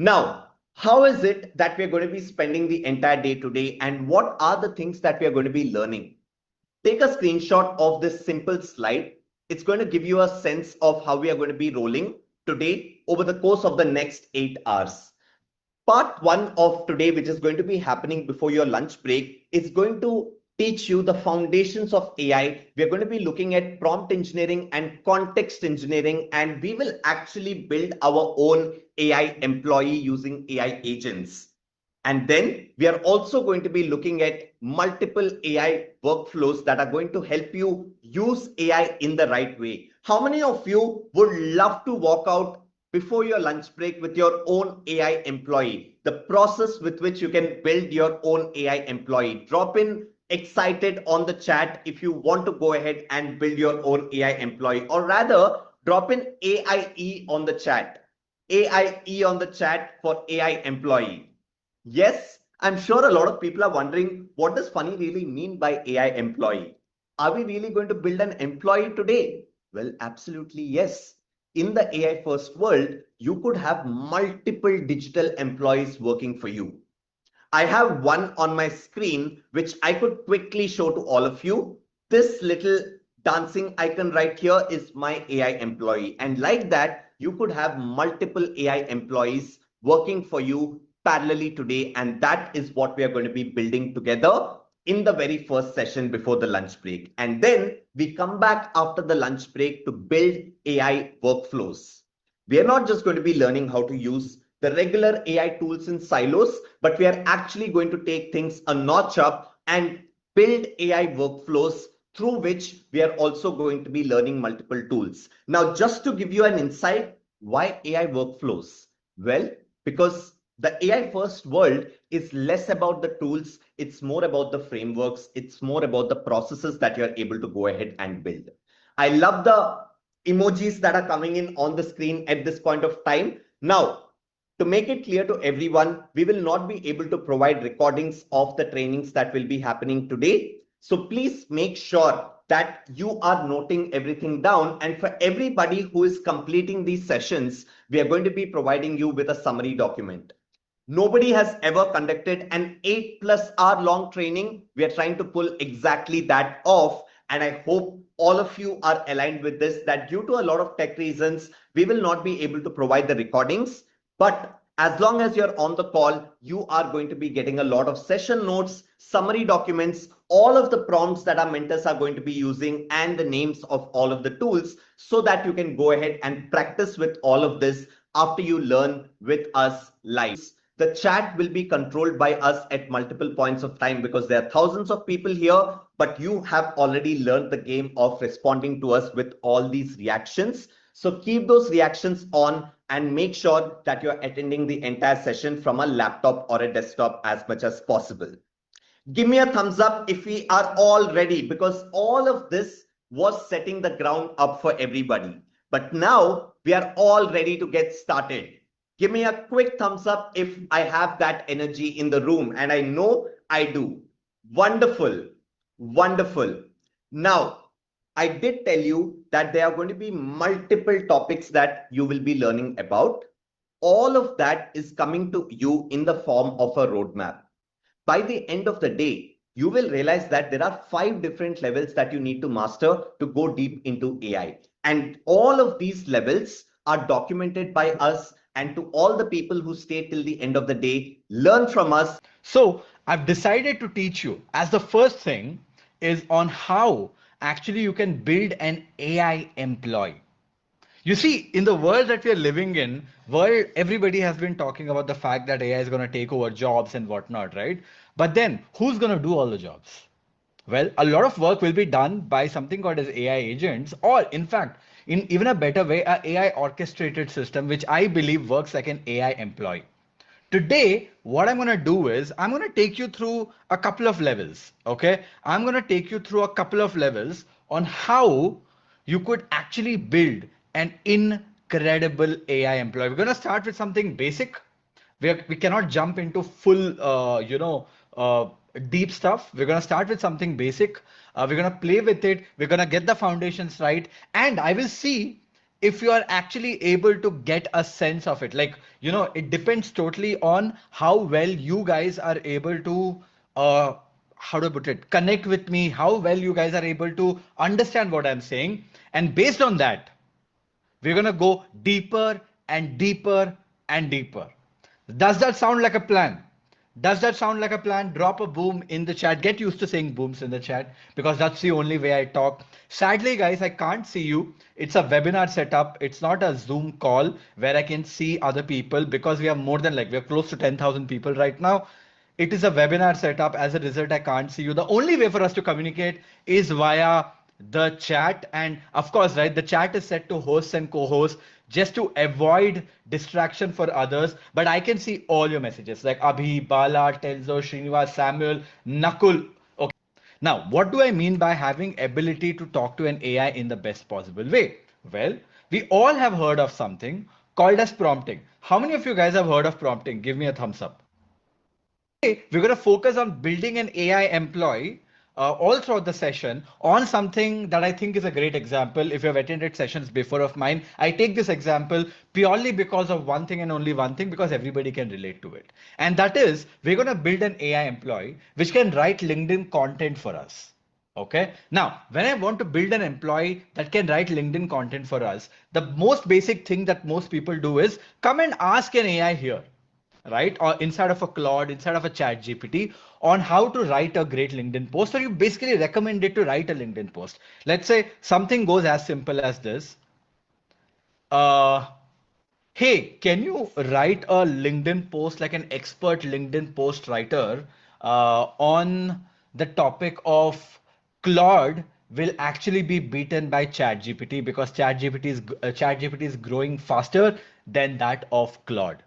Now, how is it that we are going to be spending the entire day today, and what are the things that we are going to be learning? Take a screenshot of this simple slide. It's going to give you a sense of how we are going to be rolling today over the course of the next 8 hours. Part one of today, which is going to be happening before your lunch break, is going to teach you the foundations of AI. We are going to be looking at prompt engineering and context engineering, and we will actually build our own AI employee using AI agents. And then we are also going to be looking at multiple AI workflows that are going to help you use AI in the right way. How many of you would love to walk out before your lunch break with your own AI employee? The process with which you can build your own AI employee. Drop in excited on the chat if you want to go ahead and build your own AI employee, or rather drop in AIE on the chat. AIE on the chat for AI employee. Yes, I'm sure a lot of people are wondering, what does Funny really mean by AI employee? Are we really going to build an employee today? Well, absolutely yes. In the AI first world, you could have multiple digital employees working for you. I have one on my screen, which I could quickly show to all of you. This little dancing icon right here is my AI employee. And like that, you could have multiple AI employees working for you parallelly today. And that is what we are going to be building together in the very first session before the lunch break. And then we come back after the lunch break to build AI workflows. We are not just going to be learning how to use the regular AI tools in silos, but we are actually going to take things a notch up and build AI workflows through which we are also going to be learning multiple tools. Now, just to give you an insight, why AI workflows? Well, because the AI first world is less about the tools, it's more about the frameworks, it's more about the processes that you're able to go ahead and build. I love the emojis that are coming in on the screen at this point of time. Now, to make it clear to everyone, we will not be able to provide recordings of the trainings that will be happening today. So please make sure that you are noting everything down. And for everybody who is completing these sessions, we are going to be providing you with a summary document. Nobody has ever conducted an 8+ hour long training. We are trying to pull exactly that off. And I hope all of you are aligned with this, that due to a lot of tech reasons, we will not be able to provide the recordings. But as long as you're on the call, you are going to be getting a lot of session notes, summary documents, all of the prompts that our mentors are going to be using, and the names of all of the tools, so that you can go ahead and practice with all of this after you learn with us live. The chat will be controlled by us at multiple points of time because there are thousands of people here, but you have already learned the game of responding to us with all these reactions. So keep those reactions on and make sure that you're attending the entire session from a laptop or a desktop as much as possible. Give me a thumbs up if we are all ready, because all of this was setting the ground up for everybody. But now we are all ready to get started. Give me a quick thumbs up if I have that energy in the room, and I know I do. Wonderful, wonderful. Now, I did tell you that there are going to be multiple topics that you will be learning about. All of that is coming to you in the form of a roadmap. By the end of the day, you will realize that there are 5 different levels that you need to master to go deep into AI. And all of these levels are documented by us, and to all the people who stay till the end of the day, learn from us. So I've decided to teach you as the first thing is on how actually you can build an AI employee. You see, in the world that we are living in, world everybody has been talking about the fact that AI is going to take over jobs and whatnot, right? But then who's going to do all the jobs? Well, a lot of work will be done by something called as AI agents, or in fact, in even a better way, a AI orchestrated system, which I believe works like an AI employee. Today, what I'm going to do is I'm going to take you through a couple of levels. Okay. I'm going to take you through a couple of levels on how you could actually build an incredible AI employee. We're going to start with something basic. We cannot jump into full, deep stuff. We're going to start with something basic. We're going to play with it. We're going to get the foundations right. And I will see if you are actually able to get a sense of it. Like, it depends totally on how well you guys are able to, uh, how to put it, connect with me, how well you guys are able to understand what I'm saying. And based on that, we're going to go deeper and deeper and deeper. Does that sound like a plan? Does that sound like a plan? Drop a boom in the chat. Get used to saying booms in the chat because that's the only way I talk. Sadly, guys, I can't see you. It's a webinar setup. It's not a Zoom call where I can see other people because we have more than we're close to 10,000 people right now. It is a webinar setup. As a result, I can't see you. The only way for us to communicate is via the chat. And of course, right, the chat is set to hosts and co-hosts just to avoid distraction for others. But I can see all your messages like Abhi, Bala, Telzo, Srinivas, Samuel, Nakul. Okay. Now, what do I mean by having ability to talk to an AI in the best possible way? Well, we all have heard of something called as prompting. How many of you guys have heard of prompting? Give me a thumbs up. We're going to focus on building an AI employee all throughout the session on something that I think is a great example. If you've attended sessions before of mine, I take this example purely because of one thing and only one thing, because everybody can relate to it. And that is, we're going to build an AI employee which can write LinkedIn content for us. Okay. Now, when I want to build an employee that can write LinkedIn content for us, the most basic thing that most people do is come and ask an AI here, right? Or inside of a Claude, inside of a chat GPT on how to write a great LinkedIn post, or you basically recommend it to write a LinkedIn post. Let's say something goes as simple as this. Uh, Hey, can you write a LinkedIn post like an expert LinkedIn post writer on the topic of Claude will actually be beaten by ChatGPT because ChatGPT is growing faster than that of Claude.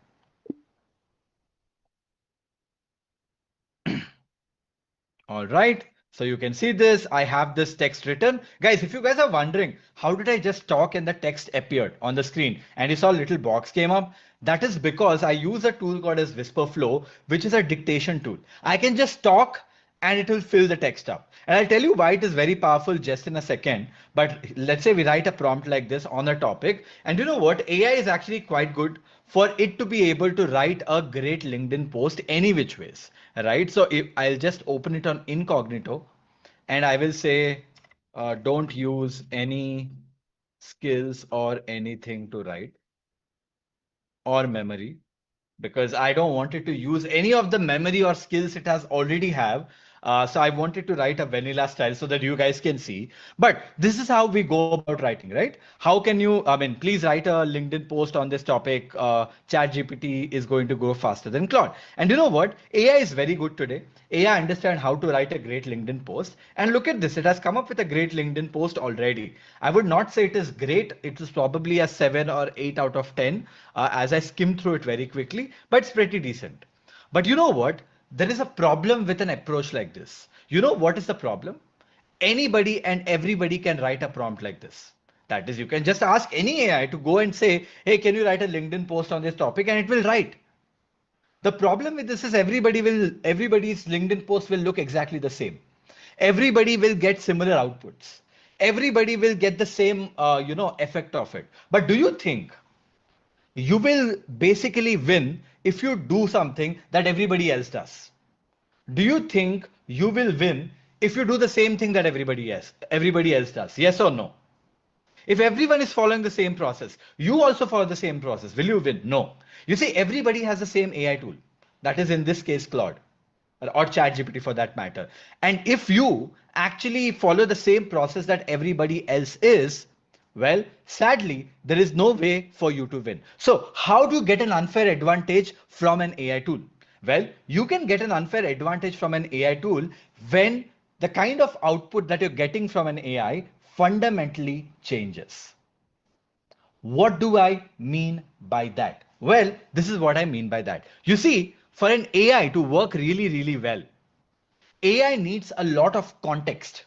All right. So you can see this. I have this text written. Guys, if you guys are wondering, how did I just talk and the text appeared on the screen and you saw a little box came up? That is because I use a tool called as Whisper Flow, which is a dictation tool. I can just talk and it will fill the text up. And I'll tell you why it is very powerful just in a second. But let's say we write a prompt like this on a topic. And you know what? AI is actually quite good for it to be able to write a great LinkedIn post any which ways, right? So if I'll just open it on incognito and I will say, don't use any skills or anything to write or memory, because I don't want it to use any of the memory or skills it has already have. So I wanted to write a vanilla style so that you guys can see. But this is how we go about writing, right? How can you, I mean, please write a LinkedIn post on this topic. ChatGPT is going to go faster than Claude. And you know what? AI is very good today. AI understand how to write a great LinkedIn post. And look at this. It has come up with a great LinkedIn post already. I would not say it is great. It is probably a 7 or 8 out of 10 as I skim through it very quickly, but it's pretty decent. But you know what? There is a problem with an approach like this. You know what is the problem? Anybody and everybody can write a prompt like this. That is, you can just ask any AI to go and say, hey, can you write a LinkedIn post on this topic? And it will write. The problem with this is everybody's LinkedIn post will look exactly the same. Everybody will get similar outputs. Everybody will get the same, effect of it. But do you think you will basically win if you do something that everybody else does? Do you think you will win if you do the same thing that everybody else does? Yes or no? If everyone is following the same process, you also follow the same process, will you win? No. You see, everybody has the same AI tool. That is in this case Claude or ChatGPT for that matter. And if you actually follow the same process that everybody else is, well, sadly, there is no way for you to win. So, how do you get an unfair advantage from an AI tool? Well, you can get an unfair advantage from an AI tool when the kind of output that you're getting from an AI fundamentally changes. What do I mean by that? Well, this is what I mean by that. You see, for an AI to work really, really well, AI needs a lot of context.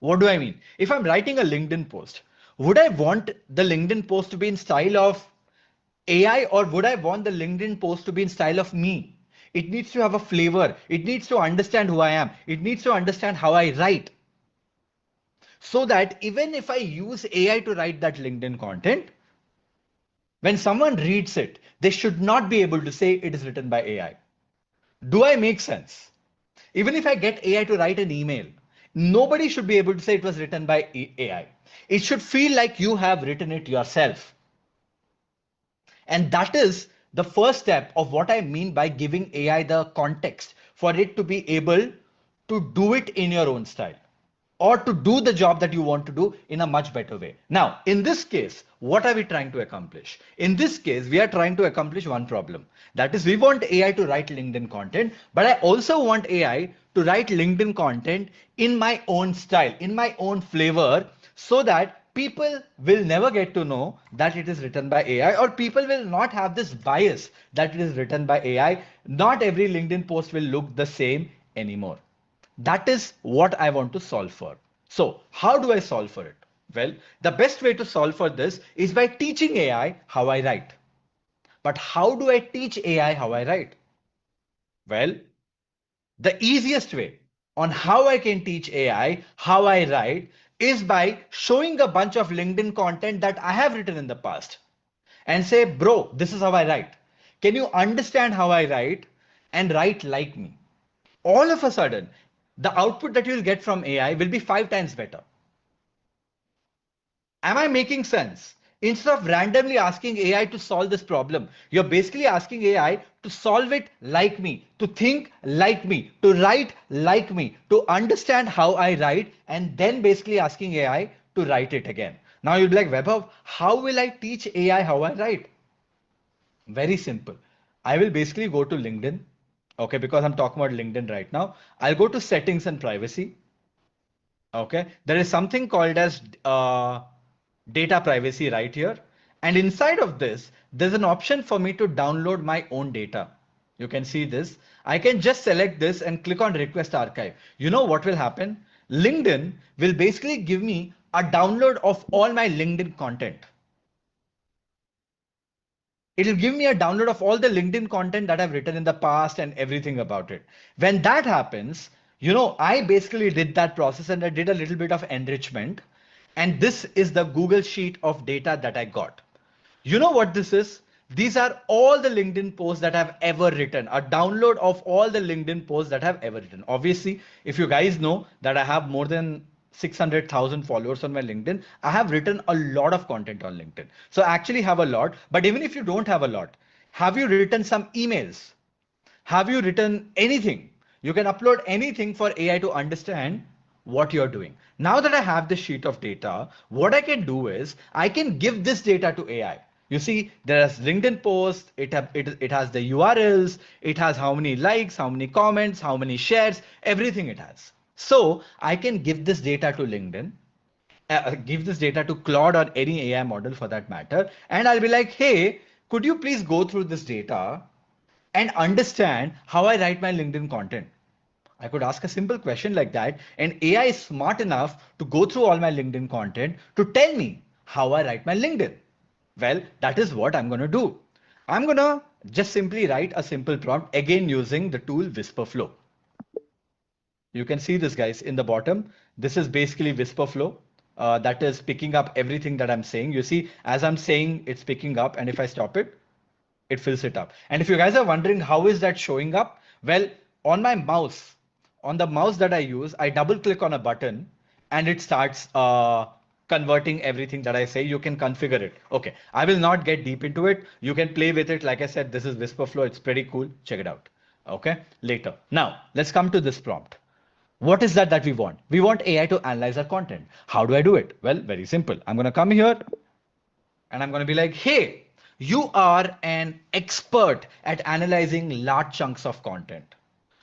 What do I mean? If I'm writing a LinkedIn post, would I want the LinkedIn post to be in style of AI or would I want the LinkedIn post to be in style of me? It needs to have a flavor. It needs to understand who I am. It needs to understand how I write. so that even if I use AI to write that LinkedIn content, when someone reads it, they should not be able to say it is written by AI. Do I make sense? Even if I get AI to write an email, nobody should be able to say it was written by AI. It should feel like you have written it yourself. And that is the first step of what I mean by giving AI the context for it to be able to do it in your own style, or to do the job that you want to do in a much better way. Now, in this case, what are we trying to accomplish? In this case, we are trying to accomplish one problem. That is, we want AI to write LinkedIn content, but I also want AI to write LinkedIn content in my own style, in my own flavor, so that people will never get to know that it is written by AI, or people will not have this bias that it is written by AI. Not every LinkedIn post will look the same anymore. That is what I want to solve for. So how do I solve for it? Well, the best way to solve for this is by teaching AI how I write. But how do I teach AI how I write? Well, the easiest way on how I can teach AI how I write is by showing a bunch of LinkedIn content that I have written in the past and say, bro, this is how I write. Can you understand how I write and write like me? All of a sudden, the output that you'll get from AI will be 5 times better. Am I making sense? Instead of randomly asking AI to solve this problem, you're basically asking AI to solve it like me, to think like me, to write like me, to understand how I write, and then basically asking AI to write it again. Now you'll be like, Vaibhav, how will I teach AI how I write? Very simple. I will basically go to LinkedIn. Okay, because I'm talking about LinkedIn right now. I'll go to settings and privacy. Okay, there is something called as data privacy right here. And inside of this, there's an option for me to download my own data. You can see this. I can just select this and click on request archive. You know what will happen? LinkedIn will basically give me a download of all my LinkedIn content. It'll give me a download of all the LinkedIn content that I've written in the past and everything about it. When that happens, I basically did that process and I did a little bit of enrichment. And this is the Google Sheet of data that I got. You know what this is? These are all the LinkedIn posts that I've ever written, a download of all the LinkedIn posts that I've ever written. Obviously, if you guys know that I have more than 600,000 followers on my LinkedIn, I have written a lot of content on LinkedIn. So I actually have a lot. But even if you don't have a lot, have you written some emails? Have you written anything? You can upload anything for AI to understand what you're doing. Now that I have this sheet of data, what I can do is I can give this data to AI. You see, there's LinkedIn posts, it has the URLs, it has how many likes, how many comments, how many shares, everything it has. So I can give this data to LinkedIn, give this data to Claude or any AI model for that matter, and I'll be like, hey, could you please go through this data and understand how I write my LinkedIn content? I could ask a simple question like that, and AI is smart enough to go through all my LinkedIn content to tell me how I write my LinkedIn. Well, that is what I'm going to do. I'm going to just simply write a simple prompt, again using the tool Whisperflow. You can see this, guys, in the bottom. This is basically Whisperflow. That is picking up everything that I'm saying. You see, as I'm saying, it's picking up, and if I stop it, it fills it up. And if you guys are wondering how is that showing up, well, on my mouse, on the mouse that I use, I double click on a button and it starts converting everything that I say. You can configure it. Okay, I will not get deep into it. You can play with it. Like I said, this is Whisperflow. It's pretty cool. Check it out. Okay, later. Now let's come to this prompt. What is that we want? We want AI to analyze our content. How do I do it? Well, very simple. I'm going to come here and I'm going to be like, hey, you are an expert at analyzing large chunks of content.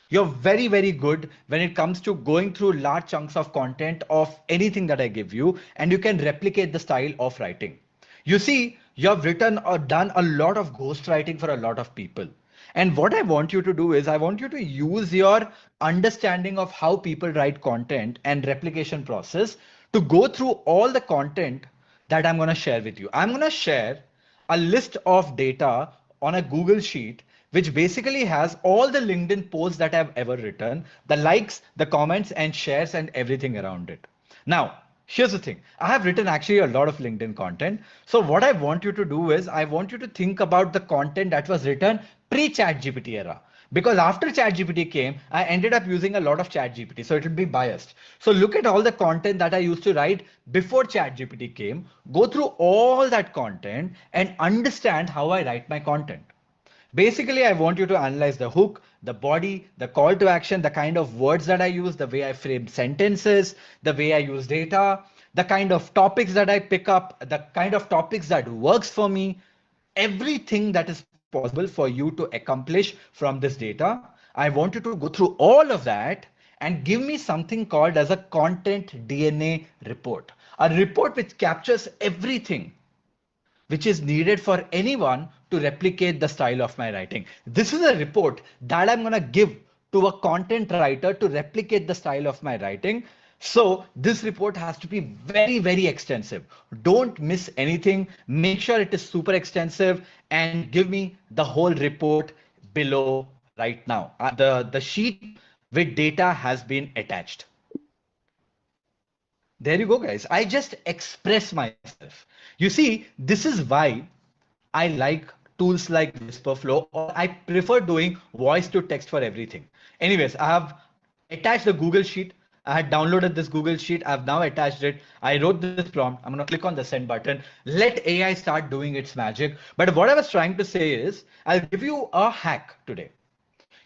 You're very, very good when it comes to going through large chunks of content of anything that I give you, and you can replicate the style of writing. You see, you have written or done a lot of ghostwriting for a lot of people. And what I want you to do is I want you to use your understanding of how people write content and replication process to go through all the content that I'm going to share with you. I'm going to share a list of data on a Google Sheet, which basically has all the LinkedIn posts that I've ever written, the likes, the comments and shares and everything around it. Now, Here's the thing. I have written actually a lot of LinkedIn content. So what I want you to do is I want you to think about the content that was written pre-ChatGPT era. Because after ChatGPT came, I ended up using a lot of ChatGPT. So it will be biased. So look at all the content that I used to write before ChatGPT came, go through all that content and understand how I write my content. Basically, I want you to analyze the hook, the body, the call to action, the kind of words that I use, the way I frame sentences, the way I use data, the kind of topics that I pick up, the kind of topics that works for me, everything that is possible for you to accomplish from this data. I want you to go through all of that and give me something called as a content DNA report, a report which captures everything which is needed for anyone to replicate the style of my writing. This is a report that I'm going to give to a content writer to replicate the style of my writing. So this report has to be very, very extensive. Don't miss anything. Make sure it is super extensive and give me the whole report below right now. The sheet with data has been attached. There you go, guys. I just express myself. You see, this is why I like tools like Whisperflow, or I prefer doing voice to text for everything. Anyways, I have attached the Google Sheet. I had downloaded this Google Sheet. I've now attached it. I wrote this prompt. I'm going to click on the send button. Let AI start doing its magic. But what I was trying to say is, I'll give you a hack today.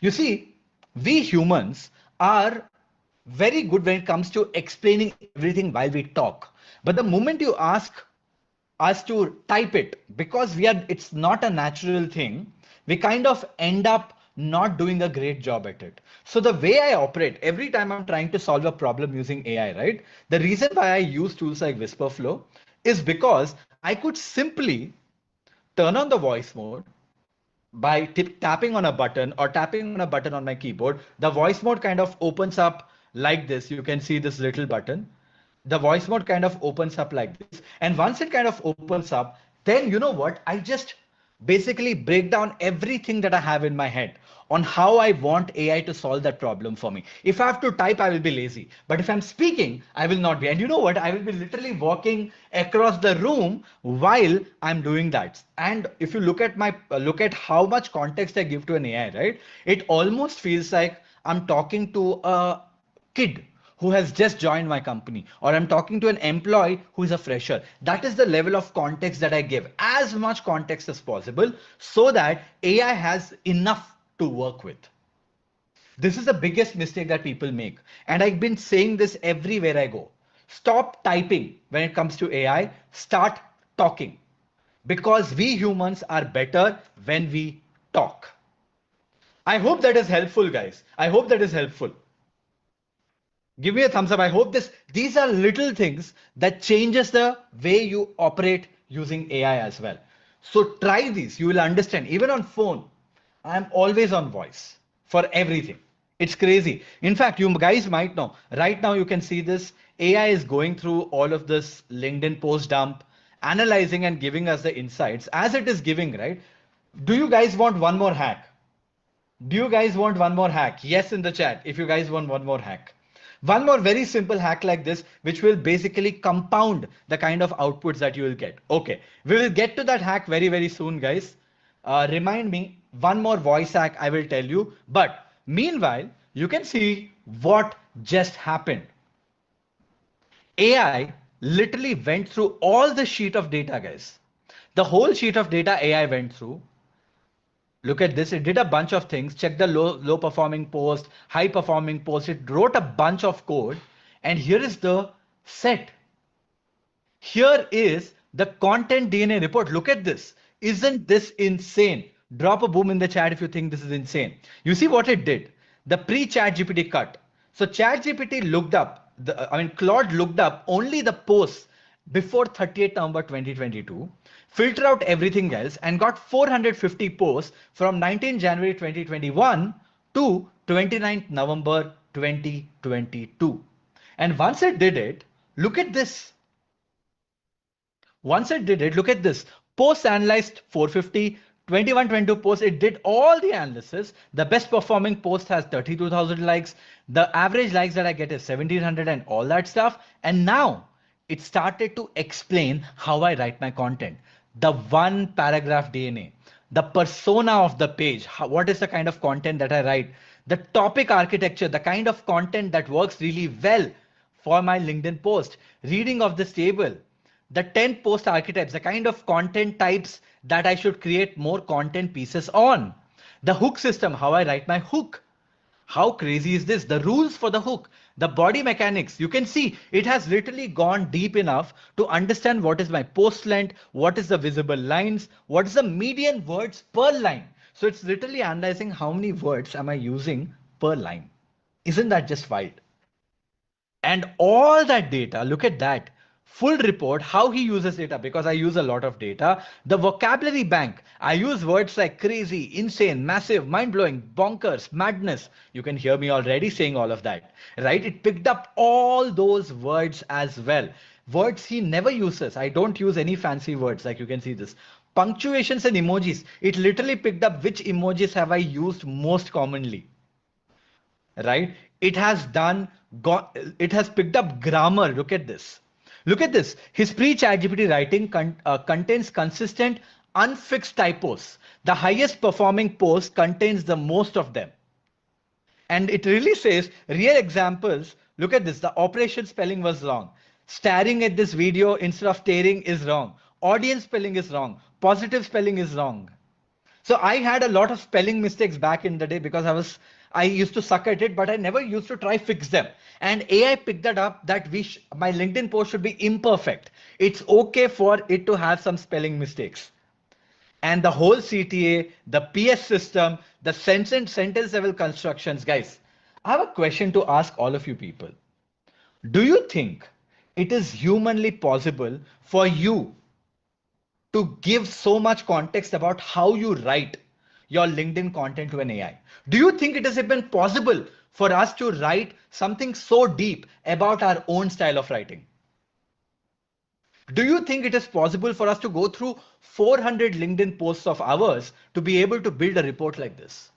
You see, we humans are very good when it comes to explaining everything while we talk. But the moment you ask us to type it, because it's not a natural thing, we kind of end up not doing a great job at it. So the way I operate every time I'm trying to solve a problem using AI, right? The reason why I use tools like Whisperflow is because I could simply turn on the voice mode by tapping on a button or tapping on a button on my keyboard. The voice mode kind of opens up like this. You can see this little button. The voice mode kind of opens up like this. And once it kind of opens up, then you know what? I just basically break down everything that I have in my head on how I want AI to solve that problem for me. If I have to type, I will be lazy. But if I'm speaking, I will not be. And you know what? I will be literally walking across the room while I'm doing that. And if you look at how much context I give to an AI, right? It almost feels like I'm talking to a kid who has just joined my company, or I'm talking to an employee who is a fresher. That is the level of context that I give, as much context as possible, so that AI has enough to work with. This is the biggest mistake that people make. And I've been saying this everywhere I go. Stop typing when it comes to AI, start talking. Because we humans are better when we talk. I hope that is helpful, guys. I hope that is helpful. Give me a thumbs up. I hope these are little things that changes the way you operate using AI as well. So try these. You will understand. Even on phone, I'm always on voice for everything. It's crazy. In fact, you guys might know. Right now, you can see this. AI is going through all of this LinkedIn post dump, analyzing and giving us the insights as it is giving, right? Do you guys want one more hack? Do you guys want one more hack? Yes, in the chat, if you guys want one more hack. One more very simple hack like this, which will basically compound the kind of outputs that you will get. Okay, we will get to that hack very, very soon, guys. Remind me, one more voice hack I will tell you. But meanwhile, you can see what just happened. AI literally went through all the sheet of data, guys. The whole sheet of data AI went through. Look at this. It did a bunch of things. Check the low performing post, high performing post. It wrote a bunch of code. And here is the set. Here is the content DNA report. Look at this. Isn't this insane? Drop a boom in the chat if you think this is insane. You see what it did? The pre-chat GPT cut. So chat GPT looked up, Claude looked up only the posts before 30th November 2022, filter out everything else and got 450 posts from 19 January 2021 to 29th November 2022. And once it did it, look at this. Once it did it, look at this. Posts analyzed 450, 2122 posts. It did all the analysis. The best performing post has 32,000 likes. The average likes that I get is 1700 and all that stuff. And now it started to explain how I write my content. The one paragraph DNA, the persona of the page, what is the kind of content that I write, the topic architecture, the kind of content that works really well for my LinkedIn post, reading of this table, the 10 post archetypes, the kind of content types that I should create more content pieces on, the hook system, how I write my hook. How crazy is this? The rules for the hook, the body mechanics. You can see it has literally gone deep enough to understand what is my post length, what is the visible lines, what is the median words per line. So it's literally analyzing how many words am I using per line. Isn't that just wild? And all that data, look at that full report, how he uses data, because I use a lot of data. The vocabulary bank, I use words like crazy, insane, massive, mind-blowing, bonkers, madness. You can hear me already saying all of that, right? It picked up all those words as well. Words he never uses. I don't use any fancy words, like you can see this. Punctuations and emojis, it literally picked up which emojis have I used most commonly, right? It has done, it has picked up grammar. Look at this. Look at this. His pre-ChatGPT writing contains consistent, unfixed typos. The highest performing post contains the most of them. And it really says real examples. Look at this. The operation spelling was wrong. Staring at this video instead of staring is wrong. Audience spelling is wrong. Positive spelling is wrong. So I had a lot of spelling mistakes back in the day because I used to suck at it, but I never used to try fix them. And AI picked that up that my LinkedIn post should be imperfect. It's okay for it to have some spelling mistakes. And the whole CTA, the PS system, the sentence level constructions, guys. I have a question to ask all of you people. Do you think it is humanly possible for you to give so much context about how you write your LinkedIn content to an AI? Do you think it has been possible for us to write something so deep about our own style of writing? Do you think it is possible for us to go through 400 LinkedIn posts of ours to be able to build a report like this?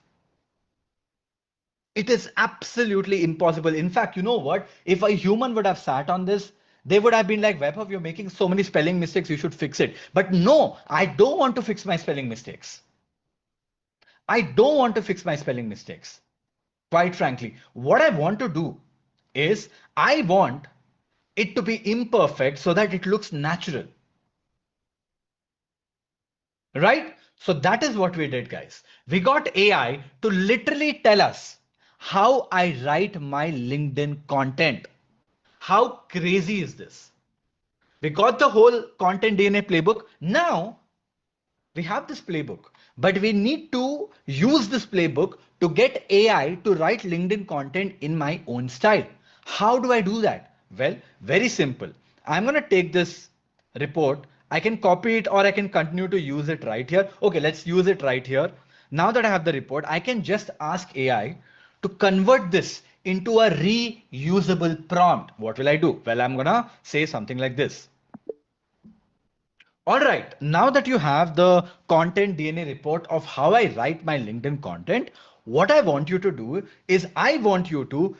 It is absolutely impossible. In fact, you know what? If a human would have sat on this, they would have been like, Vaibhav, you're making so many spelling mistakes, you should fix it. But no, I don't want to fix my spelling mistakes. I don't want to fix my spelling mistakes. Quite frankly, what I want to do is I want it to be imperfect so that it looks natural. Right? So that is what we did, guys. We got AI to literally tell us how I write my LinkedIn content. How crazy is this? We got the whole content DNA playbook. Now we have this playbook, but we need to use this playbook to get AI to write LinkedIn content in my own style. How do I do that? Well, very simple. I'm going to take this report. I can copy it or I can continue to use it right here. Okay, let's use it right here. Now that I have the report, I can just ask AI to convert this into a reusable prompt. What will I do? Well, I'm going to say something like this. All right, now that you have the content DNA report of how I write my LinkedIn content, what I want you to do is I want you to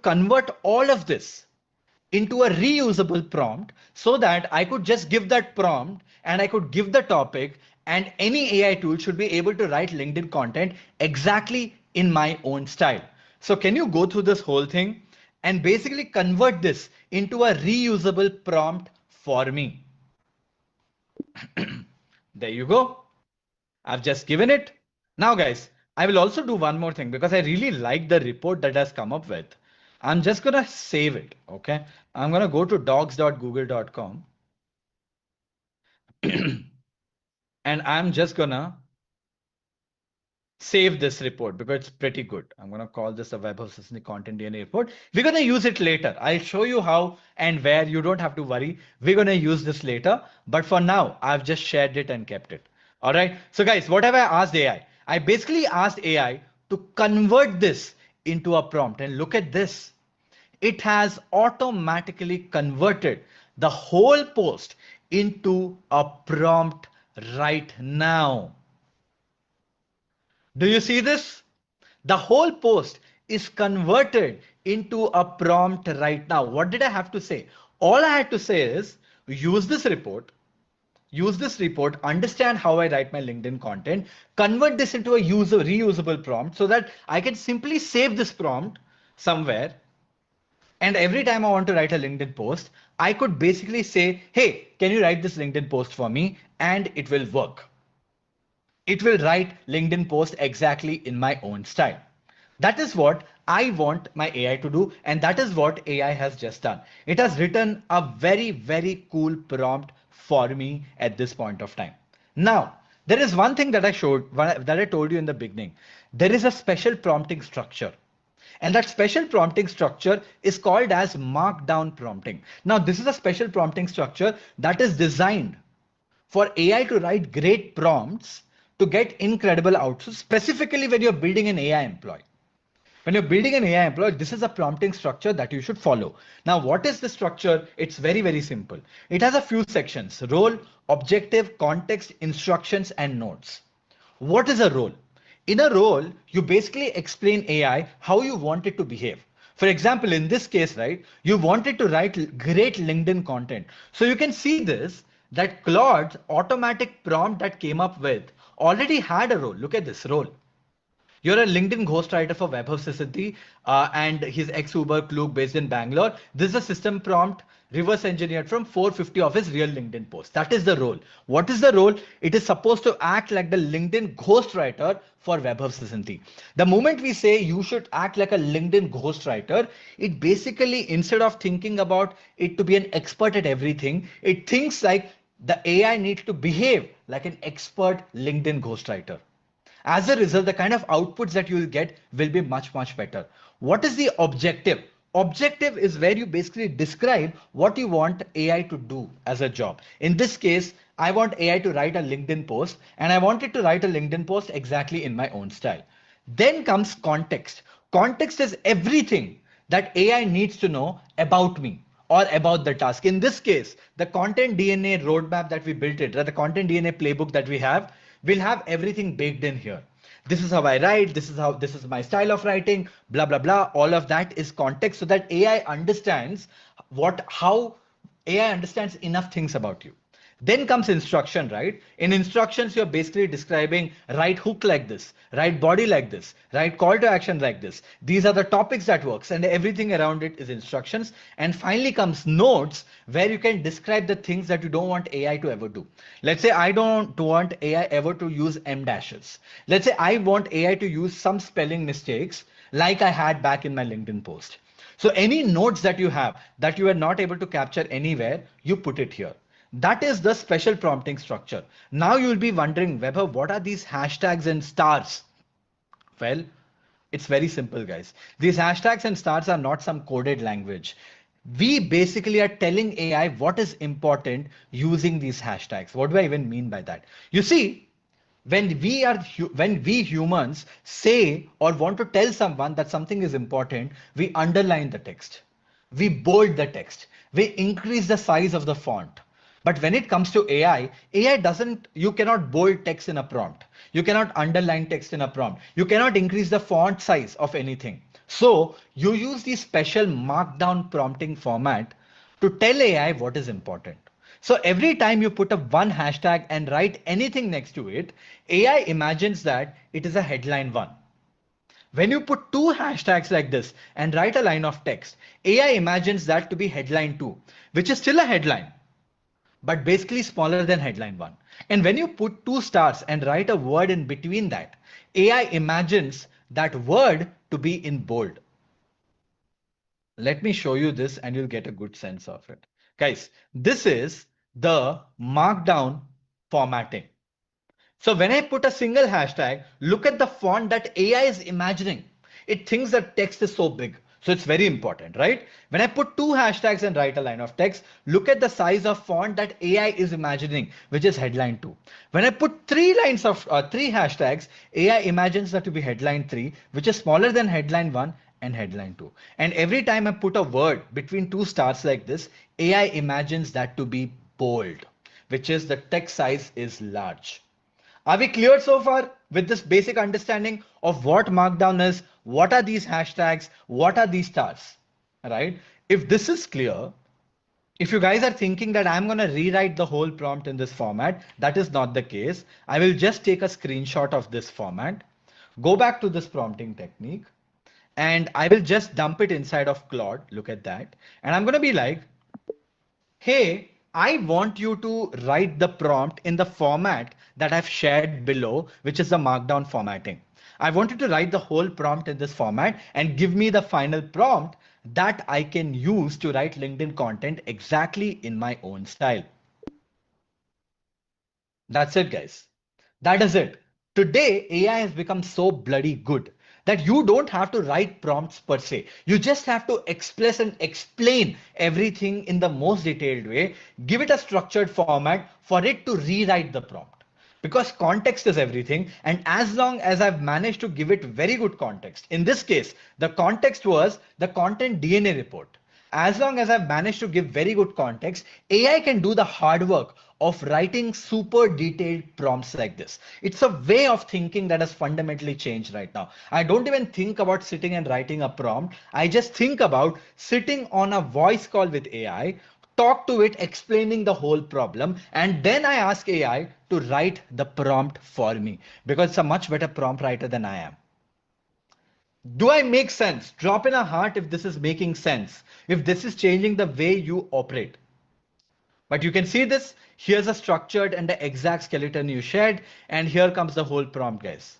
convert all of this into a reusable prompt so that I could just give that prompt and I could give the topic and any AI tool should be able to write LinkedIn content exactly in my own style. So can you go through this whole thing and basically convert this into a reusable prompt for me? There you go. I've just given it. Now, guys, I will also do one more thing because I really like the report that has come up with. I'm just going to save it. Okay. I'm going to go to docs.google.com and I'm just going to save this report because it's pretty good. I'm going to call this a Web of Sesame Content DNA report. We're going to use it later. I'll show you how and where. You don't have to worry. We're going to use this later. But for now, I've just shared it and kept it. All right. So guys, what have I asked AI? I basically asked AI to convert this into a prompt. And look at this. It has automatically converted the whole post into a prompt right now. Do you see this? The whole post is converted into a prompt right now. What did I have to say? All I had to say is use this report, understand how I write my LinkedIn content, convert this into a reusable prompt so that I can simply save this prompt somewhere. And every time I want to write a LinkedIn post, I could basically say, hey, can you write this LinkedIn post for me? And it will work. It will write LinkedIn post exactly in my own style. That is what I want my AI to do. And that is what AI has just done. It has written a very, very cool prompt for me at this point of time. Now, there is one thing that I told you in the beginning. There is a special prompting structure. And that special prompting structure is called as markdown prompting. Now, this is a special prompting structure that is designed for AI to write great prompts to get incredible outputs, specifically when you're building an AI employee. When you're building an AI employee, this is a prompting structure that you should follow. Now, what is the structure? It's very, very simple. It has a few sections: role, objective, context, instructions, and notes. What is a role? In a role, you basically explain AI how you want it to behave. For example, in this case, right, you wanted to write great LinkedIn content. So you can see this, that Claude's automatic prompt that came up with already had a role. Look at this role. You're a LinkedIn ghostwriter for Web of Siddhi, and he's ex-Uber Klook based in Bangalore. This is a system prompt reverse engineered from 450 of his real LinkedIn posts. That is the role. What is the role? It is supposed to act like the LinkedIn ghostwriter for Web of Siddhi. The moment we say you should act like a LinkedIn ghostwriter, it basically, instead of thinking about it to be an expert at everything, it thinks like the AI needs to behave like an expert LinkedIn ghostwriter. As a result, the kind of outputs that you will get will be much, much better. What is the objective? Objective is where you basically describe what you want AI to do as a job. In this case, I want AI to write a LinkedIn post, and I want it to write a LinkedIn post exactly in my own style. Then comes context. Context is everything that AI needs to know about me or about the task. In this case, the content DNA roadmap that we built it, the content DNA playbook that we have, will have everything baked in here. This is how I write, this is my style of writing, blah, blah, blah. All of that is context so that AI understands how AI understands enough things about you. Then comes instruction, right? In instructions, you're basically describing write hook like this, write body like this, write call to action like this. These are the topics that works, and everything around it is instructions. And finally comes notes, where you can describe the things that you don't want AI to ever do. Let's say I don't want AI ever to use M dashes. Let's say I want AI to use some spelling mistakes like I had back in my LinkedIn post. So any notes that you have that you are not able to capture anywhere, you put it here. That is the special prompting structure. Now you'll be wondering, Weber, what are these hashtags and stars? Well, it's very simple, guys. These hashtags and stars are not some coded language. We basically are telling AI what is important using these hashtags. What do I even mean by that? You see, when we humans say or want to tell someone that something is important, we underline the text, we bold the text, we increase the size of the font. But when it comes to AI doesn't, you cannot bold text in a prompt. You cannot underline text in a prompt. You cannot increase the font size of anything. So you use the special markdown prompting format to tell AI what is important. So every time you put a one hashtag and write anything next to it, AI imagines that it is a headline one. When you put two hashtags like this and write a line of text, AI imagines that to be headline two, which is still a headline, but basically smaller than headline one. And when you put two stars and write a word in between that, AI imagines that word to be in bold. Let me show you this and you'll get a good sense of it. Guys, this is the markdown formatting. So when I put a single hashtag, look at the font that AI is imagining. It thinks that text is so big. So it's very important, right? When I put two hashtags and write a line of text, look at the size of font that AI is imagining, which is headline 2. When I put three hashtags, AI imagines that to be headline 3, which is smaller than headline 1 and headline 2. And every time I put a word between two stars like this, AI imagines that to be bold, which is the text size is large. Are we clear so far with this basic understanding of what markdown is? What are these hashtags? What are these stars? Right? If this is clear, If you guys are thinking that I'm going to rewrite the whole prompt in this format, that is not the case. I will just take a screenshot of this format, go back to this prompting technique, and I will just dump it inside of Claude. Look at that. And I'm going to be like, hey, I want you to write the prompt in the format that I've shared below, which is the markdown formatting. I want you to write the whole prompt in this format and give me the final prompt that I can use to write LinkedIn content exactly in my own style. That's it, guys. That is it. Today, AI has become so bloody good that you don't have to write prompts per se. You just have to express and explain everything in the most detailed way. Give it a structured format for it to rewrite the prompt. Because context is everything. And as long as I've managed to give it very good context, in this case, the context was the content DNA report. As long as I've managed to give very good context, AI can do the hard work of writing super detailed prompts like this. It's a way of thinking that has fundamentally changed right now. I don't even think about sitting and writing a prompt. I just think about sitting on a voice call with AI, talk to it, explaining the whole problem, and then I ask AI to write the prompt for me because it's a much better prompt writer than I am. Do I make sense? Drop in a heart if this is making sense, if this is changing the way you operate. But you can see this. Here's a structured and the exact skeleton you shared. And here comes the whole prompt, guys.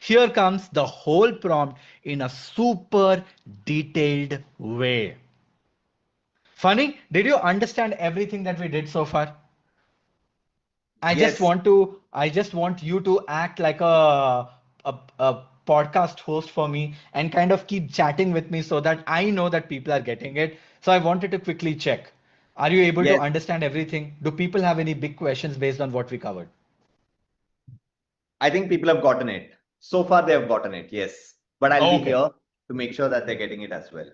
Here comes the whole prompt in a super detailed way. Funny, did you understand everything that we did so far? Yes, I just want you to act like a podcast host for me and kind of keep chatting with me so that I know that people are getting it. So I wanted to quickly check. Are you able to yes. understand everything? Do people have any big questions based on what we covered? I think people have gotten it. So far, they have gotten it. Yes. But I'll be Okay. here to make sure that they're getting it as well.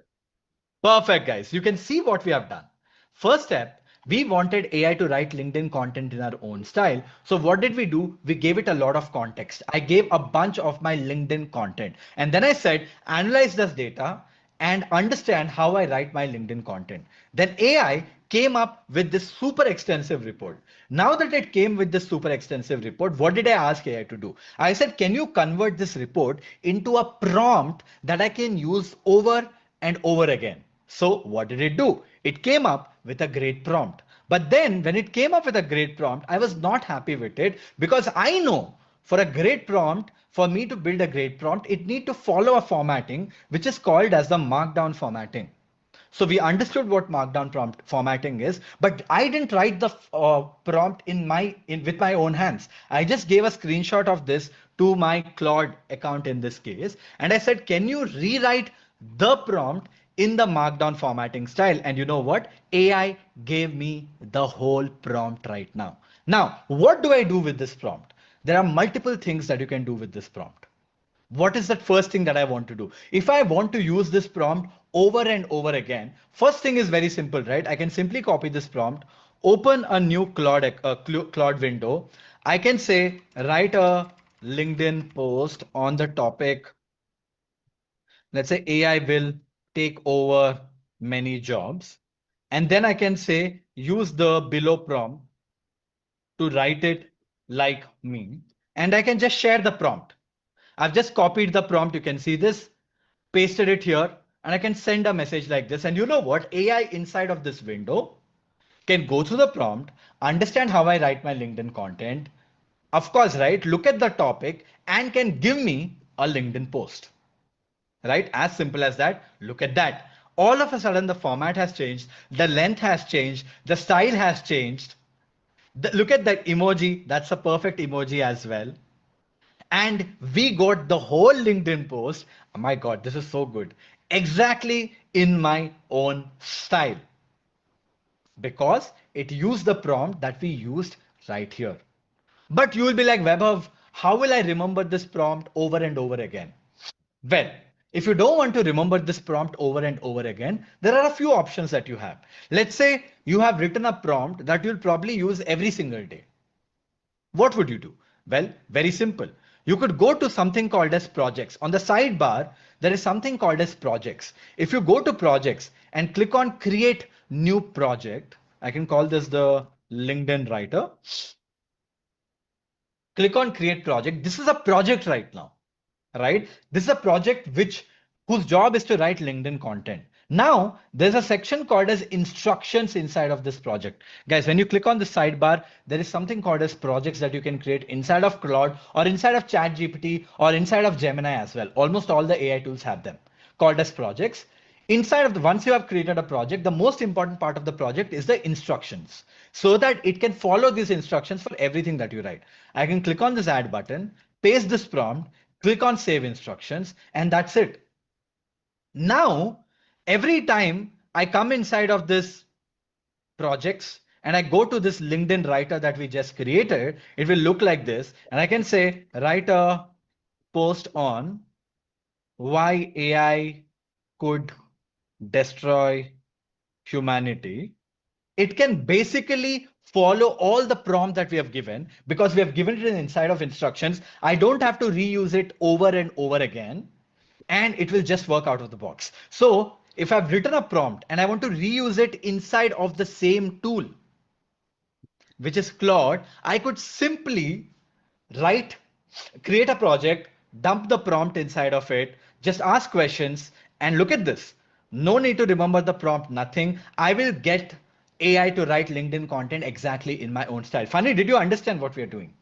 Perfect, guys. You can see what we have done. First step, we wanted AI to write LinkedIn content in our own style. So what did we do? We gave it a lot of context. I gave a bunch of my LinkedIn content. And then I said, analyze this data and understand how I write my LinkedIn content. Then AI came up with this super extensive report. Now that it came with this super extensive report, what did I ask AI to do? I said, can you convert this report into a prompt that I can use over and over again? So what did it do? It came up with a great prompt. But then when it came up with a great prompt, I was not happy with it because I know for a great prompt, for me to build a great prompt, it need to follow a formatting which is called as the markdown formatting. So we understood what markdown prompt formatting is, but I didn't write the prompt in with my own hands. I just gave a screenshot of this to my Claude account in this case, and I said, "Can you rewrite the prompt in the markdown formatting style?" And you know what? AI gave me the whole prompt right now. Now, what do I do with this prompt? There are multiple things that you can do with this prompt. What is that first thing that I want to do? If I want to use this prompt over and over again, first thing is very simple, right? I can simply copy this prompt, open a new Claude window. I can say, write a LinkedIn post on the topic. Let's say AI will take over many jobs. And then I can say, use the below prompt to write it like me. And I can just share the prompt. I've just copied the prompt. You can see this, pasted it here, and I can send a message like this. And you know what? AI inside of this window can go through the prompt, understand how I write my LinkedIn content, of course, right? Look at the topic and can give me a LinkedIn post, right? As simple as that. Look at that. All of a sudden, the format has changed, the length has changed, the style has changed. Look at that emoji. That's a perfect emoji as well. And we got the whole LinkedIn post. Oh my God, this is so good. Exactly in my own style because it used the prompt that we used right here. But you will be like, Vaibhav, how will I remember this prompt over and over again? Well, if you don't want to remember this prompt over and over again, there are a few options that you have. Let's say you have written a prompt that you'll probably use every single day. What would you do? Well, very simple. You could go to something called as projects. On the sidebar, there is something called as projects. If you go to projects and click on create new project. I can call this the LinkedIn writer. Click on create project. This is a project right now, right? This is a project whose job is to write LinkedIn content. Now, there's a section called as instructions inside of this project. Guys, when you click on the sidebar, there is something called as projects that you can create inside of Claude or inside of ChatGPT or inside of Gemini as well. Almost all the AI tools have them called as projects. Inside of once you have created a project, the most important part of the project is the instructions so that it can follow these instructions for everything that you write. I can click on this add button, paste this prompt, click on save instructions, and that's it. Now, every time I come inside of this projects and I go to this LinkedIn writer that we just created, it will look like this. And I can say, write a post on why AI could destroy humanity. It can basically follow all the prompt that we have given because we have given it inside of instructions. I don't have to reuse it over and over again, and it will just work out of the box. So if I've written a prompt and I want to reuse it inside of the same tool, which is Claude, I could simply write, create a project, dump the prompt inside of it, just ask questions, and look at this. No need to remember the prompt, nothing. I will get AI to write LinkedIn content exactly in my own style. Funny, did you understand what we are doing?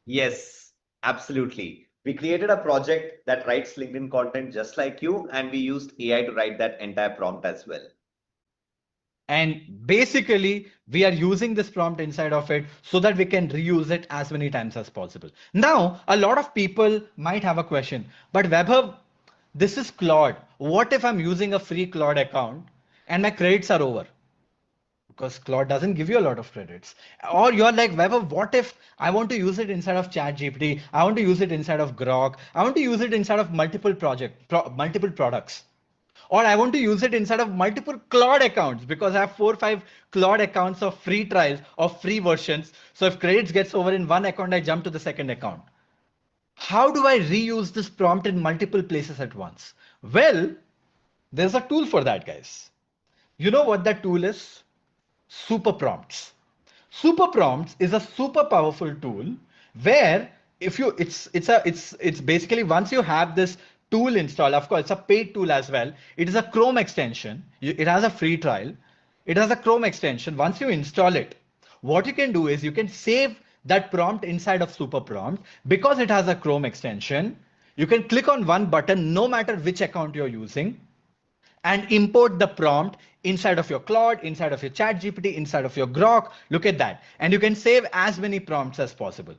Yes, absolutely. We created a project that writes LinkedIn content just like you, and we used AI to write that entire prompt as well. And basically, we are using this prompt inside of it so that we can reuse it as many times as possible. Now, a lot of people might have a question, but Vaibhav, this is Claude. What if I'm using a free Claude account and my credits are over? Because Claude doesn't give you a lot of credits. Or you're like, Vaibhav, what if I want to use it inside of ChatGPT? I want to use it inside of Grok. I want to use it inside of multiple products. Or I want to use it inside of multiple Claude accounts because I have 4 or 5 Claude accounts of free trials of free versions. So if credits gets over in one account, I jump to the second account. How do I reuse this prompt in multiple places at once? Well, there's a tool for that, guys. You know what that tool is? Super prompts. Super prompts is a super powerful tool where if you it's basically once you have this tool installed, of course it's a paid tool as well. It is a Chrome extension. It has a free trial. It has a Chrome extension. Once you install it, what you can do is you can save that prompt inside of super prompt because it has a Chrome extension. You can click on one button no matter which account you're using and import the prompt inside of your Claude, inside of your ChatGPT, inside of your Grok. Look at that. And you can save as many prompts as possible.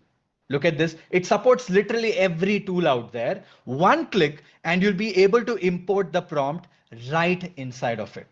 Look at this. It supports literally every tool out there. One click and you'll be able to import the prompt right inside of it.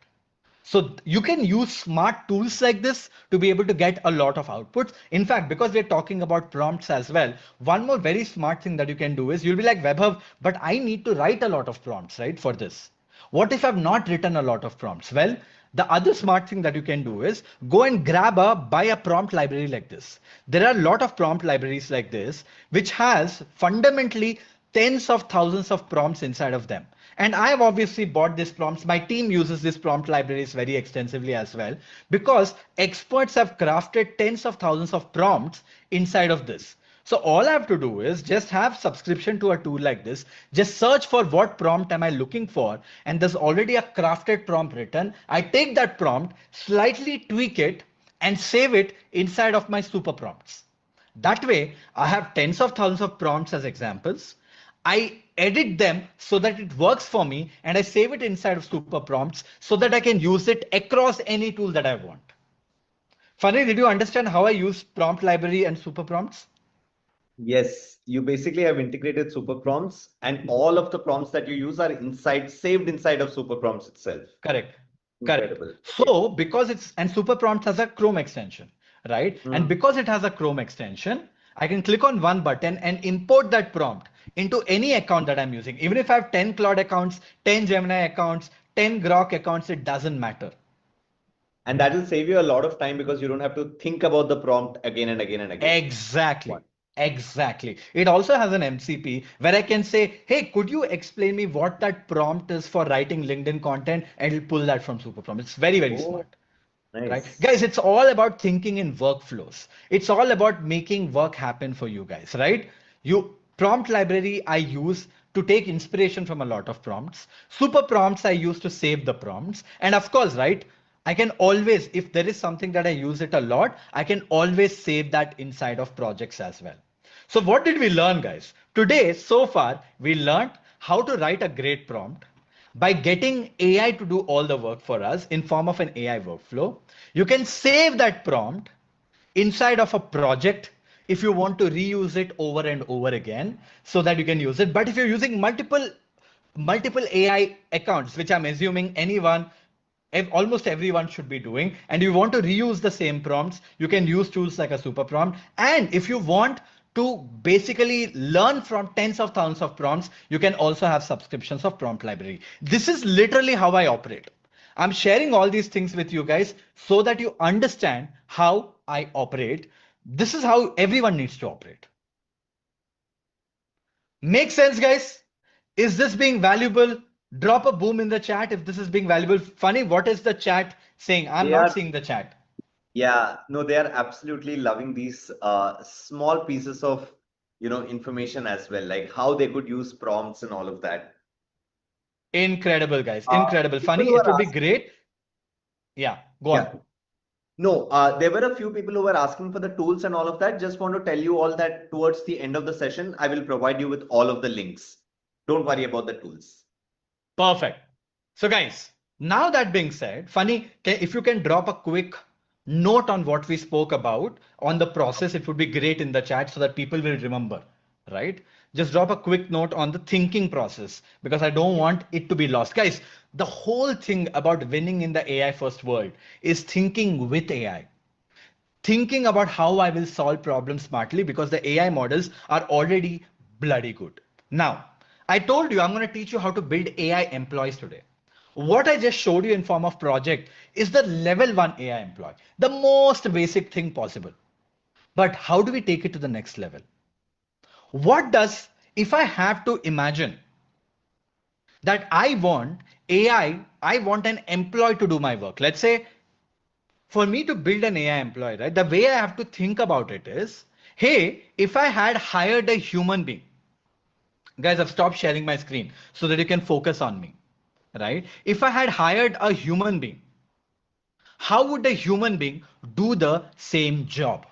So you can use smart tools like this to be able to get a lot of outputs. In fact, because we're talking about prompts as well, one more very smart thing that you can do is you'll be like, Vaibhav, but I need to write a lot of prompts, right, for this. What if I've not written a lot of prompts? Well, the other smart thing that you can do is go and buy a prompt library like this. There are a lot of prompt libraries like this, which has fundamentally tens of thousands of prompts inside of them. And I have obviously bought these prompts. My team uses these prompt libraries very extensively as well, because experts have crafted tens of thousands of prompts inside of this. So all I have to do is just have subscription to a tool like this, just search for what prompt am I looking for, and there's already a crafted prompt written. I take that prompt, slightly tweak it, and save it inside of my super prompts. That way, I have tens of thousands of prompts as examples. I edit them so that it works for me, and I save it inside of super prompts so that I can use it across any tool that I want. Funny, did you understand how I use prompt library and super prompts? Yes, you basically have integrated super prompts, and all of the prompts that you use are saved inside of super prompts itself. Correct. Correct. Incredible. So because super prompts has a Chrome extension, right? And because it has a Chrome extension, I can click on one button and import that prompt into any account that I'm using. Even if I have 10 Claude accounts, 10 Gemini accounts, 10 Grok accounts, it doesn't matter. And that will save you a lot of time because you don't have to think about the prompt again and again and again. Exactly. Exactly. It also has an MCP where I can say, hey, could you explain me what that prompt is for writing LinkedIn content? And it'll pull that from super prompt. It's very, very smart. right? Nice. Guys, it's all about thinking in workflows. It's all about making work happen for you guys, right? You prompt library I use to take inspiration from a lot of prompts. Super prompts I use to save the prompts. And of course, right? I can always, if there is something that I use it a lot, I can always save that inside of projects as well. So what did we learn, guys? Today, so far, we learned how to write a great prompt by getting AI to do all the work for us in form of an AI workflow. You can save that prompt inside of a project if you want to reuse it over and over again so that you can use it. But if you're using multiple AI accounts, which I'm assuming anyone, almost everyone should be doing, and you want to reuse the same prompts, you can use tools like a super prompt. And if you want to basically learn from tens of thousands of prompts, you can also have subscriptions of prompt library. This is literally how I operate. I'm sharing all these things with you guys so that you understand how I operate. This is how everyone needs to operate. Make sense, guys? Is this being valuable? Drop a boom in the chat if this is being valuable. Funny, what is the chat saying? I'm They not are, seeing the chat. yeah, no, they are absolutely loving these small pieces of, information as well, like how they could use prompts and all of that. Incredible, guys. Uh, Incredible. People Funny, who it are would be asking, great. Yeah, go on. yeah, no, there were a few people who were asking for the tools and all of that. Just want to tell you all that towards the end of the session, I will provide you with all of the links. Don't worry about the tools. Perfect. So, guys, now that being said, funny, if you can drop a quick note on what we spoke about on the process, it would be great in the chat so that people will remember, right? Just drop a quick note on the thinking process because I don't want it to be lost. Guys, the whole thing about winning in the AI first world is thinking with AI, thinking about how I will solve problems smartly because the AI models are already bloody good. Now, I told you I'm going to teach you how to build AI employees today. What I just showed you in form of project is the level 1 AI employee, the most basic thing possible. But how do we take it to the next level? What does, if I have to imagine that I want AI, I want an employee to do my work. Let's say for me to build an AI employee, right, the way I have to think about it is, hey, if I had hired a human being, guys, I've stopped sharing my screen so that you can focus on me, right? If I had hired a human being, how would a human being do the same job?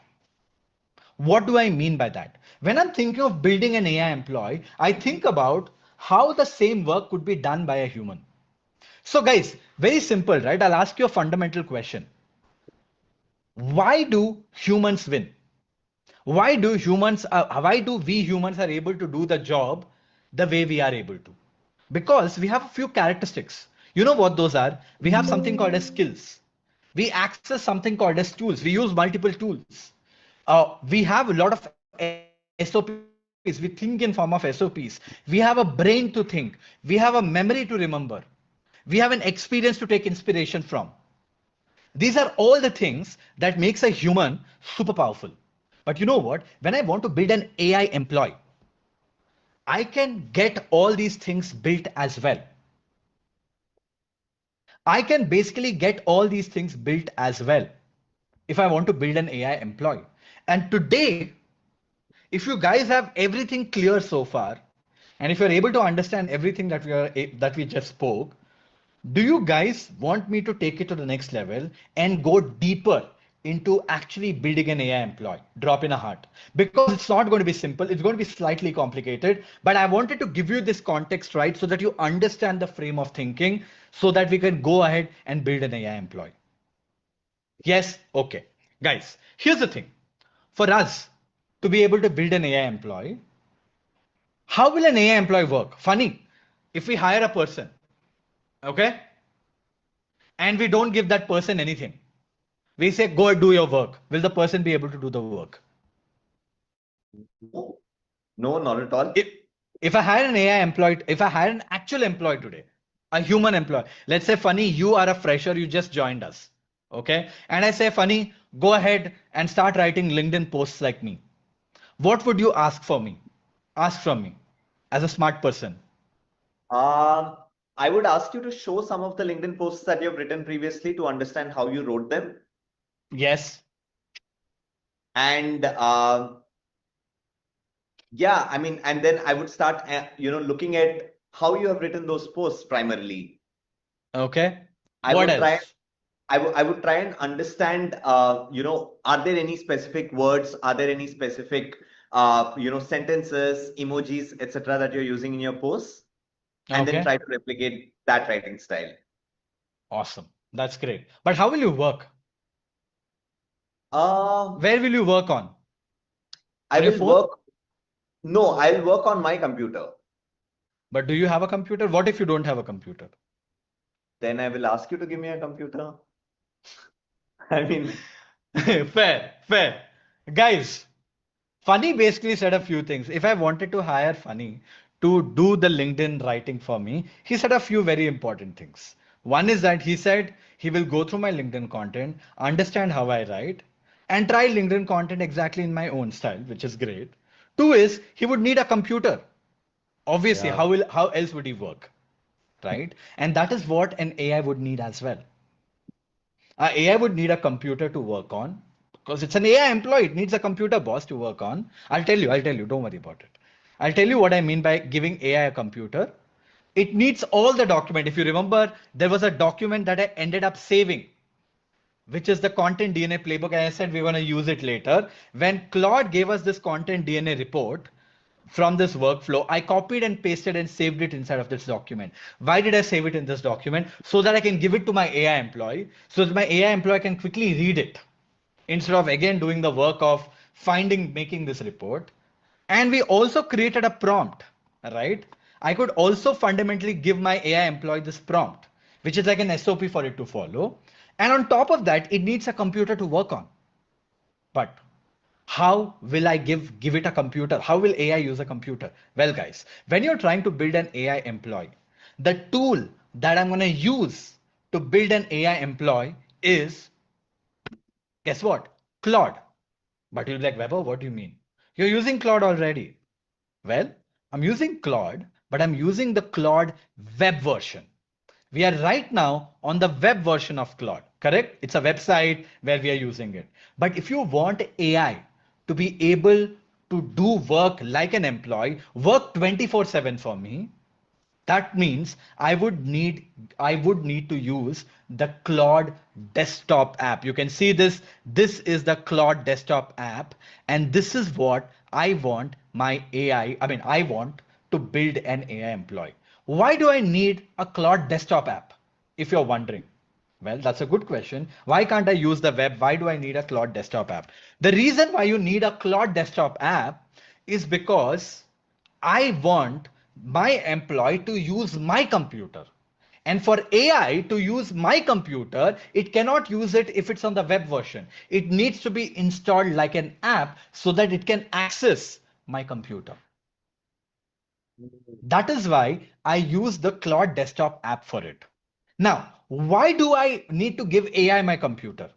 What do I mean by that? When I'm thinking of building an AI employee, I think about how the same work could be done by a human. So, guys, very simple, right? I'll ask you a fundamental question. Why do humans win? Why do we humans are able to do the job the way we are able to? Because we have a few characteristics. You know what those are? We have something called as skills. We access something called as tools. We use multiple tools. We have a lot of SOPs. We think in form of SOPs. We have a brain to think. We have a memory to remember. We have an experience to take inspiration from. These are all the things that makes a human super powerful. But you know what? When I want to build an AI employee, I can get all these things built as well. I can basically get all these things built as well if I want to build an AI employee. And today, if you guys have everything clear so far, and if you're able to understand everything that we just spoke, do you guys want me to take it to the next level and go deeper into actually building an AI employee? Drop in a heart. Because it's not going to be simple, it's going to be slightly complicated. But I wanted to give you this context, right, so that you understand the frame of thinking so that we can go ahead and build an AI employee. Yes? Okay. Guys, here's the thing. For us to be able to build an AI employee, how will an AI employee work? Funny, if we hire a person, okay, and we don't give that person anything, we say, go and do your work. Will the person be able to do the work? No, no, not at all. If, if I hire an AI employee, if I hire an actual employee today, a human employee, let's say, Funny, you are a fresher, you just joined us. Okay. And I say, Funny, go ahead and start writing LinkedIn posts like me. What would you ask for me? Ask from me as a smart person. Um, I would ask you to show some of the LinkedIn posts that you have written previously to understand how you wrote them. Yes. And yeah, I mean, and then I would start, looking at how you have written those posts primarily. Okay. I What would try, else? I would try and understand, are there any specific words? Are there any specific, sentences, emojis, etc., that you're using in your posts? And then Okay. try to replicate that writing style. Awesome. That's great. But how will you work? Uh, Where will you work on? I On your will phone? work. No, I'll work on my computer. But do you have a computer? What if you don't have a computer? Then I will ask you to give me a computer. I mean, Fair, fair. Guys, Funny basically said a few things. If I wanted to hire Funny to do the LinkedIn writing for me, he said a few very important things. One is that he said he will go through my LinkedIn content, understand how I write, and try LinkedIn content exactly in my own style, which is great. Two is he would need a computer. Obviously, yeah. how else would he work? Right? And that is what an AI would need as well. AI would need a computer to work on because it's an AI employee. It needs a computer boss to work on. I'll tell you, don't worry about it. I'll tell you what I mean by giving AI a computer. It needs all the document. If you remember, there was a document that I ended up saving, which is the content DNA playbook. And I said we're going to use it later. When Claude gave us this content DNA report, from this workflow, I copied and pasted and saved it inside of this document. Why did I save it in this document? So that I can give it to my AI employee, so that my AI employee can quickly read it instead of again doing the work of making this report. And we also created a prompt, right? I could also fundamentally give my AI employee this prompt, which is like an SOP for it to follow. And on top of that, it needs a computer to work on. But how will I give it a computer? How will AI use a computer? Well, guys, when you're trying to build an AI employee, the tool that I'm going to use to build an AI employee is, guess what? Claude. But you'll be like, Weber, what do you mean? You're using Claude already. Well, I'm using Claude, but I'm using the Claude web version. We are right now on the web version of Claude, correct? It's a website where we are using it. But if you want AI to be able to do work like an employee, work 24/7 for me, that means I would need to use the Claude desktop app. You can see this. This is the Claude desktop app, and this is what I want my AI. I mean, I want to build an AI employee. Why do I need a Claude desktop app? If you're wondering. Well, that's a good question. Why can't I use the web? Why do I need a Claude desktop app? The reason why you need a Claude desktop app is because I want my employee to use my computer. And for AI to use my computer, it cannot use it if it's on the web version. It needs to be installed like an app so that it can access my computer. That is why I use the Claude desktop app for it. Now, why do I need to give AI my computer?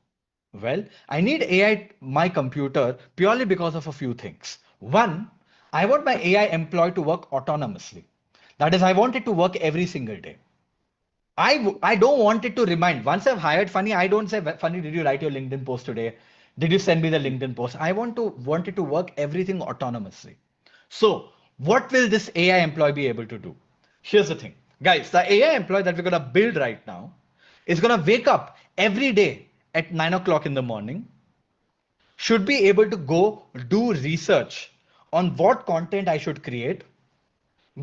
Well, I need AI my computer purely because of a few things. One, I want my AI employee to work autonomously. That is, I want it to work every single day. I don't want it to remind. Once I've hired Funny, I don't say, Funny, did you write your LinkedIn post today? Did you send me the LinkedIn post? I want it to work everything autonomously. So what will this AI employee be able to do? Here's the thing. Guys, the AI employee that we're going to build right now is going to wake up every day at 9 o'clock in the morning, should be able to go do research on what content I should create,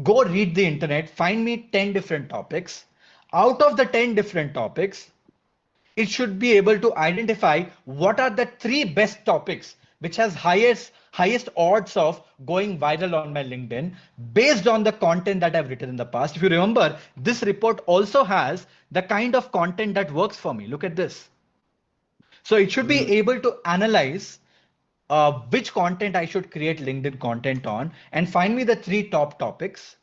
go read the internet, find me 10 different topics. Out of the 10 different topics, it should be able to identify what are the three best topics which has highest odds of going viral on my LinkedIn based on the content that I've written in the past. If you remember, this report also has the kind of content that works for me. Look at this. So it should be Mm. able to analyze which content I should create LinkedIn content on and find me the three top topics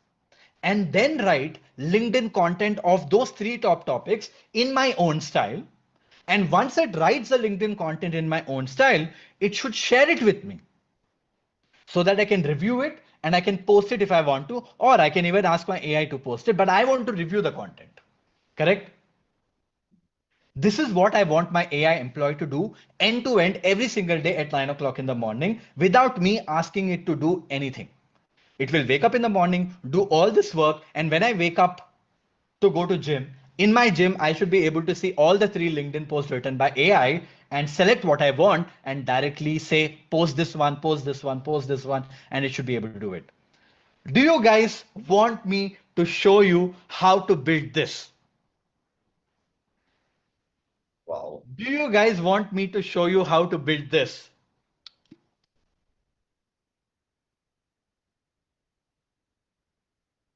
and then write LinkedIn content of those three top topics in my own style. And once it writes the LinkedIn content in my own style, it should share it with me so that I can review it and I can post it if I want to, or I can even ask my AI to post it, but I want to review the content. Correct? This is what I want my AI employee to do end to end every single day at 9 o'clock in the morning without me asking it to do anything. It will wake up in the morning, do all this work, and when I wake up to go to gym, in my gym, I should be able to see all the 3 LinkedIn posts written by AI and select what I want and directly say, post this one, post this one, post this one, and it should be able to do it. Do you guys want me to show you how to build this? Wow. Do you guys want me to show you how to build this?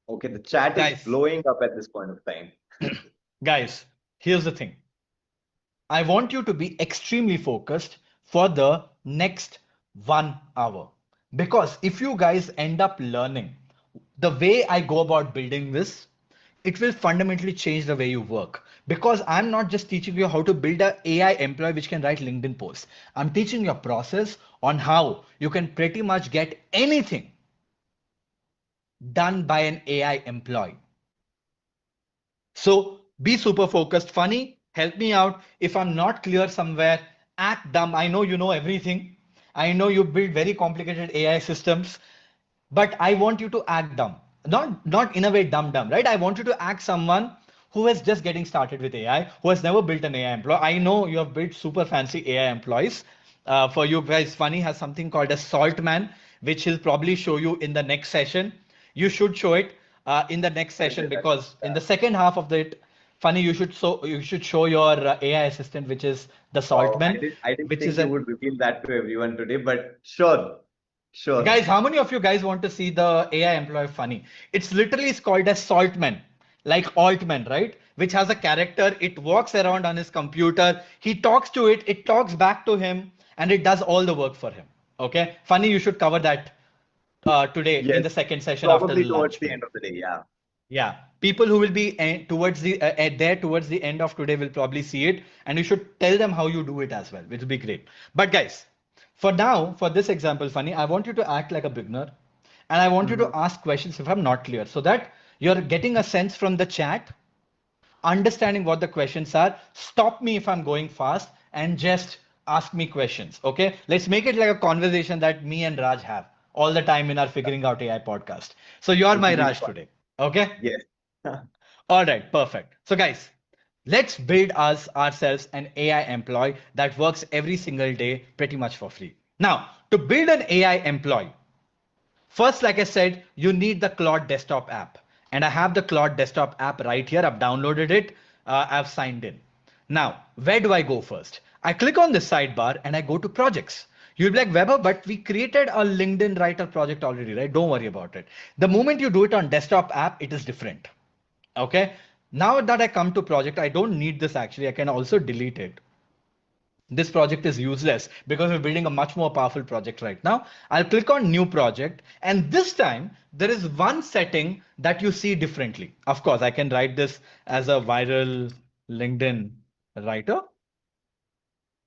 Okay, the chat is Guys, blowing up at this point of time. guys, here's the thing. I want you to be extremely focused for the next 1 hour. Because if you guys end up learning the way I go about building this, it will fundamentally change the way you work. Because I'm not just teaching you how to build an AI employee which can write LinkedIn posts. I'm teaching you a process on how you can pretty much get anything done by an AI employee. So be super focused. Funny, help me out. If I'm not clear somewhere, act dumb. I know you know everything. I know you build very complicated AI systems, but I want you to act dumb. Not in a way dumb, right? I want you to act someone who is just getting started with AI, who has never built an AI employee. I know you have built super fancy AI employees. For you guys, Funny has something called a Saltman, which he'll probably show you in the next session. You should show it in the next session because in the second half of it, Funny, you should show your AI assistant, which is the Wow, Saltman, I didn't which is think you an would reveal that to everyone today, but sure, sure. guys, how many of you guys want to see the AI employee Funny? It's literally is called as Saltman, like Altman, right? Which has a character. It walks around on his computer. He talks to it. It talks back to him, and it does all the work for him. Okay, Funny, you should cover that today in Yes, the second session after probably the towards lunch the break. end of the day. Yeah. Yeah, people who will be towards the there towards the end of today will probably see it, and you should tell them how you do it as well, which will be great. But guys, for now, for this example, Funny, I want you to act like a beginner, and I want you to Mhm. ask questions if I'm not clear, so that you're getting a sense from the chat, understanding what the questions are. Stop me if I'm going fast, and just ask me questions. Okay, let's make it like a conversation that me and Raj have all the time in our figuring out AI podcast. So you're It my will be Raj fun. today. Okay. Yes. All right, perfect. So guys, let's build ourselves an AI employee that works every single day pretty much for free. Now, to build an AI employee, first, like I said, you need the Claude desktop app. And I have the Claude desktop app right here. I've downloaded it. I've signed in. Now, where do I go first? I click on this sidebar and I go to projects. You'll be like, Weber, but we created a LinkedIn writer project already, right? Don't worry about it. The moment you do it on desktop app, it is different. Okay. Now that I come to project, I don't need this actually. I can also delete it. This project is useless because we're building a much more powerful project right now. I'll click on new project, and this time there is one setting that you see differently. Of course, I can write this as a viral LinkedIn writer,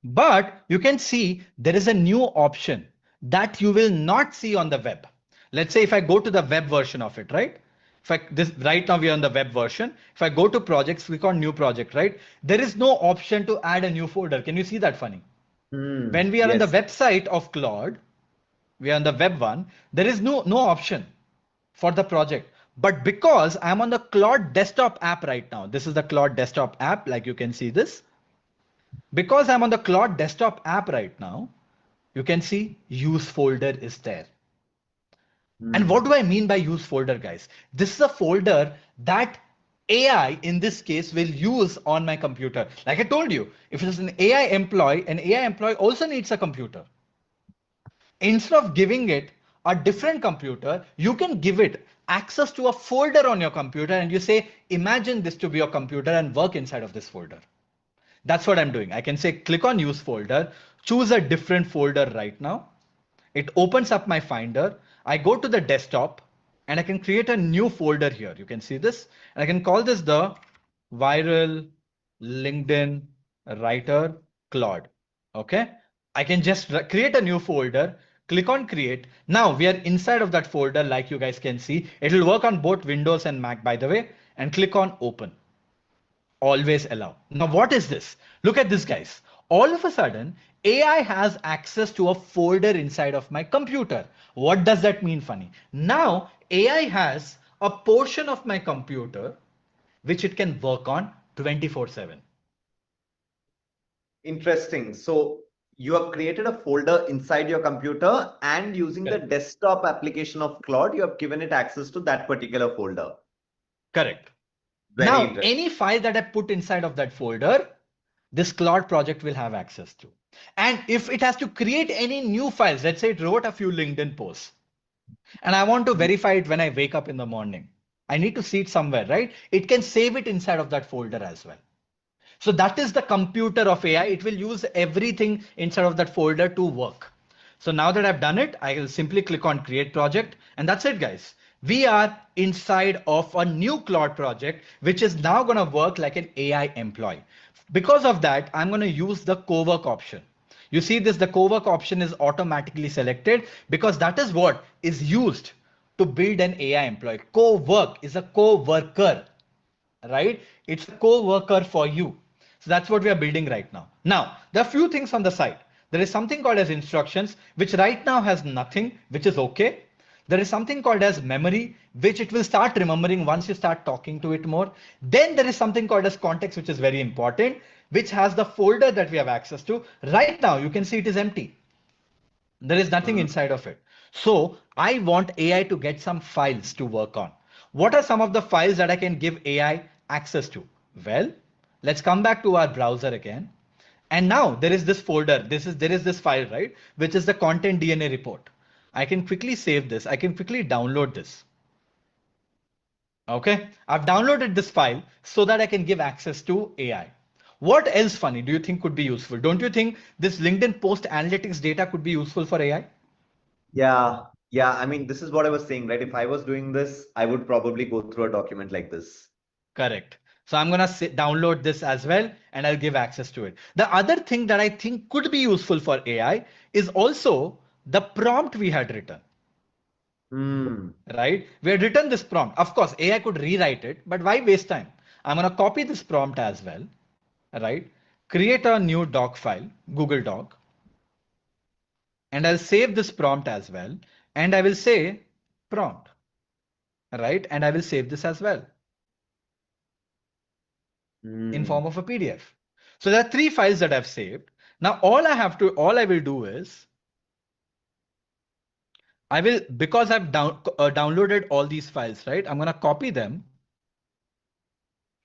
but you can see there is a new option that you will not see on the web. Let's say if I go to the web version of it, right? If I this right now we are on the web version. If I go to projects, click on new project, right? There is no option to add a new folder. Can you see that, Funny? Hmm. When we are on the Yes. website of Claude, we are on the web one, there is no option for the project. But because I'm on the Claude desktop app right now, this is the Claude desktop app, like you can see this. Because I'm on the Claude desktop app right now, you can see use folder is there. And what Hmm. do I mean by use folder, guys? This is a folder that AI in this case will use on my computer. Like I told you, if it's an AI employee also needs a computer. Instead of giving it a different computer, you can give it access to a folder on your computer and you say, imagine this to be your computer and work inside of this folder. That's what I'm doing. I can say, click on use folder, choose a different folder right now. It opens up my Finder. I go to the desktop and I can create a new folder here. You can see this. And I can call this the viral LinkedIn writer Claude. Okay. I can just create a new folder, click on create. Now we are inside of that folder, like you guys can see. It will work on both Windows and Mac, by the way, and click on open. Always allow. Now, what is this? Look at this, guys. All of a sudden, AI has access to a folder inside of my computer. What does that mean, Funny? Now, AI has a portion of my computer which it can work on 24/7. Interesting. So you have created a folder inside your computer, and using the Correct. desktop application of Claude, you have given it access to that particular folder. Correct. Very Now, interesting. any file that I put inside of that folder, this Claude project will have access to. And if it has to create any new files, let's say it wrote a few LinkedIn posts, and I want to verify it when I wake up in the morning. I need to see it somewhere, right? It can save it inside of that folder as well. So that is the computer of AI. It will use everything inside of that folder to work. So now that I've done it, I will simply click on create project, and that's it, guys. We are inside of a new Claude project, which is now going to work like an AI employee. Because of that, I'm going to use the co-work option. You see this, the co-work option is automatically selected because that is what is used to build an AI employee. Co-work is a co-worker, right? It's a co-worker for you. So that's what we are building right now. Now, there are few things on the side. There is something called as instructions, which right now has nothing, which is okay. There is something called as memory, which it will start remembering once you start talking to it more. Then there is something called as context, which is very important, which has the folder that we have access to. Right now, you can see it is empty. There is nothing inside of it. So I want AI to get some files to work on. What are some of the files that I can give AI access to? Well, let's come back to our browser again. And now there is this folder. There is this file, right? Which is the content DNA report. I can quickly save this. I can quickly download this. Okay, I've downloaded this file so that I can give access to AI. What else, Funny, do you think could be useful? Don't you think this LinkedIn post analytics data could be useful for AI? Yeah, yeah. I mean, this is what I was saying, right? If I was doing this, I would probably go through a document like this. Correct. So I'm going to download this as well, and I'll give access to it. The other thing that I think could be useful for AI is also the prompt we had written, Hmm. right? We had written this prompt. Of course, AI could rewrite it, but why waste time? I'm going to copy this prompt as well, right? Create a new doc file, Google Doc, and I'll save this prompt as well. And I will say prompt, right? And I will save this as well in Hmm. form of a PDF. So there are three files that I've saved. Now all I will do is I will, because I've downloaded all these files, right? I'm going to copy them,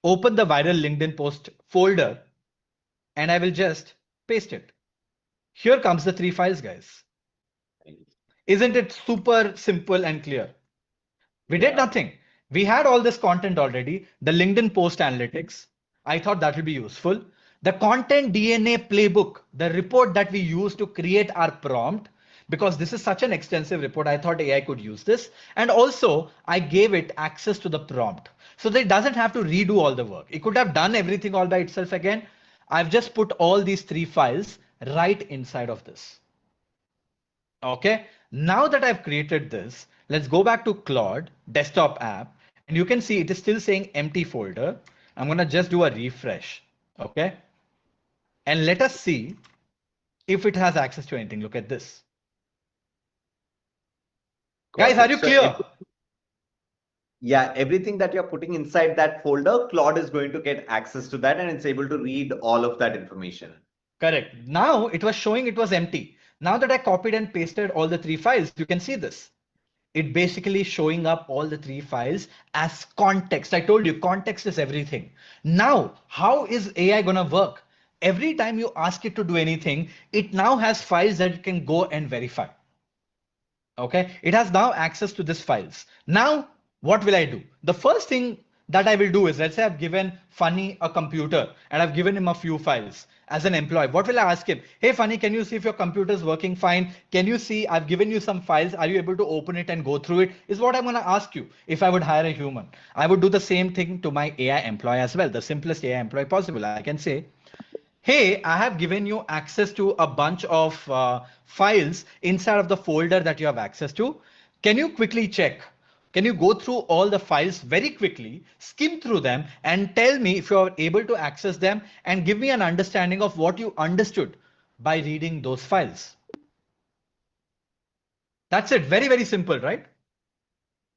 open the viral LinkedIn post folder, and I will just paste it. Here comes the three files, guys. Isn't it super simple and clear? We did Yeah. nothing. We had all this content already. The LinkedIn post analytics. I thought that will be useful. The content DNA playbook, the report that we use to create our prompt, because this is such an extensive report, I thought AI could use this. And also, I gave it access to the prompt so that it doesn't have to redo all the work. It could have done everything all by itself again. I've just put all these three files right inside of this. Okay, now that I've created this, let's go back to Claude desktop app, and you can see it is still saying empty folder. I'm going to just do a refresh. Okay, and let us see if it has access to anything. Look at this. Guys, Got are it. you So clear? yeah, everything that you're putting inside that folder, Claude is going to get access to that, and it's able to read all of that information. Correct. Now it was showing it was empty. Now that I copied and pasted all the three files, you can see this. It basically showing up all the three files as context. I told you context is everything. Now, how is AI going to work? Every time you ask it to do anything, it now has files that it can go and verify. Okay, it has now access to these files. Now, what will I do? The first thing that I will do is, let's say I've given Funny a computer and I've given him a few files as an employee. What will I ask him? Hey, Funny, can you see if your computer is working fine? Can you see I've given you some files? Are you able to open it and go through it? Is what I'm going to ask you if I would hire a human. I would do the same thing to my AI employee as well, the simplest AI employee possible. I can say, hey, I have given you access to a bunch of files inside of the folder that you have access to. Can you quickly check? Can you go through all the files very quickly, skim through them, and tell me if you are able to access them and give me an understanding of what you understood by reading those files? That's it. Very, very simple, right?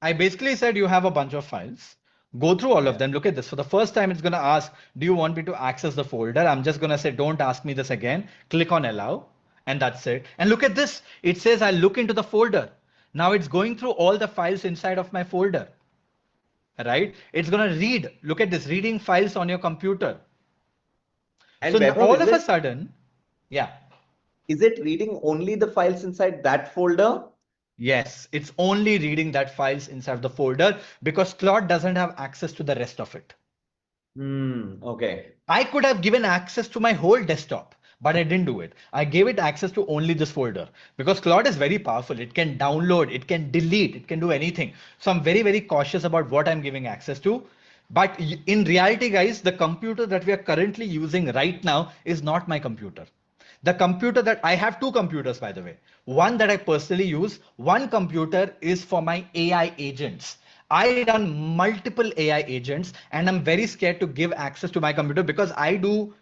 I basically said you have a bunch of files. Go through all of Yeah. them. Look at this. For the first time, it's going to ask, do you want me to access the folder? I'm just going to say, don't ask me this again. Click on allow. And that's it. And look at this. It says I look into the folder. Now it's going through all the files inside of my folder, right? It's going to read. Look at this, reading files on your computer. So And now Vaibhav, all of a sudden, yeah. is it reading only the files inside that folder? Yes, it's only reading that files inside the folder because Claude doesn't have access to the rest of it. Okay. I could have given access to my whole desktop, but I didn't do it. I gave it access to only this folder because Claude is very powerful. It can download, it can delete, it can do anything. So I'm very, very cautious about what I'm giving access to. But in reality, guys, the computer that we are currently using right now is not my computer. The computer that I have two computers, by the way. One that I personally use, one computer is for my AI agents. I run multiple AI agents and I'm very scared to give access to my computer because I do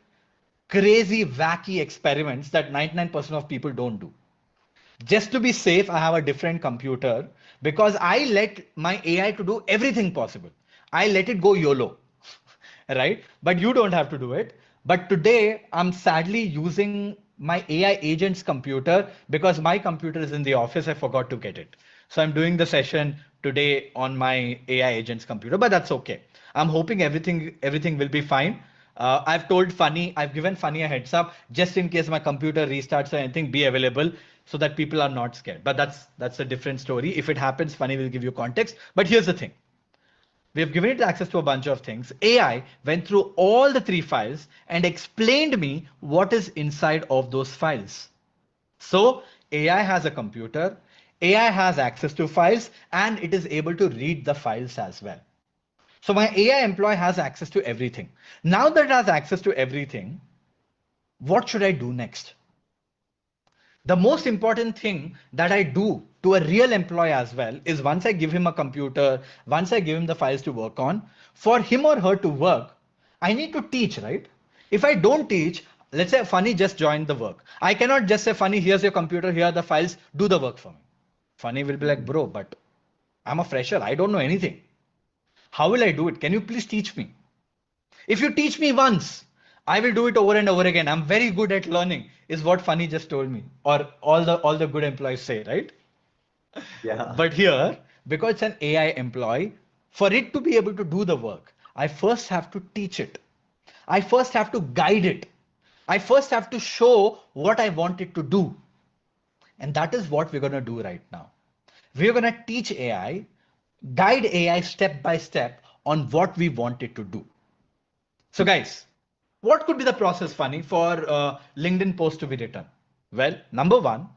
crazy, wacky experiments that 99% of people don't do. Just to be safe, I have a different computer because I let my AI to do everything possible. I let it go YOLO, right? But you don't have to do it. But today, I'm sadly using my AI agent's computer because my computer is in the office. I forgot to get it. So I'm doing the session today on my AI agent's computer, but that's okay. I'm hoping everything will be fine. I've given Funny a heads up just in case my computer restarts or anything, be available so that people are not scared. But that's a different story. If it happens, Funny will give you context. But here's the thing. We have given it access to a bunch of things. AI went through all the three files and explained me what is inside of those files. So AI has a computer, AI has access to files, and it is able to read the files as well. So my AI employee has access to everything. Now that it has access to everything, what should I do next? The most important thing that I do to a real employee as well is once I give him a computer, once I give him the files to work on, for him or her to work, I need to teach, right? If I don't teach, let's say Funny just joined the work. I cannot just say, Funny, here's your computer, here are the files, do the work for me. Funny will be like, bro, but I'm a fresher, I don't know anything. How will I do it? Can you please teach me? If you teach me once, I will do it over and over again. I'm very good at learning, is what Funny just told me, or all the good employees say, right? Yeah. But here, because it's an AI employee, for it to be able to do the work, I first have to teach it. I first have to guide it. I first have to show what I want it to do. And that is what we're going to do right now. We're going to teach AI, guide AI step by step on what we want it to do. So guys, what could be the process, Funny, for LinkedIn post to be written? Well, number one,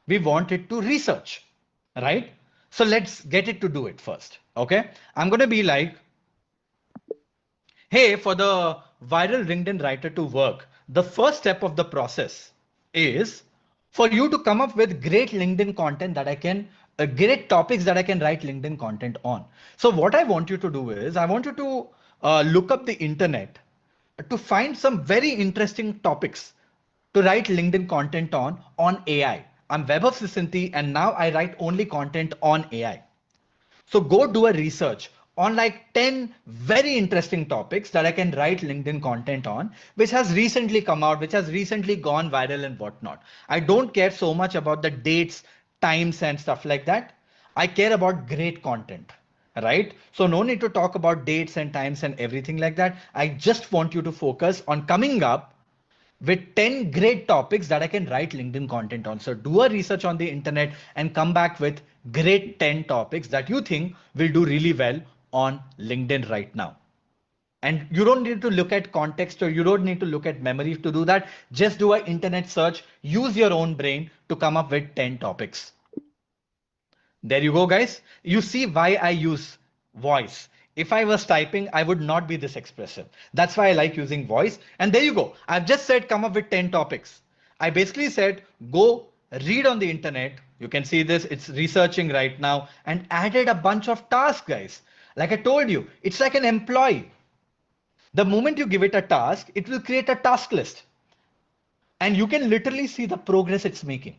we want it to research, right? So let's get it to do it first. Okay. I'm going to be like, hey, for the viral LinkedIn writer to work, the first step of the process is for you to come up with great LinkedIn content that I can, great topics that I can write LinkedIn content on. So what I want you to do is I want you to look up the internet to find some very interesting topics to write LinkedIn content on AI. I'm Vaibhav Sisanti and now I write only content on AI. So go do a research on like 10 very interesting topics that I can write LinkedIn content on, which has recently come out, which has recently gone viral and whatnot. I don't care so much about the dates, times, and stuff like that. I care about great content, right? So no need to talk about dates and times and everything like that. I just want you to focus on coming up with 10 great topics that I can write LinkedIn content on. So do a research on the internet and come back with great 10 topics that you think will do really well on LinkedIn right now. And you don't need to look at context or you don't need to look at memory to do that. Just do an internet search, use your own brain to come up with 10 topics. There you go, guys. You see why I use voice. If I was typing, I would not be this expressive. That's why I like using voice. And there you go. I've just said come up with 10 topics. I basically said go read on the internet. You can see this, it's researching right now, and added a bunch of tasks, guys. Like I told you, it's like an employee. The moment you give it a task, it will create a task list. And you can literally see the progress it's making.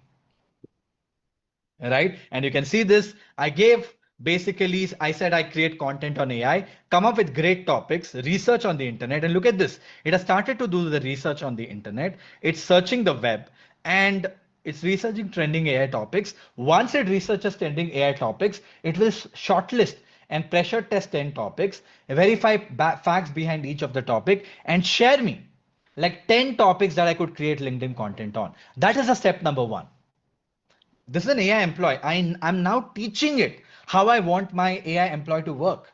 Right? And you can see this. I gave basically, I said I create content on AI, come up with great topics, research on the internet, and look at this. It has started to do the research on the internet. It's searching the web and it's researching trending AI topics. Once it researches trending AI topics, it will shortlist and pressure test 10 topics, verify facts behind each of the topic, and share me like 10 topics that I could create LinkedIn content on. That is a step number one. This is an AI employee. I'm now teaching it how I want my AI employee to work.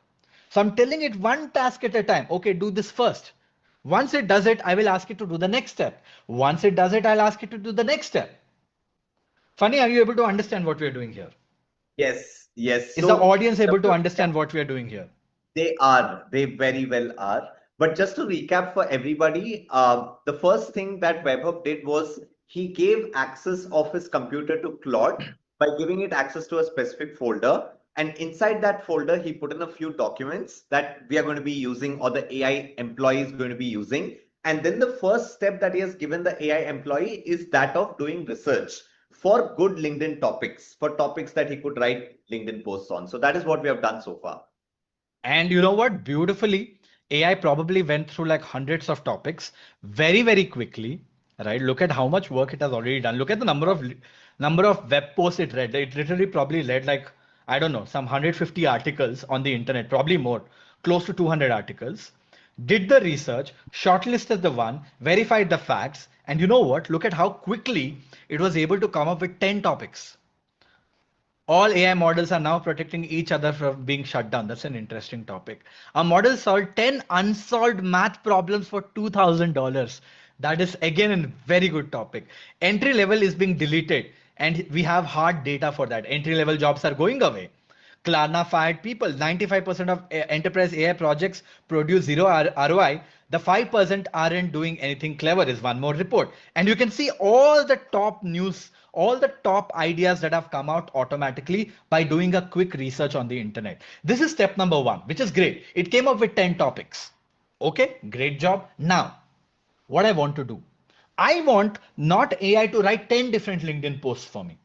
So I'm telling it one task at a time. Okay, do this first. Once it does it, I will ask it to do the next step. Once it does it, I'll ask it to do the next step. Funny, are you able to understand what we're doing here? Yes, yes. Is the So audience able to understand what we are doing here? they very well are. But just to recap for everybody, the first thing that Webhub did was he gave access of his computer to Claude by giving it access to a specific folder. And inside that folder, he put in a few documents that we are going to be using, or the AI employee is going to be using. And then the first step that he has given the AI employee is that of doing research for good LinkedIn topics, for topics that he could write LinkedIn posts on. So that is what we have done so far. And you know what? Beautifully, AI probably went through like hundreds of topics very, very quickly, right? Look at how much work it has already done. Look at the number of web posts it read. It literally probably read like, I don't know, some 150 articles on the internet, probably more, close to 200 articles. Did the research, shortlisted the one, verified the facts, and you know what? Look at how quickly it was able to come up with 10 topics. All AI models are now protecting each other from being shut down. That's an interesting topic. A model solved 10 unsolved math problems for $2,000. That is again a very good topic. Entry level is being deleted, and we have hard data for that. Entry level jobs are going away. Klarna fired people. 95% of enterprise AI projects produce zero ROI. The 5% aren't doing anything clever is one more report. And you can see all the top news, all the top ideas that have come out automatically by doing a quick research on the internet. This is step number one, which is great. It came up with 10 topics. Okay, great job. Now, what I want to do, I want not AI to write 10 different LinkedIn posts for me,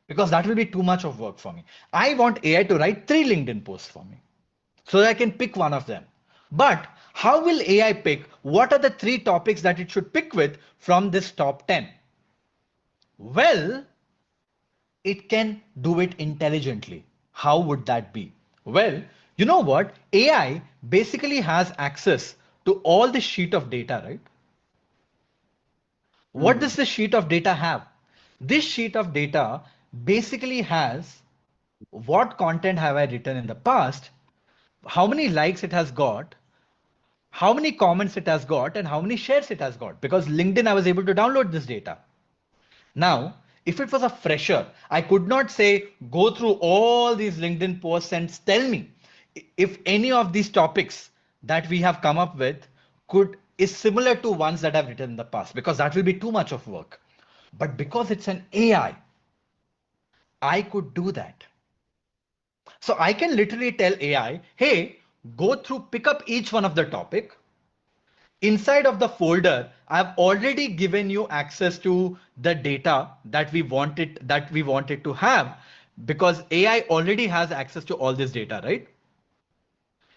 because that will be too much of work for me. I want AI to write 3 LinkedIn posts for me so that I can pick one of them. But how will AI pick what are the 3 topics that it should pick with from this top 10? Well, it can do it intelligently. How would that be? Well, you know what? AI basically has access to all the sheet of data, right? What does the sheet of data have? This sheet of data basically has what content have I written in the past, how many likes it has got, how many comments it has got, and how many shares it has got. Because LinkedIn, I was able to download this data. Now, if it was a fresher, I could not say, go through all these LinkedIn posts and tell me if any of these topics that we have come up with is similar to ones that I've written in the past, because that will be too much of work. But because it's an AI, I could do that. So I can literally tell AI, hey, go through, pick up each one of the topic. Inside of the folder, I've already given you access to the data that we wanted to have, because AI already has access to all this data, right?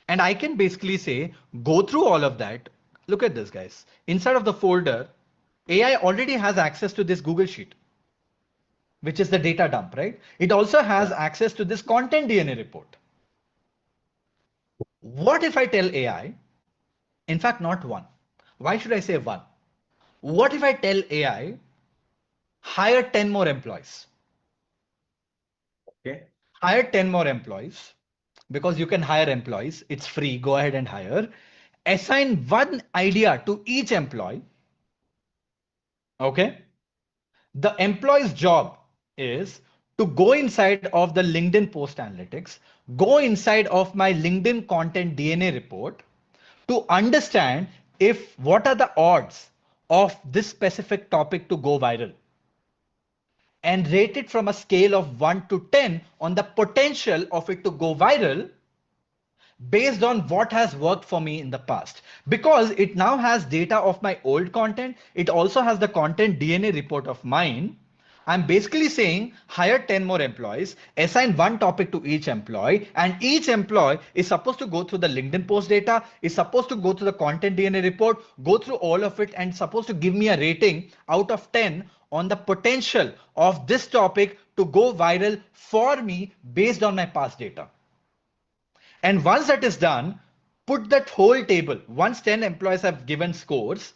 And I can basically say, go through all of that. Look at this, guys. Inside of the folder, AI already has access to this Google Sheet, which is the data dump, right? It also has access to this content DNA report. What if I tell AI, in fact, not one. Why should I say one? What if I tell AI, hire 10 more employees? Okay. Hire 10 more employees, because you can hire employees. It's free. Go ahead and hire. Assign one idea to each employee. Okay. The employee's job is to go inside of the LinkedIn post analytics, go inside of my LinkedIn content DNA report to understand if what are the odds of this specific topic to go viral and rate it from a scale of 1 to 10 on the potential of it to go viral based on what has worked for me in the past. Because it now has data of my old content, it also has the content DNA report of mine. I'm basically saying hire 10 more employees, assign one topic to each employee, and each employee is supposed to go through the LinkedIn post data, is supposed to go through the content DNA report, go through all of it, and supposed to give me a rating out of 10 on the potential of this topic to go viral for me based on my past data. And once that is done, put that whole table. Once 10 employees have given scores,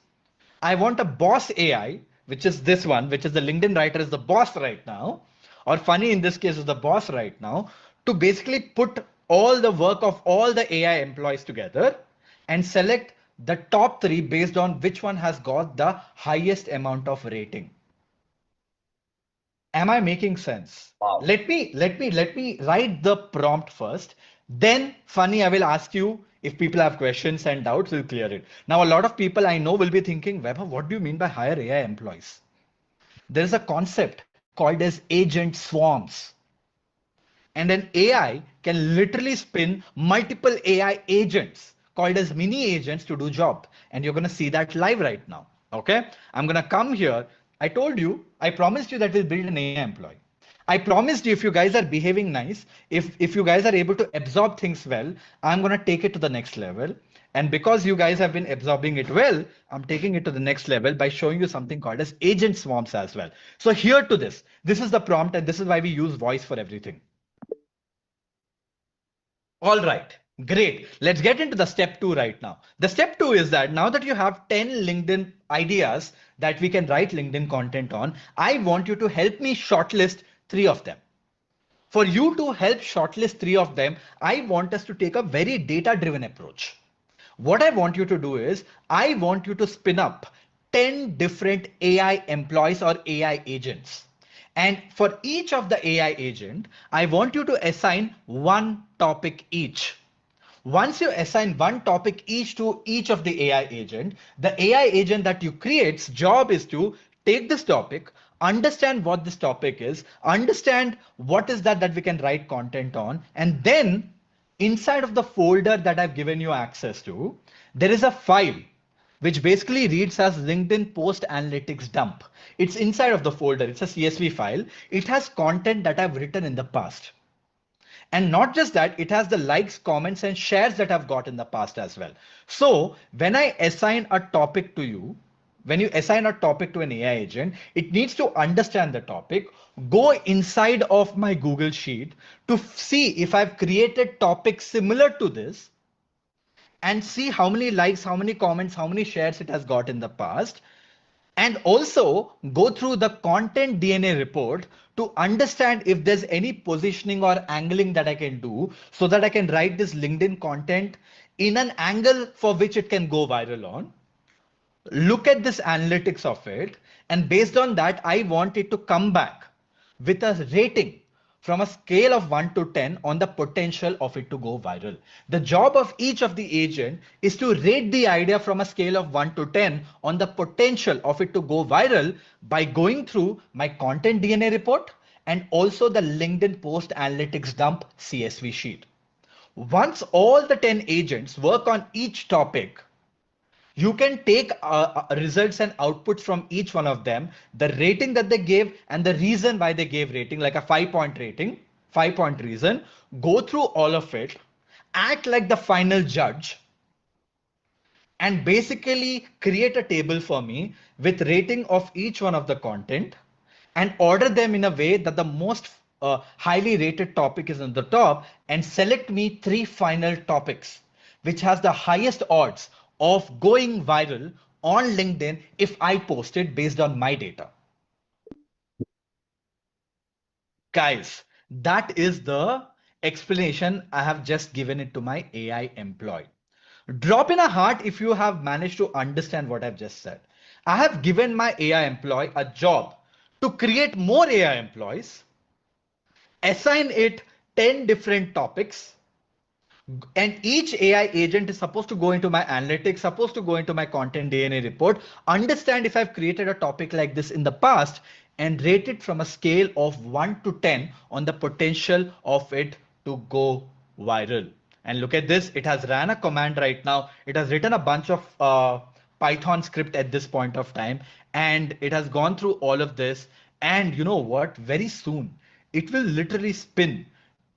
I want a boss AI, which is this one, which is the LinkedIn writer is the boss right now, or funny in this case is the boss right now, to basically put all the work of all the AI employees together and select the top three based on which one has got the highest amount of rating. Am I making sense? Wow. Let me write the prompt first. Then, funny, I will ask you if people have questions and doubts, we'll clear it. Now, a lot of people I know will be thinking, Weber, what do you mean by hire AI employees? There is a concept called as agent swarms. And an AI can literally spin multiple AI agents called as mini agents to do job. And you're going to see that live right now. Okay. I'm going to come here. I told you, I promised you that we'll build an AI employee. I promised you if you guys are behaving nice, if you guys are able to absorb things well, I'm going to take it to the next level. And because you guys have been absorbing it well, I'm taking it to the next level by showing you something called as agent swarms as well. So here to this, this is the prompt and this is why we use voice for everything. All right, great. Let's get into the step two right now. The step two is that now that you have 10 LinkedIn ideas that we can write LinkedIn content on, I want you to help me shortlist three of them. For you to help shortlist three of them, I want us to take a very data-driven approach. What I want you to do is, I want you to spin up 10 different AI employees or AI agents. And for each of the AI agent, I want you to assign one topic each. Once you assign one topic each to each of the AI agent, the AI agent that you create's job is to take this topic, understand what this topic is, understand what is that we can write content on, and then inside of the folder that I've given you access to, there is a file which basically reads as LinkedIn Post Analytics Dump. It's inside of the folder. It's a CSV file. It has content that I've written in the past. And not just that, it has the likes, comments, and shares that I've got in the past as well. So when I assign a topic to you, when you assign a topic to an AI agent, it needs to understand the topic, go inside of my Google Sheet to see if I've created topics similar to this and see how many likes, how many comments, how many shares it has got in the past. And also go through the content DNA report to understand if there's any positioning or angling that I can do so that I can write this LinkedIn content in an angle for which it can go viral on. Look at this analytics of it. And based on that, I want it to come back with a rating from a scale of 1 to 10 on the potential of it to go viral. The job of each of the agent is to rate the idea from a scale of 1 to 10 on the potential of it to go viral by going through my content DNA report and also the LinkedIn post analytics dump CSV sheet. Once all the 10 agents work on each topic, you can take results and outputs from each one of them, the rating that they gave and the reason why they gave rating, like a 5-point rating, 5-point reason, go through all of it, act like the final judge, and basically create a table for me with rating of each one of the content and order them in a way that the most highly rated topic is on the top and select me three final topics which has the highest odds of going viral on LinkedIn if I post it based on my data. Guys, that is the explanation I have just given it to my AI employee. Drop in a heart if you have managed to understand what I've just said. I have given my AI employee a job to create more AI employees assign it 10 different topics, and each AI agent is supposed to go into my analytics, supposed to go into my content DNA report, understand if I've created a topic like this in the past, and rate it from a scale of 1 to 10 on the potential of it to go viral. And look at this, it has ran a command right now. It has written a bunch of Python script at this point of time, and it has gone through all of this. And you know what? Very soon, it will literally spin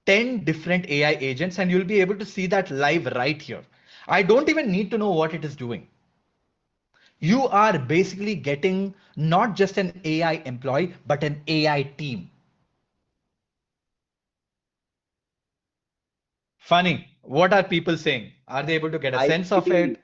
10 different AI agents, and you'll be able to see that live right here. I don't even need to know what it is doing. You are basically getting not just an AI employee, but an AI team. Funny. What are people saying? Are they able to get a I sense of really, it?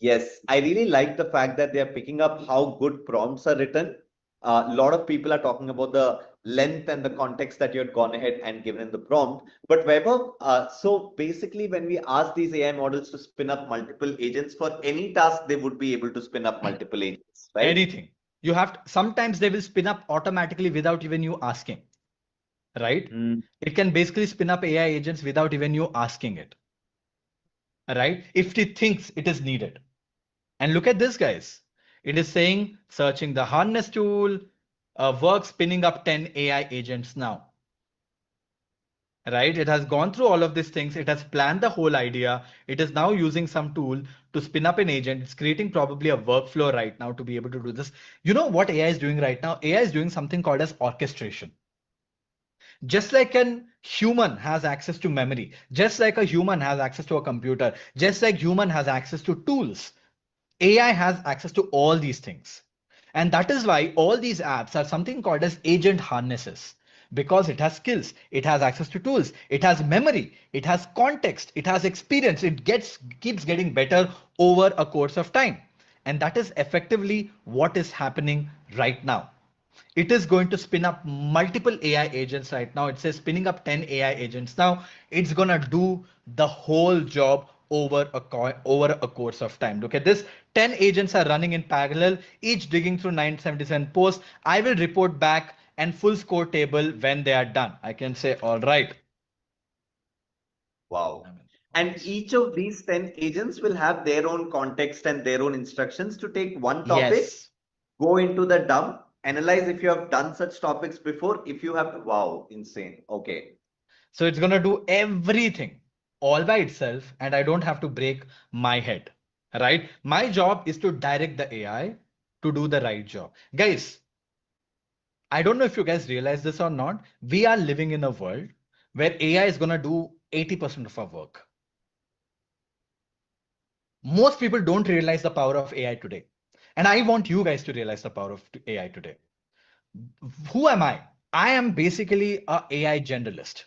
yes, I really like the fact that they are picking up how good prompts are written. A lot of people are talking about the length and the context that you had gone ahead and given in the prompt. But Vaibhav, so basically, when we ask these AI models to spin up multiple agents for any task, they would be able to spin up multiple agents, right? Anything. You have to, sometimes they will spin up automatically without even you asking, right? Hmm. It can basically spin up AI agents without even you asking it, right? If it thinks it is needed. And look at this, guys. It is saying searching the harness tool, work spinning up 10 AI agents now, right? It has gone through all of these things. It has planned the whole idea. It is now using some tool to spin up an agent. It's creating probably a workflow right now to be able to do this. You know what AI is doing right now? AI is doing something called as orchestration. Just like an human has access to memory, just like a human has access to a computer, just like human has access to tools, AI has access to all these things. And that is why all these apps are something called as agent harnesses, because it has skills, it has access to tools, it has memory, it has context, it has experience, it keeps getting better over a course of time. And that is effectively what is happening right now. It is going to spin up multiple AI agents right now. It says spinning up 10 AI agents now. It's going to do the whole job over a course of time. Look at this. 10 agents are running in parallel, each digging through 977 posts. I will report back and full score table when they are done. I can say, all right. Wow. I mean, And each of these 10 agents will have their own context and their own instructions to take one topic, yes. go into the dump, analyze if you have done such topics before. If you have, wow, insane. Okay. So it's going to do everything all by itself, and I don't have to break my head, right? My job is to direct the AI to do the right job. Guys, I don't know if you guys realize this or not. We are living in a world where AI is going to do 80% of our work. Most people don't realize the power of AI today. And I want you guys to realize the power of AI today. Who am I? I am basically a AI generalist.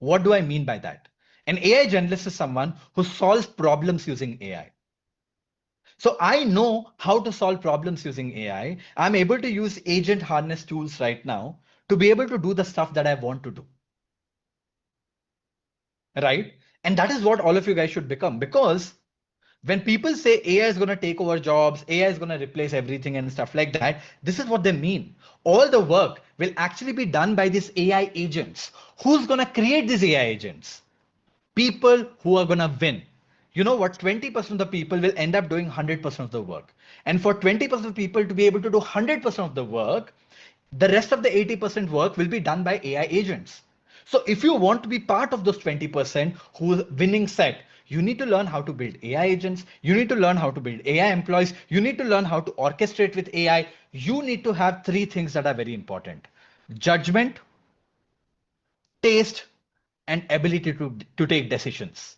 What do I mean by that? An AI generalist is someone who solves problems using AI. So I know how to solve problems using AI. I'm able to use agent harness tools right now to be able to do the stuff that I want to do. Right? And that is what all of you guys should become, because when people say AI is going to take over jobs, AI is going to replace everything and stuff like that, this is what they mean. All the work will actually be done by these AI agents. Who's going to create these AI agents? People who are going to win. You know what? 20% of the people will end up doing 100% of the work. And for 20% of people to be able to do 100% of the work, the rest of the 80% work will be done by AI agents. So if you want to be part of those 20% who's winning set, you need to learn how to build AI agents. You need to learn how to build AI employees. You need to learn how to orchestrate with AI. You need to have three things that are very important: judgment, taste, and ability to take decisions.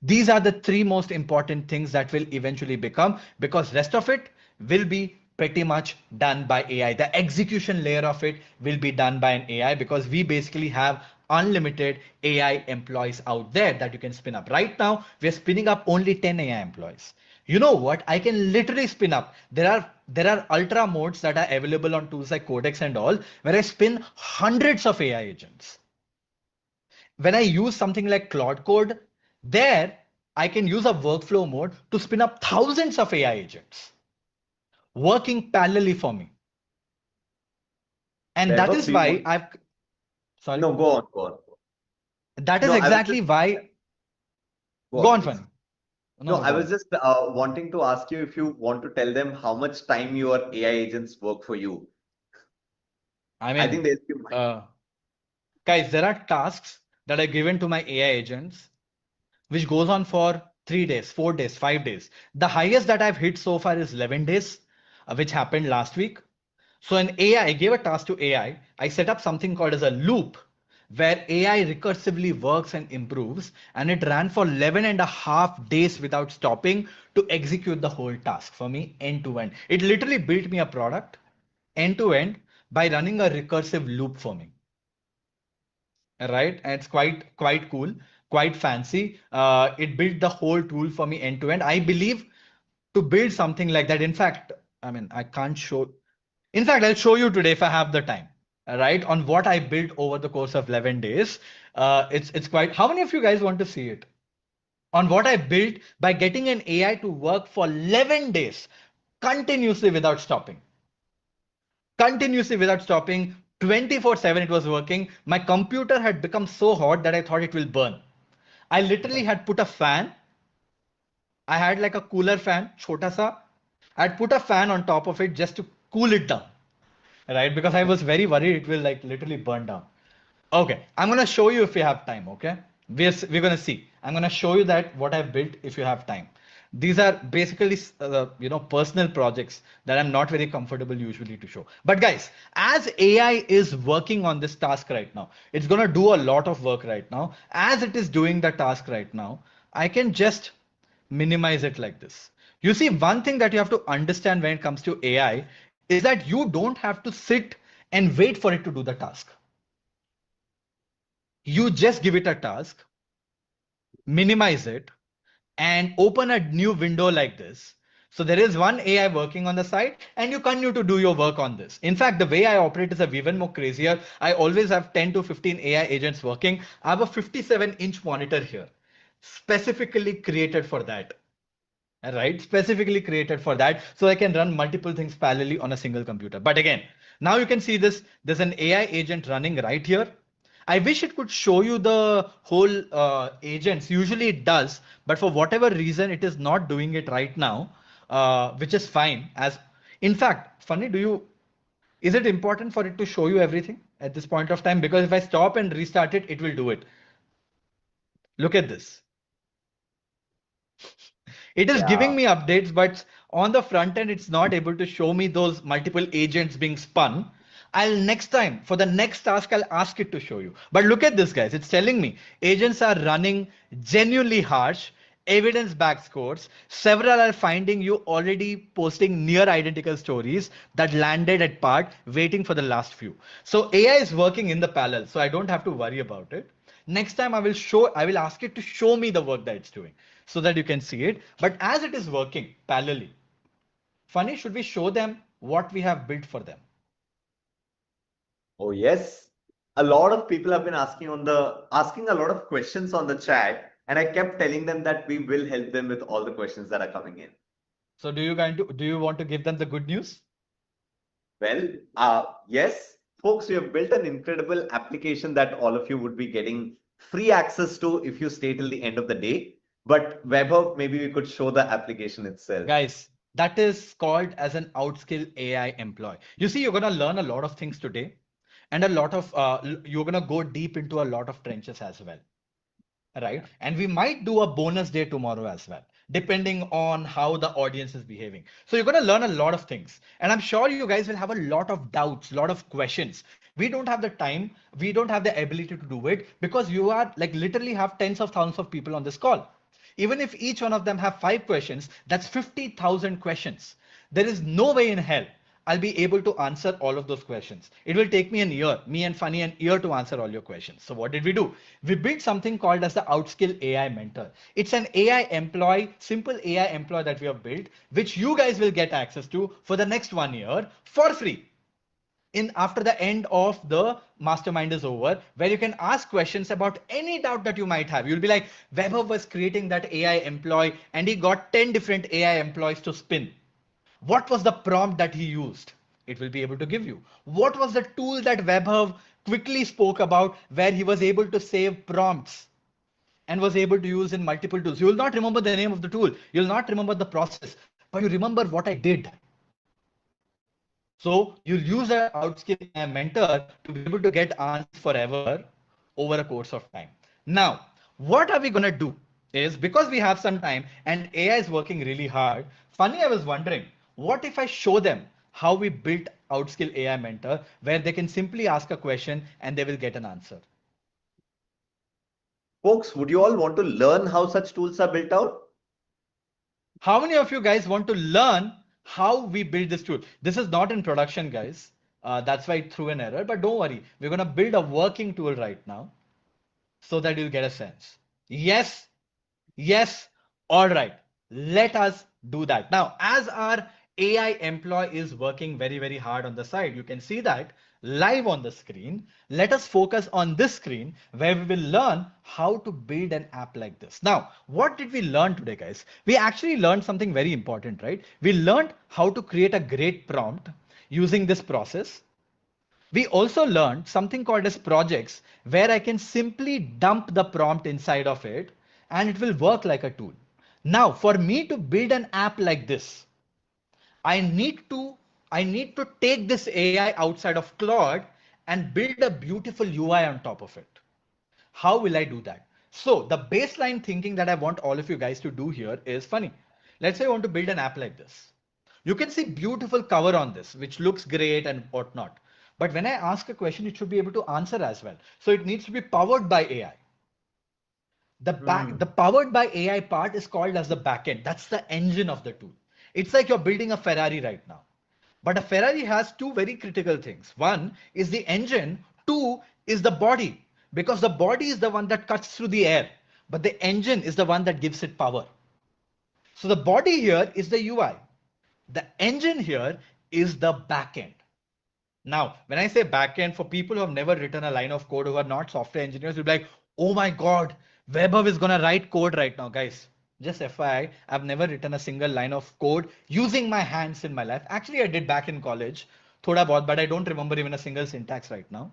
These are the three most important things that will eventually become, because rest of it will be pretty much done by AI. The execution layer of it will be done by an AI, because we basically have unlimited AI employees out there that you can spin up. Right now, we're spinning up only 10 AI employees. You know what? I can literally spin up. There are ultra modes that are available on tools like Codex and all, where I spin hundreds of AI agents. When I use something like Claude Code, there I can use a workflow mode to spin up thousands of AI agents working parallelly for me. And that Vaibhav, is do you why want? I've Sorry. No, go on, go on. That is No, I was exactly just why. go Go on, on, please. Funny. No, No, no, I go was on. just wanting to ask you if you want to tell them how much time your AI agents work for you. I I think mean, they'll give mine. uh, guys, there are tasks that are given to my AI agents, which goes on for 3 days, 4 days, 5 days. The highest that I've hit so far is 11 days, which happened last week. So in AI, I gave a task to AI. I set up something called as a loop where AI recursively works and improves, and it ran for 11 and a half days without stopping to execute the whole task for me end to end. It literally built me a product end to end by running a recursive loop for me. Right, and it's quite cool, quite fancy. It built the whole tool for me end to end. I believe to build something like that, in fact, I mean, I can't show, in fact, I'll show you today if I have the time, right, on what I built over the course of 11 days. It's quite, how many of you guys want to see it on what I built by getting an AI to work for 11 days continuously without stopping? Continuously without stopping, 24/7 it was working. My computer had become so hot that I thought it will burn. I literally had put a fan. I had like a cooler fan, chota sa. I'd put a fan on top of it just to cool it down, right? Because I was very worried it will like literally burn down. Okay, I'm gonna show you if you have time. Okay, we're gonna see. I'm gonna show you that what I've built if you have time. These are basically personal projects that I'm not very comfortable usually to show. But guys, as AI is working on this task right now, it's gonna do a lot of work right now. As it is doing the task right now, I can just minimize it like this. You see, one thing that you have to understand when it comes to AI is that you don't have to sit and wait for it to do the task. You just give it a task, minimize it, and open a new window like this. So there is one AI working on the side, and you continue to do your work on this. In fact, the way I operate is even more crazier. I always have 10 to 15 AI agents working. I have a 57-inch monitor here, specifically created for that. Right, specifically created for that, so I can run multiple things parallelly on a single computer. But again, now you can see this, there's an AI agent running right here. I wish it could show you the whole agents. Usually it does, but for whatever reason it is not doing it right now, which is fine. As in fact, funny, do you, is it important for it to show you everything at this point of time? Because if I stop and restart it, it will do it. Look at this. It is Yeah. giving me updates, but on the front end, it's not able to show me those multiple agents being spun. I'll next time, for the next task, I'll ask it to show you. But look at this, guys. It's telling me agents are running genuinely harsh, evidence-backed scores. Several are finding you already posting near identical stories that landed at part, waiting for the last few. So AI is working in the parallel, so I don't have to worry about it. Next time I will ask it to show me the work that it's doing so that you can see it. But as it is working parallelly, funny, should we show them what we have built for them? Oh, yes. A lot of people have been asking a lot of questions on the chat, and I kept telling them that we will help them with all the questions that are coming in. So do you want to give them the good news? Well, yes, folks, we have built an incredible application that all of you would be getting free access to if you stay till the end of the day. But Weber, maybe we could show the application itself. Guys, that is called as an outskill AI employee. You see, you're going to learn a lot of things today, and a lot of you're going to go deep into a lot of trenches as well. Right, and we might do a bonus day tomorrow as well, depending on how the audience is behaving. So you're going to learn a lot of things, and I'm sure you guys will have a lot of doubts, a lot of questions. We don't have the time, we don't have the ability to do it, because you are like literally have tens of thousands of people on this call. Even if each one of them have 5 questions, that's 50,000 questions. There is no way in hell I'll be able to answer all of those questions. It will take me an year, me and Funny an year to answer all your questions. So what did we do? We built something called as the Outskill AI Mentor. It's an AI employee, simple AI employee that we have built, which you guys will get access to for the next 1 year for free. In after the end of the mastermind is over, where you can ask questions about any doubt that you might have. You'll be like, Weber was creating that AI employee and he got 10 different AI employees to spin. What was the prompt that he used? it will be able to give you. What was the tool that Webber quickly spoke about where he was able to save prompts and was able to use in multiple tools? You will not remember the name of the tool. You'll not remember the process, but you remember what I did. So you'll use an outskill AI mentor to be able to get answers forever over a course of time. Now, what are we going to do is, because we have some time and AI is working really hard, funny, I was wondering, what if I show them how we built outskill AI mentor where they can simply ask a question and they will get an answer? Folks, would you all want to learn how such tools are built out? How many of you guys want to learn how we build this tool? This is not in production, guys. That's why it threw an error, but don't worry. We're going to build a working tool right now so that you'll get a sense. Yes, yes, all right. Let us do that. Now, as our AI employee is working very, very hard on the side, you can see that live on the screen. Let us focus on this screen where we will learn how to build an app like this. Now, what did we learn today, guys? We actually learned something very important, right? We learned how to create a great prompt using this process. We also learned something called as projects, where I can simply dump the prompt inside of it and it will work like a tool. Now, for me to build an app like this, I need to take this AI outside of Claude and build a beautiful UI on top of it. How will I do that? So the baseline thinking that I want all of you guys to do here is funny. Let's say I want to build an app like this. You can see beautiful cover on this, which looks great and whatnot. But when I ask a question, it should be able to answer as well. So it needs to be powered by AI. The powered by AI part is called as the backend. That's the engine of the tool. It's like you're building a Ferrari right now. But a Ferrari has two very critical things. One is the engine, two is the body, because the body is the one that cuts through the air, but the engine is the one that gives it power. So the body here is the UI. The engine here is the backend. Now, when I say backend, for people who have never written a line of code, who are not software engineers, you'll be like, oh my God, Webber is going to write code right now, guys. Just FYI, I've never written a single line of code using my hands in my life. Actually, I did back in college, thoda bahut, but I don't remember even a single syntax right now.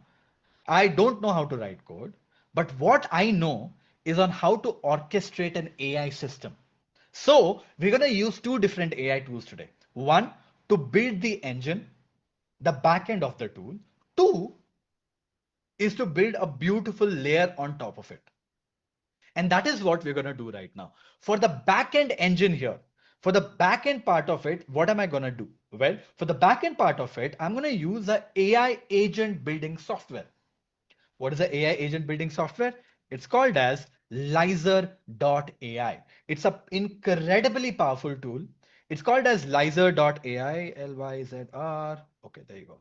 I don't know how to write code, but what I know is on how to orchestrate an AI system. So we're going to use two different AI tools today. One, to build the engine, the back end of the tool. Two is to build a beautiful layer on top of it. And that is what we're going to do right now. For the backend engine here, for the backend part of it, what am I going to do? Well, for the backend part of it, I'm going to use the AI agent building software. What is the AI agent building software? It's called as Lyzr.ai. It's an incredibly powerful tool. It's called as Lyzr.ai, Lyzr. Okay, there you go.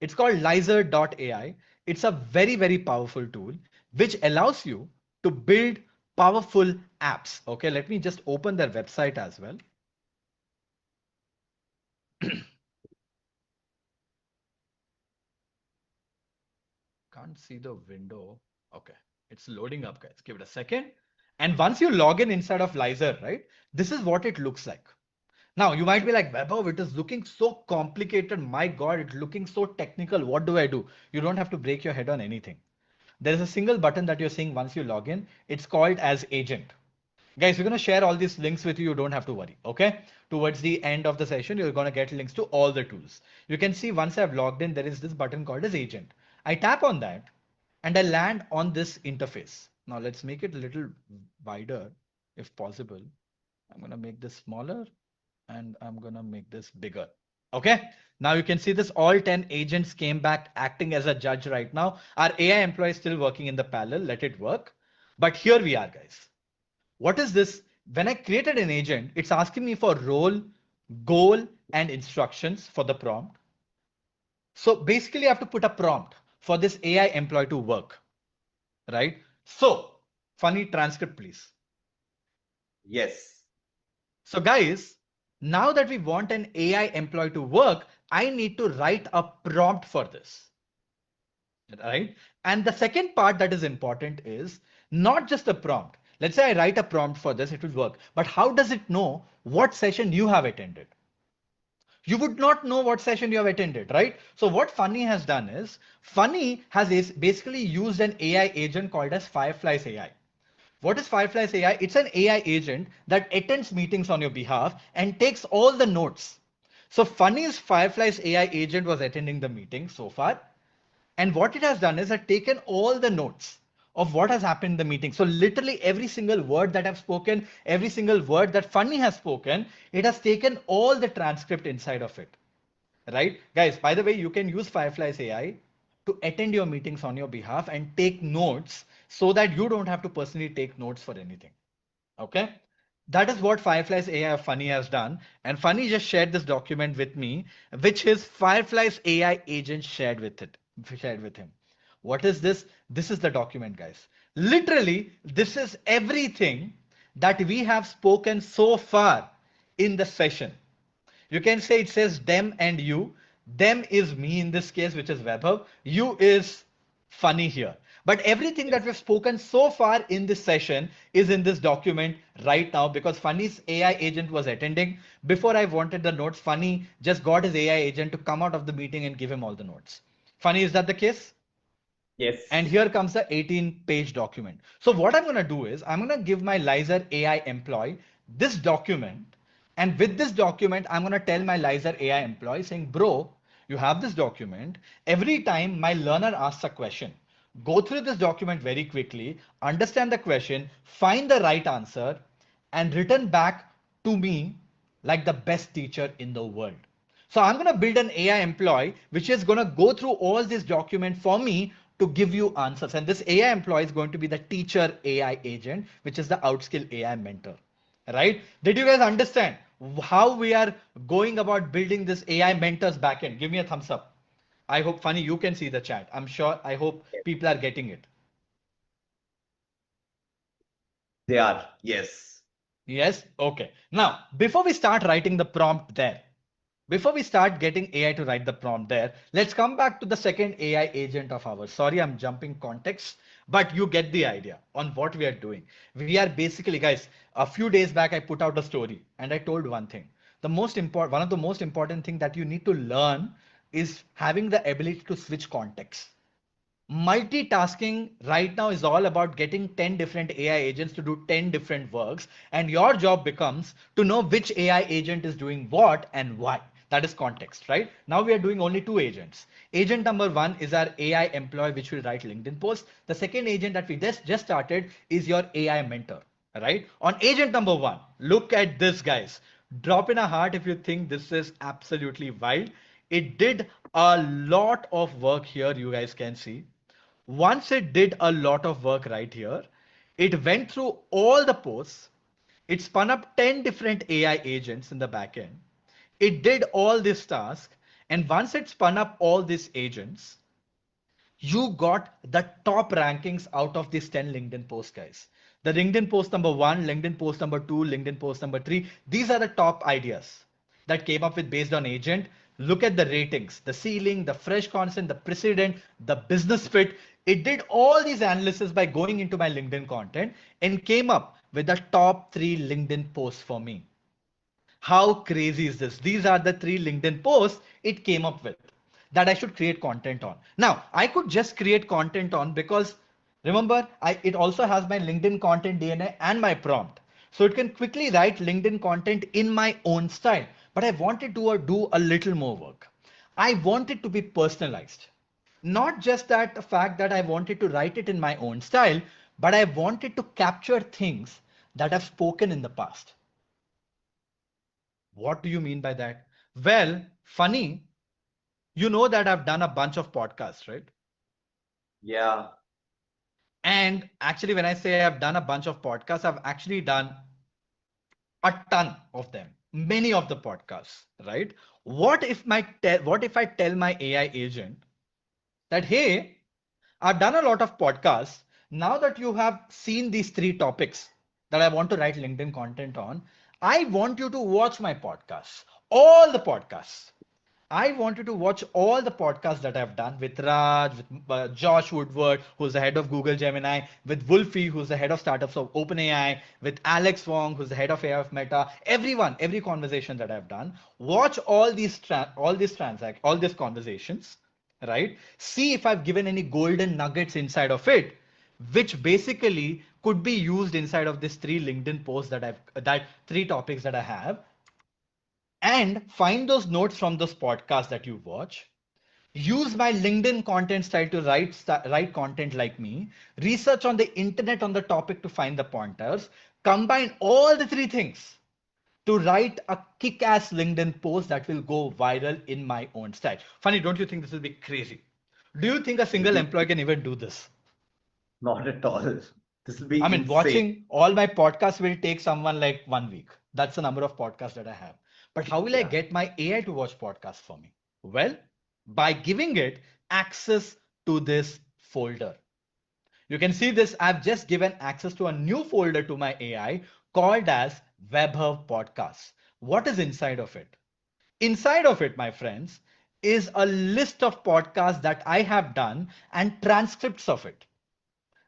It's called Lyzr.ai. It's a very, very powerful tool which allows you to build powerful apps. Okay, let me just open their website as well. Can't see the window. Okay, it's loading up, guys. Give it a second. And once you log in inside of Lyzr, right, this is what it looks like. Now, you might be like, Webber, it is looking so complicated. My God, it's looking so technical. What do I do? You don't have to break your head on anything. There's a single button that you're seeing once you log in. It's called as agent. Guys, we're going to share all these links with you. You don't have to worry. Okay. Towards the end of the session, you're going to get links to all the tools. You can see once I've logged in, there is this button called as agent. I tap on that and I land on this interface. Now let's make it a little wider if possible. I'm going to make this smaller and I'm going to make this bigger. Okay. Now you can see this all 10 agents came back acting as a judge right now. Our AI employee is still working in the parallel. Let it work. But here we are, guys. What is this? When I created an agent, it's asking me for role, goal, and instructions for the prompt. So basically I have to put a prompt for this AI employee to work, right? So funny transcript, please. Yes. So guys, now that we want an AI employee to work, I need to write a prompt for this, right? And the second part that is important is not just a prompt. Let's say I write a prompt for this, it will work. But how does it know what session you have attended? You would not know what session you have attended, right? So what Funny has done is, Funny has basically used an AI agent called as Fireflies AI. What is Fireflies AI? It's an AI agent that attends meetings on your behalf and takes all the notes. So Funny's Fireflies AI agent was attending the meeting so far. And what it has done is it taken all the notes of what has happened in the meeting. So literally every single word that I've spoken, every single word that Funny has spoken, it has taken all the transcript inside of it. Right? Guys, by the way, you can use Fireflies AI to attend your meetings on your behalf and take notes so that you don't have to personally take notes for anything. Okay? That is what Fireflies AI Funny has done. And Funny just shared this document with me, which his Fireflies AI agent shared with him. What is this? This is the document, guys. Literally, this is everything that we have spoken so far in the session. You can say it says them and you. Them is me in this case, which is Vaibhav. You is Funny here. But everything that we've spoken so far in this session is in this document right now because Funny's AI agent was attending. Before I wanted the notes, Funny just got his AI agent to come out of the meeting and give him all the notes. Funny, is that the case? Yes. And here comes the 18-page document. So what I'm going to do is I'm going to give my Lizer AI employee this document. And with this document, I'm going to tell my Lizer AI employee saying, bro, you have this document. Every time my learner asks a question, go through this document very quickly, understand the question, find the right answer, and return back to me like the best teacher in the world. So I'm going to build an AI employee, which is going to go through all this document for me to give you answers. And this AI employee is going to be the teacher AI agent, which is the Outskill AI mentor, right? Did you guys understand how we are going about building this AI mentors backend? Give me a thumbs up. I hope Funny, you can see the chat. I hope people are getting it. They are. Yes. Yes. Okay. Now, before we start writing the prompt there, before we start getting AI to write the prompt there, let's come back to the second AI agent of ours. Sorry, I'm jumping context, but you get the idea on what we are doing. We are basically, guys, a few days back, I put out a story and I told one thing. One of the most important thing that you need to learn is having the ability to switch context. Multitasking right now is all about getting 10 different AI agents to do 10 different works, and your job becomes to know which AI agent is doing what and why. That is context, right? Now we are doing only two agents. Agent number one is our AI employee, which will write LinkedIn posts. The second agent that we just started is your AI mentor, right? On agent number one, look at this, guys. Drop in a heart if you think this is absolutely wild. It did a lot of work here, you guys can see. Once it did a lot of work right here, it went through all the posts. It spun up 10 different AI agents in the backend. It did all this task. And once it spun up all these agents, you got the top rankings out of these 10 LinkedIn posts, guys. The LinkedIn post number one, LinkedIn post number two, LinkedIn post number three. These are the top ideas that came up with based on agent. Look at the ratings, the ceiling, the fresh content, the precedent, the business fit. It did all these analysis by going into my LinkedIn content and came up with the top three LinkedIn posts for me. How crazy is this? These are the three LinkedIn posts it came up with that I should create content on. Now, I could just create content on because remember, it also has my LinkedIn content DNA and my prompt. So it can quickly write LinkedIn content in my own style. But I wanted to do a little more work. I want it to be personalized. Not just that the fact that I wanted to write it in my own style, but I wanted to capture things that I've spoken in the past. What do you mean by that? Well, Funny, you know that I've done a bunch of podcasts, right? Yeah. And actually, when I say I've done a bunch of podcasts, I've actually done a ton of them, many of the podcasts, right? What if I tell my AI agent that, hey, I've done a lot of podcasts. Now that you have seen these three topics that I want to write LinkedIn content on, I want you to watch my podcasts, all the podcasts. I want you to watch all the podcasts that I've done with Raj, with Josh Woodward, who's the head of Google Gemini, with Wolfie, who's the head of startups of OpenAI, with Alex Wong, who's the head of AI of Meta. Everyone, every conversation that I've done, watch all these conversations, right? See if I've given any golden nuggets inside of it, which basically could be used inside of this three LinkedIn posts that three topics that I have, and find those notes from those podcasts that you watch. Use my LinkedIn content style to write content like me. Research on the internet on the topic to find the pointers. Combine all the three things to write a kick-ass LinkedIn post that will go viral in my own style. Funny, don't you think this will be crazy? Do you think a single employee can even do this? Not at all. This will I be mean, insane. watching all my podcasts will take someone like 1 week. That's the number of podcasts that I have. But how will I Yeah. get my AI to watch podcasts for me? Well, by giving it access to this folder. You can see this. I've just given access to a new folder to my AI called as WebHub Podcasts. What is inside of it? Inside of it, my friends, is a list of podcasts that I have done and transcripts of it.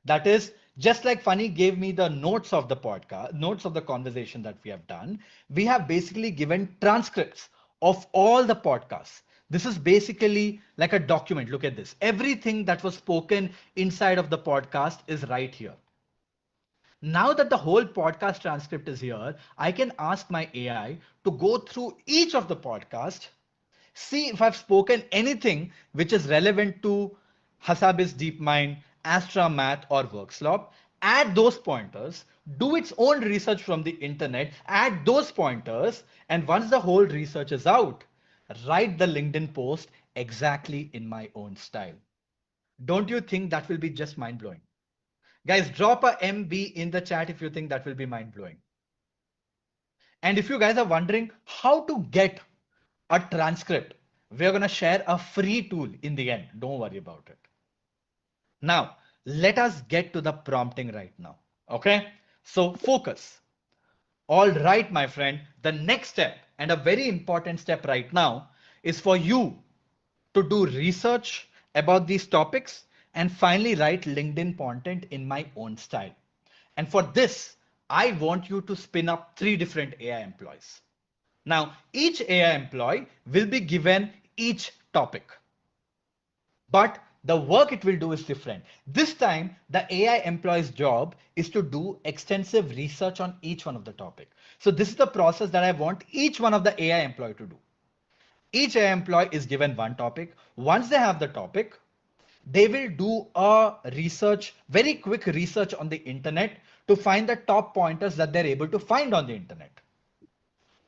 That is, just like Funny gave me the notes of the podcast, notes of the conversation that we have done, we have basically given transcripts of all the podcasts. This is basically like a document. Look at this. Everything that was spoken inside of the podcast is right here. Now that the whole podcast transcript is here, I can ask my AI to go through each of the podcasts, see if I've spoken anything which is relevant to Hasabi's DeepMind, Astra Math, or Workslop, add those pointers, do its own research from the internet, add those pointers, and once the whole research is out, write the LinkedIn post exactly in my own style. Don't you think that will be just mind blowing? Guys, drop a MB in the chat if you think that will be mind blowing. And if you guys are wondering how to get a transcript, we're going to share a free tool in the end. Don't worry about it. Now, let us get to the prompting right now. Okay? So focus. All right, my friend, the next step and a very important step right now is for you to do research about these topics and finally write LinkedIn content in my own style. And for this, I want you to spin up three different AI employees. Now, each AI employee will be given each topic, but the work it will do is different. This time, the AI employee's job is to do extensive research on each one of the topic. So this is the process that I want each one of the AI employee to do. Each AI employee is given one topic. Once they have the topic, they will do a research, very quick research on the internet to find the top pointers that they're able to find on the internet.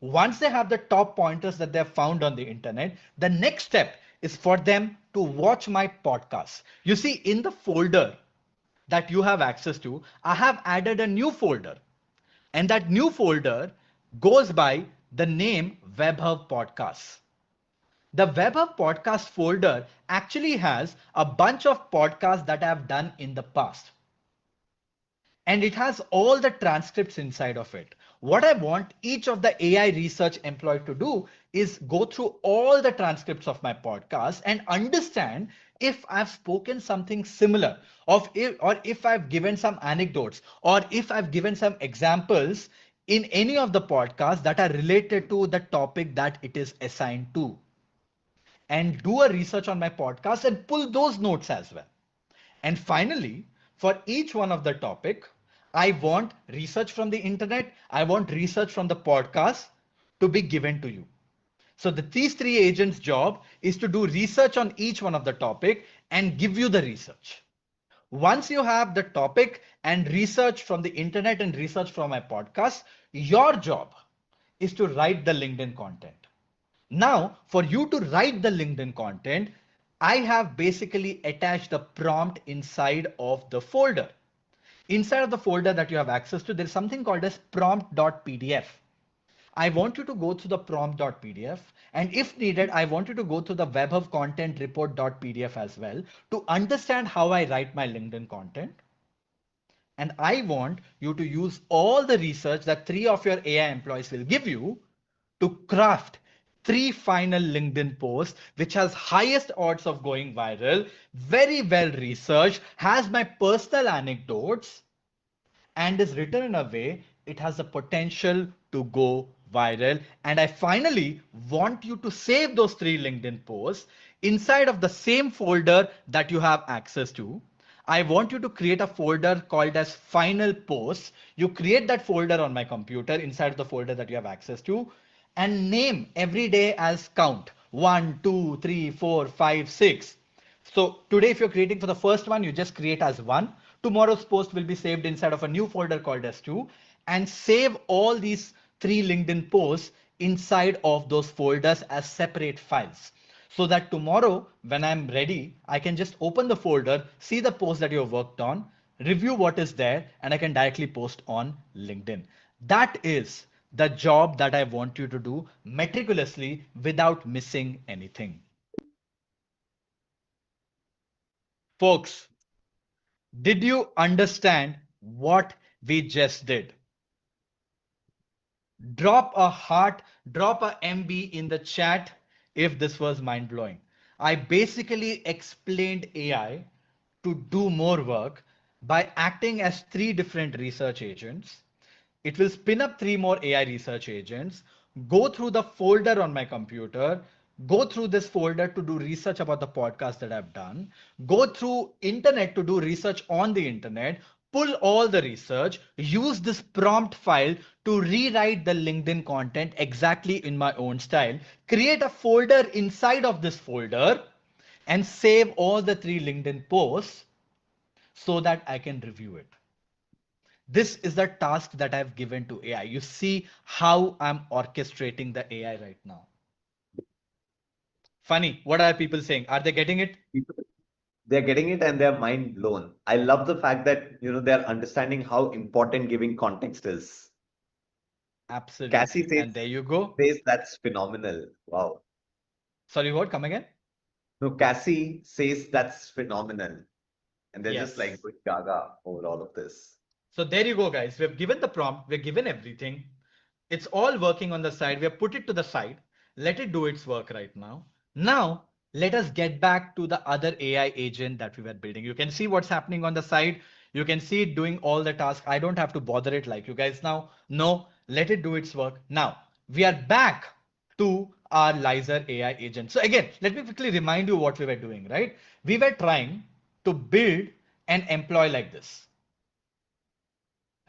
Once they have the top pointers that they have found on the internet, the next step is for them to watch my podcast. You see, in the folder that you have access to, I have added a new folder, and that new folder goes by the name WebHub Podcasts. The WebHub podcast folder actually has a bunch of podcasts that I've done in the past. And it has all the transcripts inside of it. What I want each of the AI research employee to do is go through all the transcripts of my podcast and understand if I've spoken something similar, or if I've given some anecdotes, or if I've given some examples in any of the podcasts that are related to the topic that it is assigned to, and do a research on my podcast and pull those notes as well. And finally, for each one of the topic, I want research from the internet, I want research from the podcast to be given to you. So these three agents' job is to do research on each one of the topic and give you the research. Once you have the topic and research from the internet and research from my podcast, your job is to write the LinkedIn content. Now, for you to write the LinkedIn content, I have basically attached the prompt inside of the folder. Inside of the folder that you have access to, there is something called as prompt.pdf. I want you to go through the prompt.pdf, and if needed, I want you to go through the WebHub content report.pdf as well to understand how I write my LinkedIn content. And I want you to use all the research that three of your AI employees will give you to craft 3 final LinkedIn posts, which has highest odds of going viral, very well researched, has my personal anecdotes, and is written in a way it has the potential to go viral. And I finally want you to save those 3 LinkedIn posts inside of the same folder that you have access to. I want you to create a folder called as final posts. You create that folder on my computer inside of the folder that you have access to, and name every day as count 1, 2, 3, 4, 5, 6. So today, if you're creating for the first one, you just create as 1. Tomorrow's post will be saved inside of a new folder called as 2, and save all these 3 LinkedIn posts inside of those folders as separate files. So that tomorrow, when I'm ready, I can just open the folder, see the post that you've worked on, review what is there, and I can directly post on LinkedIn. That is the job that I want you to do meticulously without missing anything. Folks, did you understand what we just did? Drop a heart, drop a MB in the chat if this was mind blowing. I basically explained AI to do more work by acting as 3 different research agents. It will spin up 3 more AI research agents, go through the folder on my computer, go through this folder to do research about the podcast that I've done, go through internet to do research on the internet, pull all the research, use this prompt file to rewrite the LinkedIn content exactly in my own style, create a folder inside of this folder, and save all the 3 LinkedIn posts so that I can review it. This is the task that I've given to AI. You see how I'm orchestrating the AI right now. Funny, what are people saying? Are they getting it? They're getting it and they're mind blown. I love the fact that they're understanding how important giving context is. Cassie Absolutely. says, And there you go. that's phenomenal. Wow. Sorry, what? Come again? No, Cassie says that's phenomenal. And they're just like Yes. going gaga over all of this. So there you go, guys. We've given the prompt, we've given everything. It's all working on the side. We have put it to the side. Let it do its work right now. Now, let us get back to the other AI agent that we were building. You can see what's happening on the side. You can see it doing all the tasks. I don't have to bother it like you guys now. No, let it do its work. Now, we are back to our Lizer AI agent. So again, let me quickly remind you what we were doing, right? We were trying to build an employee like this,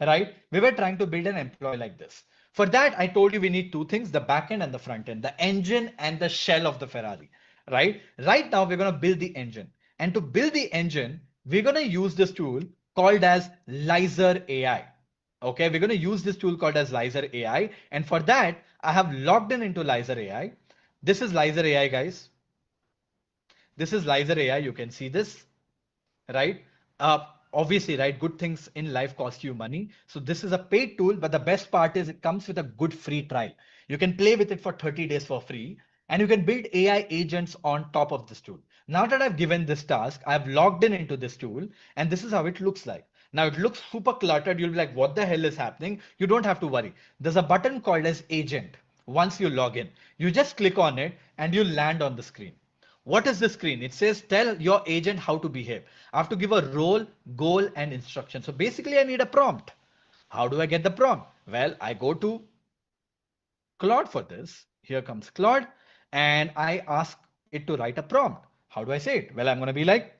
right? We were trying to build an employee like this. For that, I told you we need 2 things, the back end and the front end, the engine and the shell of the Ferrari, right? Right now, we're going to build the engine. And to build the engine, we're going to use this tool called as Lizer AI. Okay, we're going to use this tool called as Lizer AI. And for that, I have logged in into Lizer AI. This is Lizer AI, guys. This is Lizer AI. You can see this, right? Obviously, right, good things in life cost you money. So this is a paid tool, but the best part is it comes with a good free trial. You can play with it for 30 days for free, and you can build AI agents on top of this tool. Now that I've given this task, I've logged in into this tool, and this is how it looks like. Now it looks super cluttered. You'll be like, what the hell is happening? You don't have to worry. There's a button called as agent. Once you log in, you just click on it and you land on the screen. What is the screen? It says tell your agent how to behave. I have to give a role, goal, and instruction. So basically, I need a prompt. How do I get the prompt? Well, I go to Claude for this. Here comes Claude, and I ask it to write a prompt. How do I say it? Well, I'm going to be like,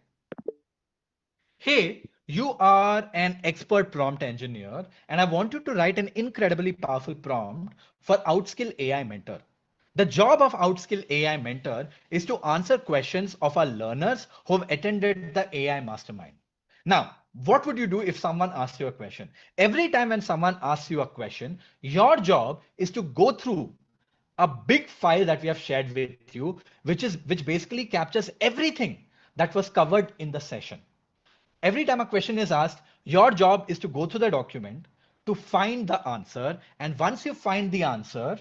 hey, you are an expert prompt engineer, and I want you to write an incredibly powerful prompt for Outskill AI Mentor. The job of Outskill AI Mentor is to answer questions of our learners who have attended the AI Mastermind. Now, what would you do if someone asks you a question? Every time when someone asks you a question, your job is to go through a big file that we have shared with you, which basically captures everything that was covered in the session. Every time a question is asked, your job is to go through the document to find the answer. And once you find the answer,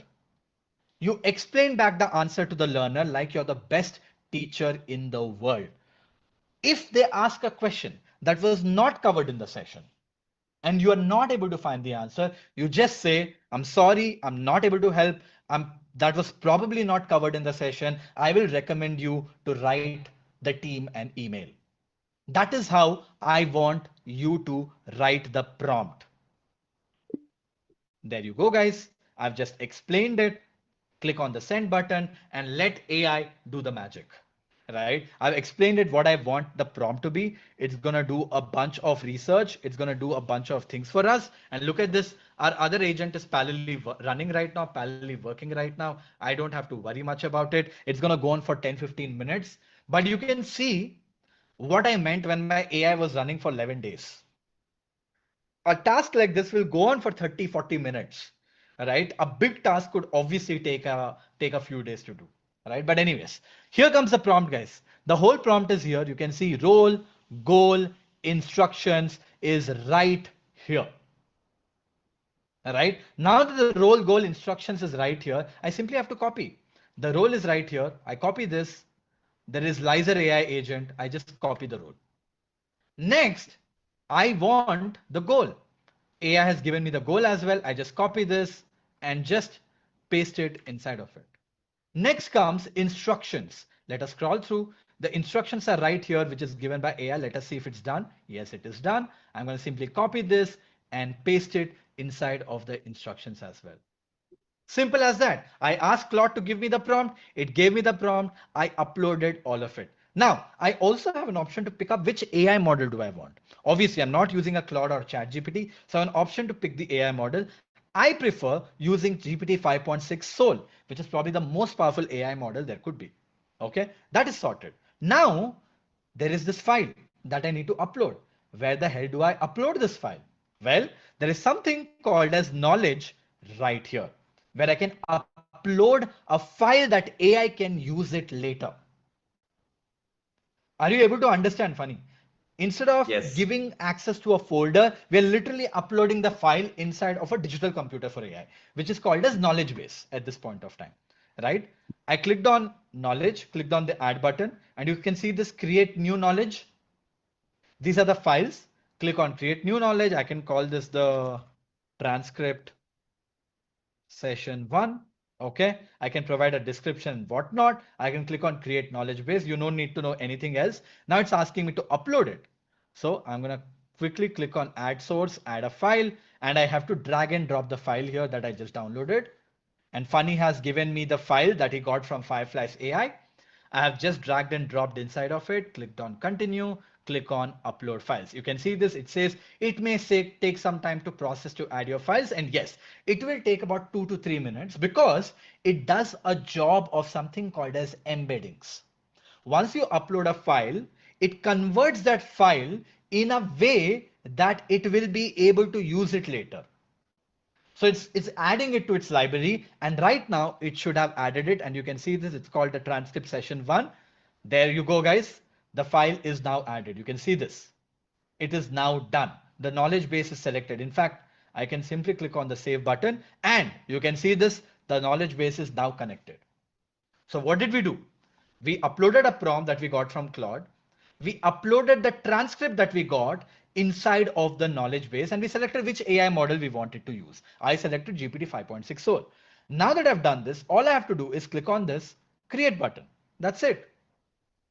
you explain back the answer to the learner like you're the best teacher in the world. If they ask a question that was not covered in the session and you are not able to find the answer, you just say, I'm sorry, I'm not able to help. that was probably not covered in the session, I will recommend you to write the team an email. That is how I want you to write the prompt. There you go, guys. I've just explained it. Click on the send button and let AI do the magic. Right? I've explained it what I want the prompt to be. It's going to do a bunch of research. It's going to do a bunch of things for us. And look at this. Our other agent is parallelly running right now, parallelly working right now. I don't have to worry much about it. It's going to go on for 10-15 minutes. But you can see what I meant when my AI was running for 11 days. A task like this will go on for 30-40 minutes, right? A big task could obviously take a few days to do, right? But anyways, here comes the prompt, guys. The whole prompt is here. You can see role, goal, instructions is right here. All right. Now that the role, goal, instructions is right here, I simply have to copy. The role is right here. I copy this. There is Lizer AI agent. I just copy the role. Next, I want the goal. AI has given me the goal as well. I just copy this and just paste it inside of it. Next comes instructions. Let us scroll through. The instructions are right here, which is given by AI. Let us see if it's done. Yes, it is done. I'm going to simply copy this and paste it inside of the instructions as well. Simple as that. I asked Claude to give me the prompt. It gave me the prompt. I uploaded all of it. Now, I also have an option to pick up which AI model do I want. Obviously, I'm not using a Claude or ChatGPT, so I have an option to pick the AI model. I prefer using GPT 5.6 Soul, which is probably the most powerful AI model there could be. Okay, that is sorted. Now, there is this file that I need to upload. Where the hell do I upload this file? Well, there is something called as knowledge right here, where I can upload a file that AI can use it later. Are you able to understand, Funny? Instead of Yes. giving access to a folder, we are literally uploading the file inside of a digital computer for AI, which is called as knowledge base at this point of time, right? I clicked on knowledge, clicked on the add button, and you can see this create new knowledge. These are the files. Click on create new knowledge. I can call this the transcript session 1. Okay, I can provide a description, whatnot. I can click on create knowledge base. You don't need to know anything else. Now it's asking me to upload it. So I'm going to quickly click on add source, add a file, and I have to drag and drop the file here that I just downloaded. And Funny has given me the file that he got from Firefly's AI. I have just dragged and dropped inside of it, clicked on continue, click on upload files. You can see this, it says it may take some time to process to add your files. And yes, it will take about 2 to 3 minutes because it does a job of something called as embeddings. Once you upload a file, it converts that file in a way that it will be able to use it later. So it's adding it to its library, and right now it should have added it, and you can see this, it's called the transcript session 1. There you go, guys. The file is now added. You can see this. It is now done. The knowledge base is selected. In fact, I can simply click on the save button and you can see this, the knowledge base is now connected. So what did we do? We uploaded a prompt that we got from Claude. We uploaded the transcript that we got inside of the knowledge base and we selected which AI model we wanted to use. I selected GPT 5.6 Soul. Now that I've done this, all I have to do is click on this create button. That's it.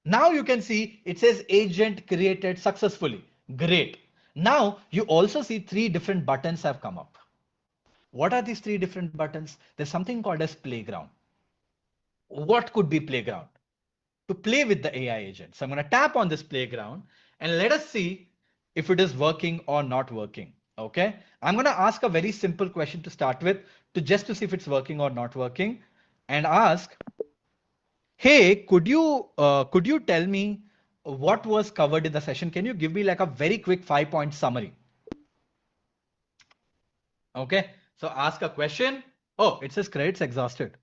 Now you can see it says agent created successfully. Great. Now you also see 3 different buttons have come up. What are these 3 different buttons? There's something called as playground. What could be playground? To play with the AI agent. So I'm going to tap on this playground and let us see if it is working or not working. Okay. I'm going to ask a very simple question to start with to see if it's working or not working, and ask, hey, could you tell me what was covered in the session? Can you give me like a very quick 5-point summary? Okay. So ask a question. Oh, it says credits exhausted.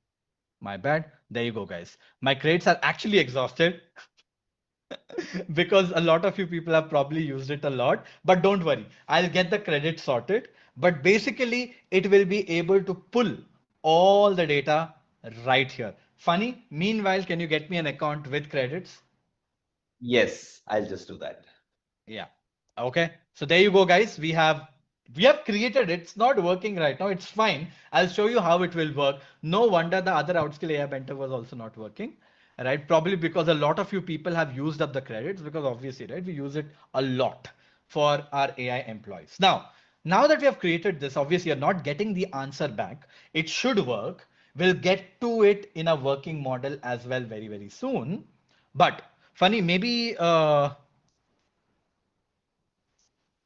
My bad. There you go, guys. My credits are actually exhausted because a lot of you people have probably used it a lot, but don't worry. I'll get the credit sorted. But basically, it will be able to pull all the data right here. Funny. Meanwhile, can you get me an account with credits? Yes, I'll just do that. Yeah. Okay. So there you go, guys. We have We have created it. It's not working right now. It's fine. I'll show you how it will work. No wonder the other outskill AI mentor was also not working, right? Probably because a lot of you people have used up the credits because obviously, right, we use it a lot for our AI employees. Now that we have created this, obviously you're not getting the answer back. It should work. We'll get to it in a working model as well very, very soon. But funny, maybe,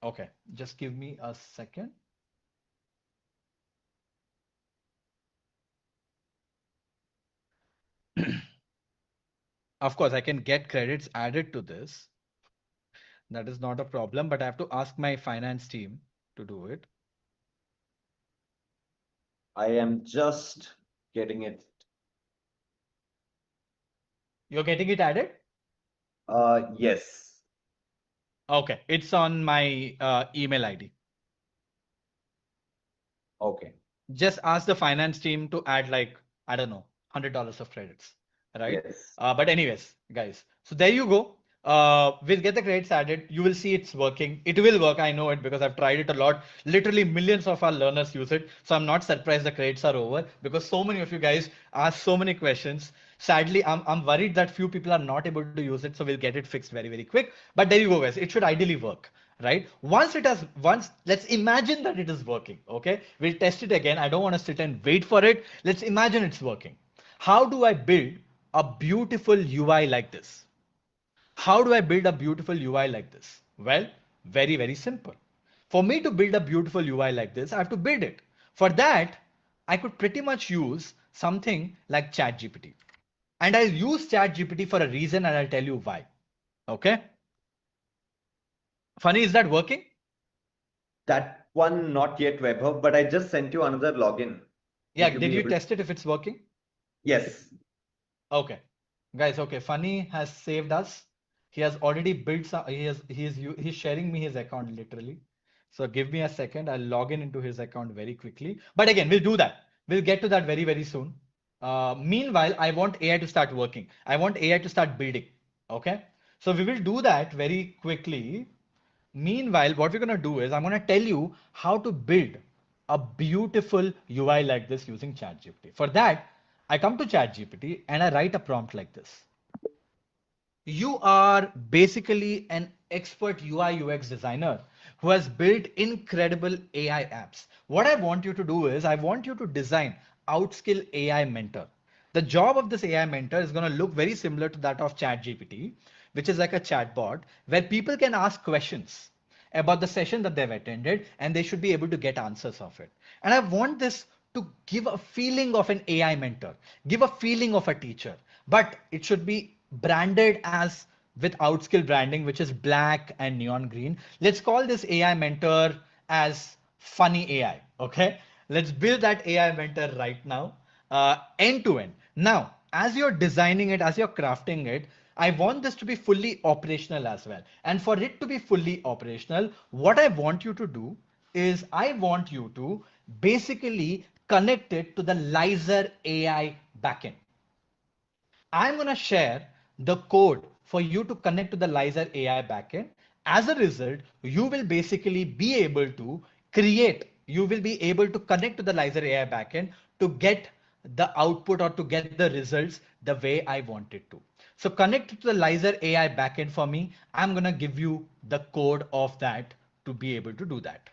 okay, just give me a second. Of course, I can get credits added to this. That is not a problem, but I have to ask my finance team to do it. I am just getting it. You're getting it added? Yes. Okay, it's on my email ID. Okay. Just ask the finance team to add like, I don't know, $100 of credits, right? Yes. But anyways, guys, so there you go. We'll get the credits added. You will see it's working. It will work. I know it because I've tried it a lot. Literally millions of our learners use it. So I'm not surprised the credits are over because so many of you guys ask so many questions. Sadly, I'm worried that few people are not able to use it. So we'll get it fixed very, very quick. But there you go, guys. It should ideally work, right? Once let's imagine that it is working. Okay, we'll test it again. I don't want to sit and wait for it. Let's imagine it's working. How do I build a beautiful UI like this? How do I build a beautiful UI like this? Well, very, very simple. For me to build a beautiful UI like this, I have to build it. For that, I could pretty much use something like ChatGPT. And I'll use ChatGPT for a reason and I'll tell you why. Okay. Funny, is that working? That one not yet, Webhub, but I just sent you another login. Yeah, Would you did be you able to? test it if it's working? Yes. Okay. Guys, okay, Funny has saved us. He has already built some, he's sharing me his account literally. So give me a second. I'll log in into his account very quickly. But again, we'll do that. We'll get to that very, very soon. Meanwhile, I want AI to start working. I want AI to start building. Okay. So we will do that very quickly. Meanwhile, what we're going to do is I'm going to tell you how to build a beautiful UI like this using ChatGPT. For that, I come to ChatGPT and I write a prompt like this. You are basically an expert UI UX designer who has built incredible AI apps. What I want you to do is I want you to design Outskill AI Mentor. The job of this AI mentor is going to look very similar to that of ChatGPT, which is like a chatbot where people can ask questions about the session that they've attended and they should be able to get answers of it. And I want this to give a feeling of an AI mentor, give a feeling of a teacher, but it should be branded as with Outskill branding, which is black and neon green. Let's call this AI mentor as Funny AI. Okay, let's build that AI mentor right now, end to end. Now, as you're designing it, as you're crafting it, I want this to be fully operational as well. And for it to be fully operational, what I want you to do is I want you to basically connect it to the Lizer AI backend. I'm going to share the code for you to connect to the Lizer AI backend. As a result, you will basically be able to you will be able to connect to the Lizer AI backend to get the output or to get the results the way I want it to. So connect to the Lizer AI backend for me. I'm going to give you the code of that to be able to do that.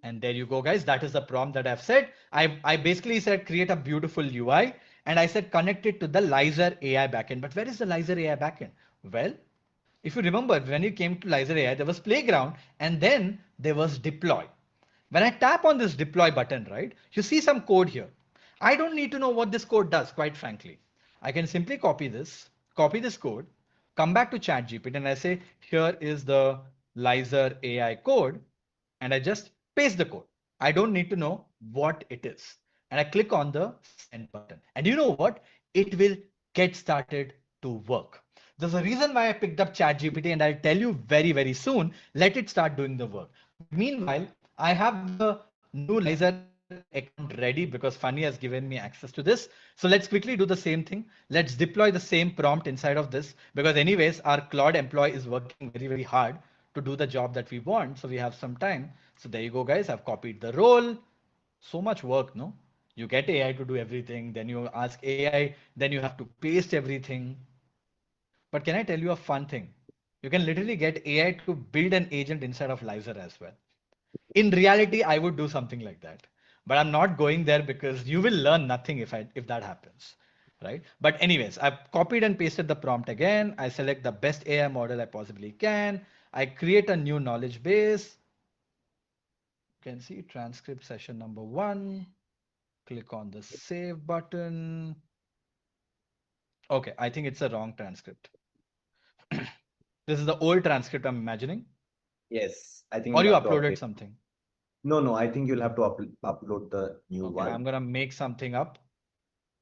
And there you go, guys. That is the prompt that I've said. I basically said create a beautiful UI and I said connect it to the Lizer AI backend. But where is the Lizer AI backend? Well, if you remember, when you came to Lizer AI, there was playground and then there was deploy. When I tap on this deploy button, right, you see some code here. I don't need to know what this code does, quite frankly. I can simply copy this code, come back to ChatGPT and I say, here is the Lizer AI code and I just paste the code. I don't need to know what it is. And I click on the send button. And you know what? It will get started to work. There's a reason why I picked up ChatGPT and I'll tell you very, very soon. Let it start doing the work. But meanwhile, I have the new Lizer account ready because Funny has given me access to this. So let's quickly do the same thing. Let's deploy the same prompt inside of this because anyways, our Claude employee is working very, very hard to do the job that we want. So we have some time. So there you go, guys. I've copied the role. So much work, no? You get AI to do everything, then you ask AI, then you have to paste everything. But can I tell you a fun thing? You can literally get AI to build an agent inside of Lizer as well. In reality, I would do something like that. But I'm not going there because you will learn nothing if that happens. Right? But anyways, I've copied and pasted the prompt again. I select the best AI model I possibly can. I create a new knowledge base. You can see transcript session number 1. Click on the save button. Okay, I think it's a wrong transcript. This is the old transcript I'm imagining. Yes, I think Or you'll you have to uploaded update. something. No, I think you'll have to upload the new Okay, I'm one. gonna make something up.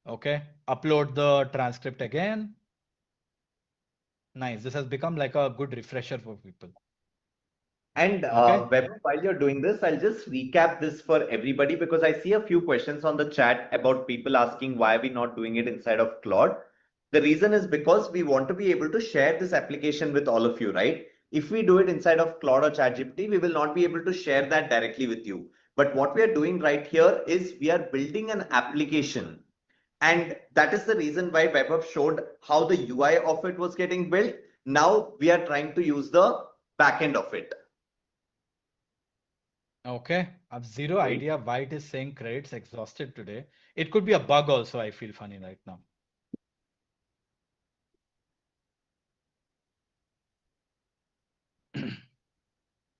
Okay, upload the transcript again. Nice. This has become like a good refresher for people. And Okay. while you're doing this, I'll just recap this for everybody because I see a few questions on the chat about people asking why are we not doing it inside of Claude. The reason is because we want to be able to share this application with all of you, right? If we do it inside of Claude or ChatGPT, we will not be able to share that directly with you. But what we are doing right here is we are building an application. And that is the reason why Webhub showed how the UI of it was getting built. Now we are trying to use the backend of it. Okay. I've zero idea why it is saying credits exhausted today. It could be a bug also. I feel funny right now.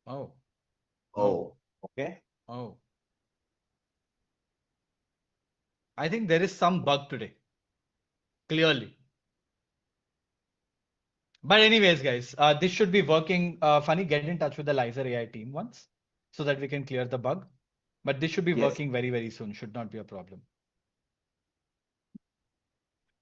Oh, oh, Oh, okay. oh. I think there is some bug today. Clearly. But anyways, guys, this should be working. Funny, get in touch with the Lizer AI team once so that we can clear the bug. But this should be Yes. working very, very soon. Should not be a problem.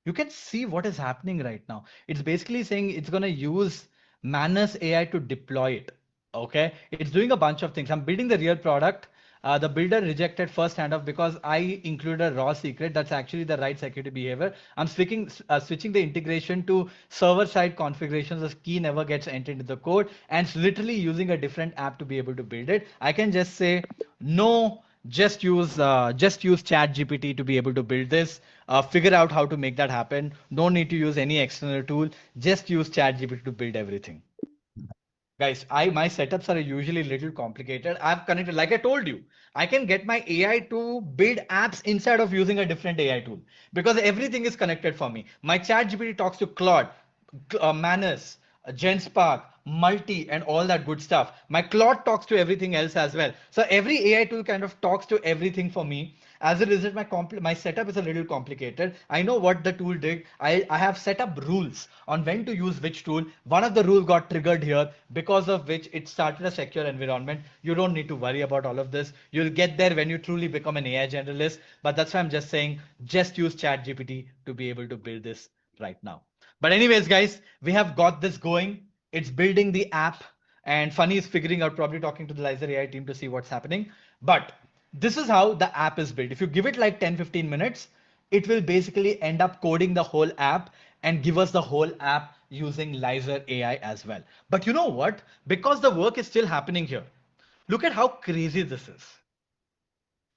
You can see what is happening right now. It's basically saying it's going to use Manners AI to deploy it. Okay. It's doing a bunch of things. I'm building the real product. The builder rejected first handoff because I included a raw secret. That's actually the right security behavior. I'm switching the integration to server side configurations. The key never gets entered into the code, and it's literally using a different app to be able to build it. I can just say no, just use chat gpt to be able to build this. Figure out how to make that happen. No need to use any external tool. Just use chat gpt to build everything. Guys, I my setups are usually a little complicated. I've connected, like I told you, I can get my AI to build apps instead of using a different AI tool because everything is connected for me. My chat GPT talks to Claude, Manus, GenSpark, Multi, and all that good stuff. My Claude talks to everything else as well. So every AI tool kind of talks to everything for me. As a result, my setup is a little complicated. I know what the tool did. I have set up rules on when to use which tool. One of the rules got triggered here, because of which it started a secure environment. You don't need to worry about all of this. You'll get there when you truly become an AI generalist. But that's why I'm just saying, just use ChatGPT to be able to build this right now. But anyways, guys, we have got this going. It's building the app, and Funny is figuring out, probably talking to the Lizer AI team to see what's happening. But this is how the app is built. If you give it like 10-15 minutes, it will basically end up coding the whole app and give us the whole app using Lizer AI as well. But you know what? Because the work is still happening here, look at how crazy this is.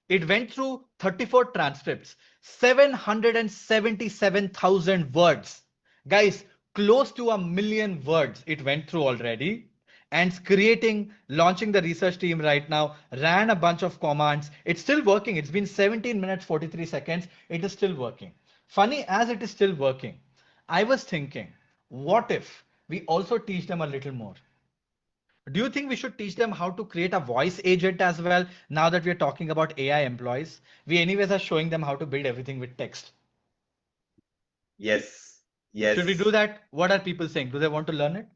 It went through 34 transcripts, 777,000 words. Guys, close to 1 million words it went through already. And creating, launching the research team right now, ran a bunch of commands. It's still working. It's been 17 minutes, 43 seconds. It is still working. Funny, as it is still working, I was thinking, what if we also teach them a little more? Do you think we should teach them how to create a voice agent as well? Now that we're talking about AI employees, we anyways are showing them how to build everything with text. Yes. Should we Yes. do that? What are people saying? Do they want to learn it?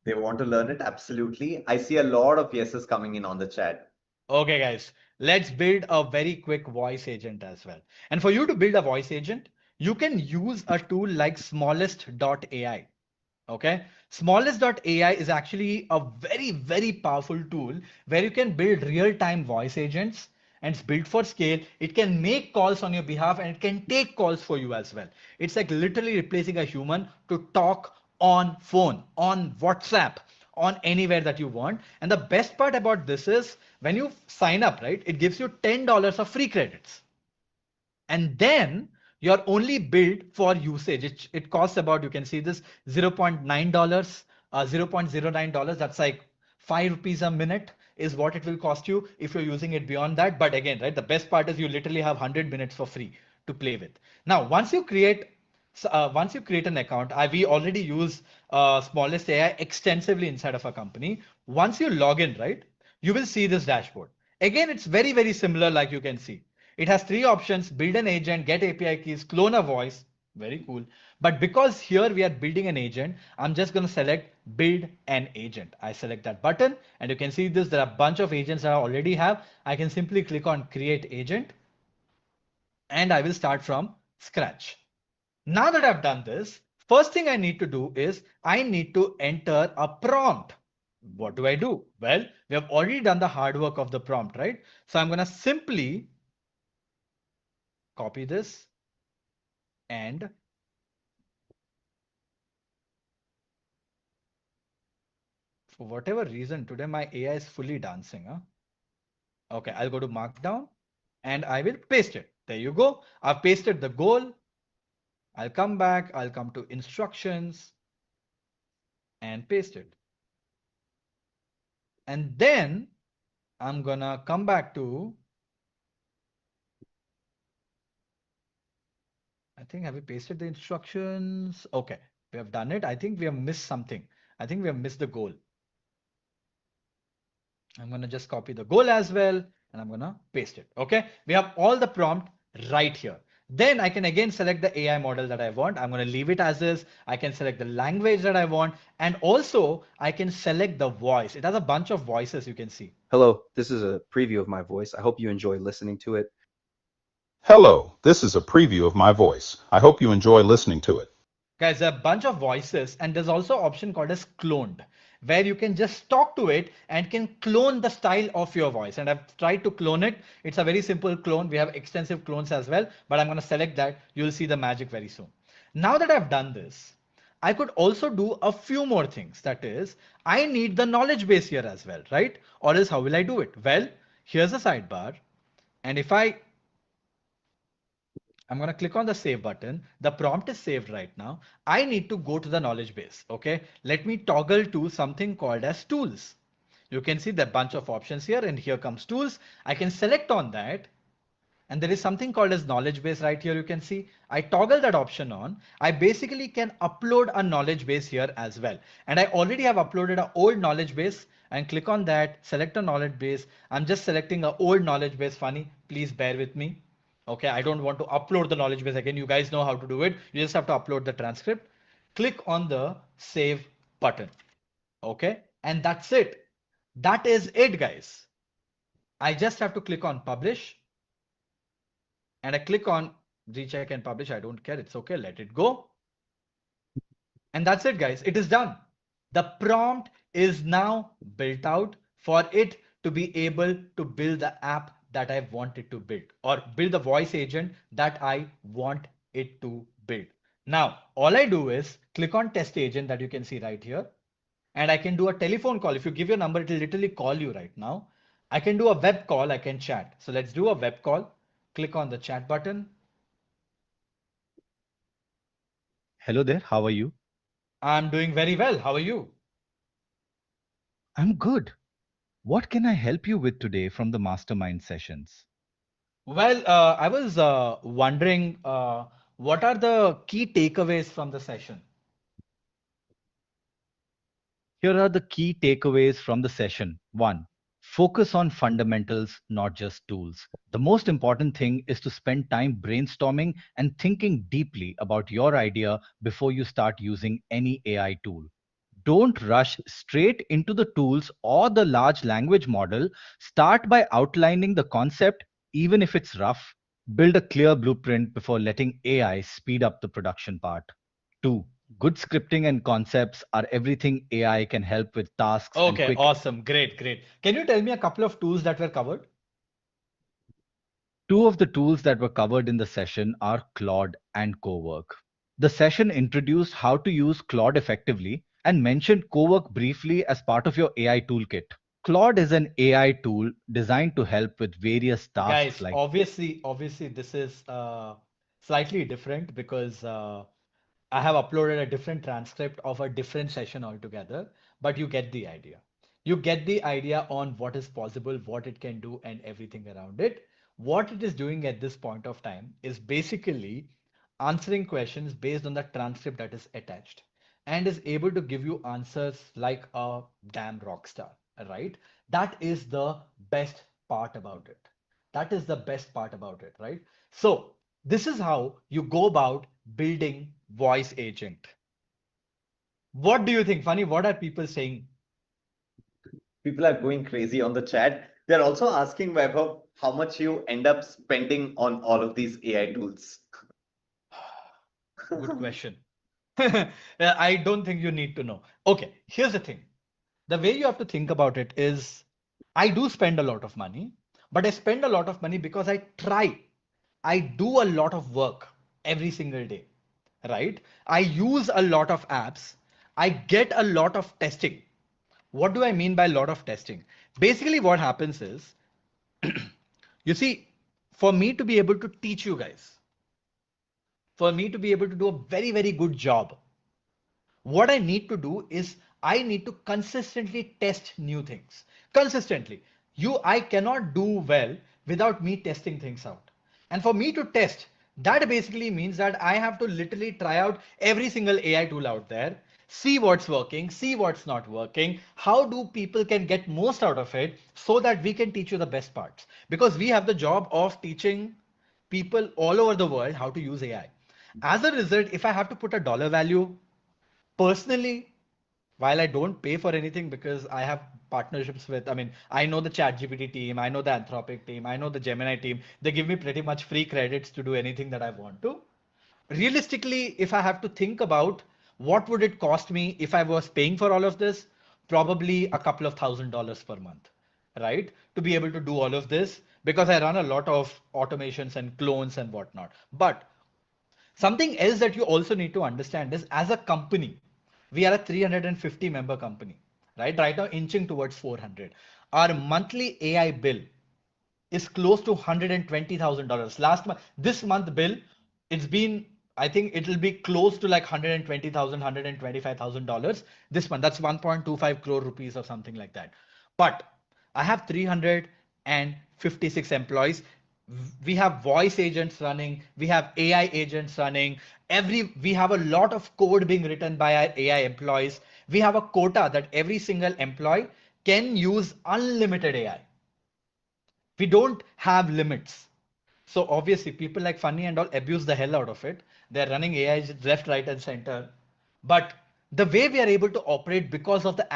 They want to learn it. Absolutely. I see a lot of yeses coming in on the chat. Okay, guys, let's build a very quick voice agent as well. And for you to build a voice agent, you can use a tool like smallest.ai. Okay, smallest.ai is actually a very, very powerful tool where you can build real-time voice agents, and it's built for scale. It can make calls on your behalf and it can take calls for you as well. It's like literally replacing a human to talk on phone, on WhatsApp, on anywhere that you want. And the best part about this is when you sign up, right, it gives you $10 of free credits. And then you're only billed for usage. It costs about, you can see this, $0.9, $0.09. That's like 5 rupees a minute is what it will cost you if you're using it beyond that. But again, right, the best part is you literally have 100 minutes for free to play with. Now, once you create an account, we already use Smallest AI extensively inside of our company. Once you log in, right, you will see this dashboard. Again, it's very, very similar like you can see. It has three options: build an agent, get API keys, clone a voice. Very cool. But because here we are building an agent, I'm just going to select build an agent. I select that button and you can see this. There are a bunch of agents that I already have. I can simply click on create agent and I will start from scratch. Now that I've done this, first thing I need to do is I need to enter a prompt. What do I do? Well, we have already done the hard work of the prompt, right? So I'm going to simply copy this and for whatever reason today my AI is fully dancing. Huh? Okay, I'll go to Markdown and I will paste it. There you go. I've pasted the goal. I'll come back. I'll come to instructions and paste it. And then I'm gonna come back to, I think, have we pasted the instructions? Okay, we have done it. I think we have missed something. I think we have missed the goal. I'm going to just copy the goal as well, and I'm going to paste it. Okay, we have all the prompt right here. Then I can again select the AI model that I want. I'm going to leave it as is. I can select the language that I want. And also I can select the voice. It has a bunch of voices you can see. Hello, this is a preview of my voice. I hope you enjoy listening to it. Hello, this is a preview of my voice. I hope you enjoy listening to it. Guys, a bunch of voices, and there's also an option called as cloned, where you can just talk to it and can clone the style of your voice. And I've tried to clone it. It's a very simple clone. We have extensive clones as well, but I'm going to select that. You'll see the magic very soon. Now that I've done this, I could also do a few more things. That is, I need the knowledge base here as well, right? Or else how will I do it? Well, here's a sidebar. And if I'm going to click on the save button. The prompt is saved right now. I need to go to the knowledge base. Okay. Let me toggle to something called as tools. You can see the bunch of options here and here comes tools. I can select on that. And there is something called as knowledge base right here. You can see I toggle that option on. I basically can upload a knowledge base here as well. And I already have uploaded an old knowledge base and click on that, select a knowledge base. I'm just selecting an old knowledge base. Funny, please bear with me. Okay, I don't want to upload the knowledge base again. You guys know how to do it. You just have to upload the transcript. Click on the save button. Okay, and that's it. That is it, guys. I just have to click on publish. And I click on recheck and publish. I don't care. It's okay. Let it go. And that's it, guys. It is done. The prompt is now built out for it to be able to build the app that I want it to build, or build the voice agent that I want it to build. Now, all I do is click on test agent that you can see right here. And I can do a telephone call. If you give your number, it will literally call you right now. I can do a web call. I can chat. So let's do a web call. Click on the chat button. Hello there, how are you? I'm doing very well. How are you? I'm good. What can I help you with today from the mastermind sessions? Well, I was wondering what are the key takeaways from the session? Here are the key takeaways from the session. 1. Focus on fundamentals, not just tools. The most important thing is to spend time brainstorming and thinking deeply about your idea before you start using any AI tool. Don't rush straight into the tools or the large language model. Start by outlining the concept, even if it's rough. Build a clear blueprint before letting AI speed up the production part. 2. Good scripting and concepts are everything AI can help with tasks and Okay, quick. awesome. Great, great. Can you tell me a couple of tools that were covered? Two of the tools that were covered in the session are Claude and Cowork. The session introduced how to use Claude effectively, and mention co-work briefly as part of your AI toolkit. Claude is an AI tool designed to help with various tasks Guys, like obviously, this is slightly different because I have uploaded a different transcript of a different session altogether, but you get the idea. You get the idea on what is possible, what it can do, and everything around it. What it is doing at this point of time is basically answering questions based on the transcript that is attached and is able to give you answers like a damn rock star, right? That is the best part about it. That is the best part about it, right? So this is how you go about building voice agent. What do you think? Funny, what are people saying? People are going crazy on the chat. They're also asking Vaibhav how much you end up spending on all of these AI tools. Good question. I don't think you need to know. Okay, here's the thing. The way you have to think about it is I do spend a lot of money, but I spend a lot of money because I do a lot of work every single day, right? I use a lot of apps. I get a lot of testing. What do I mean by a lot of testing? Basically, what happens is, you see, for me to be able to teach you guys, for me to be able to do a very, very good job, what I need to do is I need to consistently test new things. Consistently. I cannot do well without me testing things out. And for me to test, that basically means that I have to literally try out every single AI tool out there, see what's working, see what's not working, how do people can get most out of it so that we can teach you the best parts. Because we have the job of teaching people all over the world how to use AI. As a result, if I have to put a dollar value, personally, while I don't pay for anything because I have partnerships with, I mean, I know the ChatGPT team, I know the Anthropic team, I know the Gemini team. They give me pretty much free credits to do anything that I want to. Realistically, if I have to think about what would it cost me if I was paying for all of this, probably a couple of $1,000s per month, right? To be able to do all of this because I run a lot of automations and clones and whatnot. But something else that you also need to understand is as a company, we are a 350 member company, right? Right now, inching towards 400. Our monthly AI bill is close to $120,000. Last month, this month bill, it's been, I think it'll be close to like $120,000, $125,000 this month. That's 1.25 crore rupees or something like that. But I have 356 employees. We have voice agents running. We have AI agents running. We have a lot of code being written by our AI employees. We have a quota that every single employee can use unlimited AI. We don't have limits. So obviously people like Funny and all abuse the hell out of it. They're running AI left, right, and center. But the way we are able to operate because of the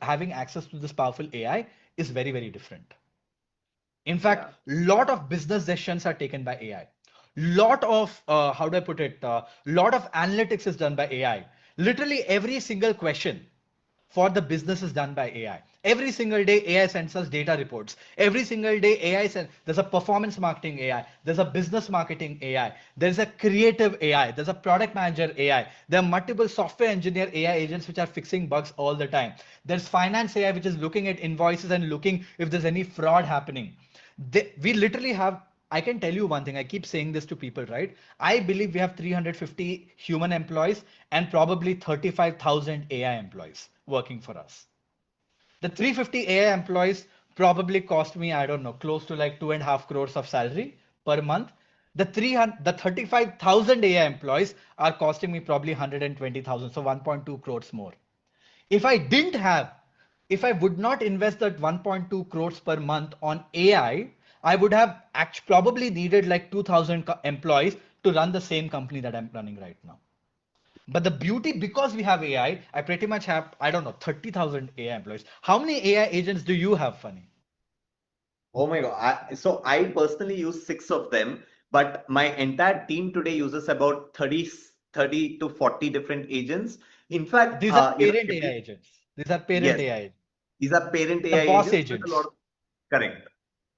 having access to this powerful AI is very, very different. In fact, lot of business decisions are taken by AI. Lot of how do I put it? Lot of analytics is done by AI. Literally every single question for the business is done by AI. Every single day, AI sends us data reports. Every single day, there's a performance marketing AI, there's a business marketing AI, there's a creative AI, there's a product manager AI. There are multiple software engineer AI agents which are fixing bugs all the time. There's finance AI, which is looking at invoices and looking if there's any fraud happening. We literally have, I can tell you one thing, I keep saying this to people, right? I believe we have 350 human employees and probably 35,000 AI employees working for us. The 350 AI employees probably cost me, I don't know, close to like 2.5 crores of salary per month. The 35,000 AI employees are costing me probably 120,000, so 1.2 crores more. If I didn't have, if I would not invest that 1.2 crores per month on AI, I would have probably needed like 2,000 employees to run the same company that I'm running right now. But the beauty, because we have AI, I pretty much have, I don't know, 30,000 AI employees. How many AI agents do you have, Funny? Oh my God. So I personally use 6 of them, but my entire team today uses about 30 to 40 different agents. In fact, These are parent AI agents. These are parent yes, AI. these are parent The AI boss agents with a lot agents. of, correct,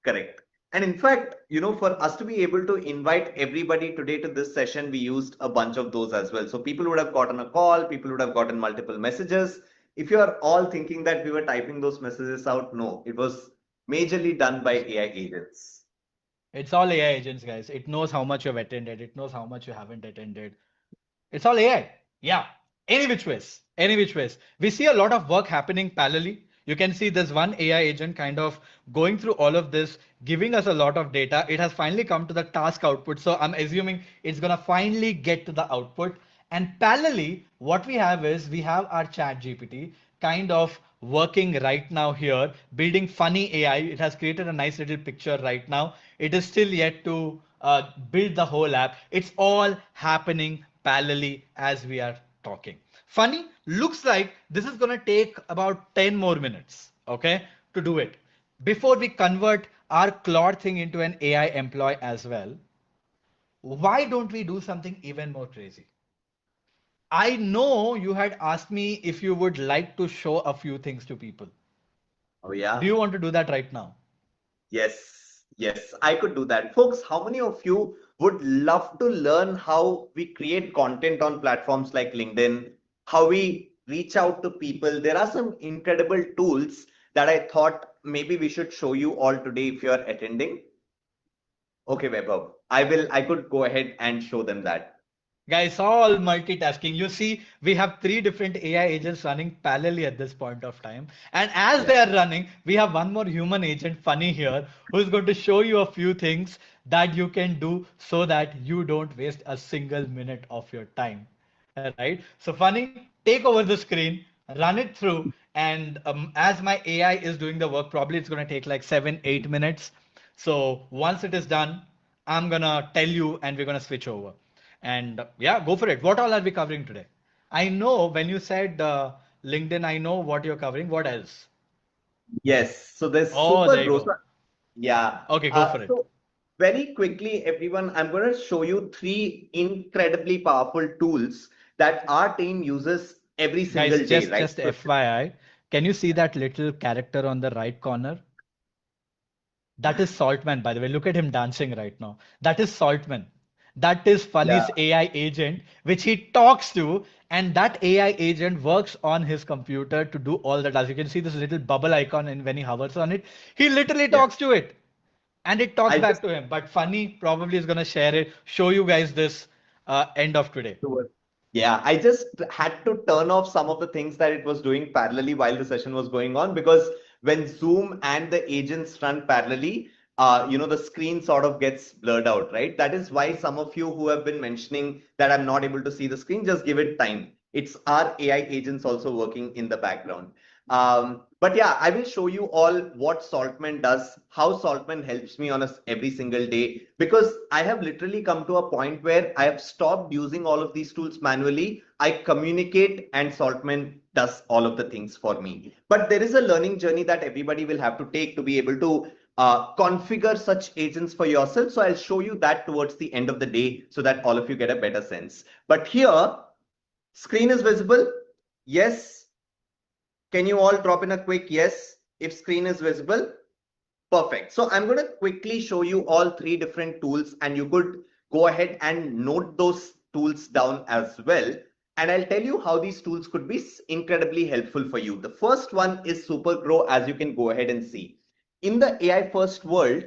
correct. And in fact, for us to be able to invite everybody today to this session, we used a bunch of those as well. So people would have gotten a call, people would have gotten multiple messages. If you are all thinking that we were typing those messages out, no, it was majorly done by AI agents. It's all AI agents, guys. It knows how much you've attended. It knows how much you haven't attended. It's all AI. Yeah. Any which ways. Any which ways. We see a lot of work happening parallelly. You can see there's one AI agent kind of going through all of this, giving us a lot of data. It has finally come to the task output. So I'm assuming it's going to finally get to the output. And parallelly, what we have is we have our chat GPT kind of working right now here, building funny AI. It has created a nice little picture right now. It is still yet to build the whole app. It's all happening parallelly as we are talking. Funny, looks like this is going to take about 10 more minutes, okay, to do it. Before we convert our Claude thing into an AI employee as well, why don't we do something even more crazy? I know you had asked me if you would like to show a few things to people. Oh, yeah. Do you want to do that right now? Yes, I could do that. Folks, how many of you would love to learn how we create content on platforms like LinkedIn, how we reach out to people? There are some incredible tools that I thought maybe we should show you all today if you're attending. Okay, Vaibhav, I could go ahead and show them that. Guys, all multitasking. You see, we have three different AI agents running parallelly at this point of time. And as Yeah. they are running, we have one more human agent, Funny here, who's going to show you a few things that you can do so that you don't waste a single minute of your time. Right? So, Funny, take over the screen, run it through. And as my AI is doing the work, probably it's going to take like 7, 8 minutes. So, once it is done, I'm going to tell you and we're going to switch over. And yeah, go for it. What all are we covering today? I know when you said LinkedIn, I know what you're covering. What else? Yes, so there's Oh, there super you growth. go. Yeah. Okay, go for it. So very quickly, everyone, I'm going to show you three incredibly powerful tools that our team uses every Guys, single day, just right? just FYI, can you see that little character on the right corner? That is Saltman, by the way. Look at him dancing right now. That is Saltman. That is Yeah. Funny's AI agent, which he talks to, and that AI agent works on his computer to do all the tasks. You can see this little bubble icon, and when he hovers on it, he literally Yeah. talks to it, and it talks I back just to him. But Funny probably is gonna share it, show you guys this end of today. Yeah, I just had to turn off some of the things that it was doing parallelly while the session was going on because when Zoom and the agents run parallelly, the screen sort of gets blurred out, right? That is why some of you who have been mentioning that I'm not able to see the screen, just give it time. It's our AI agents also working in the background. But yeah, I will show you all what Saltman does, how Saltman helps me on every single day, because I have literally come to a point where I have stopped using all of these tools manually. I communicate and Saltman does all of the things for me. But there is a learning journey that everybody will have to take to be able to configure such agents for yourself. So I'll show you that towards the end of the day so that all of you get a better sense. But here, screen is visible. Yes. Can you all drop in a quick yes if screen is visible? Perfect. So I'm going to quickly show you all three different tools and you could go ahead and note those tools down as well. And I'll tell you how these tools could be incredibly helpful for you. The first one is SuperGrow, as you can go ahead and see. In the AI first world,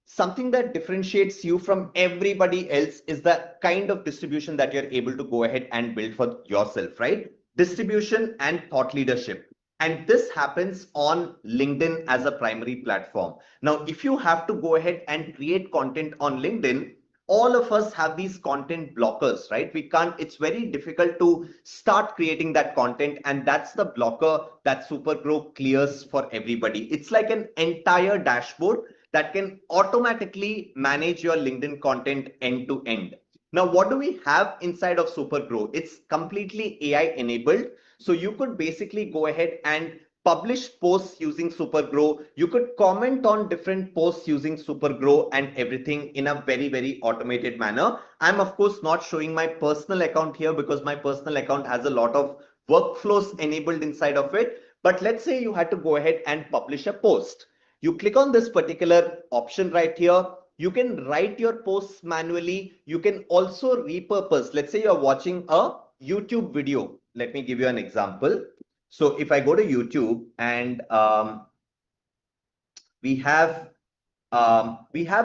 something that differentiates you from everybody else is the kind of distribution that you're able to go ahead and build for yourself, right? Distribution and thought leadership. And this happens on LinkedIn as a primary platform. Now, if you have to go ahead and create content on LinkedIn, all of us have these content blockers, right? We can't, it's very difficult to start creating that content. And that's the blocker that SuperGrow clears for everybody. It's like an entire dashboard that can automatically manage your LinkedIn content end to end. Now, what do we have inside of SuperGrow? It's completely AI enabled. So you could basically go ahead and publish posts using SuperGrow. You could comment on different posts using SuperGrow and everything in a very, very automated manner. I'm of course not showing my personal account here because my personal account has a lot of workflows enabled inside of it. But let's say you had to go ahead and publish a post. You click on this particular option right here. You can write your posts manually. You can also repurpose. Let's say you're watching a YouTube video. Let me give you an example. So if I go to YouTube and we have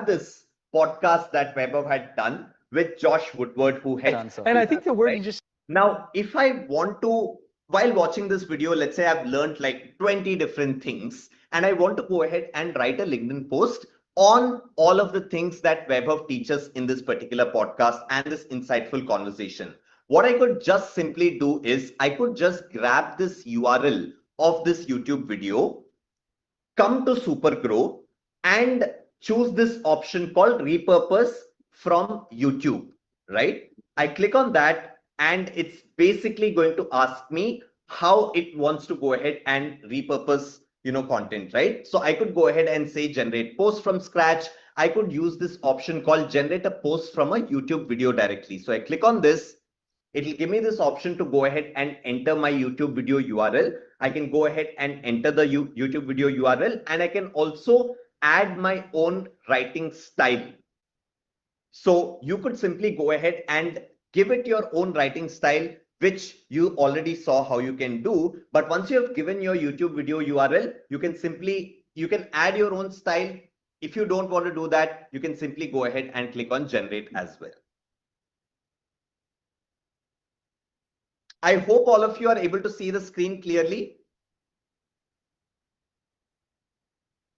this podcast that Vaibhav had done with Josh Woodward, who had. And I think the word you just Now, if I want to, while watching this video, let's say I've learned like 20 different things, and I want to go ahead and write a LinkedIn post on all of the things that Vaibhav teaches in this particular podcast and this insightful conversation. What I could just simply do is I could just grab this URL of this YouTube video, come to Supergrow, and choose this option called repurpose from YouTube, right? I click on that and it's basically going to ask me how it wants to go ahead and repurpose, content, right? So I could go ahead and say generate post from scratch. I could use this option called generate a post from a YouTube video directly. So I click on this. It'll give me this option to go ahead and enter my YouTube video URL. I can go ahead and enter the YouTube video URL, and I can also add my own writing style. So you could simply go ahead and give it your own writing style, which you already saw how you can do. But once you have given your YouTube video URL, you can add your own style. If you don't want to do that, you can simply go ahead and click on generate as well. I hope all of you are able to see the screen clearly.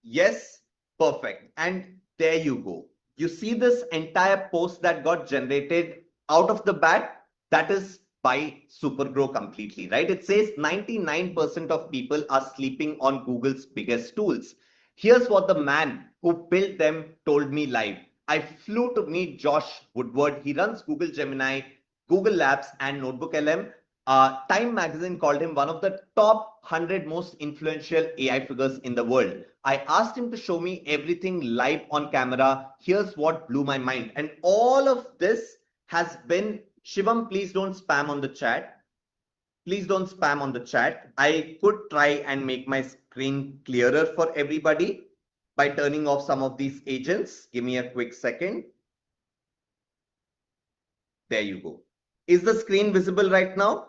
Yes, perfect. And there you go. You see this entire post that got generated out of the bat. That is by Supergrow completely, right? It says 99% of people are sleeping on Google's biggest tools. Here's what the man who built them told me live. I flew to meet Josh Woodward. He runs Google Gemini, Google Labs, and Notebook LM. Time magazine called him one of the top 100 most influential AI figures in the world. I asked him to show me everything live on camera. Here's what blew my mind. And all of this has been, Shivam, please don't spam on the chat. Please don't spam on the chat. I could try and make my screen clearer for everybody by turning off some of these agents. Give me a quick second. There you go. Is the screen visible right now?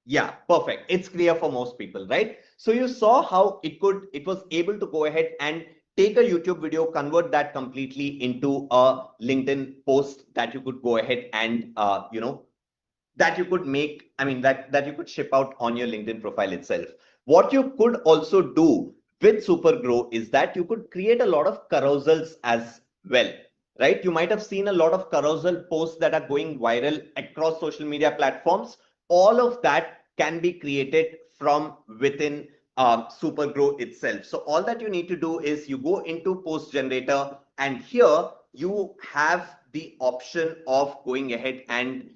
Yeah, perfect. It's clear for most people, right? So you saw how it was able to go ahead and take a YouTube video, convert that completely into a LinkedIn post that you could go ahead and, that you could make, that you could ship out on your LinkedIn profile itself. What you could also do with Supergrow is that you could create a lot of carousels as well, right? You might have seen a lot of carousel posts that are going viral across social media platforms. All of that can be created from within Supergrow itself. So all that you need to do is you go into post generator, and here you have the option of going ahead and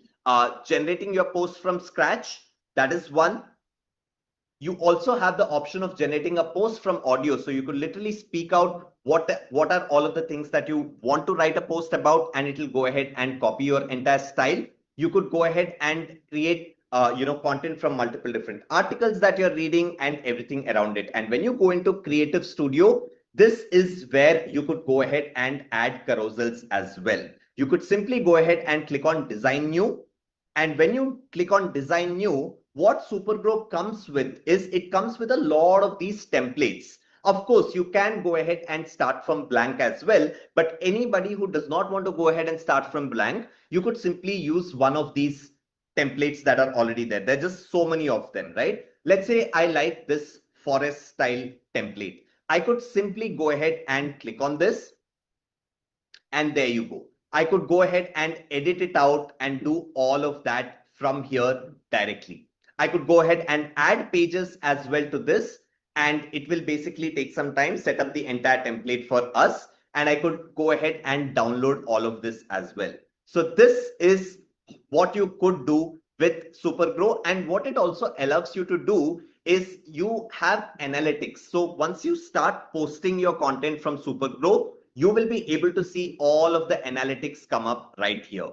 generating your post from scratch. That is one. You also have the option of generating a post from audio. So you could literally speak out what are all of the things that you want to write a post about, and it will go ahead and copy your entire style. You could go ahead and create content from multiple different articles that you're reading and everything around it. And when you go into Creative Studio, this is where you could go ahead and add carousels as well. You could simply go ahead and click on Design New. And when you click on Design New, what Supergrow comes with is it comes with a lot of these templates. Of course, you can go ahead and start from blank as well, but anybody who does not want to go ahead and start from blank, you could simply use one of these templates that are already there. There are just so many of them, right? Let's say I like this forest style template. I could simply go ahead and click on this, and there you go. I could go ahead and edit it out and do all of that from here directly. I could go ahead and add pages as well to this, and it will basically take some time, set up the entire template for us, and I could go ahead and download all of this as well. So this is what you could do with Supergrow. And what it also allows you to do is you have analytics. So once you start posting your content from Supergrow, you will be able to see all of the analytics come up right here.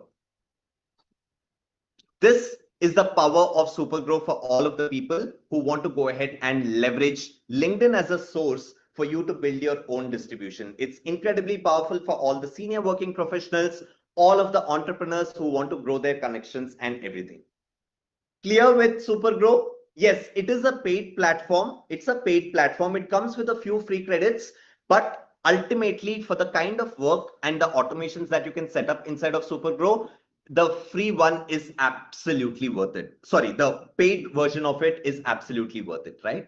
This is the power of Supergrow for all of the people who want to go ahead and leverage LinkedIn as a source for you to build your own distribution. It's incredibly powerful for all the senior working professionals, all of the entrepreneurs who want to grow their connections and everything. Clear with Supergrow? Yes, it is a paid platform. It's a paid platform. It comes with a few free credits, but ultimately for the kind of work and the automations that you can set up inside of Supergrow, the free one is absolutely worth it. Sorry, the paid version of it is absolutely worth it, right?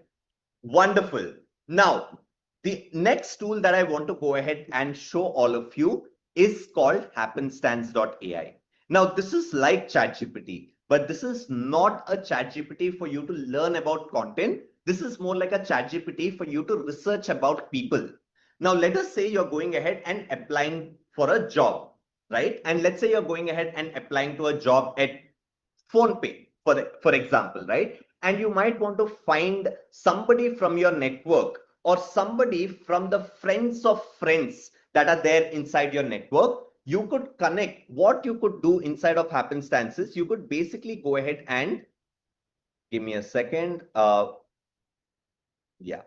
Wonderful. Now, the next tool that I want to go ahead and show all of you is called happenstance.ai. Now, this is like ChatGPT, but this is not a ChatGPT for you to learn about content. This is more like a ChatGPT for you to research about people. Now, let us say you're going ahead and applying for a job, right? And let's say you're going ahead and applying to a job at PhonePe, for example, right? And you might want to find somebody from your network or somebody from the friends of friends that are there inside your network. You could connect. What you could do inside of happenstances, you could basically go ahead and give me a second. Yeah,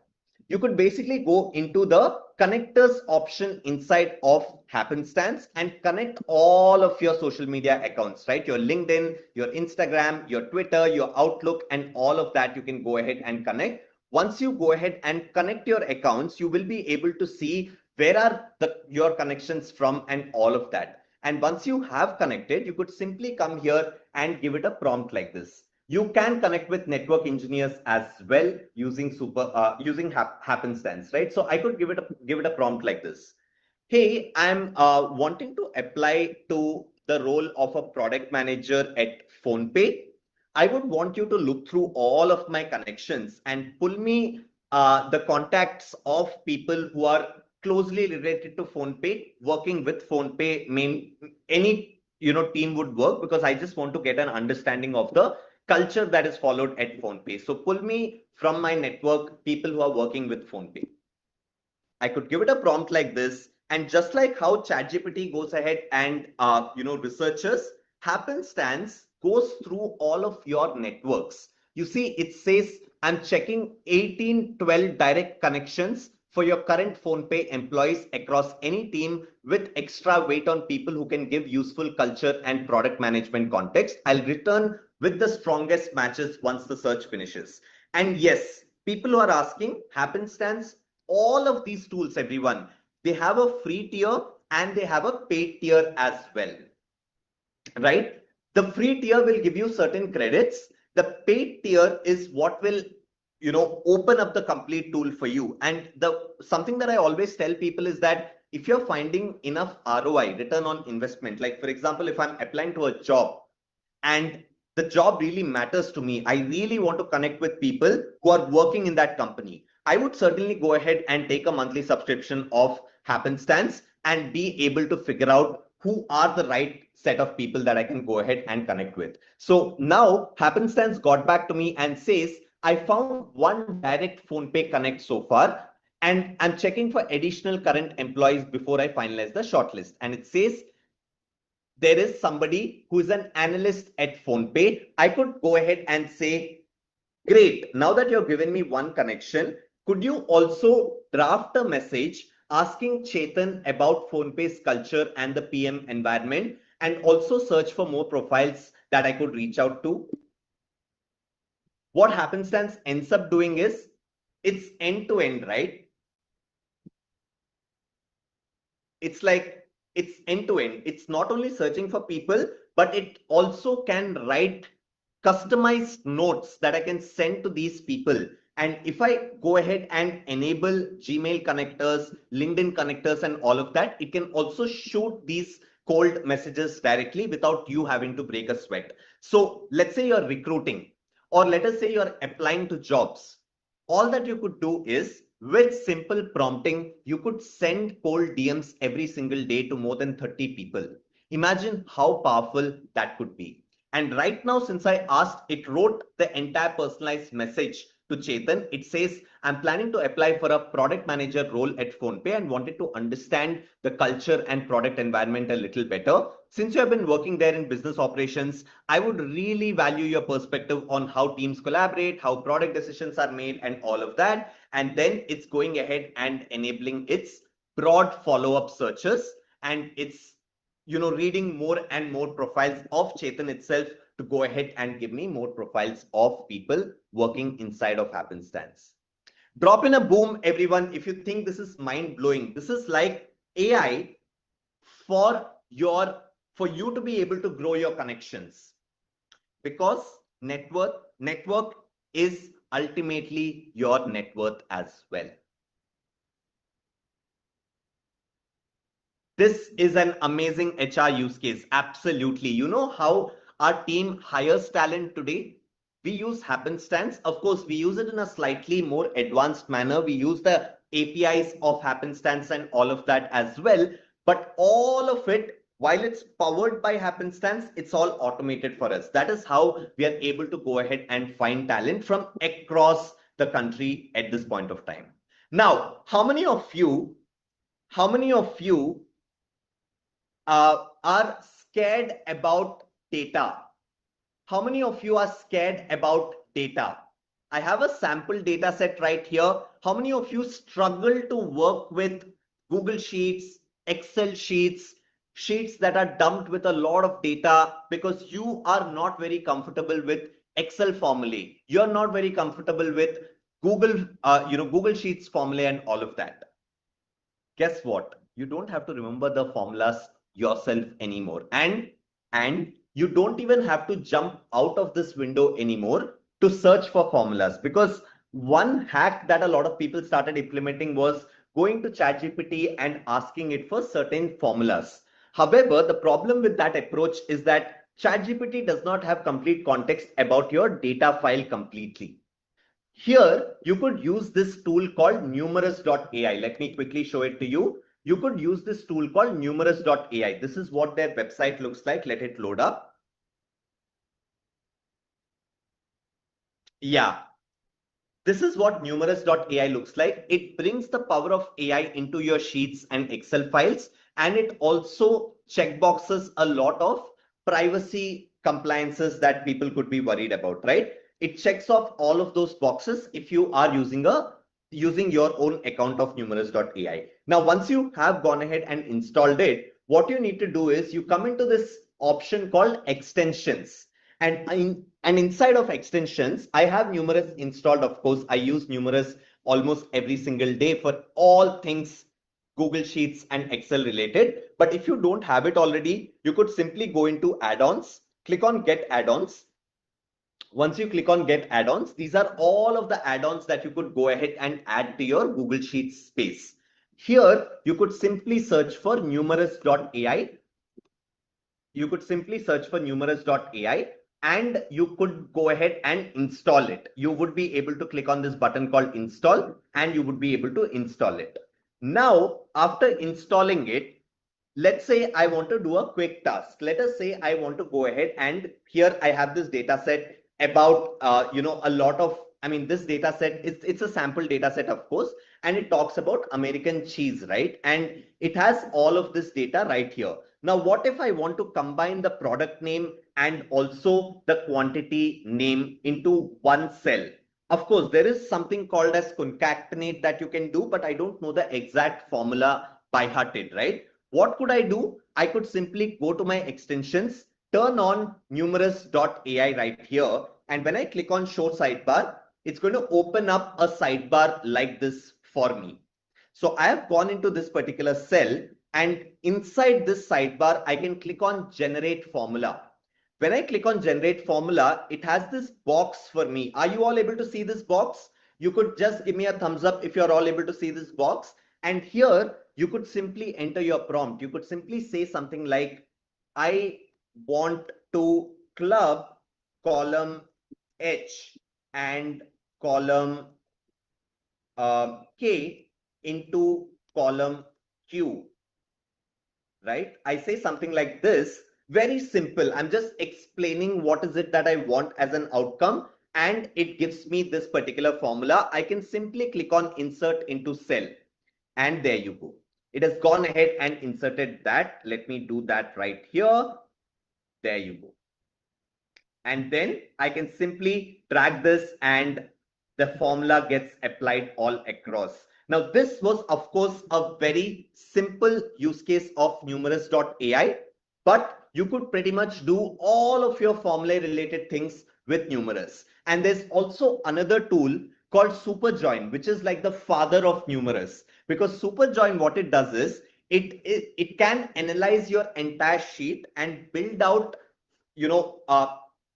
you could basically go into the connectors option inside of happenstance and connect all of your social media accounts, right? Your LinkedIn, your Instagram, your Twitter, your Outlook, and all of that you can go ahead and connect. Once you go ahead and connect your accounts, you will be able to see where are your connections from and all of that. And once you have connected, you could simply come here and give it a prompt like this. You can connect with network engineers as well using happenstance, right? So I could give it a prompt like this. Hey, I'm wanting to apply to the role of a product manager at PhonePe. I would want you to look through all of my connections and pull me the contacts of people who are closely related to PhonePe, working with PhonePe. Any team would work, because I just want to get an understanding of the culture that is followed at PhonePe. So pull me from my network people who are working with PhonePe. I could give it a prompt like this, and just like how ChatGPT goes ahead and researches, happenstance goes through all of your networks. You see, it says I'm checking 1812 direct connections for your current PhonePe employees across any team, with extra weight on people who can give useful culture and product management context. I'll return with the strongest matches once the search finishes. And yes, people who are asking, happenstance, all of these tools, everyone, they have a free tier and they have a paid tier as well, right? The free tier will give you certain credits. The paid tier is what will open up the complete tool for you. And something that I always tell people is that if you're finding enough ROI, return on investment, like for example, if I'm applying to a job and the job really matters to me, I really want to connect with people who are working in that company, I would certainly go ahead and take a monthly subscription of happenstance and be able to figure out who are the right set of people that I can go ahead and connect with. So now happenstance got back to me and says, I found one direct PhonePe connect so far, and I'm checking for additional current employees before I finalize the shortlist. And it says there is somebody who is an analyst at PhonePe. I could go ahead and say, great, now that you've given me one connection, could you also draft a message asking Chetan about PhonePe's culture and the PM environment, and also search for more profiles that I could reach out to? What happenstance ends up doing is it's end to end, right? It's like it's end to end. It's not only searching for people, but it also can write customized notes that I can send to these people. And if I go ahead and enable Gmail connectors, LinkedIn connectors, and all of that, it can also shoot these cold messages directly without you having to break a sweat. So let's say you're recruiting, or let us say you're applying to jobs. All that you could do is, with simple prompting, you could send cold DMs every single day to more than 30 people. Imagine how powerful that could be. And right now, since I asked, it wrote the entire personalized message to Chetan. It says, I'm planning to apply for a product manager role at PhonePe and wanted to understand the culture and product environment a little better. Since you have been working there in business operations, I would really value your perspective on how teams collaborate, how product decisions are made, and all of that. and then it's going ahead and enabling its broad follow-up searches, and it's reading more and more profiles of Chetan itself to go ahead and give me more profiles of people working inside of happenstance. Drop in a boom, everyone, if you think this is mind-blowing. This is like AI for you to be able to grow your connections, because network is ultimately your net worth as well. This is an amazing HR use case. Absolutely. You know how our team hires talent today? We use happenstance. Of course, we use it in a slightly more advanced manner. We use the APIs of happenstance and all of that as well. But all of it, while it's powered by happenstance, it's all automated for us. That is how we are able to go ahead and find talent from across the country at this point of time. Now, how many of you are scared about data? How many of you are scared about data? I have a sample data set right here. How many of you struggle to work with Google Sheets, Excel sheets, sheets that are dumped with a lot of data because you are not very comfortable with Excel formulae? You're not very comfortable with Google Sheets formulae and all of that. Guess what? You don't have to remember the formulas yourself anymore. And you don't even have to jump out of this window anymore to search for formulas, because one hack that a lot of people started implementing was going to ChatGPT and asking it for certain formulas. However, the problem with that approach is that ChatGPT does not have complete context about your data file completely. Here, you could use this tool called numerous.ai. Let me quickly show it to you. You could use this tool called numerous.ai. This is what their website looks like. Let it load up. Yeah. This is what numerous.ai looks like. It brings the power of AI into your sheets and Excel files, and it also checkboxes a lot of privacy compliances that people could be worried about, right? It checks off all of those boxes if you are using your own account of numerous.ai. Now, once you have gone ahead and installed it, what you need to do is you come into this option called extensions. And inside of extensions, I have Numerous installed. Of course, I use Numerous almost every single day for all things Google Sheets and Excel related. But if you don't have it already, you could simply go into add-ons, click on Get Add-ons. Once you click on Get Add-ons, these are all of the add-ons that you could go ahead and add to your Google Sheets space. Here, you could simply search for numerous.ai. You could simply search for numerous.ai and you could go ahead and install it. You would be able to click on this button called install and you would be able to install it. Now, after installing it, let's say I want to do a quick task. Let us say I want to go ahead and here I have this data set about, a lot of, this data set, it's a sample data set, of course, and it talks about American cheese, right? And it has all of this data right here. Now, what if I want to combine the product name and also the quantity name into one cell? Of course, there is something called as concatenate that you can do, but I don't know the exact formula by hearted, right? What could I do? I could simply go to my extensions, turn on numerous.ai right here. And when I click on show sidebar, it's going to open up a sidebar like this for me. So I have gone into this particular cell and inside this sidebar, I can click on generate formula. When I click on generate formula, it has this box for me. Are you all able to see this box? You could just give me a thumbs up if you're all able to see this box. And here you could simply enter your prompt. You could simply say something like, I want to club column H and column K into column Q, right? I say something like this, very simple. I'm just explaining what is it that I want as an outcome, and it gives me this particular formula. I can simply click on insert into cell, and there you go. It has gone ahead and inserted that. Let me do that right here. There you go. And then I can simply drag this and the formula gets applied all across. Now, this was, of course, a very simple use case of numerous.ai, but you could pretty much do all of your formula related things with numerous. And there's also another tool called superjoin, which is like the father of numerous, because superjoin, what it does is it can analyze your entire sheet and build out, you know,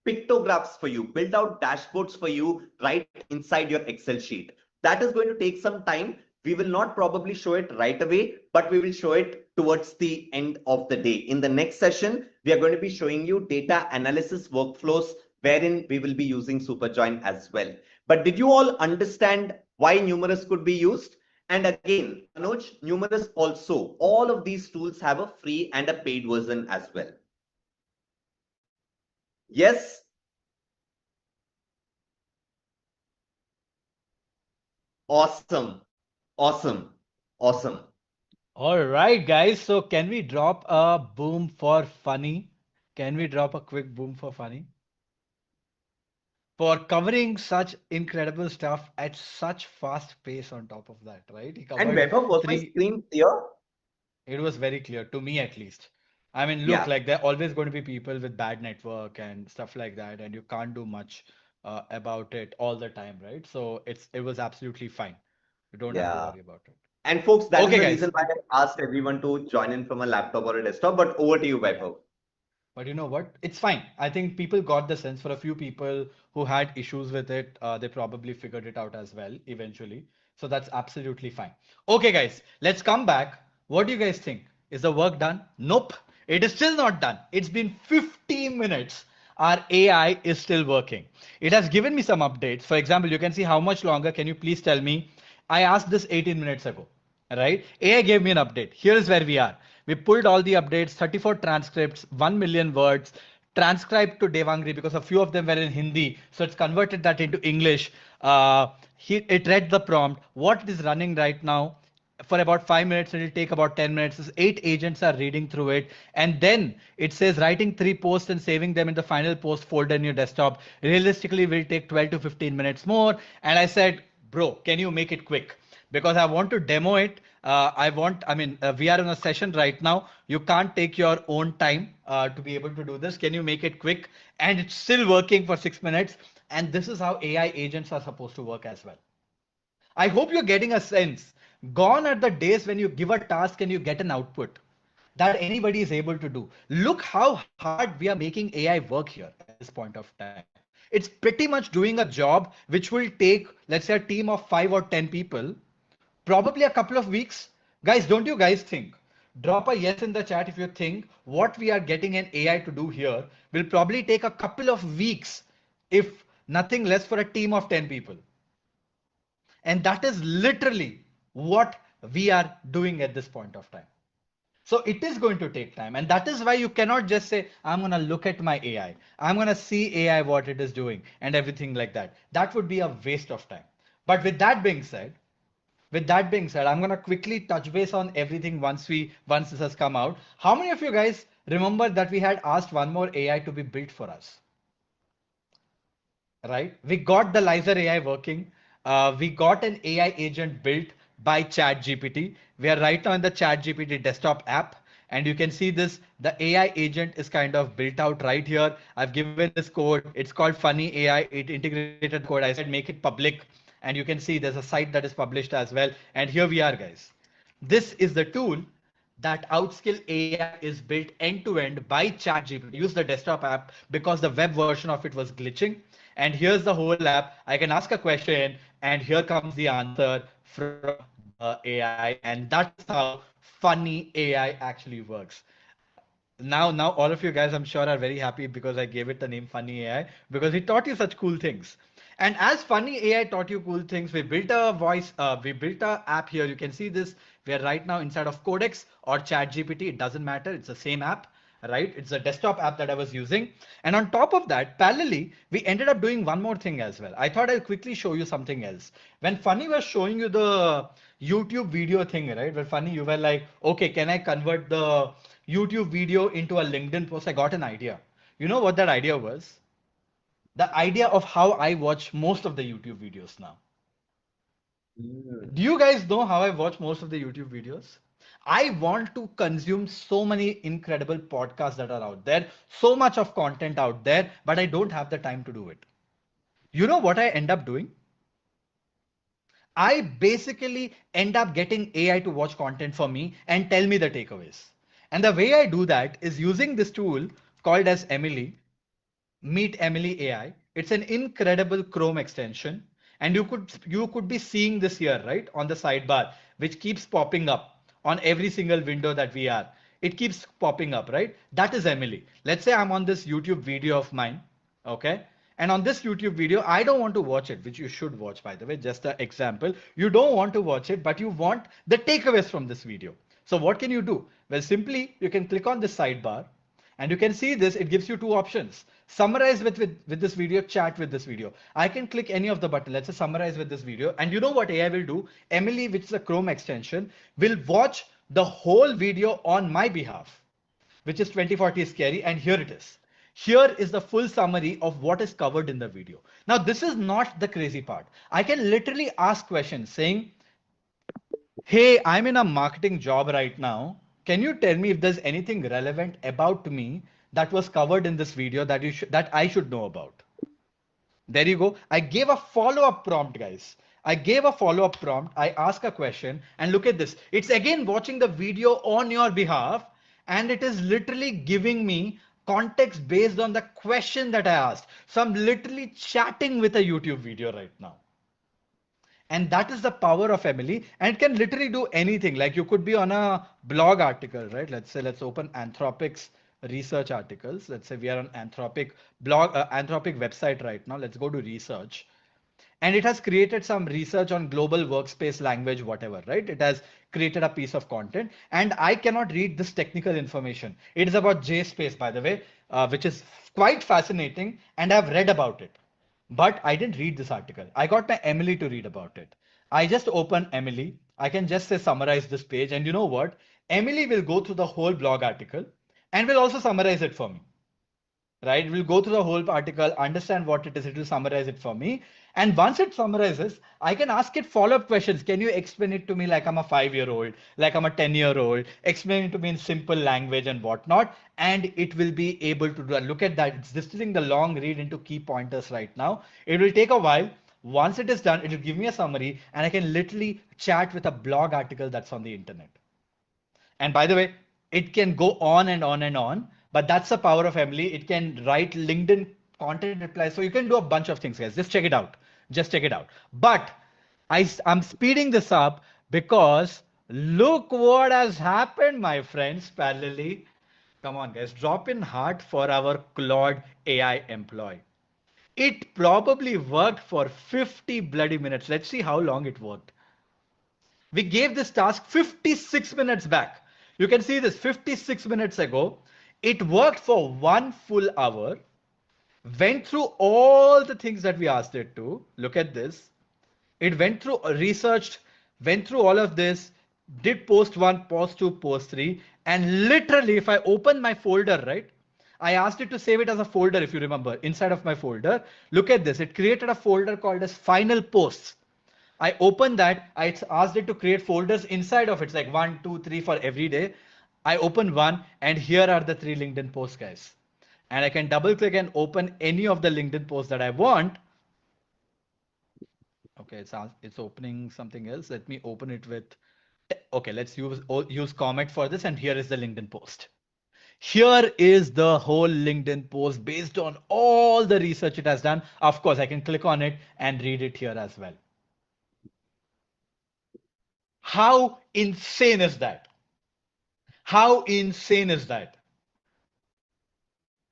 pictographs for you, build out dashboards for you right inside your Excel sheet. That is going to take some time. We will not probably show it right away, but we will show it towards the end of the day. In the next session, we are going to be showing you data analysis workflows wherein we will be using Superjoin as well. But did you all understand why numerous could be used? And again, Manoj, numerous also, all of these tools have a free and a paid version as well. Yes. Awesome. Awesome. Awesome. All right, guys. So can we drop a boom for funny? Can we drop a quick boom for funny? For covering such incredible stuff at such fast pace on top of that, right? He And covered Vaibhav, was my three. screen clear? It was very clear to me at least. I mean, look, Yeah. like there are always going to be people with bad network and stuff like that, and you can't do much about it all the time, right? So it was absolutely fine. You don't have to Yeah. worry about it. And folks, that is Okay, the guys. reason why I asked everyone to join in from a laptop or a desktop. But over to you, Vaibhav. But you know what? It's fine. I think people got the sense. For a few people who had issues with it, they probably figured it out as well eventually. So that's absolutely fine. Okay, guys, let's come back. What do you guys think? Is the work done? Nope. It is still not done. It's been 15 minutes. Our AI is still working. It has given me some updates. For example, you can see how much longer. Can you please tell me? I asked this 18 minutes ago, right? AI gave me an update. Here is where we are. We pulled all the updates, 34 transcripts, 1 million words, transcribed to Devangri because a few of them were in Hindi. So it's converted that into English. It read the prompt. What it is running right now for about 5 minutes, it will take about 10 minutes. 8 agents are reading through it. And then it says writing 3 posts and saving them in the final post folder in your desktop. Realistically, will take 12 to 15 minutes more. And I said, bro, can you make it quick? Because I want to demo it. We are in a session right now. You can't take your own time to be able to do this. Can you make it quick? And it's still working for 6 minutes. And this is how AI agents are supposed to work as well. I hope you're getting a sense. Gone are the days when you give a task and you get an output that anybody is able to do. Look how hard we are making AI work here at this point of time. It's pretty much doing a job which will take, let's say, a team of 5 or 10 people, probably a couple of weeks. Guys, don't you guys think? Drop a yes in the chat if you think what we are getting an AI to do here will probably take a couple of weeks, if nothing less, for a team of 10 people. And that is literally what we are doing at this point of time. So it is going to take time. And that is why you cannot just say, I'm going to look at my AI. I'm going to see AI, what it is doing and everything like that. That would be a waste of time. But with that being said, I'm going to quickly touch base on everything once this has come out. How many of you guys remember that we had asked one more AI to be built for us? Right? We got the Lizer AI working. We got an AI agent built by ChatGPT. We are right now in the ChatGPT desktop app. And you can see this, the AI agent is kind of built out right here. I've given this code. It's called Funny AI. It integrated the code. I said, make it public. And you can see there's a site that is published as well. And here we are, guys. This is the tool that Outskill AI is built end to end by ChatGPT. Use the desktop app because the web version of it was glitching. And here's the whole app. I can ask a question, and here comes the answer from the AI. And that's how Funny AI actually works. Now all of you guys, I'm sure, are very happy because I gave it the name Funny AI because it taught you such cool things. And as Funny AI taught you cool things, we built a app here. You can see this. We are right now inside of Codex or ChatGPT. It doesn't matter. It's the same app, right? It's a desktop app that I was using. And on top of that, parallelly, we ended up doing one more thing as well. I thought I'll quickly show you something else. When Funny was showing you the YouTube video thing, right? Where Funny, you were like, okay, can I convert the YouTube video into a LinkedIn post? I got an idea. You know what that idea was? the idea of how I watch most of the YouTube videos now. Do you guys know how I watch most of the YouTube videos? I want to consume so many incredible podcasts that are out there, so much of content out there, but I don't have the time to do it. You know what I end up doing? I basically end up getting AI to watch content for me and tell me the takeaways. And the way I do that is using this tool called as Emily, Meet Emily AI. It's an incredible Chrome extension. And you could be seeing this here, right? On the sidebar, which keeps popping up on every single window that we are. It keeps popping up, right? That is Emily. Let's say I'm on this YouTube video of mine, okay? And on this YouTube video, I don't want to watch it, which you should watch, by the way, just an example. You don't want to watch it, but you want the takeaways from this video. So what can you do? Well, simply you can click on this sidebar and you can see this, it gives you two options. Summarize with this video, chat with this video. I can click any of the button. Let's say summarize with this video. And you know what AI will do? Emily, which is a Chrome extension, will watch the whole video on my behalf, which is 2040 scary. And here it is. Here is the full summary of what is covered in the video. Now, this is not the crazy part. I can literally ask questions saying, hey, I'm in a marketing job right now. Can you tell me if there's anything relevant about me that was covered in this video that I should know about? There you go. I gave a follow-up prompt, guys. I gave a follow-up prompt. I ask a question and look at this. It's again watching the video on your behalf and it is literally giving me context based on the question that I asked. So I'm literally chatting with a YouTube video right now. And that is the power of Emily. And it can literally do anything. Like you could be on a blog article, right? Let's say, let's open Anthropic's research articles. Let's say we are on Anthropic blog, Anthropic website right now. Let's go to research. And it has created some research on global workspace language, whatever, right? It has created a piece of content and I cannot read this technical information. It is about JSpace, by the way, which is quite fascinating and I've read about it. But I didn't read this article. I got my Emily to read about it. I just open Emily. I can just say summarize this page. And you know what? Emily will go through the whole blog article and will also summarize it for me. Right? We'll go through the whole article, understand what it is. It will summarize it for me. And once it summarizes, I can ask it follow-up questions. Can you explain it to me like I'm a 5-year-old, like I'm a 10-year-old, explain it to me in simple language and whatnot. And it will be able to do that. Look at that. It's distilling the long read into key pointers right now. It will take a while. Once it is done, it will give me a summary and I can literally chat with a blog article that's on the internet. And by the way, it can go on and on and on. But that's the power of Emily. It can write LinkedIn content replies. So you can do a bunch of things, guys. Just check it out. Just check it out. But I'm speeding this up because look what has happened, my friends, parallelly. Come on, guys. Drop in heart for our Claude AI employee. It probably worked for 50 bloody minutes. Let's see how long it worked. We gave this task 56 minutes back. You can see this 56 minutes ago. It worked for 1 full hour, went through all the things that we asked it to. Look at this. It went through, researched, went through all of this, did post 1, post 2, post 3. And literally, if I open my folder, right, I asked it to save it as a folder, if you remember, inside of my folder. Look at this. It created a folder called as final posts. I opened that. I asked it to create folders inside of it. It's like 1, 2, 3 for every day. I open one and here are the 3 LinkedIn posts, guys. And I can double click and open any of the LinkedIn posts that I want. Okay, it's opening something else. Let me open it with, okay, let's use Comet for this. And here is the LinkedIn post. Here is the whole LinkedIn post based on all the research it has done. Of course, I can click on it and read it here as well. How insane is that? How insane is that?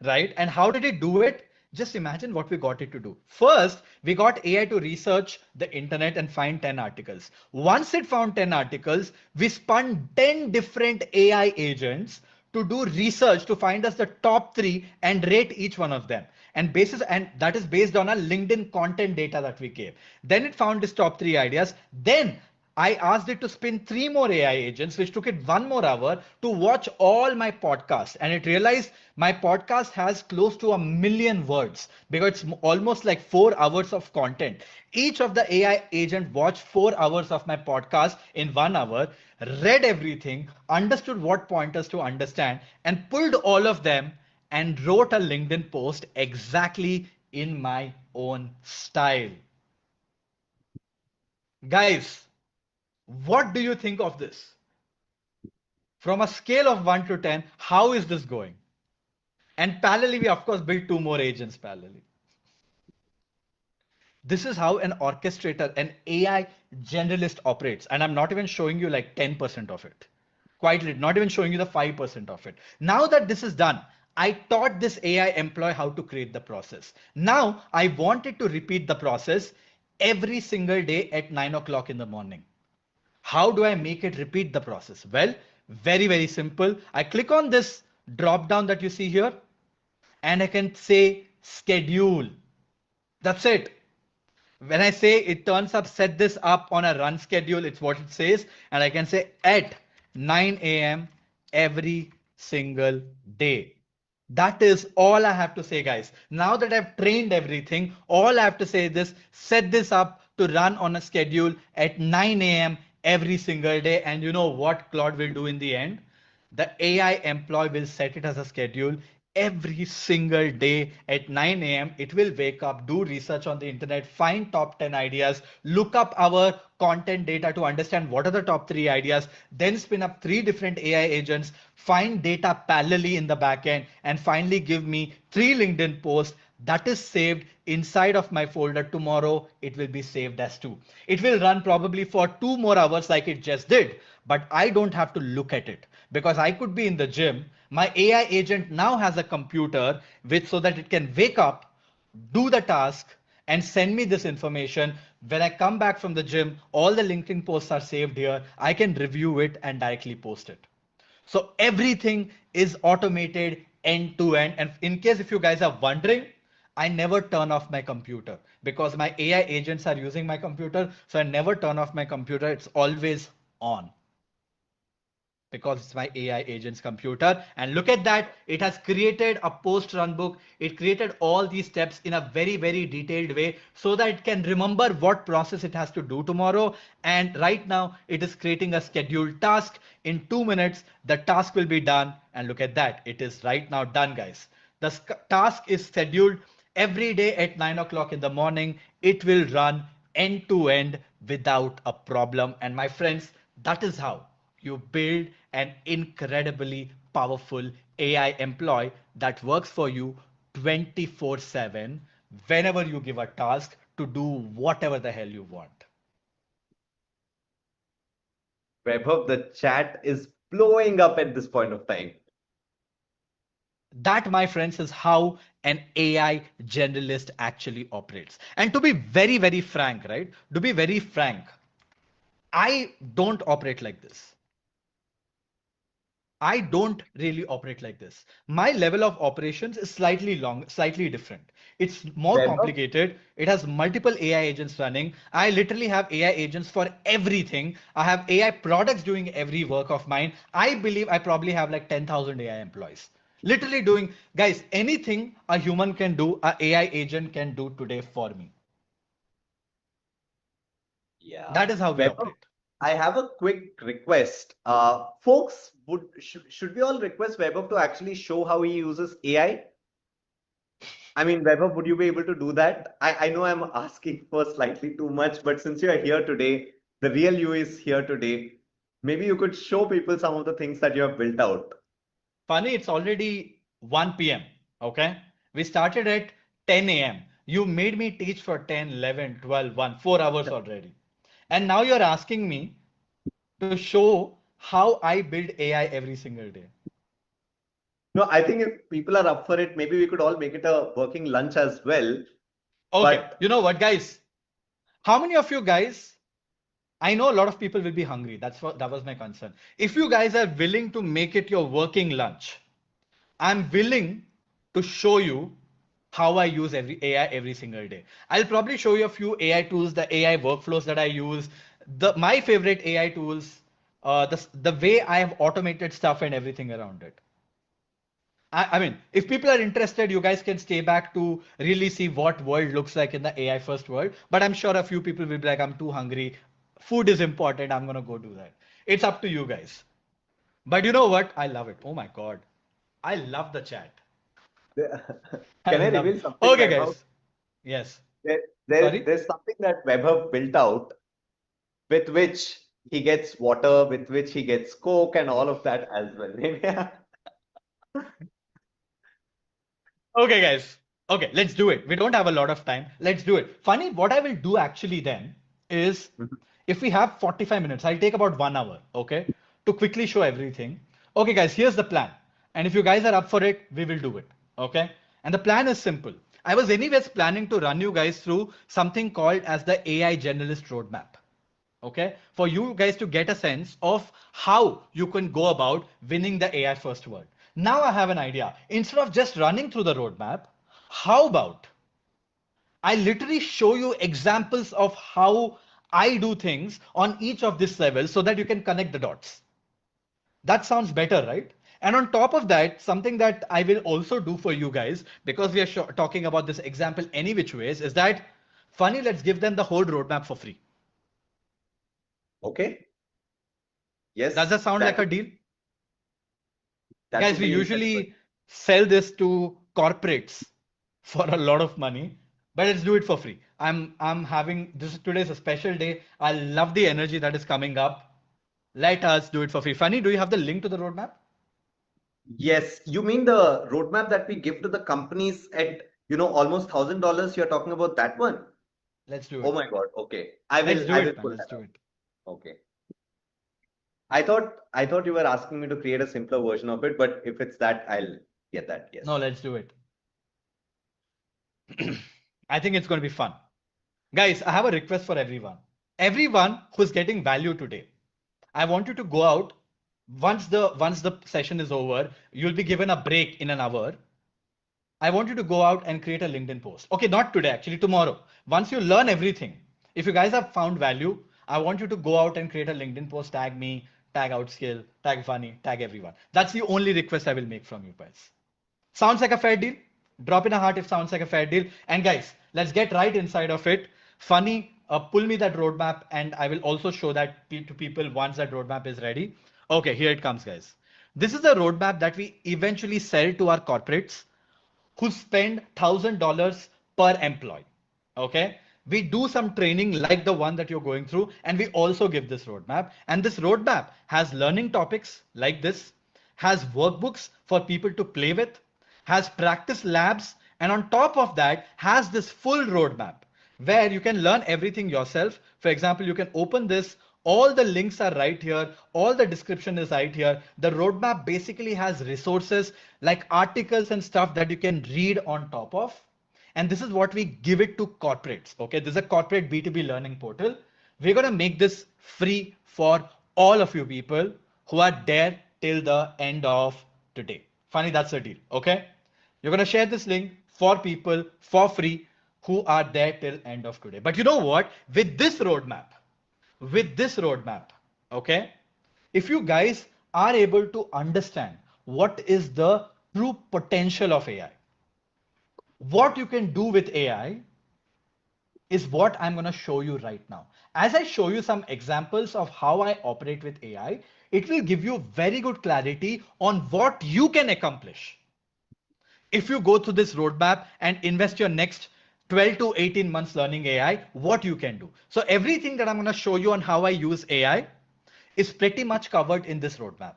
Right? And how did it do it? Just imagine what we got it to do. First, we got AI to research the internet and find 10 articles. Once it found 10 articles, we spun 10 different AI agents to do research to find us the top 3 and rate each one of them. And that is based on our LinkedIn content data that we gave. Then it found its top 3 ideas. Then I asked it to spin 3 more AI agents, which took it 1 more hour to watch all my podcasts. And it realized my podcast has close to 1 million words because it's almost like 4 hours of content. Each of the AI agent watched 4 hours of my podcast in 1 hour, read everything, understood what pointers to understand, and pulled all of them and wrote a LinkedIn post exactly in my own style. Guys, what do you think of this? From a scale of 1 to 10, how is this going? And parallelly, we of course built 2 more agents parallelly. This is how an orchestrator, an AI generalist operates. And I'm not even showing you like 10% of it. Quite literally, not even showing you the 5% of it. Now that this is done, I taught this AI employee how to create the process. Now I wanted to repeat the process every single day at 9 o'clock in the morning. How do I make it repeat the process? Well, very, very simple. I click on this drop down that you see here and I can say schedule. That's it. When I say it turns up, set this up on a run schedule, it's what it says. And I can say at 9 a.m. every single day. That is all I have to say, guys. Now that I've trained everything, all I have to say is this, set this up to run on a schedule at 9 a.m. every single day. And you know what Claude will do in the end? The AI employee will set it as a schedule every single day at 9 a.m. It will wake up, do research on the internet, find top 10 ideas, look up our content data to understand what are the top 3 ideas, then spin up 3 different AI agents, find data parallelly in the backend, and finally give me 3 LinkedIn posts that is saved inside of my folder. Tomorrow it will be saved as 2. It will run probably for 2 more hours like it just did, but I don't have to look at it because I could be in the gym. My AI agent now has a computer which so that it can wake up, do the task, and send me this information. When I come back from the gym, all the LinkedIn posts are saved here. I can review it and directly post it. So everything is automated end to end. And in case if you guys are wondering, I never turn off my computer because my AI agents are using my computer. So I never turn off my computer. It's always on because it's my AI agent's computer. And look at that, it has created a post run book. It created all these steps in a very, very detailed way so that it can remember what process it has to do tomorrow. And right now it is creating a scheduled task. In 2 minutes, the task will be done. And look at that, it is right now done, guys. The task is scheduled every day at 9 o'clock in the morning. It will run end to end without a problem. And my friends, that is how you build an incredibly powerful AI employee that works for you 24/7 whenever you give a task to do whatever the hell you want. Vaibhav, the chat is blowing up at this point of time. That, my friends, is how an AI generalist actually operates. And to be very, very frank, right? To be very frank, I don't operate like this. I don't really operate like this. My level of operations is slightly different. It's more Vaibhav, complicated. It has multiple AI agents running. I literally have AI agents for everything. I have AI products doing every work of mine. I believe I probably have like 10,000 AI employees. Literally doing, guys, anything a human can do, a AI agent can do today for me. Yeah. That is how we Vaibhav, operate. I have a quick request. Folks, should we all request Vaibhav to actually show how he uses AI? I mean, Vaibhav, would you be able to do that? I know I'm asking for slightly too much, but since you are here today, the real you is here today. Maybe you could show people some of the things that you have built out. Funny, it's already 1 p.m. Okay. We started at 10 a.m. You made me teach for 10, 11, 12, 1, 4 hours already. And now you're asking me to show how I build AI every single day. No, I think if people are up for it, maybe we could all make it a working lunch as well. Okay. But You know what, guys? How many of you guys? I know a lot of people will be hungry. That was my concern. If you guys are willing to make it your working lunch, I'm willing to show you how I use every AI every single day. I'll probably show you a few AI tools, the AI workflows that I use, my favorite AI tools, the way I have automated stuff and everything around it. I mean, if people are interested, you guys can stay back to really see what world looks like in the AI first world. But I'm sure a few people will be like, I'm too hungry. Food is important. I'm gonna go do that. It's up to you guys. But you know what? I love it. Oh my God. I love the chat. I Can I love it. reveal something, Okay, Vaibhav? guys. Yes. There, Sorry? there's something that Vaibhav built out with which he gets water, with which he gets Coke and all of that as well. Okay, guys. Okay, let's do it. We don't have a lot of time. Let's do it. Funny, what I will do actually then is if we have 45 minutes, I'll take about 1 hour, okay, to quickly show everything. Okay, guys, here's the plan. And if you guys are up for it, we will do it, okay? And the plan is simple. I was anyways planning to run you guys through something called as the AI Generalist Roadmap, okay, for you guys to get a sense of how you can go about winning the AI first world. Now I have an idea. Instead of just running through the roadmap, how about I literally show you examples of how I do things on each of these levels so that you can connect the dots. That sounds better, right? And on top of that, something that I will also do for you guys, because we are talking about this example any which ways, is that funny, let's give them the whole roadmap for free. Okay. Does Yes, that sound like a deal? that Guys, would we be incredible. usually sell this to corporates for a lot of money, but let's do it for free. I'm having this today's a special day. I love the energy that is coming up. Let us do it for free. Funny, do you have the link to the roadmap? Yes, you mean the roadmap that we give to the companies at, almost $1,000? You're talking about that one? Let's do Oh it. my God. Okay. I Let's will do I will it, man. pull Let's that do up. it. Okay. I thought you were asking me to create a simpler version of it, but if it's that, I'll get that. No, Yes. let's do it. I think it's going to be fun. Guys, I have a request for everyone. Everyone who's getting value today, I want you to go out once the session is over, you'll be given a break in an hour. I want you to go out and create a LinkedIn post. Okay, not today, actually tomorrow. Once you learn everything, if you guys have found value, I want you to go out and create a LinkedIn post, tag me, tag Outskill, tag Funny, tag everyone. That's the only request I will make from you guys. Sounds like a fair deal? Drop in a heart if sounds like a fair deal. And guys, let's get right inside of it. Funny, pull me that roadmap and I will also show that to people once that roadmap is ready. Okay, here it comes, guys. This is the roadmap that we eventually sell to our corporates who spend $1,000 per employee. Okay. We do some training like the one that you're going through, and we also give this roadmap. And this roadmap has learning topics like this, has workbooks for people to play with, has practice labs, and on top of that, has this full roadmap where you can learn everything yourself. For example, you can open this. All the links are right here. All the description is right here. The roadmap basically has resources like articles and stuff that you can read on top of. And this is what we give it to corporates. Okay, this is a corporate B2B learning portal. We're going to make this free for all of you people who are there till the end of today. Funny, that's the deal. Okay, you're going to share this link for people for free who are there till end of today. But you know what? With this roadmap, okay, if you guys are able to understand what is the true potential of AI, what you can do with AI is what I'm going to show you right now. As I show you some examples of how I operate with AI, it will give you very good clarity on what you can accomplish if you go through this roadmap and invest your next 12 to 18 months learning AI, what you can do. So everything that I'm going to show you on how I use AI is pretty much covered in this roadmap.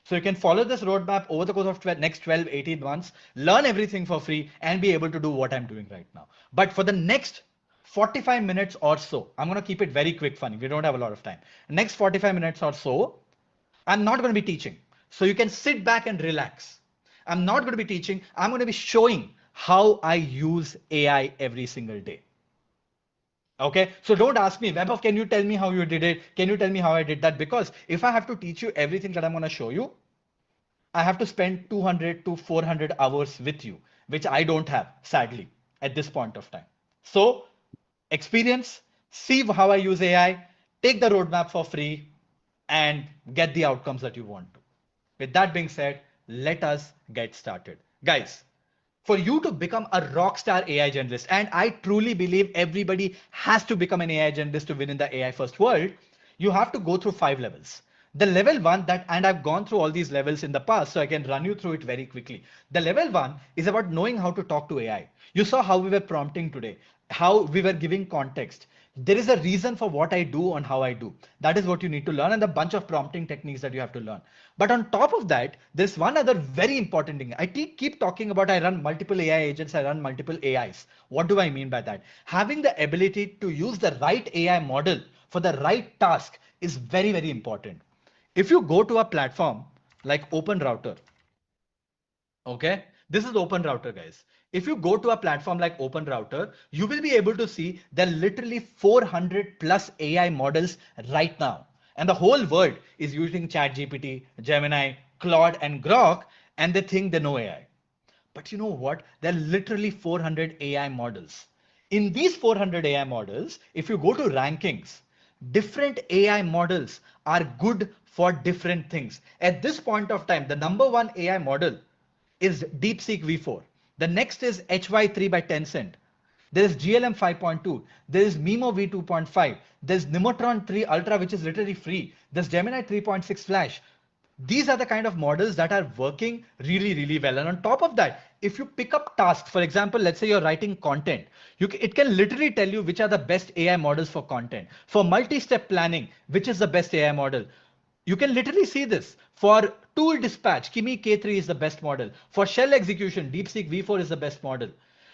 So you can follow this roadmap over the course of next 12, 18 months, learn everything for free and be able to do what I'm doing right now. But for the next 45 minutes or so, I'm going to keep it very quick, funny. We don't have a lot of time. Next 45 minutes or so, I'm not going to be teaching. So you can sit back and relax. I'm not going to be teaching. I'm going to be showing how I use AI every single day. Okay, so don't ask me, Vaibhav, can you tell me how you did it? Can you tell me how I did that? Because if I have to teach you everything that I'm going to show you, I have to spend 200 to 400 hours with you, which I don't have, sadly, at this point of time. So experience, see how I use AI, take the roadmap for free, and get the outcomes that you want to. With that being said, let us get started. Guys, for you to become a rock star AI generalist, and I truly believe everybody has to become an AI generalist to win in the AI first world, you have to go through 5 levels. The level one that, and I've gone through all these levels in the past, so I can run you through it very quickly. The level one is about knowing how to talk to AI. You saw how we were prompting today, how we were giving context. There is a reason for what I do and how I do. That is what you need to learn, and a bunch of prompting techniques that you have to learn. But on top of that, there's one other very important thing. I keep talking about I run multiple AI agents, I run multiple AIs. What do I mean by that? Having the ability to use the right AI model for the right task is very, very important. If you go to a platform like Open Router, okay, this is Open Router, guys. If you go to a platform like Open Router, you will be able to see there are literally 400 plus AI models right now. And the whole world is using ChatGPT, Gemini, Claude, and Grok, and they think they know AI. But you know what? There are literally 400 AI models. In these 400 AI models, if you go to rankings, different AI models are good for different things. At this point of time, the number one AI model is DeepSeek V4. The next is HY3 by Tencent. There is GLM 5.2. There is Mimo V2.5. There's Nemotron 3 Ultra, which is literally free. There's Gemini 3.6 Flash. These are the kind of models that are working really, really well. And on top of that, if you pick up tasks, for example, let's say you're writing content, it can literally tell you which are the best AI models for content. For multi-step planning, which is the best AI model? You can literally see this. For tool dispatch, Kimi K3 is the best model. For shell execution, DeepSeek V4 is the best model.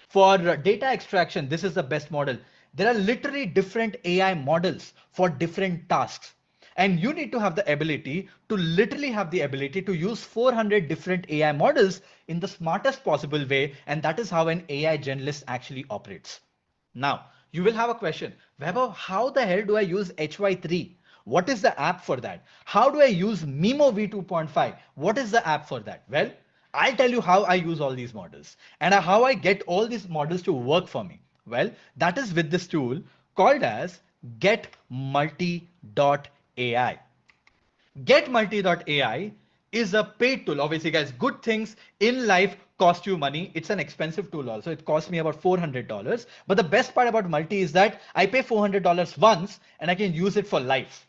For data extraction, this is the best model. There are literally different AI models for different tasks. And you need to have the ability to literally have the ability to use 400 different AI models in the smartest possible way. And that is how an AI generalist actually operates. Now, you will have a question, Vaibhav, how the hell do I use HY3? What is the app for that? How do I use Mimo V2.5? What is the app for that? Well, I'll tell you how I use all these models and how I get all these models to work for me. Well, that is with this tool called as getmulti.ai. Getmulti.ai is a paid tool. Obviously, guys, good things in life cost you money. It's an expensive tool also. It cost me about $400. But the best part about Multi is that I pay $400 once and I can use it for life.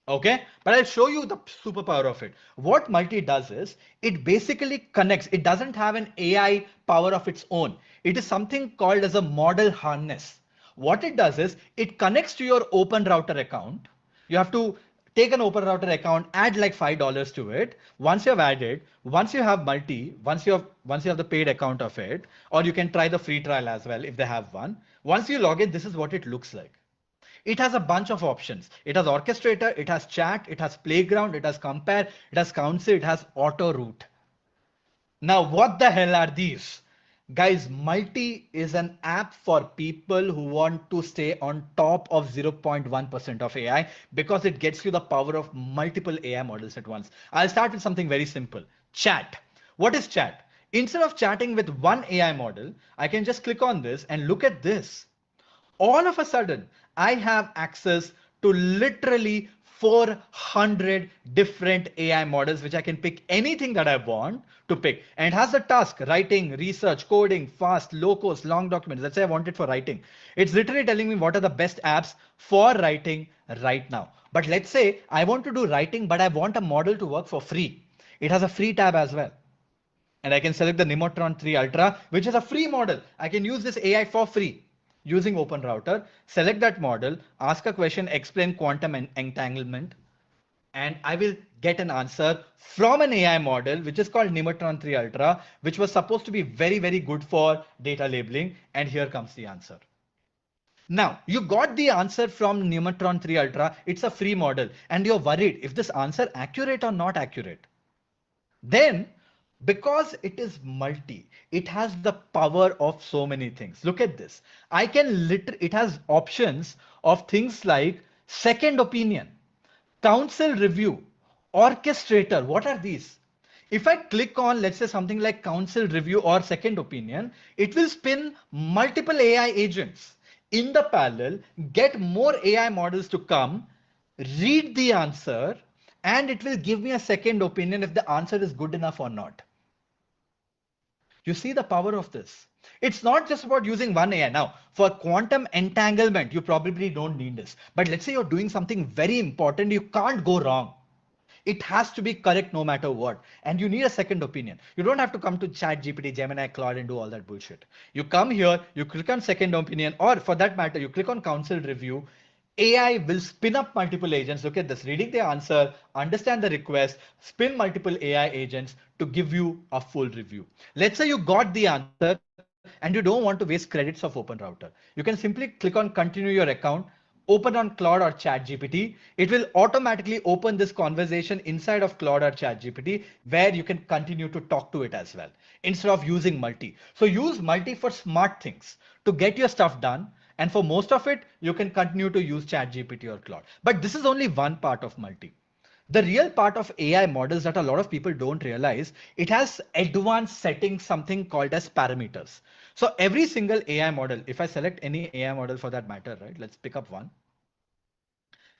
Okay, but I'll show you the superpower of it. What Multi does is it basically connects. It doesn't have an AI power of its own. It is something called as a model harness. What it does is it connects to your Open Router account. You have to take an Open Router account, add like $5 to it. Once you have added, once you have Multi, once you have the paid account of it, or you can try the free trial as well if they have one. Once you log in, this is what it looks like. It has a bunch of options. It has orchestrator, it has chat, it has playground, it has compare, it has counsel, it has auto route. Now, what the hell are these? Guys, Multi is an app for people who want to stay on top of 0.1% of AI because it gets you the power of multiple AI models at once. I'll start with something very simple. Chat. What is chat? Instead of chatting with one AI model, I can just click on this and look at this. All of a sudden, I have access to literally 400 different AI models, which I can pick anything that I want to pick. And it has the task, writing, research, coding, fast, low cost, long documents. Let's say I want it for writing. It's literally telling me what are the best apps for writing right now. But let's say I want to do writing, but I want a model to work for free. It has a free tab as well. And I can select the Nemotron 3 Ultra, which is a free model. I can use this AI for free. Using Open Router, select that model, ask a question, explain quantum entanglement, and I will get an answer from an AI model, which is called Nemotron 3 Ultra, which was supposed to be very, very good for data labeling. And here comes the answer. Now, you got the answer from Nemotron 3 Ultra. It's a free model, and you're worried if this answer accurate or not accurate. Then, because it is multi, it has the power of so many things. Look at this. It has options of things like second opinion, counsel review, orchestrator. What are these? If I click on, let's say something like counsel review or second opinion, it will spin multiple AI agents in the parallel, get more AI models to come, read the answer, and it will give me a second opinion if the answer is good enough or not. You see the power of this. It's not just about using one AI. Now, for quantum entanglement, you probably don't need this. But let's say you're doing something very important, you can't go wrong. It has to be correct no matter what. And you need a second opinion. You don't have to come to ChatGPT, Gemini, Claude, and do all that bullshit. You come here, you click on second opinion, or for that matter, you click on counsel review. AI will spin up multiple agents. Look at this, reading the answer, understand the request, spin multiple AI agents to give you a full review. Let's say you got the answer and you don't want to waste credits of Open Router. You can simply click on continue your account, open on Claude or ChatGPT. It will automatically open this conversation inside of Claude or ChatGPT where you can continue to talk to it as well instead of using multi. So use multi for smart things to get your stuff done. And for most of it, you can continue to use ChatGPT or Claude. But this is only one part of multi. The real part of AI models that a lot of people don't realize, it has advanced settings, something called as parameters. So every single AI model, if I select any AI model for that matter, right? Let's pick up one.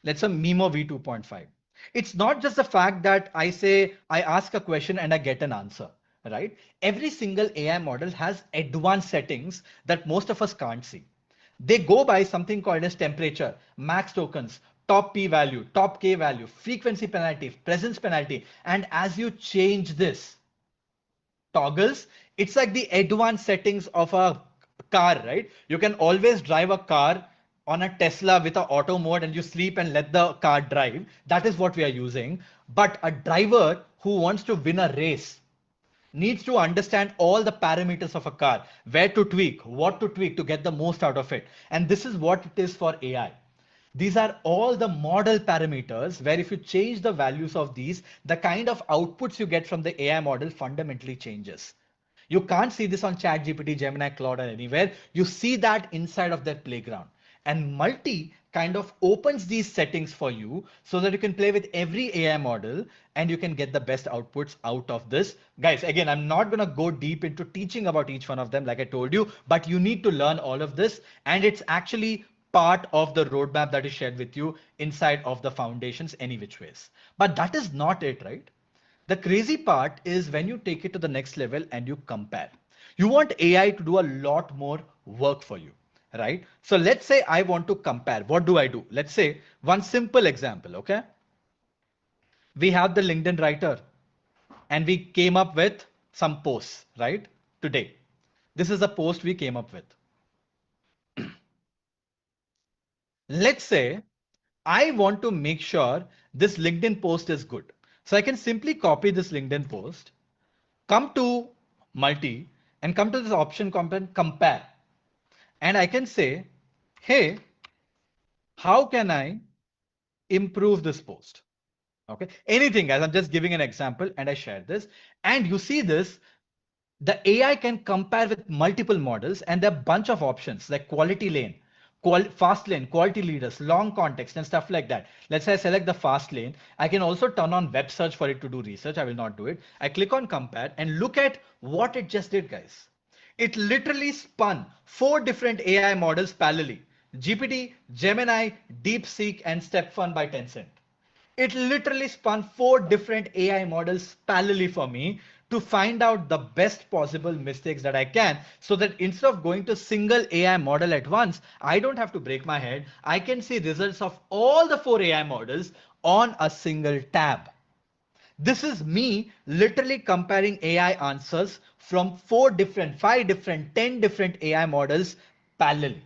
Let's say Mimo V2.5. It's not just the fact that I say, I ask a question and I get an answer, right? Every single AI model has advanced settings that most of us can't see. They go by something called as temperature, max tokens, top p value, top k value, frequency penalty, presence penalty. And as you change this toggles, it's like the advanced settings of a car, right? You can always drive a car on a Tesla with an auto mode and you sleep and let the car drive. That is what we are using. But a driver who wants to win a race needs to understand all the parameters of a car, where to tweak, what to tweak to get the most out of it. And this is what it is for AI. These are all the model parameters where if you change the values of these, the kind of outputs you get from the AI model fundamentally changes. You can't see this on ChatGPT, Gemini, Claude, or anywhere. You see that inside of their playground. And multi kind of opens these settings for you so that you can play with every AI model and you can get the best outputs out of this. Guys, again, I'm not going to go deep into teaching about each one of them, like I told you, but you need to learn all of this. And it's actually part of the roadmap that is shared with you inside of the foundations any which ways. But that is not it, right? The crazy part is when you take it to the next level and you compare. You want AI to do a lot more work for you, right? So let's say I want to compare. What do I do? Let's say one simple example, okay? We have the LinkedIn writer and we came up with some posts, right? Today. This is a post we came up with. Let's say I want to make sure this LinkedIn post is good. So I can simply copy this LinkedIn post, come to multi and come to this option component compare. And I can say, hey, how can I improve this post? Okay, anything guys, I'm just giving an example and I share this. And you see this, the AI can compare with multiple models and there are a bunch of options like quality lane, fast lane, quality leaders, long context and stuff like that. Let's say I select the fast lane. I can also turn on web search for it to do research. I will not do it. I click on compare and look at what it just did, guys. It literally spun 4 different AI models parallelly. GPT, Gemini, DeepSeek, and StepFun by Tencent. It literally spun 4 different AI models parallelly for me to find out the best possible mistakes that I can so that instead of going to single AI model at once, I don't have to break my head. I can see results of all the 4 AI models on a single tab. This is me literally comparing AI answers from 4 different, 5 different, 10 different AI models parallelly.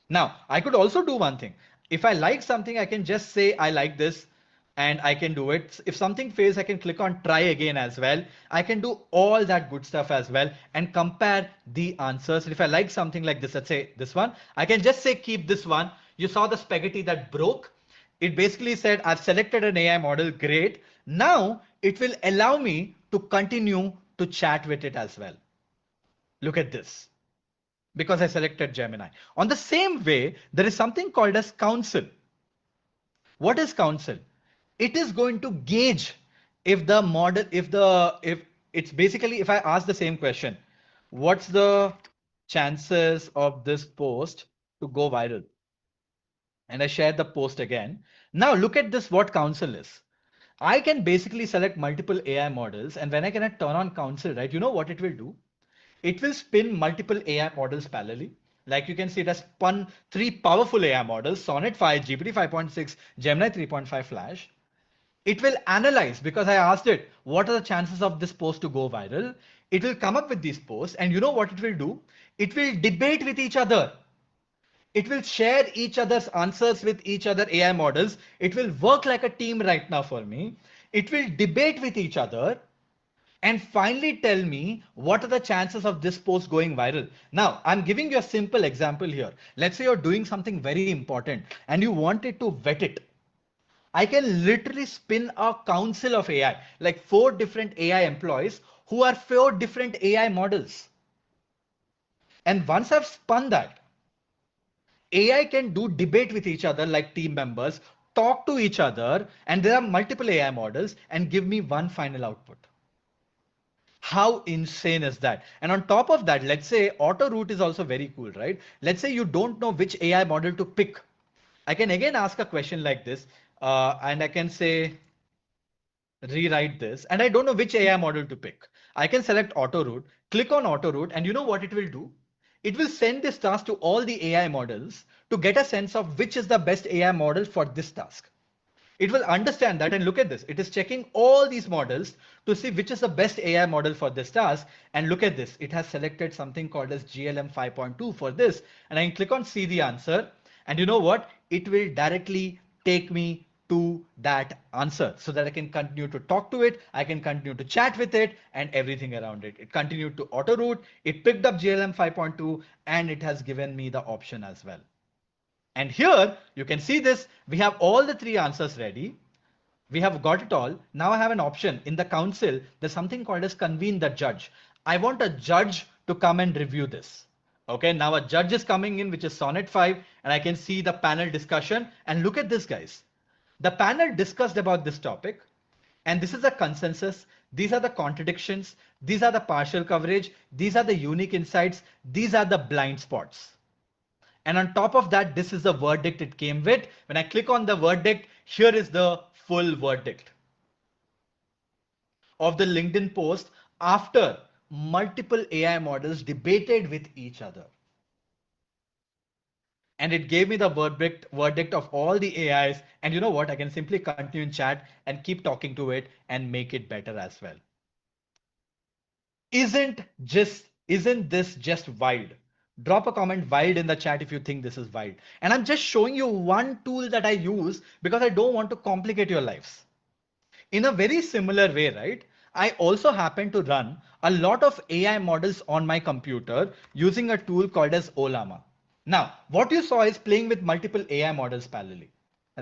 Now, I could also do one thing. If I like something, I can just say, I like this and I can do it. If something fails, I can click on try again as well. I can do all that good stuff as well and compare the answers. If I like something like this, let's say this one, I can just say, keep this one. You saw the spaghetti that broke. It basically said, I've selected an AI model. Great. Now it will allow me to continue to chat with it as well. Look at this, because I selected Gemini. On the same way, there is something called as counsel. What is counsel? It is going to gauge if the model, if it's basically, if I ask the same question, what's the chances of this post to go viral? and I share the post again. Now look at this, what council is. I can basically select multiple AI models, and when I can turn on council, right, you know what it will do? It will spin multiple AI models parallelly. Like you can see, it has spun 3 powerful AI models: Sonnet 5, GPT 5.6, Gemini 3.5 Flash. It will analyze, because I asked it, what are the chances of this post to go viral? It will come up with these posts, and you know what it will do? It will debate with each other. It will share each other's answers with each other AI models. It will work like a team right now for me. It will debate with each other and finally tell me what are the chances of this post going viral. Now, I'm giving you a simple example here. Let's say you're doing something very important and you wanted to vet it. I can literally spin a council of AI, like 4 different AI employees who are 4 different AI models. And once I've spun that, AI can do debate with each other like team members, talk to each other, and there are multiple AI models, and give me one final output. How insane is that? And on top of that, let's say auto route is also very cool, right? Let's say you don't know which AI model to pick. I can again ask a question like this, and I can say, rewrite this, and I don't know which AI model to pick. I can select auto route, click on auto route, and you know what it will do? It will send this task to all the AI models to get a sense of which is the best AI model for this task. It will understand that, and look at this. It is checking all these models to see which is the best AI model for this task. And look at this. It has selected something called as GLM 5.2 for this. And I can click on see the answer. And you know what? It will directly take me to that answer so that I can continue to talk to it. I can continue to chat with it and everything around it. It continued to auto route. It picked up GLM 5.2 and it has given me the option as well. And here you can see this, we have all the 3 answers ready. We have got it all. Now I have an option in the council. There's something called as convene the judge. I want a judge to come and review this. Okay, now a judge is coming in, which is Sonnet 5, and I can see the panel discussion. And look at this, guys. The panel discussed about this topic, and this is a consensus. These are the contradictions. These are the partial coverage. These are the unique insights. These are the blind spots. And on top of that, this is the verdict it came with. When I click on the verdict, here is the full verdict of the LinkedIn post after multiple AI models debated with each other. And it gave me the verdict of all the AIs. And you know what? I can simply continue in chat and keep talking to it and make it better as well. Isn't this just wild? Drop a comment wild in the chat if you think this is wild. And I'm just showing you one tool that I use because I don't want to complicate your lives. In a very similar way, right? I also happen to run a lot of AI models on my computer using a tool called as Ollama. Now, what you saw is playing with multiple AI models parallelly,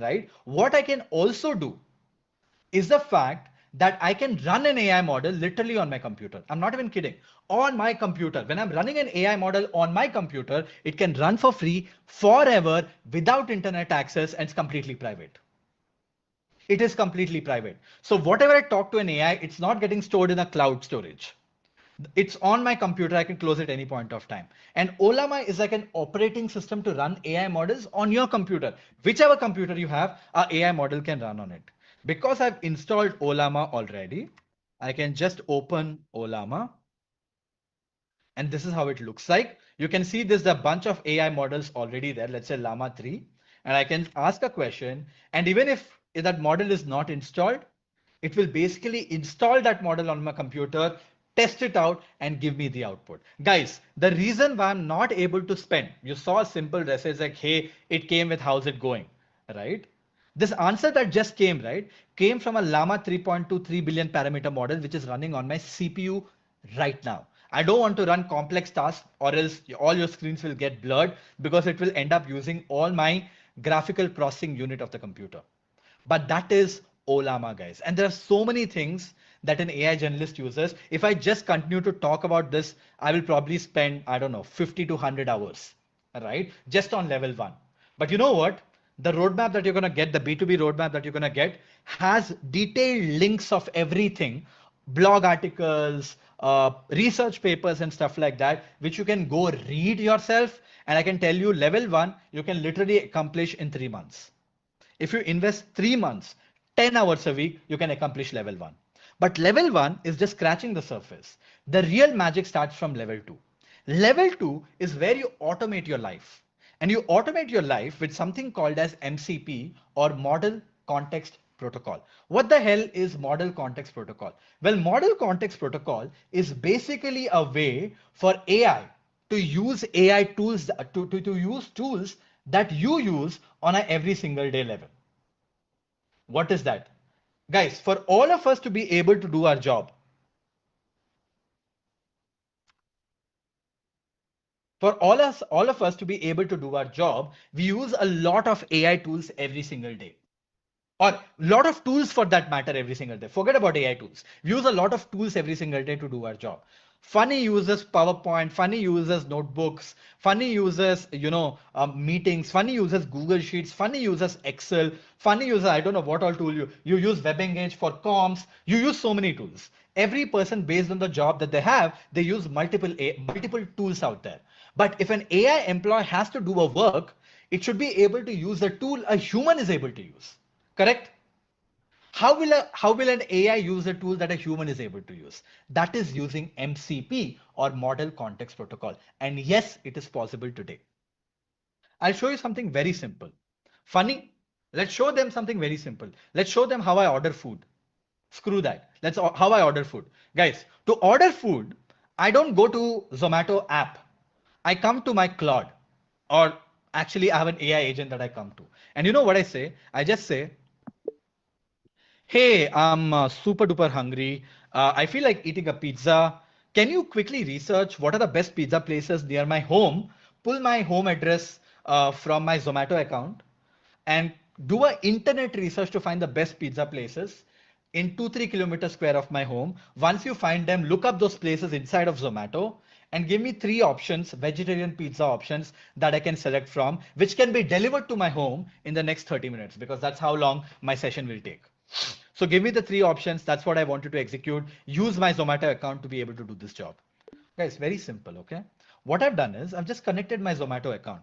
right? What I can also do is the fact that I can run an AI model literally on my computer. I'm not even kidding. On my computer, when I'm running an AI model on my computer, it can run for free forever without internet access, and it's completely private. It is completely private. So whatever I talk to an AI, it's not getting stored in a cloud storage. It's on my computer. I can close it any point of time. And Ollama is like an operating system to run AI models on your computer. Whichever computer you have, our AI model can run on it. Because I've installed Ollama already, I can just open Ollama. And this is how it looks like. You can see there's a bunch of AI models already there. Let's say Llama 3. And I can ask a question. And even if that model is not installed, it will basically install that model on my computer, test it out, and give me the output. Guys, the reason why I'm not able to spend, you saw a simple message like, hey, it came with how's it going, right? This answer that just came, right, came from a Llama 3.23 billion parameter model, which is running on my CPU right now. I don't want to run complex tasks or else all your screens will get blurred because it will end up using all my graphical processing unit of the computer. But that is Ollama, guys. And there are so many things that an AI journalist uses. If I just continue to talk about this, I will probably spend, I don't know, 50 to 100 hours, right? Just on level 1. But you know what? The roadmap that you're going to get, the B2B roadmap that you're going to get has detailed links of everything blog articles, research papers and stuff like that, which you can go read yourself. And I can tell you level 1, you can literally accomplish in 3 months. If you invest 3 months, 10 hours a week, you can accomplish level 1. But level 1 is just scratching the surface. The real magic starts from level 2. Level 2 is where you automate your life. And you automate your life with something called as MCP, or Model Context Protocol. What the hell is Model Context Protocol? Well, Model Context Protocol is basically a way for AI to use AI tools, to use tools that you use on a every single day level. What is that? Guys, for all of us to be able to do our job, for all of us to be able to do our job, we use a lot of AI tools every single day. Or a lot of tools for that matter every single day. Forget about AI tools. We use a lot of tools every single day to do our job. Funny uses PowerPoint, funny uses notebooks, funny uses, meetings, funny uses Google Sheets, funny uses Excel, funny uses, I don't know what all tool you use WebEngage for comms, you use so many tools. Every person based on the job that they have, they use multiple tools out there. But if an AI employee has to do a work, it should be able to use a tool a human is able to use. Correct? How will an AI use a tool that a human is able to use? That is using MCP, or Model Context Protocol. And yes, it is possible today. I'll show you something very simple. Funny. Let's show them something very simple. Let's show them how I order food. Screw that. That's how I order food. Guys, to order food, I don't go to Zomato app. I come to my Claude, or actually I have an AI agent that I come to. And you know what I say? I just say, hey, I'm super duper hungry. I feel like eating a pizza. Can you quickly research what are the best pizza places near my home? Pull my home address from my Zomato account and do a internet research to find the best pizza places in 2-3 kilometers square of my home. Once you find them, look up those places inside of Zomato and give me 3 options, vegetarian pizza options that I can select from, which can be delivered to my home in the next 30 minutes, because that's how long my session will take. So give me the 3 options. That's what I wanted to execute. Use my Zomato account to be able to do this job. Guys, very simple, okay? What I've done is I've just connected my Zomato account,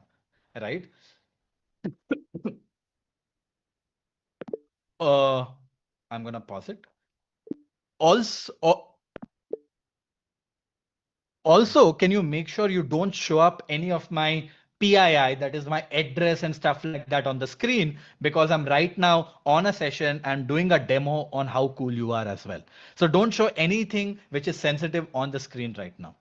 right? Uh, I'm gonna pause it. Also, can you make sure you don't show up any of my PII, that is my address and stuff like that on the screen, because I'm right now on a session and doing a demo on how cool you are as well. So don't show anything which is sensitive on the screen right now.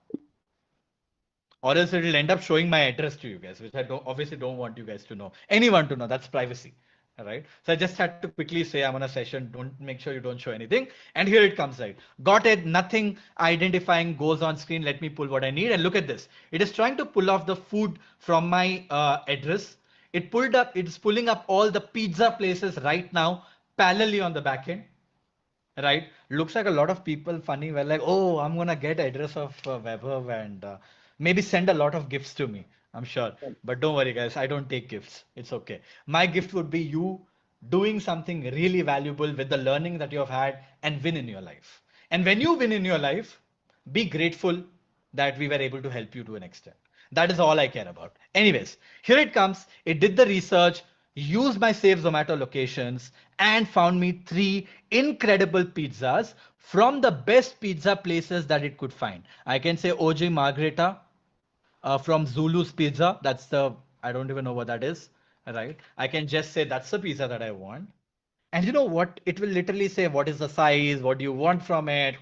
Or else it'll end up showing my address to you guys, which I obviously don't want you guys to know. Anyone to know, that's privacy. All right. So I just had to quickly say I'm on a session. Don't make sure you don't show anything. And here it comes, right? Got it. Nothing identifying goes on screen. Let me pull what I need. And look at this. It is trying to pull off the food from my address. It's pulling up all the pizza places right now, parallelly on the back end. Right? Looks like a lot of people funny were like, oh, I'm gonna get address of Vaibhav and maybe send a lot of gifts to me. I'm sure. But don't worry, guys. I don't take gifts. It's okay. My gift would be you doing something really valuable with the learning that you have had and win in your life. And when you win in your life, be grateful that we were able to help you to an extent. That is all I care about. Anyways, here it comes. It did the research, used my saved Zomato locations, and found me 3 incredible pizzas from the best pizza places that it could find. I can say OJ Margherita from Zulu's Pizza. That's I don't even know what that is. Right. I can just say that's the pizza that I want. And you know what? It will literally say what is the size, what do you want from it,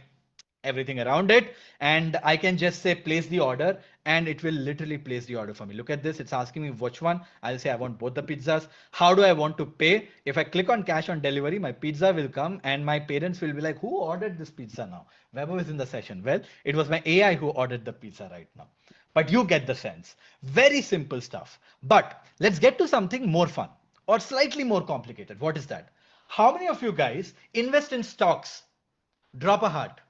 everything around it. And I can just say place the order and it will literally place the order for me. Look at this. It's asking me which one. I'll say I want both the pizzas. How do I want to pay? If I click on cash on delivery, my pizza will come and my parents will be like, who ordered this pizza now? Weber is in the session. Well, it was my AI who ordered the pizza right now. But you get the sense. Very simple stuff. But let's get to something more fun or slightly more complicated. What is that? How many of you guys invest in stocks? Drop a heart.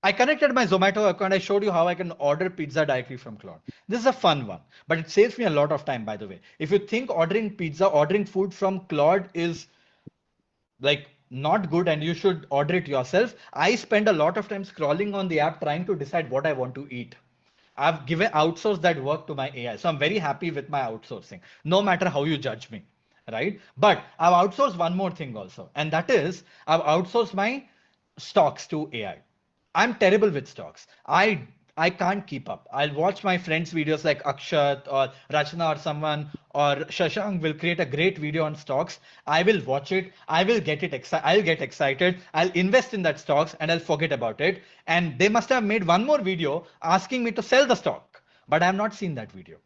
I connected my Zomato account. I showed you how I can order pizza directly from Claude. This is a fun one, but it saves me a lot of time, by the way. If you think ordering food from Claude is like not good and you should order it yourself. I spend a lot of time scrolling on the app trying to decide what I want to eat. I've given outsourced that work to my AI. So I'm very happy with my outsourcing, no matter how you judge me, right? But I've outsourced one more thing also, and that is I've outsourced my stocks to AI. I'm terrible with stocks. I can't keep up. I'll watch my friends' videos like Akshat or Rachna or someone or Shashank will create a great video on stocks. I will watch it. I'll get excited. I'll invest in that stocks and I'll forget about it. And they must have made one more video asking me to sell the stock, but I have not seen that video.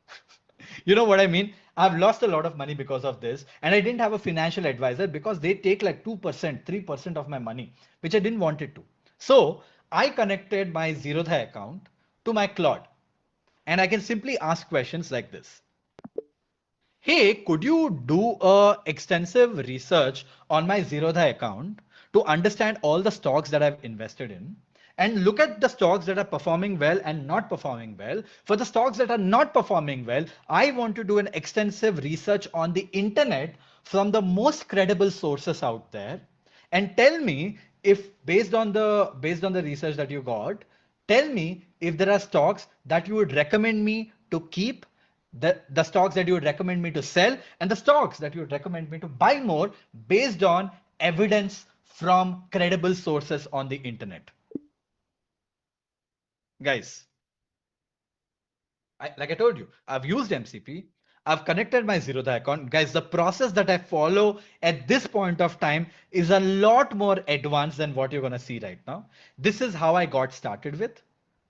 You know what I mean? I've lost a lot of money because of this, and I didn't have a financial advisor because they take like 2%, 3% of my money, which I didn't want it to. So I connected my Zerodha account to my Claude, and I can simply ask questions like this. Hey, could you do a extensive research on my Zerodha account to understand all the stocks that I've invested in and look at the stocks that are performing well and not performing well. For the stocks that are not performing well, I want to do an extensive research on the internet from the most credible sources out there and tell me if based on the research that you got, tell me if there are stocks that you would recommend me to keep, the stocks that you would recommend me to sell, and the stocks that you would recommend me to buy more based on evidence from credible sources on the internet. Guys, like I told you, I've used MCP. I've connected my Zerodha account. Guys, the process that I follow at this point of time is a lot more advanced than what you're going to see right now. This is how I got started with.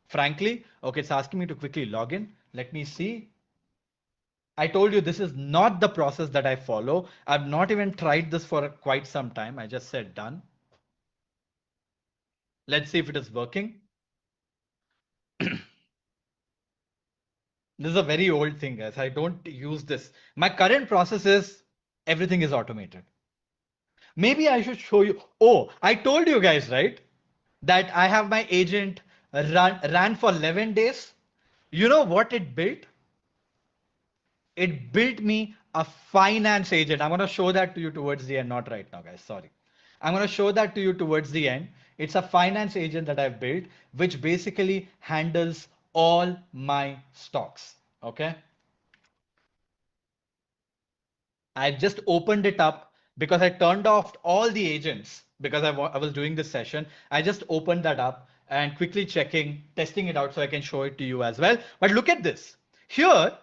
Frankly, okay, it's asking me to quickly log in. Let me see. I told you this is not the process that I follow. I've not even tried this for quite some time. I just said done. Let's see if it is working. This is a very old thing, guys. I don't use this. My current process is everything is automated. Maybe I should show you. Oh, I told you guys, right? That I have my agent ran for 11 days. You know what it built? It built me a finance agent. I'm going to show that to you towards the end, not right now, guys. Sorry. I'm going to show that to you towards the end. It's a finance agent that I've built, which basically handles all my stocks. Okay. I just opened it up because I turned off all the agents because I was doing this session. I just opened that up and quickly testing it out so I can show it to you as well. But look at this. Here,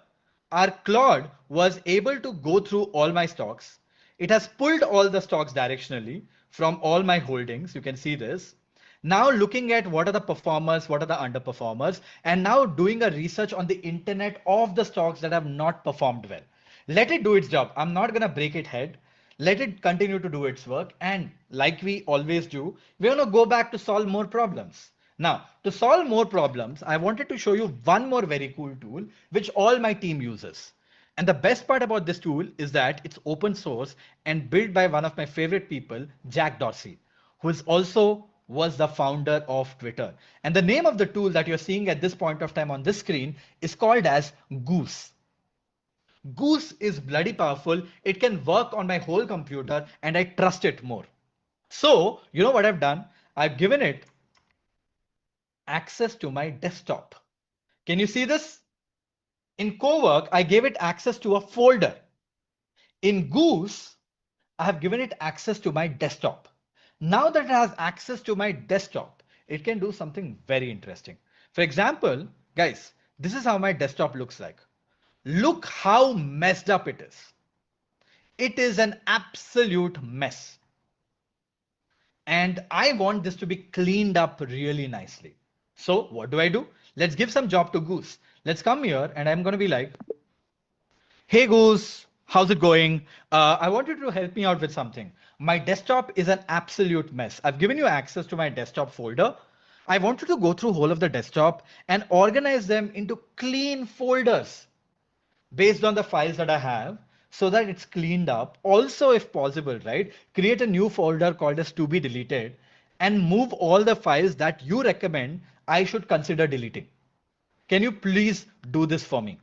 our Claude was able to go through all my stocks. It has pulled all the stocks directionally from all my holdings. You can see this. Now looking at what are the performers, what are the underperformers, and now doing a research on the internet of the stocks that have not performed well. Let it do its job. I'm not going to break its head. Let it continue to do its work. And like we always do, we're going to go back to solve more problems. Now, to solve more problems, I wanted to show you one more very cool tool, which all my team uses. And the best part about this tool is that it's open source and built by one of my favorite people, Jack Dorsey, who is also was the founder of Twitter. And the name of the tool that you're seeing at this point of time on this screen is called as Goose. Goose is bloody powerful. It can work on my whole computer and I trust it more. So, you know what I've done? I've given it access to my desktop. Can you see this? In Cowork, I gave it access to a folder. In Goose, I have given it access to my desktop. Now that it has access to my desktop, it can do something very interesting. For example, guys, this is how my desktop looks like. Look how messed up it is. It is an absolute mess. And I want this to be cleaned up really nicely. So what do? Let's give some job to Goose. Let's come here and I'm going to be like, hey Goose, how's it going? I want you to help me out with something. My desktop is an absolute mess. I've given you access to my desktop folder. I want you to go through whole of the desktop and organize them into clean folders based on the files that I have so that it's cleaned up. Also, if possible, right, create a new folder called as to be deleted and move all the files that you recommend I should consider deleting. Can you please do this for me?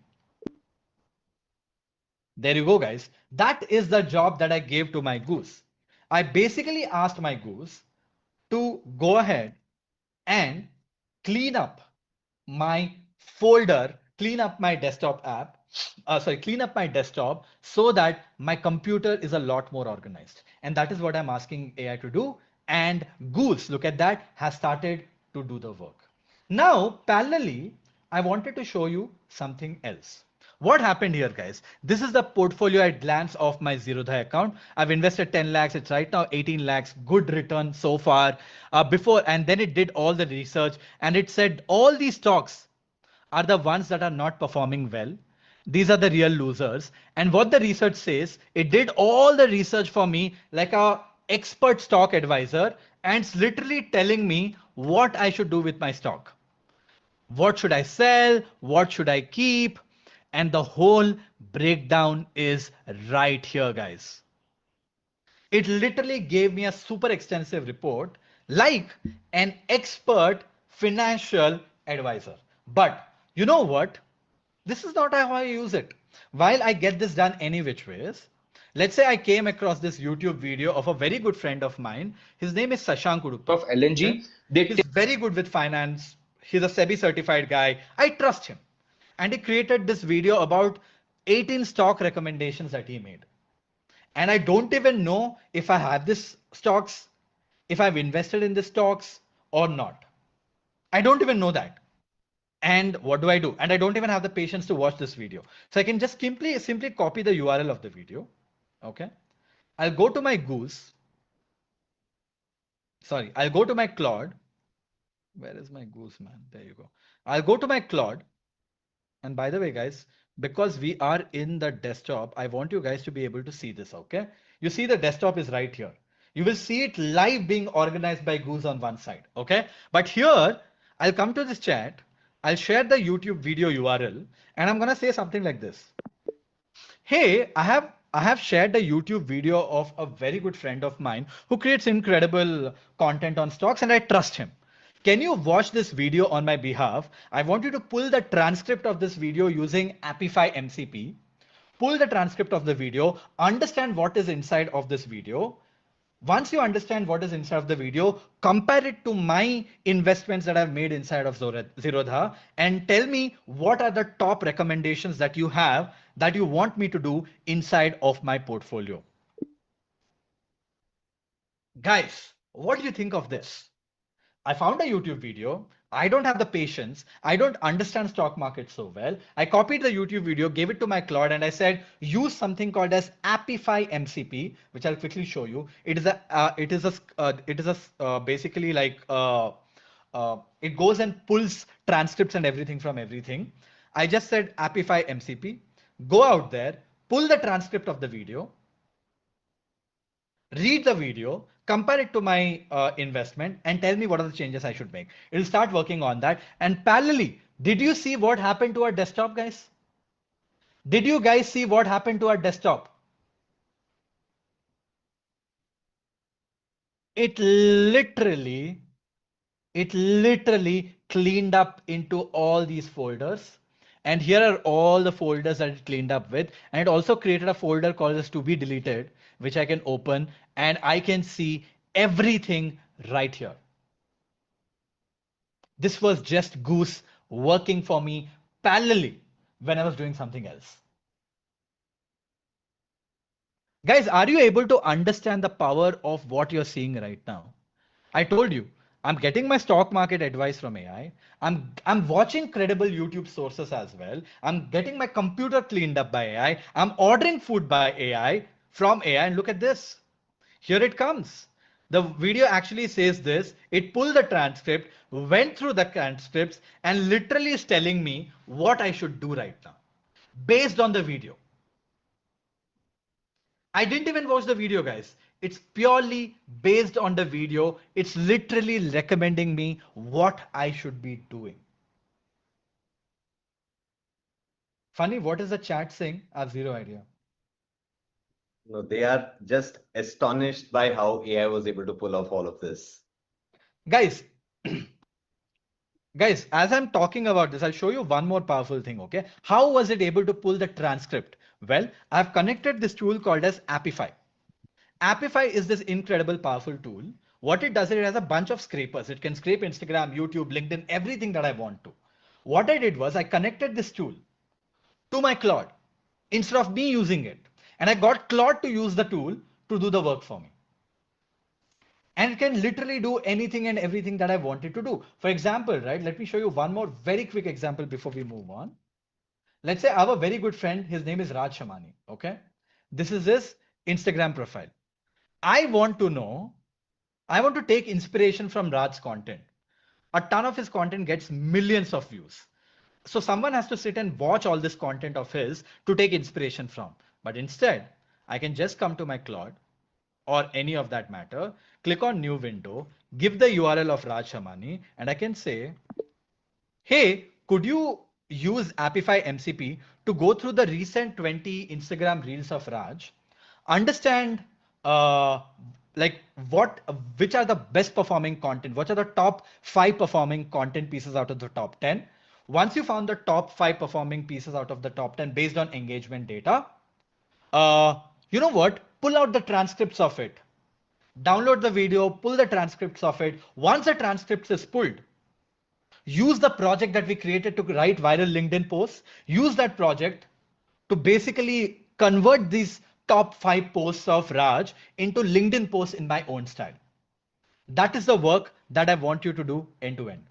There you go, guys. That is the job that I gave to my Goose. I basically asked my goose to go ahead and clean up my folder, clean up my desktop app, clean up my desktop so that my computer is a lot more organized. And that is what I'm asking AI to do. And Goose, look at that, has started to do the work. Now, parallelly, I wanted to show you something else. What happened here, guys? This is the portfolio at glance of my Zerodha account. I've invested 10 lakhs. It's right now 18 lakhs. Good return so far. Before, and then it did all the research and it said all these stocks are the ones that are not performing well. These are the real losers. And what the research says, it did all the research for me like a expert stock advisor, and it's literally telling me what I should do with my stock. What should I sell? What should I keep? And the whole breakdown is right here, guys. It literally gave me a super extensive report like an expert financial advisor. But you know what? This is not how I use it. While I get this done any which ways, let's say I came across this YouTube video of a very good friend of mine. His name is Sashank Udupi. Of LNG, He's very good with finance. He's a SEBI certified guy. I trust him. And he created this video about 18 stock recommendations that he made. And I don't even know if I have this stocks, if I've invested in the stocks or not. I don't even know that. And what do I do? And I don't even have the patience to watch this video. So I can just simply copy the URL of the video. Okay. I'll go to my Goose. Sorry, I'll go to my Claude. Where is my Goose, man? There you go. I'll go to my Claude. And by the way, guys, because we are in the desktop, I want you guys to be able to see this, okay? You see the desktop is right here. You will see it live being organized by Goose on one side, okay? But here, I'll come to this chat. I'll share the YouTube video URL and I'm gonna say something like this. Hey, I have shared the YouTube video of a very good friend of mine who creates incredible content on stocks and I trust him. Can you watch this video on my behalf? I want you to pull the transcript of this video using Apify MCP. Pull the transcript of the video, understand what is inside of this video. Once you understand what is inside of the video, compare it to my investments that I've made inside of Zerodha and tell me what are the top recommendations that you have that you want me to do inside of my portfolio. Guys, what do you think of this? I found a YouTube video. I don't have the patience. I don't understand stock market so well. I copied the YouTube video, gave it to my Claude, and I said, use something called as Apify MCP, which I'll quickly show you. Basically like, it goes and pulls transcripts and everything from everything. I just said Apify MCP, go out there, pull the transcript of the video, read the video, compare it to my investment and tell me what are the changes I should make. It'll start working on that. And parallelly, did you see what happened to our desktop, guys? Did you guys see what happened to our desktop? It literally cleaned up into all these folders. And here are all the folders that it cleaned up with. And it also created a folder called as to be deleted, which I can open and I can see everything right here. This was just Goose working for me parallelly when I was doing something else. Guys, are you able to understand the power of what you're seeing right now? I told you, I'm getting my stock market advice from AI. I'm watching credible YouTube sources as well. I'm getting my computer cleaned up by AI. I'm ordering food by AI from AI. And look at this. Here it comes. The video actually says this. It pulled the transcript, went through the transcripts, and literally is telling me what I should do right now based on the video. I didn't even watch the video, guys. It's purely based on the video. It's literally recommending me what I should be doing. Funny, what is the chat saying? I have zero idea. No, they are just astonished by how AI was able to pull off all of this. Guys, guys, as I'm talking about this, I'll show you one more powerful thing, okay? How was it able to pull the transcript? Well, I've connected this tool called as Apify. Appify is this incredible, powerful tool. What it does is it has a bunch of scrapers. It can scrape Instagram, YouTube, LinkedIn, everything that I want to. What I did was I connected this tool to my Claude instead of me using it. And I got Claude to use the tool to do the work for me. And it can literally do anything and everything that I wanted to do. For example, right, let me show you one more very quick example before we move on. Let's say I have a very good friend. His name is Raj Shamani. Okay. This is his Instagram profile. I want to take inspiration from Raj's content. A ton of his content gets millions of views. So someone has to sit and watch all this content of his to take inspiration from. But instead, I can just come to my Claude or any of that matter, click on new window, give the URL of Raj Shamani, and I can say, hey, could you use Appify MCP to go through the recent 20 Instagram reels of Raj, understand which are the best performing content, what are the top 5 performing content pieces out of the top 10. Once you found the top 5 performing pieces out of the top 10 based on engagement data, you know what? Pull out the transcripts of it. Download the video, pull the transcripts of it. Once the transcripts is pulled, use the project that we created to write viral LinkedIn posts. Use that project to basically convert these top 5 posts of Raj into LinkedIn posts in my own style. That is the work that I want you to do end to end.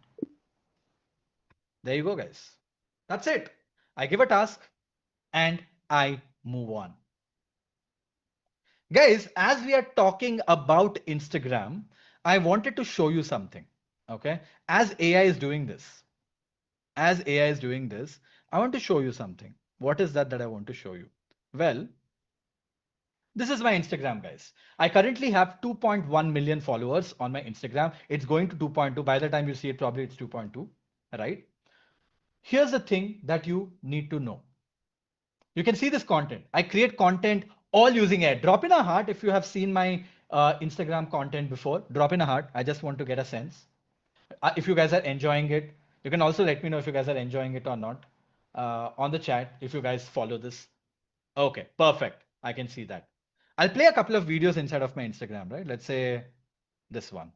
There you go, guys. That's it. I give a task and I move on. Guys, as we are talking about Instagram, I wanted to show you something. Okay. As AI is doing this, I want to show you something. What is that I want to show you? Well, this is my Instagram, guys. I currently have 2.1 million followers on my Instagram. It's going to 2.2. By the time you see it, probably it's 2.2, right? Here's the thing that you need to know. You can see this content. I create content all using AI. Drop in a heart if you have seen my Instagram content before. Drop in a heart. I just want to get a sense. If you guys are enjoying it, you can also let me know if you guys are enjoying it or not on the chat if you guys follow this. Okay, perfect. I can see that. I'll play a couple of videos inside of my Instagram, right? Let's say this one.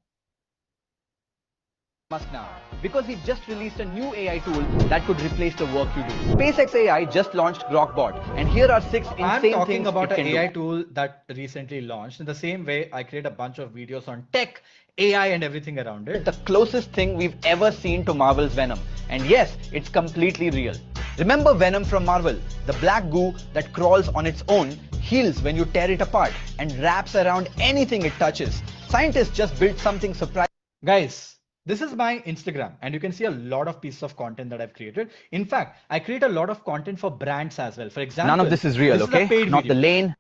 Musk now, because he just released a new AI tool that could replace the work you do. SpaceX AI just launched Grokbot, and here are 6 insane I'm things talking about it an can AI do. tool that recently launched. In the same way, I create a bunch of videos on tech, AI, and everything around it. The closest thing we've ever seen to Marvel's Venom. And yes, it's completely real. Remember Venom from Marvel? The black goo that crawls on its own, heals when you tear it apart, and wraps around anything it touches. Scientists just built something surprising. Guys, this is my Instagram, and you can see a lot of pieces of content that I've created. In fact, I create a lot of content for brands as well. For example, None of this is real, okay? Not video. the lane.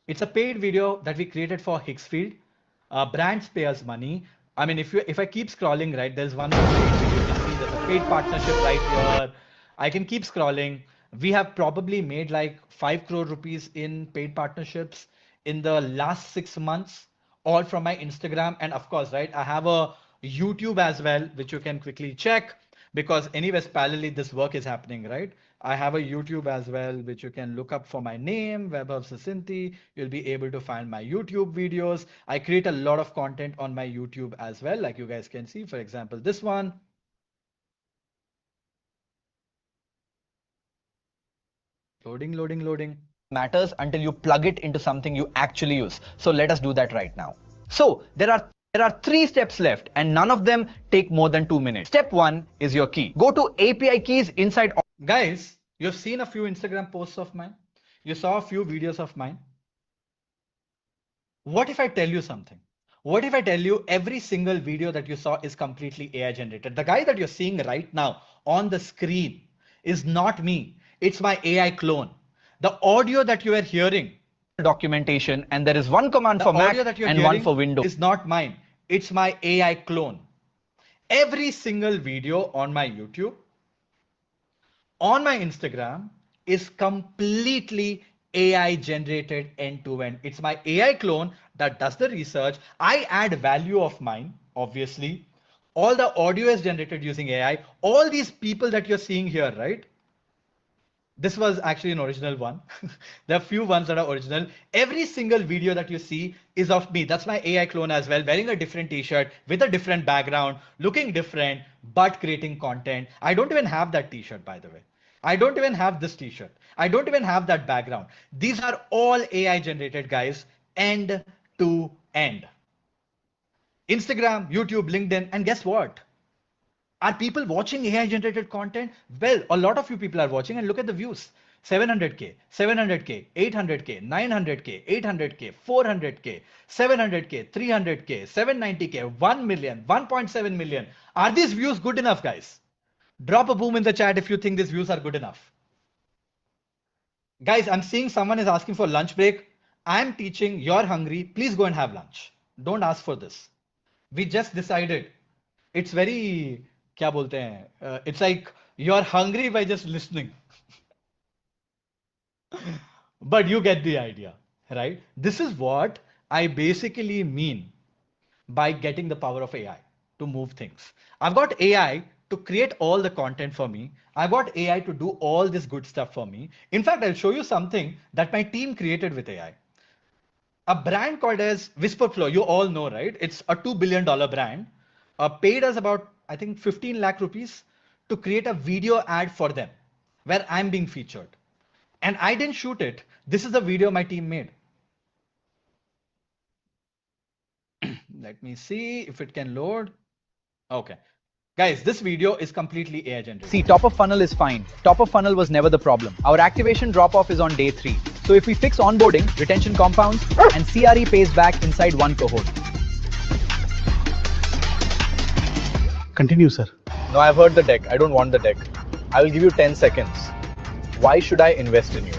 It's a paid video that we created for Hicksfield. Brands pay us money. I mean, if I keep scrolling, right, there's one more paid video. You can see there's a paid partnership right here. I can keep scrolling. We have probably made like 5 crore rupees in paid partnerships in the last 6 months, all from my Instagram. And of course, right, I have a YouTube as well, which you can quickly check, because anyways, parallelly this work is happening, right? I have a YouTube as well, which you can look up for my name, Vaibhav Sasinthi. You'll be able to find my YouTube videos. I create a lot of content on my YouTube as well, like you guys can see, for example, this one. Loading. Matters until you plug it into something you actually use. So let us do that right now. So there are 3 steps left, and none of them take more than 2 minutes. Step 1 is your key. Go to API keys inside. Guys, you've seen a few Instagram posts of mine. You saw a few videos of mine. What if I tell you something? What if I tell you every single video that you saw is completely AI generated? The guy that you're seeing right now on the screen is not me. It's my AI clone. The audio that you are hearing, Documentation, and there is one command for Mac and one for Windows. Is not mine. It's my AI clone. Every single video on my YouTube, on my Instagram is completely AI generated end to end. It's my AI clone that does the research. I add value of mine, obviously. All the audio is generated using AI. All these people that you're seeing here, right? This was actually an original one. There are few ones that are original. Every single video that you see is of me. That's my AI clone as well, wearing a different t-shirt with a different background, looking different, but creating content. I don't even have that t-shirt, by the way. I don't even have this t-shirt. I don't even have that background. These are all AI generated, guys, end to end. Instagram, YouTube, LinkedIn, and guess what? Are people watching AI generated content? Well, a lot of you people are watching, and look at the views. 700K, 700K, 800K, 900K, 800K, 400K, 700K, 300K, 790K, 1 million, 1.7 million. Are these views good enough, guys? Drop a boom in the chat if you think these views are good enough. Guys, I'm seeing someone is asking for lunch break. I'm teaching, you're hungry. Please go and have lunch. Don't ask for this. We just decided. It's very, क्या बोलते हैं? It's like you're hungry by just listening. But you get the idea, right? This is what I basically mean by getting the power of AI to move things. I've got AI to create all the content for me. I've got AI to do all this good stuff for me. In fact, I'll show you something that my team created with AI. A brand called as Whisperflow, you all know, right? It's a $2 billion brand, paid us about, I think, 15 lakh rupees to create a video ad for them where I'm being featured. And I didn't shoot it. This is the video my team made. Let me see if it can load. Okay. Guys, this video is completely AI generated. See, top of funnel is fine. Top of funnel was never the problem. Our activation drop off is on day 3. So if we fix onboarding, retention compounds, and CRE pays back inside one cohort. Continue, sir. No, I've heard the deck. I don't want the deck. I will give you 10 seconds. Why should I invest in you?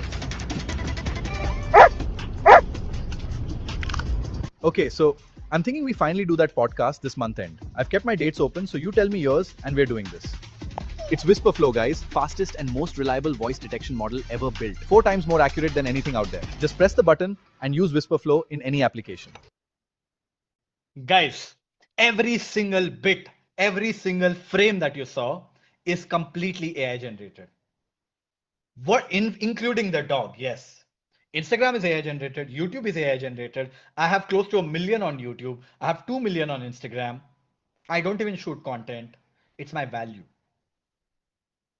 Okay, so I'm thinking we finally do that podcast this month end. I've kept my dates open, so you tell me yours and we're doing this. It's Whisperflow, guys. Fastest and most reliable voice detection model ever built. 4 times more accurate than anything out there. Just press the button and use Whisperflow in any application. Guys, every single bit, every single frame that you saw is completely AI generated. Including the dog, yes. Instagram is AI generated, YouTube is AI generated. I have close to 1 million on YouTube. I have 2 million on Instagram. I don't even shoot content. It's my value.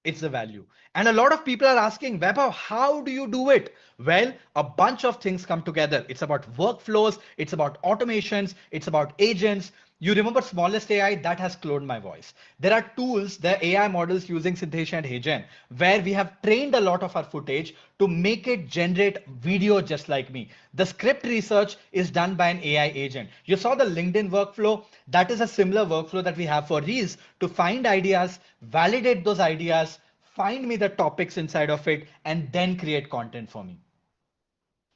It's the value. And a lot of people are asking, Vaibhav, how do you do it? Well, a bunch of things come together. It's about workflows. It's about automations. It's about agents. You remember smallest AI that has cloned my voice. There are tools, there are AI models using Synthesia and HeyGen, where we have trained a lot of our footage to make it generate video just like me. The script research is done by an AI agent. You saw the LinkedIn workflow. That is a similar workflow that we have for Reels to find ideas, validate those ideas, find me the topics inside of it, and then create content for me.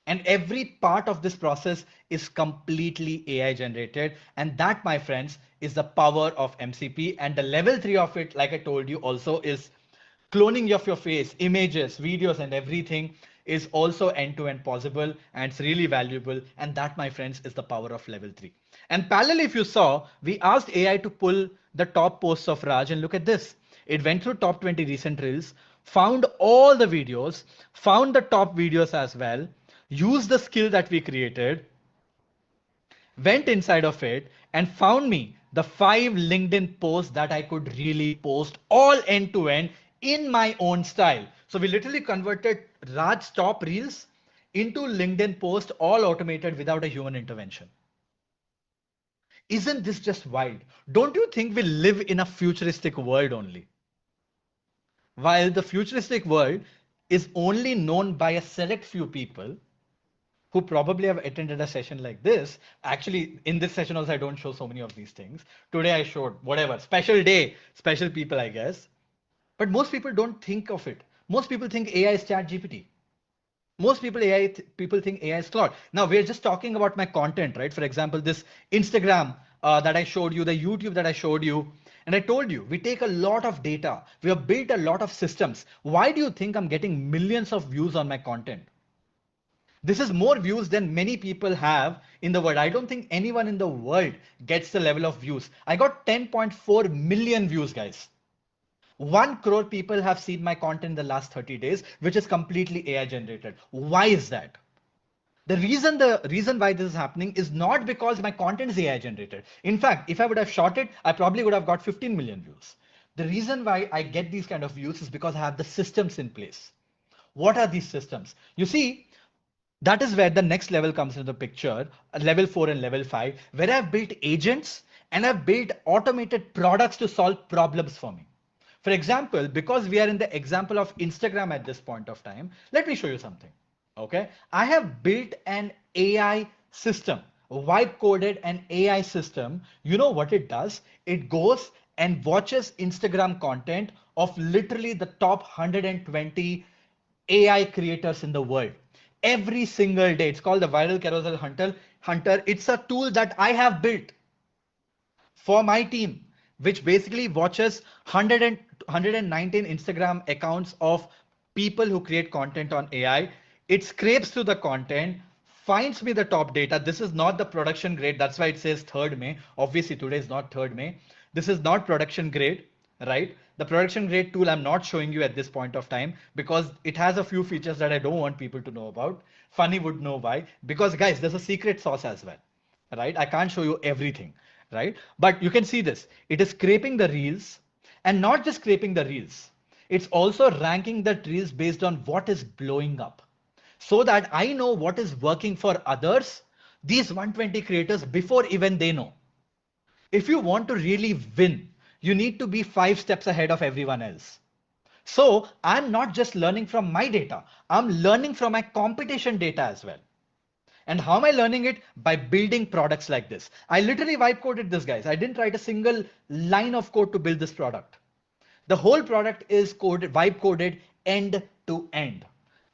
And every part of this process is completely AI generated. And that, my friends, is the power of MCP. And the level 3 of it, like I told you, also is cloning of your face, images, videos, and everything is also end-to-end possible. And it's really valuable. And that, my friends, is the power of level 3. And parallel, if you saw, we asked AI to pull the top posts of Raj, and look at this. It went through top 20 recent reels, found all the videos, found the top videos as well, used the skill that we created, went inside of it, and found me the 5 LinkedIn posts that I could really post all end to end in my own style. So we literally converted Raj's top reels into LinkedIn posts, all automated without a human intervention. Isn't this just wild? Don't you think we live in a futuristic world only? While the futuristic world is only known by a select few people who probably have attended a session like this. Actually, in this session also, I don't show so many of these things. Today I showed whatever, special day, special people, I guess. But most people don't think of it. Most people think AI is ChatGPT. Most people think AI is Claude. Now we're just talking about my content, right? For example, this Instagram that I showed you, the YouTube that I showed you. And I told you, we take a lot of data. We have built a lot of systems. Why do you think I'm getting millions of views on my content? This is more views than many people have in the world. I don't think anyone in the world gets the level of views. I got 10.4 million views, guys. 1 crore people have seen my content in the last 30 days, which is completely AI generated. Why is that? The reason why this is happening is not because my content is AI generated. In fact, if I would have shot it, I probably would have got 15 million views. The reason why I get these kind of views is because I have the systems in place. What are these systems? You see, that is where the next level comes into the picture, level 4 and level 5, where I've built agents and I've built automated products to solve problems for me. For example, because we are in the example of Instagram at this point of time, let me show you something. Okay, I have built an AI system, vibe coded an AI system. You know what it does? It goes and watches Instagram content of literally the top 120 AI creators in the world every single day. It's called the Viral Carousel Hunter. It's a tool that I have built for my team, which basically watches 119 Instagram accounts of people who create content on AI. It scrapes through the content, finds me the top data. This is not the production grade. That's why it says 3rd May. Obviously, today is not 3rd May. This is not production grade, right? The production grade tool I'm not showing you at this point of time because it has a few features that I don't want people to know about. Funny would know why. Because guys, there's a secret sauce as well, right? I can't show you everything, right? But you can see this. It is scraping the reels and not just scraping the reels. It's also ranking the reels based on what is blowing up so that I know what is working for others, these 120 creators before even they know. If you want to really win, you need to be 5 steps ahead of everyone else. So I'm not just learning from my data, I'm learning from my competition data as well. And how am I learning it? By building products like this. I literally vibe coded this, guys. I didn't write a single line of code to build this product. The whole product is coded, vibe coded end to end.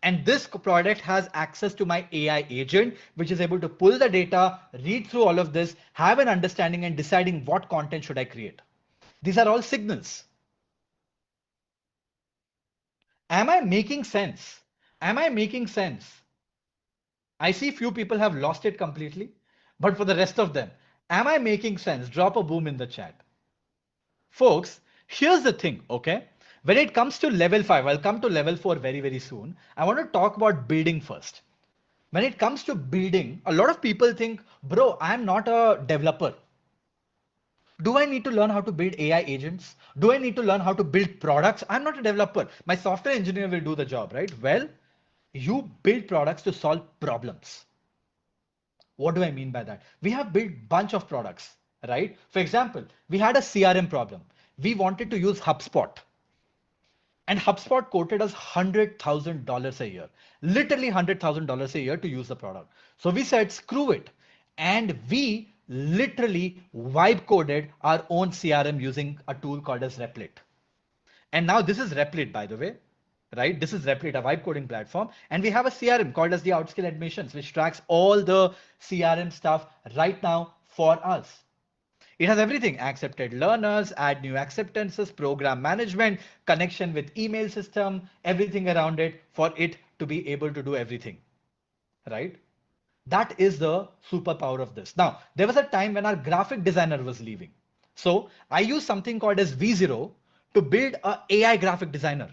And this product has access to my AI agent, which is able to pull the data, read through all of this, have an understanding and deciding what content should I create. These are all signals. Am I making sense? Am I making sense? I see few people have lost it completely, but for the rest of them, am I making sense? Drop a boom in the chat. Folks, here's the thing, okay? When it comes to level 5, I'll come to level 4 very, very soon. I want to talk about building first. When it comes to building, a lot of people think, bro, I'm not a developer. Do I need to learn how to build AI agents? Do I need to learn how to build products? I'm not a developer. My software engineer will do the job, right? Well, you build products to solve problems. What do I mean by that? We have built bunch of products, right? For example, we had a CRM problem. We wanted to use HubSpot. And HubSpot quoted us $100,000 a year, literally $100,000 a year to use the product. So we said, screw it. And we literally vibe coded our own CRM using a tool called as Replit. And now this is Replit, by the way, right? This is Replit, a vibe coding platform. And we have a CRM called as the Outskill Admissions, which tracks all the CRM stuff right now for us. It has everything: accepted learners, add new acceptances, program management, connection with email system, everything around it for it to be able to do everything, right? That is the superpower of this. Now, there was a time when our graphic designer was leaving. So I used something called as V0 to build a AI graphic designer.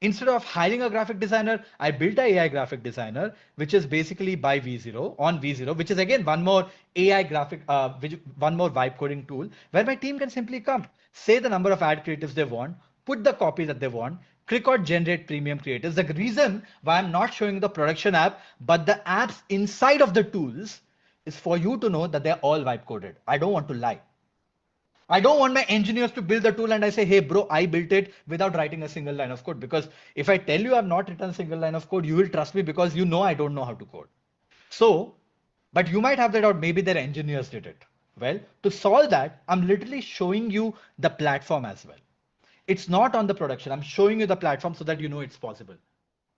Instead of hiring a graphic designer, I built an AI graphic designer, which is basically by V0 on V0, which is again one more AI graphic, one more vibe coding tool where my team can simply come, say the number of ad creatives they want, put the copy that they want, click on generate premium creatives. The reason why I'm not showing the production app, but the apps inside of the tools is for you to know that they're all vibe coded. I don't want to lie. I don't want my engineers to build the tool and I say, hey, bro, I built it without writing a single line of code. Because if I tell you I've not written a single line of code, you will trust me because you know I don't know how to code. So, but you might have that out. Maybe their engineers did it. Well, to solve that, I'm literally showing you the platform as well. It's not on the production. I'm showing you the platform so that you know it's possible,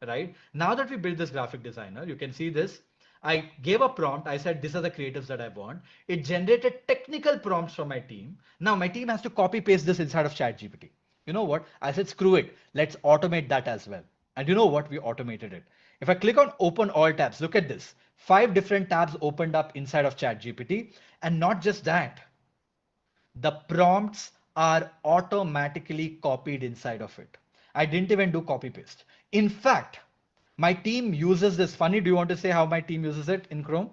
right? Now that we built this graphic designer, you can see this. I gave a prompt. I said, these are the creatives that I want. It generated technical prompts from my team. Now my team has to copy paste this inside of ChatGPT. You know what? I said, screw it. Let's automate that as well. And you know what? We automated it. If I click on open all tabs, look at this. 5 different tabs opened up inside of ChatGPT. And not just that, the prompts are automatically copied inside of it. I didn't even do copy paste. In fact, my team uses this. Funny, do you want to say how my team uses it in Chrome?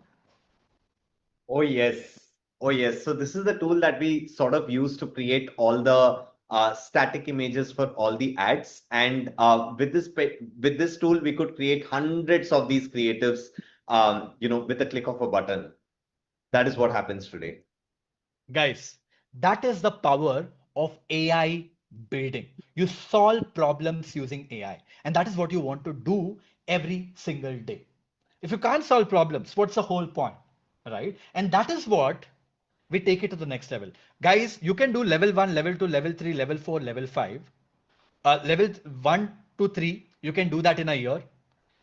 Oh, yes. Oh, yes. So this is the tool that we sort of use to create all the static images for all the ads. And with this tool, we could create hundreds of these creatives, with a click of a button. That is what happens today. Guys, that is the power of AI building. You solve problems using AI, and that is what you want to do every single day. If you can't solve problems, what's the whole point, right? And that is what we take it to the next level. Guys, you can do level 1, level 2, level 3, level 4, level 5. Level 1 to 3, you can do that in a year.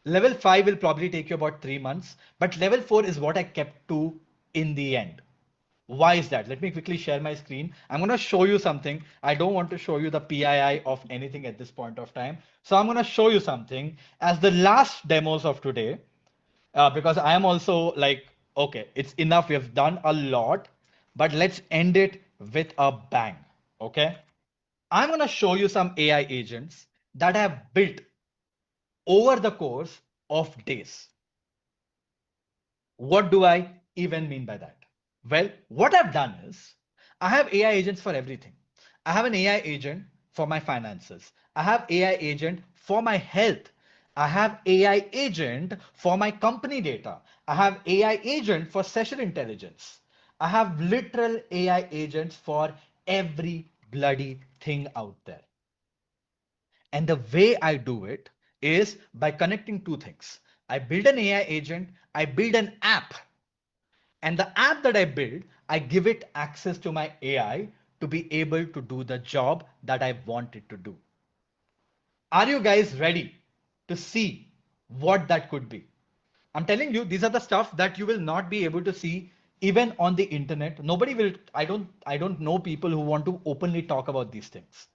Level 5 will probably take you about 3 months, but level 4 is what I kept to in the end. Why is that? Let me quickly share my screen. I'm going to show you something. I don't want to show you the PII of anything at this point of time. So I'm going to show you something as the last demos of today, because I am also like, okay, it's enough. We have done a lot, but let's end it with a bang. Okay. I'm going to show you some AI agents that I have built over the course of days. What do I even mean by that? Well, what I've done is I have AI agents for everything. I have an AI agent for my finances. I have AI agent for my health. I have AI agent for my company data. I have AI agent for session intelligence. I have literal AI agents for every bloody thing out there. And the way I do it is by connecting two things. I build an AI agent, I build an app, and the app that I build, I give it access to my AI to be able to do the job that I want it to do. Are you guys ready to see what that could be? I'm telling you, these are the stuff that you will not be able to see even on the internet. Nobody will, I don't know people who want to openly talk about these things.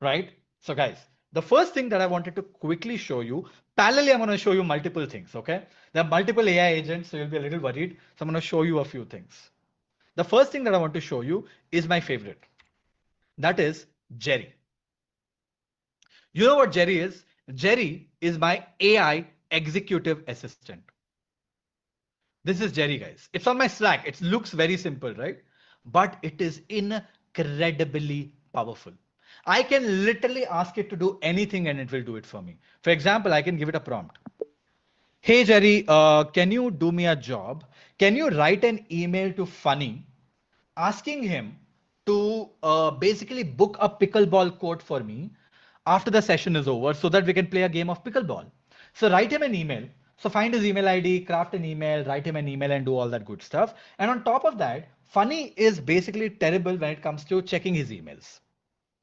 Right? So guys, the first thing that I wanted to quickly show you, parallelly, I'm going to show you multiple things, okay? There are multiple AI agents, so you'll be a little worried. So I'm going to show you a few things. The first thing that I want to show you is my favorite. That is Jerry. You know what Jerry is? Jerry is my AI executive assistant. This is Jerry, guys. It's on my Slack. It looks very simple, right? But it is incredibly powerful. I can literally ask it to do anything and it will do it for me. For example, I can give it a prompt. Hey, Jerry, can you do me a job? Can you write an email to Funny asking him to basically book a pickleball court for me after the session is over so that we can play a game of pickleball? So write him an email. So find his email ID, craft an email, write him an email and do all that good stuff. And on top of that, Funny is basically terrible when it comes to checking his emails.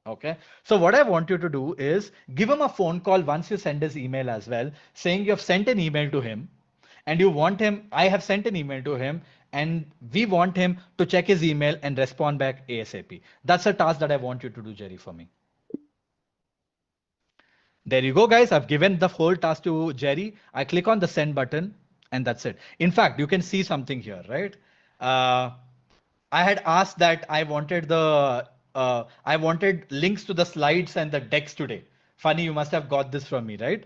Okay. So what I want you to do is give him a phone call once you send his email as well, saying you have sent an email to him and you want him, I have sent an email to him and we want him to check his email and respond back ASAP. That's a task that I want you to do, Jerry, for me. There you go, guys. I've given the whole task to Jerry. I click on the send button and that's it. In fact, you can see something here, right? I had asked that I wanted links to the slides and the decks today. Funny, you must have got this from me, right?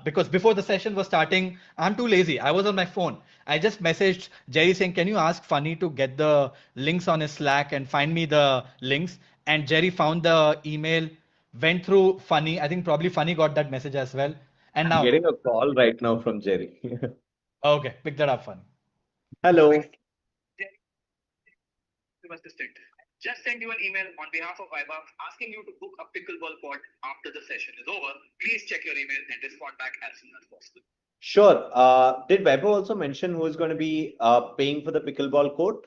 Because before the session was starting, I'm too lazy. I was on my phone. I just messaged Jerry saying, can you ask Funny to get the links on his Slack and find me the links? And Jerry found the email, went through Funny. I think probably Funny got that message as well. And I'm now, getting a call right now from Jerry. okay, pick that up, Funny. Hello. Assistant. Just send you an email on behalf of Vaibhav asking you to book a pickleball court after the session is over. Please check your email and respond back as soon as possible. Sure. Did Vaibhav also mention who is going to be paying for the pickleball court?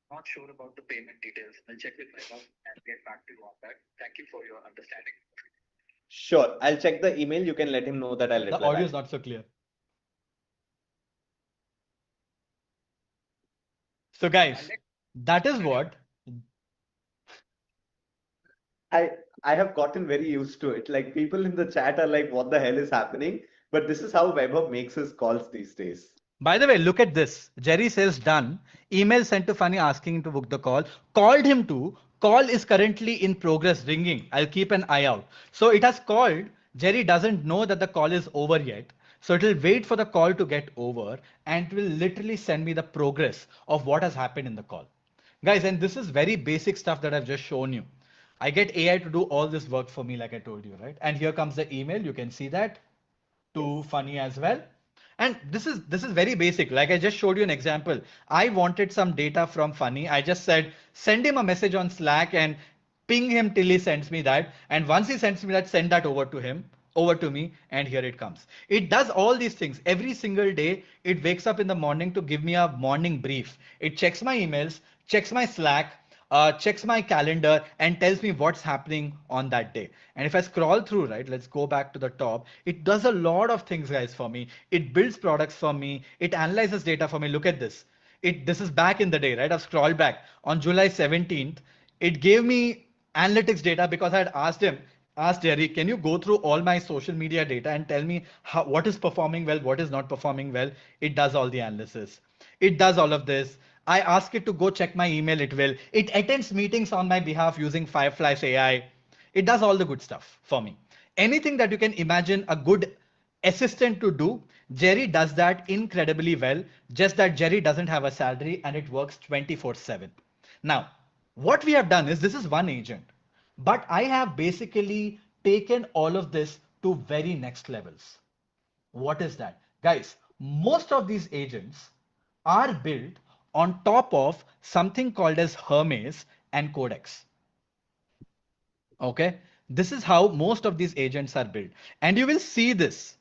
Not sure about the payment details. I'll check with Vaibhav and get back to you on that. Thank you for your understanding. Sure. I'll check the email. You can let him know that I'll reply The audio back. is not so clear. So guys, that is what I have gotten very used to it. Like people in the chat are like, what the hell is happening? But this is how Vaibhav makes his calls these days. By the way, look at this. Jerry says done. Email sent to Funny asking him to book the call. Called him to. Call is currently in progress, ringing. I'll keep an eye out. So it has called. Jerry doesn't know that the call is over yet. So it will wait for the call to get over and it will literally send me the progress of what has happened in the call. Guys, and this is very basic stuff that I've just shown you. I get AI to do all this work for me, like I told you, right? And here comes the email. You can see that to Funny as well. And this is very basic. Like I just showed you an example. I wanted some data from Funny. I just said, send him a message on Slack and ping him till he sends me that. And once he sends me that, send that over to him, over to me, and here it comes. It does all these things every single day. It wakes up in the morning to give me a morning brief. It checks my emails, checks my Slack, checks my calendar and tells me what's happening on that day. And if I scroll through, right, let's go back to the top. It does a lot of things, guys, for me. It builds products for me. It analyzes data for me. Look at this. This is back in the day, right? I've scrolled back on July 17th. It gave me analytics data because I had asked Jerry, can you go through all my social media data and tell me what is performing well, what is not performing well? It does all the analysis. It does all of this. I ask it to go check my email, it will. It attends meetings on my behalf using Firefly's AI. It does all the good stuff for me. Anything that you can imagine a good assistant to do, Jerry does that incredibly well, just that Jerry doesn't have a salary and it works 24/7. Now, what we have done is this is one agent, but I have basically taken all of this to very next levels. What is that? Guys, most of these agents are built on top of something called as Hermes and Codex. Okay, this is how most of these agents are built. And you will see this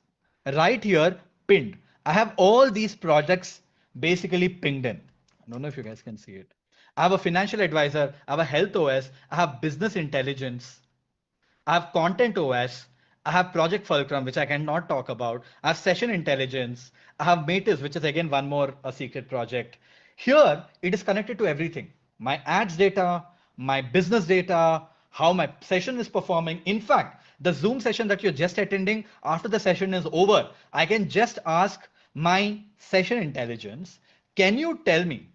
right here pinned. I have all these projects basically pinged in. I don't know if you guys can see it. I have a financial advisor, I have a health OS, I have business intelligence, I have content OS, I have Project Fulcrum, which I cannot talk about. I have session intelligence. I have Matis, which is again one more a secret project. Here, it is connected to everything. My ads data, my business data, how my session is performing. In fact, the Zoom session that you're just attending, after the session is over, I can just ask my session intelligence, can you tell me?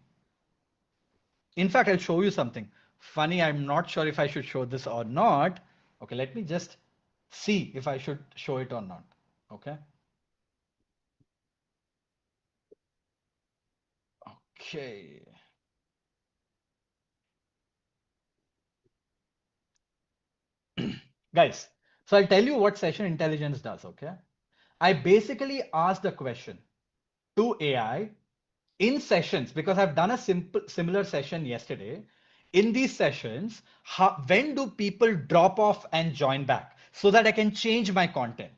In fact, I'll show you something. Funny, I'm not sure if I should show this or not. Okay, let me just see if I should show it or not. Okay. Okay. Guys, so I'll tell you what session intelligence does. Okay. I basically ask the question to AI in sessions because I've done a similar session yesterday. In these sessions, when do people drop off and join back so that I can change my content?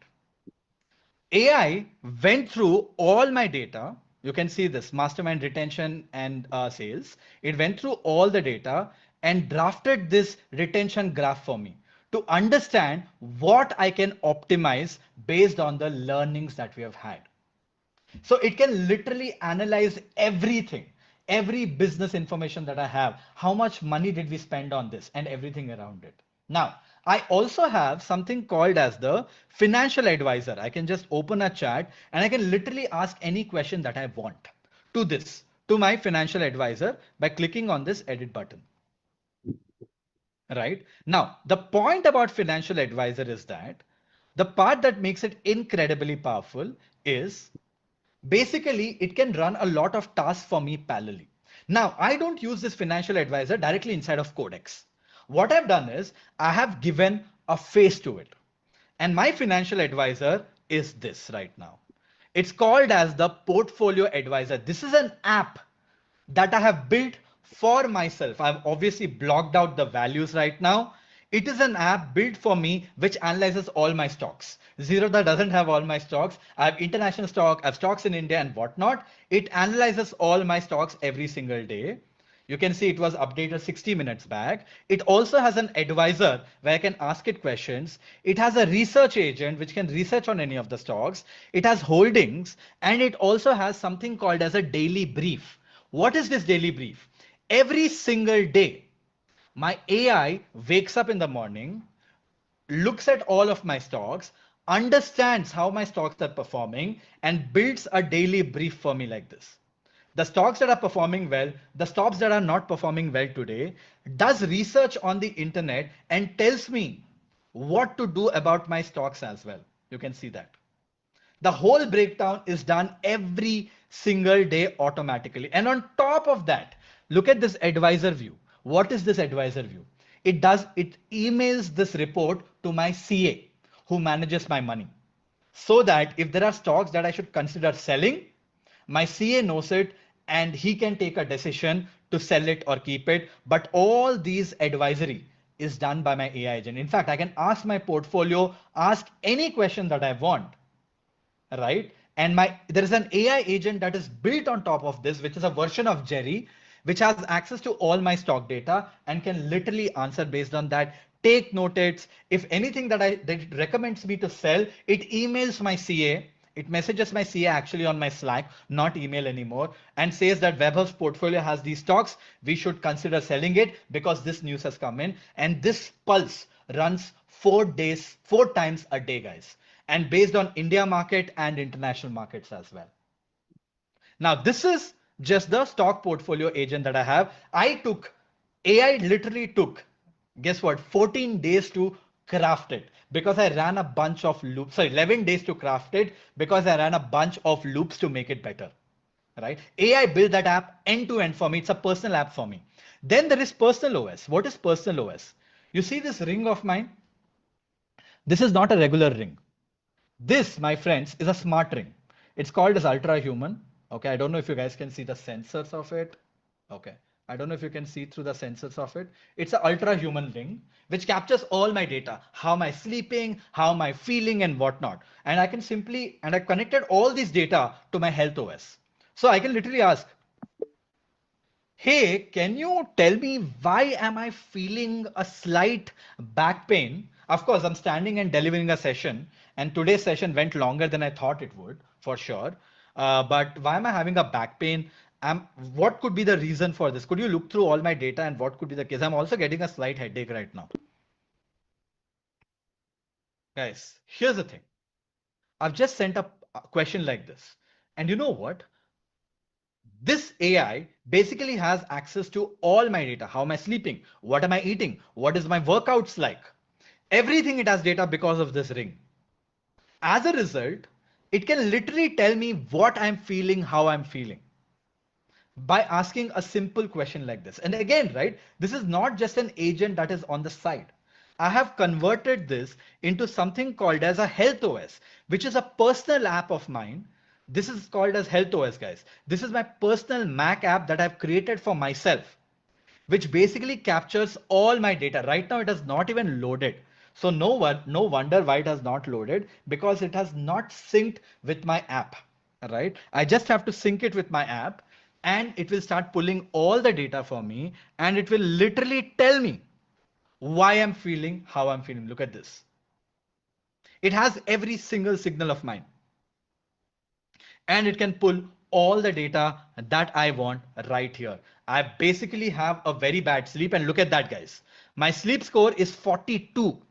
AI went through all my data. You can see this mastermind retention and sales. It went through all the data and drafted this retention graph for me to understand what I can optimize based on the learnings that we have had. So it can literally analyze everything, every business information that I have. How much money did we spend on this and everything around it. Now, I also have something called as the financial advisor. I can just open a chat and I can literally ask any question that I want to my financial advisor by clicking on this edit button. Right now, the point about financial advisor is that the part that makes it incredibly powerful is basically it can run a lot of tasks for me parallelly. Now, I don't use this financial advisor directly inside of Codex. What I've done is I have given a face to it. And my financial advisor is this right now. It's called as the portfolio advisor. This is an app that I have built for myself. I've obviously blocked out the values right now. It is an app built for me which analyzes all my stocks. Zerodha doesn't have all my stocks. I have international stock, I have stocks in India and whatnot. It analyzes all my stocks every single day. You can see it was updated 60 minutes back. It also has an advisor where I can ask it questions. It has a research agent which can research on any of the stocks. It has holdings and it also has something called as a daily brief. What is this daily brief? Every single day, my AI wakes up in the morning, looks at all of my stocks, understands how my stocks are performing and builds a daily brief for me like this. The stocks that are performing well, the stocks that are not performing well today, does research on the internet and tells me what to do about my stocks as well. You can see that. The whole breakdown is done every single day automatically. And on top of that, look at this advisor view. What is this advisor view? It emails this report to my CA who manages my money. So that if there are stocks that I should consider selling, my CA knows it and he can take a decision to sell it or keep it. But all these advisory is done by my AI agent. In fact, I can ask my portfolio, ask any question that I want, right? And there is an AI agent that is built on top of this, which is a version of Jerry, which has access to all my stock data and can literally answer based on that. Take notes. If anything that it recommends me to sell, it emails my CA. It messages my CA actually on my Slack, not email anymore, and says that Webhub's portfolio has these stocks. We should consider selling it because this news has come in. And this pulse runs 4 times a day, guys, and based on India market and international markets as well. Now, this is just the stock portfolio agent that I have. AI literally took, guess what, 14 days to craft it because I ran a bunch of loops. Sorry, 11 days to craft it because I ran a bunch of loops to make it better, right? AI built that app end to end for me. It's a personal app for me. Then there is personal OS. What is personal OS? You see this ring of mine? This is not a regular ring. This, my friends, is a smart ring. It's called as ultra human. Okay, I don't know if you guys can see the sensors of it. Okay, I don't know if you can see through the sensors of it. It's an ultra human ring which captures all my data, how am I sleeping, how am I feeling, and whatnot. And I can I connected all these data to my health OS. So I can literally ask, hey, can you tell me why am I feeling a slight back pain? Of course, I'm standing and delivering a session, and today's session went longer than I thought it would, for sure. But why am I having a back pain? What could be the reason for this? Could you look through all my data and what could be the case? I'm also getting a slight headache right now. Guys, here's the thing. I've just sent a question like this. And you know what? This AI basically has access to all my data. How am I sleeping? What am I eating? What is my workouts like? Everything it has data because of this ring. As a result, it can literally tell me what I'm feeling, how I'm feeling by asking a simple question like this. And again, right, this is not just an agent that is on the side. I have converted this into something called as a health OS, which is a personal app of mine. This is called as Health OS, guys. This is my personal Mac app that I've created for myself, which basically captures all my data. Right now, it has not even loaded. So no wonder why it has not loaded, because it has not synced with my app, right? I just have to sync it with my app and it will start pulling all the data for me and it will literally tell me why I'm feeling, how I'm feeling. Look at this. It has every single signal of mine and it can pull all the data that I want right here. I basically have a very bad sleep, and look at that, guys. My sleep score is 42.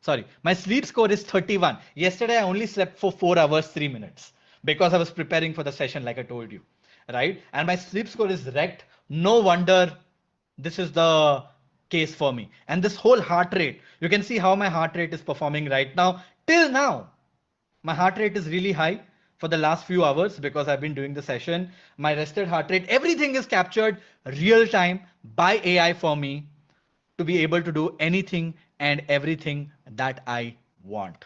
Sorry, my sleep score is 31. Yesterday, I only slept for 4 hours, 3 minutes because I was preparing for the session, like I told you, right? And my sleep score is wrecked. No wonder this is the case for me. And this whole heart rate, you can see how my heart rate is performing right now. Till now, my heart rate is really high for the last few hours because I've been doing the session. My rested heart rate, everything is captured real time by AI for me to be able to do anything and everything that I want.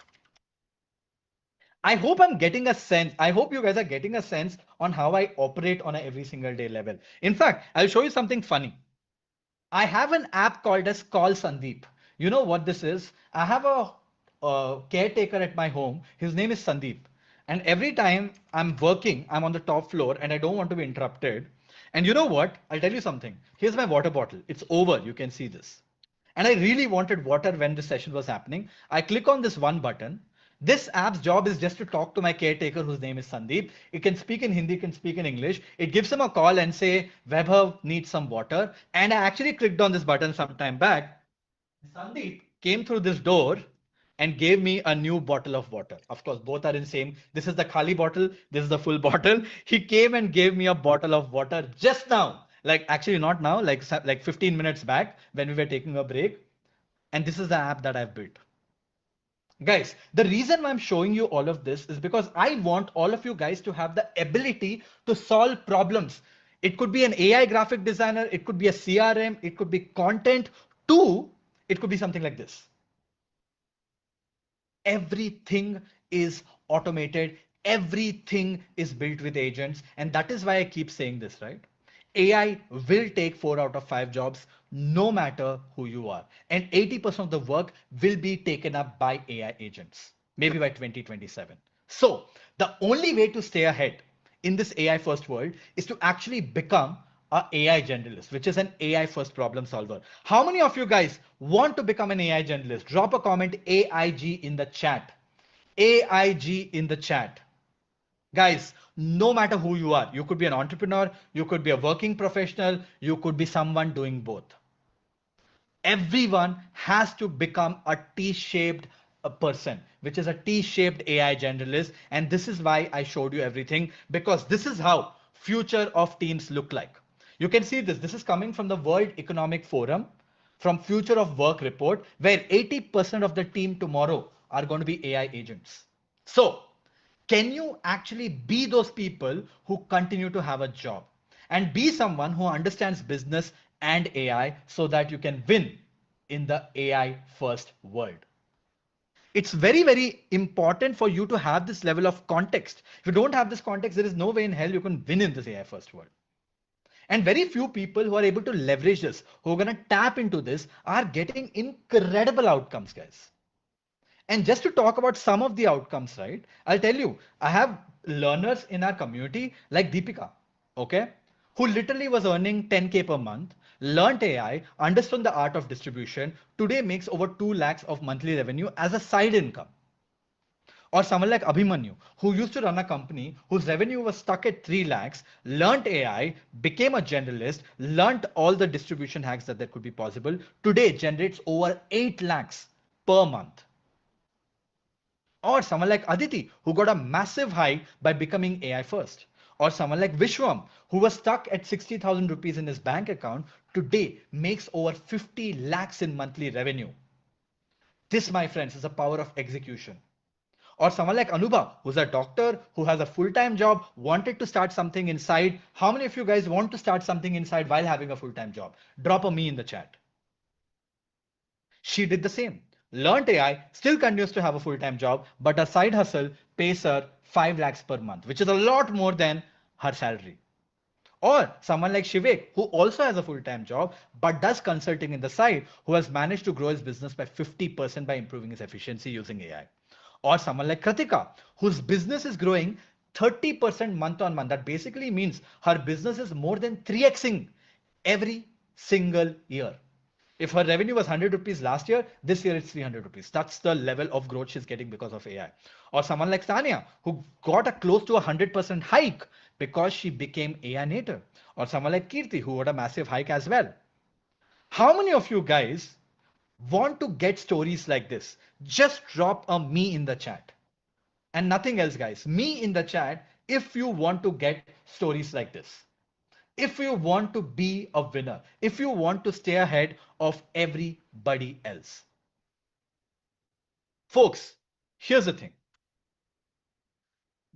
I hope I'm getting a sense. I hope you guys are getting a sense on how I operate on a every single day level. In fact, I'll show you something funny. I have an app called as Call Sandeep. You know what this is? I have a caretaker at my home. His name is Sandeep. And every time I'm working, I'm on the top floor and I don't want to be interrupted. And you know what? I'll tell you something. Here's my water bottle. It's over. You can see this. And I really wanted water when the session was happening. I click on this one button. This app's job is just to talk to my caretaker, whose name is Sandeep. It can speak in Hindi, can speak in English. It gives him a call and say, Vaibhav needs some water. And I actually clicked on this button some time back. Sandeep came through this door and gave me a new bottle of water. Of course, both are in same. This is the khali bottle. This is the full bottle. He came and gave me a bottle of water just now. Like actually not now, like 15 minutes back when we were taking a break. And this is the app that I've built. Guys, the reason why I'm showing you all of this is because I want all of you guys to have the ability to solve problems. It could be an AI graphic designer, it could be a CRM, it could be content, too, it could be something like this. Everything is automated, everything is built with agents, and that is why I keep saying this, right? AI will take 4 out of 5 jobs no matter who you are, and 80% of the work will be taken up by AI agents, maybe by 2027. So the only way to stay ahead in this AI first world is to actually become a AI generalist, which is an AI first problem solver. How many of you guys want to become an AI generalist? Drop a comment AIG in the chat. AIG in the chat. Guys, no matter who you are, you could be an entrepreneur, you could be a working professional, you could be someone doing both. Everyone has to become a T-shaped person, which is a T-shaped AI generalist. And this is why I showed you everything, because this is how future of teams look like. You can see this. This is coming from the World Economic Forum, from Future of Work report, where 80% of the team tomorrow are going to be AI agents. So can you actually be those people who continue to have a job and be someone who understands business and AI so that you can win in the AI first world? It's very, very important for you to have this level of context. If you don't have this context, there is no way in hell you can win in this AI first world. And very few people who are able to leverage this, who are going to tap into this, are getting incredible outcomes, guys. And just to talk about some of the outcomes, right? I'll tell you, I have learners in our community like Deepika, okay, who literally was earning 10K per month, learned AI, understood the art of distribution, today makes over 2 lakhs of monthly revenue as a side income. Or someone like Abhimanyu, who used to run a company whose revenue was stuck at 3 lakhs, learned AI, became a generalist, learned all the distribution hacks that could be possible, today generates over 8 lakhs per month. Or someone like Aditi, who got a massive hike by becoming AI first. Or someone like Vishwam, who was stuck at 60,000 rupees in his bank account, today makes over 50 lakhs in monthly revenue. This, my friends, is the power of execution. Or someone like Anubha, who's a doctor, who has a full-time job, wanted to start something inside. How many of you guys want to start something inside while having a full-time job? Drop a me in the chat. She did the same. Learned AI, still continues to have a full-time job, but her side hustle pays her 5 lakhs per month, which is a lot more than her salary. Or someone like Shivek, who also has a full-time job, but does consulting in the side, who has managed to grow his business by 50% by improving his efficiency using AI. Or someone like Kratika, whose business is growing 30% month on month. That basically means her business is more than 3xing every single year. If her revenue was 100 rupees last year, this year it's 300 rupees. That's the level of growth she's getting because of AI. Or someone like Tanya, who got a close to 100% hike because she became AI native. Or someone like Kirti, who got a massive hike as well. How many of you guys want to get stories like this? Just drop a me in the chat. And nothing else, guys. Me in the chat if you want to get stories like this. If you want to be a winner, if you want to stay ahead of everybody else. Folks, here's the thing.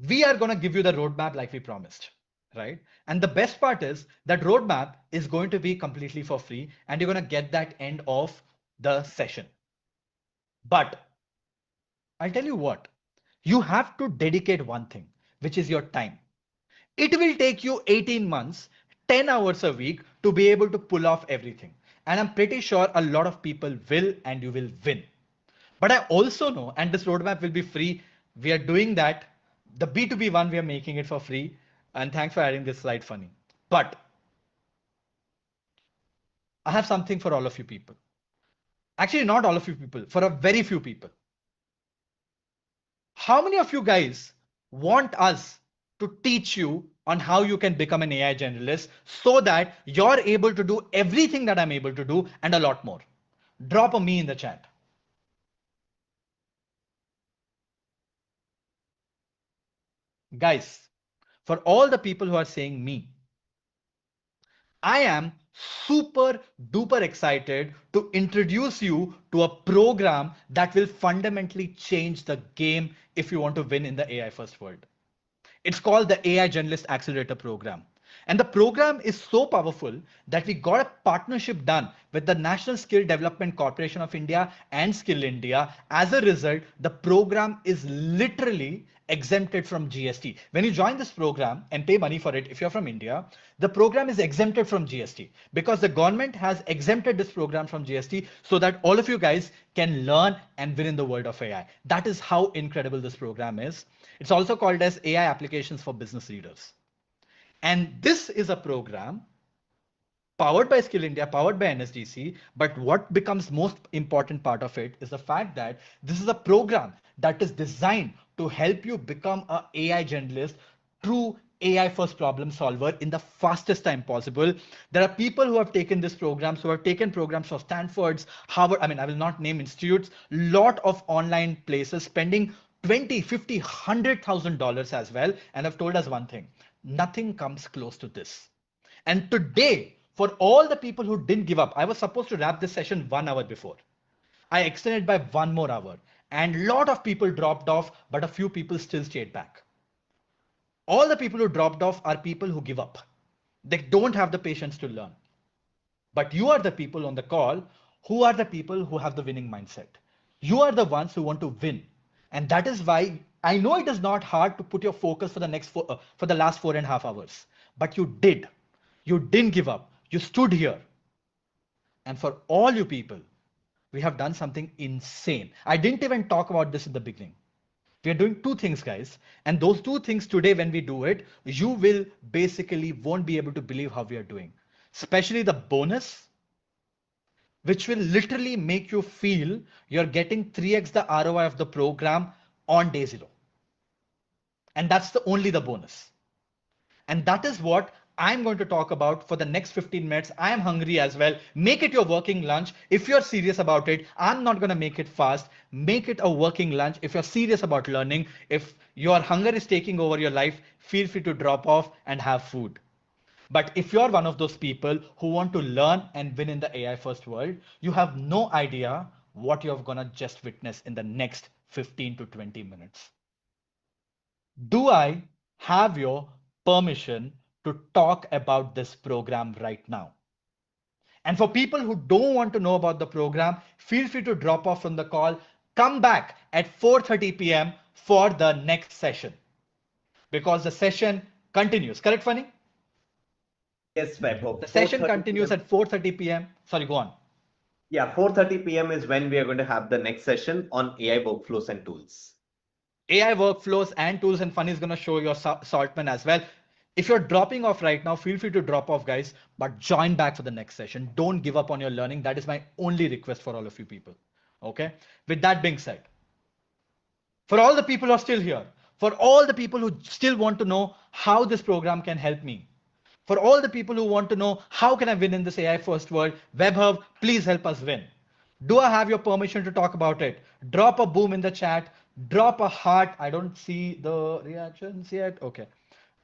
We are going to give you the roadmap like we promised, right? And the best part is that roadmap is going to be completely for free, and you're going to get that end of the session. But I'll tell you what, you have to dedicate one thing, which is your time. It will take you 18 months, 10 hours a week to be able to pull off everything. And I'm pretty sure a lot of people will, and you will win. But I also know, and this roadmap will be free. We are doing that. The B2B one, we are making it for free. And thanks for adding this slide, funny. But I have something for all of you people. Actually, not all of you people, for a very few people. How many of you guys want us to teach you on how you can become an AI generalist so that you're able to do everything that I'm able to do and a lot more? Drop a me in the chat. Guys, for all the people who are saying me, I am super duper excited to introduce you to a program that will fundamentally change the game if you want to win in the AI first world. It's called the AI Generalist Accelerator Program. And the program is so powerful that we got a partnership done with the National Skill Development Corporation of India and Skill India. As a result, the program is literally exempted from GST. When you join this program and pay money for it, if you're from India, the program is exempted from GST because the government has exempted this program from GST so that all of you guys can learn and win in the world of AI. That is how incredible this program is. It's also called as AI Applications for Business Leaders. And this is a program powered by Skill India, powered by NSDC. But what becomes most important part of it is the fact that this is a program that is designed to help you become an AI generalist, true AI first problem solver in the fastest time possible. There are people who have taken this programs, who have taken programs for Stanford's, Harvard. I mean, I will not name institutes, lot of online places spending 20, 50, $100,000 as well. And have told us one thing, nothing comes close to this. And today, for all the people who didn't give up, I was supposed to wrap this session 1 hour before. I extended by 1 more hour. And a lot of people dropped off, but a few people still stayed back. All the people who dropped off are people who give up. They don't have the patience to learn. But you are the people on the call who are the people who have the winning mindset. You are the ones who want to win. And that is why I know it is not hard to put your focus for the last 4.5 hours, but you did. You didn't give up. You stood here. And for all you people, we have done something insane. I didn't even talk about this in the beginning. We are doing 2 things, guys. And those 2 things today, when we do it, you will basically won't be able to believe how we are doing. Especially the bonus, which will literally make you feel you're getting 3x the ROI of the program on day 0. And that's only the bonus. And that is what I'm going to talk about for the next 15 minutes. I am hungry as well. Make it your working lunch. If you're serious about it, I'm not going to make it fast. Make it a working lunch. If you're serious about learning, if your hunger is taking over your life, feel free to drop off and have food. But if you're one of those people who want to learn and win in the AI first world, you have no idea what you're going to just witness in the next 15 to 20 minutes. Do I have your permission to talk about this program right now? And for people who don't want to know about the program, feel free to drop off from the call. Come back at 4:30 p.m. for the next session, because the session continues. Correct, Funny? Yes, Vaibhav. The session 4:30 continues PM. at 4:30 p.m. Sorry, go on. Yeah, 4:30 p.m. is when we are going to have the next session on AI workflows and tools. AI workflows and tools, and Funny is going to show your Saltman as well. If you're dropping off right now, feel free to drop off, guys, but join back for the next session. Don't give up on your learning. That is my only request for all of you people. Okay. With that being said, for all the people who are still here, for all the people who still want to know how this program can help me, for all the people who want to know how can I win in this AI first world, WebHub, please help us win. Do I have your permission to talk about it? Drop a boom in the chat. Drop a heart. I don't see the reactions yet. Okay.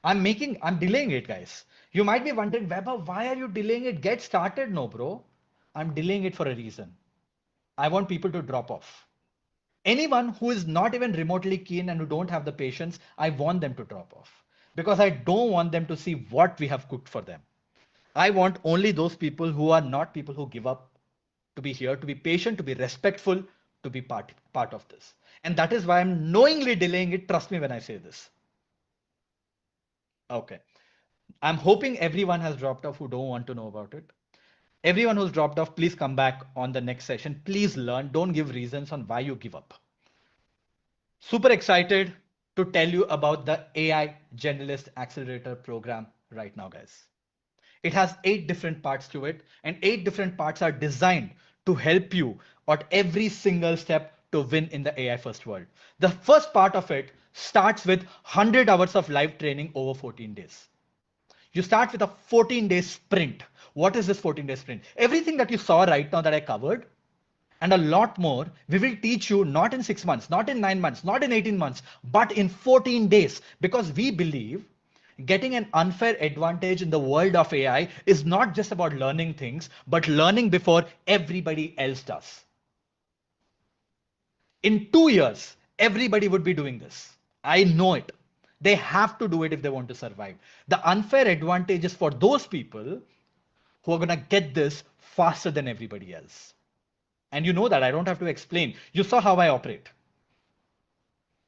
I'm delaying it, guys. You might be wondering, Weber, why are you delaying it? Get started. No, bro. I'm delaying it for a reason. I want people to drop off. Anyone who is not even remotely keen and who don't have the patience, I want them to drop off, because I don't want them to see what we have cooked for them. I want only those people who are not people who give up to be here, to be patient, to be respectful, to be part of this. And that is why I'm knowingly delaying it. Trust me when I say this. Okay. I'm hoping everyone has dropped off who don't want to know about it. Everyone who's dropped off, please come back on the next session. Please learn. Don't give reasons on why you give up. Super excited to tell you about the AI Generalist Accelerator program right now, guys. It has 8 different parts to it, and 8 different parts are designed to help you at every single step to win in the AI first world. The first part of it starts with 100 hours of live training over 14 days. You start with a 14-day sprint. What is this 14-day sprint? Everything that you saw right now that I covered, and a lot more, we will teach you not in 6 months, not in 9 months, not in 18 months, but in 14 days. Because we believe getting an unfair advantage in the world of AI is not just about learning things, but learning before everybody else does. In 2 years, everybody would be doing this. I know it. They have to do it if they want to survive. The unfair advantage is for those people who are going to get this faster than everybody else. And you know that I don't have to explain. You saw how I operate.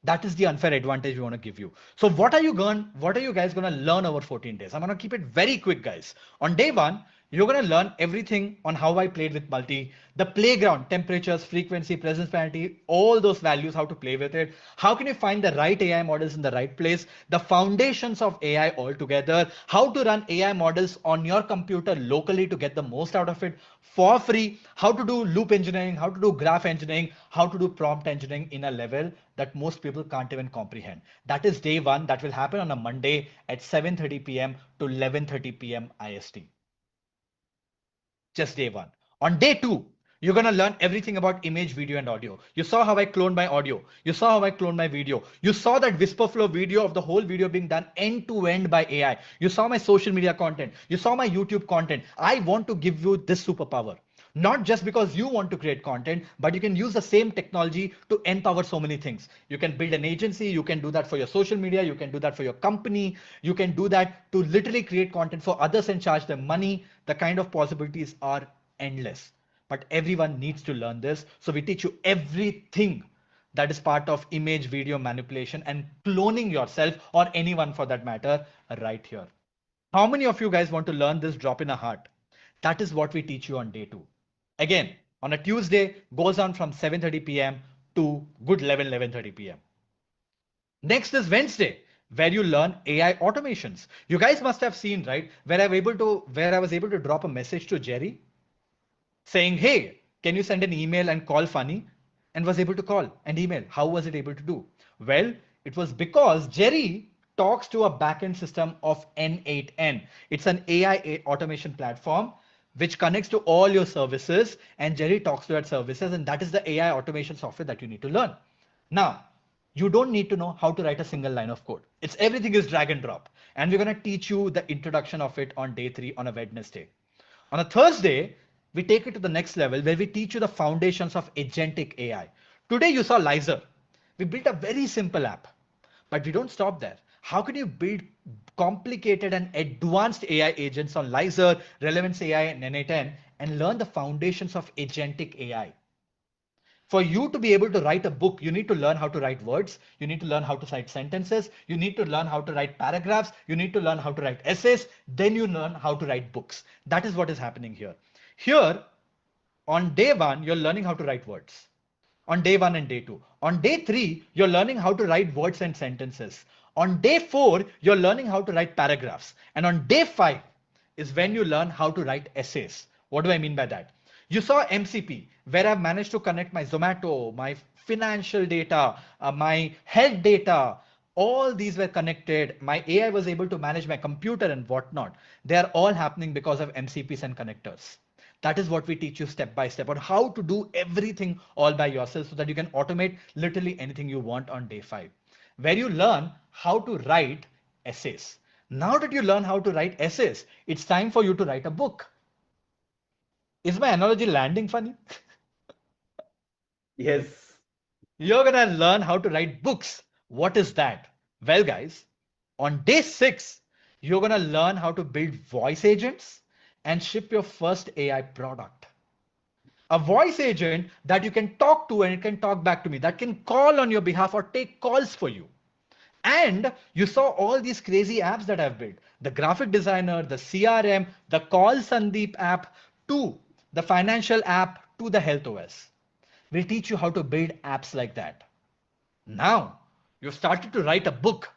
That is the unfair advantage we want to give you. So what are you guys going to learn over 14 days? I'm going to keep it very quick, guys. On day 1, you're going to learn everything on how I played with multi, the playground, temperatures, frequency, presence penalty, all those values, how to play with it. How can you find the right AI models in the right place? The foundations of AI altogether, how to run AI models on your computer locally to get the most out of it for free, how to do loop engineering, how to do graph engineering, how to do prompt engineering in a level that most people can't even comprehend. That is day 1. That will happen on a Monday at 7:30 p.m. to 11:30 p.m. IST. Just day 1. On day 2, you're going to learn everything about image, video, and audio. You saw how I cloned my audio. You saw how I cloned my video. You saw that whisper flow video of the whole video being done end to end by AI. You saw my social media content. You saw my YouTube content. I want to give you this superpower. Not just because you want to create content, but you can use the same technology to empower so many things. You can build an agency. You can do that for your social media. You can do that for your company. You can do that to literally create content for others and charge them money. The kind of possibilities are endless. But everyone needs to learn this. So we teach you everything that is part of image, video manipulation and cloning yourself or anyone for that matter right here. How many of you guys want to learn this? Drop in a heart. That is what we teach you on day 2. Again, on a Tuesday, goes on from 7:30 p.m. to good 11:30 p.m. Next is Wednesday, where you learn AI automations. You guys must have seen, right, where I was able to drop a message to Jerry saying, hey, can you send an email and call funny? And was able to call and email. How was it able to do? Well, it was because Jerry talks to a backend system of N8N. It's an AI automation platform which connects to all your services, and Jerry talks to that services, and that is the AI automation software that you need to learn. Now, you don't need to know how to write a single line of code. It's everything is drag and drop. And we're going to teach you the introduction of it on day 3 on a Wednesday. On a Thursday, we take it to the next level where we teach you the foundations of agentic AI. Today you saw Lizer. We built a very simple app, but we don't stop there. How can you build complicated and advanced AI agents on Lizer, Relevance AI, and N8N and learn the foundations of agentic AI? For you to be able to write a book, you need to learn how to write words. You need to learn how to write sentences. You need to learn how to write paragraphs. You need to learn how to write essays. Then you learn how to write books. That is what is happening here. Here, on day 1, you're learning how to write words. On day 1 and day 2. On day 3, you're learning how to write words and sentences. On day 4, you're learning how to write paragraphs. And on day 5 is when you learn how to write essays. What do I mean by that? You saw MCP, where I've managed to connect my Zomato, my financial data, my health data. All these were connected. My AI was able to manage my computer and whatnot. They are all happening because of MCPs and connectors. That is what we teach you step by step on how to do everything all by yourself so that you can automate literally anything you want on day 5, where you learn how to write essays. Now that you learn how to write essays, it's time for you to write a book. Is my analogy landing funny? Yes. You're going to learn how to write books. What is that? Well, guys, on day 6, you're going to learn how to build voice agents and ship your first AI product. A voice agent that you can talk to and it can talk back to me, that can call on your behalf or take calls for you. And you saw all these crazy apps that I've built. The graphic designer, the CRM, the Call Sandeep app, to the financial app, to the health OS. We'll teach you how to build apps like that. Now, you've started to write a book,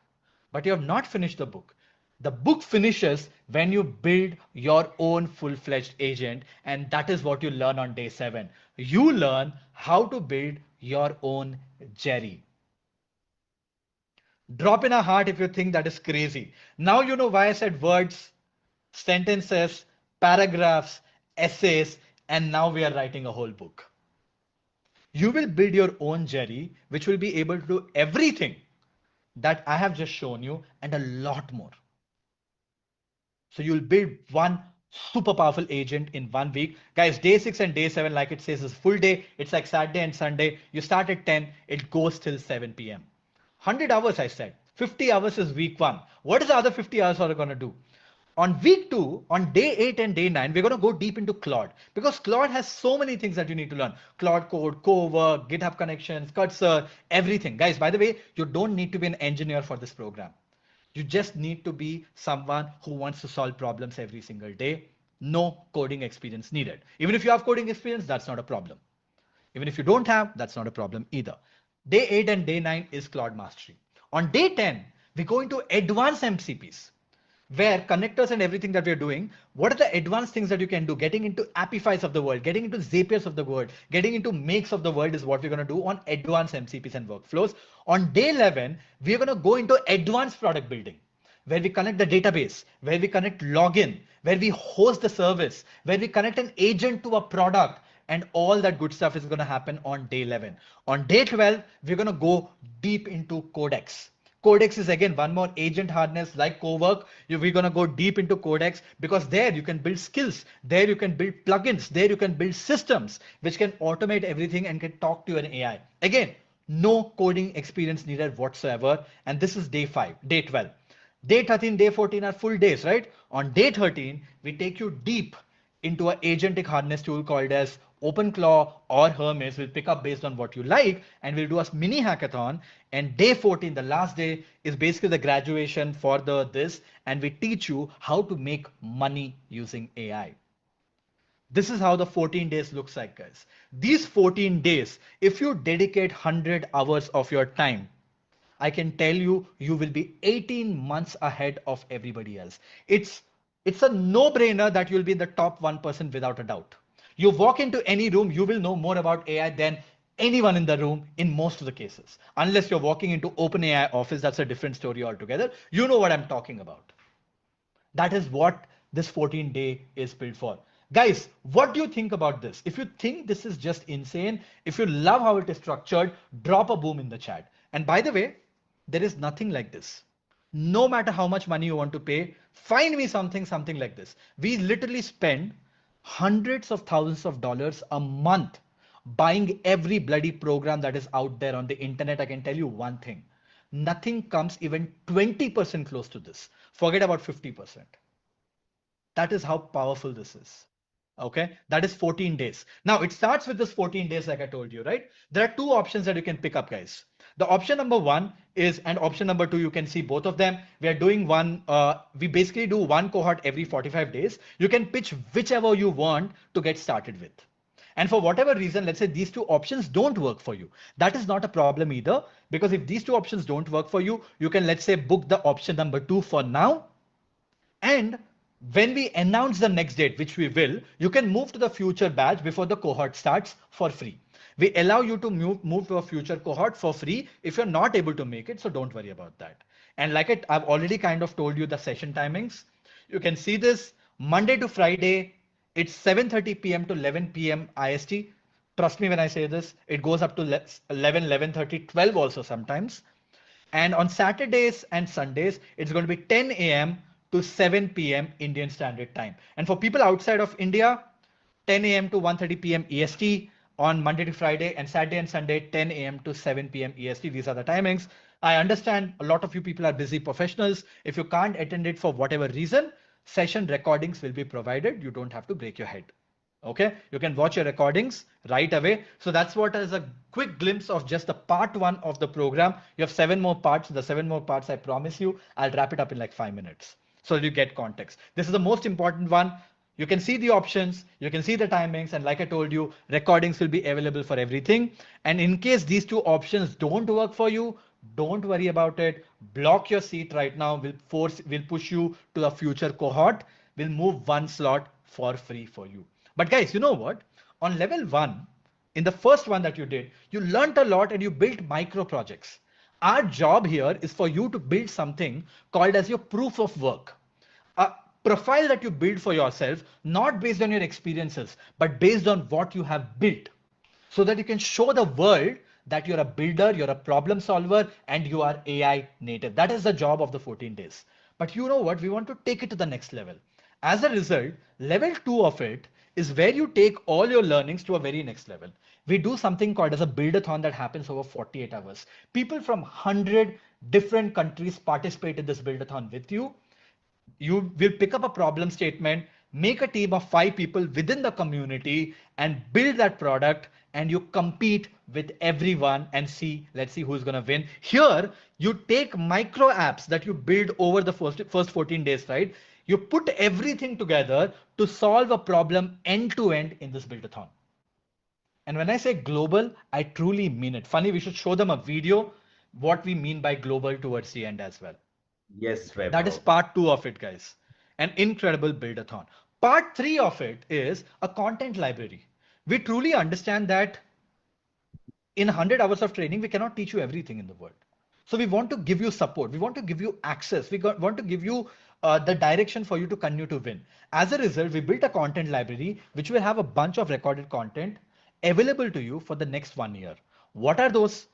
but you have not finished the book. The book finishes when you build your own full-fledged agent, and that is what you learn on day 7. You learn how to build your own Jerry. Drop in a heart if you think that is crazy. Now you know why I said words, sentences, paragraphs, essays, and now we are writing a whole book. You will build your own Jerry, which will be able to do everything that I have just shown you and a lot more. So you'll build one super powerful agent in 1 week. Guys, day 6 and day 7, like it says, is full day. It's like Saturday and Sunday. You start at 10, it goes till 7 p.m. 100 hours, I said. 50 hours is week 1. What is the other 50 hours are going to do? On week 2, on day 8 and day 9, we're going to go deep into Claude because Claude has so many things that you need to learn. Claude code, co-work, GitHub connections, cursor, everything. Guys, by the way, you don't need to be an engineer for this program. You just need to be someone who wants to solve problems every single day. No coding experience needed. Even if you have coding experience, that's not a problem. Even if you don't have, that's not a problem either. Day 8 and day 9 is Claude Mastery. On day 10, we go into advanced MCPs, where connectors and everything that we're doing, what are the advanced things that you can do? Getting into Appifies of the world, getting into Zapiers of the world, getting into Makes of the world is what we're going to do on advanced MCPs and workflows. On day 11, we're going to go into advanced product building, where we connect the database, where we connect login, where we host the service, where we connect an agent to a product, and all that good stuff is going to happen on day 11. On day 12, we're going to go deep into Codex. Codex is again one more agent harness like Cowork. We're going to go deep into Codex because there you can build skills. There you can build plugins. There you can build systems which can automate everything and can talk to an AI. Again, no coding experience needed whatsoever. And this is day 5, day 12. Day 13, day 14 are full days, right? On day 13, we take you deep into an agentic harness tool called as OpenClaw or Hermes. We'll pick up based on what you like, and we'll do a mini hackathon. And day 14, the last day, is basically the graduation for this, and we teach you how to make money using AI. This is how the 14 days looks like, guys. These 14 days, if you dedicate 100 hours of your time, I can tell you, you will be 18 months ahead of everybody else. It's a no-brainer that you'll be in the top 1% without a doubt. You walk into any room, you will know more about AI than anyone in the room in most of the cases. Unless you're walking into OpenAI office, that's a different story altogether. You know what I'm talking about. That is what this 14-day is built for. Guys, what do you think about this? If you think this is just insane, if you love how it is structured, drop a boom in the chat. And by the way, there is nothing like this. No matter how much money you want to pay, find me something like this. We literally spend hundreds of thousands of dollars a month buying every bloody program that is out there on the internet. I can tell you one thing. Nothing comes even 20% close to this. Forget about 50%. That is how powerful this is. Okay, that is 14 days. Now it starts with this 14 days, like I told you, right? There are 2 options that you can pick up, guys. The option number 1 is, and option number 2, you can see both of them. We are doing we basically do one cohort every 45 days. You can pitch whichever you want to get started with. And for whatever reason, let's say these 2 options don't work for you. That is not a problem either, because if these 2 options don't work for you, you can, let's say, book the option number 2 for now. And when we announce the next date, which we will, you can move to the future batch before the cohort starts for free. We allow you to move to a future cohort for free if you're not able to make it, so don't worry about that. And like I've already kind of told you the session timings. You can see this Monday to Friday, it's 7:30 p.m. to 11 p.m. IST. Trust me when I say this, it goes up to 11, 11:30, 12 also sometimes. And on Saturdays and Sundays, it's going to be 10 a.m. to 7 p.m. Indian Standard Time. And for people outside of India, 10 a.m. to 1:30 p.m. EST on Monday to Friday, and Saturday and Sunday, 10 a.m. to 7 p.m. EST. These are the timings. I understand a lot of you people are busy professionals. If you can't attend it for whatever reason, session recordings will be provided. You don't have to break your head. Okay, you can watch your recordings right away. So that's what is a quick glimpse of just the part 1 of the program. You have 7 more parts. The 7 more parts, I promise you, I'll wrap it up in like 5 minutes. So you get context. This is the most important one. You can see the options, you can see the timings, and like I told you, recordings will be available for everything. And in case these 2 options don't work for you, don't worry about it. Block your seat right now. We'll push you to a future cohort. We'll move 1 slot for free for you. But guys, you know what? On level 1, in the first one that you did, you learned a lot and you built micro projects. Our job here is for you to build something called as your proof of work. A profile that you build for yourself, not based on your experiences, but based on what you have built. so that you can show the world that you're a builder, you're a problem solver, and you are AI native. That is the job of the 14 days. But you know what? We want to take it to the next level. As a result, level 2 of it is where you take all your learnings to a very next level. We do something called as a buildathon that happens over 48 hours. People from 100 different countries participate in this buildathon with you. You will pick up a problem statement, make a team of 5 people within the community and build that product, and you compete with everyone and see, let's see who's going to win. Here, you take micro apps that you build over the first 14 days, right? You put everything together to solve a problem end to end in this buildathon. And when I say global, I truly mean it. Funny, we should show them a video what we mean by global towards the end as well. Yes, That is Vaibhav. part 2 of it, guys. An incredible build-a-thon. Part 3 of it is a content library. We truly understand that in 100 hours of training, we cannot teach you everything in the world. So we want to give you support. We want to give you access. Want to give you the direction for you to continue to win. As a result, we built a content library which will have a bunch of recorded content available to you for the next 1 year. What are those?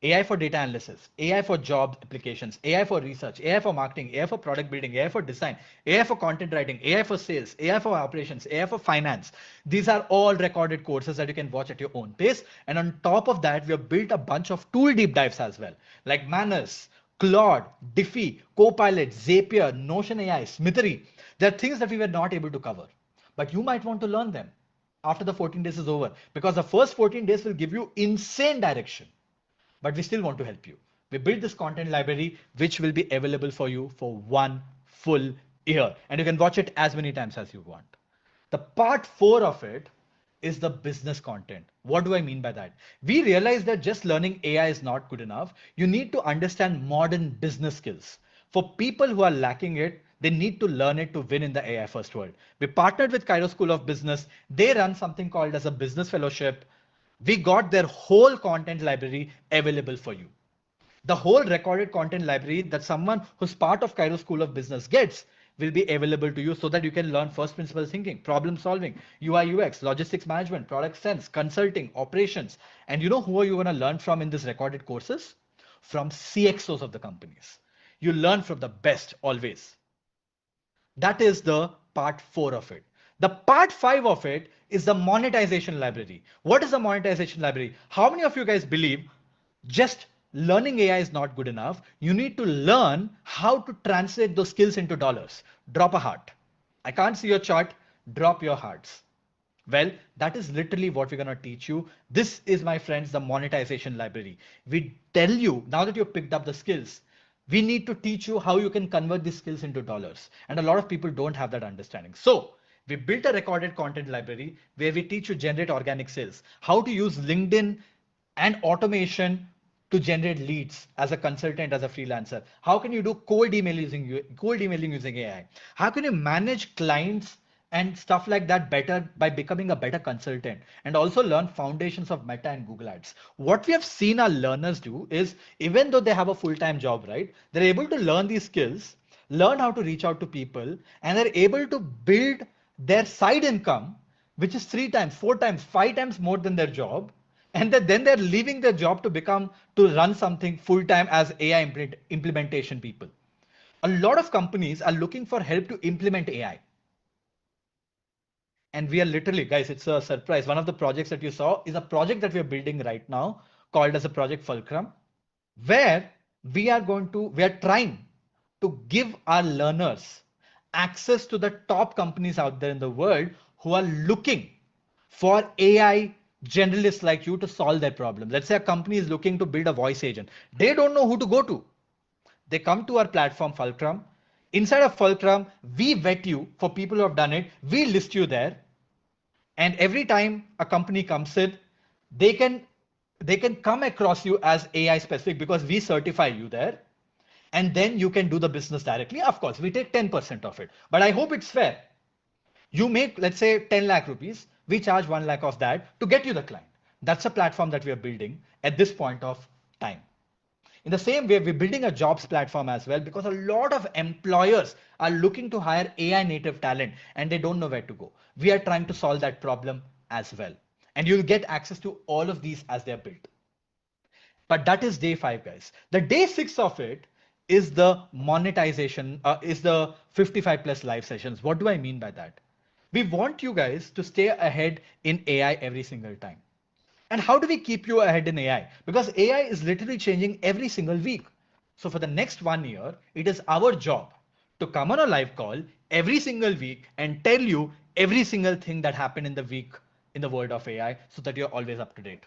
AI for data analysis, AI for job applications, AI for research, AI for marketing, AI for product building, AI for design, AI for content writing, AI for sales, AI for operations, AI for finance. These are all recorded courses that you can watch at your own pace. And on top of that, we have built a bunch of tool deep dives as well, like Manners, Claude, Diffie, Copilot, Zapier, Notion AI, Smithery. There are things that we were not able to cover, but you might want to learn them after the 14 days is over, because the first 14 days will give you insane direction. But we still want to help you. We built this content library, which will be available for you for 1 full year. And you can watch it as many times as you want. The part 4 of it is the business content. What do I mean by that? We realize that just learning AI is not good enough. You need to understand modern business skills. For people who are lacking it, they need to learn it to win in the AI first world. We partnered with Cairo School of Business. They run something called as a business fellowship. We got their whole content library available for you. The whole recorded content library that someone who's part of Cairo School of Business gets will be available to you so that you can learn first principle thinking, problem solving, UI UX, logistics management, product sense, consulting, operations. And you know who are you going to learn from in these recorded courses? From CXOs of the companies. You learn from the best always. That is the part 4 of it. The part 5 of it is the monetization library. What is the monetization library? How many of you guys believe just learning AI is not good enough? You need to learn how to translate those skills into dollars. Drop a heart. I can't see your chart. Drop your hearts. Well, that is literally what we're going to teach you. This is, my friends, the monetization library. We tell you, now that you've picked up the skills, we need to teach you how you can convert these skills into dollars. And a lot of people don't have that understanding. So we built a recorded content library where we teach you generate organic sales, how to use LinkedIn and automation to generate leads as a consultant, as a freelancer. How can you do cold emailing using AI? How can you manage clients and stuff like that better by becoming a better consultant, and also learn foundations of Meta and Google Ads. What we have seen our learners do is, even though they have a full-time job, right, they're able to learn these skills, learn how to reach out to people, and they're able to build their side income, which is 3 times, 4 times, 5 times more than their job. And then they're leaving their job to run something full-time as AI implementation people. A lot of companies are looking for help to implement AI. And we are literally, guys, it's a surprise. One of the projects that you saw is a project that we are building right now called as a Project Fulcrum, where we are trying to give our learners access to the top companies out there in the world who are looking for AI generalists like you to solve their problem. Let's say a company is looking to build a voice agent. They don't know who to go to. They come to our platform Fulcrum. Inside of Fulcrum, we vet you for people who have done it. We list you there. And every time a company comes in, they can come across you as AI specific because we certify you there. And then you can do the business directly. Of course, we take 10% of it. But I hope it's fair. You make, let's say, 10 lakh rupees. We charge 1 lakh of that to get you the client. That's a platform that we are building at this point of time. In the same way, we're building a jobs platform as well, because a lot of employers are looking to hire AI native talent and they don't know where to go. We are trying to solve that problem as well. And you'll get access to all of these as they're built. But that is day 5, guys. The day 6 of it is the monetization, is the 55 plus live sessions. What do I mean by that? We want you guys to stay ahead in AI every single time. And how do we keep you ahead in AI? Because AI is literally changing every single week. So for the next 1 year, it is our job to come on a live call every single week and tell you every single thing that happened in the week in the world of AI so that you're always up to date.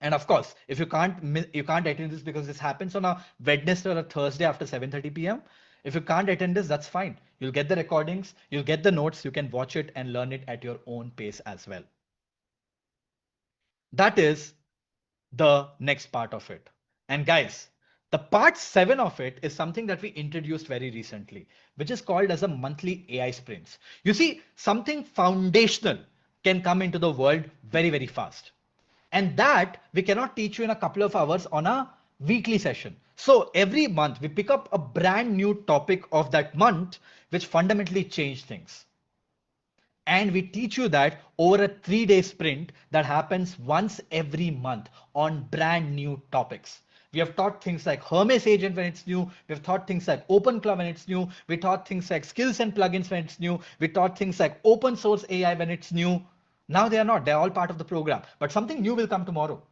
And of course, if you can't attend this because this happens on a Wednesday or a Thursday after 7:30 p.m. If you can't attend this, that's fine. You'll get the recordings, you'll get the notes, you can watch it and learn it at your own pace as well. That is the next part of it. And guys, the part 7 of it is something that we introduced very recently, which is called as a monthly AI sprints. You see, something foundational can come into the world very, very fast. And that we cannot teach you in a couple of hours on a weekly session. So every month we pick up a brand new topic of that month, which fundamentally change things. And we teach you that over a 3-day sprint that happens once every month on brand new topics. We have taught things like Hermes agent when it's new. We've taught things like OpenClaw when it's new. We taught things like skills and plugins when it's new. We taught things like open source AI when it's new. Now they are not, they're all part of the program, but something new will come tomorrow.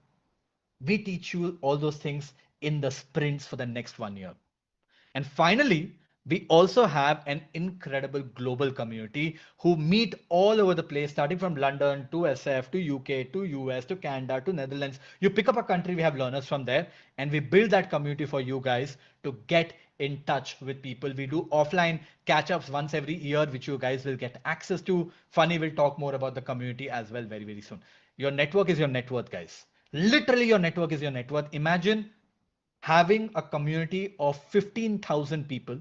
We teach you all those things in the sprints for the next 1 year. And finally, we also have an incredible global community who meet all over the place, starting from London to SF to UK to US to Canada to Netherlands. You pick up a country, we have learners from there, and we build that community for you guys to get in touch with people. We do offline catch-ups once every year, which you guys will get access to. Funny will talk more about the community as well very, very soon. Your network is your net worth, guys. Literally, your network is your net worth. Imagine having a community of 15,000 people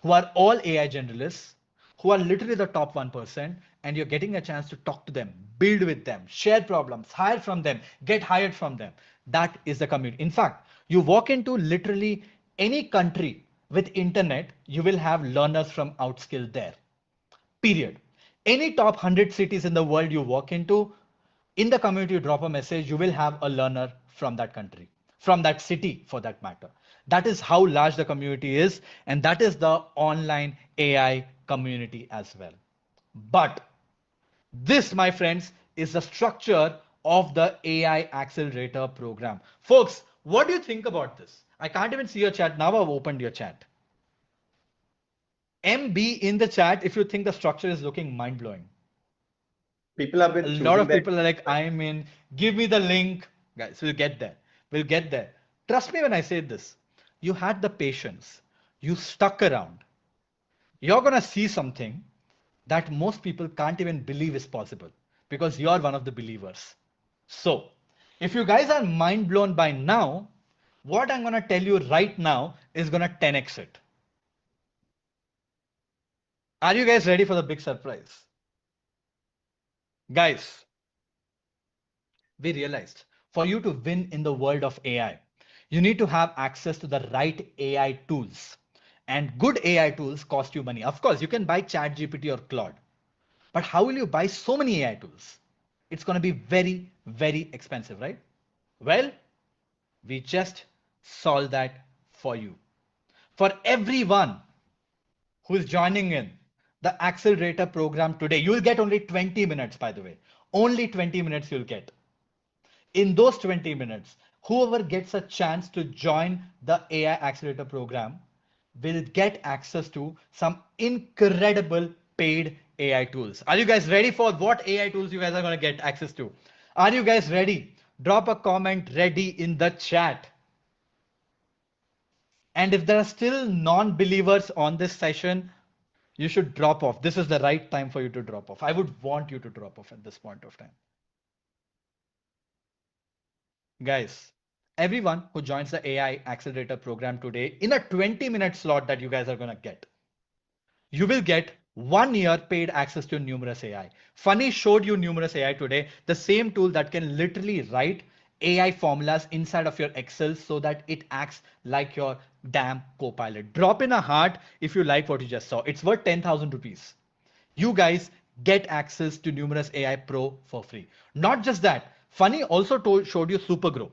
who are all AI generalists, who are literally the top 1%, and you're getting a chance to talk to them, build with them, share problems, hire from them, get hired from them. That is the community. In fact, you walk into literally any country with internet, you will have learners from Outskill there. Period. Any top 100 cities in the world you walk into, in the community you drop a message, you will have a learner from that country, from that city for that matter. That is how large the community is, and that is the online AI community as well. But this, my friends, is the structure of the AI Accelerator program. Folks, what do you think about this? I can't even see your chat. Now I've opened your chat. MB in the chat if you think the structure is looking mind-blowing. People have been A lot of choosing people are like, I'm in, give me the link. Guys, we'll get there. We'll get there. Trust me when I say this. You had the patience. You stuck around. You're going to see something that most people can't even believe is possible because you're one of the believers. So, if you guys are mind blown by now, what I'm going to tell you right now is going to 10x it. Are you guys ready for the big surprise? Guys, we realized for you to win in the world of AI, you need to have access to the right AI tools. And good AI tools cost you money. Of course, you can buy ChatGPT or Claude. But how will you buy so many AI tools? It's going to be very, very expensive, right? Well, we just solve that for you. For everyone who is joining in the accelerator program today, you will get only 20 minutes, by the way. Only 20 minutes you'll get. In those 20 minutes, whoever gets a chance to join the AI Accelerator program will get access to some incredible paid AI tools. Are you guys ready for what AI tools you guys are going to get access to? Are you guys ready? Drop a comment ready in the chat. And if there are still non-believers on this session, you should drop off. This is the right time for you to drop off. I would want you to drop off at this point of time. Guys, everyone who joins the AI Accelerator program today in a 20-minute slot that you guys are going to get, you will get 1 year paid access to Numerous AI. Funny showed you Numerous AI today, the same tool that can literally write AI formulas inside of your Excel so that it acts like your damn co-pilot. Drop in a heart if you like what you just saw. It's worth 10,000 rupees. You guys get access to numerous AI Pro for free. Not just that, Funny also showed you Supergrow,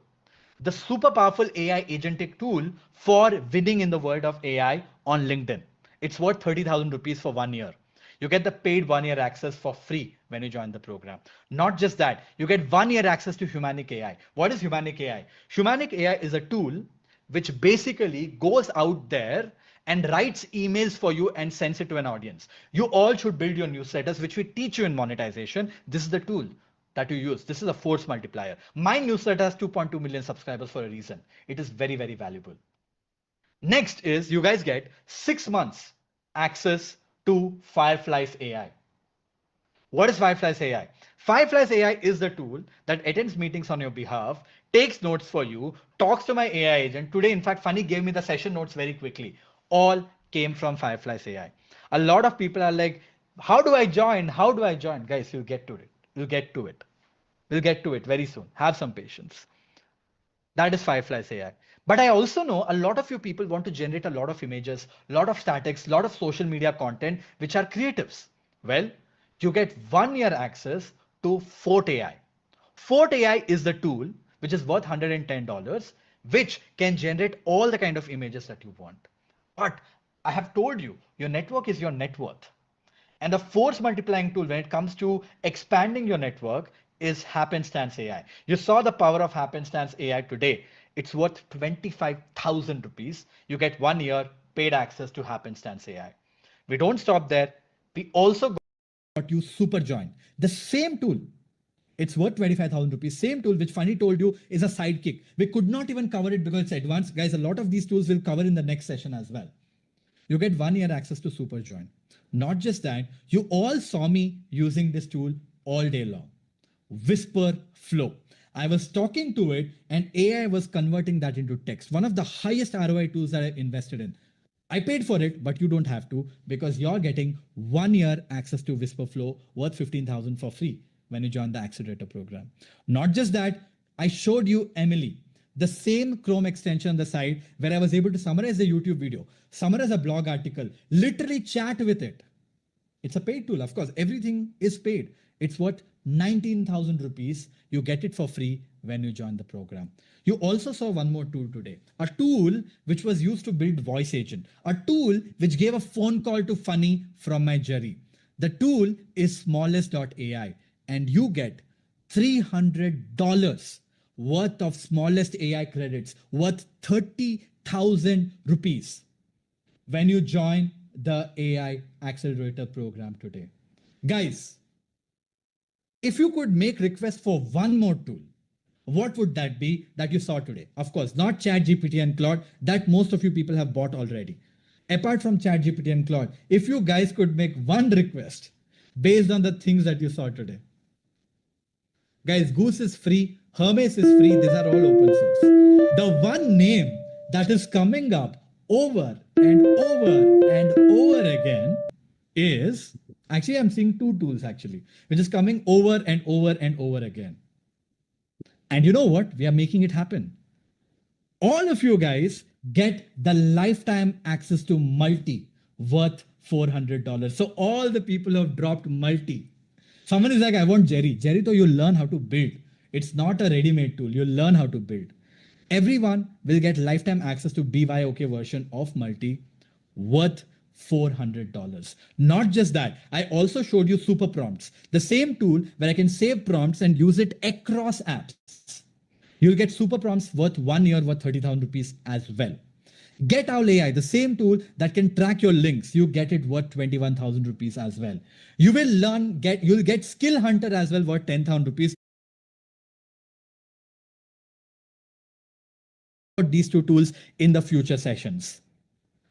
the super powerful AI agentic tool for winning in the world of AI on LinkedIn. It's worth 30,000 rupees for 1 year. You get the paid 1 year access for free when you join the program. Not just that, you get 1 year access to Humanic AI. What is Humanic AI? Humanic AI is a tool which basically goes out there and writes emails for you and sends it to an audience. You all should build your newsletters, which we teach you in monetization. This is the tool that you use. This is a force multiplier. My newsletter has 2.2 million subscribers for a reason. It is very, very valuable. Next is you guys get 6 months access to Firefly's AI. What is Firefly's AI? Firefly's AI is the tool that attends meetings on your behalf, takes notes for you, talks to my AI agent. Today, in fact, Funny gave me the session notes very quickly. All came from Firefly's AI. A lot of people are like, how do I join? How do I join? Guys, you'll get to it. You'll get to it. We'll get to it very soon. Have some patience. That is Firefly's AI. But I also know a lot of you people want to generate a lot of images, a lot of statics, a lot of social media content, which are creatives. Well, you get 1 year access to Fort AI. Fort AI is the tool which is worth $110, which can generate all the kind of images that you want. But I have told you, your network is your net worth. And the force multiplying tool when it comes to expanding your network is Happenstance AI. You saw the power of Happenstance AI today. It's worth 25,000 rupees. You get 1 year paid access to Happenstance AI. We don't stop there. We also got you Super Join, the same tool. It's worth 25,000 rupees. Same tool, which Funny told you is a sidekick. We could not even cover it because it's advanced. Guys, a lot of these tools will cover in the next session as well. You get 1 year access to Super Join. Not just that, you all saw me using this tool all day long. Whisper Flow. I was talking to it and AI was converting that into text. One of the highest ROI tools that I invested in. I paid for it, but you don't have to because you're getting 1 year access to Whisper Flow worth 15,000 for free when you join the accelerator program. Not just that, I showed you Emily, the same Chrome extension on the side where I was able to summarize a YouTube video, summarize a blog article, literally chat with it. It's a paid tool, of course. Everything is paid. It's worth 19,000 rupees. You get it for free when you join the program. You also saw one more tool today, a tool which was used to build voice agent, a tool which gave a phone call to Funny from my jury. The tool is smallest.ai and you get $300 worth of smallest AI credits worth 30,000 rupees when you join the AI accelerator program today. Guys, if you could make request for one more tool, what would that be that you saw today? Of course, not ChatGPT and Claude, that most of you people have bought already. Apart from ChatGPT and Claude, if you guys could make one request based on the things that you saw today. Guys, Goose is free, Hermes is free, these are all open source. The one name that is coming up over and over and over again is, actually I'm seeing two tools actually, which is coming over and over and over again. And you know what? We are making it happen. All of you guys get the lifetime access to multi worth $400. So all the people who have dropped multi. Someone is like, I want Jerry. Jerry, though you learn how to build. It's not a ready-made tool. You learn how to build. Everyone will get lifetime access to BYOK version of multi worth $400. Not just that, I also showed you super prompts, the same tool where I can save prompts and use it across apps. You'll get super prompts worth 1 year worth 30,000 rupees as well. Get Owl AI, the same tool that can track your links. You get it worth 21,000 rupees as well. You will you'll get Skill Hunter as well worth 10,000 rupees. These two tools in the future sessions.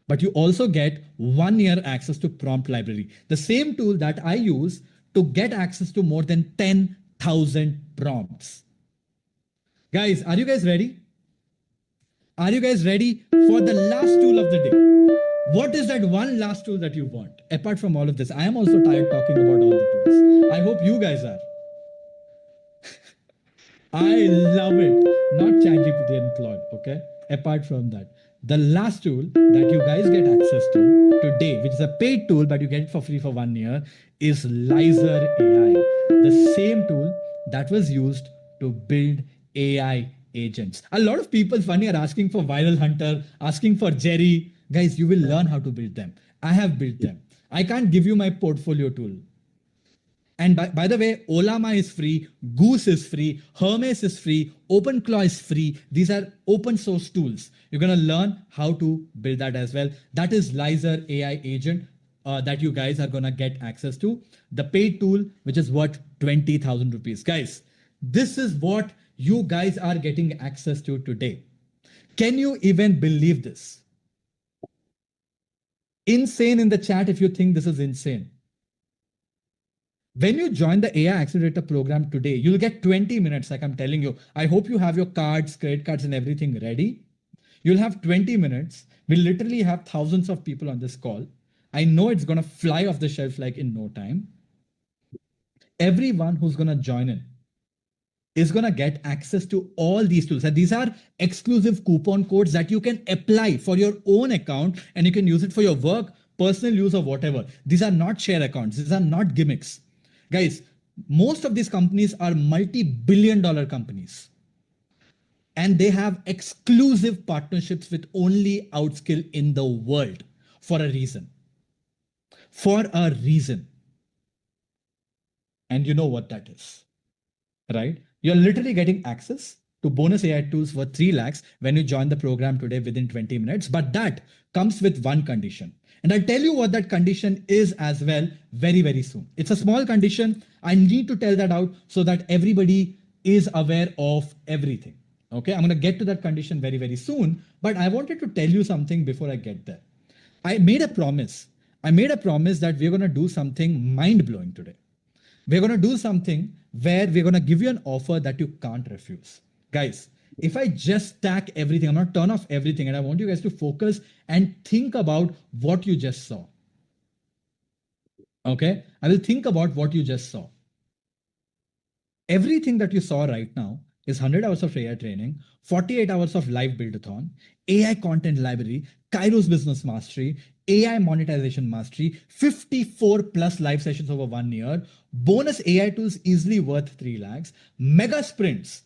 But you also get 1 year access to Prompt Library, the same tool that I use to get access to more than 10,000 prompts. Guys, are you guys ready? Are you guys ready for the last tool of the day? What is that one last tool that you want? Apart from all of this, I am also tired talking about all the tools. I hope you guys are. I love it. Not ChatGPT and Claude, okay? apart from that, the last tool that you guys get access to today, which is a paid tool, but you get it for free for 1 year, is Lizer AI, the same tool that was used to build AI agents. A lot of people funny are asking for Viral Hunter, asking for Jerry. Guys, you will learn how to build them. I have built them. I can't give you my portfolio tool. And by the way, Olama is free, Goose is free, Hermes is free, OpenClaw is free. These are open source tools. You're going to learn how to build that as well. That is Lizer AI agent that you guys are going to get access to. The paid tool, which is worth 20,000 rupees. Guys, this is what you guys are getting access to today. Can you even believe this? Insane in the chat if you think this is insane. When you join the AI Accelerator program today, you'll get 20 minutes, like I'm telling you. I hope you have your cards, credit cards, and everything ready. You'll have 20 minutes. We literally have thousands of people on this call. I know it's going to fly off the shelf like in no time. Everyone who's going to join in is going to get access to all these tools. And these are exclusive coupon codes that you can apply for your own account, and you can use it for your work, personal use, or whatever. These are not share accounts. These are not gimmicks. Guys, most of these companies are multi-billion-dollar companies, and they have exclusive partnerships with only Outskill in the world for a reason. For a reason. And you know what that is, right? You're literally getting access to bonus AI tools for 3 lakhs when you join the program today within 20 minutes. But that comes with one condition. And I'll tell you what that condition is as well very, very soon. It's a small condition. I need to tell that out so that everybody is aware of everything. Okay, I'm going to get to that condition very, very soon. But I wanted to tell you something before I get there. I made a promise. I made a promise that we're going to do something mind-blowing today. We're going to do something where we're going to give you an offer that you can't refuse. Guys, if I just stack everything, I'm going to turn off everything, and I want you guys to focus and think about what you just saw. Okay, I will think about what you just saw. Everything that you saw right now is 100 hours of AI training, 48 hours of live build-a-thon, AI content library, Kairos business mastery, AI monetization mastery, 54 plus live sessions over 1 year, bonus AI tools easily worth 3 lakhs, mega sprints,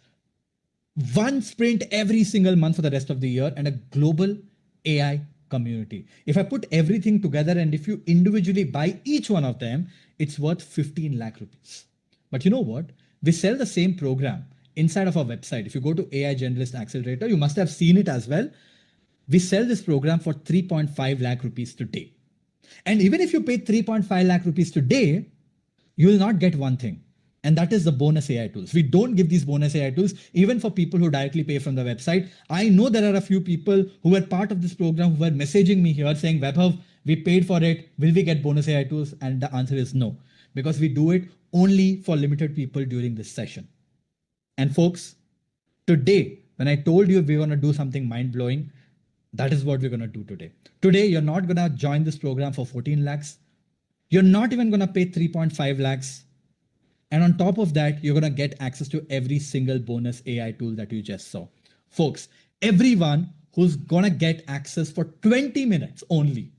1 sprint every single month for the rest of the year, and a global AI community. If I put everything together and if you individually buy each one of them, it's worth 15 lakh rupees. But you know what? We sell the same program inside of our website. If you go to AI Generalist Accelerator, you must have seen it as well. We sell this program for 3.5 lakh rupees today. And even if you pay 3.5 lakh rupees today, you will not get one thing. And that is the bonus AI tools. We don't give these bonus AI tools even for people who directly pay from the website. I know there are a few people who were part of this program who were messaging me here saying, Vaibhav, we paid for it. Will we get bonus AI tools? And the answer is no, because we do it only for limited people during this session. And folks, today, when I told you we're going to do something mind-blowing, that is what we're going to do today. Today, you're not going to join this program for 14 lakhs. You're not even going to pay 3.5 lakhs. And on top of that, you're going to get access to every single bonus AI tool that you just saw. Folks, everyone who's going to get access for 20 minutes only,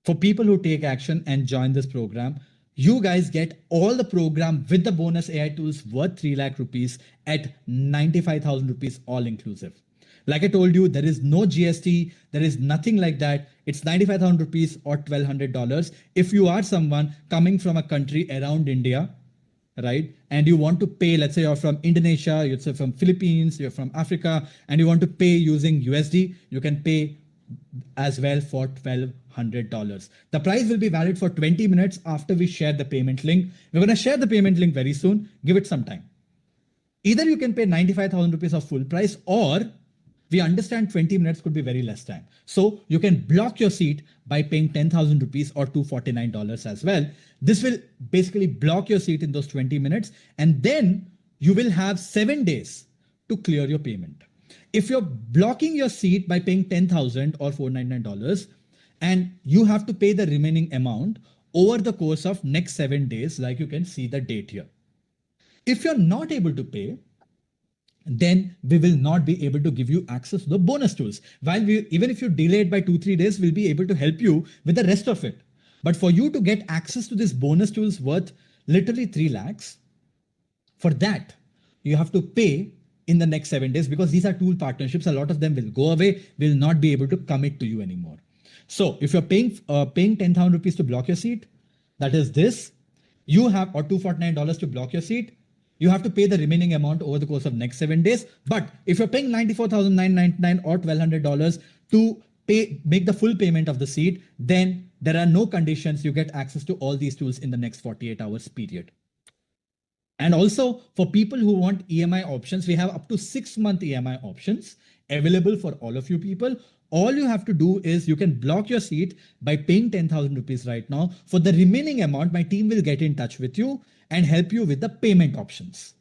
for people who take action and join this program, you guys get all the program with the bonus AI tools worth 3 lakh rupees at 95,000 rupees all inclusive. Like I told you, there is no GST. There is nothing like that. It's 95,000 rupees or $1,200. If you are someone coming from a country around India, right? And you want to pay, let's say you're from Indonesia, you're from Philippines, you're from Africa, and you want to pay using USD, you can pay as well for $1,200. The price will be valid for 20 minutes after we share the payment link. We're going to share the payment link very soon. Give it some time. Either you can pay 95,000 rupees of full price, or we understand 20 minutes could be very less time. So you can block your seat by paying 10,000 rupees or $249 as well. This will basically block your seat in those 20 minutes. And then you will have 7 days to clear your payment. If you're blocking your seat by paying 10,000 or $499, and you have to pay the remaining amount over the course of next 7 days, like you can see the date here. If you're not able to pay, then we will not be able to give you access to the bonus tools. While even if you delay it by 2-3 days, we'll be able to help you with the rest of it. But for you to get access to this bonus tools worth literally 3 lakhs, for that, you have to pay in the next 7 days, because these are tool partnerships. A lot of them will go away, will not be able to commit to you anymore. So if you're paying 10,000 rupees to block your seat, that is this, you have, or $249 to block your seat, you have to pay the remaining amount over the course of next 7 days. But if you're paying $94,999 or $1,200 to make the full payment of the seat, then there are no conditions. You get access to all these tools in the next 48 hours period. And also for people who want EMI options, we have up to 6-month EMI options available for all of you people. All you have to do is you can block your seat by paying 10,000 rupees right now. For the remaining amount, my team will get in touch with you and help you with the payment options,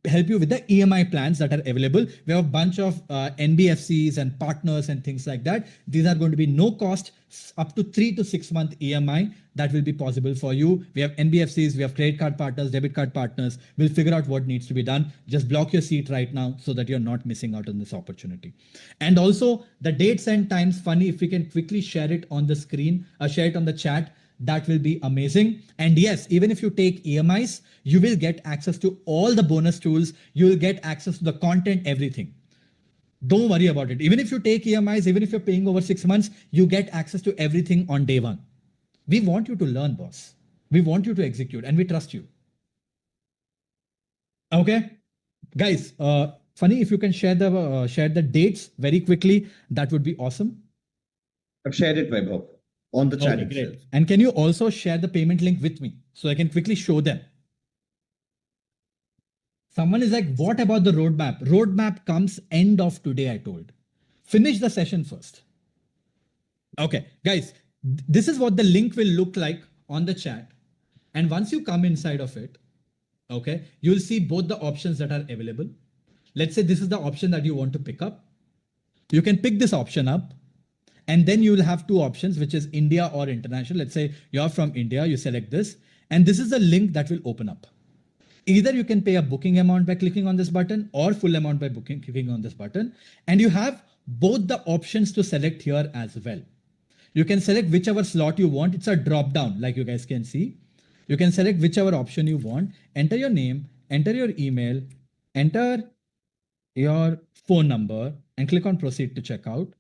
help you with the EMI plans that are available. We have a bunch of NBFCs and partners and things like that. These are going to be no cost, up to 3 to 6 month EMI that will be possible for you. We have NBFCs, we have credit card partners, debit card partners. We'll figure out what needs to be done. Just block your seat right now so that you're not missing out on this opportunity. And also the dates and times, funny, if we can quickly share it on the screen, share it on the chat, that will be amazing. And yes, even if you take EMIs, you will get access to all the bonus tools. You will get access to the content, everything. Don't worry about it. Even if you take EMIs, even if you're paying over 6 months, you get access to everything on day one. We want you to learn, boss. We want you to execute, and we trust you. Okay, guys, funny, if you can share the dates very quickly, that would be awesome. I've shared it, Vaibhav, on the chat itself. Great. And can you also share the payment link with me so I can quickly show them? Someone is like, what about the roadmap? Roadmap comes end of today, I told. Finish the session first. Okay, guys, this is what the link will look like on the chat. And once you come inside of it, okay, you'll see both the options that are available. Let's say this is the option that you want to pick up. You can pick this option up. And then you'll have 2 options, which is India or international. Let's say you're from India, you select this, and this is the link that will open up. Either you can pay a booking amount by clicking on this button, or full amount by clicking on this button. And you have both the options to select here as well. You can select whichever slot you want. It's a drop down, like you guys can see. You can select whichever option you want, enter your name, enter your email, enter your phone number, and click on proceed to checkout.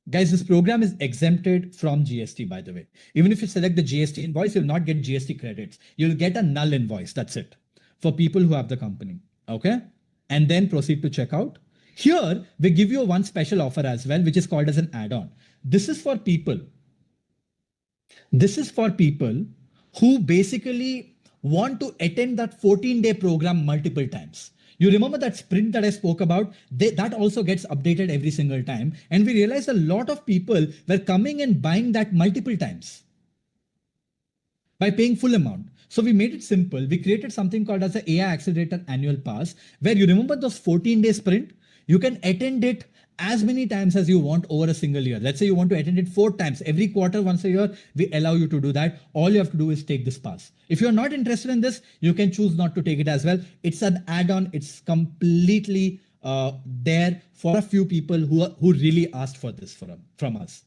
Guys, this program is exempted from GST, by the way. Even if you select the GST invoice, you'll not get GST credits. You'll get a null invoice. That's it for people who have the company. Okay. And then proceed to checkout. Here, we give you one special offer as well, which is called as an add-on. This is for people. This is for people who basically want to attend that 14-day program multiple times. You remember that sprint that I spoke about? That also gets updated every single time. And we realized a lot of people were coming and buying that multiple times by paying full amount. So we made it simple. We created something called as the AI Accelerator Annual Pass, where you remember those 14-day sprint? You can attend it as many times as you want over a single year. Let's say you want to attend it 4 times. Every quarter, once a year, we allow you to do that. All you have to do is take this pass. If you're not interested in this, you can choose not to take it as well. It's an add-on. It's completely there for a few people who really asked for this from us,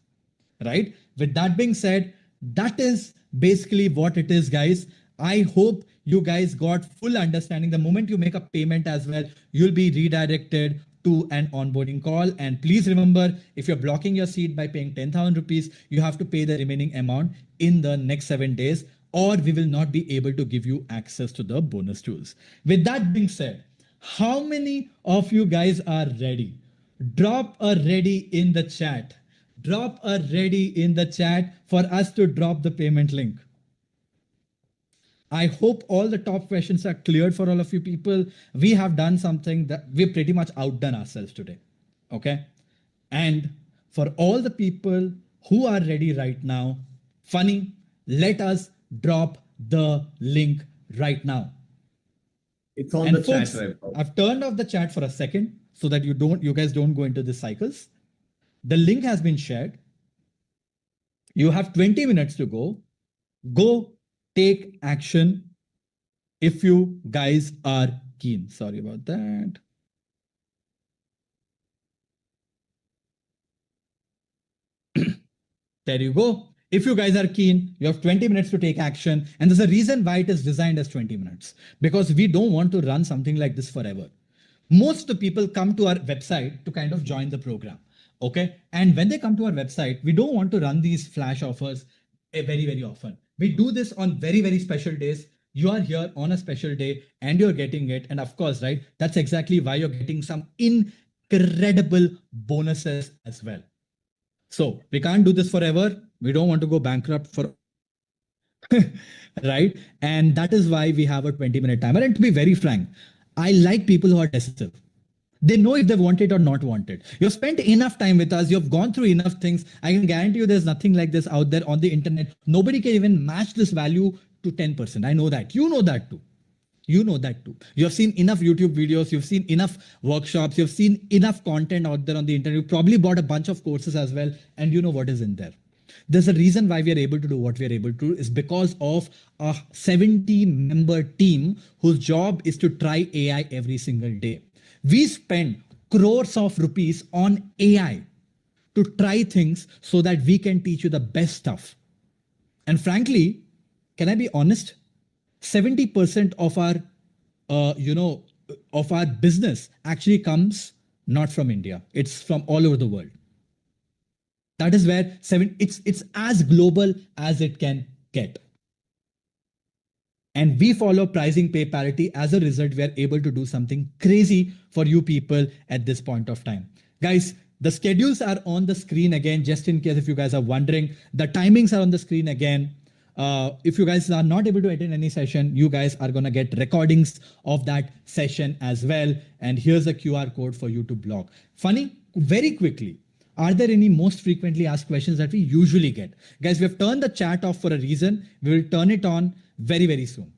right? With that being said, that is basically what it is, guys. I hope you guys got full understanding. The moment you make a payment as well, you'll be redirected to an onboarding call. And please remember, if you're blocking your seat by paying 10,000 rupees, you have to pay the remaining amount in the next 7 days, or we will not be able to give you access to the bonus tools. With that being said, how many of you guys are ready? Drop a ready in the chat. Drop a ready in the chat for us to drop the payment link. I hope all the top questions are cleared for all of you people. We have done something that we've pretty much outdone ourselves today. Okay. And for all the people who are ready right now, funny, let us drop the link right now. It's on and the folks, chat. I've turned off the chat for a second so that you guys don't go into the cycles. The link has been shared. You have 20 minutes to go. Go take action if you guys are keen. Sorry about that. There you go. If you guys are keen, you have 20 minutes to take action. And there's a reason why it is designed as 20 minutes. Because we don't want to run something like this forever. Most of the people come to our website to kind of join the program. Okay. And when they come to our website, we don't want to run these flash offers very, very often. We do this on very, very special days. You are here on a special day and you're getting it. And of course, right, that's exactly why you're getting some incredible bonuses as well. So we can't do this forever. We don't want to go bankrupt for, right? And that is why we have a 20-minute timer. And to be very frank, I like people who are decisive. They know if they want it or not want it. You've spent enough time with us. You've gone through enough things. I can guarantee you there's nothing like this out there on the internet. Nobody can even match this value to 10%. I know that. You know that too. You know that too. You have seen enough YouTube videos. You've seen enough workshops. You've seen enough content out there on the internet. You probably bought a bunch of courses as well. And you know what is in there. There's a reason why we are able to do what we are able to do is because of a 70-member team whose job is to try AI every single day. We spend crores of rupees on AI to try things so that we can teach you the best stuff. And frankly, can I be honest? 70% of our, of our business actually comes not from India. It's from all over the world. That is where it's as global as it can get. And we follow pricing pay parity. As a result, we are able to do something crazy for you people at this point of time. Guys, the schedules are on the screen again, just in case if you guys are wondering. The timings are on the screen again. If you guys are not able to attend any session, you guys are going to get recordings of that session as well. And here's a QR code for you to block. Funny, very quickly. Are there any most frequently asked questions that we usually get? Guys, we have turned the chat off for a reason. We will turn it on very, very soon.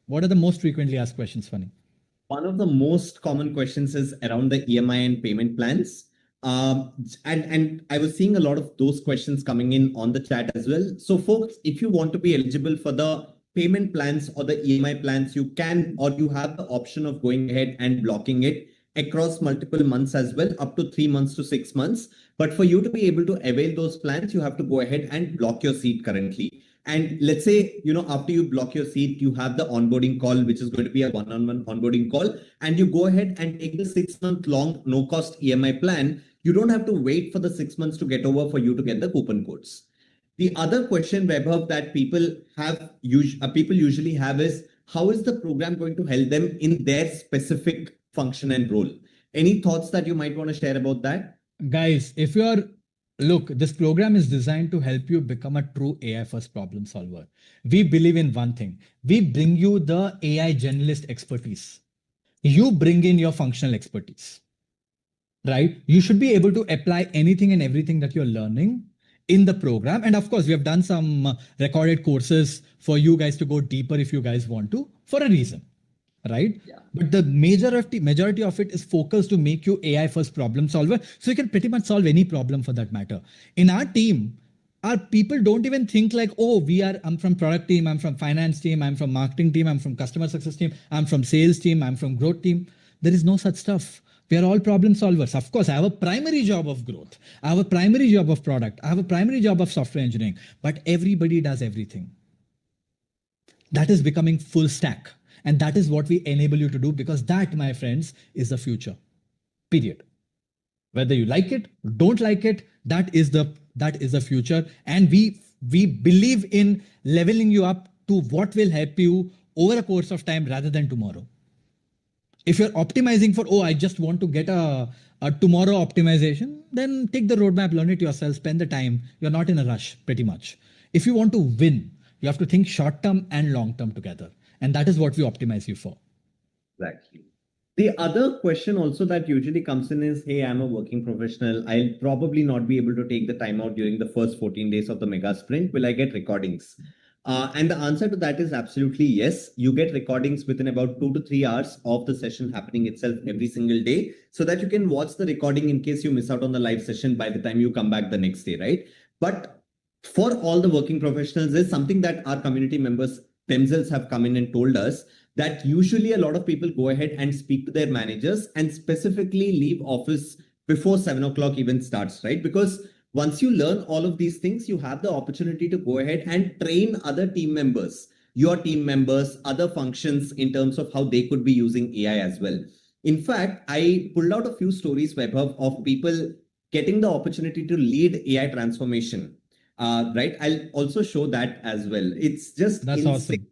What are the most frequently asked questions, Funny? One of the most common questions is around the EMI and payment plans. And I was seeing a lot of those questions coming in on the chat as well. So folks, if you want to be eligible for the payment plans or the EMI plans, you can, or you have the option of going ahead and blocking it across multiple months as well, up to 3 months to 6 months. But for you to be able to avail those plans, you have to go ahead and block your seat currently. And let's say, after you block your seat, you have the onboarding call, which is going to be a one-on-one onboarding call, and you go ahead and take the 6-month long no-cost EMI plan. You don't have to wait for the 6 months to get over for you to get the coupon codes. The other question, Vaibhav, that people usually have is, how is the program going to help them in their specific function and role? Any thoughts that you might want to share about that? Guys, look, this program is designed to help you become a true AI first problem solver. We believe in one thing. We bring you the AI generalist expertise. You bring in your functional expertise, right? You should be able to apply anything and everything that you're learning in the program. And of course, we have done some recorded courses for you guys to go deeper if you guys want to, for a reason. Right? Yeah. But the majority of it is focused to make you AI first problem solver. So you can pretty much solve any problem for that matter. In our team, our people don't even think like, oh, I'm from product team, I'm from finance team, I'm from marketing team, I'm from customer success team, I'm from sales team, I'm from growth team. There is no such stuff. We are all problem solvers. Of course, I have a primary job of growth. I have a primary job of product. I have a primary job of software engineering, but everybody does everything. That is becoming full stack. And that is what we enable you to do, because that, my friends, is the future. Period. Whether you like it, don't like it, that is the future. And we believe in leveling you up to what will help you over a course of time rather than tomorrow. If you're optimizing for, I just want to get a tomorrow optimization, then take the roadmap, learn it yourself, spend the time. You're not in a rush, pretty much. If you want to win, you have to think short term and long term together. And that is what we optimize you for. Exactly. The other question also that usually comes in is, hey, I'm a working professional. I'll probably not be able to take the time out during the first 14 days of the mega sprint. Will I get recordings? And the answer to that is absolutely yes. You get recordings within about 2 to 3 hours of the session happening itself every single day, so that you can watch the recording in case you miss out on the live session by the time you come back the next day, right? But for all the working professionals, there's something that our community members themselves have come in and told us that usually a lot of people go ahead and speak to their managers and specifically leave office before 7 o'clock even starts, right? Because once you learn all of these things, you have the opportunity to go ahead and train other team members, your team members, other functions in terms of how they could be using AI as well. In fact, I pulled out a few stories, Vaibhav, of people getting the opportunity to lead AI transformation. Right? I'll also show that as well. It's just That's insane. awesome.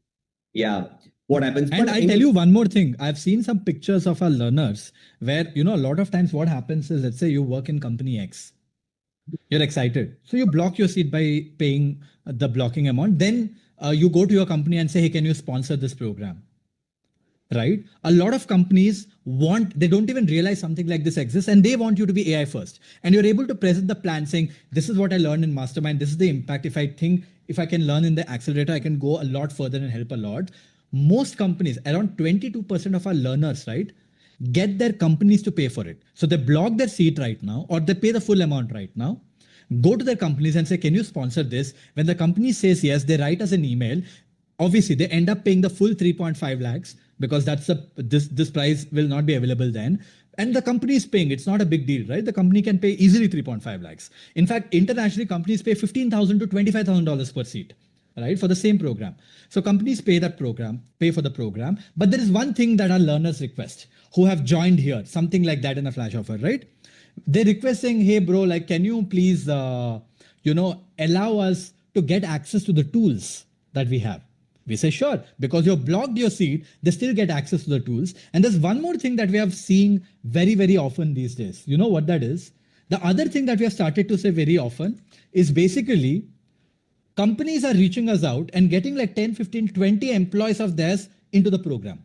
Yeah. What happens? And I'll tell you one more thing. I've seen some pictures of our learners where, a lot of times what happens is, let's say you work in company X. You're excited. So you block your seat by paying the blocking amount. Then you go to your company and say, hey, can you sponsor this program? Right? A lot of companies they don't even realize something like this exists and they want you to be AI first. And you're able to present the plan saying, this is what I learned in Mastermind. This is the impact. If I can learn in the accelerator, I can go a lot further and help a lot. Most companies, around 22% of our learners, right, get their companies to pay for it. So they block their seat right now, or they pay the full amount right now, go to their companies and say, can you sponsor this? When the company says yes, they write us an email. Obviously, they end up paying the full 3.5 lakhs because this price will not be available then. And the company is paying. It's not a big deal, right? The company can pay easily 3.5 lakhs. In fact, internationally, companies pay $15,000 to $25,000 per seat, right, for the same program. So companies pay for the program. But there is one thing that our learners request who have joined here, something like that in a flash offer, right? They're requesting, hey, bro, like, can you please, allow us to get access to the tools that we have? We say, sure, because you've blocked your seat, they still get access to the tools. And there's one more thing that we have seen very, very often these days. You know what that is? The other thing that we have started to say very often is basically companies are reaching us out and getting like 10, 15, 20 employees of theirs into the program.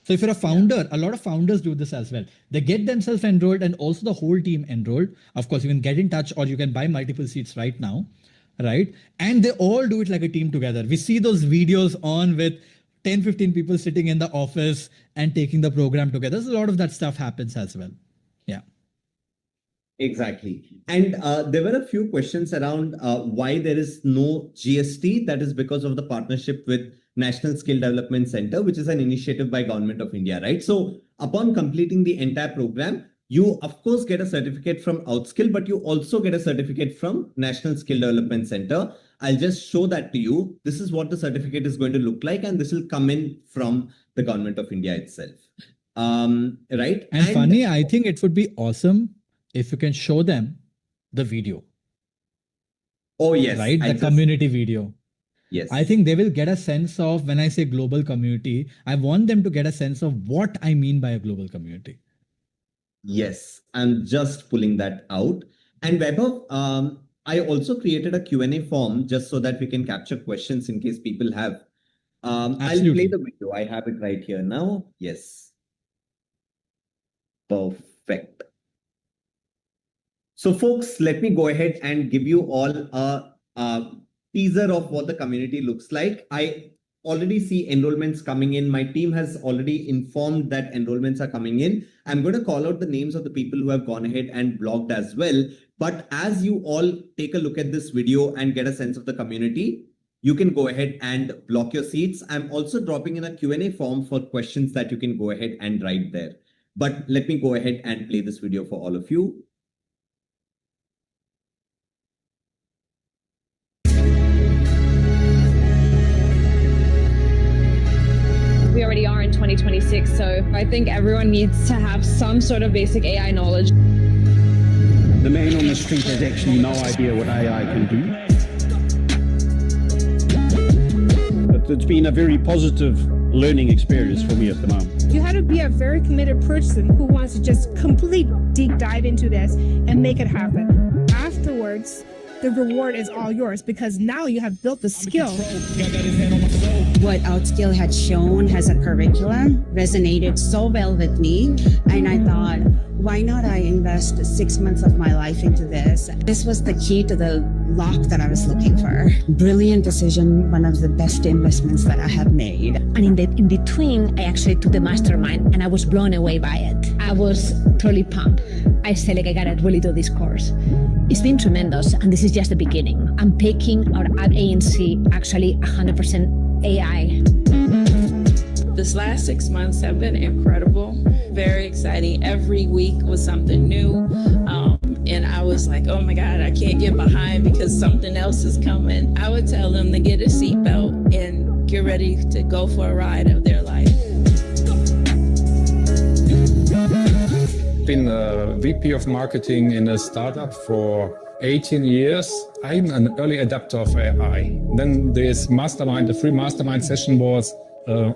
So if you're a founder, a lot of founders do this as well. They get themselves enrolled and also the whole team enrolled. Of course, you can get in touch or you can buy multiple seats right now. Right? And they all do it like a team together. We see those videos on with 10, 15 people sitting in the office and taking the program together. So a lot of that stuff happens as well. Yeah. Exactly. And there were a few questions around why there is no GST. That is because of the partnership with National Skill Development Center, which is an initiative by Government of India, right? So upon completing the entire program, you, of course, get a certificate from Outskill, but you also get a certificate from National Skill Development Center. I'll just show that to you. This is what the certificate is going to look like, and this will come in from the Government of India itself. Right? And funny, I think it would be awesome if you can show them the video. Oh, yes. Right? The community video. Yes. I think they will get a sense of, when I say global community, I want them to get a sense of what I mean by a global community. Yes, I'm just pulling that out. And Vaibhav, I also created a Q&A form just so that we can capture questions in case people have. I'll play the video. I have it right here now. Yes. Perfect. So folks, let me go ahead and give you all a teaser of what the community looks like. I already see enrollments coming in. My team has already informed that enrollments are coming in. I'm going to call out the names of the people who have gone ahead and blogged as well. But as you all take a look at this video and get a sense of the community, you can go ahead and block your seats. I'm also dropping in a Q&A form for questions that you can go ahead and write there. But let me go ahead and play this video for all of you. We already are in 2026, so I think everyone needs to have some sort of basic AI knowledge. The man on the street has actually no idea what AI can do. But it's been a very positive learning experience for me at the moment. You have to be a very committed person who wants to just complete deep dive into this and make it happen. Afterwards, the reward is all yours because now you have built the skill. What Outskill had shown as a curriculum resonated so well with me, and I thought, why not I invest 6 months of my life into this? This was the key to the lock that I was looking for. Brilliant decision, one of the best investments that I have made. And in between, I actually took the mastermind and I was blown away by it. I was totally pumped. I said, like, I gotta really do this course. It's been tremendous, and this is just the beginning. I'm taking our ad ANC actually 100% AI. The This last 6 months have been incredible, very exciting. Every week was something new. And I was like, oh my God, I can't get behind because something else is coming. I would tell them to get a seatbelt and get ready to go for a ride of their life. Been a VP of marketing in a startup for 18 years. I'm an early adopter of AI. Then this mastermind, the free mastermind session was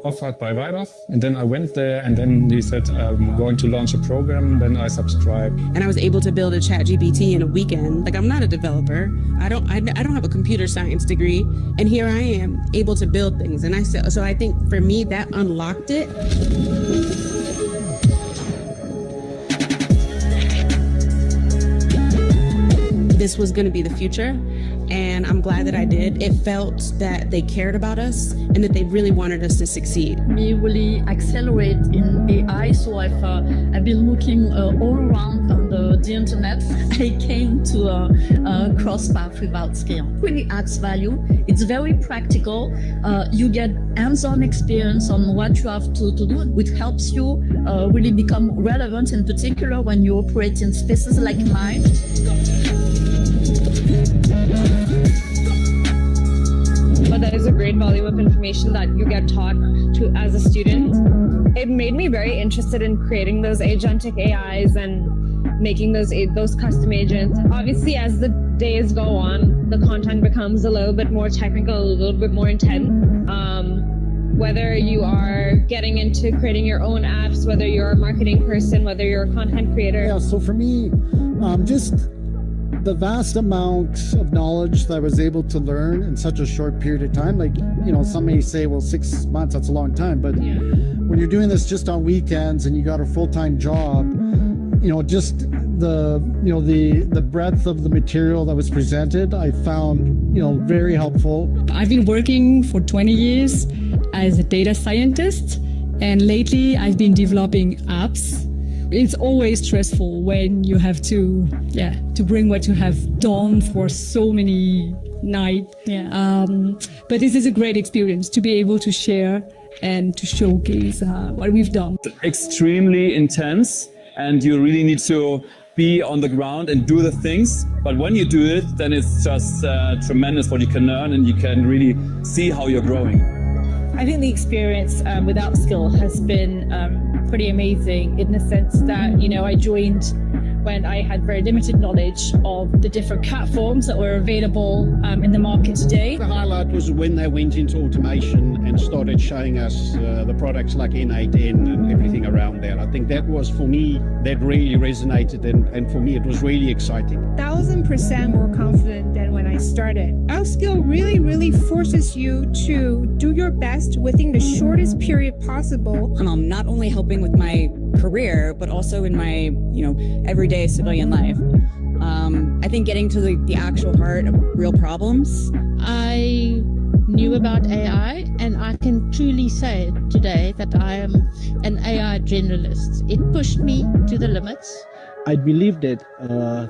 offered by Weidoff. And then I went there and then he said, I'm going to launch a program. Then I subscribed. And I was able to build a ChatGPT in a weekend. Like, I'm not a developer. I don't have a computer science degree. And here I am able to build things. And so I think for me, that unlocked it. This was going to be the future, and I'm glad that I did. It felt that they cared about us and that they really wanted us to succeed. Me really accelerate in AI, so I've been looking all around on the internet. I came to a cross path with Outscale. Really adds value. It's very practical. You get hands-on experience on what you have to do, which helps you really become relevant, in particular when you operate in spaces like mine. But that is a great volume of information that you get taught to as a student. It made me very interested in creating those agentic AIs and making those custom agents. Obviously, as the days go on, the content becomes a little bit more technical, a little bit more intense. Whether you are getting into creating your own apps, whether you're a marketing person, whether you're a content creator. Yeah, so for me, just the vast amount of knowledge that I was able to learn in such a short period of time, like, you know, some may say, well, 6 months, that's a long time. But when you're doing this just on weekends and you got a full-time job, you know, just the breadth of the material that was presented, I found, you know, very helpful. I've been working for 20 years as a data scientist, and lately I've been developing apps. It's always stressful when you have to bring what you have done for so many nights. But this is a great experience to be able to share and to showcase what we've done. Extremely intense, and you really need to be on the ground and do the things. But when you do it, then it's just tremendous what you can learn, and you can really see how you're growing. I think the experience with Outscale has been pretty amazing in the sense that, you know, I joined when I had very limited knowledge of the different platforms that were available in the market today. The highlight was when they went into automation and started showing us the products like N8N and everything around that. I think that was, for me, that really resonated, and for me it was really exciting. 1000% more confident than when I started. Outscale really forces you to do your best within the shortest period possible. Not only helping with my career, but also in my, everyday civilian life. I think getting to the actual heart of real problems. I knew about AI, and I can truly say today that I am an AI generalist. It pushed me to the limits. I believe that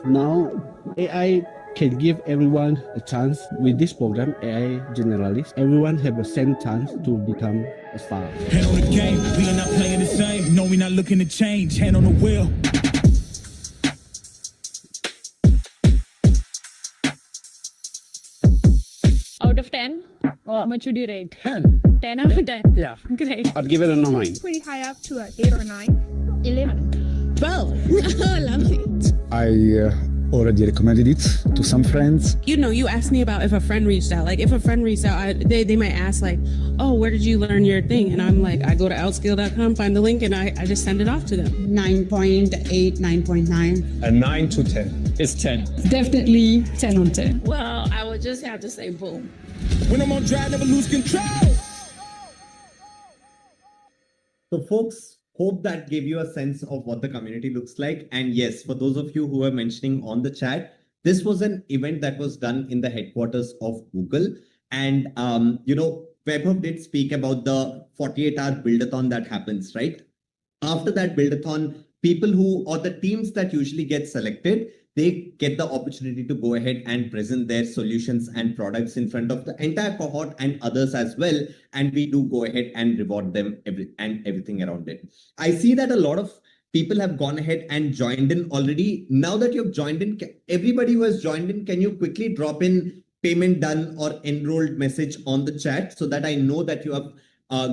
now AI can give everyone a chance. With this program, AI Generalist, everyone have the same chance to become a star. Hand on the game, we are not playing the same. No, we're not looking to change. Hand on the wheel. Out of 10, how much would you rate? 10. 10 out of 10? Yeah. Great. I'd give it a 9. Pretty high up to an 8 or 9. 11. 12. Lovely. I already recommended it to some friends. You asked me about if a friend reached out. Like, if a friend reached out, they might ask, like, oh, where did you learn your thing? And I'm like, I go to outscale.com, find the link, and I just send it off to them. 9.8, 9.9. A 9 to 10. It's 10. Definitely 10 on 10. Well, I would just have to say boom. When I'm on drive, never lose control. So folks, hope that gave you a sense of what the community looks like. And yes, for those of you who were mentioning on the chat, this was an event that was done in the headquarters of Google. And, Vaibhav did speak about the 48-hour build-a-thon that happens, right? After that build-a-thon, people who, or the teams that usually get selected, they get the opportunity to go ahead and present their solutions and products in front of the entire cohort and others as well. And we do go ahead and reward them everything around it. I see that a lot of people have gone ahead and joined in already. Now that you've joined in, everybody who has joined in, can you quickly drop in payment done or enrolled message on the chat so that I know that you have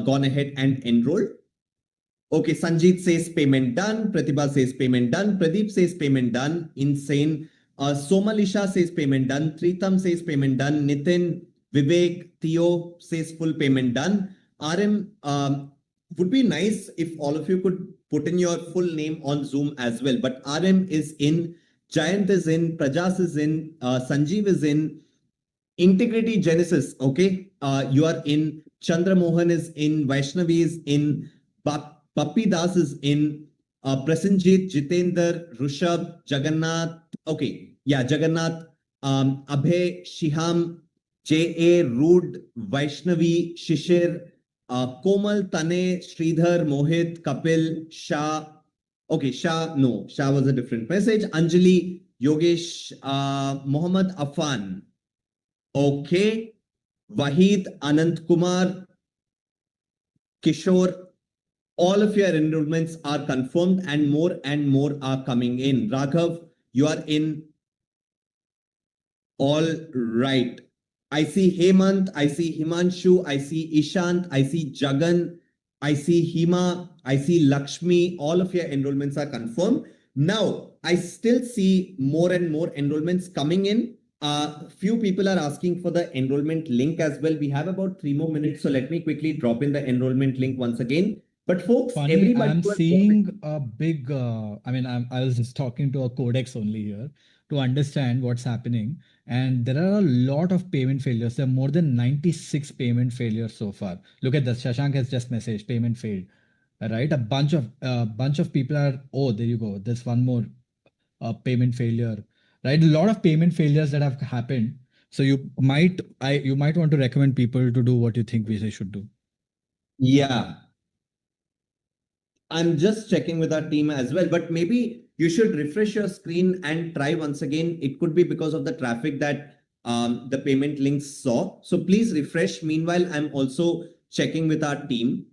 gone ahead and enrolled? Okay, Sanjeet says payment done. Pratibha says payment done. Pradeep says payment done. Insane. Somalisha says payment done. Tritam says payment done. Nitin, Vivek, Theo says full payment done. RM, would be nice if all of you could put in your full name on Zoom as well. But RM is in, Jayant is in, Prajas is in, Sanjeev is in, Integrity Genesis, okay? You are in, Chandra Mohan is in, Vaishnavi is in, Papi Das is in, Prasenjit, Jitender, Rushabh, Jagannath. Okay, yeah, Jagannath, Abhay, Shiham, J.A., Rood, Vaishnavi, Shishir, Komal, Tane, Sridhar, Mohit, Kapil, Shah. Okay, Shah, no, Shah was a different message. Anjali, Yogesh, Mohammad Afan. Okay, Wahid, Anant Kumar, Kishore. All of your enrollments are confirmed and more are coming in. Raghav, you are in. All right. I see Hemant, I see Himanshu, I see Ishant, I see Jagan, I see Hima, I see Lakshmi. All of your enrollments are confirmed. Now, I still see more and more enrollments coming in. Few people are asking for the enrollment link as well. We have about 3 more minutes. So let me quickly drop in the enrollment link once again. But folks, Funny, I'm seeing a big, I was just talking to a codex only here to understand what's happening. And there are a lot of payment failures. There are more than 96 payment failures so far. Look at this. Shashank has just messaged payment failed, right? A bunch of people are, oh, there you go. There's one more payment failure, right? A lot of payment failures that have happened. So you might want to recommend people to do what you think they should do. Yeah. I'm just checking with our team as well, but maybe you should refresh your screen and try once again. It could be because of the traffic that the payment links saw. So please refresh. Meanwhile, I'm also checking with our team.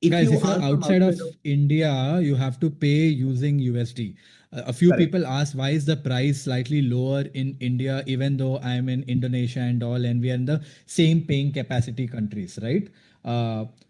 Guys, if you're outside of India, you have to pay using USD. A few people ask, why is the price slightly lower in India, even though I'm in Indonesia and all, and we are in the same paying capacity countries, right?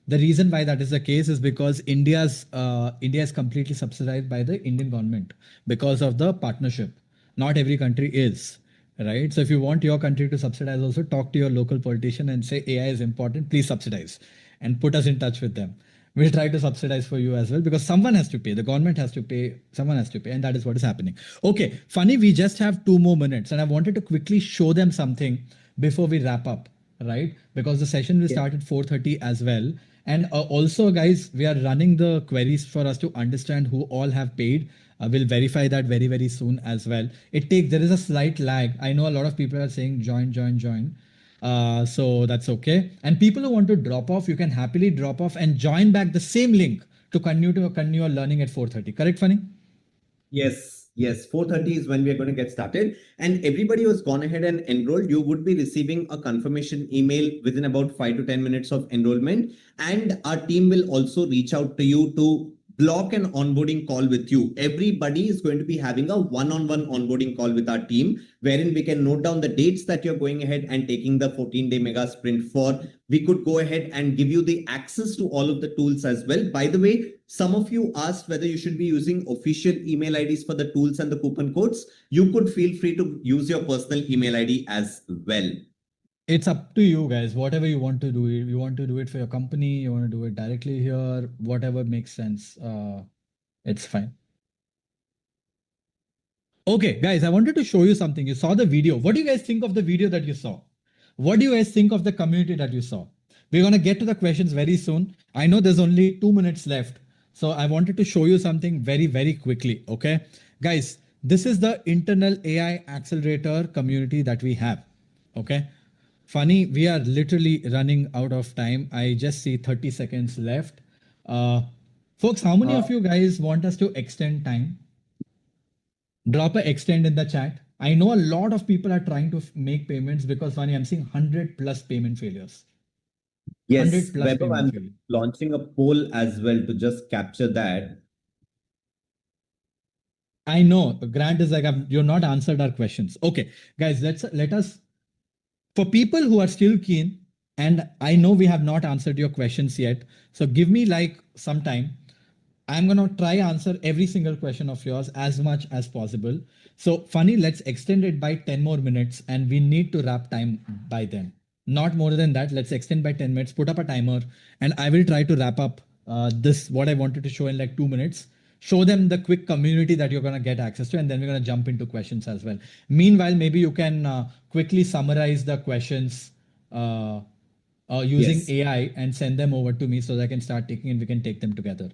The reason why that is the case is because India is completely subsidized by the Indian government because of the partnership. Not every country is, right? So if you want your country to subsidize, also talk to your local politician and say AI is important, please subsidize, and put us in touch with them. We'll try to subsidize for you as well, because someone has to pay. The government has to pay, someone has to pay, and that is what is happening. Okay, funny, we just have 2 more minutes, and I wanted to quickly show them something before we wrap up, right? Because the session will start at 4:30 as well. And also, guys, we are running the queries for us to understand who all have paid. We'll verify that very, very soon as well. There is a slight lag. I know a lot of people are saying join. So that's okay. And people who want to drop off, you can happily drop off and join back the same link to continue your learning at 4:30. Correct, Funny? Yes, 4:30 is when we are going to get started. And everybody who has gone ahead and enrolled, you would be receiving a confirmation email within about 5 to 10 minutes of enrollment. And our team will also reach out to you to block an onboarding call with you. Everybody is going to be having a one-on-one onboarding call with our team, wherein we can note down the dates that you're going ahead and taking the 14-day mega sprint for. We could go ahead and give you the access to all of the tools as well. By the way, some of you asked whether you should be using official email IDs for the tools and the coupon codes. You could feel free to use your personal email ID as well. It's up to you guys, whatever you want to do. You want to do it for your company, you want to do it directly here, whatever makes sense. It's fine. Okay, guys, I wanted to show you something. You saw the video. What do you guys think of the video that you saw? What do you guys think of the community that you saw? We're going to get to the questions very soon. I know there's only 2 minutes left. So I wanted to show you something very, very quickly. Okay, guys, this is the internal AI accelerator community that we have. Okay. Funny, we are literally running out of time. I just see 30 seconds left. Folks, how many of you guys want us to extend time? Drop a extend in the chat. I know a lot of people are trying to make payments because funny, I'm seeing 100 plus payment failures. Yes, 100 plus Vaibhav, payment I'm failures. launching a poll as well to just capture that. I know Grant is like, you're not answered our questions. Okay, guys, let us, for people who are still keen, and I know we have not answered your questions yet. So give me like some time. I'm going to try answer every single question of yours as much as possible. So funny, let's extend it by 10 more minutes and we need to wrap time by then. Not more than that. Let's extend by 10 minutes, put up a timer, and I will try to wrap up this, what I wanted to show in like 2 minutes. Show them the quick community that you're going to get access to, and then we're going to jump into questions as well. Meanwhile, maybe you can quickly summarize the questions using AI and send them over to me so that I can start taking and we can take them together.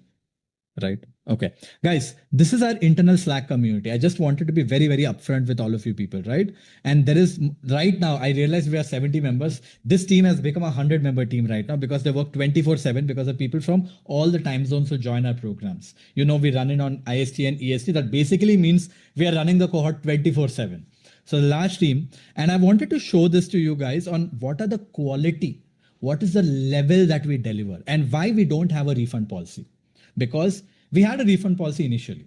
Right. Okay. Guys, this is our internal Slack community. I just wanted to be very, very upfront with all of you people, right? And there is right now, I realize we are 70 members. This team has become a 100-member team right now because they work 24/7 because of people from all the time zones who join our programs. You know, we run it on IST and EST. That basically means we are running the cohort 24/7. So the large team. And I wanted to show this to you guys on what are the quality, what is the level that we deliver and why we don't have a refund policy. Because we had a refund policy initially,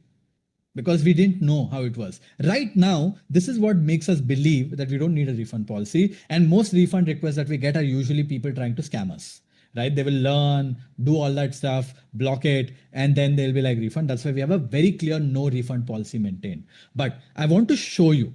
because we didn't know how it was. Right now, this is what makes us believe that we don't need a refund policy. And most refund requests that we get are usually people trying to scam us, right? They will learn, do all that stuff, block it, and then they'll be like refund. That's why we have a very clear no refund policy maintained. But I want to show you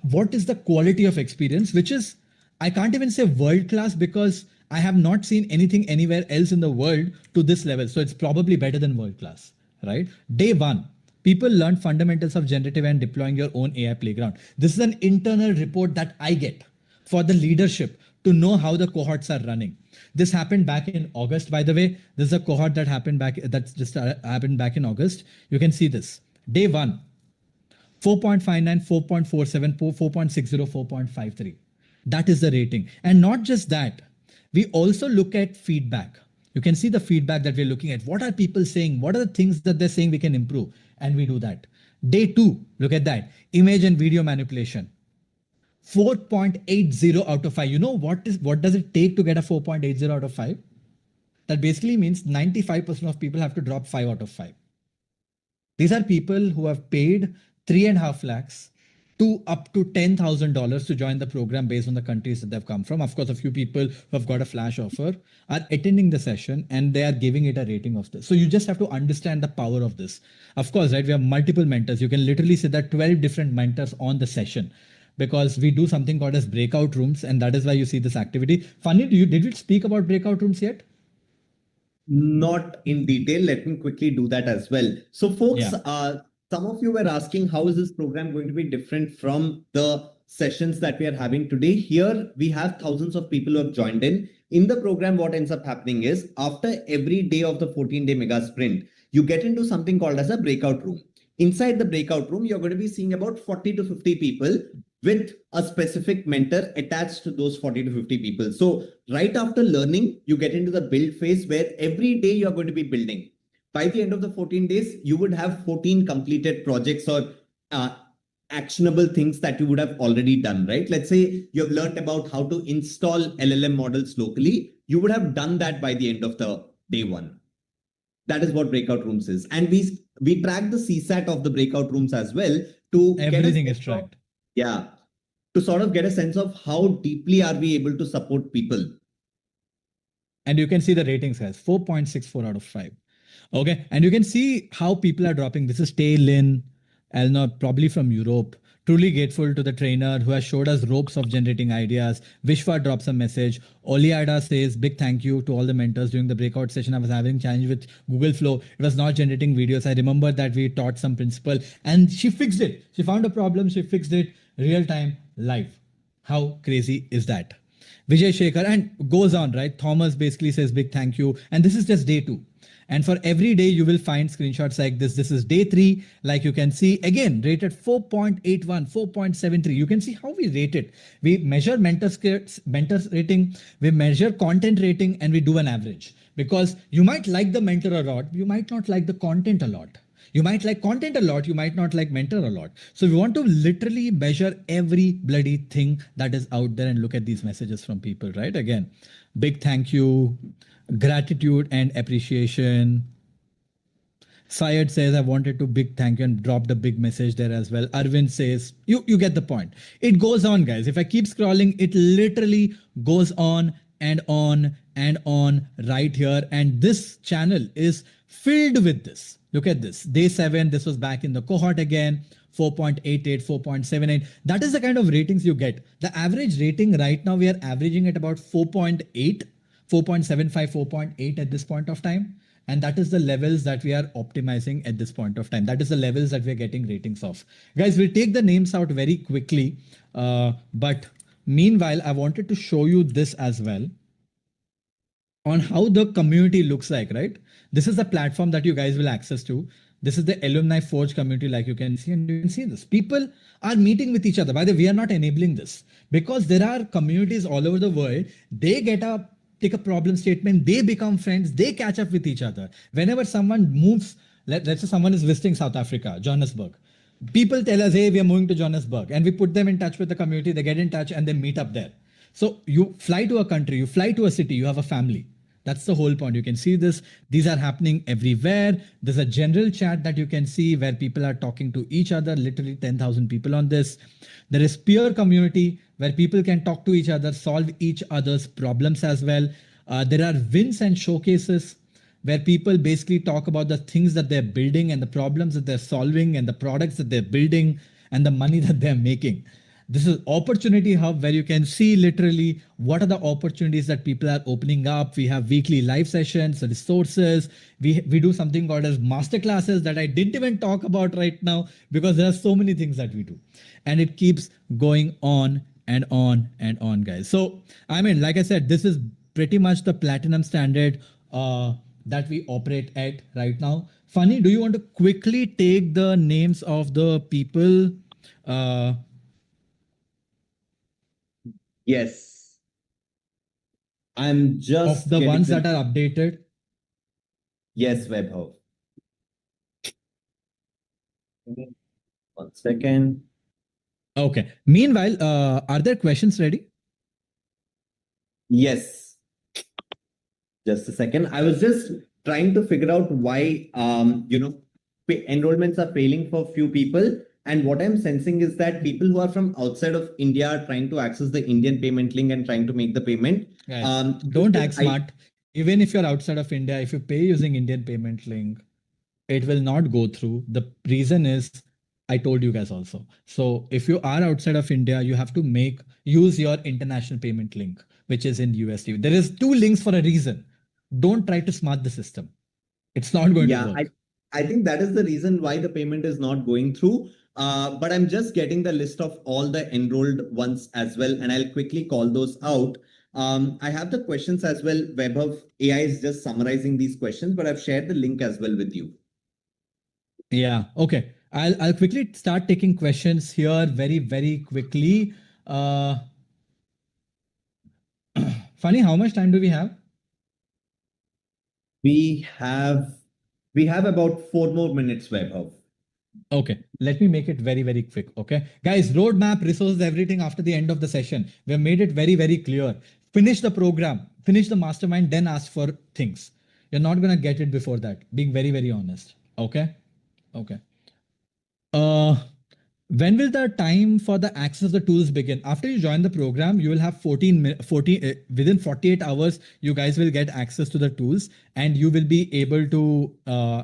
what is the quality of experience, which is, I can't even say world class because I have not seen anything anywhere else in the world to this level. So it's probably better than world class, right? Day one, people learn fundamentals of generative and deploying your own AI playground. This is an internal report that I get for the leadership to know how the cohorts are running. This happened back in August, by the way. This is a cohort that happened back in August. You can see this. Day one, 4.59, 4.47, 4.60, 4.53. That is the rating. And not just that, we also look at feedback. You can see the feedback that we're looking at. What are people saying? What are the things that they're saying we can improve? And we do that. Day two, look at that. Image and video manipulation. 4.80 out of 5. You know what does it take to get a 4.80 out of 5? That basically means 95% of people have to drop 5 out of 5. These are people who have paid 3.5 lakhs to up to $10,000 to join the program based on the countries that they've come from. Of course, a few people who have got a flash offer are attending the session and they are giving it a rating of this. So you just have to understand the power of this. Of course, right, we have multiple mentors. You can literally say that 12 different mentors on the session because we do something called as breakout rooms, and that is why you see this activity. Funny, did you speak about breakout rooms yet? Not in detail. Let me quickly do that as well. So folks, some of you were asking, how is this program going to be different from the sessions that we are having today? Here, we have thousands of people who have joined in. In the program, what ends up happening is after every day of the 14-day mega sprint, you get into something called as a breakout room. Inside the breakout room, you're going to be seeing about 40 to 50 people with a specific mentor attached to those 40 to 50 people. So right after learning, you get into the build phase where every day you're going to be building. By the end of the 14 days, you would have 14 completed projects or actionable things that you would have already done, right? Let's say you have learned about how to install LLM models locally. You would have done that by the end of the day one. That is what breakout rooms is. And we track the CSAT of the breakout rooms as well to everything is tracked. To sort of get a sense of how deeply are we able to support people. And you can see the ratings as 4.64 out of 5. Okay, and you can see how people are dropping. This is Tay Lin, Elna, probably from Europe. Truly grateful to the trainer who has showed us ropes of generating ideas. Vishwa drops a message. Oliada says, big thank you to all the mentors during the breakout session. I was having challenge with Google Flow. It was not generating videos. I remember that we taught some principle and she fixed it. She found a problem. She fixed it real time live. How crazy is that? Vijay Shekhar, and goes on, right? Thomas basically says big thank you. And this is just day 2. And for every day, you will find screenshots like this. This is day 3. Like you can see, again, rated 4.81, 4.73. You can see how we rate it. We measure mentors rating, we measure content rating, and we do an average. Because you might like the mentor a lot, you might not like the content a lot. You might like content a lot, you might not like mentor a lot. So we want to literally measure every bloody thing that is out there and look at these messages from people, right? Again, big thank you, gratitude and appreciation. Syed says, I wanted to big thank you and dropped a big message there as well. Arvind says, you get the point. It goes on, guys. If I keep scrolling, it literally goes on and on and on right here. And this channel is filled with this. Look at this. Day 7, this was back in the cohort again. 4.88, 4.78. That is the kind of ratings you get. The average rating right now, we are averaging at about 4.8, 4.75, 4.8 at this point of time. And that is the levels that we are optimizing at this point of time. That is the levels that we're getting ratings of. Guys, we'll take the names out very quickly. But meanwhile, I wanted to show you this as well on how the community looks like, right? This is the platform that you guys will access to. This is the Alumni Forge community, like you can see, and you can see this. People are meeting with each other. By the way, we are not enabling this because there are communities all over the world. They take a problem statement, they become friends, they catch up with each other. Whenever someone moves, let's say someone is visiting South Africa, Johannesburg. People tell us, hey, we are moving to Johannesburg, and we put them in touch with the community, they get in touch and they meet up there. So you fly to a country, you fly to a city, you have a family. That's the whole point. You can see this. These are happening everywhere. There's a general chat that you can see where people are talking to each other, literally 10,000 people on this. There is peer community where people can talk to each other, solve each other's problems as well. There are wins and showcases where people basically talk about the things that they're building and the problems that they're solving and the products that they're building and the money that they're making. This is Opportunity Hub where you can see literally what are the opportunities that people are opening up. We have weekly live sessions, resources. We do something called as Masterclasses that I didn't even talk about right now because there are so many things that we do. And it keeps going on and on and on, guys. So, I mean, like I said, this is pretty much the platinum standard that we operate at right now. Funny, do you want to quickly take the names of the people? Yes. I'm just of the ones that are updated. Yes, Webhouse. 1 second. Okay. Meanwhile, are there questions ready? Yes. Just a second. I was just trying to figure out why, enrollments are failing for few people. And what I'm sensing is that people who are from outside of India are trying to access the Indian payment link and trying to make the payment. Don't act smart. Even if you're outside of India, if you pay using Indian payment link, it will not go through. The reason is, I told you guys also. So if you are outside of India, you have to use your international payment link, which is in USD. There is 2 links for a reason. Don't try to smart the system. It's not going to work. I think that is the reason why the payment is not going through. But I'm just getting the list of all the enrolled ones as well, and I'll quickly call those out. I have the questions as well. Webhouse AI is just summarizing these questions, but I've shared the link as well with you. Yeah, okay. I'll quickly start taking questions here very, very quickly. Funny, how much time do we have? We have about 4 more minutes, Webhouse. Okay, let me make it very, very quick. Okay, guys, roadmap, resources, everything after the end of the session. We have made it very, very clear. Finish the program, finish the mastermind, then ask for things. You're not going to get it before that. Being very, very honest. Okay. Okay. When will the time for the access of the tools begin? After you join the program, you will have within 48 hours, you guys will get access to the tools and you will be able to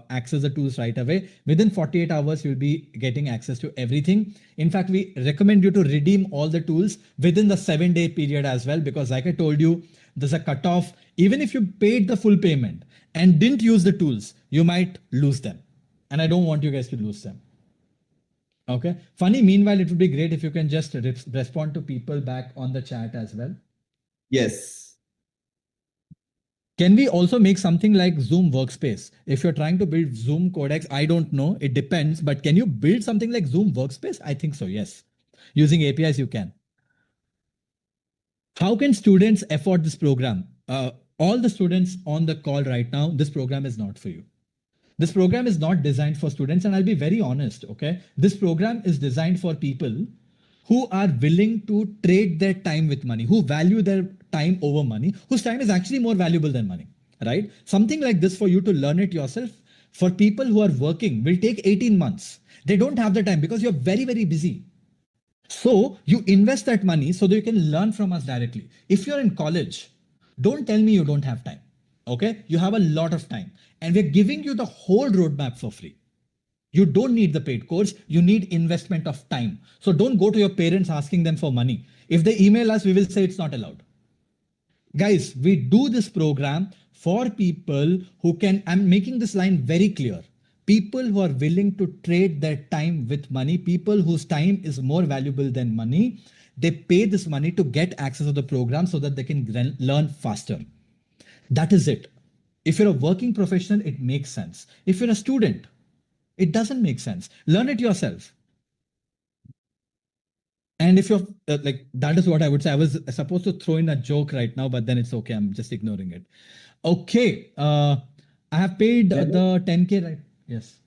access the tools right away. Within 48 hours, you'll be getting access to everything. In fact, we recommend you to redeem all the tools within the 7-day period as well, because like I told you, there's a cutoff. Even if you paid the full payment and didn't use the tools, you might lose them. And I don't want you guys to lose them. Okay. Funny, meanwhile, it would be great if you can just respond to people back on the chat as well. Yes. Can we also make something like Zoom Workspace? If you're trying to build Zoom Codex, I don't know, it depends, but can you build something like Zoom Workspace? I think so, yes. Using APIs, you can. How can students afford this program? All the students on the call right now, this program is not for you. This program is not designed for students, and I'll be very honest, okay? This program is designed for people who are willing to trade their time with money, who value their time over money, whose time is actually more valuable than money, right? Something like this for you to learn it yourself, for people who are working, will take 18 months. They don't have the time because you're very, very busy. So you invest that money so that you can learn from us directly. If you're in college, don't tell me you don't have time. Okay, you have a lot of time, and we're giving you the whole roadmap for free. You don't need the paid course, you need investment of time. So don't go to your parents asking them for money. If they email us, we will say it's not allowed. Guys, we do this program for people who can, I'm making this line very clear. People who are willing to trade their time with money, people whose time is more valuable than money, they pay this money to get access to the program so that they can learn faster. That is it. If you're a working professional, it makes sense. If you're a student, it doesn't make sense. Learn it yourself. And if you're like, that is what I would say. I was supposed to throw in a joke right now, but then it's okay. I'm just ignoring it. Okay. I have paid the 10K, right? Yes.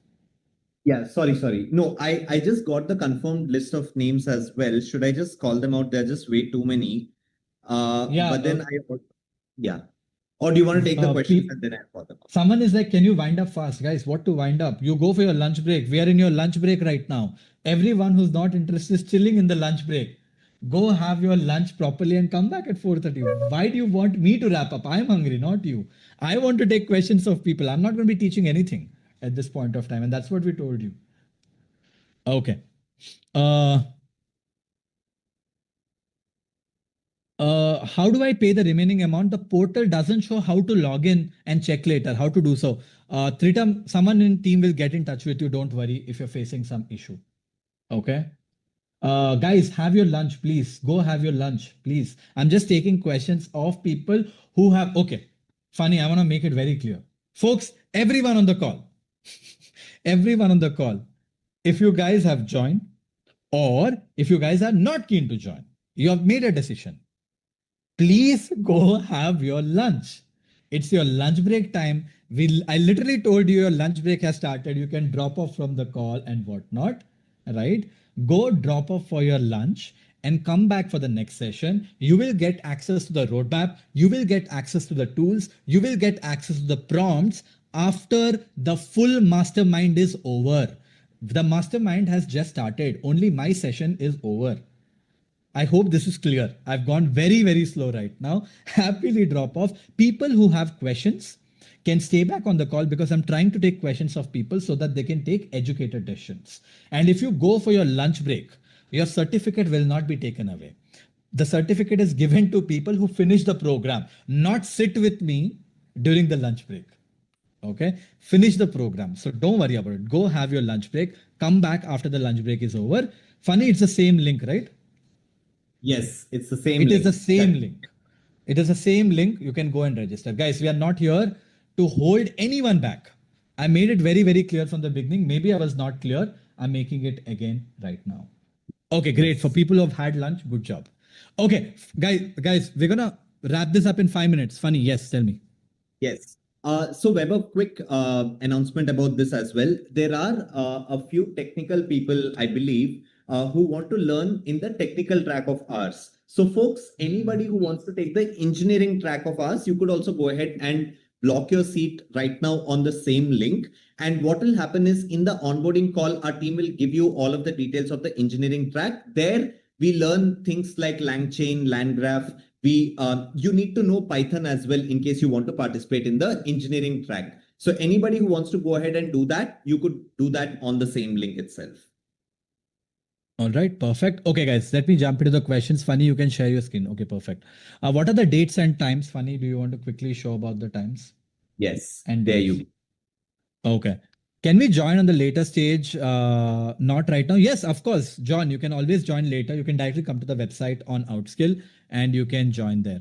Yeah, sorry. No, I just got the confirmed list of names as well. Should I just call them out? There are just way too many. But then yeah. Or do you want to take the questions and then I call them out? Someone is like, can you wind up fast? Guys, what to wind up? You go for your lunch break. We are in your lunch break right now. Everyone who's not interested is chilling in the lunch break. Go have your lunch properly and come back at 4:30. Why do you want me to wrap up? I'm hungry, not you. I want to take questions of people. I'm not going to be teaching anything at this point of time. And that's what we told you. Okay. How do I pay the remaining amount? The portal doesn't show how to log in and check later, how to do so. Tritam, someone in team will get in touch with you. Don't worry if you're facing some issue. Okay. Guys, have your lunch, please. Go have your lunch, please. I'm just taking questions of people who have, okay. Funny, I want to make it very clear. Folks, everyone on the call, everyone on the call, if you guys have joined or if you guys are not keen to join, you have made a decision. Please go have your lunch. It's your lunch break time. I literally told you your lunch break has started. You can drop off from the call and whatnot, right? Go drop off for your lunch and come back for the next session. You will get access to the roadmap. You will get access to the tools. You will get access to the prompts after the full mastermind is over. The mastermind has just started. Only my session is over. I hope this is clear. I've gone very, very slow right now. Happily drop off. People who have questions can stay back on the call because I'm trying to take questions of people so that they can take educated decisions. And if you go for your lunch break, your certificate will not be taken away. The certificate is given to people who finish the program, not sit with me during the lunch break. Okay, finish the program. So don't worry about it. Go have your lunch break. Come back after the lunch break is over. Funny, it's the same link, right? Yes, it's the same link. It is the same link. It is the same link. You can go and register. Guys, we are not here to hold anyone back. I made it very, very clear from the beginning. Maybe I was not clear. I'm making it again right now. Okay, great. For people who have had lunch, good job. Okay, guys, we're going to wrap this up in 5 minutes. Funny, yes, tell me. Yes. So Weber, quick announcement about this as well. There are a few technical people, I believe, who want to learn in the technical track of ours. So folks, anybody who wants to take the engineering track of ours, you could also go ahead and block your seat right now on the same link. And what will happen is in the onboarding call, our team will give you all of the details of the engineering track. There we learn things like LangChain, LangGraph. You need to know Python as well in case you want to participate in the engineering track. So anybody who wants to go ahead and do that, you could do that on the same link itself. All right, perfect. Okay, guys, let me jump into the questions. Funny, you can share your screen. Okay, perfect. What are the dates and times? Funny, do you want to quickly show about the times? Yes, and there you go. Okay. Can we join on the later stage? Not right now. Yes, of course, John, you can always join later. You can directly come to the website on Outskill and you can join there.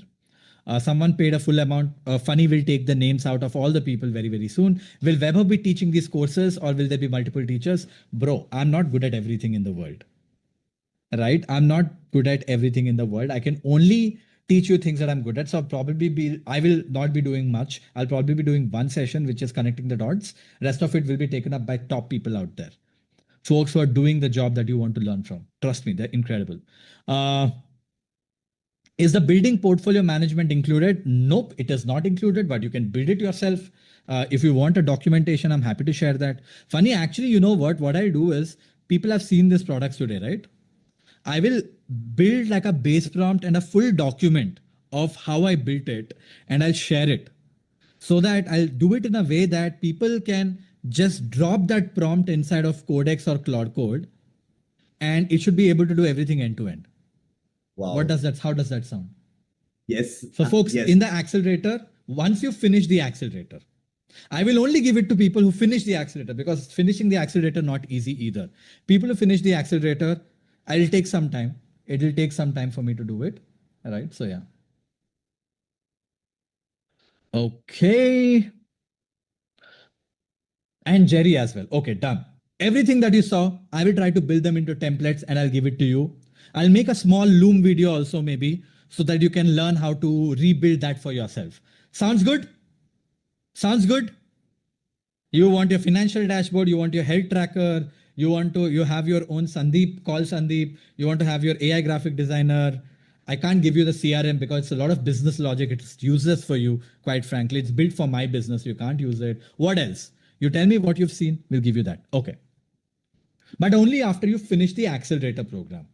Someone paid a full amount. Funny will take the names out of all the people very, very soon. Will Weber be teaching these courses or will there be multiple teachers? Bro, I'm not good at everything in the world. Right? I'm not good at everything in the world. I can only teach you things that I'm good at. So I will not be doing much. I'll probably be doing one session, which is connecting the dots. Rest of it will be taken up by top people out there. Folks who are doing the job that you want to learn from. Trust me, they're incredible. Is the building portfolio management included? Nope, it is not included, but you can build it yourself. If you want a documentation, I'm happy to share that. Funny, actually, you know what I'll do is, people have seen these products today, right? I will build like a base prompt and a full document of how I built it, and I'll share it so that I'll do it in a way that people can just drop that prompt inside of Codex or Claude Code, and it should be able to do everything end to end. Wow. How does that sound? Yes. So folks, yes. In the accelerator, once you finish the accelerator, I will only give it to people who finish the accelerator, because finishing the accelerator not easy either. People who finish the accelerator, I'll take some time. It will take some time for me to do it. All right. So yeah. Okay. And Jerry as well. Okay, done. Everything that you saw, I will try to build them into templates and I'll give it to you. I'll make a small Loom video also maybe, so that you can learn how to rebuild that for yourself. Sounds good? Sounds good? You want your financial dashboard, you want your health tracker, you have your own Sandeep, call Sandeep, you want to have your AI graphic designer. I can't give you the CRM because it's a lot of business logic. It's useless for you, quite frankly. It's built for my business. You can't use it. What else? You tell me what you've seen, we'll give you that. Okay. But only after you finish the accelerator program.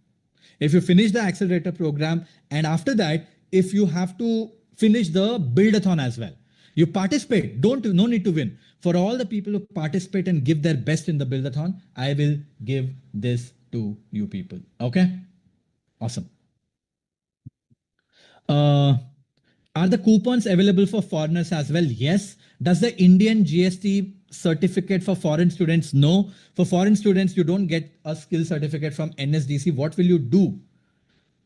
If you finish the accelerator program, and after that, if you have to finish the build-a-thon as well, you participate. No need to win. For all the people who participate and give their best in the build-a-thon, I will give this to you people. Okay? Awesome. Are the coupons available for foreigners as well? Yes. Does the Indian GST certificate for foreign students? No. For foreign students, you don't get a skill certificate from NSDC. What will you do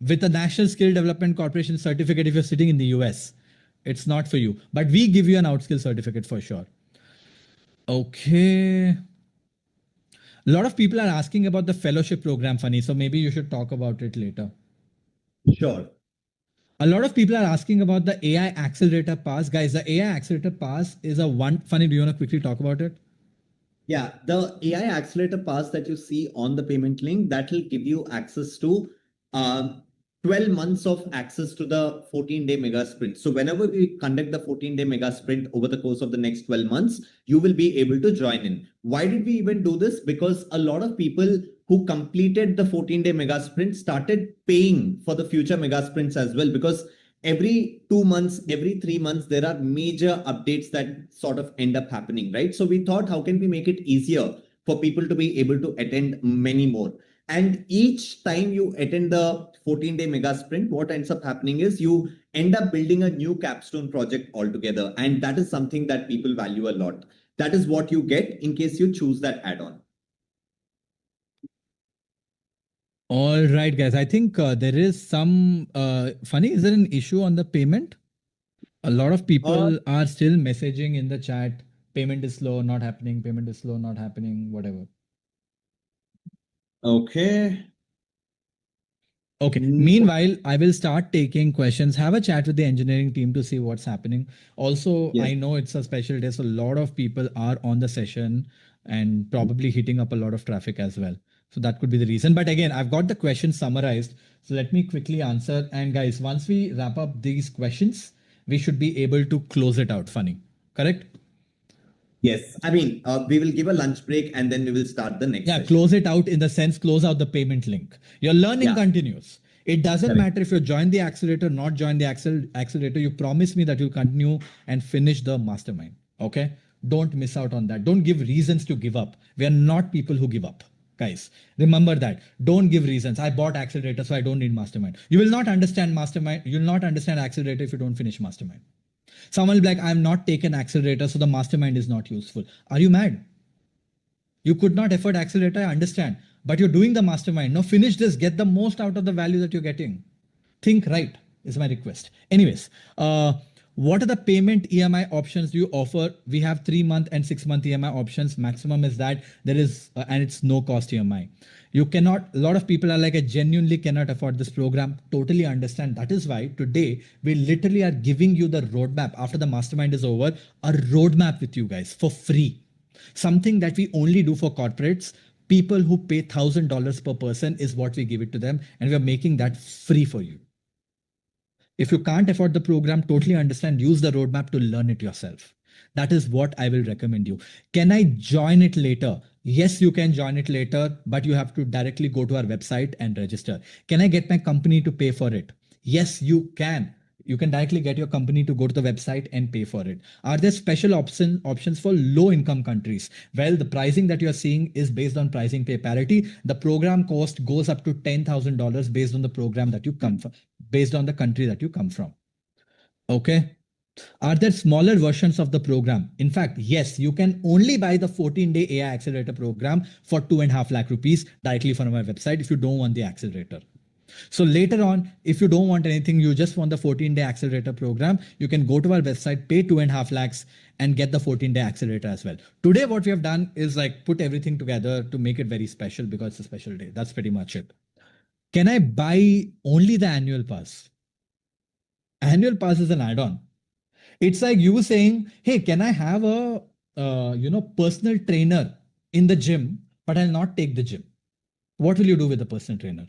with the National Skill Development Corporation certificate if you're sitting in the US? It's not for you, but we give you an outskill certificate for sure. Okay. A lot of people are asking about the fellowship program, Funny. So maybe you should talk about it later. Sure. A lot of people are asking about the AI Accelerator Pass. Guys, the AI Accelerator Pass is a one. Funny, do you want to quickly talk about it? Yeah, the AI Accelerator Pass that you see on the payment link, that will give you access to 12 months of access to the 14-day mega sprint. So whenever we conduct the 14-day mega sprint over the course of the next 12 months, you will be able to join in. Why did we even do this? Because a lot of people who completed the 14-day mega sprint started paying for the future mega sprints as well, because every 2 months, every 3 months, there are major updates that sort of end up happening, right? So we thought, how can we make it easier for people to be able to attend many more? And each time you attend the 14-day mega sprint, what ends up happening is you end up building a new capstone project altogether. And that is something that people value a lot. That is what you get in case you choose that add-on. All right, guys. I think there is some Funny. Is there an issue on the payment? A lot of people are still messaging in the chat. Payment is slow, not happening. Payment is slow, not happening. Whatever. Okay. Okay. Meanwhile, I will start taking questions. Have a chat with the engineering team to see what's happening. Also, yes. I know it's a special day, so a lot of people are on the session and probably hitting up a lot of traffic as well. So that could be the reason. But again, I've got the questions summarized. So let me quickly answer. And guys, once we wrap up these questions, we should be able to close it out. Funny, correct? Yes. I mean, we will give a lunch break and then we will start the next session. Close it out in the sense, close out the payment link. Your learning continues. It doesn't matter if you join the accelerator, not join the accelerator. You promise me that you'll continue and finish the mastermind. Okay. Don't miss out on that. Don't give reasons to give up. We are not people who give up. Guys, remember that. Don't give reasons. I bought accelerator, so I don't need mastermind. You will not understand mastermind. You will not understand accelerator if you don't finish mastermind. Someone will be like, I'm not taken accelerator, so the mastermind is not useful. Are you mad? You could not afford accelerator, I understand. But you're doing the mastermind. Now finish this. Get the most out of the value that you're getting. Think right. is my request. Anyways, what are the payment EMI options you offer? We have 3-month and 6-month EMI options. Maximum is that there is, and it's no cost EMI. You cannot, a lot of people are like, I genuinely cannot afford this program. Totally understand. That is why today we literally are giving you the roadmap after the mastermind is over, a roadmap with you guys for free. Something that we only do for corporates. People who pay $1,000 per person is what we give it to them. And we are making that free for you. If you can't afford the program, totally understand, use the roadmap to learn it yourself. That is what I will recommend you. Can I join it later? Yes, you can join it later, but you have to directly go to our website and register. Can I get my company to pay for it? Yes, you can. You can directly get your company to go to the website and pay for it. Are there special options for low income countries? Well, the pricing that you're seeing is based on pricing pay parity. The program cost goes up to $10,000 based on the program that you come from, based on the country that you come from. Okay. Are there smaller versions of the program? In fact, yes, you can only buy the 14-day AI accelerator program for 2.5 lakh rupees directly from my website if you don't want the accelerator. So later on, if you don't want anything, you just want the 14-day accelerator program, you can go to our website, pay 2.5 lakhs and get the 14-day accelerator as well. Today, what we have done is like put everything together to make it very special because it's a special day. That's pretty much it. Can I buy only the annual pass? Annual pass is an add-on. It's like you saying, hey, can I have a personal trainer in the gym, but I'll not take the gym. What will you do with the personal trainer?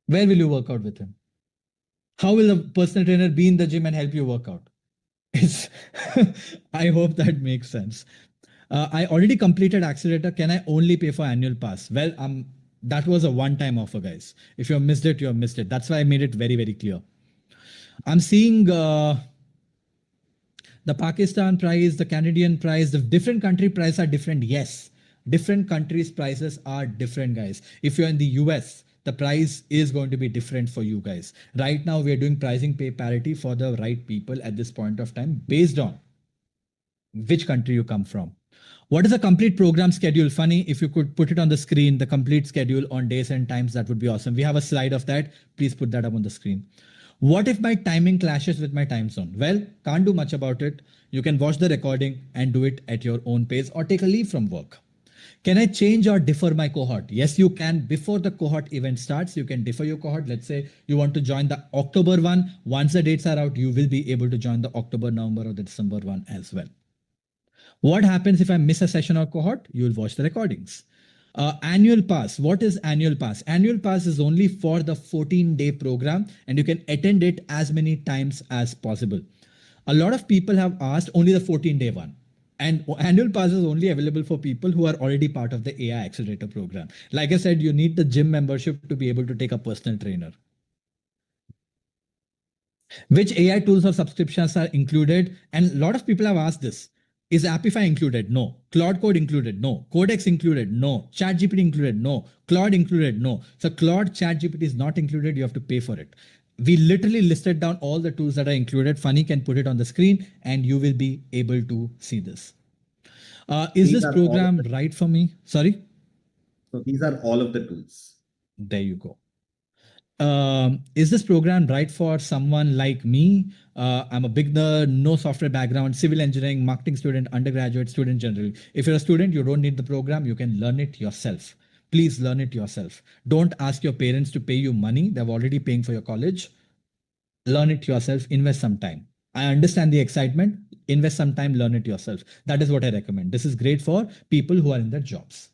Where will you work out with him? How will the personal trainer be in the gym and help you work out? It's I hope that makes sense. I already completed accelerator. Can I only pay for annual pass? Well, that was a one-time offer, guys. If you have missed it, you have missed it. That's why I made it very, very clear. I'm seeing the Pakistan price, the Canadian price, the different country prices are different. Yes, different countries' prices are different, guys. If you're in the US, the price is going to be different for you guys. Right now, we are doing pricing pay parity for the right people at this point of time based on which country you come from. What is the complete program schedule? Funny, if you could put it on the screen, the complete schedule on days and times, that would be awesome. We have a slide of that. Please put that up on the screen. What if my timing clashes with my time zone? Well, can't do much about it. You can watch the recording and do it at your own pace or take a leave from work. Can I change or defer my cohort? Yes, you can. Before the cohort event starts, you can defer your cohort. Let's say you want to join the October one. Once the dates are out, you will be able to join the October, November or the December one as well. What happens if I miss a session or cohort? You will watch the recordings. Annual pass. What is annual pass? Annual pass is only for the 14-day program and you can attend it as many times as possible. A lot of people have asked only the 14-day one. And annual pass is only available for people who are already part of the AI accelerator program. Like I said, you need the gym membership to be able to take a personal trainer. Which AI tools or subscriptions are included? And a lot of people have asked this. Is Apify included? No. Claude Code included? No. Codex included? No. ChatGPT included? No. Claude included? No. So Claude ChatGPT is not included. You have to pay for it. We literally listed down all the tools that are included. Funny can put it on the screen and you will be able to see this. Is this program right for me? Sorry? So these are all of the tools. There you go. Is this program right for someone like me? I'm a beginner, no software background, civil engineering, marketing student, undergraduate student generally. If you're a student, you don't need the program. You can learn it yourself. Please learn it yourself. Don't ask your parents to pay you money. They're already paying for your college. Learn it yourself. Invest some time. I understand the excitement. Invest some time, learn it yourself. That is what I recommend. This is great for people who are in their jobs.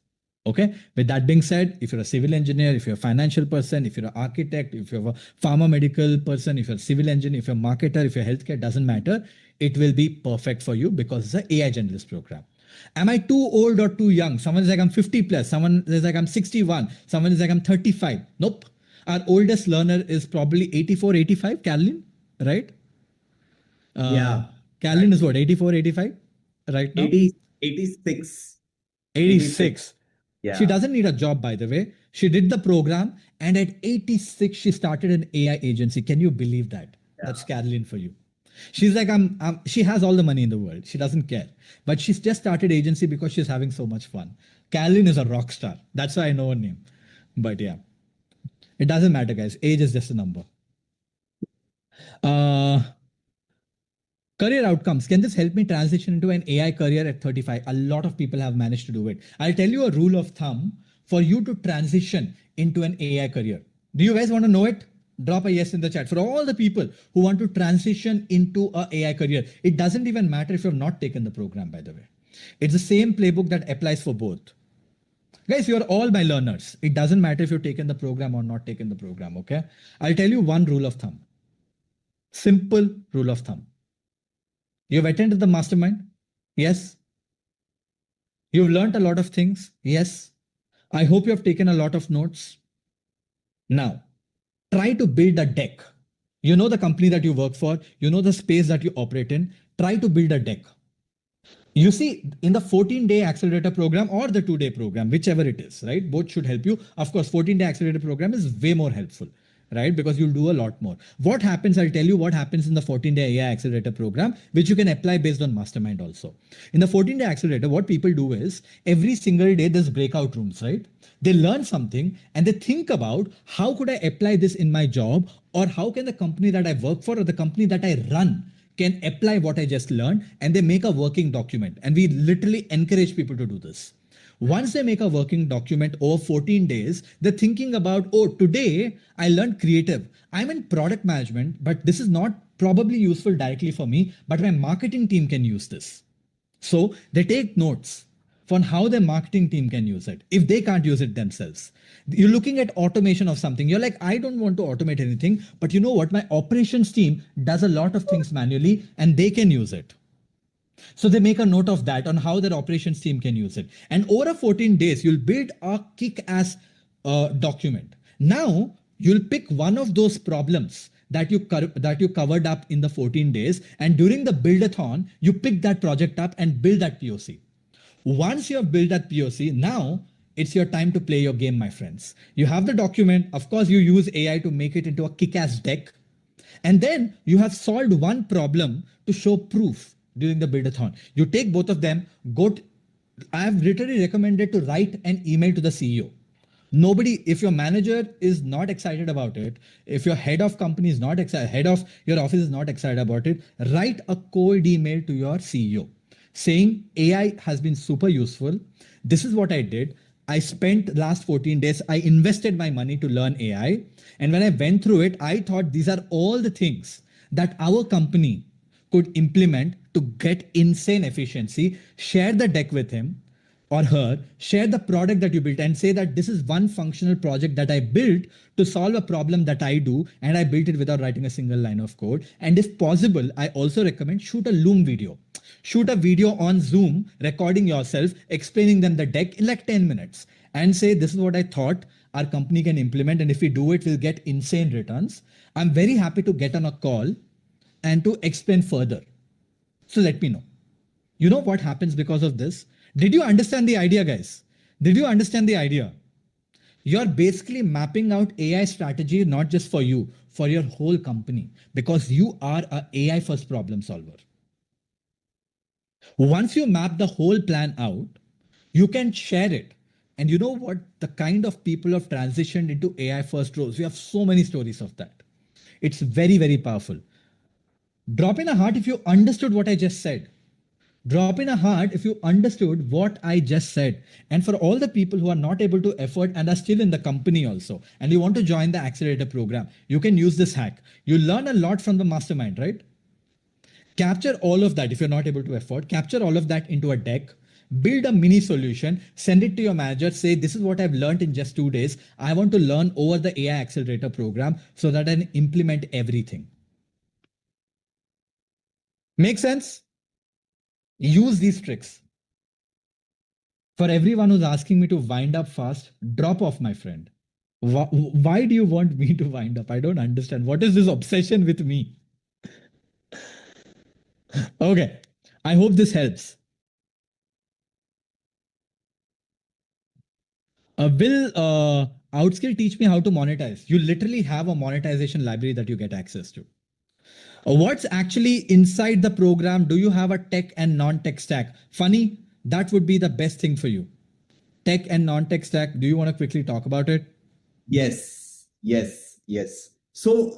Okay. With that being said, if you're a civil engineer, if you're a financial person, if you're an architect, if you're a pharma medical person, if you're a civil engineer, if you're a marketer, if you're healthcare, doesn't matter. It will be perfect for you because it's an AI generalist program. Am I too old or too young? Someone is like, I'm 50 plus. Someone is like, I'm 61. Someone is like, I'm 35. Nope. Our oldest learner is probably 84, 85, Caroline, right? Yeah. Caroline is what, 84, 85 right now? 86. 86. Yeah. She doesn't need a job, by the way. She did the program and at 86, she started an AI agency. Can you believe that? Yeah. That's Caroline for you. She's like, she has all the money in the world. She doesn't care. But she's just started agency because she's having so much fun. Caroline is a rock star. That's why I know her name. But yeah, it doesn't matter, guys. Age is just a number. Career outcomes. Can this help me transition into an AI career at 35? A lot of people have managed to do it. I'll tell you a rule of thumb for you to transition into an AI career. Do you guys want to know it? Drop a yes in the chat. For all the people who want to transition into an AI career, it doesn't even matter if you have not taken the program, by the way. It's the same playbook that applies for both. Guys, you're all my learners. It doesn't matter if you've taken the program or not taken the program, okay? I'll tell you one rule of thumb. Simple rule of thumb. You've attended the mastermind? Yes. You've learned a lot of things? Yes. I hope you have taken a lot of notes. Now, try to build a deck. You know the company that you work for, you know the space that you operate in. Try to build a deck. You see, in the 14-day accelerator program or the 2-day program, whichever it is, right? Both should help you. Of course, 14-day accelerator program is way more helpful, right? Because you'll do a lot more. What happens, I'll tell you what happens in the 14-day AI accelerator program, which you can apply based on mastermind also. In the 14-day accelerator, what people do is every single day there's breakout rooms, right? They learn something and they think about how could I apply this in my job, or how can the company that I work for or the company that I run can apply what I just learned, and they make a working document. And we literally encourage people to do this. Once they make a working document over 14 days, they're thinking about, oh, today I learned creative. I'm in product management, but this is not probably useful directly for me, but my marketing team can use this. So they take notes on how their marketing team can use it if they can't use it themselves. You're looking at automation of something. You're like, I don't want to automate anything, but you know what? My operations team does a lot of things manually and they can use it. So they make a note of that on how their operations team can use it. And over 14 days, you'll build a kick-ass document. Now you'll pick one of those problems that you covered up in the 14 days. And during the build-a-thon, you pick that project up and build that POC. Once you have built that POC, now it's your time to play your game, my friends. You have the document. Of course, you use AI to make it into a kick-ass deck. And then you have solved one problem to show proof during the build-a-thon. You take both of them, I have literally recommended to write an email to the CEO. Nobody, if your manager is not excited about it, if your head of company is not excited, head of your office is not excited about it, write a cold email to your CEO saying AI has been super useful. This is what I did. I spent last 14 days, I invested my money to learn AI. And when I went through it, I thought these are all the things that our company could implement to get insane efficiency. Share the deck with him or her, share the product that you built and say that this is one functional project that I built to solve a problem that I do, and I built it without writing a single line of code. And if possible, I also recommend shoot a Loom video. Shoot a video on Zoom, recording yourself, explaining them the deck in like 10 minutes and say, this is what I thought our company can implement. And if we do it, we'll get insane returns. I'm very happy to get on a call and to explain further. So let me know. You know what happens because of this? Did you understand the idea, guys? Did you understand the idea? You're basically mapping out AI strategy, not just for you, for your whole company, because you are an AI first problem solver. Once you map the whole plan out, you can share it. And you know what? The kind of people have transitioned into AI first roles. We have so many stories of that. It's very, very powerful. Drop in a heart if you understood what I just said. Drop in a heart if you understood what I just said. And for all the people who are not able to afford and are still in the company also, and you want to join the accelerator program, you can use this hack. You learn a lot from the mastermind, right? Capture all of that if you're not able to afford. Capture all of that into a deck. Build a mini solution. Send it to your manager. Say, this is what I've learned in just 2 days. I want to learn over the AI accelerator program so that I can implement everything. Make sense? Use these tricks. For everyone who's asking me to wind up fast, drop off, my friend. Why do you want me to wind up? I don't understand. What is this obsession with me? Okay, I hope this helps. Will Outskill teach me how to monetize? You literally have a monetization library that you get access to. What's actually inside the program? Do you have a tech and non-tech stack? Funny, that would be the best thing for you. Tech and non-tech stack. Do you want to quickly talk about it? Yes. So,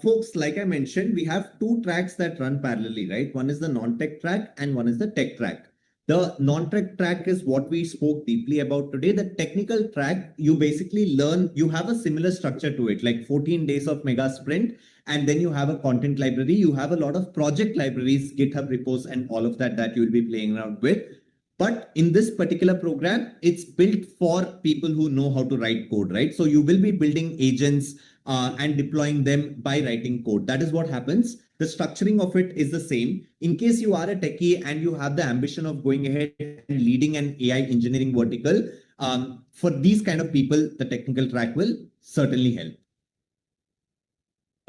folks, like I mentioned, we have two tracks that run parallelly, right? One is the non-tech track and one is the tech track. The non-tech track is what we spoke deeply about today. The technical track, you basically learn, you have a similar structure to it, like 14 days of mega sprint, and then you have a content library. You have a lot of project libraries, GitHub repos, and all of that that you'll be playing around with. But in this particular program, it's built for people who know how to write code, right? So you will be building agents and deploying them by writing code. That is what happens. The structuring of it is the same. In case you are a techie and you have the ambition of going ahead and leading an AI engineering vertical, for these kind of people, the technical track will certainly help.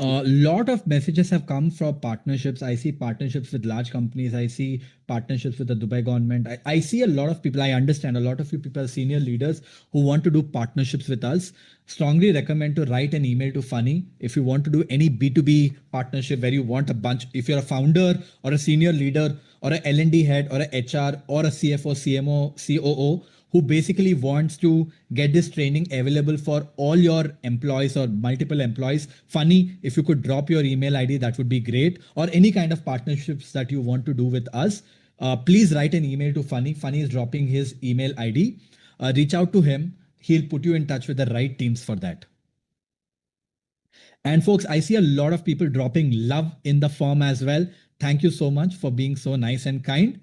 A lot of messages have come from partnerships. I see partnerships with large companies. I see partnerships with the Dubai government. I see a lot of people. I understand a lot of you people are senior leaders who want to do partnerships with us. Strongly recommend to write an email to Funny if you want to do any B2B partnership where you want a bunch. If you're a founder or a senior leader or a L&D head or a HR or a CFO, CMO, COO, who basically wants to get this training available for all your employees or multiple employees. Funny, if you could drop your email ID, that would be great. Or any kind of partnerships that you want to do with us, please write an email to Funny. Funny is dropping his email ID. Reach out to him. He'll put you in touch with the right teams for that. And folks, I see a lot of people dropping love in the form as well. Thank you so much for being so nice and kind.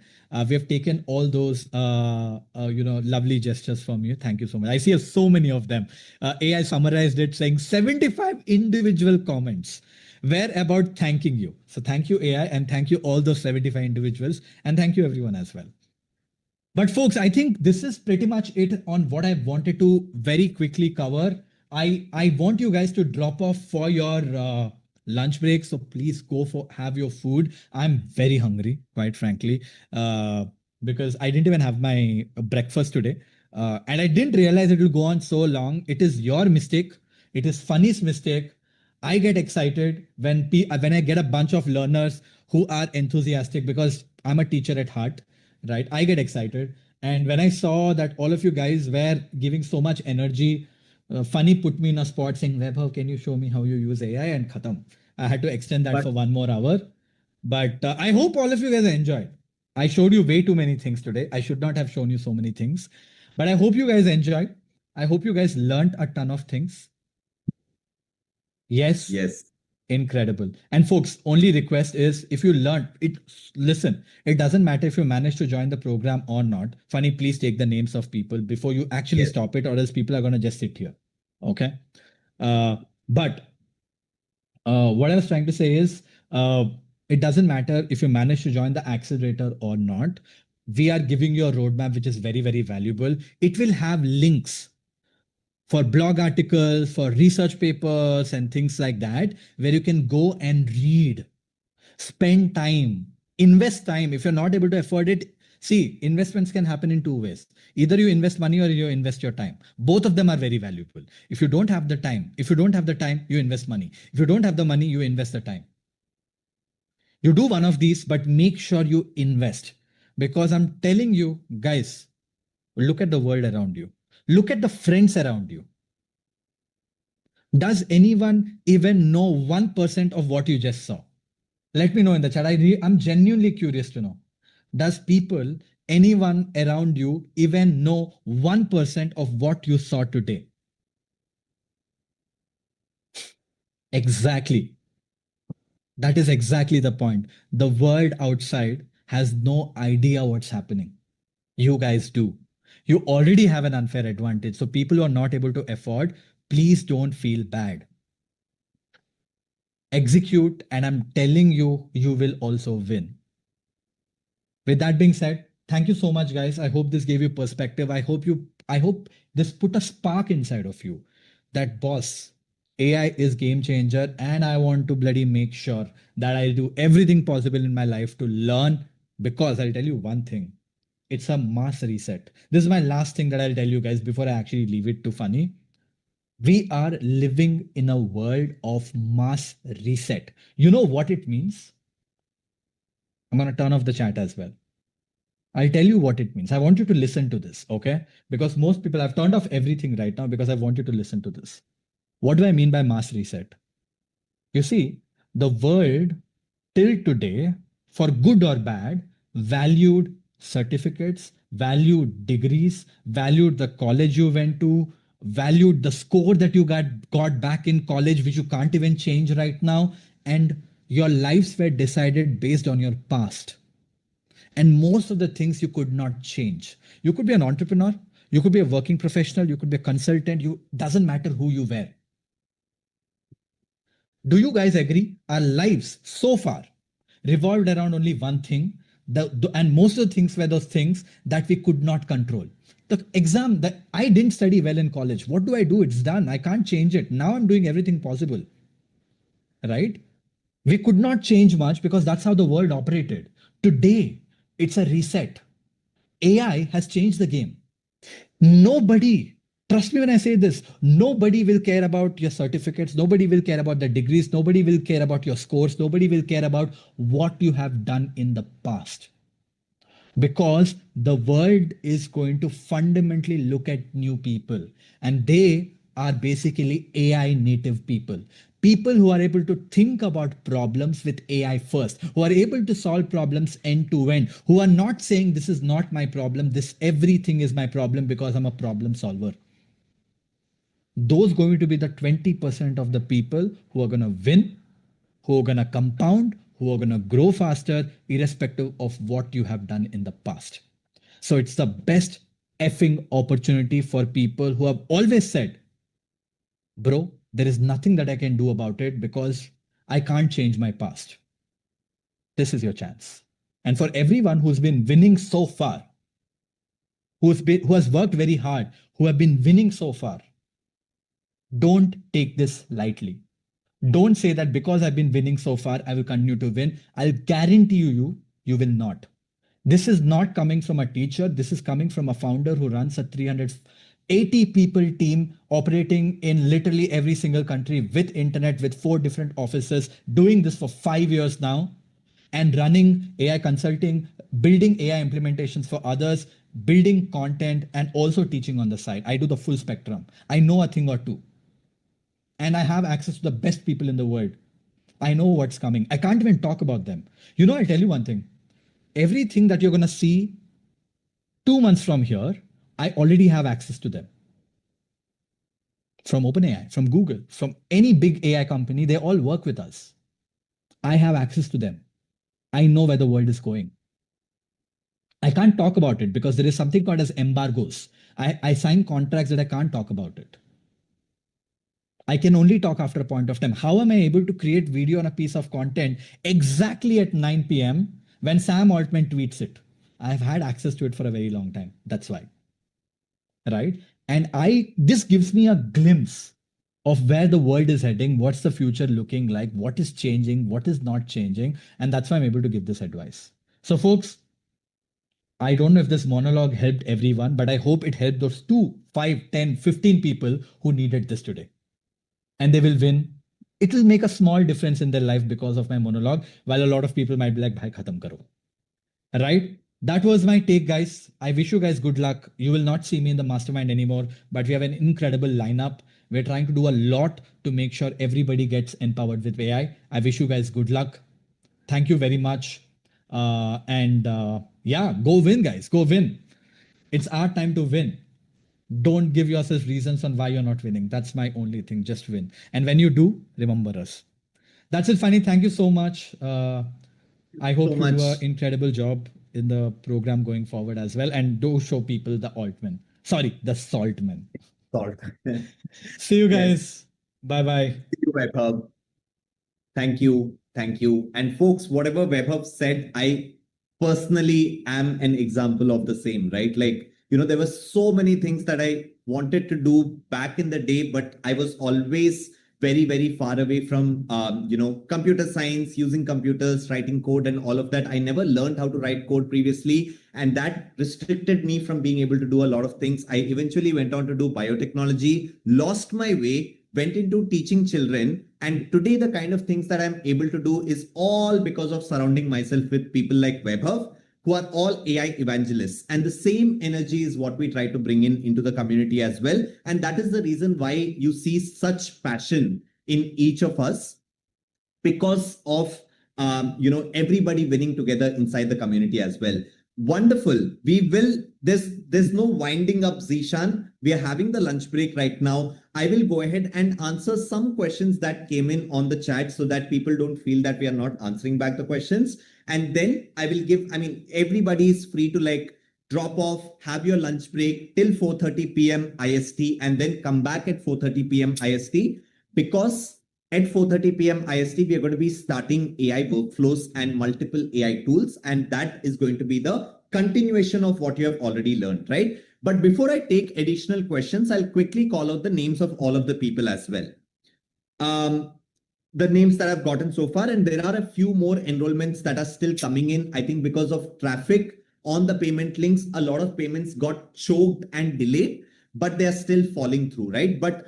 We have taken all those, lovely gestures from you. Thank you so much. I see so many of them. AI summarized it saying 75 individual comments were about thanking you. So thank you, AI, and thank you all those 75 individuals. And thank you everyone as well. But folks, I think this is pretty much it on what I wanted to very quickly cover. I want you guys to drop off for your lunch break. So please go have your food. I'm very hungry, quite frankly, because I didn't even have my breakfast today. And I didn't realize it will go on so long. It is your mistake. It is Funny's mistake. I get excited when I get a bunch of learners who are enthusiastic because I'm a teacher at heart, right? I get excited. And when I saw that all of you guys were giving so much energy, Funny put me in a spot saying, Vaibhav, can you show me how you use AI? And khatam. I had to extend that for 1 more hour. But I hope all of you guys enjoyed. I showed you way too many things today. I should not have shown you so many things. But I hope you guys enjoyed. I hope you guys learned a ton of things. Yes. Yes. Incredible. And folks, only request is if you learned it, listen, it doesn't matter if you manage to join the program or not. Funny, please take the names of people before you actually stop it, or else people are going to just sit here. Okay. But what I was trying to say is it doesn't matter if you manage to join the accelerator or not. We are giving you a roadmap, which is very, very valuable. It will have links for blog articles, for research papers and things like that, where you can go and read, spend time, invest time. If you're not able to afford it, see, investments can happen in two ways. Either you invest money or you invest your time. Both of them are very valuable. If you don't have the time, you invest money. If you don't have the money, you invest the time. You do one of these, but make sure you invest, because I'm telling you guys, look at the world around you. Look at the friends around you. Does anyone even know 1% of what you just saw? Let me know in the chat. I'm genuinely curious to know. Does anyone around you even know 1% of what you saw today? Exactly. That is exactly the point. The world outside has no idea what's happening. You guys do. You already have an unfair advantage. So people who are not able to afford, please don't feel bad. Execute, and I'm telling you, you will also win. With that being said, thank you so much, guys. I hope this gave you perspective. I hope this put a spark inside of you that, boss, AI is game changer, and I want to bloody make sure that I do everything possible in my life to learn, because I'll tell you one thing. It's a mass reset. This is my last thing that I'll tell you guys before I actually leave it to Funny. We are living in a world of mass reset. You know what it means? I'm going to turn off the chat as well. I'll tell you what it means. I want you to listen to this, okay? Because most people, I've turned off everything right now because I want you to listen to this. What do I mean by mass reset? You see, the world till today, for good or bad, valued certificates, valued degrees, valued the college you went to, valued the score that you got back in college, which you can't even change right now. And your lives were decided based on your past. And most of the things you could not change. You could be an entrepreneur, you could be a working professional, you could be a consultant, doesn't matter who you were. Do you guys agree? Our lives so far revolved around only one thing, and most of the things were those things that we could not control. The exam that I didn't study well in college, what do I do? It's done. I can't change it. Now I'm doing everything possible. Right? We could not change much because that's how the world operated. Today, it's a reset. AI has changed the game. Nobody, trust me when I say this, nobody will care about your certificates. Nobody will care about the degrees. Nobody will care about your scores. Nobody will care about what you have done in the past. Because the world is going to fundamentally look at new people, and they are basically AI native people. People who are able to think about problems with AI first, who are able to solve problems end to end, who are not saying this is not my problem, this everything is my problem because I'm a problem solver. Those going to be the 20% of the people who are going to win, who are going to compound, who are going to grow faster, irrespective of what you have done in the past. So it's the best effing opportunity for people who have always said, bro, there is nothing that I can do about it because I can't change my past. This is your chance. And for everyone who's been winning so far, who has worked very hard, who have been winning so far, don't take this lightly. Don't say that because I've been winning so far, I will continue to win. I'll guarantee you, you will not. This is not coming from a teacher. This is coming from a founder who runs a 380 people team operating in literally every single country with internet, with 4 different offices, doing this for 5 years now, and running AI consulting, building AI implementations for others, building content, and also teaching on the side. I do the full spectrum. I know a thing or two. And I have access to the best people in the world. I know what's coming. I can't even talk about them. You know, I'll tell you one thing. Everything that you're going to see 2 months from here, I already have access to them. From OpenAI, from Google, from any big AI company, they all work with us. I have access to them. I know where the world is going. I can't talk about it because there is something called as embargoes. I sign contracts that I can't talk about it. I can only talk after a point of time. How am I able to create video on a piece of content exactly at 9 p.m. when Sam Altman tweets it? I've had access to it for a very long time. That's why. Right? And this gives me a glimpse of where the world is heading, what's the future looking like, what is changing, what is not changing. And that's why I'm able to give this advice. So folks, I don't know if this monologue helped everyone, but I hope it helped those 2, 5, 10, 15 people who needed this today. And they will win. It will make a small difference in their life because of my monologue, while a lot of people might be like, bhai, khatam karo. Right? That was my take, guys. I wish you guys good luck. You will not see me in the mastermind anymore, but we have an incredible lineup. We're trying to do a lot to make sure everybody gets empowered with AI. I wish you guys good luck. Thank you very much. Yeah, go win, guys. Go win. It's our time to win. Don't give yourself reasons on why you're not winning. That's my only thing. Just win. And when you do, remember us. That's it, Fanny. Thank you so much. I hope you do an incredible job in the program going forward as well. And do show people the Altman. Sorry, the Saltman. Salt. See you guys. Bye-bye. See you, Vaibhav. Thank you. Thank you. And folks, whatever Vaibhav said, I personally am an example of the same, right? Like, there were so many things that I wanted to do back in the day, but I was always very, very far away from, computer science, using computers, writing code and all of that. I never learned how to write code previously, and that restricted me from being able to do a lot of things. I eventually went on to do biotechnology, lost my way, went into teaching children. And today, the kind of things that I'm able to do is all because of surrounding myself with people like Vaibhav, who are all AI evangelists. And the same energy is what we try to bring into the community as well. And that is the reason why you see such passion in each of us. because of everybody winning together inside the community as well. Wonderful. There's no winding up, Zishan. We are having the lunch break right now. I will go ahead and answer some questions that came in on the chat so that people don't feel that we are not answering back the questions. And then I will everybody is free to drop off, have your lunch break till 4:30 p.m. IST, and then come back at 4:30 p.m. IST, because at 4:30 p.m. IST, we are going to be starting AI workflows and multiple AI tools, and that is going to be the continuation of what you have already learned, right? But before I take additional questions, I'll quickly call out the names of all of the people as well. The names that I've gotten so far, and there are a few more enrollments that are still coming in. I think because of traffic on the payment links, a lot of payments got choked and delayed, but they're still falling through, right? But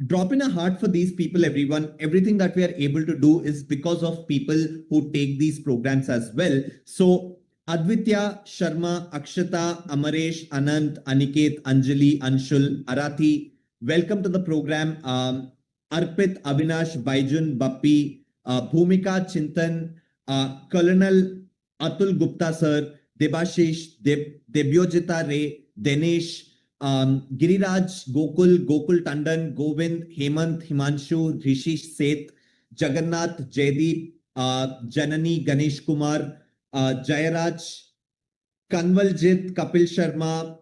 drop in a heart for these people, everyone. Everything that we are able to do is because of people who take these programs as well. So Advitya, Sharma, Akshata, Amaresh, Anant, Aniket, Anjali, Anshul, Arathi, welcome to the program. Arpit, Avinash, Baijun, Bappi, Bhumika, Chintan, Colonel Atul Gupta sir, Debashish, Debyojita Ray, Dinesh, Giriraj, Gokul Tandon, Govind, Hemant, Himanshu, Rishish Seth, Jagannath, Jaydeep, Janani, Ganesh Kumar, Jayaraj, Kanwaljit, Kapil Sharma,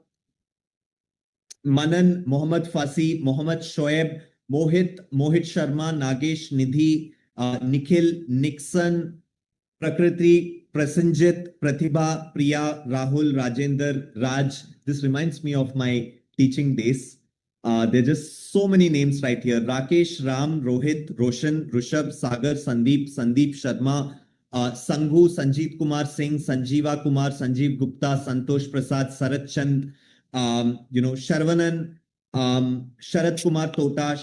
Manan, Mohammad Fasi, Mohammad Shoaib, Mohit Sharma, Nagesh, Nidhi, Nikhil, Nixon, Prakriti, Prasenjit, Pratibha, Priya, Rahul, Rajender, Raj. This reminds me of my teaching days. There are just so many names right here. Rakesh, Ram, Rohit, Roshan, Rushabh, Sagar, Sandeep Sharma, Sanghu, Sanjeet Kumar Singh, Sanjeeva Kumar, Sanjeev Gupta, Santosh Prasad, Sarat Chand, Sharvanan, Sharat Kumar Tota,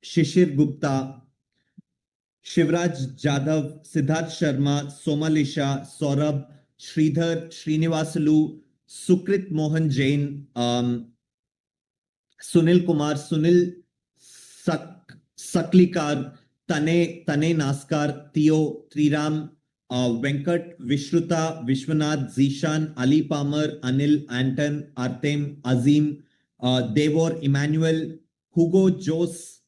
Shishir Gupta, Shivraj Jadhav, Siddharth Sharma, Somalisha, Saurabh, Sridhar, Srinivasalu, Sukrit Mohan Jain, Sunil Kumar, Sunil Saklikar, Tane Naskar, Theo, Triram, Venkat, Vishruta, Vishwanath, Zishan, Ali Palmer, Anil, Anton, Artem, Azim, Devor, Emmanuel, Hugo, Jos,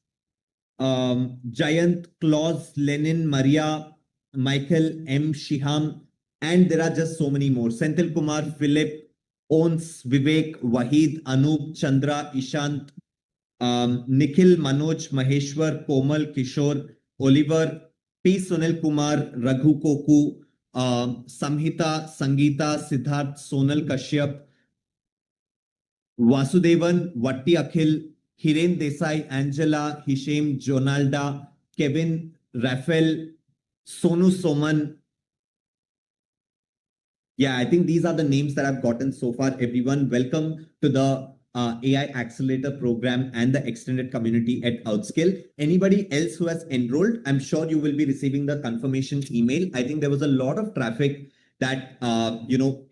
Jayant, Claus, Lenin, Maria, Michael, M. Shiham, and there are just so many more. Senthil Kumar, Philip, Ons, Vivek, Wahid, Anup, Chandra, Ishant, Nikhil, Manoj, Maheshwar, Komal, Kishore, Oliver, P. Sunil Kumar, Raghu Koku, Samhita, Sangeeta, Siddharth, Sonal Kashyap, Vasudevan, Vatti Akhil, Hiren Desai, Angela, Hisham, Jonalda, Kevin, Raphael, Sonu Soman. Yeah, I think these are the names that I've gotten so far. Everyone, welcome to the AI Accelerator program and the extended community at Outscale. Anybody else who has enrolled, I'm sure you will be receiving the confirmation email. I think there was a lot of traffic that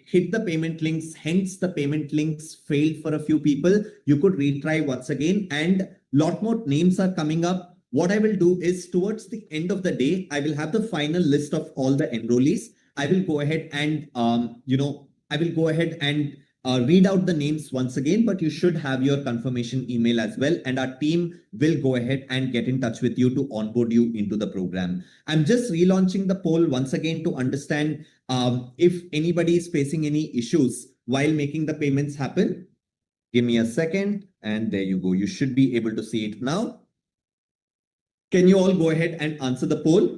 hit the payment links, hence the payment links failed for a few people. You could retry once again, and a lot more names are coming up. What I will do is towards the end of the day, I will have the final list of all the enrollees. I will go ahead and read out the names once again, but you should have your confirmation email as well. And our team will go ahead and get in touch with you to onboard you into the program. I'm just relaunching the poll once again to understand if anybody is facing any issues while making the payments happen. Give me a second. And there you go. You should be able to see it now. Can you all go ahead and answer the poll?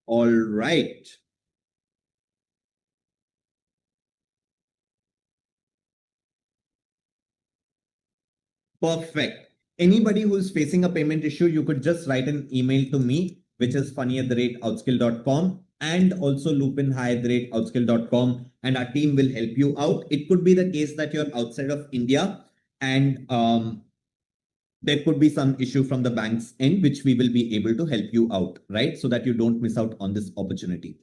All right. Perfect. Anybody who's facing a payment issue, you could just write an email to me, which is funny@outscale.com, and also loop in hi@outscale.com, and our team will help you out. It could be the case that you're outside of India and there could be some issue from the bank's end, which we will be able to help you out, right? So that you don't miss out on this opportunity.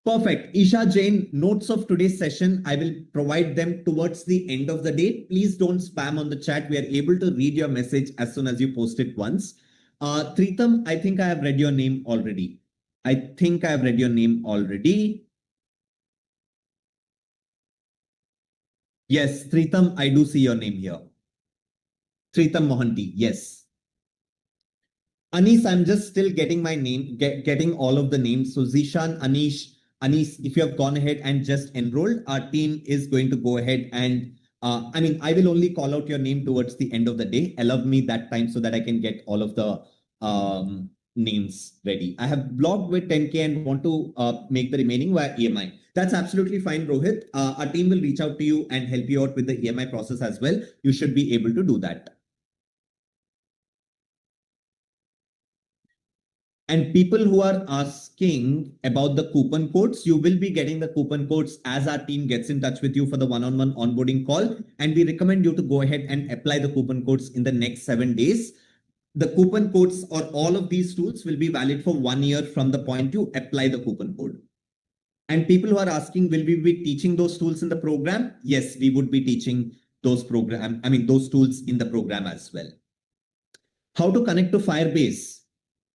Perfect. Isha Jain, notes of today's session, I will provide them towards the end of the day. Please don't spam on the chat. We are able to read your message as soon as you post it once. Tritam, I think I have read your name already. Yes, Tritam, I do see your name here. Tritam Mohanty, yes. Anis, I'm just still getting my name, getting all of the names. So Zishan, Anis, if you have gone ahead and just enrolled, our team is going to go ahead and, I will only call out your name towards the end of the day. Allow me that time so that I can get all of the names ready. I have blogged with 10K and want to make the remaining via EMI. That's absolutely fine, Rohit. Our team will reach out to you and help you out with the EMI process as well. You should be able to do that. And people who are asking about the coupon codes, you will be getting the coupon codes as our team gets in touch with you for the one-on-one onboarding call. And we recommend you to go ahead and apply the coupon codes in the next 7 days. The coupon codes or all of these tools will be valid for 1 year from the point you apply the coupon code. And people who are asking, will we be teaching those tools in the program? Yes, we would be teaching those tools in the program as well. How to connect to Firebase?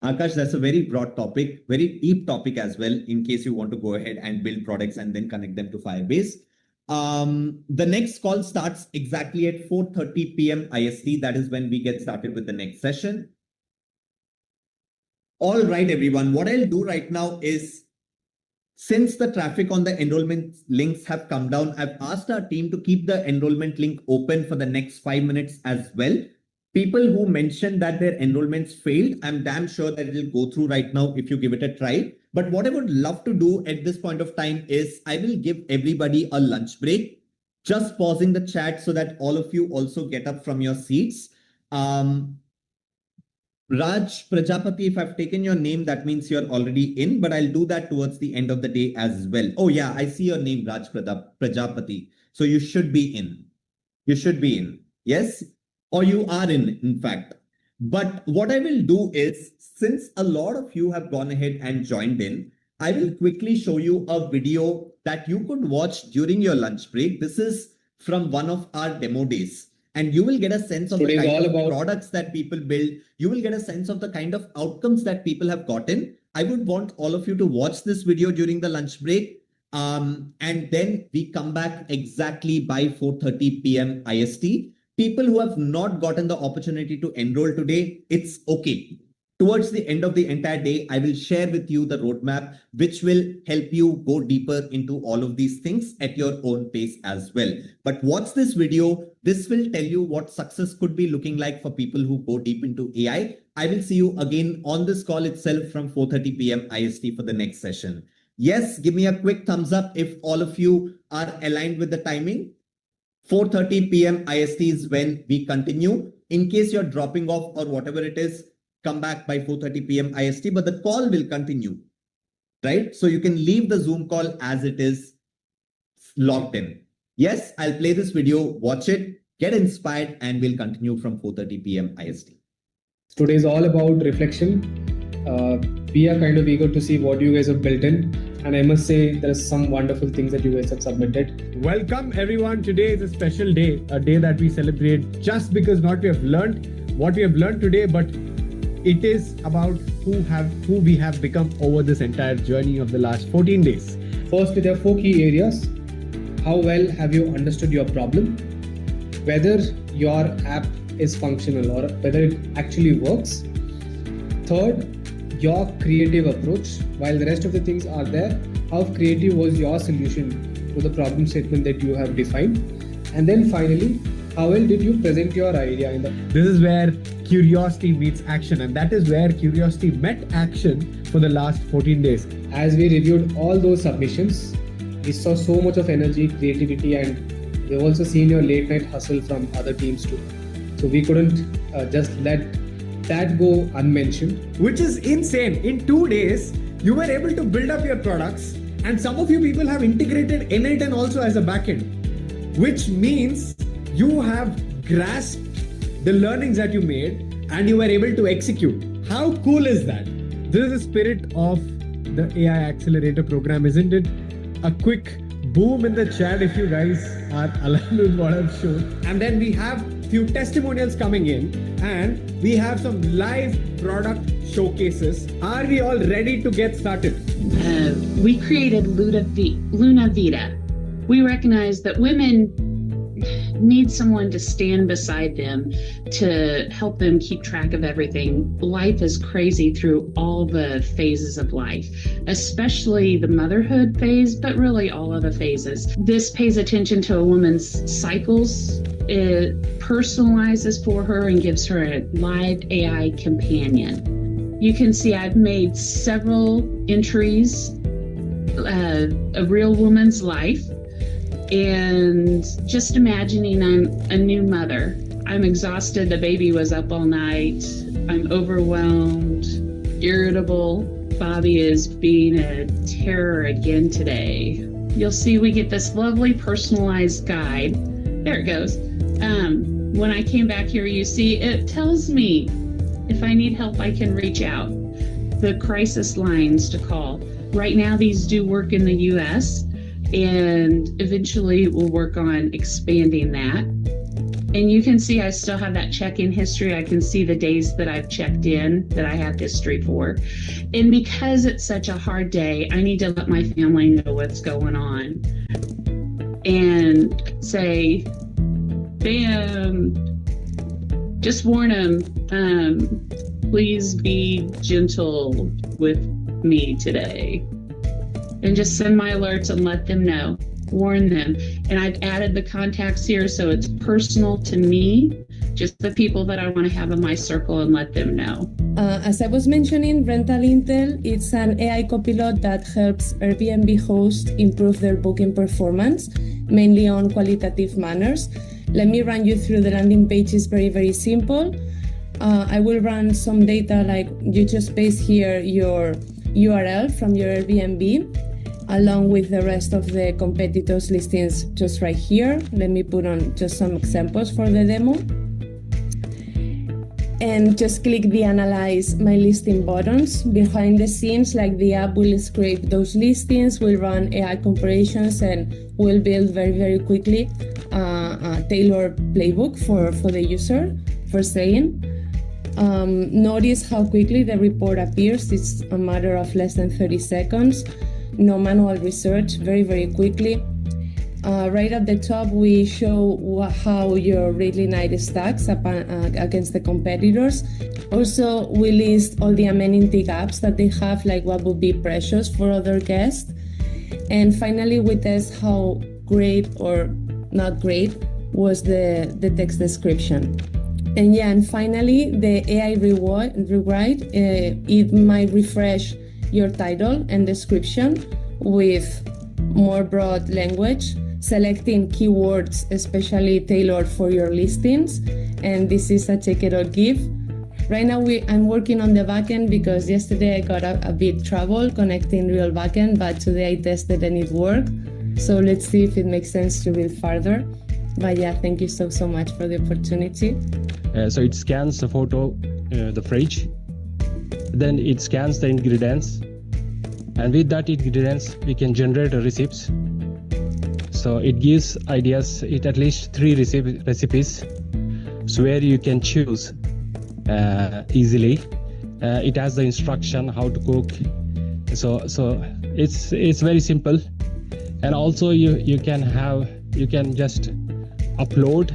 Akash, that's a very broad topic, very deep topic as well, in case you want to go ahead and build products and then connect them to Firebase. The next call starts exactly at 4:30 p.m. IST. That is when we get started with the next session. All right, everyone. What I'll do right now is, since the traffic on the enrollment links have come down, I've asked our team to keep the enrollment link open for the next 5 minutes as well. People who mentioned that their enrollments failed, I'm damn sure that it will go through right now if you give it a try. But what I would love to do at this point of time is I will give everybody a lunch break, just pausing the chat so that all of you also get up from your seats. Raj Prajapati, if I've taken your name, that means you're already in, but I'll do that towards the end of the day as well. Oh yeah, I see your name, Raj Prajapati. So you should be in. You should be in. Yes? Or you are in fact. But what I will do is, since a lot of you have gone ahead and joined in, I will quickly show you a video that you could watch during your lunch break. This is from one of our demo days. And you will get a sense of the kind of products that people build. You will get a sense of the kind of outcomes that people have gotten. I would want all of you to watch this video during the lunch break. And then we come back exactly by 4:30 p.m. IST. People who have not gotten the opportunity to enroll today, it's okay. Towards the end of the entire day, I will share with you the roadmap, which will help you go deeper into all of these things at your own pace as well. But watch this video. This will tell you what success could be looking like for people who go deep into AI. I will see you again on this call itself from 4:30 p.m. IST for the next session. Yes, give me a quick thumbs up if all of you are aligned with the timing. 4:30 p.m. IST is when we continue. In case you're dropping off or whatever it is, come back by 4:30 p.m. IST, but the call will continue, right? So you can leave the Zoom call as it is logged in. Yes, I'll play this video, watch it, get inspired, and we'll continue from 4:30 p.m. IST. Today is all about reflection. We are kind of eager to see what you guys have built in. And I must say, there are some wonderful things that you guys have submitted. Welcome everyone. Today is a special day, a day that we celebrate just because not what we have learned today, but it is about who we have become over this entire journey of the last 14 days. First, there are 4 key areas. How well have you understood your problem? Whether your app is functional or whether it actually works. Third, your creative approach. While the rest of the things are there, how creative was your solution to the problem statement that you have defined? And then finally, how well did you present your idea in the... This is where curiosity meets action, and that is where curiosity met action for the last 14 days. As we reviewed all those submissions, we saw so much of energy, creativity, and we've also seen your late night hustle from other teams too. So we couldn't just let that go unmentioned. Which is insane. In 2 days, you were able to build up your products, and some of you people have integrated N8 also as a backend, which means you have grasped the learnings that you made and you were able to execute. How cool is that? This is the spirit of the AI Accelerator program, isn't it? A quick boom in the chat if you guys are aligned with what I've shown. And then we have few testimonials coming in, and we have some live product showcases. Are we all ready to get started? We created Luna Vita. We recognize that women need someone to stand beside them to help them keep track of everything. Life is crazy through all the phases of life, especially the motherhood phase, but really all of the phases. This pays attention to a woman's cycles. It personalizes for her and gives her a live AI companion. You can see I've made several entries, a real woman's life. And just imagining I'm a new mother. I'm exhausted, the baby was up all night. I'm overwhelmed, irritable. Bobby is being a terror again today. You'll see we get this lovely personalized guide. There it goes. When I came back here, you see it tells me if I need help, I can reach out. The crisis lines to call. Right now, these do work in the US. And eventually we'll work on expanding that. And you can see I still have that check-in history. I can see the days that I've checked in that I have history for. And because it's such a hard day, I need to let my family know what's going on. And say, bam, just warn them, please be gentle with me today. And just send my alerts and let them know, warn them. And I've added the contacts here so it's personal to me, just the people that I want to have in my circle and let them know. As I was mentioning, Rental Intel, it's an AI copilot that helps Airbnb hosts improve their booking performance, mainly on qualitative manners. Let me run you through the landing page. It's very, very simple. I will run some data, like you just paste here your URL from your Airbnb, along with the rest of the competitors' listings just right here. Let me put on just some examples for the demo. And just click the Analyze My Listing buttons. Behind the scenes, like the app will scrape those listings, will run AI comparisons, and will build very, very quickly a tailored playbook for the user for saying. Notice how quickly the report appears. It's a matter of less than 30 seconds. No manual research, very, very quickly. Right at the top, we show how your Readly Night stacks up against the competitors. Also, we list all the amenity gaps that they have, like what would be precious for other guests. And finally, we test how great or not great was the text description. And finally, the AI rewrite, it might refresh your title and description with more broad language, selecting keywords especially tailored for your listings. And this is a check it or give. Right now, I'm working on the backend because yesterday I got a bit trouble connecting real backend, but today I tested and it worked. So let's see if it makes sense to build further. But yeah, thank you so much for the opportunity. So it scans the photo, the fridge, then it scans the ingredients, and with that ingredients we can generate receipts. So it gives ideas, it at least 3 recipes, so where you can choose easily. It has the instruction how to cook. So it's very simple, and also you can just upload.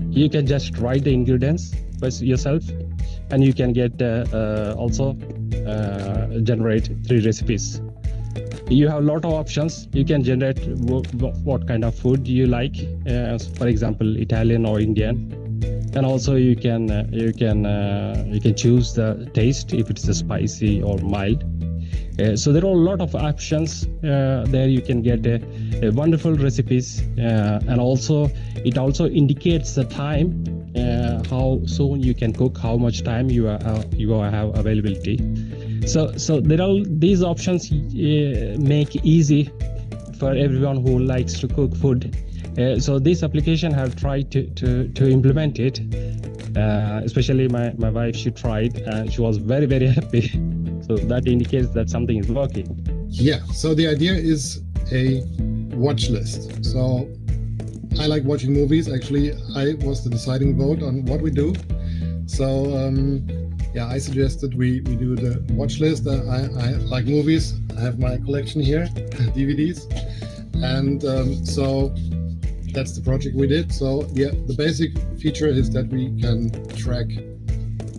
You can just write the ingredients by yourself, and you can get also generate 3 recipes. You have a lot of options. You can generate what kind of food you like, for example, Italian or Indian, and also you can choose the taste if it's spicy or mild. So there are a lot of options there. You can get a wonderful recipes, and also it also indicates the time, how soon you can cook, how much time you have availability. So there are these options make easy for everyone who likes to cook food. So this application have tried to implement it. Especially my wife, she tried and she was very, very happy. So that indicates that something is working. Yeah, so the idea is a watch list. So I like watching movies. Actually, I was the deciding vote on what we do. So yeah, I suggested we do the watch list. I like movies. I have my collection here, DVDs. And so that's the project we did. So yeah, the basic feature is that we can track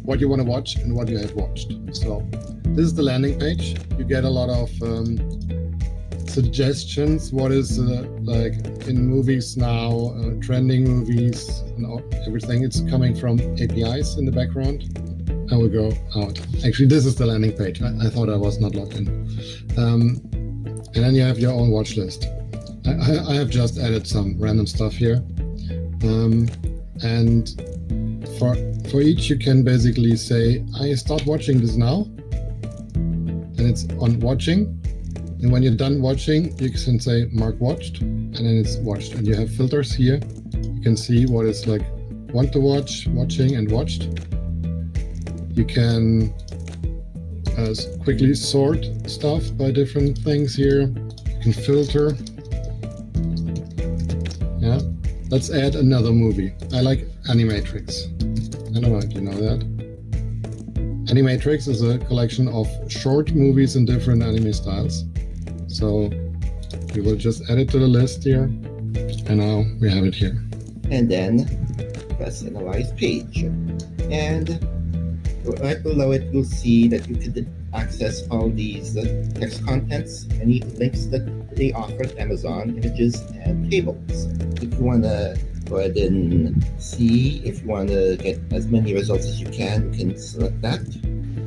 what you want to watch and what you have watched. So this is the landing page. You get a lot of suggestions. What is like in movies now, trending movies and everything. It's coming from APIs in the background. I will go out. Actually, this is the landing page. I thought I was not logged in. And then you have your own watch list. I have just added some random stuff here. And for each, you can basically say, I start watching this now. And it's on watching. And when you're done watching, you can say mark watched, and then it's watched. And you have filters here. You can see what is like want to watch, watching, and watched. You can quickly sort stuff by different things here. You can filter. Yeah. Let's add another movie. I like Animatrix. I don't know if you know that. Animatrix is a collection of short movies in different anime styles. So we will just add it to the list here. And now we have it here. And then press Analyze Page. And right below it, you'll see that you could access all these text contents, any links that they offer at Amazon, images, and tables. If you want to go ahead and see, if you want to get as many results as you can select that.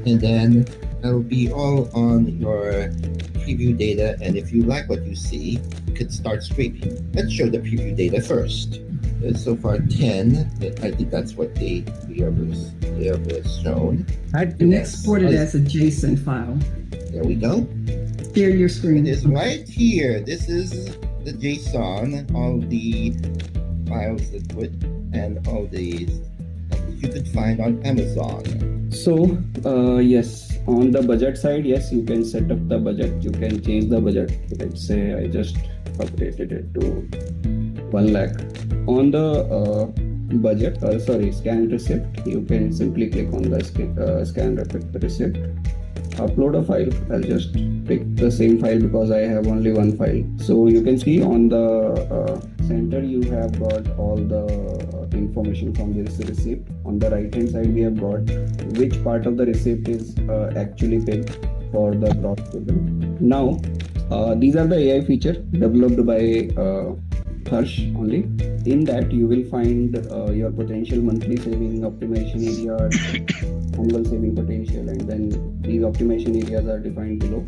And then that'll be all on your preview data. And if you like what you see, you could start scraping. Let's show the preview data first. So far 10, I think that's what they have shown. And export it as a JSON file. There we go. Share your screen. It is right here. This is the JSON, all the files that and all these that you could find on Amazon. So yes, on the budget side, yes, you can set up the budget. You can change the budget. Let's say I just updated it to 1 lakh. On the budget, scan receipt, you can simply click on the scan receipt. Upload a file. I'll just pick the same file because I have only one file. So you can see on the center you have got all the information from this receipt. On the right hand side we have got which part of the receipt is actually paid for the gross total. Now these are the AI feature developed by Harsh only. In that you will find your potential monthly saving optimization area, annual saving potential, and then these optimization areas are defined below.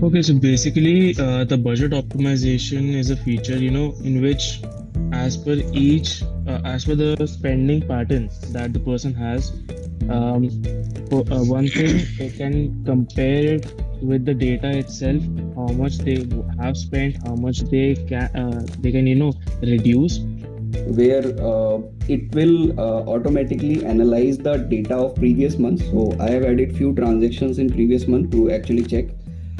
Okay, so basically the budget optimization is a feature, in which as per the spending pattern that the person has, for one thing, they can compare it with the data itself, how much they have spent, how much they can reduce. Where it will automatically analyze the data of previous months. So I have added few transactions in previous month to actually check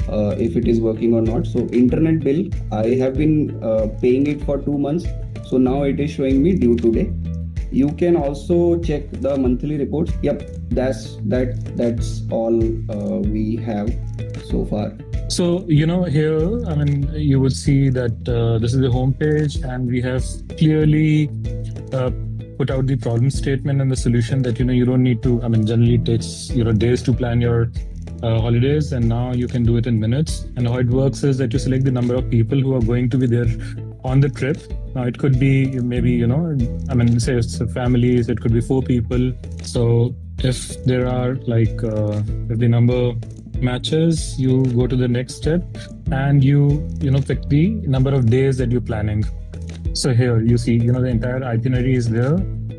if it is working or not. So internet bill, I have been paying it for 2 months. So now it is showing me due today. You can also check the monthly reports. Yep, that's all we have so far. So, here, you would see that this is the home page, and we have clearly put out the problem statement and the solution that, you don't need to, generally it takes, days to plan your holidays, and now you can do it in minutes. And how it works is that you select the number of people who are going to be there on the trip. Now it could be maybe, say it's families, it could be 4 people. So if there are if the number matches, you go to the next step and you pick the number of days that you're planning. So here you see, the entire itinerary is there.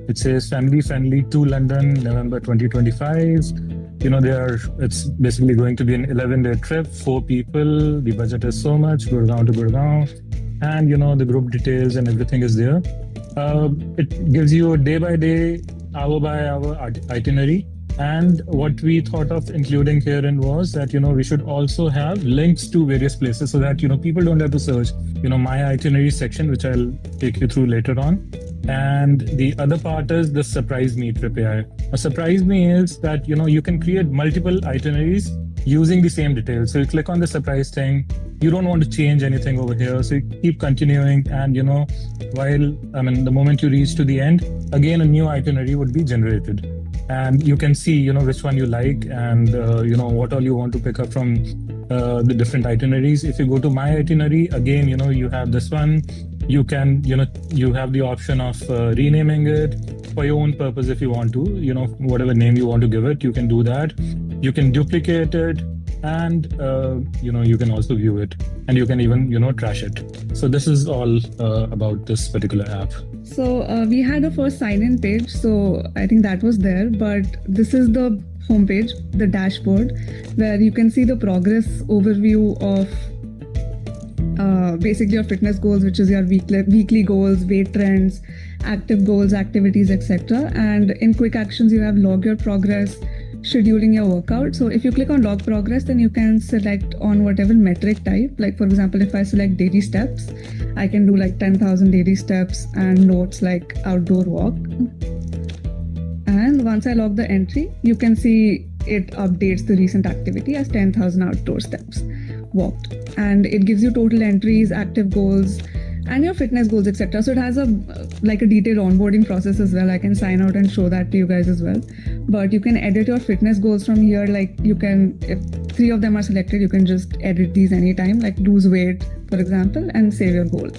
It says family friendly to London, November 2025. It's basically going to be an 11-day trip, 4 people. The budget is so much, Gurgaon to Gurgaon. And the group details and everything is there. It gives you a day by day, hour by hour itinerary. And what we thought of including herein was that, we should also have links to various places so that, people don't have to search, my itinerary section, which I'll take you through later on. And the other part is the surprise me trip AI. A surprise me is that, you can create multiple itineraries using the same details. So you click on the surprise thing, you don't want to change anything over here. So you keep continuing and, the moment you reach to the end, again, a new itinerary would be generated. And you can see, which one you like and, what all you want to pick up from the different itineraries. If you go to my itinerary, again, you have this one. You can, you have the option of renaming it for your own purpose if you want to, whatever name you want to give it, you can do that. You can duplicate it and, you can also view it and you can even, trash it. So this is all about this particular app. So we had a first sign-in page, so I think that was there, but this is the homepage, the dashboard, where you can see the progress overview of basically your fitness goals, which is your weekly goals, weight trends, active goals, activities, etc. And in quick actions, you have log your progress, scheduling your workout. So if you click on log progress, then you can select on whatever metric type. Like for example, if I select daily steps, I can do like 10,000 daily steps and notes like outdoor walk. And once I log the entry, you can see it updates the recent activity as 10,000 outdoor steps walked. And it gives you total entries, active goals, and your fitness goals, etc. So it has a detailed onboarding process as well. I can sign out and show that to you guys as well. But you can edit your fitness goals from here. Like you can, if 3 of them are selected, you can just edit these anytime, like lose weight, for example, and save your goal.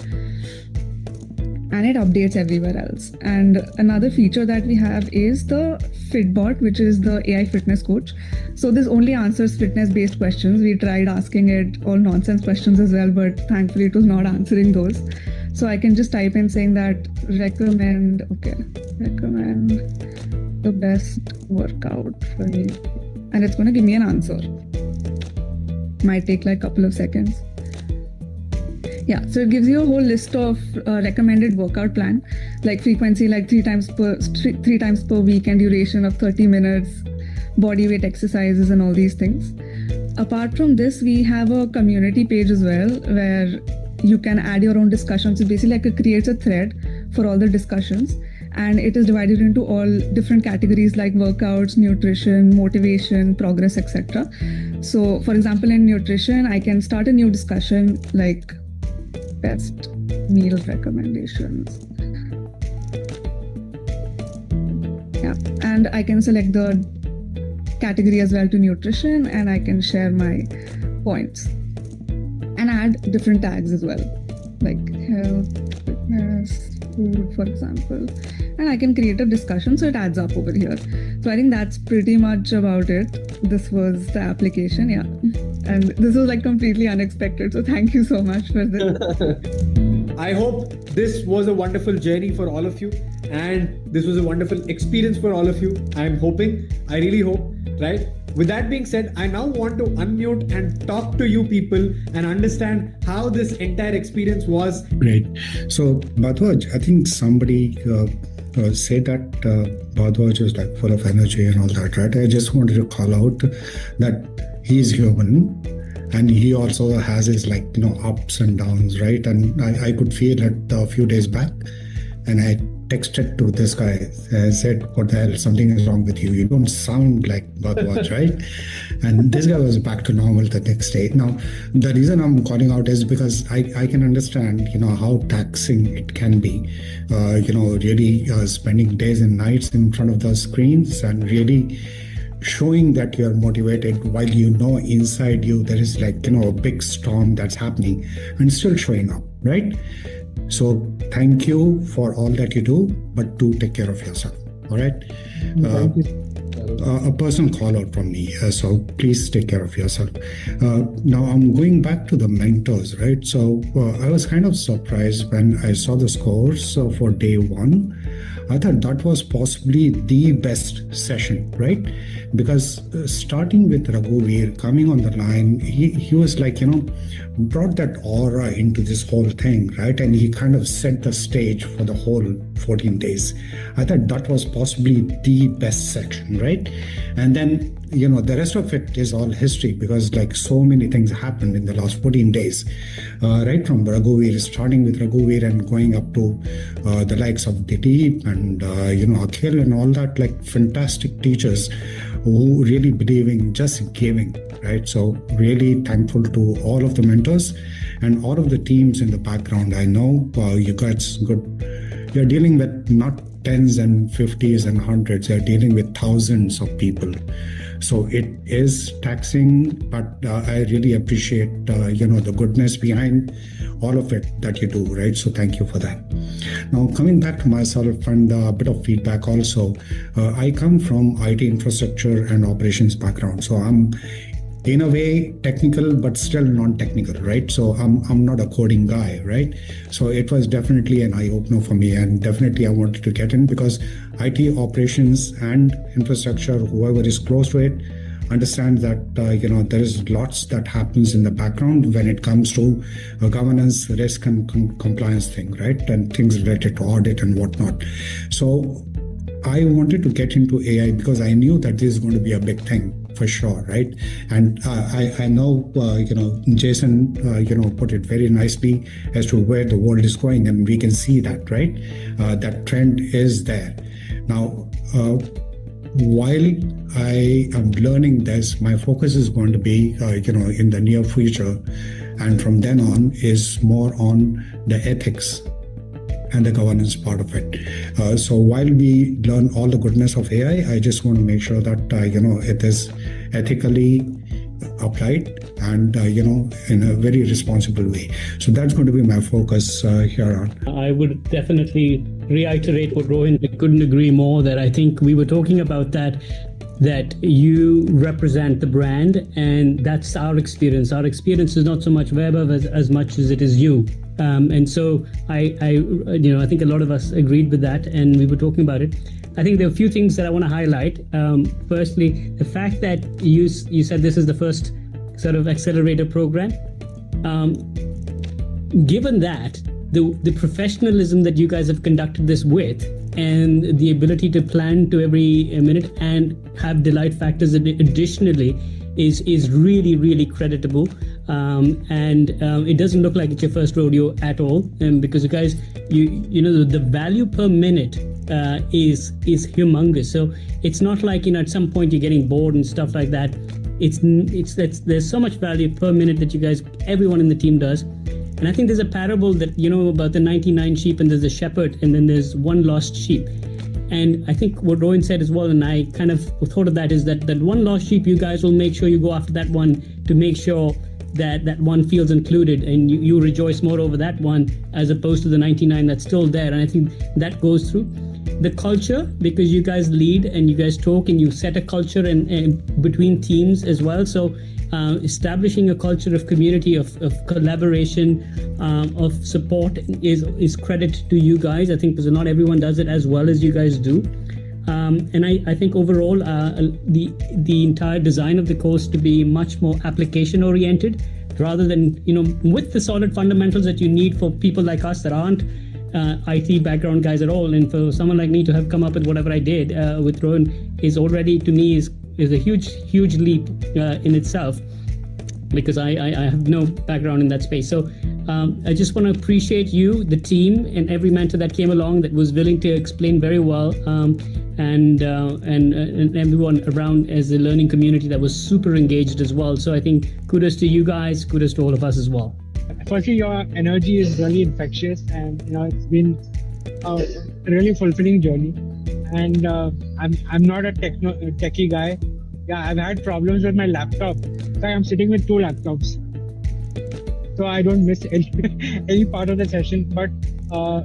And it updates everywhere else. And another feature that we have is the Fitbot, which is the AI fitness coach. So this only answers fitness-based questions. We tried asking it all nonsense questions as well, but thankfully it was not answering those. So I can just type in saying that recommend the best workout for me. And it's going to give me an answer. Might take like a couple of seconds. Yeah, so it gives you a whole list of recommended workout plan, like frequency, like three times per week and duration of 30 minutes, body weight exercises and all these things. Apart from this, we have a community page as well, where you can add your own discussions. It basically creates a thread for all the discussions, and it is divided into all different categories like workouts, nutrition, motivation, progress, etc. So for example, in nutrition, I can start a new discussion like best meal recommendations. Yeah, and I can select the category as well to nutrition, and I can share my points and add different tags as well, like health, fitness, food, for example. And I can create a discussion so it adds up over here. So I think that's pretty much about it. This was the application, yeah. And this was like completely unexpected. So thank you so much for this. I hope this was a wonderful journey for all of you. And this was a wonderful experience for all of you. I'm hoping, I really hope, right? With that being said, I now want to unmute and talk to you people and understand how this entire experience was. Great. So, Bhardwaj, I think somebody said that Bhardwaj is like full of energy and all that, right? I just wanted to call out that he's human and he also has his ups and downs, right? And I could feel it a few days back, and I texted to this guy. I said, what the hell, something is wrong with you. You don't sound like Bhardwaj, right? And this guy was back to normal the next day. Now, the reason I'm calling out is because I can understand, how taxing it can be, really spending days and nights in front of the screens and really showing that you're motivated while inside you there is a big storm that's happening and still showing up, right? So thank you for all that you do, but do take care of yourself. All right. A personal call out from me. So please take care of yourself. Now I'm going back to the mentors, right? So I was kind of surprised when I saw the scores for day one. I thought that was possibly the best session, right? Because starting with Raghuveer, coming on the line, he was like, brought that aura into this whole thing, right? And he kind of set the stage for the whole 14 days. I thought that was possibly the best section, right? And then, the rest of it is all history, because like so many things happened in the last 14 days, right from Raghuveer, starting with Raghuveer and going up to the likes of Dilip and, Akhil and all that, like fantastic teachers who really believe in just giving, right? So really thankful to all of the mentors and all of the teams in the background. I know you guys you're dealing with not tens and 50s and hundreds, you're dealing with thousands of people. So it is taxing, but I really appreciate, the goodness behind all of it that you do, right? So thank you for that. Now, coming back to myself and a bit of feedback also, I come from IT infrastructure and operations background. So I'm in a way technical, but still non-technical, right? So I'm not a coding guy, right? So it was definitely an eye-opener for me, and definitely I wanted to get in because IT operations and infrastructure, whoever is close to it, understand that there is lots that happens in the background when it comes to governance, risk, and compliance thing, right? And things related to audit and whatnot. So I wanted to get into AI because I knew that this is going to be a big thing for sure, right? And I know, Jason, put it very nicely as to where the world is going, and we can see that, right? That trend is there. Now, while I am learning this, my focus is going to be, in the near future, and from then on is more on the ethics and the governance part of it. So while we learn all the goodness of AI, I just want to make sure that, it is ethically applied and, in a very responsible way. So that's going to be my focus here on. I would definitely reiterate what Rohin, I couldn't agree more, that I think we were talking about that you represent the brand, and that's our experience. Our experience is not so much Vaibhav as much as it is you. And so I think a lot of us agreed with that, and we were talking about it. I think there are a few things that I want to highlight. Firstly, the fact that you said this is the first sort of accelerator program. Given that, the professionalism that you guys have conducted this with, and the ability to plan to every minute and have delight factors additionally is really, really creditable. And it doesn't look like it's your first rodeo at all. Because you guys, the value per minute is humongous. So it's not like, at some point you're getting bored and stuff like that. There's so much value per minute that you guys, everyone in the team does. And I think there's a parable that, about the 99 sheep, and there's a shepherd, and then there's one lost sheep. And I think what Rohin said as well, and I kind of thought of that, is that one lost sheep, you guys will make sure you go after that one to make sure that one feels included, and you rejoice more over that one as opposed to the 99 that's still there. And I think that goes through the culture, because you guys lead and you guys talk and you set a culture and between teams as well. So establishing a culture of community, of collaboration, of support is credit to you guys. I think because not everyone does it as well as you guys do. And I think overall, the entire design of the course to be much more application oriented, rather than, with the solid fundamentals that you need for people like us that aren't IT background guys at all. And for someone like me to have come up with whatever I did with Rohin is already, to me, is a huge leap in itself, because I have no background in that space. So I just want to appreciate you, the team, and every mentor that came along that was willing to explain very well, and everyone around as a learning community that was super engaged as well. So I think kudos to you guys, kudos to all of us as well. Firstly, your energy is really infectious, and it's been a really fulfilling journey. And I'm not a techie guy. Yeah, I've had problems with my laptop. So I'm sitting with 2 laptops, so I don't miss any part of the session. But I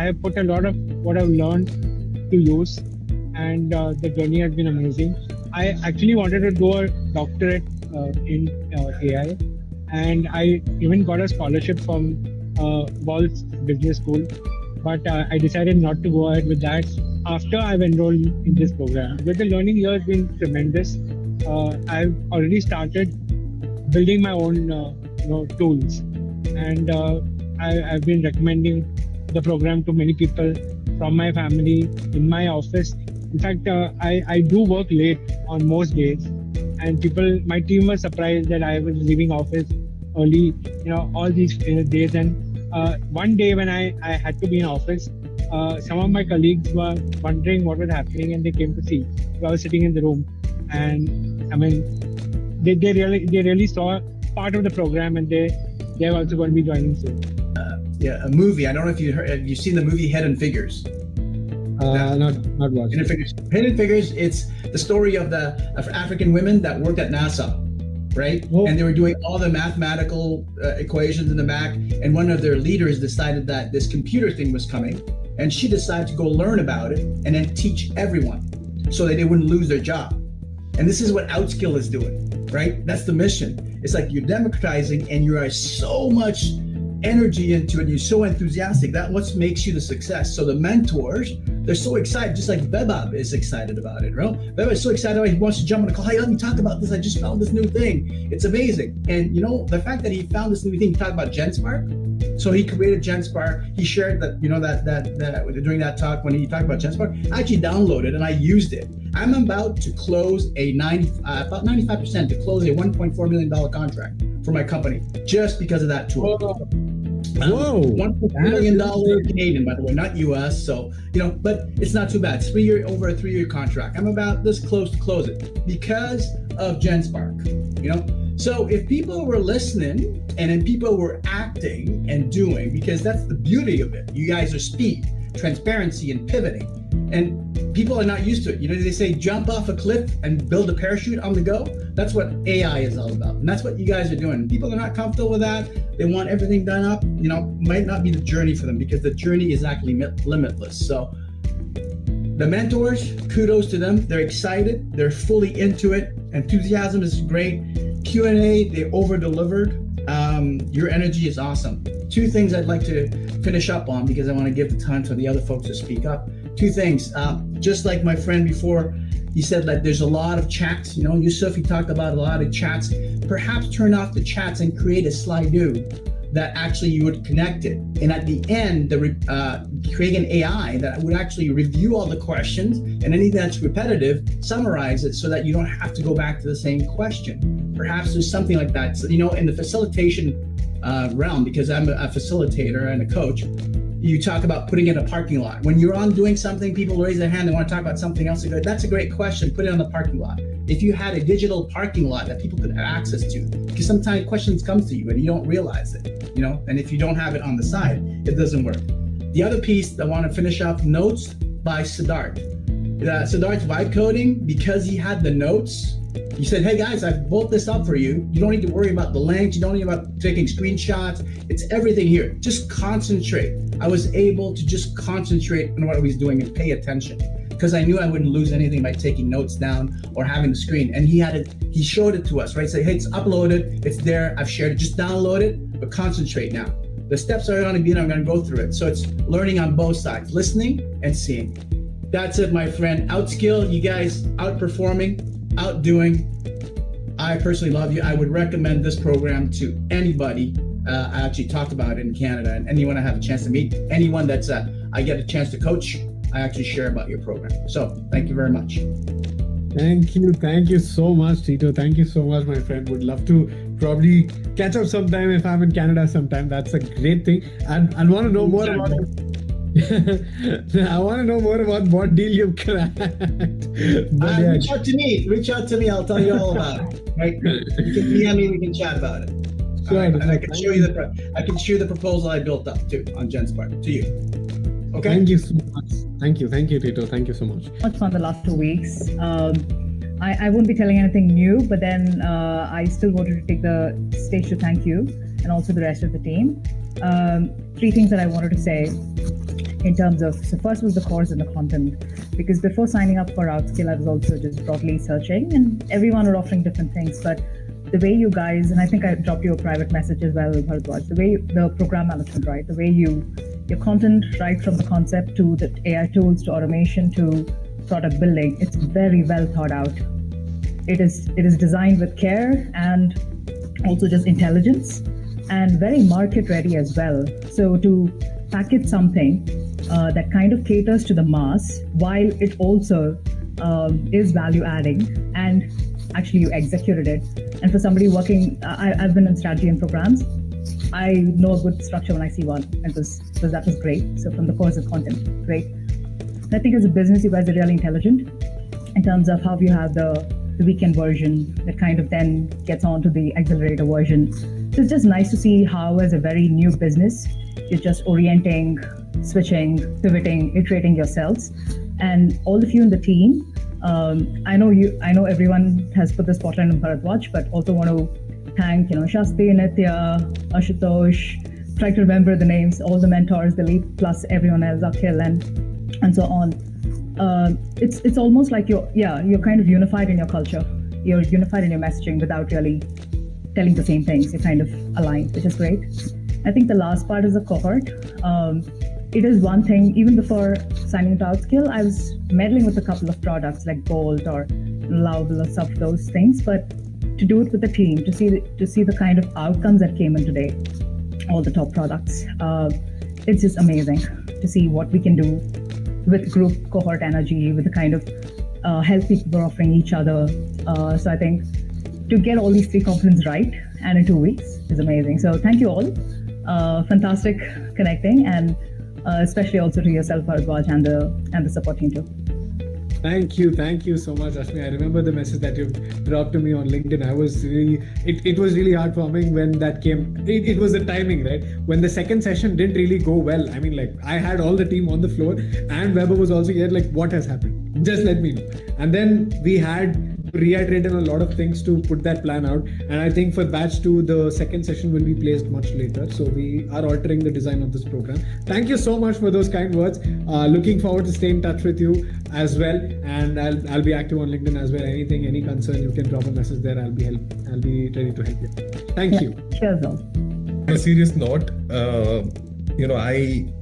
have put a lot of what I've learned to use, and the journey has been amazing. I actually wanted to do a doctorate in AI, and I even got a scholarship from Ball's Business School. but I decided not to go ahead with that after I've enrolled in this program. But the learning here has been tremendous. I've already started building my own tools, and I've been recommending the program to many people from my family, in my office. In fact, I do work late on most days, and my team was surprised that I was leaving office early, all these days. And one day when I had to be in office, some of my colleagues were wondering what was happening, and they came to see. So I was sitting in the room, and I mean, they really saw part of the program, and they're also going to be joining soon. Yeah, a movie. I don't know if you've seen the movie Hidden Figures. Not watching. Hidden Figures. It's the story of African women that worked at NASA, right? Oh. And they were doing all the mathematical equations in the back. And one of their leaders decided that this computer thing was coming, and she decided to go learn about it and then teach everyone, so that they wouldn't lose their job. And this is what Outskill is doing, right? That's the mission. It's like you're democratizing, and you are so much energy into it, you're so enthusiastic. That's what makes you the success. So the mentors, they're so excited, just like Bebab is excited about it, right? Bebab is so excited about it, he wants to jump on the call. Hey, let me talk about this. I just found this new thing. It's amazing. And the fact that he found this new thing, he talked about GenSpark. So he created GenSpark. He shared that, that during that talk when he talked about GenSpark, I actually downloaded and I used it. I'm about to close about 95% to close a $1.4 million contract for my company just because of that tool. Whoa. $1 million Canadian, by the way, not US. So, but it's not too bad. It's over a 3-year contract. I'm about this close to close it because of GenSpark, So if people were listening and then people were acting and doing, because that's the beauty of it. You guys are speed, transparency, and pivoting. And people are not used to it. They say jump off a cliff and build a parachute on the go. That's what AI is all about. And that's what you guys are doing. People are not comfortable with that. They want everything done up. Might not be the journey for them, because the journey is actually limitless. So the mentors, kudos to them. They're excited. They're fully into it. Enthusiasm is great. Q&A, they over-delivered. Your energy is awesome. 2 things I'd like to finish up on, because I want to give the time for the other folks to speak up. 2 things. Just like my friend before, he said that there's a lot of chats. Yusuf, he talked about a lot of chats. Perhaps turn off the chats and create a Slido that actually you would connect it. And at the end, create an AI that would actually review all the questions, and anything that's repetitive, summarize it so that you don't have to go back to the same question. Perhaps there's something like that. So, in the facilitation realm, because I'm a facilitator and a coach, you talk about putting in a parking lot. When you're on doing something, people raise their hand, they want to talk about something else. That's a great question. Put it on the parking lot. If you had a digital parking lot that people could have access to, because sometimes questions come to you and you don't realize it, and if you don't have it on the side, it doesn't work. The other piece I want to finish off, notes by Siddharth. Siddharth's vibe coding, because he had the notes, he said, hey guys, I've built this up for you. You don't need to worry about the links. You don't need about taking screenshots. It's everything here. Just concentrate. I was able to just concentrate on what I was doing and pay attention, because I knew I wouldn't lose anything by taking notes down or having the screen. And he showed it to us, right? Say, hey, it's uploaded. It's there. I've shared it. Just download it, but concentrate now. The steps are going to be, and I'm going to go through it. So it's learning on both sides, listening and seeing. That's it, my friend. Outskill, you guys outperforming, outdoing. I personally love you. I would recommend this program to anybody. I actually talked about it in Canada, and anyone I have a chance to meet, anyone that's I get a chance to coach, I actually share about your program. So thank you very much. Thank you so much, Tito. Thank you so much, my friend. Would love to probably catch up sometime if I'm in Canada sometime. That's a great thing. And I want to know more about I want to know more about what deal you've cracked. Reach out to me. I'll tell you all about it. Right? You can DM me. We can chat about it. Sure. Right? And I can show you the proposal I built up too on GenSpark to you. Okay. Thank you so much. Thank you, Tito. Thank you so much. Much fun the last 2 weeks. I won't be telling anything new, but then I still wanted to take the stage to thank you and also the rest of the team. 3 things that I wanted to say in terms of, so first was the course and the content, because before signing up for Outskill, I was also just broadly searching, and everyone were offering different things, but the way you guys, and I think I dropped you a private message as well, Bharadwaj, the way the program management, right? The way you your content, right from the concept to the AI tools to automation to product building. It's very well thought out. It is designed with care and also just intelligence, and very market ready as well. So to package something that kind of caters to the mass while it also is value adding, and actually you executed it. And for somebody working, I've been in strategy and programs. I know a good structure when I see one, and that was great. So from the course of content, great. And I think as a business, you guys are really intelligent in terms of how you have the weekend version that kind of then gets on to the accelerator version. So it's just nice to see how, as a very new business, you're just orienting, switching, pivoting, iterating yourselves, and all of you in the team. I know everyone has put the spotlight on Bharatwaj, but also want to thank Shasti, Nitya, Ashutosh. Try to remember the names, all the mentors, Dilip, plus everyone else, Akhil, and so on. It's almost like you're kind of unified in your culture. You're unified in your messaging without really telling the same things. You're kind of aligned, which is great. I think the last part is the cohort. It is one thing, even before signing into Outskill, I was meddling with a couple of products like Bolt or Lovable or some of those things, but to do it with the team, to see the kind of outcomes that came in today, all the top products, it's just amazing to see what we can do with group cohort energy, with the kind of help people are offering each other. So I think to get all these three components right and in 2 weeks is amazing. So thank you all. Fantastic connecting, and especially also to yourself, Bharatwaj, and the support team too. Thank you so much, Ashmi. I remember the message that you dropped to me on LinkedIn. I was really, it was really heartwarming when that came. It was the timing, right? When the second session didn't really go well. I mean, like, I had all the team on the floor, and Weber was also here. Like, what has happened? Just let me know. And then we had reiterated a lot of things to put that plan out. And I think for batch 2, the second session will be placed much later. So we are altering the design of this program. Thank you so much for those kind words. Looking forward to stay in touch with you as well. And I'll be active on LinkedIn as well. Anything, any concern, you can drop a message there. I'll be ready to help you. Thank you. Sure. On a serious note,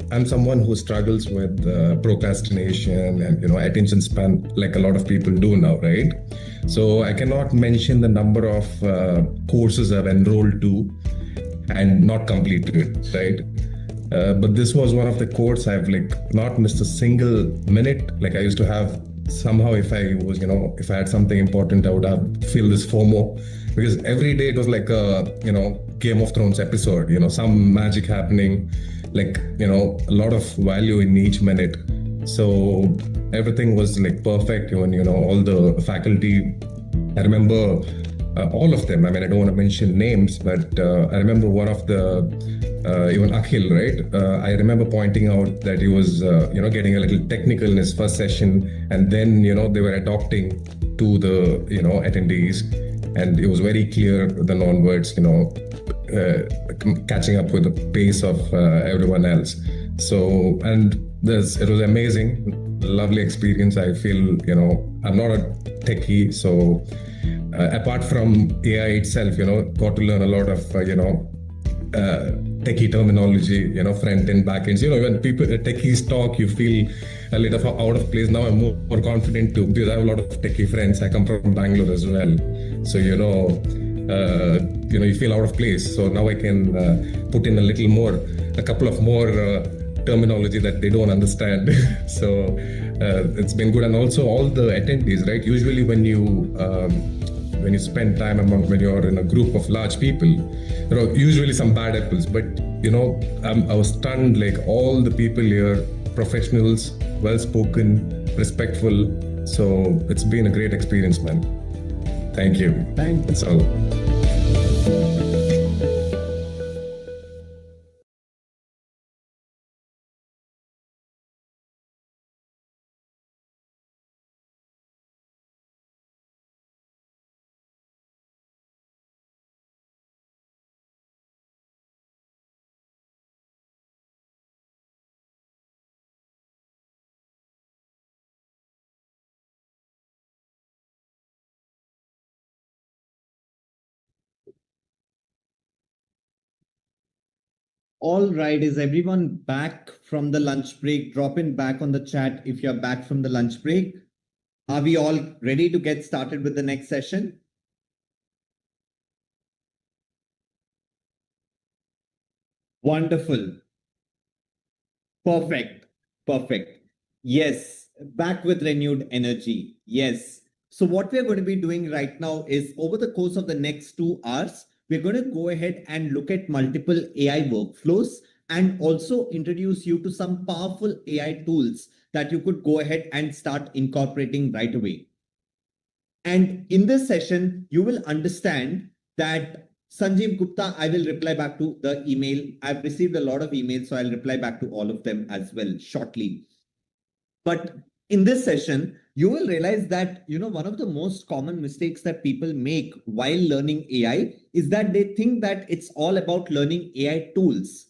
I'm someone who struggles with procrastination and attention span, like a lot of people do now, right? So I cannot mention the number of courses I've enrolled to and not completed, right? But this was one of the courses I've not missed a single minute. Like, I used to have somehow, if I had something important, I would have feel this FOMO, because every day it was like a Game of Thrones episode, some magic happening, a lot of value in each minute. So everything was perfect. Even all the faculty, I remember all of them. I mean, I don't want to mention names, but I remember one of the even Akhil, right? I remember pointing out that he was getting a little technical in his first session, and then they were adopting to the attendees, and it was very clear then onwards, catching up with the pace of everyone else. So, and it was amazing, lovely experience. I feel I'm not a techie, so apart from AI itself, got to learn a lot of techie terminology, front end, back ends. When people techies talk, you feel a little out of place. Now I'm more confident too, because I have a lot of techie friends. I come from Bangalore as well, so you feel out of place. So now I can put in a couple of more terminology that they don't understand. So it's been good. And also all the attendees, right? Usually when you spend time when you're in a group of large people, there are usually some bad apples. But I was stunned. All the people here, professionals, well-spoken, respectful. So it's been a great experience, man. Thank you. That's all. All right, is everyone back from the lunch break? Drop in back on the chat if you're back from the lunch break. Are we all ready to get started with the next session? Wonderful. Perfect. Perfect. Yes, back with renewed energy. Yes. So what we're going to be doing right now is over the course of the next 2 hours, we're going to go ahead and look at multiple AI workflows and also introduce you to some powerful AI tools that you could go ahead and start incorporating right away. And in this session, you will understand that Sanjeev Gupta, I will reply back to the email. I've received a lot of emails, so I'll reply back to all of them as well shortly. But in this session, you will realize that, one of the most common mistakes that people make while learning AI is that they think that it's all about learning AI tools.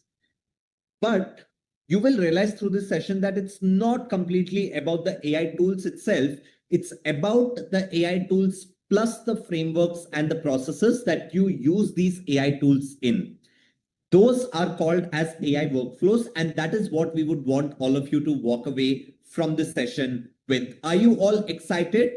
But you will realize through this session that it's not completely about the AI tools itself. It's about the AI tools plus the frameworks and the processes that you use these AI tools in. Those are called as AI workflows, and that is what we would want all of you to walk away from this session with. Are you all excited?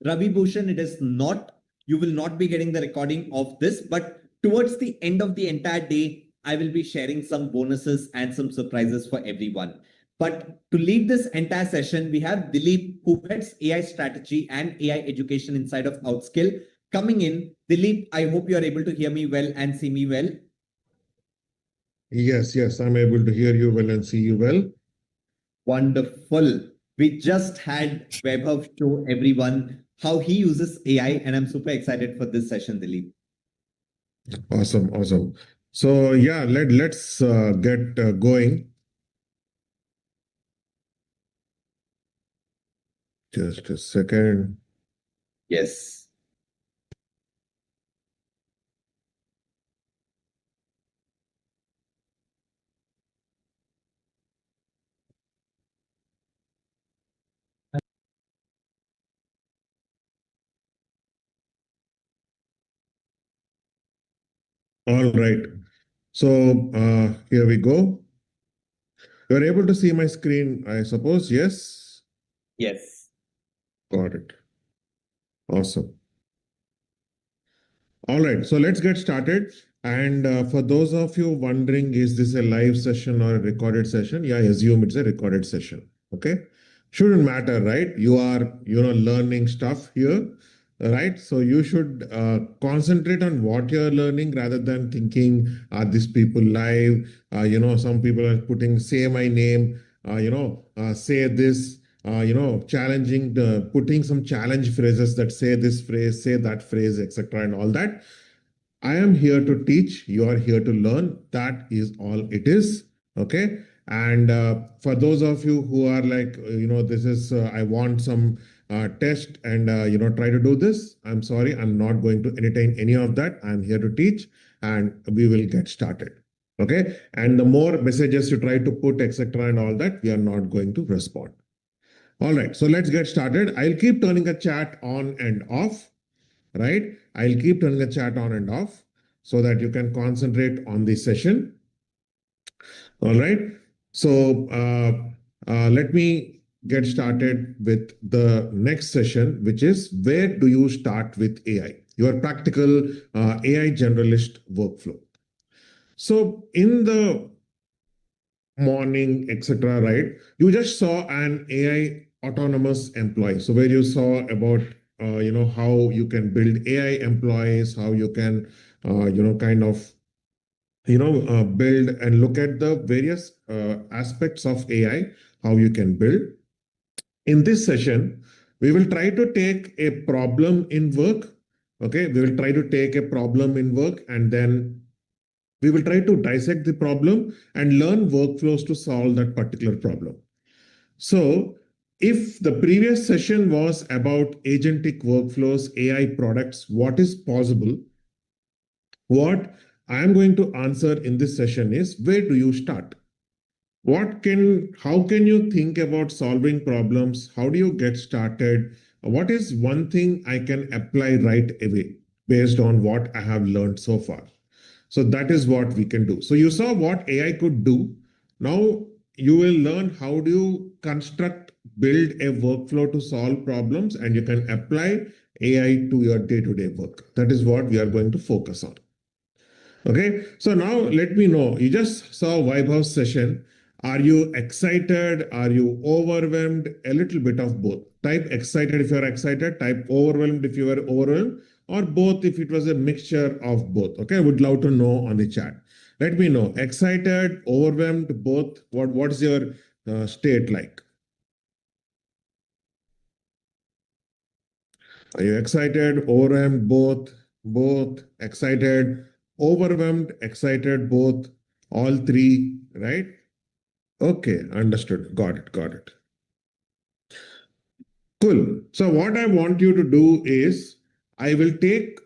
Ravi Bhushan, it is not. You will not be getting the recording of this, but towards the end of the entire day, I will be sharing some bonuses and some surprises for everyone. But to lead this entire session, we have Dilip, who heads AI strategy and AI education inside of Outskill, coming in. Dilip, I hope you are able to hear me well and see me well. Yes, I'm able to hear you well and see you well. Wonderful. We just had Vaibhav show everyone how he uses AI, and I'm super excited for this session, Dilip. Awesome. So yeah, let's get going. Just a second. Yes. All right. So here we go. You're able to see my screen, I suppose. Yes. Yes. Got it. Awesome. All right, so let's get started. And for those of you wondering, is this a live session or a recorded session? Yeah, I assume it's a recorded session. Okay. Shouldn't matter, right? You are, learning stuff here, right? So you should concentrate on what you're learning rather than thinking, are these people live? Some people are putting, say my name, say this, challenging putting some challenge phrases that say this phrase, say that phrase, etc. and all that. I am here to teach. You are here to learn. That is all it is. Okay. And for those of you who are like, this is, I want some test and, try to do this. I'm sorry. I'm not going to entertain any of that. I'm here to teach and we will get started. Okay. And the more messages you try to put, etc. and all that, we are not going to respond. All right, so let's get started. I'll keep turning the chat on and off, right? I'll keep turning the chat on and off so that you can concentrate on the session. All right, so let me get started with the next session, which is where do you start with AI? Your practical AI generalist workflow. So in the morning, etc., right? You just saw an AI autonomous employee. So where you saw about how you can build AI employees, how you can build and look at the various aspects of AI, how you can build. In this session, we will try to take a problem in work. Okay, we will try to take a problem in work and then we will try to dissect the problem and learn workflows to solve that particular problem. So if the previous session was about agentic workflows, AI products, what is possible? What I am going to answer in this session is, where do you start? How can you think about solving problems? How do you get started? What is one thing I can apply right away based on what I have learned so far? So that is what we can do. So you saw what AI could do. Now you will learn how do you construct, build a workflow to solve problems, and you can apply AI to your day-to-day work. That is what we are going to focus on. Okay, so now let me know. You just saw Vaibhav's session. Are you excited? Are you overwhelmed? A little bit of both. Type excited if you're excited, type overwhelmed if you are overwhelmed, or both if it was a mixture of both. Okay, I would love to know on the chat. Let me know. Excited, overwhelmed, both. What's your state like? Are you excited, overwhelmed, both, excited, overwhelmed, excited, both, all three, right? Okay, understood. Got it. Cool. So what I want you to do is I will take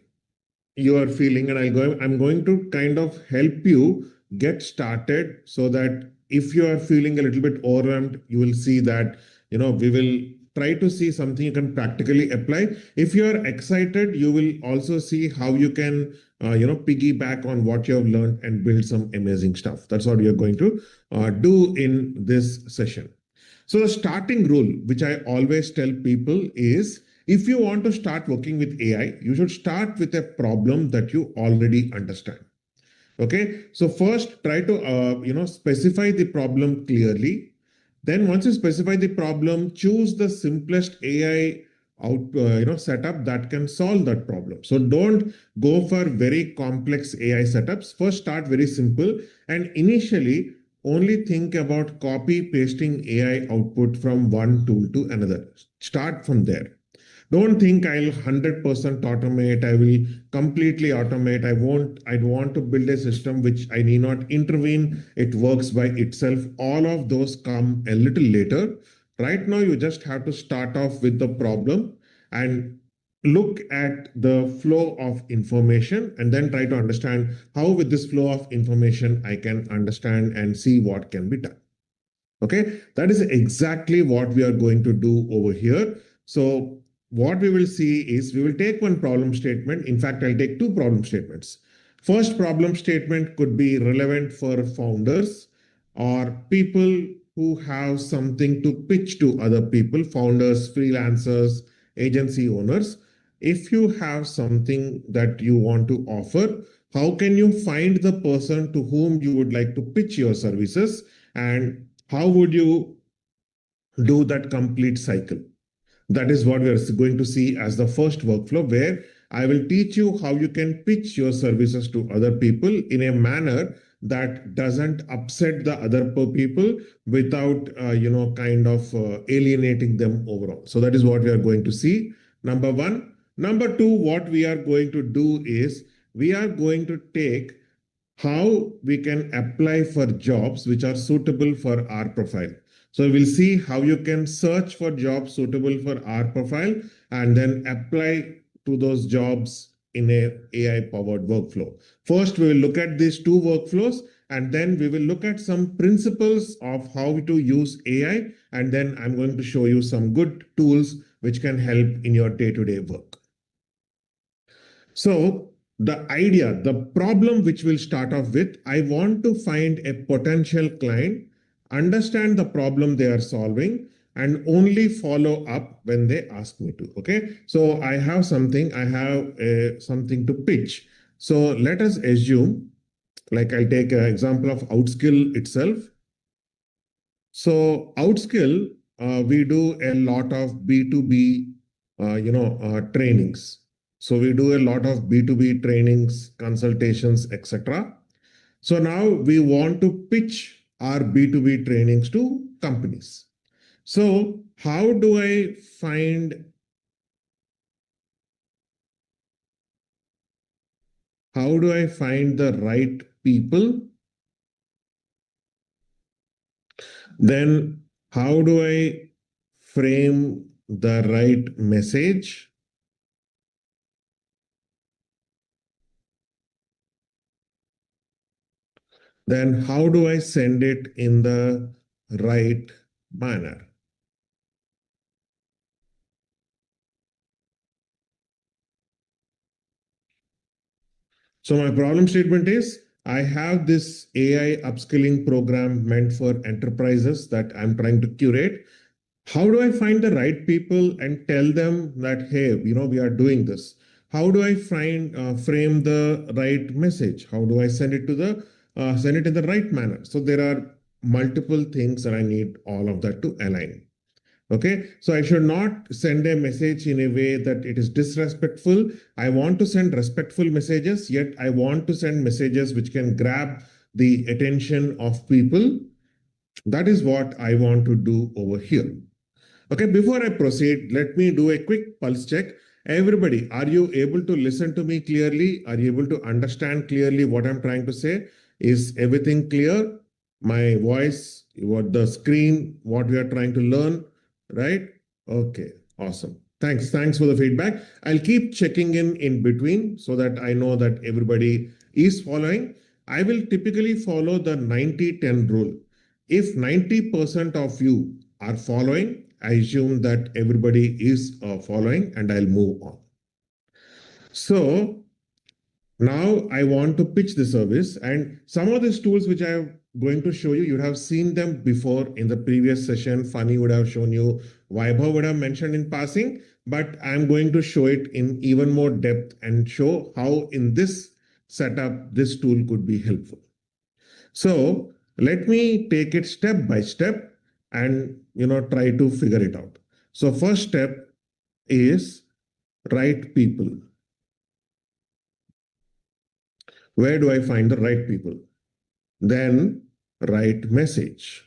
your feeling and I'm going to kind of help you get started so that if you are feeling a little bit overwhelmed, you will see that, we will try to see something you can practically apply. If you are excited, you will also see how you can, piggyback on what you have learned and build some amazing stuff. That's what we are going to do in this session. So the starting rule, which I always tell people is, if you want to start working with AI, you should start with a problem that you already understand. Okay, so first try to specify the problem clearly. Then once you specify the problem, choose the simplest AI setup that can solve that problem. So don't go for very complex AI setups. First start very simple, and initially only think about copy pasting AI output from one tool to another. Start from there. Don't think I'll 100% automate. I will completely automate. I'd want to build a system which I need not intervene. It works by itself. All of those come a little later. Right now, you just have to start off with the problem and look at the flow of information and then try to understand how with this flow of information I can understand and see what can be done. Okay, that is exactly what we are going to do over here. So what we will see is we will take one problem statement. In fact, I'll take two problem statements. First problem statement could be relevant for founders or people who have something to pitch to other people, founders, freelancers, agency owners. If you have something that you want to offer, how can you find the person to whom you would like to pitch your services, and how would you do that complete cycle? That is what we are going to see as the first workflow, where I will teach you how you can pitch your services to other people in a manner that doesn't upset the other people without, alienating them overall. So that is what we are going to see. Number one. Number two, what we are going to do is we are going to take how we can apply for jobs which are suitable for our profile. So we'll see how you can search for jobs suitable for our profile and then apply to those jobs in a AI-powered workflow. First, we will look at these two workflows, and then we will look at some principles of how to use AI, and then I'm going to show you some good tools which can help in your day-to-day work. So the idea, the problem which we'll start off with, I want to find a potential client, understand the problem they are solving, and only follow up when they ask me to. Okay, so I have something to pitch. So let us assume, like I'll take an example of Outskill itself. So Outskill, we do a lot of B2B, trainings. So we do a lot of B2B trainings, consultations, etc. So now we want to pitch our B2B trainings to companies. So how do I find the right people? Then how do I frame the right message? Then how do I send it in the right manner? So my problem statement is I have this AI upskilling program meant for enterprises that I'm trying to curate. How do I find the right people and tell them that, hey, we are doing this? How do I frame the right message? How do I send it in the right manner? So there are multiple things that I need all of that to align. Okay, so I should not send a message in a way that it is disrespectful. I want to send respectful messages, yet I want to send messages which can grab the attention of people. That is what I want to do over here. Okay, before I proceed, let me do a quick pulse check. Everybody, are you able to listen to me clearly? Are you able to understand clearly what I'm trying to say? Is everything clear? My voice, what the screen, what we are trying to learn, right? Okay, awesome. Thanks for the feedback. I'll keep checking in between so that I know that everybody is following. I will typically follow the 90-10 rule. If 90% of you are following, I assume that everybody is following and I'll move on. So now I want to pitch the service, and some of these tools which I'm going to show you, you have seen them before in the previous session. Funny would have shown you, Vaibhav would have mentioned in passing, but I'm going to show it in even more depth and show how in this setup, this tool could be helpful. So let me take it step by step and try to figure it out. So first step is right people. Where do I find the right people? Then right message.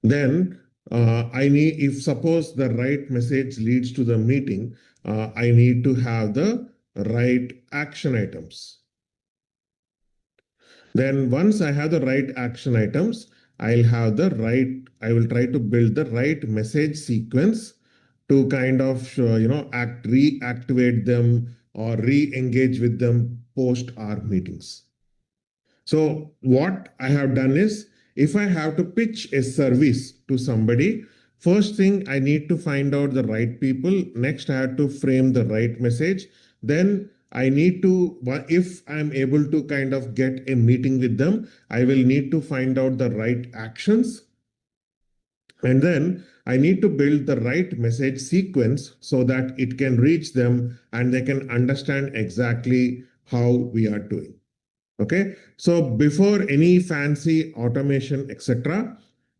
Then if suppose the right message leads to the meeting, I need to have the right action items. Then once I have the right action items, I will try to build the right message sequence to kind of reactivate them or re-engage with them post our meetings. So what I have done is, if I have to pitch a service to somebody, first thing I need to find out the right people. Next, I have to frame the right message. Then I need to, if I'm able to kind of get a meeting with them, I will need to find out the right actions. And then I need to build the right message sequence so that it can reach them and they can understand exactly how we are doing. Okay, so before any fancy automation, etc.,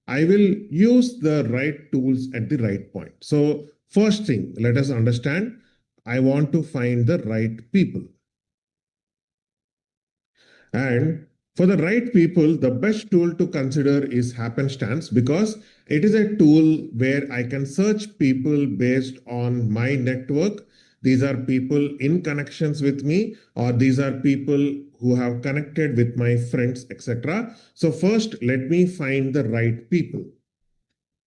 I will use the right tools at the right point. So first thing, let us understand, I want to find the right people. And for the right people, the best tool to consider is happenstance, because it is a tool where I can search people based on my network. These are people in connections with me, or these are people who have connected with my friends, etc. So first, let me find the right people.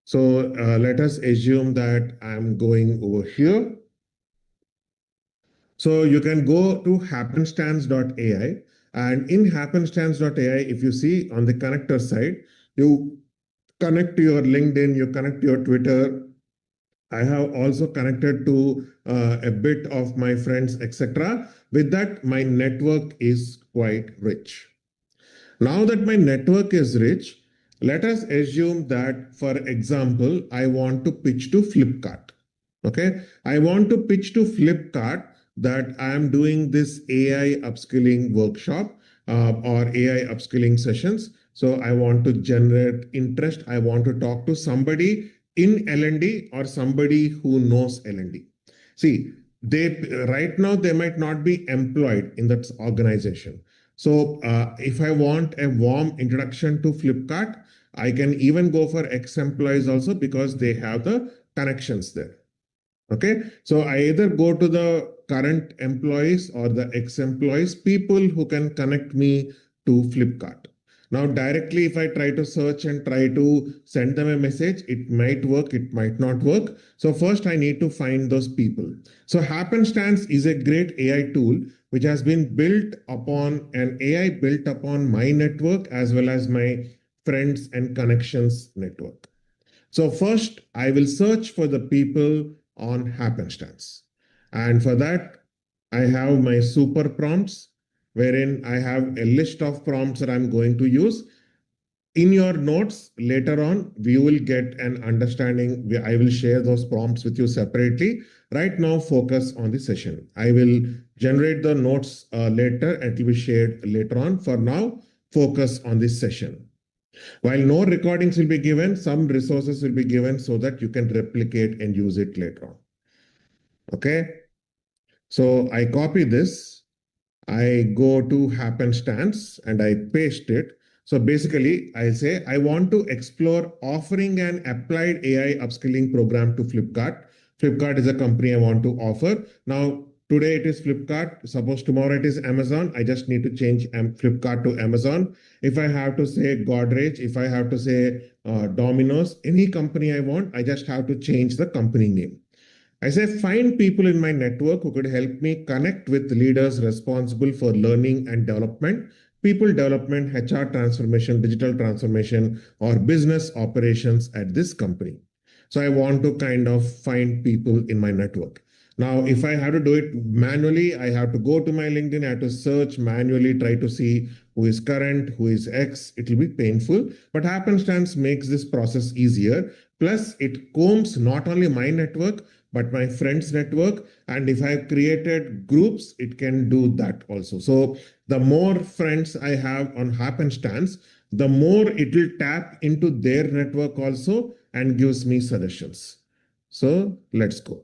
So let us assume that I'm going over here. So you can go to happenstance.ai. And in happenstance.ai, if you see on the connector side, you connect to your LinkedIn, you connect to your Twitter. I have also connected to a bit of my friends, etc. With that, my network is quite rich. Now that my network is rich, let us assume that, for example, I want to pitch to Flipkart. Okay, I want to pitch to Flipkart that I am doing this AI upskilling workshop or AI upskilling sessions. So I want to generate interest. I want to talk to somebody in L&D or somebody who knows L&D. See, right now they might not be employed in that organization. So if I want a warm introduction to Flipkart, I can even go for ex-employees also, because they have the connections there. Okay, so I either go to the current employees or the ex-employees, people who can connect me to Flipkart. Now, directly, if I try to search and try to send them a message, it might work, it might not work. So first, I need to find those people. So Happenstance is a great AI tool which has been built upon an AI built upon my network as well as my friends and connections network. So first, I will search for the people on Happenstance. And for that, I have my super prompts, wherein I have a list of prompts that I'm going to use. In your notes later on, we will get an understanding. I will share those prompts with you separately. Right now, focus on the session. I will generate the notes later and it will be shared later on. For now, focus on this session. While no recordings will be given, some resources will be given so that you can replicate and use it later on. Okay. So I copy this, I go to happenstance and I paste it. So basically, I say I want to explore offering an applied AI upskilling program to Flipkart. Flipkart is a company I want to offer. Now, today it is Flipkart. Suppose tomorrow it is Amazon. I just need to change Flipkart to Amazon. If I have to say Godrej, if I have to say Domino's, any company I want, I just have to change the company name. I say find people in my network who could help me connect with leaders responsible for learning and development, people development, HR transformation, digital transformation, or business operations at this company. So I want to kind of find people in my network. Now, if I have to do it manually, I have to go to my LinkedIn, I have to search manually, try to see who is current, who is X. It will be painful, but happenstance makes this process easier. Plus, it combs not only my network, but my friends network. And if I've created groups, it can do that also. So the more friends I have on happenstance, the more it will tap into their network also and gives me suggestions. So let's go.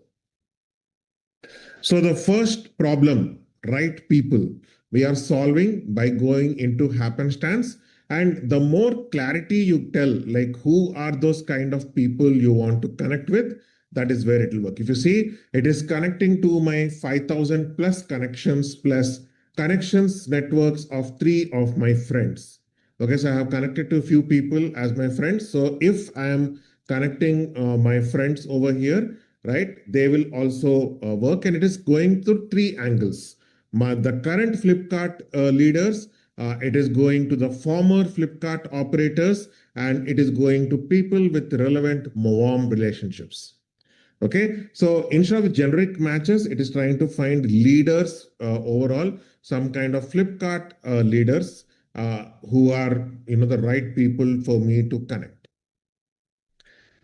So the first problem, right people, we are solving by going into happenstance. And the more clarity you tell, like who are those kind of people you want to connect with, that is where it will work. If you see, it is connecting to my 5,000 plus connections networks of 3 of my friends. Okay, so I have connected to a few people as my friends. So if I am connecting my friends over here, right, they will also work, and it is going through 3 angles. The current Flipkart leaders, it is going to the former Flipkart operators, and it is going to people with relevant warm relationships. Okay, so instead of generic matches, it is trying to find leaders overall, some kind of Flipkart leaders who are the right people for me to connect.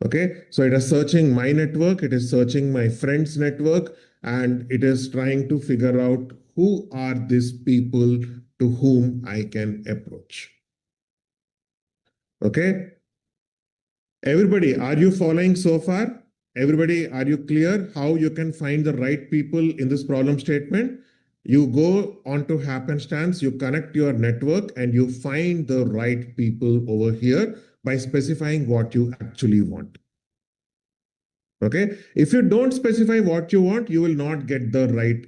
Okay, so it is searching my network, it is searching my friends' network, and it is trying to figure out who are these people to whom I can approach. Okay, everybody, are you following so far? Everybody, are you clear how you can find the right people in this problem statement? You go onto happenstance, you connect your network, and you find the right people over here by specifying what you actually want. Okay, if you don't specify what you want, you will not get the right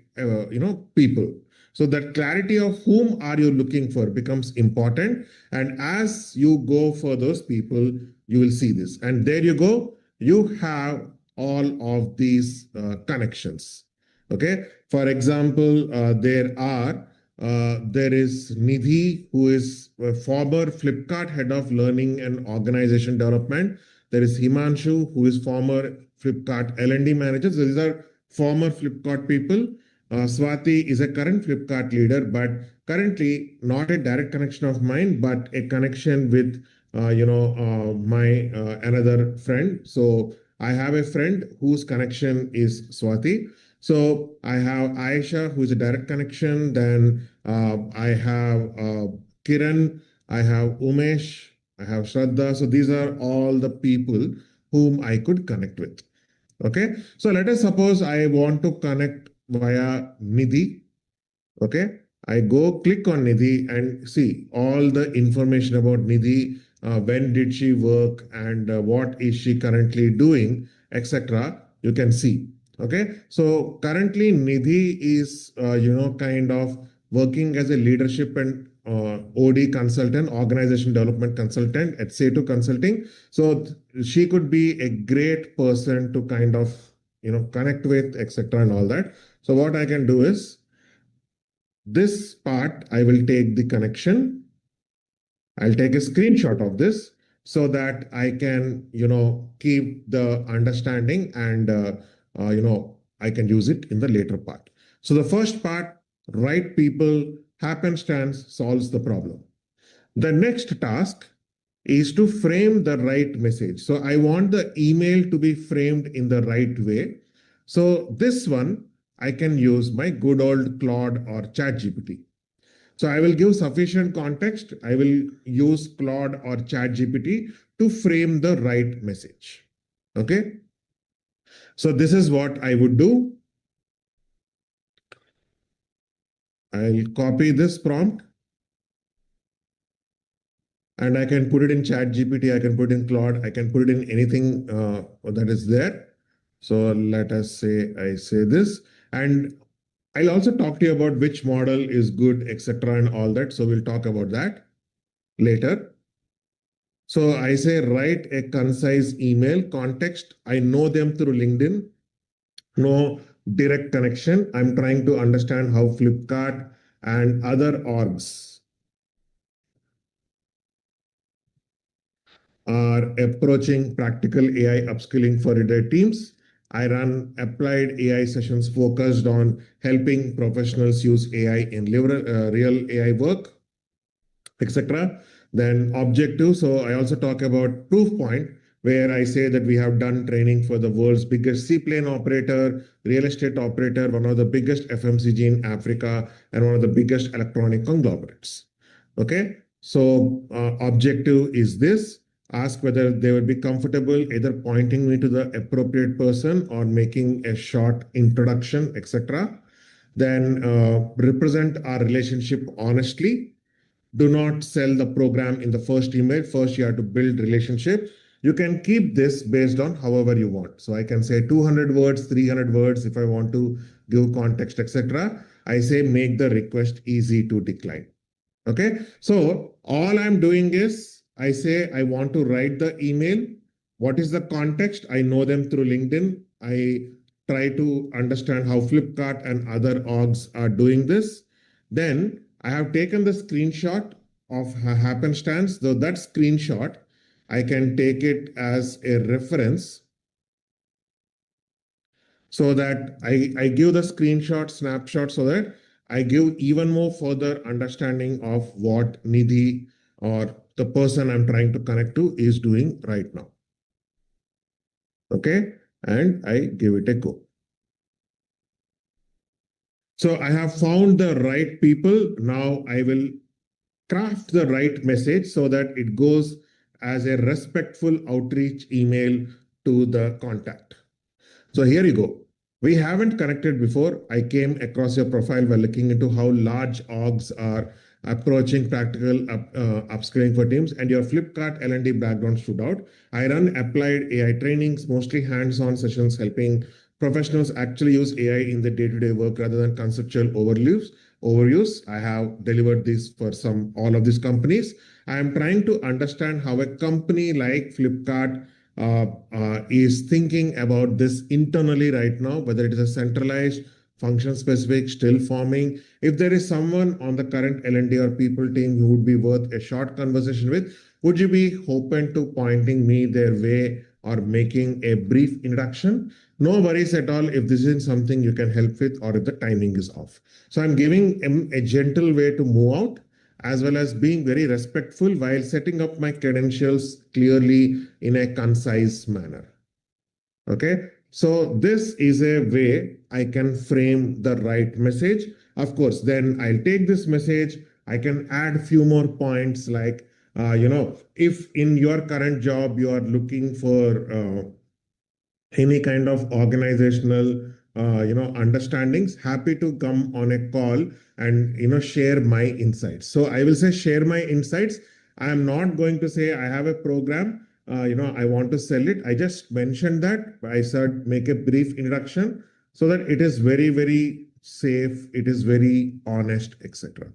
people. So that clarity of whom are you looking for becomes important, and as you go for those people, you will see this, and there you go, you have all of these connections. Okay, for example, there is Nidhi, who is a former Flipkart head of learning and organization development. There is Himanshu, who is former Flipkart L&D manager. So these are former Flipkart people. Swati is a current Flipkart leader, but currently not a direct connection of mine, but a connection with my another friend. So I have a friend whose connection is Swati. So I have Aisha, who is a direct connection. Then I have Kiran, I have Umesh, I have Shraddha. So these are all the people whom I could connect with. Okay, so let us suppose I want to connect via Nidhi. Okay, I go click on Nidhi and see all the information about Nidhi. When did she work and what is she currently doing, etc. You can see. Okay, so currently Nidhi is kind of working as a leadership and OD consultant, organization development consultant at Setu Consulting. So she could be a great person to kind of connect with, etc. and all that. So what I can do is this part, I will take the connection. I'll take a screenshot of this so that I can keep the understanding and I can use it in the later part. So the first part, right people, happenstance solves the problem. The next task is to frame the right message. So I want the email to be framed in the right way. So this one, I can use my good old Claude or ChatGPT. So I will give sufficient context. I will use Claude or ChatGPT to frame the right message. Okay. So this is what I would do. I'll copy this prompt and I can put it in ChatGPT. I can put it in Claude. I can put it in anything that is there. So let us say I say this, and I'll also talk to you about which model is good, etc., and all that. So we'll talk about that later. So I say write a concise email. Context, I know them through LinkedIn. No direct connection. I'm trying to understand how Flipkart and other orgs are approaching practical AI upskilling for their teams. I run applied AI sessions focused on helping professionals use AI in real AI work, etc. Then objective. So I also talk about proof point, where I say that we have done training for the world's biggest seaplane operator, real estate operator, one of the biggest FMCG in Africa, and one of the biggest electronic conglomerates. Okay. So objective is this. Ask whether they would be comfortable either pointing me to the appropriate person or making a short introduction, etc. Then represent our relationship honestly. Do not sell the program in the first email. First, you have to build relationship. You can keep this based on however you want. So I can say 200 words, 300 words if I want to give context, etc. I say make the request easy to decline. Okay. So all I'm doing is I say I want to write the email. What is the context? I know them through LinkedIn. I try to understand how Flipkart and other orgs are doing this. Then I have taken the screenshot of happenstance. So that screenshot, I can take it as a reference so that I give the screenshot snapshot so that I give even more further understanding of what Nidhi or the person I'm trying to connect to is doing right now. Okay. And I give it a go. So I have found the right people. Now I will craft the right message so that it goes as a respectful outreach email to the contact. So here you go. We haven't connected before. I came across your profile while looking into how large orgs are approaching practical upskilling for teams, and your Flipkart L&D background stood out. I run applied AI trainings, mostly hands-on sessions, helping professionals actually use AI in the day-to-day work rather than conceptual overuse. I have delivered this for all of these companies. I am trying to understand how a company like Flipkart is thinking about this internally right now, whether it is a centralized, function specific, still forming. If there is someone on the current L&D or people team who would be worth a short conversation with, would you be open to pointing me their way or making a brief introduction? No worries at all if this isn't something you can help with or if the timing is off. So I'm giving him a gentle way to move out, as well as being very respectful while setting up my credentials clearly in a concise manner. Okay. So this is a way I can frame the right message. Of course, then I'll take this message. I can add a few more points like, if in your current job you are looking for any kind of organizational understandings, happy to come on a call and share my insights. So I will say share my insights. I am not going to say I have a program, I want to sell it. I just mentioned that. I said make a brief introduction so that it is very, very safe, it is very honest, etc.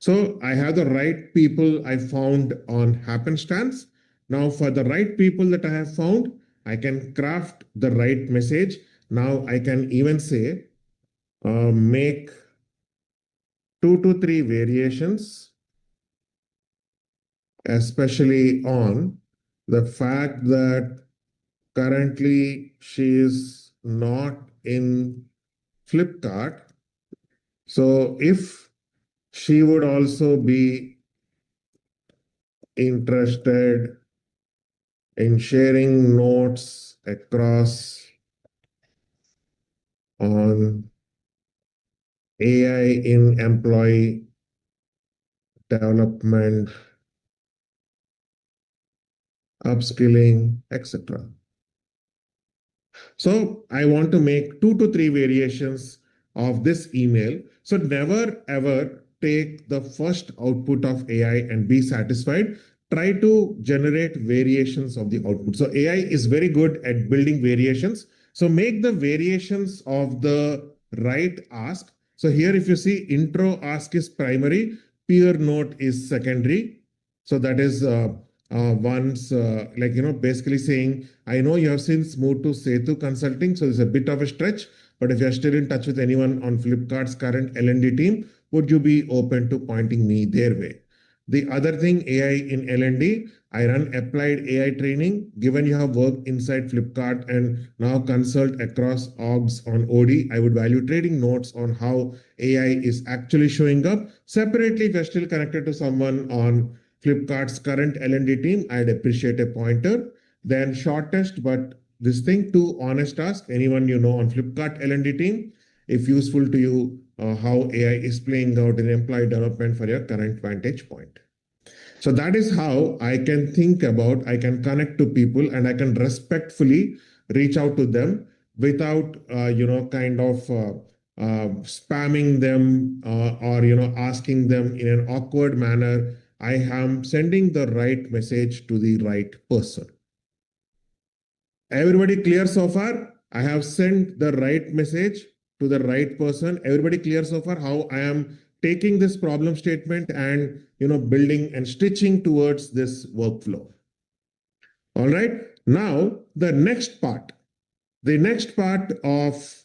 So I have the right people I found on happenstance. Now for the right people that I have found, I can craft the right message. Now I can even say, make 2 to 3 variations, especially on the fact that currently she is not in Flipkart. So if she would also be interested in sharing notes across on AI in employee development, upskilling, etc. So I want to make 2 to 3 variations of this email. So never ever take the first output of AI and be satisfied. Try to generate variations of the output. So AI is very good at building variations. So make the variations of the right ask. So here, if you see, intro ask is primary, peer note is secondary. So that is once basically saying, I know you have since moved to Sethu Consulting, so it's a bit of a stretch, but if you're still in touch with anyone on Flipkart's current L&D team, would you be open to pointing me their way? The other thing, AI in L&D, I run applied AI training. Given you have worked inside Flipkart and now consult across orgs on OD, I would value trading notes on how AI is actually showing up. Separately, if you're still connected to someone on Flipkart's current L&D team, I'd appreciate a pointer. Then shortest, but this thing, to honest ask, anyone you know on Flipkart L&D team, if useful to you, how AI is playing out in employee development for your current vantage point. So that is how I can think about, I can connect to people and I can respectfully reach out to them without, spamming them or, asking them in an awkward manner. I am sending the right message to the right person. Everybody clear so far? I have sent the right message to the right person. Everybody clear so far how I am taking this problem statement and building and stitching towards this workflow. All right. Now the next part of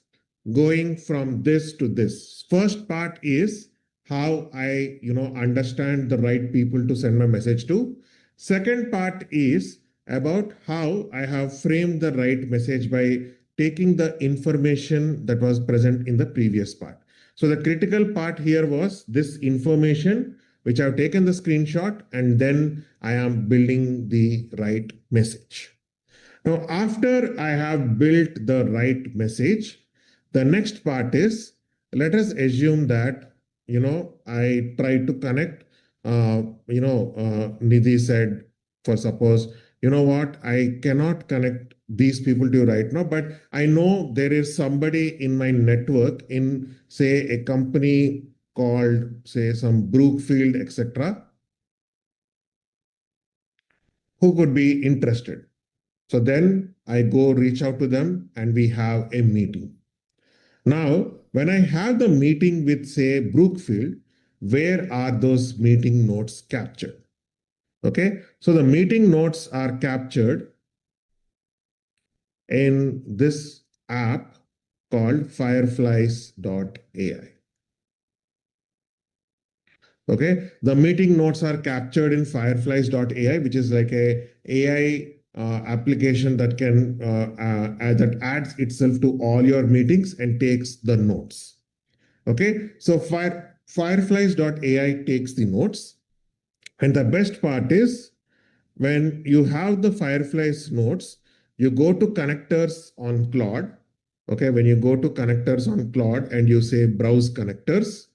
going from this to this. First part is how I understand the right people to send my message to. Second part is about how I have framed the right message by taking the information that was present in the previous part. So the critical part here was this information, which I've taken the screenshot, and then I am building the right message. Now, after I have built the right message, the next part is, let us assume that, I try to connect, Nidhi said, for suppose, you know what, I cannot connect these people to you right now, but I know there is somebody in my network in, say, a company called, say, some Brookfield, etc., who could be interested. So then I go reach out to them and we have a meeting. Now, when I have the meeting with, say, Brookfield, where are those meeting notes captured? Okay, so the meeting notes are captured in this app called fireflies.ai. Okay, the meeting notes are captured in fireflies.ai, which is like a AI application that can that adds itself to all your meetings and takes the notes. Okay, so fireflies.ai takes the notes, and the best part is when you have the Fireflies notes, you go to connectors on Claude. Okay, when you go to connectors on Claude and you say browse connectors,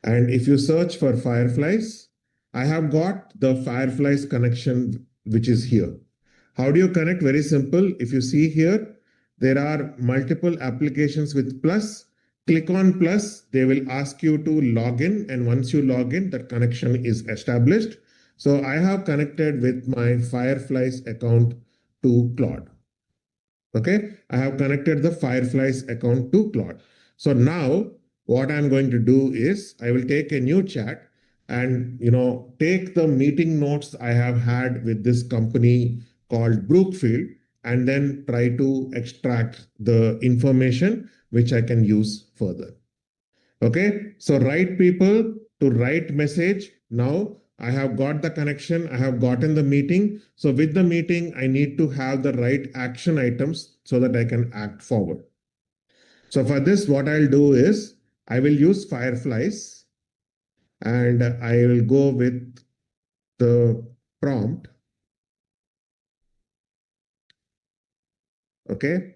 and if you search for Fireflies, I have got the Fireflies connection, which is here. How do you connect? Very simple. If you see here, there are multiple applications with plus. Click on plus, they will ask you to log in. And once you log in, that connection is established. So I have connected with my Fireflies account to Claude. Okay, I have connected the Fireflies account to Claude. So now what I'm going to do is I will take a new chat and take the meeting notes I have had with this company called Brookfield and then try to extract the information which I can use further. Okay, so right people to right message. Now I have got the connection, I have gotten the meeting. So with the meeting, I need to have the right action items so that I can act forward. So for this, what I'll do is I will use Fireflies and I will go with the prompt. Okay.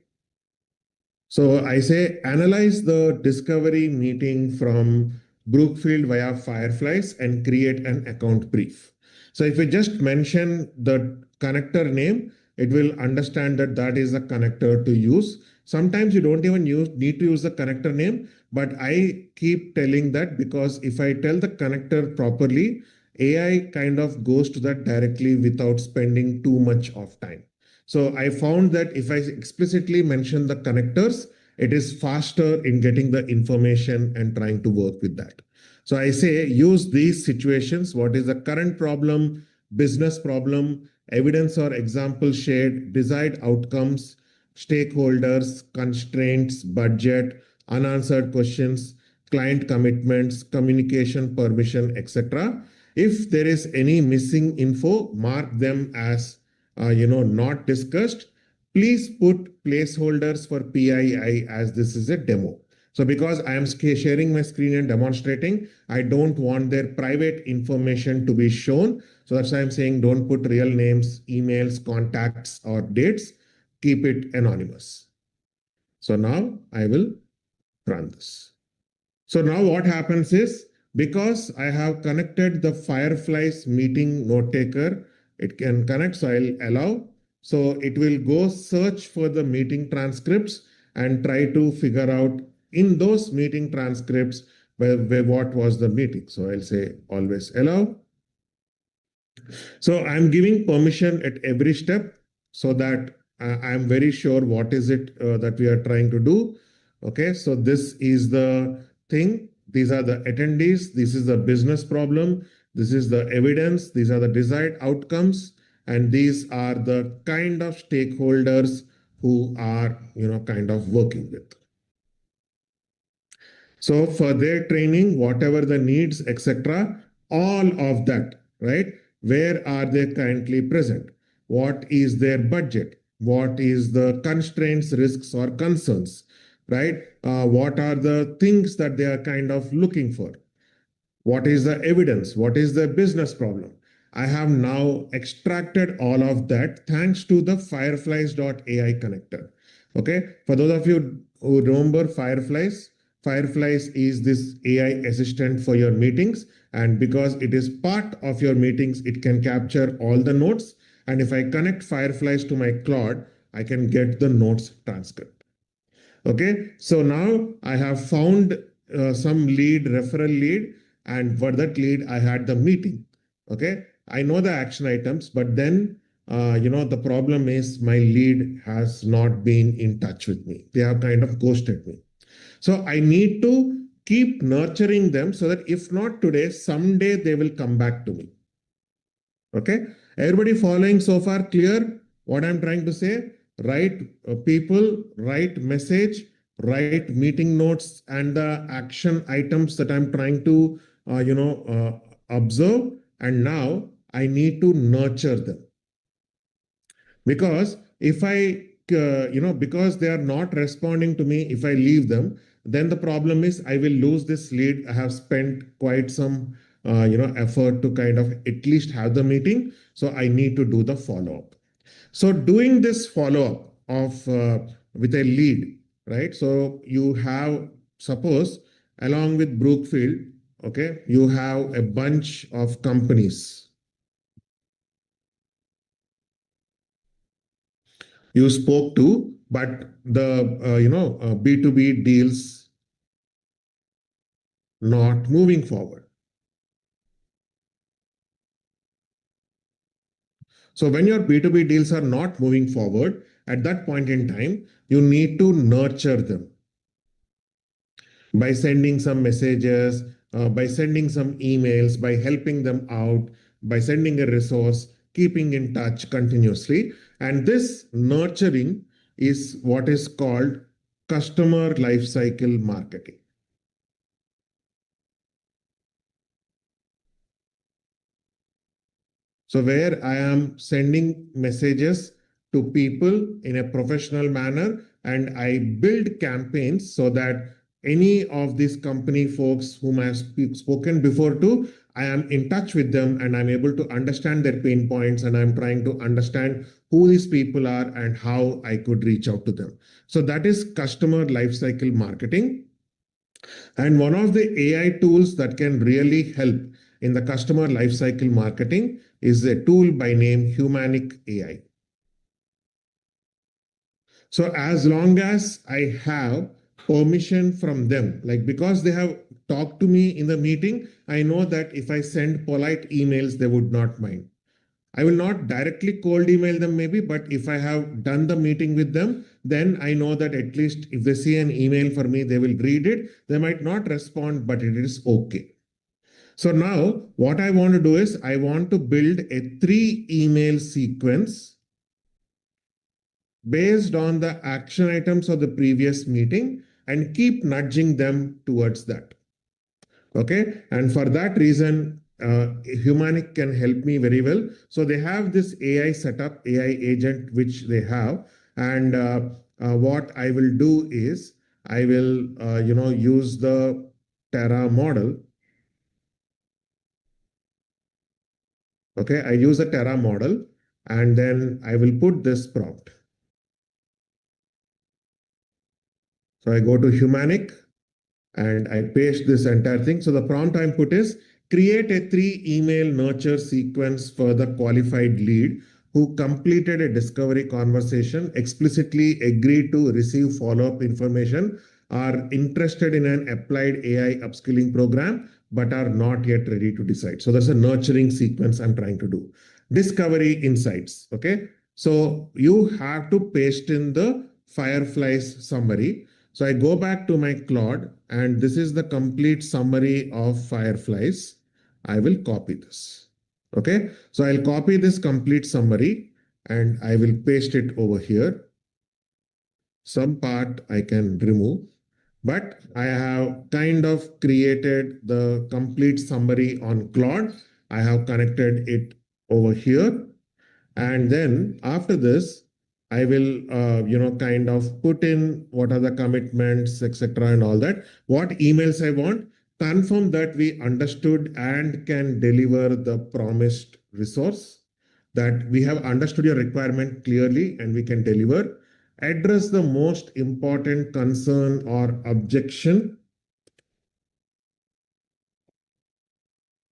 So I say analyze the discovery meeting from Brookfield via Fireflies and create an account brief. So if we just mention the connector name, it will understand that that is the connector to use. Sometimes you don't even need to use the connector name, but I keep telling that because if I tell the connector properly, AI kind of goes to that directly without spending too much of time. So I found that if I explicitly mention the connectors, it is faster in getting the information and trying to work with that. So I say use these situations. What is the current problem, business problem, evidence or example shared, desired outcomes, stakeholders, constraints, budget, unanswered questions, client commitments, communication permission, etc. If there is any missing info, mark them as not discussed. Please put placeholders for PII as this is a demo. So because I am sharing my screen and demonstrating, I don't want their private information to be shown. So that's why I'm saying don't put real names, emails, contacts, or dates. Keep it anonymous. So now I will run this. So now what happens is, because I have connected the Fireflies meeting note taker, it can connect, so I'll allow. So it will go search for the meeting transcripts and try to figure out in those meeting transcripts where what was the meeting. So I'll say always allow. So I'm giving permission at every step so that I'm very sure what is it that we are trying to do. Okay, so this is the thing. These are the attendees. This is the business problem. This is the evidence. These are the desired outcomes. And these are the kind of stakeholders who are, kind of working with. So for their training, whatever the needs, etc., all of that, right? Where are they currently present? What is their budget? What is the constraints, risks, or concerns, right? What are the things that they are kind of looking for? What is the evidence? What is the business problem? I have now extracted all of that thanks to the fireflies.ai connector. Okay, for those of you who remember Fireflies, Fireflies is this AI assistant for your meetings. And because it is part of your meetings, it can capture all the notes. And if I connect Fireflies to my Claude, I can get the notes transcript. Okay, so now I have found some referral lead, and for that lead, I had the meeting. Okay, I know the action items, but then, the problem is my lead has not been in touch with me. They have kind of ghosted me. So I need to keep nurturing them so that if not today, someday they will come back to me. Okay, everybody following so far? Clear what I'm trying to say? Write people, write message, write meeting notes and the action items that I'm trying to, observe. And now I need to nurture them. Because if I, because they are not responding to me, if I leave them, then the problem is I will lose this lead. I have spent quite some, effort to kind of at least have the meeting. So I need to do the follow-up. So doing this follow-up of with a lead, right? So you have, suppose, along with Brookfield, okay, you have a bunch of companies. You spoke to, but the B2B deals not moving forward. So when your B2B deals are not moving forward, at that point in time, you need to nurture them by sending some messages, by sending some emails, by helping them out, by sending a resource, keeping in touch continuously. And this nurturing is what is called customer lifecycle marketing. So where I am sending messages to people in a professional manner, and I build campaigns so that any of these company folks whom I have spoken before to, I am in touch with them and I'm able to understand their pain points, and I'm trying to understand who these people are and how I could reach out to them. So that is customer lifecycle marketing. And one of the AI tools that can really help in the customer lifecycle marketing is a tool by name Humanic AI. So as long as I have permission from them, like because they have talked to me in the meeting, I know that if I send polite emails, they would not mind. I will not directly cold email them maybe, but if I have done the meeting with them, then I know that at least if they see an email for me, they will read it. They might not respond, but it is okay. So now what I want to do is I want to build a 3 email sequence based on the action items of the previous meeting and keep nudging them towards that. Okay. And for that reason, Humanic can help me very well. So they have this AI setup, AI agent, which they have. And what I will do is I will, use the Tarah model. Okay. I use a Tarah model and then I will put this prompt. So I go to Humanic and I paste this entire thing. So the prompt I put is create a 3 email nurture sequence for the qualified lead who completed a discovery conversation, explicitly agreed to receive follow-up information, are interested in an applied AI upskilling program, but are not yet ready to decide. So that's a nurturing sequence I'm trying to do. Discovery insights. Okay. So you have to paste in the Fireflies summary. So I go back to my Claude, and this is the complete summary of Fireflies. I will copy this. Okay. So I'll copy this complete summary and I will paste it over here. Some part I can remove, but I have kind of created the complete summary on Claude. I have connected it over here. And then after this, I will, kind of put in what are the commitments, etc., and all that. What emails I want, confirm that we understood and can deliver the promised resource, that we have understood your requirement clearly and we can deliver. Address the most important concern or objection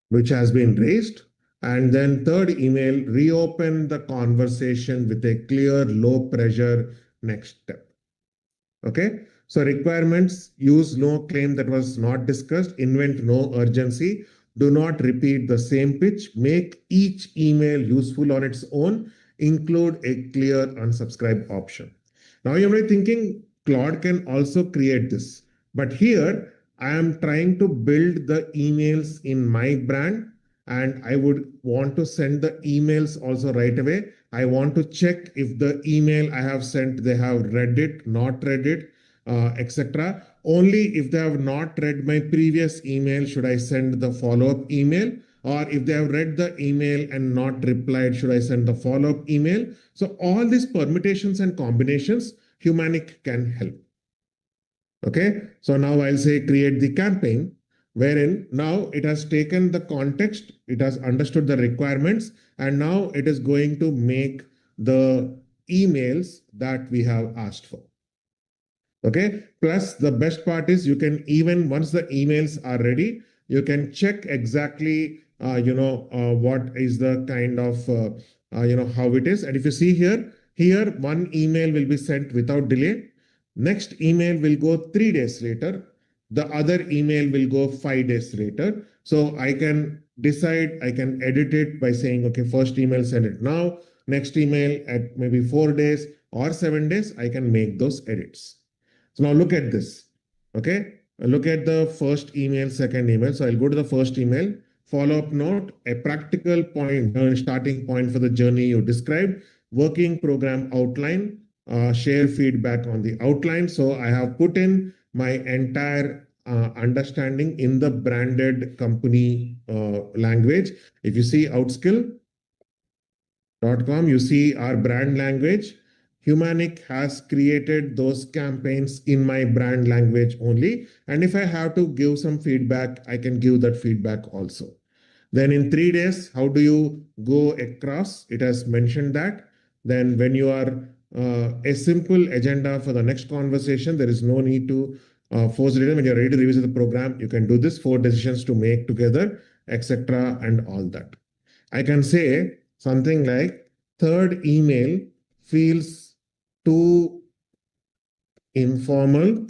which has been raised. And then third email, reopen the conversation with a clear, low pressure next step. Okay. So requirements, use no claim that was not discussed, invent no urgency, do not repeat the same pitch, make each email useful on its own, include a clear unsubscribe option. Now you may be thinking Claude can also create this, but here I am trying to build the emails in my brand, and I would want to send the emails also right away. I want to check if the email I have sent, they have read it, not read it, etc. Only if they have not read my previous email should I send the follow-up email, or if they have read the email and not replied, should I send the follow-up email? So all these permutations and combinations, Humanic can help. Okay, so now I'll say create the campaign, wherein now it has taken the context, it has understood the requirements, and now it is going to make the emails that we have asked for. Okay, plus the best part is you can even, once the emails are ready, you can check exactly, what is the kind of, how it is. And if you see here, one email will be sent without delay. Next email will go 3 days later. The other email will go 5 days later. So I can decide, I can edit it by saying, okay, first email, send it now. Next email at maybe 4 days or 7 days, I can make those edits. So now look at this. Okay. Look at the first email, second email. So I'll go to the first email, follow-up note, a practical point, starting point for the journey you described, working program outline, share feedback on the outline. So I have put in my entire understanding in the branded company language. If you see outskill, You see our brand language. Humanic has created those campaigns in my brand language only. And if I have to give some feedback, I can give that feedback also. Then in 3 days, how do you go across? It has mentioned that. Then when you are a simple agenda for the next conversation, there is no need to force it in. When you're ready to revisit the program, you can do this 4 decisions to make together, etc. and all that. I can say something like third email feels too informal,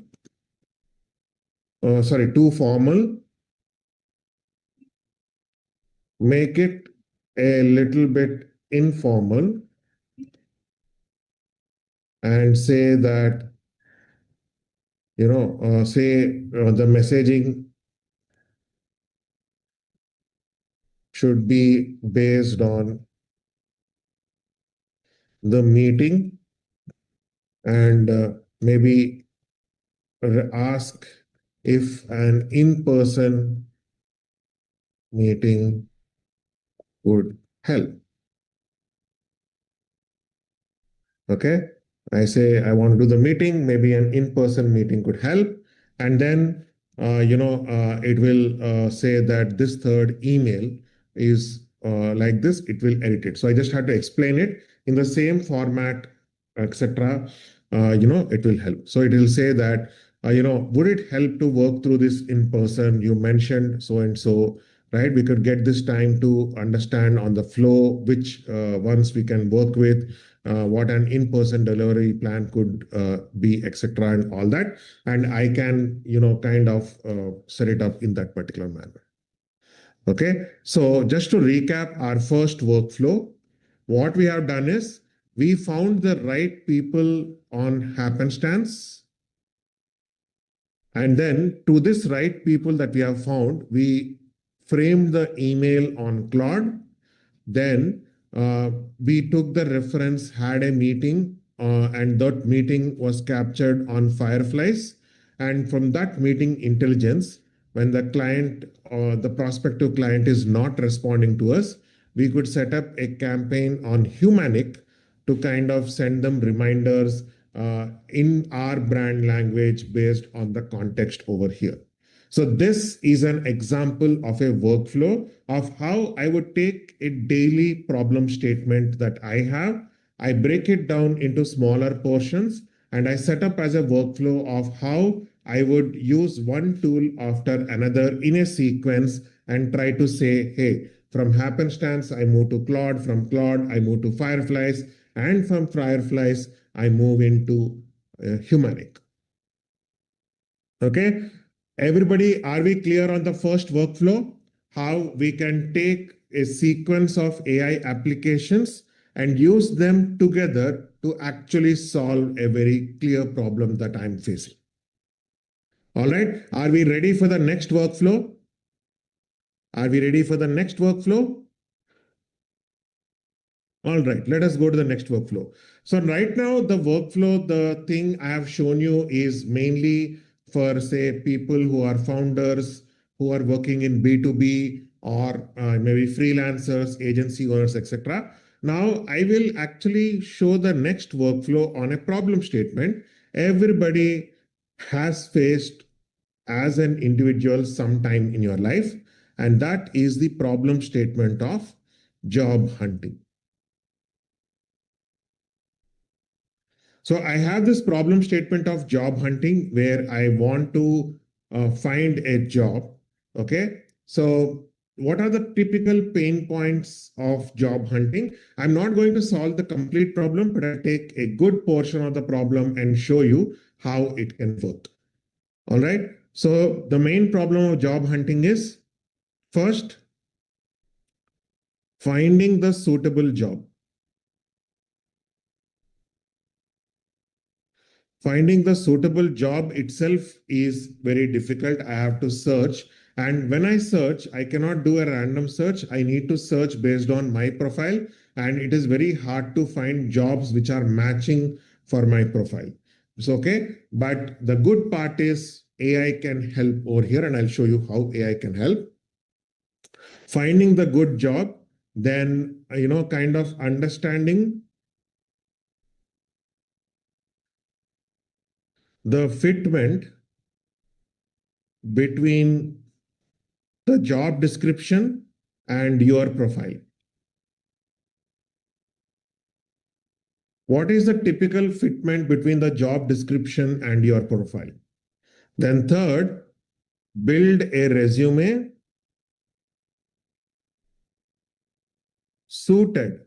too formal. Make it a little bit informal and say that, the messaging should be based on the meeting and maybe ask if an in-person meeting would help. Okay, I say I want to do the meeting, maybe an in-person meeting could help. And then, it will say that this third email is like this, it will edit it. So I just had to explain it in the same format, etc. It will help. So it will say that, would it help to work through this in person? You mentioned so and so, right? We could get this time to understand on the flow which ones we can work with, what an in-person delivery plan could be, etc. and all that. And I can, kind of set it up in that particular manner. Okay, so just to recap our first workflow, what we have done is we found the right people on happenstance. And then to this right people that we have found, we framed the email on Claude. Then we took the reference, had a meeting, and that meeting was captured on Fireflies. And from that meeting intelligence, when the client or the prospective client is not responding to us, we could set up a campaign on Humanic to kind of send them reminders in our brand language based on the context over here. So this is an example of a workflow of how I would take a daily problem statement that I have. I break it down into smaller portions and I set up as a workflow of how I would use one tool after another in a sequence and try to say, hey, from happenstance, I move to Claude, from Claude, I move to Fireflies, and from Fireflies, I move into Humanic. Okay. Everybody, are we clear on the first workflow? How we can take a sequence of AI applications and use them together to actually solve a very clear problem that I'm facing. All right, are we ready for the next workflow? Are we ready for the next workflow? All right, let us go to the next workflow. So right now, the workflow, the thing I have shown you is mainly for, say, people who are founders, who are working in B2B or maybe freelancers, agency owners, etc. Now, I will actually show the next workflow on a problem statement. Everybody has faced as an individual sometime in your life, and that is the problem statement of job hunting. So I have this problem statement of job hunting where I want to find a job. Okay. So what are the typical pain points of job hunting? I'm not going to solve the complete problem, but I'll take a good portion of the problem and show you how it can work. All right. So the main problem of job hunting is first, finding the suitable job. Finding the suitable job itself is very difficult. I have to search. And when I search, I cannot do a random search. I need to search based on my profile. And it is very hard to find jobs which are matching for my profile. It's okay. But the good part is AI can help over here. And I'll show you how AI can help. Finding the good job. then, kind of understanding the fitment between the job description and your profile. What is the typical fitment between the job description and your profile? Then third, build a resume suited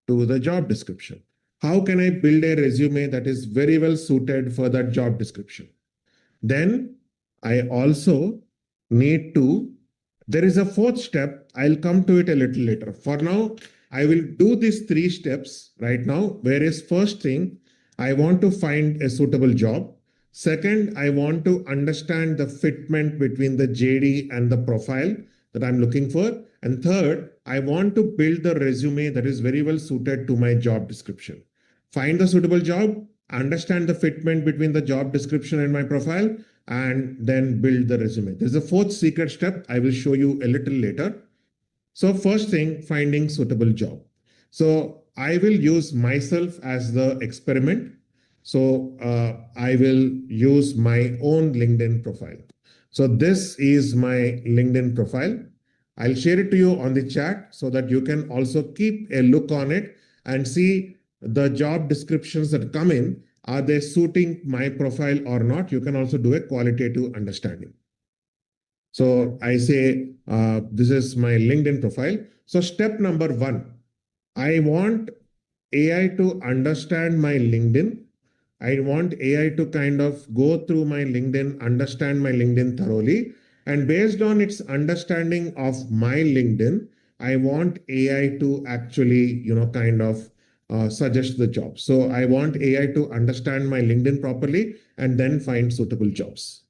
to the job description. How can I build a resume that is very well suited for that job description? Then I also need to, there is a fourth step. I'll come to it a little later. For now, I will do these 3 steps right now. Whereas first thing, I want to find a suitable job. Second, I want to understand the fitment between the JD and the profile that I'm looking for. And third, I want to build the resume that is very well suited to my job description. Find the suitable job, understand the fitment between the job description and my profile, and then build the resume. There's a fourth secret step I will show you a little later. So first thing, finding suitable job. So I will use myself as the experiment. So I will use my own LinkedIn profile. So this is my LinkedIn profile. I'll share it to you on the chat so that you can also keep a look on it and see the job descriptions that come in. Are they suiting my profile or not? You can also do a qualitative understanding. So I say, this is my LinkedIn profile. So step number 1, I want AI to understand my LinkedIn. I want AI to kind of go through my LinkedIn, understand my LinkedIn thoroughly. And based on its understanding of my LinkedIn, I want AI to actually, kind of suggest the job. So I want AI to understand my LinkedIn properly and then find suitable jobs.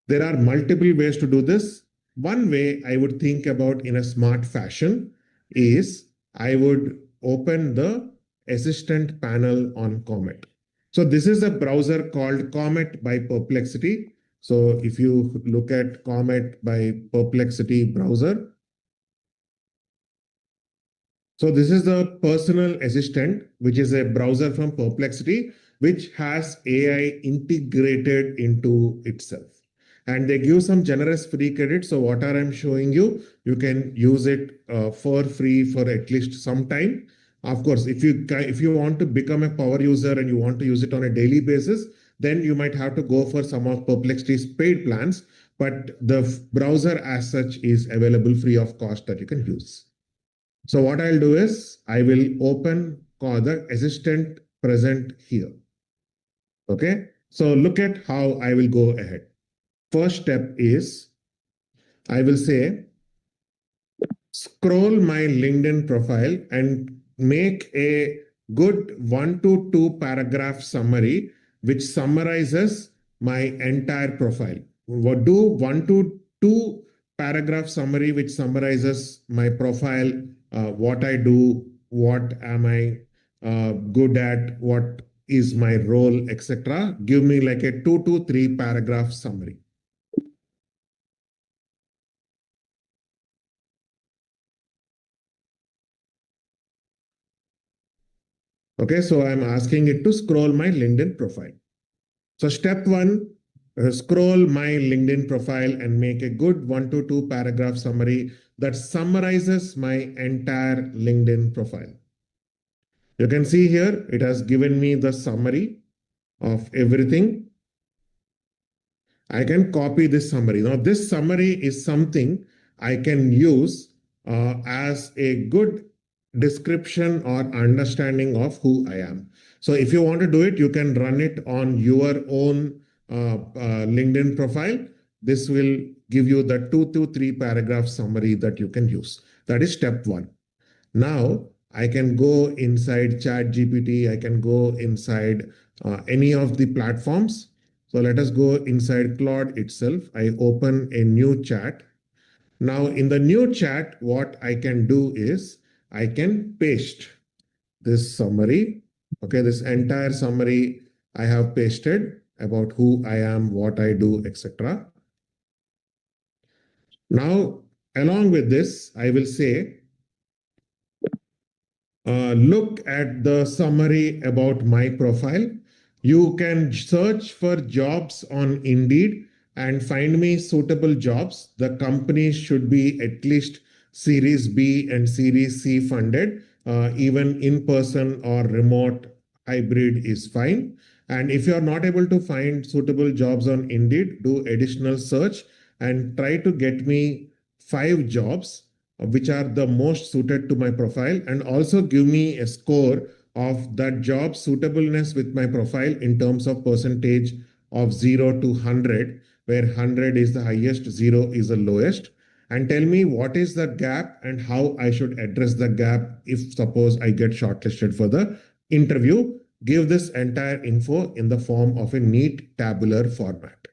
There are multiple ways to do this. One way I would think about in a smart fashion is I would open the assistant panel on Comet. So this is a browser called Comet by Perplexity. So if you look at Comet by Perplexity browser, so this is the personal assistant, which is a browser from Perplexity, which has AI integrated into itself. And they give some generous free credit. So what I'm showing you, you can use it for free for at least some time. Of course, if you want to become a power user and you want to use it on a daily basis, then you might have to go for some of Perplexity's paid plans. But the browser as such is available free of cost that you can use. So what I'll do is I will open the assistant present here. Okay. So look at how I will go ahead. First step is I will say, scroll my LinkedIn profile and make a good 1 to 2 paragraph summary, which summarizes my entire profile. Do 1 to 2 paragraph summary, which summarizes my profile, what I do, what am I good at, what is my role, etc. Give me like a 2 to 3 paragraph summary. Okay, so I'm asking it to scroll my LinkedIn profile. So step 1, scroll my LinkedIn profile and make a good 1 to 2 paragraph summary that summarizes my entire LinkedIn profile. You can see here, it has given me the summary of everything. I can copy this summary. Now, this summary is something I can use as a good description or understanding of who I am. So if you want to do it, you can run it on your own LinkedIn profile. This will give you the 2 to 3 paragraph summary that you can use. That is step 1. Now I can go inside ChatGPT. I can go inside any of the platforms. So let us go inside Claude itself. I open a new chat. Now in the new chat, what I can do is I can paste this summary. Okay, this entire summary I have pasted about who I am, what I do, etc. Now along with this, I will say, look at the summary about my profile. You can search for jobs on Indeed and find me suitable jobs. The companies should be at least Series B and Series C funded. Even in person or remote hybrid is fine. And if you are not able to find suitable jobs on Indeed, do additional search and try to get me 5 jobs which are the most suited to my profile, and also give me a score of that job suitableness with my profile in terms of percentage of 0 to 100, where 100 is the highest, 0 is the lowest, and tell me what is the gap and how I should address the gap if suppose I get shortlisted for the interview. Give this entire info in the form of a neat tabular format.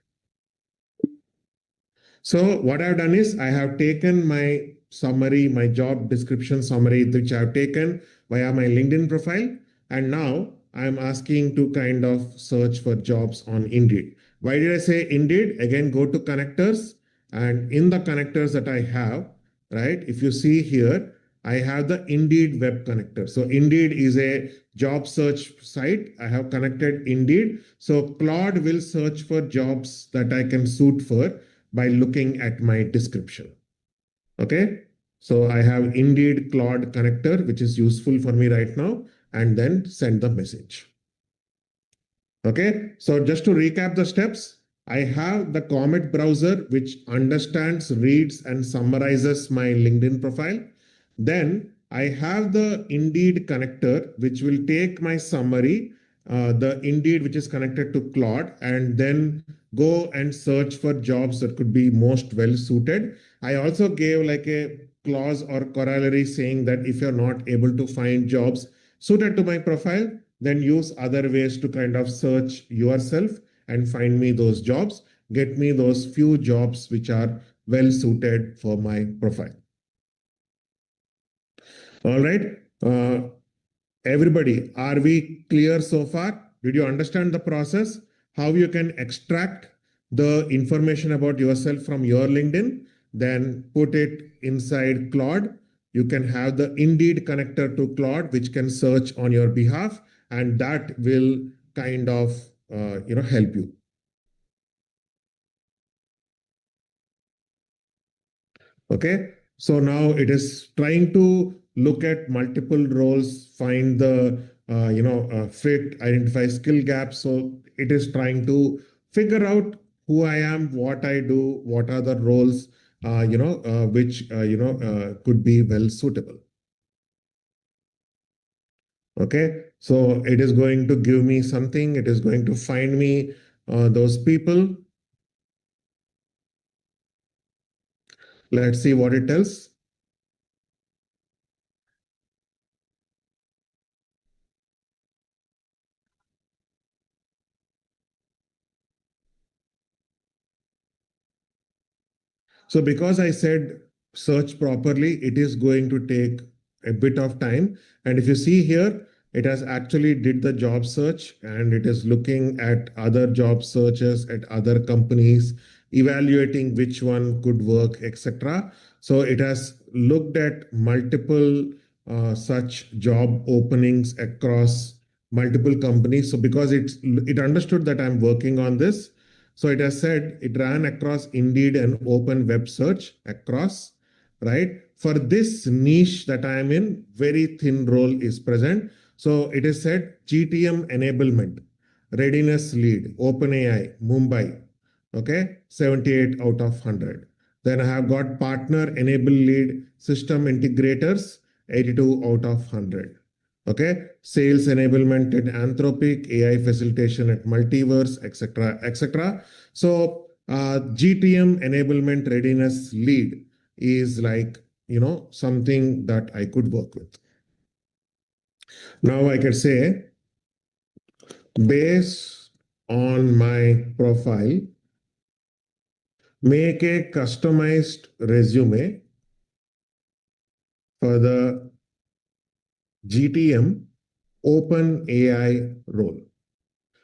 So what I've done is I have taken my summary, my job description summary, which I've taken via my LinkedIn profile. And now I'm asking to kind of search for jobs on Indeed. Why did I say Indeed? Again, go to connectors. And in the connectors that I have, right, if you see here, I have the Indeed web connector. So Indeed is a job search site. I have connected Indeed. So Claude will search for jobs that I can suit for by looking at my description. Okay, so I have Indeed Claude connector, which is useful for me right now, and then send the message. Okay, so just to recap the steps, I have the Comet browser, which understands, reads, and summarizes my LinkedIn profile. Then I have the Indeed connector, which will take my summary, the Indeed, which is connected to Claude, and then go and search for jobs that could be most well suited. I also gave like a clause or corollary saying that if you're not able to find jobs suited to my profile, then use other ways to kind of search yourself and find me those jobs, get me those few jobs which are well suited for my profile. All right. Everybody, are we clear so far? Did you understand the process? How you can extract the information about yourself from your LinkedIn, then put it inside Claude. You can have the Indeed connector to Claude, which can search on your behalf, and that will kind of help you. Okay, so now it is trying to look at multiple roles, find the fit, identify skill gaps. So it is trying to figure out who I am, what I do, what are the roles, which could be well suitable. Okay, so it is going to give me something. It is going to find me those people. Let's see what it tells. So because I said search properly, it is going to take a bit of time. And if you see here, it has actually did the job search and it is looking at other job searches at other companies, evaluating which one could work, etc. So it has looked at multiple such job openings across multiple companies. So because it understood that I'm working on this, so it has said it ran across Indeed and open web search across, right? For this niche that I am in, very thin role is present. So it is said GTM enablement, readiness lead, OpenAI, Mumbai, okay, 78 out of 100. Then I have got partner enable lead, system integrators, 82 out of 100. Okay, sales enablement at Anthropic, AI facilitation at Multiverse, etc., etc. So GTM enablement readiness lead is like something that I could work with. Now I can say, based on my profile, make a customized resume for the GTM OpenAI role.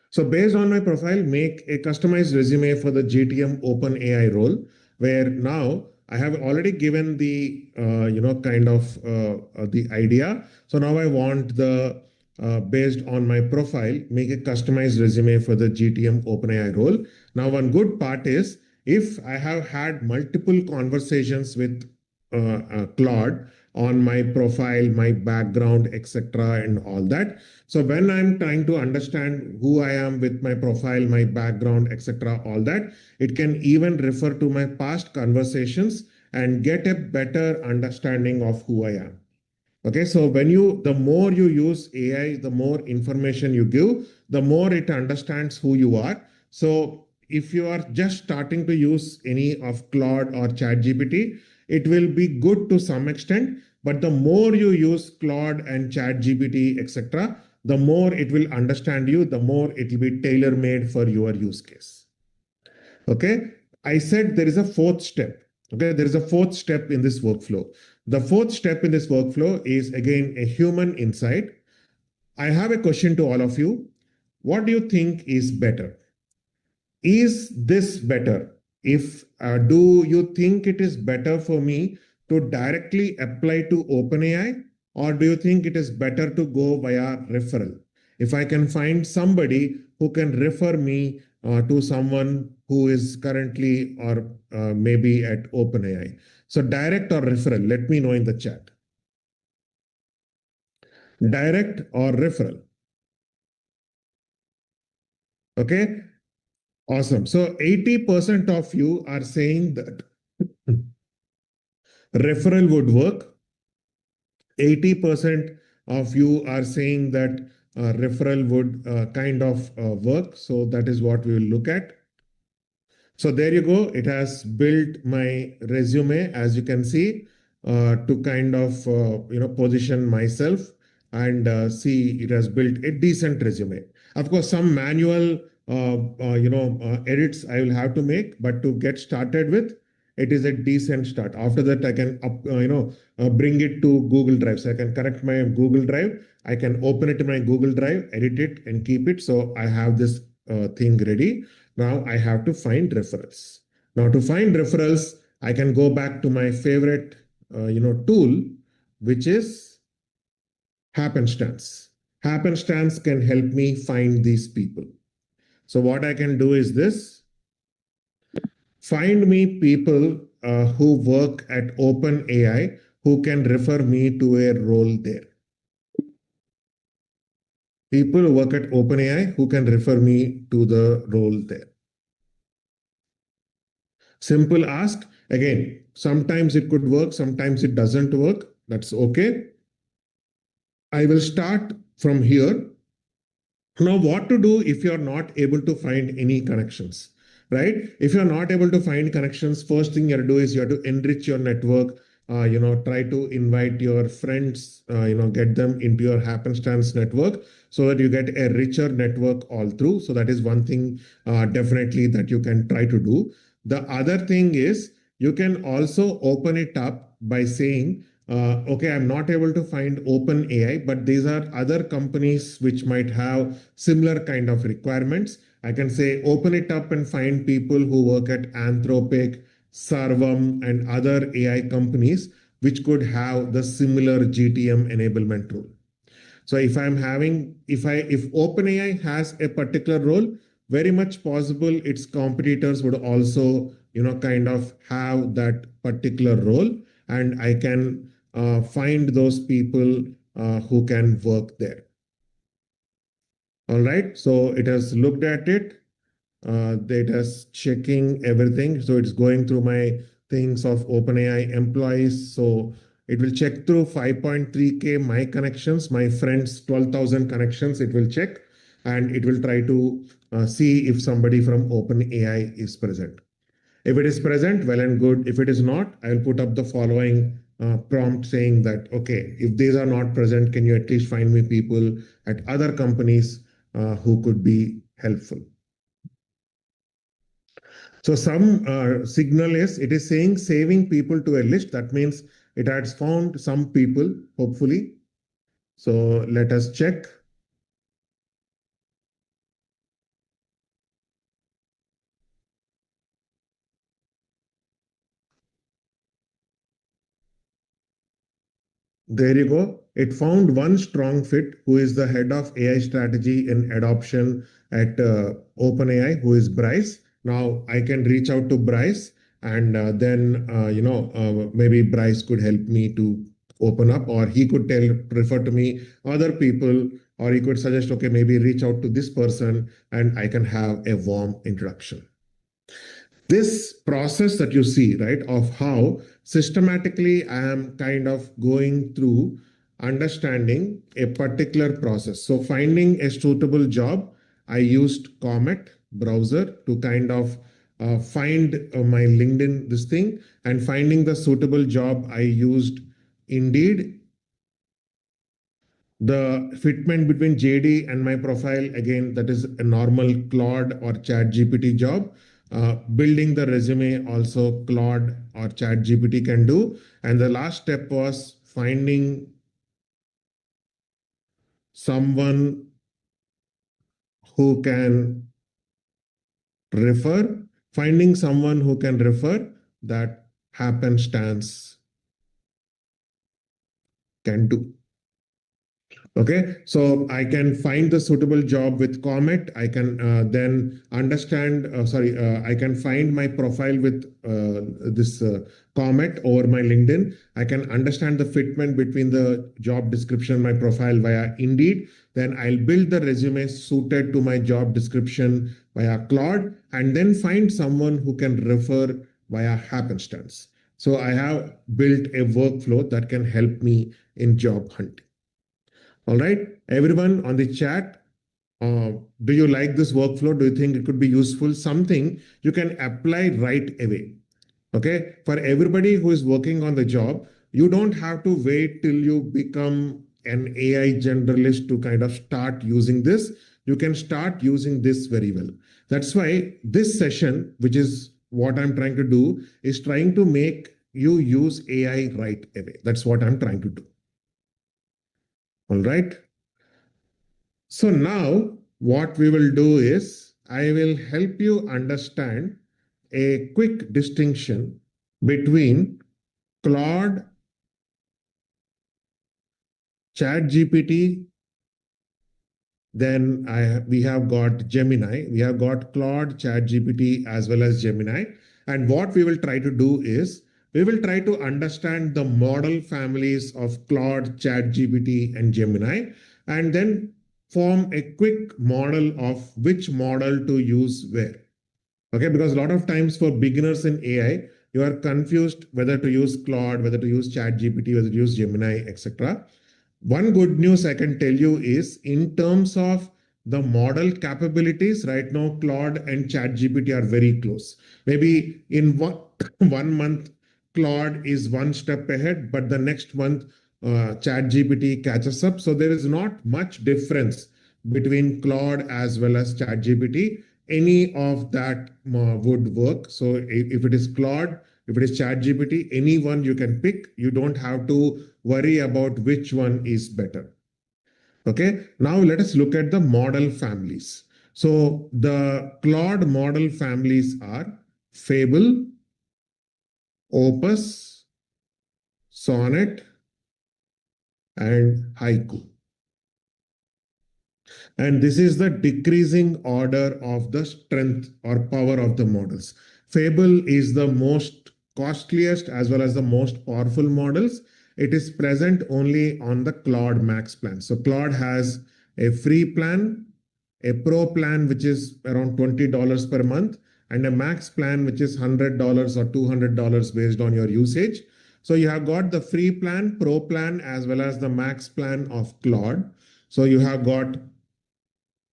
So based on my profile, make a customized resume for the GTM OpenAI role, where now I have already given the, kind of the idea. So now I want the, based on my profile, make a customized resume for the GTM OpenAI role. Now, one good part is if I have had multiple conversations with Claude on my profile, my background, etc., and all that. So when I'm trying to understand who I am with my profile, my background, etc., all that, it can even refer to my past conversations and get a better understanding of who I am. Okay, so the more you use AI, the more information you give, the more it understands who you are. So if you are just starting to use any of Claude or ChatGPT, it will be good to some extent, but the more you use Claude and ChatGPT, etc., the more it will understand you, the more it will be tailor-made for your use case. Okay, I said there is a fourth step. Okay, there is a fourth step in this workflow. The fourth step in this workflow is again a human insight. I have a question to all of you. What do you think is better? Is this better? If do you think it is better for me to directly apply to OpenAI, or do you think it is better to go via referral? If I can find somebody who can refer me to someone who is currently or maybe at OpenAI. So direct or referral, let me know in the chat. Direct or referral. Okay, awesome. So 80% of you are saying that referral would work. 80% of you are saying that referral would kind of work. So that is what we will look at. So there you go. It has built my resume, as you can see, to kind of position myself and see it has built a decent resume. Of course, some manual edits I will have to make, but to get started with, it is a decent start. After that, I can bring it to Google Drive. So I can connect my Google Drive. I can open it in my Google Drive, edit it, and keep it. So I have this thing ready. Now I have to find referrals. Now to find referrals, I can go back to my favorite tool, which is happenstance. Happenstance can help me find these people. So what I can do is this. Find me people who work at OpenAI who can refer me to a role there. People who work at OpenAI who can refer me to the role there. Simple ask. Again, sometimes it could work, sometimes it doesn't work. That's okay. I will start from here. Now, what to do if you're not able to find any connections, right? If you're not able to find connections, first thing you have to do is you have to enrich your network. Try to invite your friends, get them into your happenstance network so that you get a richer network all through. So that is one thing definitely that you can try to do. The other thing is you can also open it up by saying, okay, I'm not able to find OpenAI, but these are other companies which might have similar kind of requirements. I can say, open it up and find people who work at Anthropic, Sarvam, and other AI companies which could have the similar GTM enablement role. So if OpenAI has a particular role, very much possible its competitors would also, kind of have that particular role, and I can find those people who can work there. All right, so it has looked at it. It is checking everything. So it's going through my things of OpenAI employees. So it will check through 5.3K my connections, my friends, 12,000 connections. It will check and it will try to see if somebody from OpenAI is present. If it is present, well and good. If it is not, I'll put up the following prompt saying that, okay, if these are not present, can you at least find me people at other companies who could be helpful? So some signal is, it is saying saving people to a list. That means it has found some people, hopefully. So let us check. There you go. It found one strong fit who is the head of AI strategy and adoption at OpenAI, who is Bryce. Now I can reach out to Bryce and then, maybe Bryce could help me to open up, or he could refer to me other people, or he could suggest, okay, maybe reach out to this person and I can have a warm introduction. This process that you see, right, of how systematically I am kind of going through understanding a particular process. So finding a suitable job, I used Comet browser to kind of find my LinkedIn this thing, and finding the suitable job, I used Indeed. The fitment between JD and my profile, again, that is a normal Claude or ChatGPT job. Building the resume, also Claude or ChatGPT can do. And the last step was finding someone who can refer. Finding someone who can refer, that happenstance can do. Okay, so I can find the suitable job with Comet. I can then understand, I can find my profile with this Comet over my LinkedIn. I can understand the fitment between the job description and my profile via Indeed. Then I'll build the resume suited to my job description via Claude, and then find someone who can refer via happenstance. So I have built a workflow that can help me in job hunting. All right, everyone on the chat, do you like this workflow? Do you think it could be useful? Something you can apply right away. Okay, for everybody who is working on the job, you don't have to wait till you become an AI generalist to kind of start using this. You can start using this very well. That's why this session, which is what I'm trying to do, is trying to make you use AI right away. That's what I'm trying to do. All right. So now what we will do is I will help you understand a quick distinction between Claude, ChatGPT, then we have got Gemini, we have got Claude, ChatGPT, as well as Gemini. And what we will try to do is we will try to understand the model families of Claude, ChatGPT, and Gemini, and then form a quick model of which model to use where. Okay, because a lot of times for beginners in AI, you are confused whether to use Claude, whether to use ChatGPT, whether to use Gemini, etc. One good news I can tell you is in terms of the model capabilities, right now, Claude and ChatGPT are very close. Maybe in one month, Claude is one step ahead, but the next month, ChatGPT catches up. So there is not much difference between Claude as well as ChatGPT. Any of that would work. So if it is Claude, if it is ChatGPT, any one you can pick. You don't have to worry about which one is better. Okay, now let us look at the model families. So the Claude model families are Fable, Opus, Sonnet, and Haiku. And this is the decreasing order of the strength or power of the models. Fable is the most costliest as well as the most powerful models. It is present only on the Claude Max plan. So Claude has a free plan, a pro plan, which is around $20 per month, and a max plan, which is $100 or $200 based on your usage. So you have got the free plan, pro plan, as well as the max plan of Claude. So you have got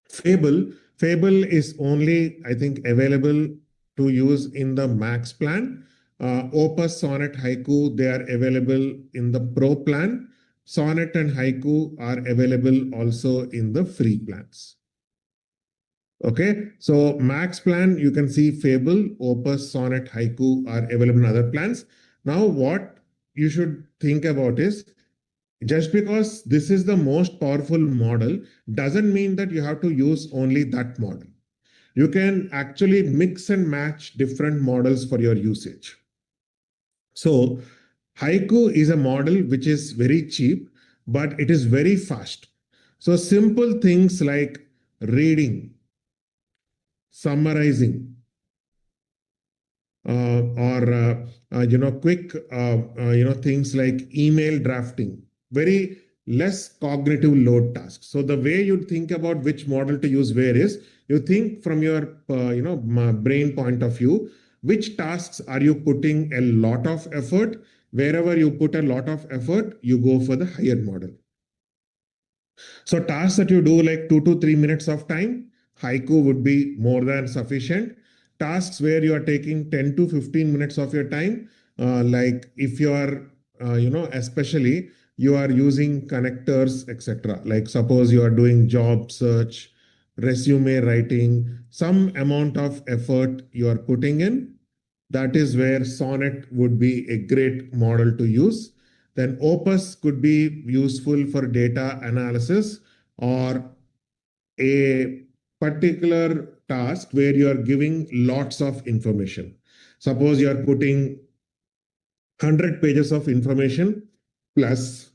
Fable. Fable is only, I think, available to use in the max plan. Opus, Sonnet, Haiku, they are available in the pro plan. Sonnet and Haiku are available also in the free plans. Okay, so max plan, you can see Fable, Opus, Sonnet, Haiku are available in other plans. Now, what you should think about is just because this is the most powerful model doesn't mean that you have to use only that model. You can actually mix and match different models for your usage. So Haiku is a model which is very cheap, but it is very fast. So simple things like reading, summarizing, or quick things like email drafting, very less cognitive load tasks. So the way you think about which model to use where is, you think from your brain point of view, which tasks are you putting a lot of effort. Wherever you put a lot of effort, you go for the higher model. So tasks that you do like 2 to 3 minutes of time, Haiku would be more than sufficient. Tasks where you are taking 10 to 15 minutes of your time, like if you are, especially you are using connectors, etc. Like suppose you are doing job search, resume writing, some amount of effort you are putting in. That is where Sonnet would be a great model to use. Then Opus could be useful for data analysis or a particular task where you are giving lots of information. Suppose you are putting 100 pages of information plus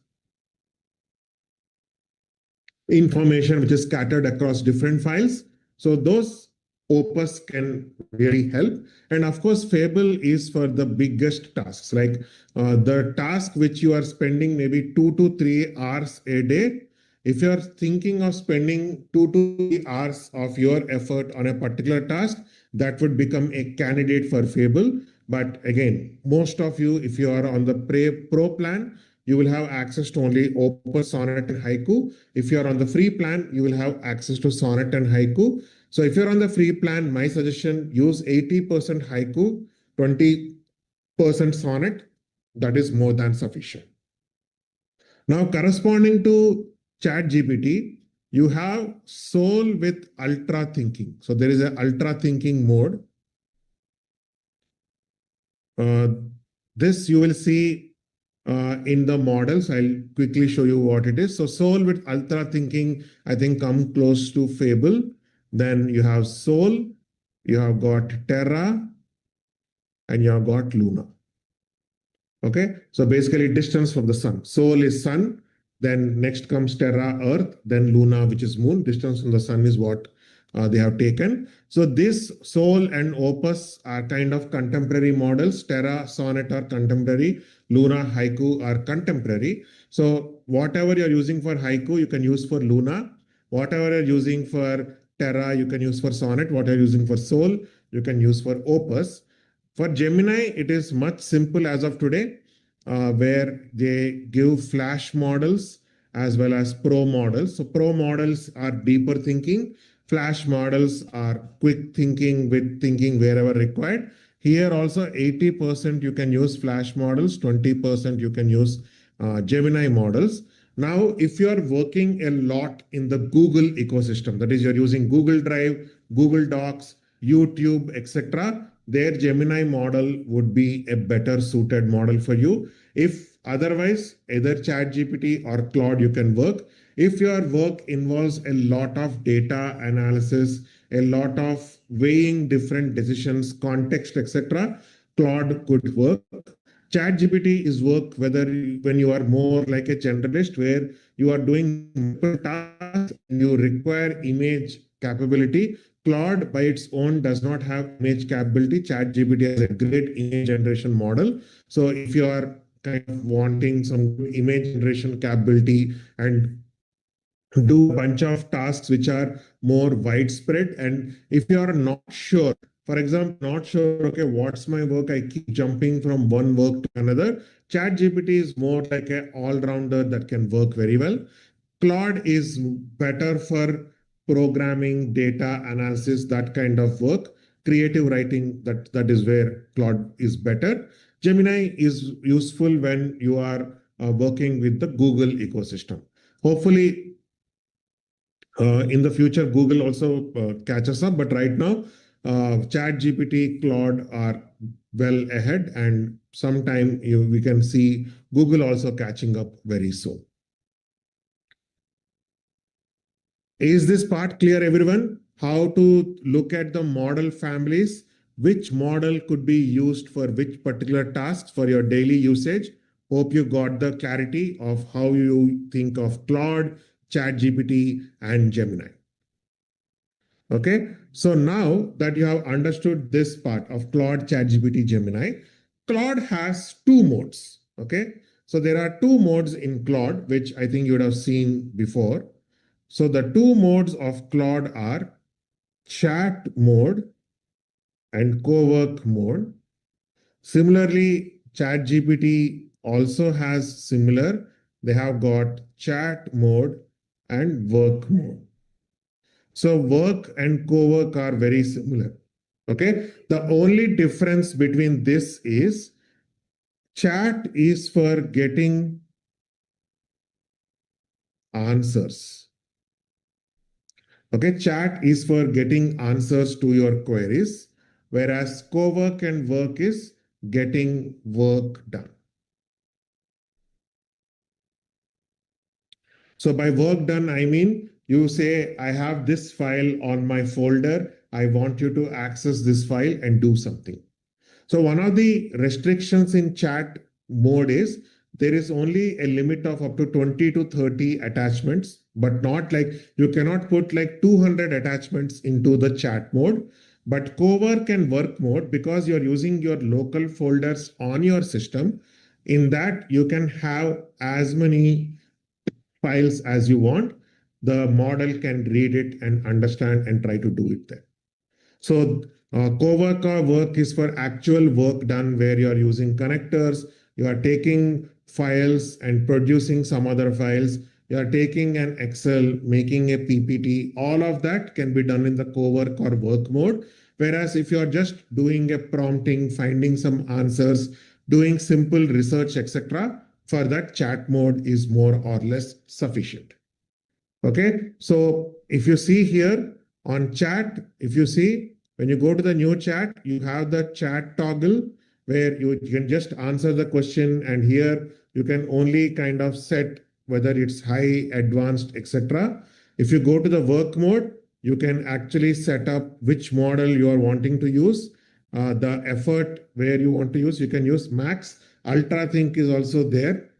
information which is scattered across different files. So those Opus can really help. And of course, Fable is for the biggest tasks, like the task which you are spending maybe 2 to 3 hours a day. If you are thinking of spending 2 to 3 hours of your effort on a particular task, that would become a candidate for Fable. But again, most of you, if you are on the pro plan, you will have access to only Opus, Sonnet, and Haiku. If you are on the free plan, you will have access to Sonnet and Haiku. So if you're on the free plan, my suggestion, use 80% Haiku, 20% Sonnet. That is more than sufficient. Now, corresponding to ChatGPT, you have Soul with Ultra Thinking. So there is an Ultra Thinking mode. This you will see in the models. I'll quickly show you what it is. So Soul with Ultra Thinking, I think, come close to Fable. Then you have Soul, you have got Terra, and you have got Luna. Okay, so basically distance from the sun. Soul is sun, then next comes Terra, Earth, then Luna, which is moon. Distance from the sun is what they have taken. So this Soul and Opus are kind of contemporary models. Terra, Sonnet are contemporary. Luna, Haiku are contemporary. So whatever you're using for Haiku, you can use for Luna. Whatever you're using for Terra, you can use for Sonnet. What you're using for Soul, you can use for Opus. For Gemini, it is much simple as of today, where they give flash models as well as pro models. So pro models are deeper thinking. Flash models are quick thinking with thinking wherever required. Here also 80% you can use flash models, 20% you can use Gemini models. Now, if you are working a lot in the Google ecosystem, that is you're using Google Drive, Google Docs, YouTube, etc., their Gemini model would be a better suited model for you. If otherwise, either ChatGPT or Claude you can work. If your work involves a lot of data analysis, a lot of weighing different decisions, context, etc., Claude could work. ChatGPT is work whether when you are more like a generalist where you are doing multiple tasks and you require image capability. Claude by its own does not have image capability. ChatGPT has a great image generation model. So if you are kind of wanting some image generation capability and do a bunch of tasks which are more widespread, and if you are not sure, for example, not sure, okay, what's my work? I keep jumping from one work to another. ChatGPT is more like an all-rounder that can work very well. Claude is better for programming, data analysis, that kind of work. Creative writing, that is where Claude is better. Gemini is useful when you are working with the Google ecosystem. Hopefully, in the future, Google also catches up, but right now, ChatGPT, Claude are well ahead, and sometime we can see Google also catching up very soon. Is this part clear, everyone? How to look at the model families, which model could be used for which particular tasks for your daily usage? hope you got the clarity of how you think of Claude, ChatGPT, and Gemini. Okay, so now that you have understood this part of Claude, ChatGPT, Gemini, Claude has two modes. Okay, so there are two modes in Claude, which I think you would have seen before. So the two modes of Claude are chat mode and co-work mode. Similarly, ChatGPT also has similar. They have got chat mode and work mode. So work and co-work are very similar. Okay. The only difference between this is chat is for getting answers. Okay. Chat is for getting answers to your queries, whereas co-work and work is getting work done. So by work done, I mean you say, I have this file on my folder. I want you to access this file and do something. So one of the restrictions in chat mode is there is only a limit of up to 20 to 30 attachments, but not like you cannot put like 200 attachments into the chat mode. But co-work and work mode, because you're using your local folders on your system, in that you can have as many files as you want. The model can read it and understand and try to do it there. So co-work or work is for actual work done where you are using connectors, you are taking files and producing some other files, you are taking an Excel, making a PPT, all of that can be done in the co-work or work mode. Whereas if you are just doing a prompting, finding some answers, doing simple research, etc., for that chat mode is more or less sufficient. Okay, so if you see here on chat, if you see when you go to the new chat, you have the chat toggle where you can just answer the question, and here you can only kind of set whether it's high, advanced, etc. If you go to the work mode, you can actually set up which model you are wanting to use, the effort where you want to use. You can use max. Ultra think is also there,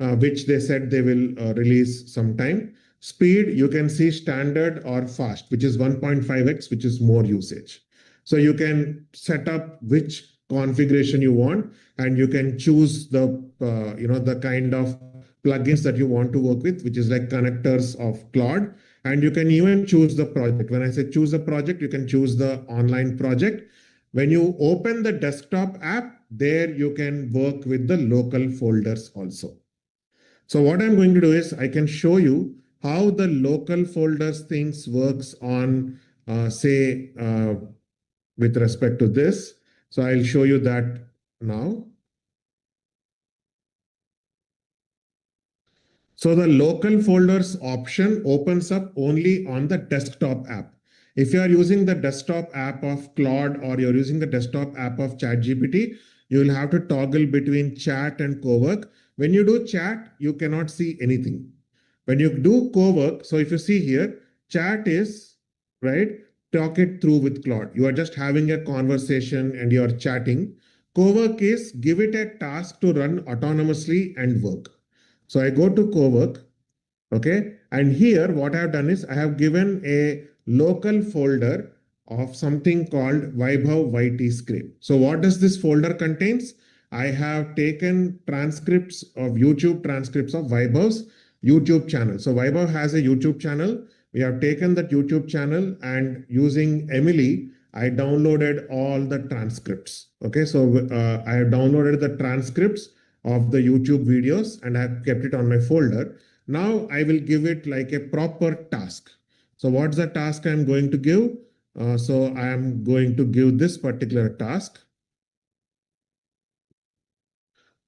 which they said they will release sometime. Speed, you can see standard or fast, which is 1.5x, which is more usage. So you can set up which configuration you want, and you can choose the the kind of plugins that you want to work with, which is like connectors of Claude. And you can even choose the project. When I say choose a project, you can choose the online project. When you open the desktop app, there you can work with the local folders also. So what I'm going to do is I can show you how the local folders things works on, with respect to this. So I'll show you that now. So the local folders option opens up only on the desktop app. If you are using the desktop app of Claude or you're using the desktop app of ChatGPT, you will have to toggle between chat and co-work. When you do chat, you cannot see anything. When you do co-work, so if you see here, chat is, right, talk it through with Claude. You are just having a conversation and you're chatting. Co-work is give it a task to run autonomously and work. So I go to co-work, okay, and here what I have done is I have given a local folder of something called Vaibhav YT script. So what does this folder contains? I have taken transcripts of YouTube transcripts of Vaibhav's YouTube channel. So Vaibhav has a YouTube channel. We have taken that YouTube channel and using Emily, I downloaded all the transcripts. Okay, so I have downloaded the transcripts of the YouTube videos and I have kept it on my folder. Now I will give it like a proper task. So what's the task I'm going to give? So I am going to give this particular task.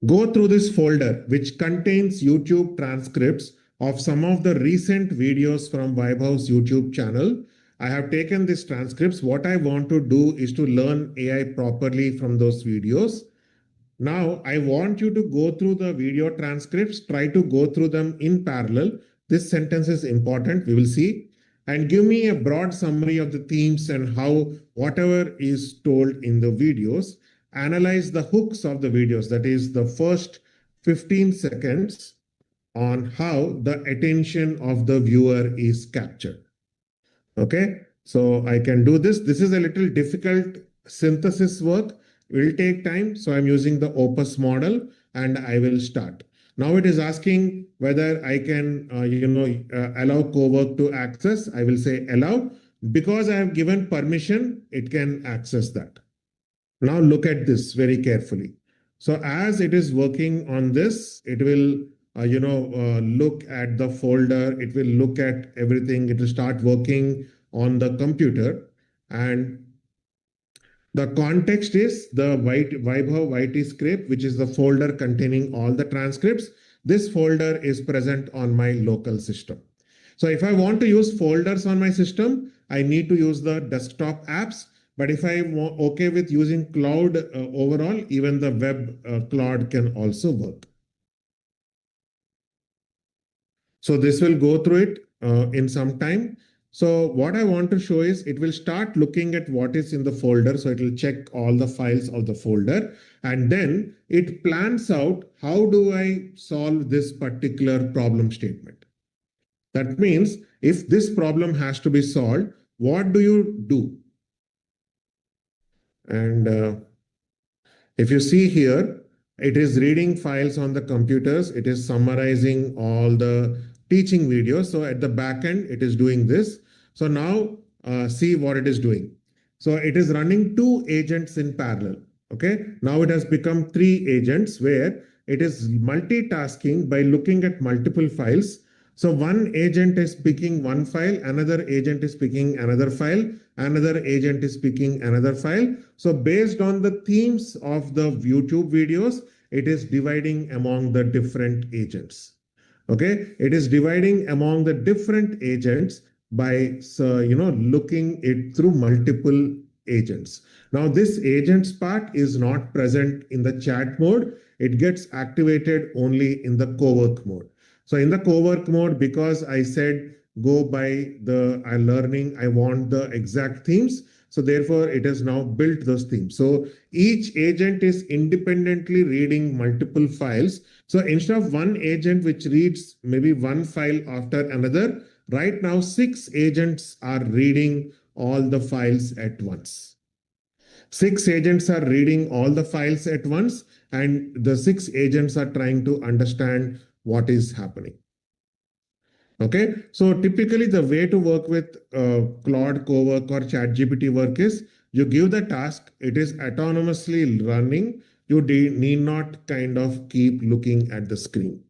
Go through this folder, which contains YouTube transcripts of some of the recent videos from Vaibhav's YouTube channel. I have taken these transcripts. What I want to do is to learn AI properly from those videos. Now, I want you to go through the video transcripts, try to go through them in parallel. This sentence is important, we will see. And give me a broad summary of the themes and how whatever is told in the videos. analyze the hooks of the videos, that is the first 15 seconds, on how the attention of the viewer is captured. Okay, so I can do this. This is a little difficult synthesis work, will take time. So I'm using the Opus model and I will start. Now it is asking whether I can, allow Cowork to access. I will say allow. Because I have given permission, it can access that. Now look at this very carefully. So as it is working on this, it will look at the folder, it will look at everything, it will start working on the computer. And the context is the Vaibhav YT script, which is the folder containing all the transcripts. This folder is present on my local system. So if I want to use folders on my system, I need to use the desktop apps. But if I'm okay with using Claude overall, even the web Claude can also work. So this will go through it in some time. So what I want to show is it will start looking at what is in the folder. So it will check all the files of the folder. And then it plans out, how do I solve this particular problem statement? That means if this problem has to be solved, what do you do? And if you see here, it is reading files on the computers. It is summarizing all the teaching videos. So at the back end, it is doing this. So now see what it is doing. So it is running 2 agents in parallel. Okay. Now it has become 3 agents where it is multitasking by looking at multiple files. So one agent is picking one file, another agent is picking another file, another agent is picking another file. So based on the themes of the YouTube videos, it is dividing among the different agents. Okay, it is dividing among the different agents by looking it through multiple agents. Now this agents part is not present in the chat mode. It gets activated only in the Cowork mode. So in the Cowork mode, because I said go by the learning, I want the exact themes. So therefore, it has now built those themes. So each agent is independently reading multiple files. So instead of one agent which reads maybe one file after another, right now 6 agents are reading all the files at once. 6 agents are reading all the files at once, and the 6 agents are trying to understand what is happening. Okay, so typically the way to work with Claude Cowork or ChatGPT work is you give the task, it is autonomously running. You need not kind of keep looking at the screen.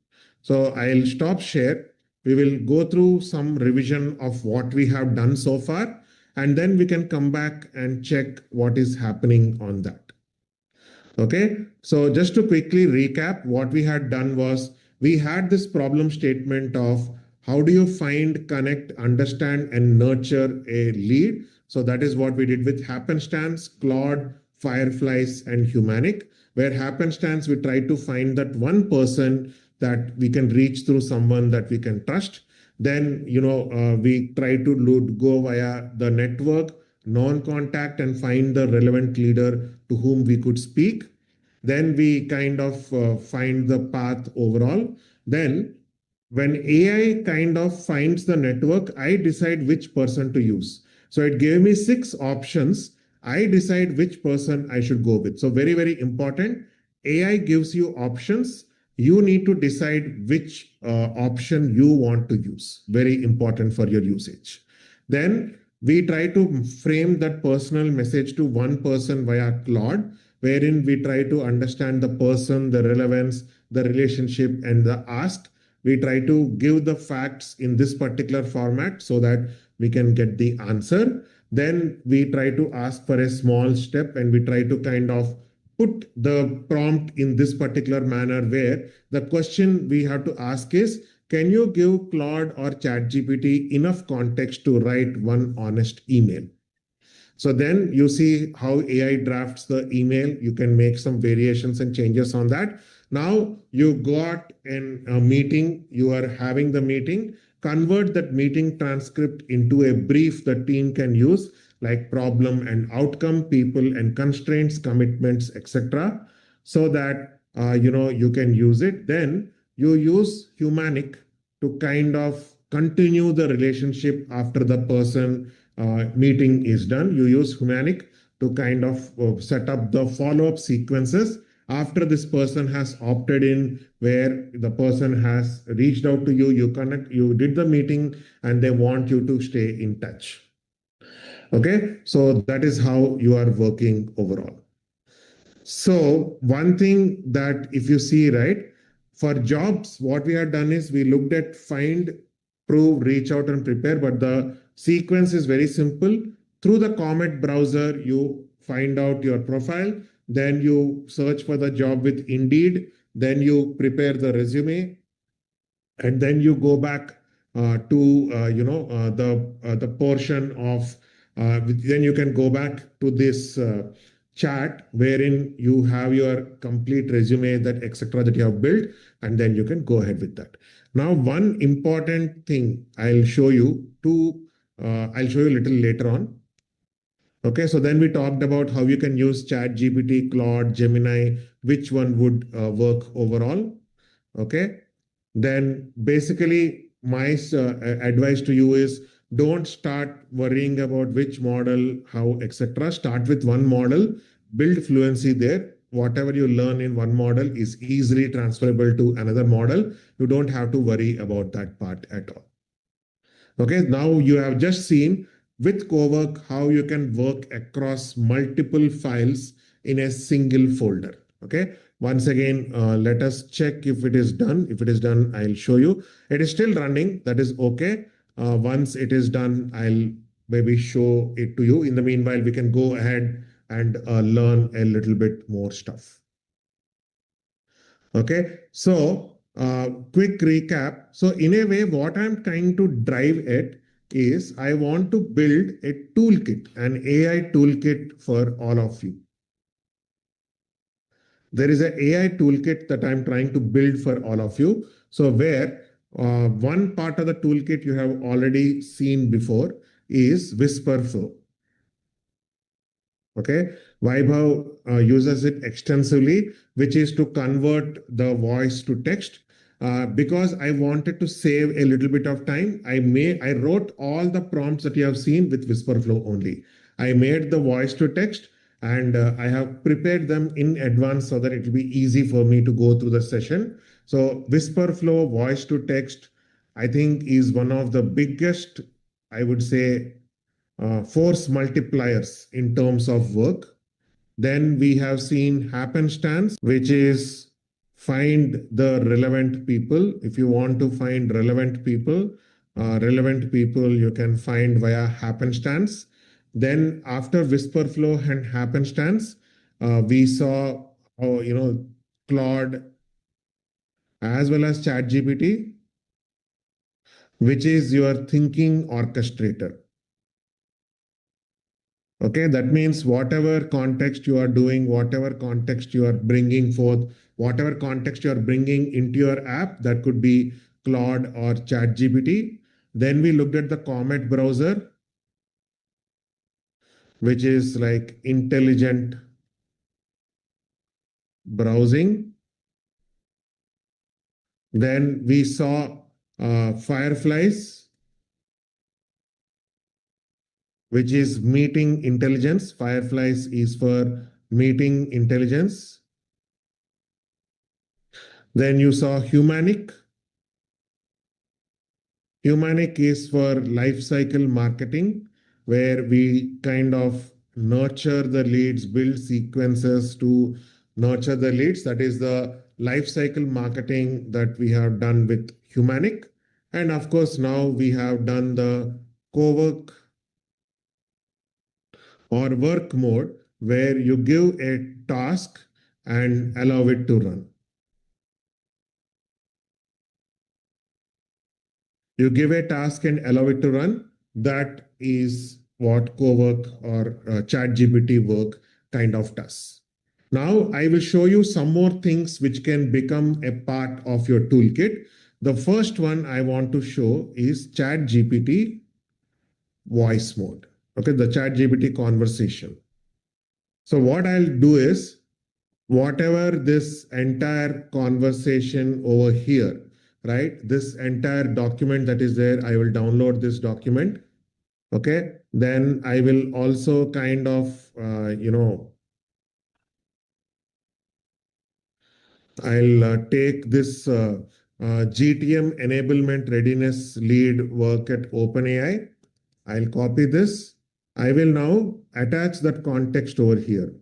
So I'll stop share. We will go through some revision of what we have done so far, and then we can come back and check what is happening on that. Okay, so just to quickly recap, what we had done was we had this problem statement of how do you find, connect, understand, and nurture a lead? So that is what we did with Happenstance, Claude, Fireflies, and Humanic, where Happenstance, we try to find that one person that we can reach through someone that we can trust. Then, we try to go via the network, non-contact, and find the relevant leader to whom we could speak. Then we kind of find the path overall. Then when AI kind of finds the network, I decide which person to use. So it gave me 6 options. I decide which person I should go with. So very, very important. AI gives you options. You need to decide which option you want to use. Very important for your usage. Then we try to frame that personal message to one person via Claude, wherein we try to understand the person, the relevance, the relationship, and the ask. We try to give the facts in this particular format so that we can get the answer. Then we try to ask for a small step, and we try to kind of put the prompt in this particular manner where the question we have to ask is, can you give Claude or ChatGPT enough context to write one honest email? So then you see how AI drafts the email. You can make some variations and changes on that. Now you got a meeting, you are having the meeting, convert that meeting transcript into a brief the team can use. like problem and outcome, people and constraints, commitments, etc., so that you can use it. Then you use Humanic to kind of continue the relationship after the person meeting is done. You use Humanic to kind of set up the follow-up sequences after this person has opted in, where the person has reached out to you, you connect, you did the meeting, and they want you to stay in touch. Okay, so that is how you are working overall. So one thing that if you see, right, for jobs, what we have done is we looked at find, prove, reach out, and prepare, but the sequence is very simple. Through the Comet browser, you find out your profile, then you search for the job with Indeed, then you prepare the resume, and then you go back to the portion of then you can go back to this chat wherein you have your complete resume, that etc., that you have built, and then you can go ahead with that. Now, one important thing I'll show you a little later on. Okay, so then we talked about how you can use ChatGPT, Claude, Gemini, which one would work overall. Okay, then basically my advice to you is don't start worrying about which model, how, etc. Start with one model, build fluency there. Whatever you learn in one model is easily transferable to another model. You don't have to worry about that part at all. Okay, now you have just seen with Cowork how you can work across multiple files in a single folder. Okay, once again, let us check if it is done. If it is done, I'll show you. It is still running. That is okay. Once it is done, I'll maybe show it to you. In the meanwhile, we can go ahead and learn a little bit more stuff. Okay, so quick recap. So in a way, what I'm trying to drive at is I want to build a toolkit, an AI toolkit for all of you. There is an AI toolkit that I'm trying to build for all of you. So where one part of the toolkit you have already seen before is Whisper Flow. Okay, Vaibhav uses it extensively, which is to convert the voice to text. Because I wanted to save a little bit of time, I wrote all the prompts that you have seen with Whisper Flow only. I made the voice to text, and I have prepared them in advance so that it will be easy for me to go through the session. So Whisper Flow, voice to text, I think is one of the biggest, I would say, force multipliers in terms of work. Then we have seen happenstance, which is find the relevant people. If you want to find relevant people you can find via happenstance. Then after Whisper Flow and happenstance, we saw Claude as well as ChatGPT, which is your thinking orchestrator. Okay, that means whatever context you are doing, whatever context you are bringing forth, whatever context you are bringing into your app, that could be Claude or ChatGPT. Then we looked at the Comet browser, which is like intelligent browsing. Then we saw Fireflies, which is meeting intelligence. Fireflies is for meeting intelligence. Then you saw Humanic. Humanic is for life cycle marketing, where we kind of nurture the leads, build sequences to nurture the leads. That is the life cycle marketing that we have done with Humanic. And of course, now we have done the Cowork or work mode, where you give a task and allow it to run. You give a task and allow it to run. That is what Cowork or ChatGPT work kind of does. Now I will show you some more things which can become a part of your toolkit. The first one I want to show is ChatGPT voice mode. Okay, the ChatGPT conversation. So what I'll do is, whatever this entire conversation over here, right? This entire document that is there, I will download this document. Okay. Then I will also kind of, I'll take this GTM enablement readiness lead work at OpenAI. I'll copy this. I will now attach that context over here.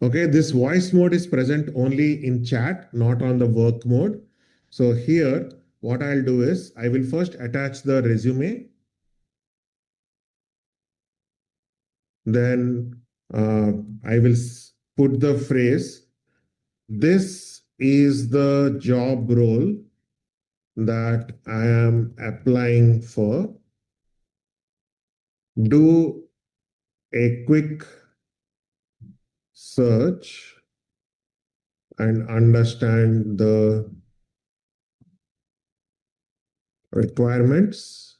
Okay, this voice mode is present only in chat, not on the work mode. So here, what I'll do is I will first attach the resume. Then I will put the phrase, this is the job role that I am applying for. Do a quick search and understand the requirements.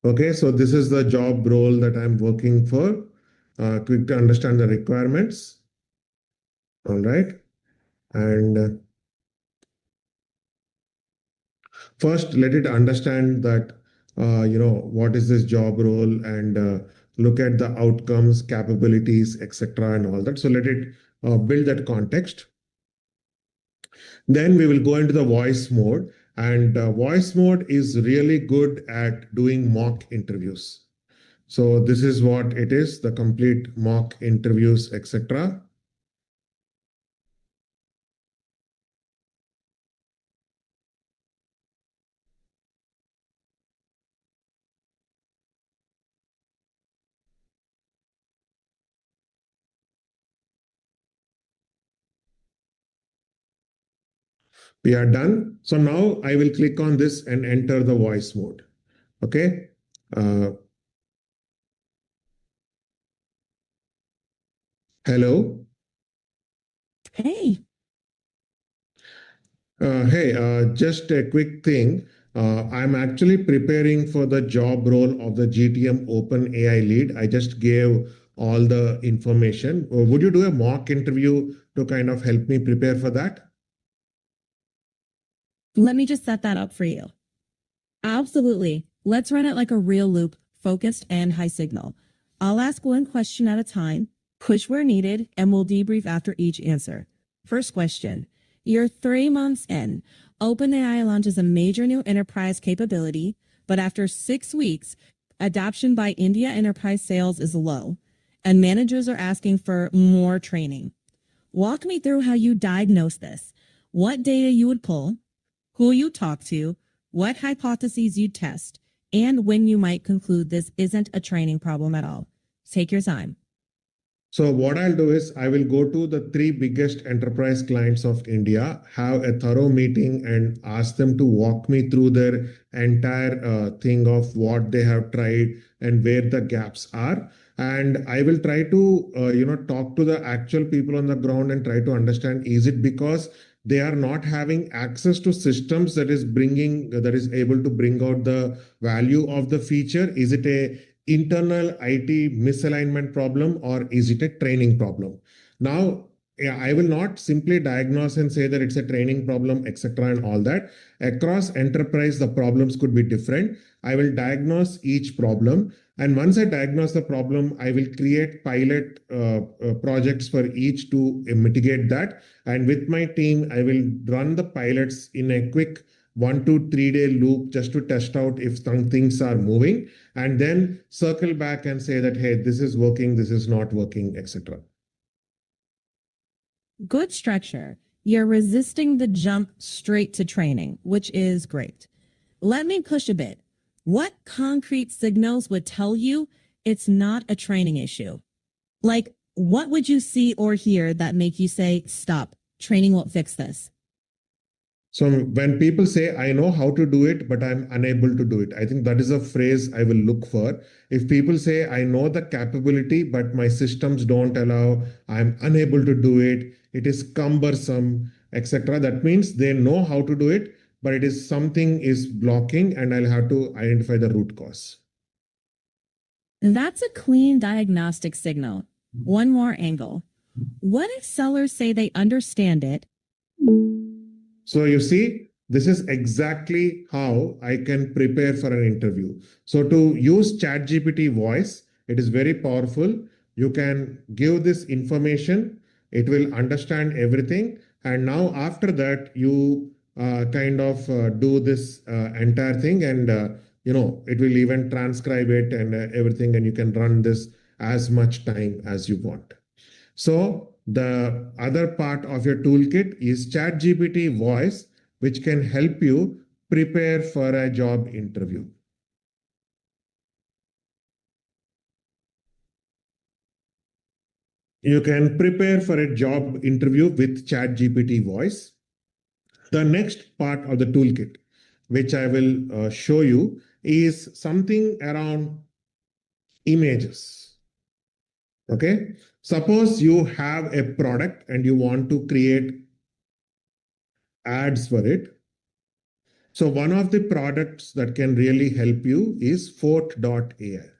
Okay, so this is the job role that I'm working for. Quick to understand the requirements. All right. And first, let it understand that, what is this job role, and look at the outcomes, capabilities, etc., and all that. So let it build that context. Then we will go into the voice mode, and voice mode is really good at doing mock interviews. So this is what it is, the complete mock interviews, etc. We are done. So now I will click on this and enter the voice mode. Okay. Hello. Hey. Hey, just a quick thing. I'm actually preparing for the job role of the GTM Open AI lead. I just gave all the information. Would you do a mock interview to kind of help me prepare for that? Let me just set that up for you. Absolutely. Let's run it like a real loop, focused and high signal. I'll ask one question at a time, push where needed, and we'll debrief after each answer. First question. You're 3 months in. OpenAI launches a major new enterprise capability, but after 6 weeks, adoption by India enterprise sales is low, and managers are asking for more training. Walk me through how you diagnose this, what data you would pull, who you talk to, what hypotheses you test, and when you might conclude this isn't a training problem at all. Take your time. So what I'll do is I will go to the 3 biggest enterprise clients of India, have a thorough meeting and ask them to walk me through their entire thing of what they have tried and where the gaps are. And I will try to, talk to the actual people on the ground and try to understand, is it because they are not having access to systems that is able to bring out the value of the feature? Is it a internal IT misalignment problem, or is it a training problem? Now, I will not simply diagnose and say that it's a training problem, etc., and all that. Across enterprise, the problems could be different. I will diagnose each problem. And once I diagnose the problem, I will create pilot projects for each to mitigate that. And with my team, I will run the pilots in a quick 1 to 3 day loop just to test out if some things are moving, and then circle back and say that, hey, this is working, this is not working, etc. Good structure. You're resisting the jump straight to training, which is great. Let me push a bit. What concrete signals would tell you it's not a training issue? Like, what would you see or hear that make you say, stop, training won't fix this? So when people say, I know how to do it, but I'm unable to do it, I think that is a phrase I will look for. If people say, I know the capability, but my systems don't allow, I'm unable to do it, it is cumbersome, etc. That means they know how to do it, but it is something is blocking and I'll have to identify the root cause. That's a clean diagnostic signal. One more angle. What if sellers say they understand it? So you see, this is exactly how I can prepare for an interview. So to use ChatGPT voice, it is very powerful. You can give this information, it will understand everything. And now after that, you do this entire thing and it will even transcribe it and everything, and you can run this as much time as you want. So the other part of your toolkit is ChatGPT voice, which can help you prepare for a job interview. You can prepare for a job interview with ChatGPT voice. The next part of the toolkit, which I will show you, is something around images. Okay. Suppose you have a product and you want to create ads for it. So one of the products that can really help you is Fort.ai.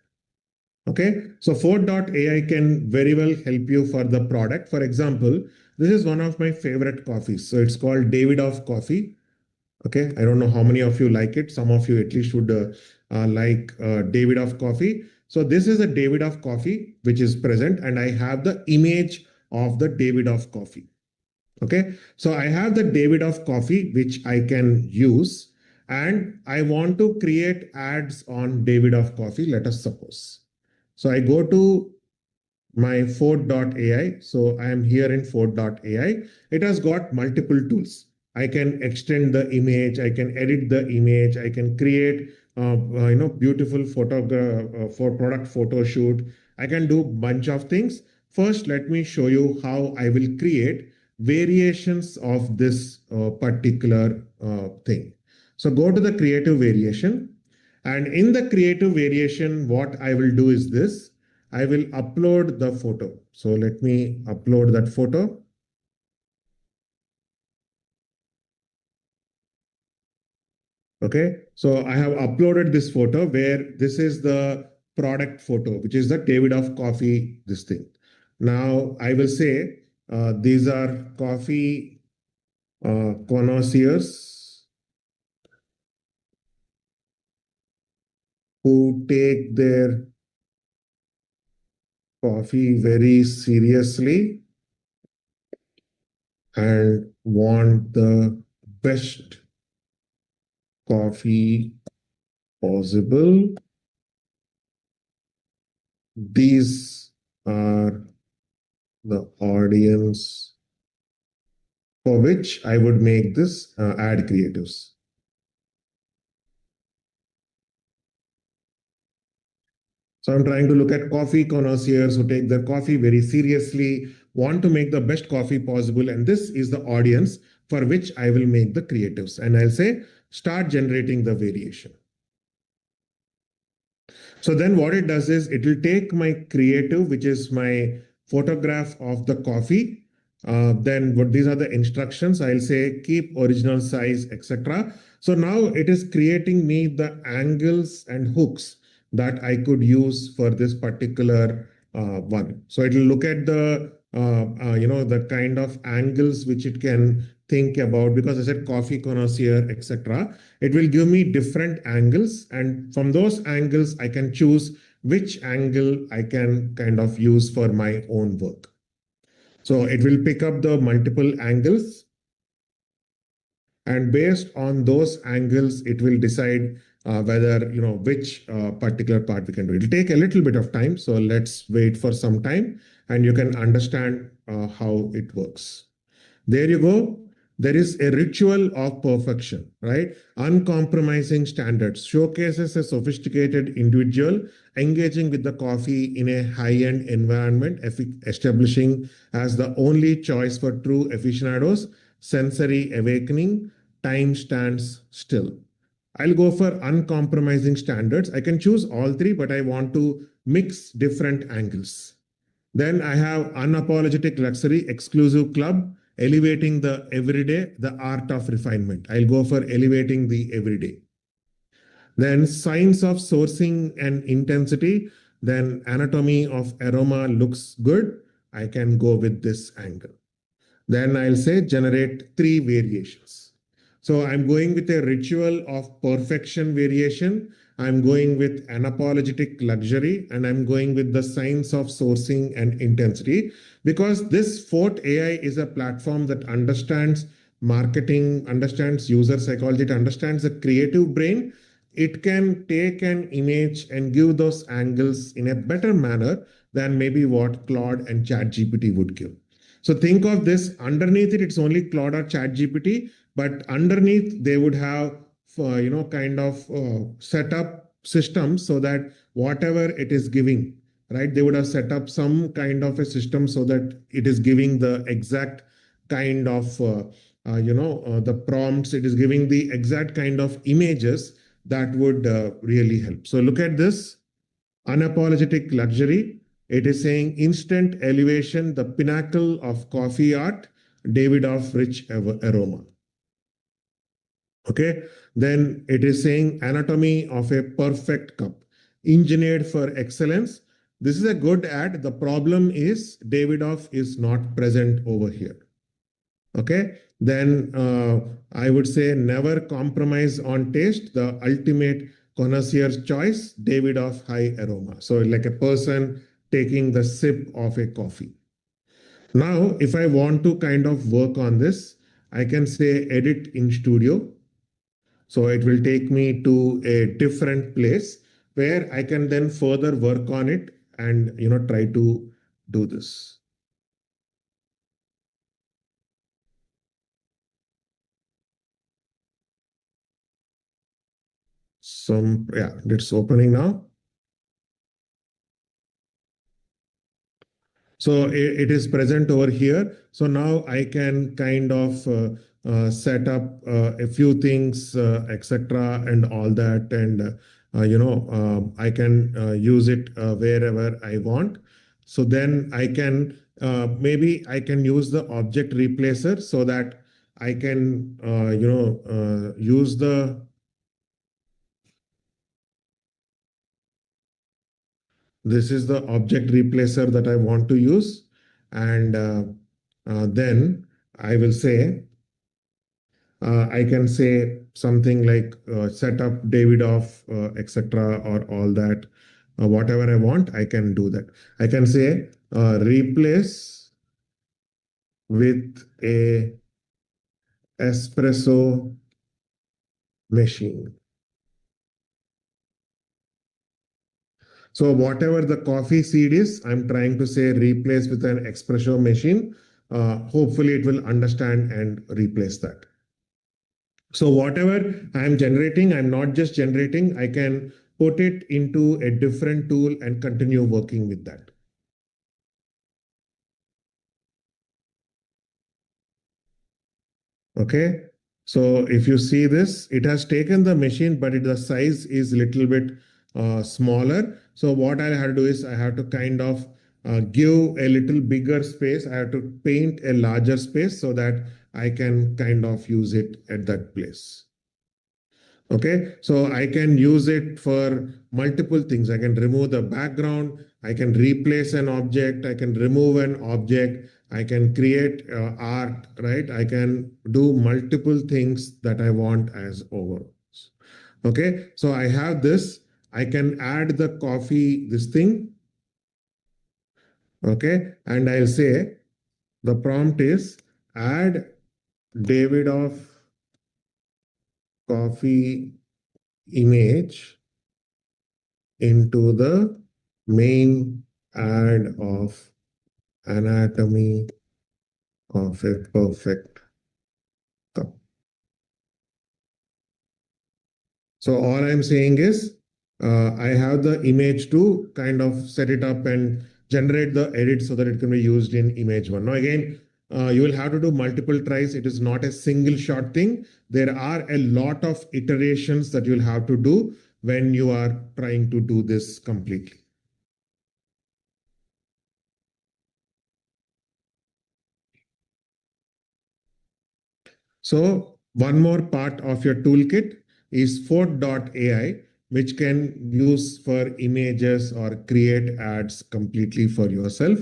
Okay, so Fort.ai can very well help you for the product. For example, this is one of my favorite coffees. So it's called David of Coffee. Okay, I don't know how many of you like it. Some of you at least should like David of Coffee. So this is a David of Coffee which is present, and I have the image of the David of Coffee. Okay, so I have the David of Coffee which I can use, and I want to create ads on David of Coffee, let us suppose. So I go to my Fort.ai. So I am here in Fort.ai. It has got multiple tools. I can extend the image, I can edit the image, I can create beautiful photograph for product photo shoot. I can do bunch of things. First, let me show you how I will create variations of this particular thing. So go to the creative variation, and in the creative variation, what I will do is this. I will upload the photo. So let me upload that photo. Okay, so I have uploaded this photo where this is the product photo, which is the David of Coffee, this thing. Now I will say these are coffee connoisseurs who take their coffee very seriously and want the best coffee possible. These are the audience for which I would make this ad creatives. So I'm trying to look at coffee connoisseurs who take their coffee very seriously, want to make the best coffee possible. And this is the audience for which I will make the creatives. And I'll say, start generating the variation. So then what it does is it will take my creative, which is my photograph of the coffee. Then what these are the instructions. I'll say keep original size, etc. So now it is creating me the angles and hooks that I could use for this particular one. So it will look at the the kind of angles which it can think about, because I said coffee connoisseur, etc. It will give me different angles, and from those angles I can choose which angle I can kind of use for my own work. So it will pick up the multiple angles, and based on those angles, it will decide whether which particular part we can do. It will take a little bit of time, so let's wait for some time, and you can understand how it works. There you go. There is a ritual of perfection, right? Uncompromising standards showcases a sophisticated individual engaging with the coffee in a high-end environment, establishing as the only choice for true aficionados, sensory awakening, time stands still. I'll go for uncompromising standards. I can choose all three, but I want to mix different angles. Then I have unapologetic luxury, exclusive club, elevating the everyday, the art of refinement. I'll go for elevating the everyday. Then signs of sourcing and intensity, then anatomy of aroma looks good. I can go with this angle. Then I'll say generate 3 variations. So I'm going with a ritual of perfection variation. I'm going with unapologetic luxury, and I'm going with the science of sourcing and intensity, because this Fort AI is a platform that understands marketing, understands user psychology, it understands the creative brain. It can take an image and give those angles in a better manner than maybe what Claude and ChatGPT would give. So think of this, underneath it, it's only Claude or ChatGPT, but underneath they would have, kind of set up systems so that whatever it is giving, right? They would have set up some kind of a system so that it is giving the exact kind of, the prompts, it is giving the exact kind of images that would really help. So look at this, unapologetic luxury. It is saying instant elevation, the pinnacle of coffee art, David of rich aroma. Okay. Then it is saying anatomy of a perfect cup, engineered for excellence. This is a good ad. The problem is Davidoff is not present over here. Okay. Then I would say never compromise on taste, the ultimate connoisseur's choice, Davidoff high aroma. So like a person taking the sip of a coffee. Now, if I want to kind of work on this, I can say edit in studio. So it will take me to a different place where I can then further work on it and try to do this. It's opening now. So it is present over here. So now I can kind of set up a few things, etc., and all that, and I can use it wherever I want. So then I can maybe I can use the object replacer so that I can use the this is the object replacer that I want to use, and then I will say I can say something like set up Davidoff, etc., or all that. Whatever I want, I can do that. I can say replace with a espresso machine. So whatever the coffee seed is, I'm trying to say replace with an espresso machine. Hopefully it will understand and replace that. So whatever I'm generating, I'm not just generating, I can put it into a different tool and continue working with that. Okay. So if you see this, it has taken the machine, but the size is a little bit smaller. So what I have to do is I have to kind of give a little bigger space. I have to paint a larger space so that I can kind of use it at that place. Okay, so I can use it for multiple things. I can remove the background, I can replace an object, I can remove an object, I can create art, right? I can do multiple things that I want as overalls. Okay, so I have this. I can add the coffee, this thing. Okay, and I'll say the prompt is add Davidoff coffee image into the main ad of anatomy of a perfect cup. So all I'm saying is I have the image to kind of set it up and generate the edit so that it can be used in image one. Now again, you will have to do multiple tries. It is not a single shot thing. There are a lot of iterations that you'll have to do when you are trying to do this completely. So one more part of your toolkit is Fort.ai, which can use for images or create ads completely for yourself.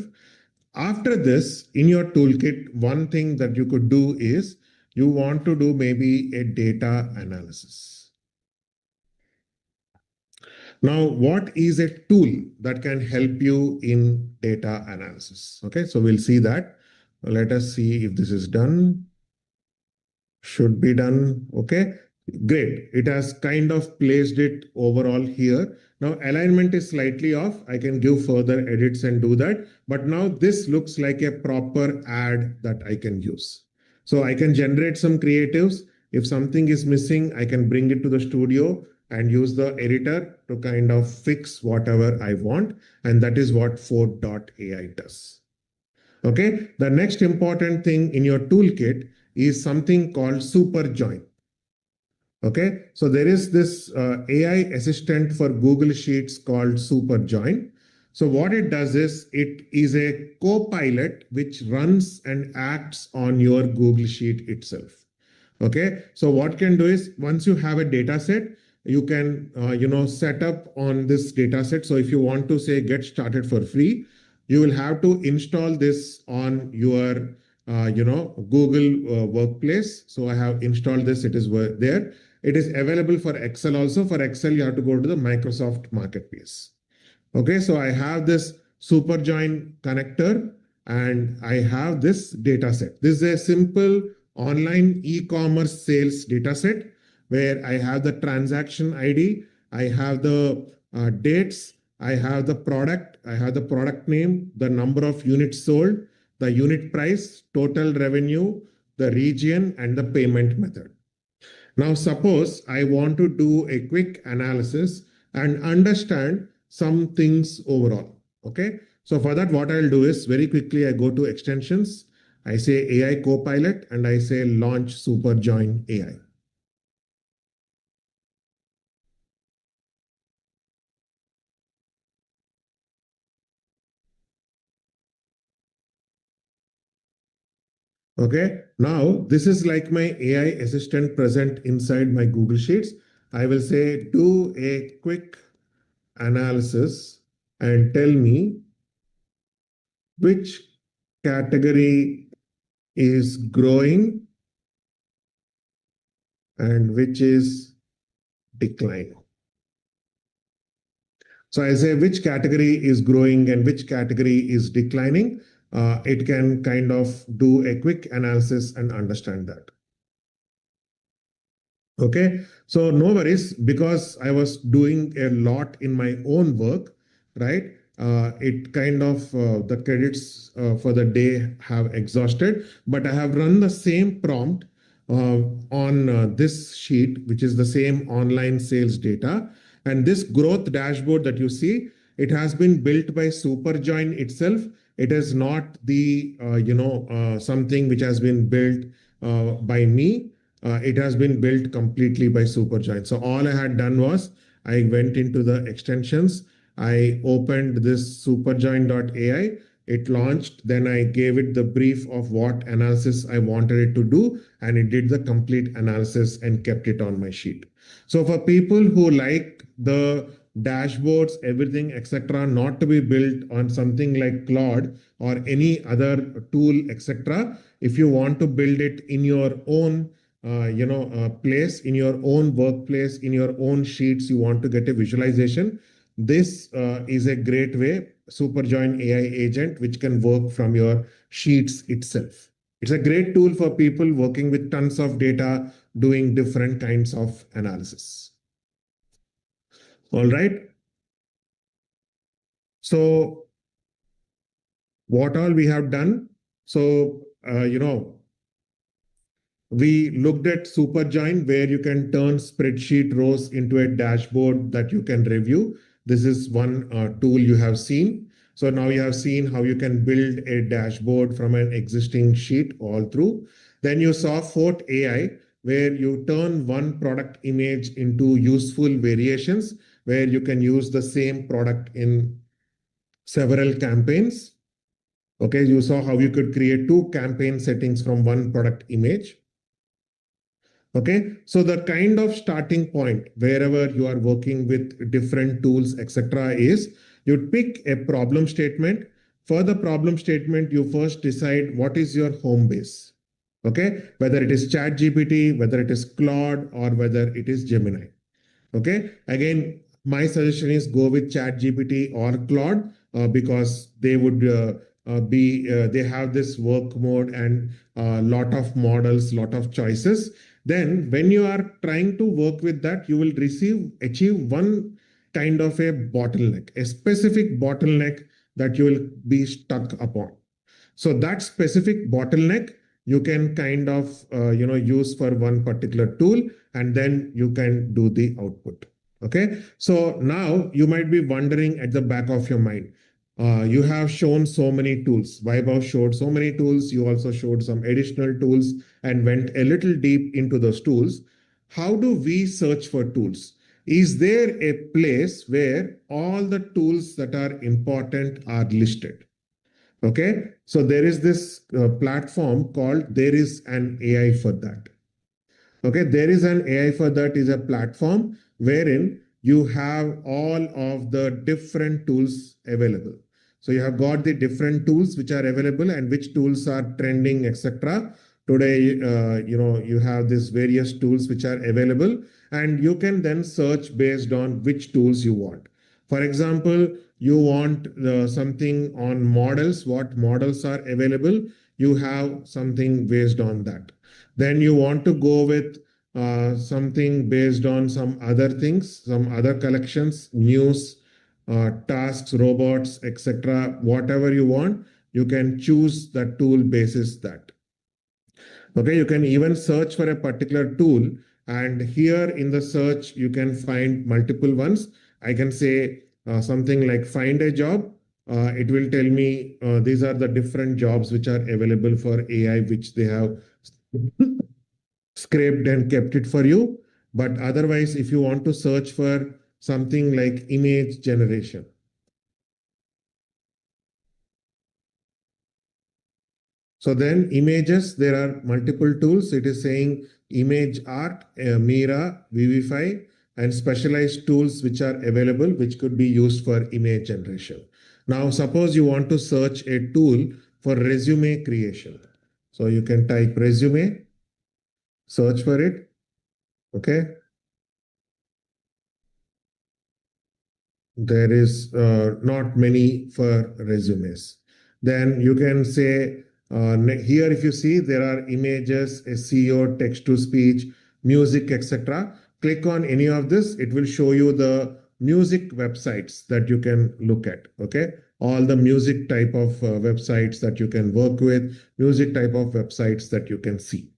After this, in your toolkit, one thing that you could do is you want to do maybe a data analysis. Now, what is a tool that can help you in data analysis? Okay, so we'll see that. Let us see if this is done. Should be done. Okay, great. It has kind of placed it overall here. Now alignment is slightly off. I can give further edits and do that. But now this looks like a proper ad that I can use. So I can generate some creatives. If something is missing, I can bring it to the studio and use the editor to kind of fix whatever I want. And that is what Fort.ai does. Okay, the next important thing in your toolkit is something called super join. Okay, so there is this AI assistant for Google Sheets called super join. So what it does is it is a co-pilot which runs and acts on your Google Sheet itself. Okay, so what can do is once you have a data set, you can set up on this data set. So if you want to say get started for free, you will have to install this on your Google Workplace. So I have installed this. It is there. It is available for Excel also. For Excel, you have to go to the Microsoft Marketplace. Okay, so I have this super join connector and I have this data set. This is a simple online e-commerce sales data set where I have the transaction ID, I have the dates, I have the product name, the number of units sold, the unit price, total revenue, the region, and the payment method. Now, suppose I want to do a quick analysis and understand some things overall. Okay. So for that, what I'll do is very quickly, I go to extensions, I say AI Copilot, and I say launch Super Join AI. Okay, now this is like my AI assistant present inside my Google Sheets. I will say do a quick analysis and tell me which category is growing and which is declining. So I say which category is growing and which category is declining. It can kind of do a quick analysis and understand that. Okay, so no worries, because I was doing a lot in my own work, right? It kind of the credits for the day have exhausted, but I have run the same prompt on this sheet, which is the same online sales data. And this growth dashboard that you see, it has been built by Superjoin itself. It is not the something which has been built by me. It has been built completely by Superjoin. So all I had done was I went into the extensions. I opened this superjoin.ai. It launched. Then I gave it the brief of what analysis I wanted it to do, and it did the complete analysis and kept it on my sheet. So for people who like the dashboards, everything, etc., not to be built on something like Claude or any other tool, etc., if you want to build it in your own place, in your own workplace, in your own sheets, you want to get a visualization, this is a great way, Superjoin AI agent, which can work from your sheets itself. It's a great tool for people working with tons of data, doing different kinds of analysis. All right. So what all we have done? So, we looked at Superjoin, where you can turn spreadsheet rows into a dashboard that you can review. This is one tool you have seen. So now you have seen how you can build a dashboard from an existing sheet all through. Then you saw Fort AI, where you turn one product image into useful variations, where you can use the same product in several campaigns. Okay, you saw how you could create two campaign settings from one product image. Okay, so the kind of starting point wherever you are working with different tools, etc., is you pick a problem statement. For the problem statement, you first decide what is your home base. Okay, whether it is ChatGPT, whether it is Claude, or whether it is Gemini. Okay, again, my suggestion is go with ChatGPT or Claude because they would they have this work mode and a lot of models, lot of choices. Then when you are trying to work with that, you will achieve one kind of a bottleneck, a specific bottleneck that you will be stuck upon. So that specific bottleneck you can kind of use for one particular tool, and then you can do the output. Okay, so now you might be wondering at the back of your mind, you have shown so many tools. Vaibhav showed so many tools. You also showed some additional tools and went a little deep into those tools. How do we search for tools? Is there a place where all the tools that are important are listed? Okay, so there is this platform called There Is an AI for That. Okay, There Is an AI for That is a platform wherein you have all of the different tools available. So you have got the different tools which are available and which tools are trending, etc. Today, you have these various tools which are available, and you can then search based on which tools you want. For example, you want something on models, what models are available, you have something based on that. Then you want to go with something based on some other things, some other collections, news, tasks, robots, etc. Whatever you want, you can choose the tool basis that. Okay, you can even search for a particular tool, and here in the search, you can find multiple ones. I can say something like find a job. It will tell me these are the different jobs which are available for AI, which they have scraped and kept it for you. But otherwise, if you want to search for something like image generation, so then images, there are multiple tools. It is saying image art, Mira, Vivify, and specialized tools which are available, which could be used for image generation. Now, suppose you want to search a tool for resume creation. So you can type resume, search for it. Okay. There is not many for resumes. Then you can say, here, if you see, there are images, SEO, text to speech, music, etc. Click on any of this. It will show you the music websites that you can look at. Okay, all the music type of websites that you can work with, music type of websites that you can see.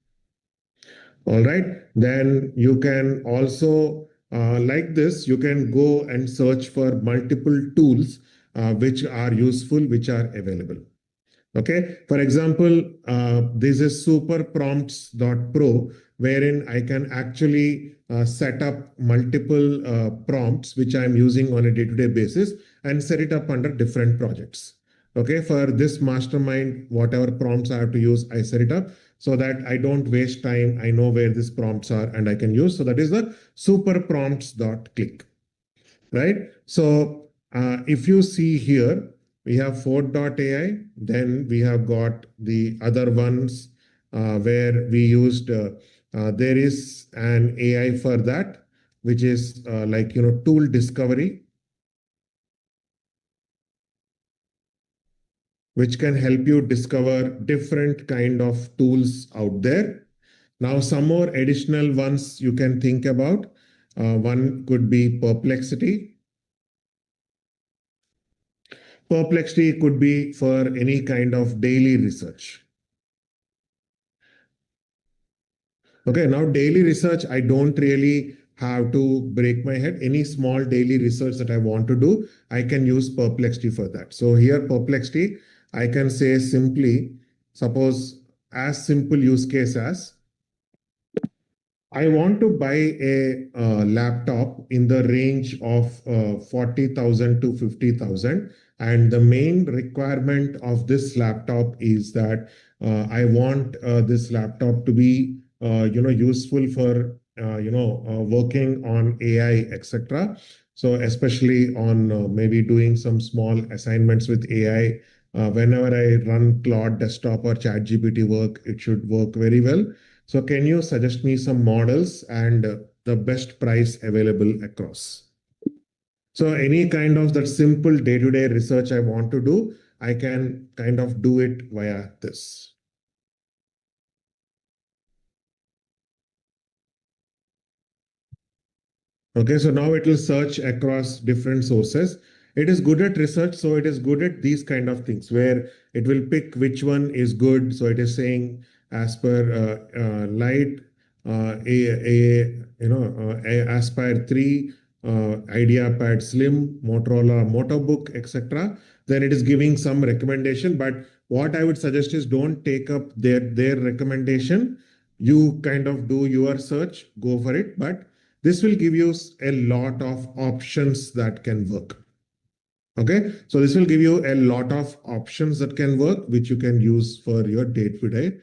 All right. Then you can also, like this, you can go and search for multiple tools which are useful, which are available. Okay, for example, this is superprompts.pro, wherein I can actually set up multiple prompts which I'm using on a day-to-day basis and set it up under different projects. Okay, for this mastermind, whatever prompts I have to use, I set it up so that I don't waste time. I know where these prompts are and I can use. So that is the superprompts.click, right? So if you see here, we have Ford.ai, then we have got the other ones where we used, there is an AI for that, which is tool discovery, which can help you discover different kind of tools out there. Now, some more additional ones you can think about. One could be Perplexity. Perplexity could be for any kind of daily research. Okay, now daily research, I don't really have to break my head. Any small daily research that I want to do, I can use Perplexity for that. So here, Perplexity, I can say simply, suppose as simple use case as, I want to buy a laptop in the range of 40,000 to 50,000. And the main requirement of this laptop is that I want this laptop to be useful for working on AI, etc. So especially on maybe doing some small assignments with AI. Whenever I run Claude desktop or ChatGPT work, it should work very well. So can you suggest me some models and the best price available across? So any kind of that simple day-to-day research I want to do, I can kind of do it via this. Okay, so now it will search across different sources. It is good at research, so it is good at these kind of things where it will pick which one is good. So it is saying as per light, Aspire 3, IdeaPad Slim, Motorola Motobook, etc. Then it is giving some recommendation. But what I would suggest is don't take up their recommendation. You kind of do your search, go for it. But this will give you a lot of options that can work. Okay, so this will give you a lot of options that can work, which you can use for your day-to-day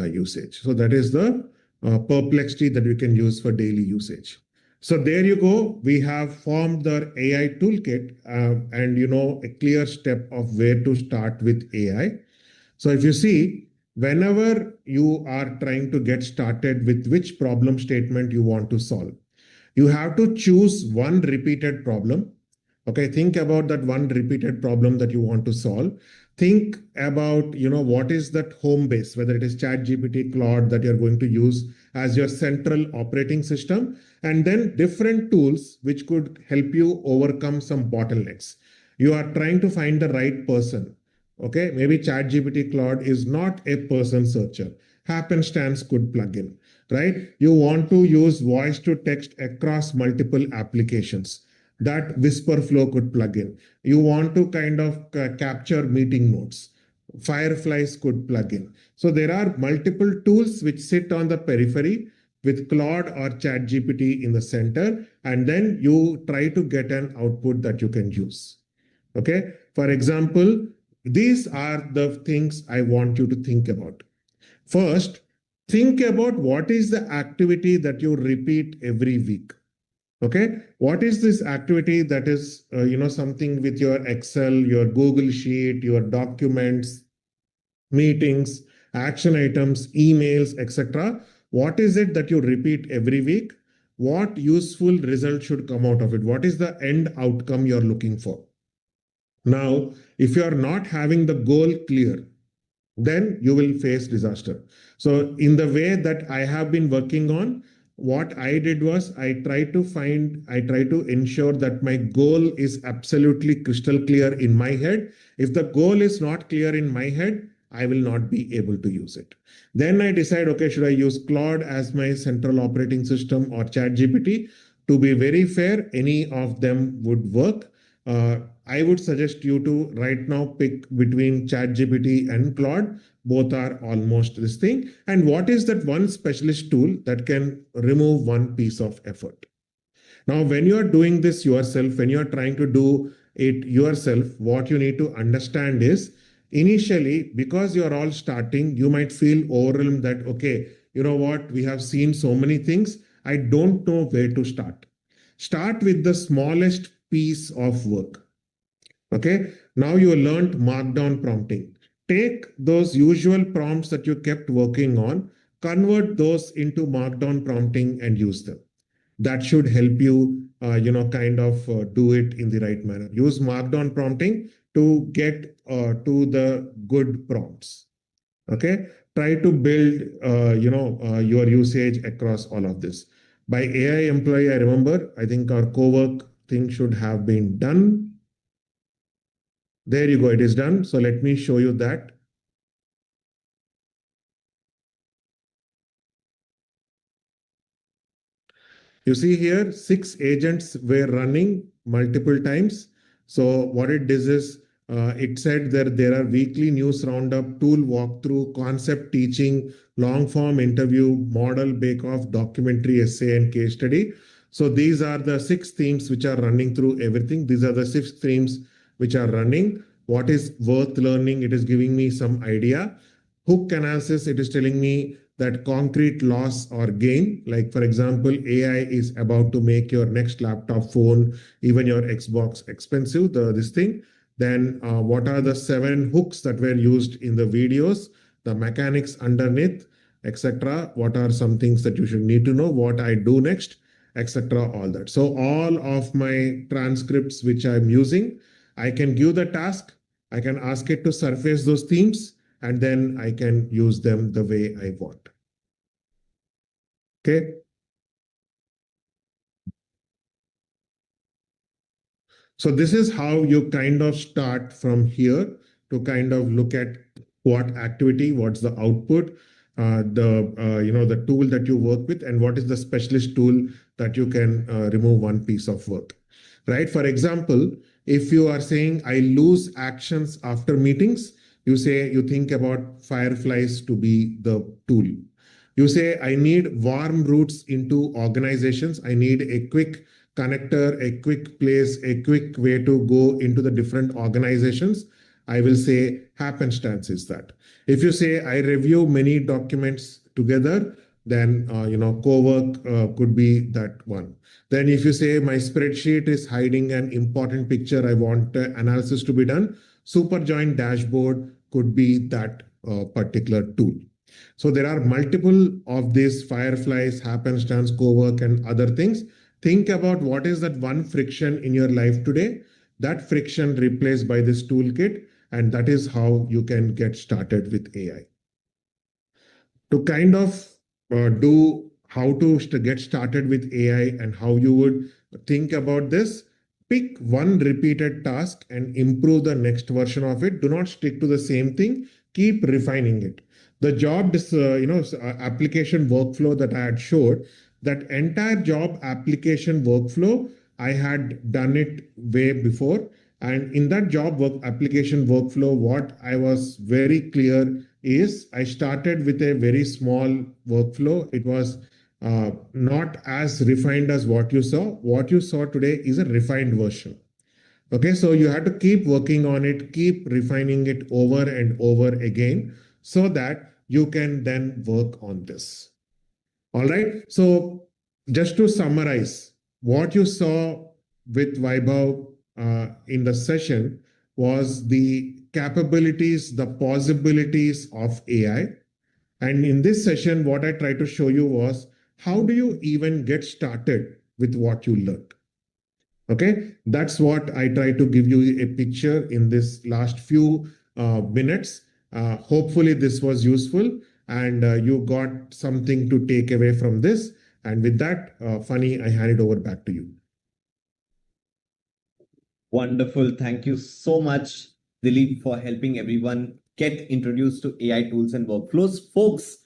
usage. So that is the perplexity that we can use for daily usage. So there you go. We have formed the AI toolkit and a clear step of where to start with AI. So if you see, whenever you are trying to get started with which problem statement you want to solve, you have to choose one repeated problem. Okay, think about that one repeated problem that you want to solve. Think about, what is that home base, whether it is ChatGPT, Claude that you're going to use as your central operating system, and then different tools which could help you overcome some bottlenecks. You are trying to find the right person. Okay, maybe ChatGPT Claude is not a person searcher. Happenstance could plug in. Right? You want to use voice to text across multiple applications. That Whisper Flow could plug in. You want to kind of capture meeting notes. Fireflies could plug in. So there are multiple tools which sit on the periphery with Claude or ChatGPT in the center, and then you try to get an output that you can use. Okay. For example, these are the things I want you to think about. First, think about what is the activity that you repeat every week. Okay, what is this activity that is, something with your Excel, your Google Sheet, your documents, meetings, action items, emails, etc. What is it that you repeat every week? What useful result should come out of it? What is the end outcome you're looking for? Now, if you are not having the goal clear, then you will face disaster. So in the way that I have been working on, what I did was I try to ensure that my goal is absolutely crystal clear in my head. If the goal is not clear in my head, I will not be able to use it. Then I decide, okay, should I use Claude as my central operating system or ChatGPT? To be very fair, any of them would work. I would suggest you to right now pick between ChatGPT and Claude. Both are almost this thing. And what is that one specialist tool that can remove one piece of effort? Now, when you are doing this yourself, when you are trying to do it yourself, what you need to understand is initially, because you are all starting, you might feel overwhelmed that, okay, you know what, we have seen so many things. I don't know where to start. Start with the smallest piece of work. Okay, now you learned markdown prompting. Take those usual prompts that you kept working on, convert those into markdown prompting and use them. That should help you, do it in the right manner. Use markdown prompting to get to the good prompts. Okay, try to build, your usage across all of this. By AI employee, I remember, I think our co-work thing should have been done. There you go, it is done. So let me show you that. You see here, 6 agents were running multiple times. So what it does is, it said that there are weekly news roundup, tool walkthrough, concept teaching, long form interview, model bake-off, documentary essay, and case study. So these are the 6 themes which are running through everything. These are the 6 themes which are running. What is worth learning? It is giving me some idea. Hook analysis, it is telling me that concrete loss or gain. Like, for example, AI is about to make your next laptop, phone, even your Xbox expensive, this thing. Then what are the 7 hooks that were used in the videos, the mechanics underneath, etc. What are some things that you should need to know, what I do next, etc. All that. So all of my transcripts which I'm using, I can give the task, I can ask it to surface those themes, and then I can use them the way I want. Okay. So this is how you kind of start from here to kind of look at what activity, what's the output, the tool that you work with, and what is the specialist tool that you can remove one piece of work, right? For example, if you are saying I lose actions after meetings, you think about fireflies to be the tool. You say I need warm routes into organizations. I need a quick connector, a quick place, a quick way to go into the different organizations. I will say happenstance is that. If you say I review many documents together, then co-work could be that one. Then if you say my spreadsheet is hiding an important picture, I want analysis to be done, super joint dashboard could be that particular tool. So there are multiple of these fireflies, happenstance, co-work, and other things. Think about what is that one friction in your life today, that friction replaced by this toolkit, and that is how you can get started with AI. To kind of do how to get started with AI and how you would think about this, pick one repeated task and improve the next version of it. Do not stick to the same thing. Keep refining it. The job application workflow that I had showed, that entire job application workflow, I had done it way before. And in that job application workflow, what I was very clear is I started with a very small workflow. It was not as refined as what you saw. What you saw today is a refined version. Okay, so you have to keep working on it, keep refining it over and over again so that you can then work on this. All right. So just to summarize, what you saw with Vaibhav in the session was the capabilities, the possibilities of AI. And in this session, what I tried to show you was how do you even get started with what you learned? Okay, that's what I try to give you a picture in this last few minutes. Hopefully this was useful and you got something to take away from this. And with that, Funny, I hand it over back to you. Wonderful. Thank you so much, Dilip, for helping everyone get introduced to AI tools and workflows. Folks,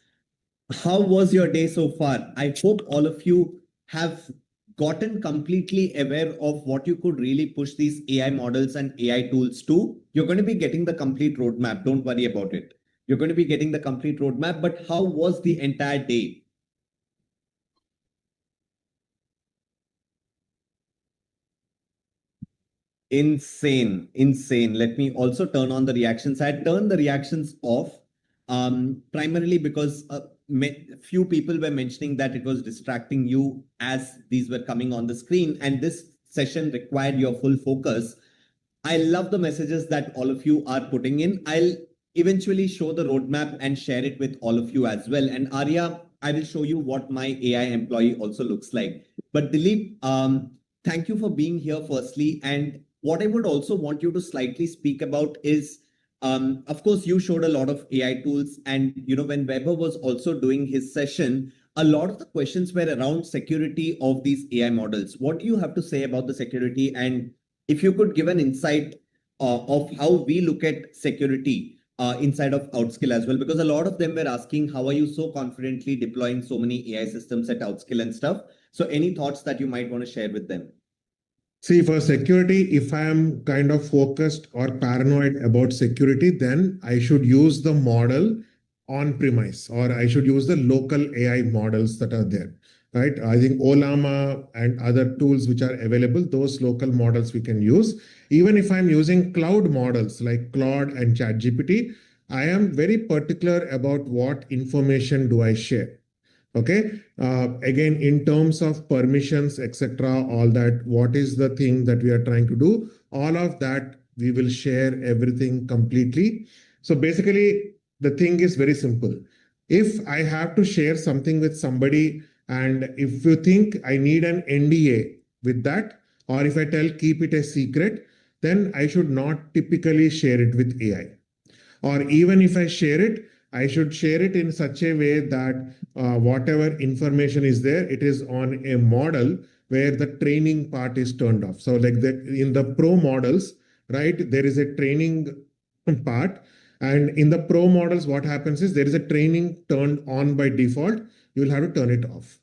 how was your day so far? I hope all of you have gotten completely aware of what you could really push these AI models and AI tools to. You're going to be getting the complete roadmap. Don't worry about it. You're going to be getting the complete roadmap. But how was the entire day? Insane. Let me also turn on the reactions. I turned the reactions off primarily because few people were mentioning that it was distracting you as these were coming on the screen, and this session required your full focus. I love the messages that all of you are putting in. I'll eventually show the roadmap and share it with all of you as well. And Arya, I will show you what my AI employee also looks like. But Dilip, thank you for being here firstly. And what I would also want you to slightly speak about is, of course, you showed a lot of AI tools. And, when Weber was also doing his session, a lot of the questions were around security of these AI models. What do you have to say about the security? And if you could give an insight of how we look at security inside of Outskill as well, because a lot of them were asking, how are you so confidently deploying so many AI systems at Outskill and stuff? So any thoughts that you might want to share with them? See, for security, if I am kind of focused or paranoid about security, then I should use the model on premise, or I should use the local AI models that are there, right? I think Olama and other tools which are available, those local models we can use. Even if I'm using cloud models like Claude and ChatGPT, I am very particular about what information do I share. Okay. Again, in terms of permissions, etc., all that, what is the thing that we are trying to do? All of that, we will share everything completely. So basically, the thing is very simple. If I have to share something with somebody, and if you think I need an NDA with that, or if I tell keep it a secret, then I should not typically share it with AI. Or even if I share it, I should share it in such a way that whatever information is there, it is on a model where the training part is turned off. So like in the pro models, right, there is a training part. And in the pro models, what happens is there is a training turned on by default. You will have to turn it off.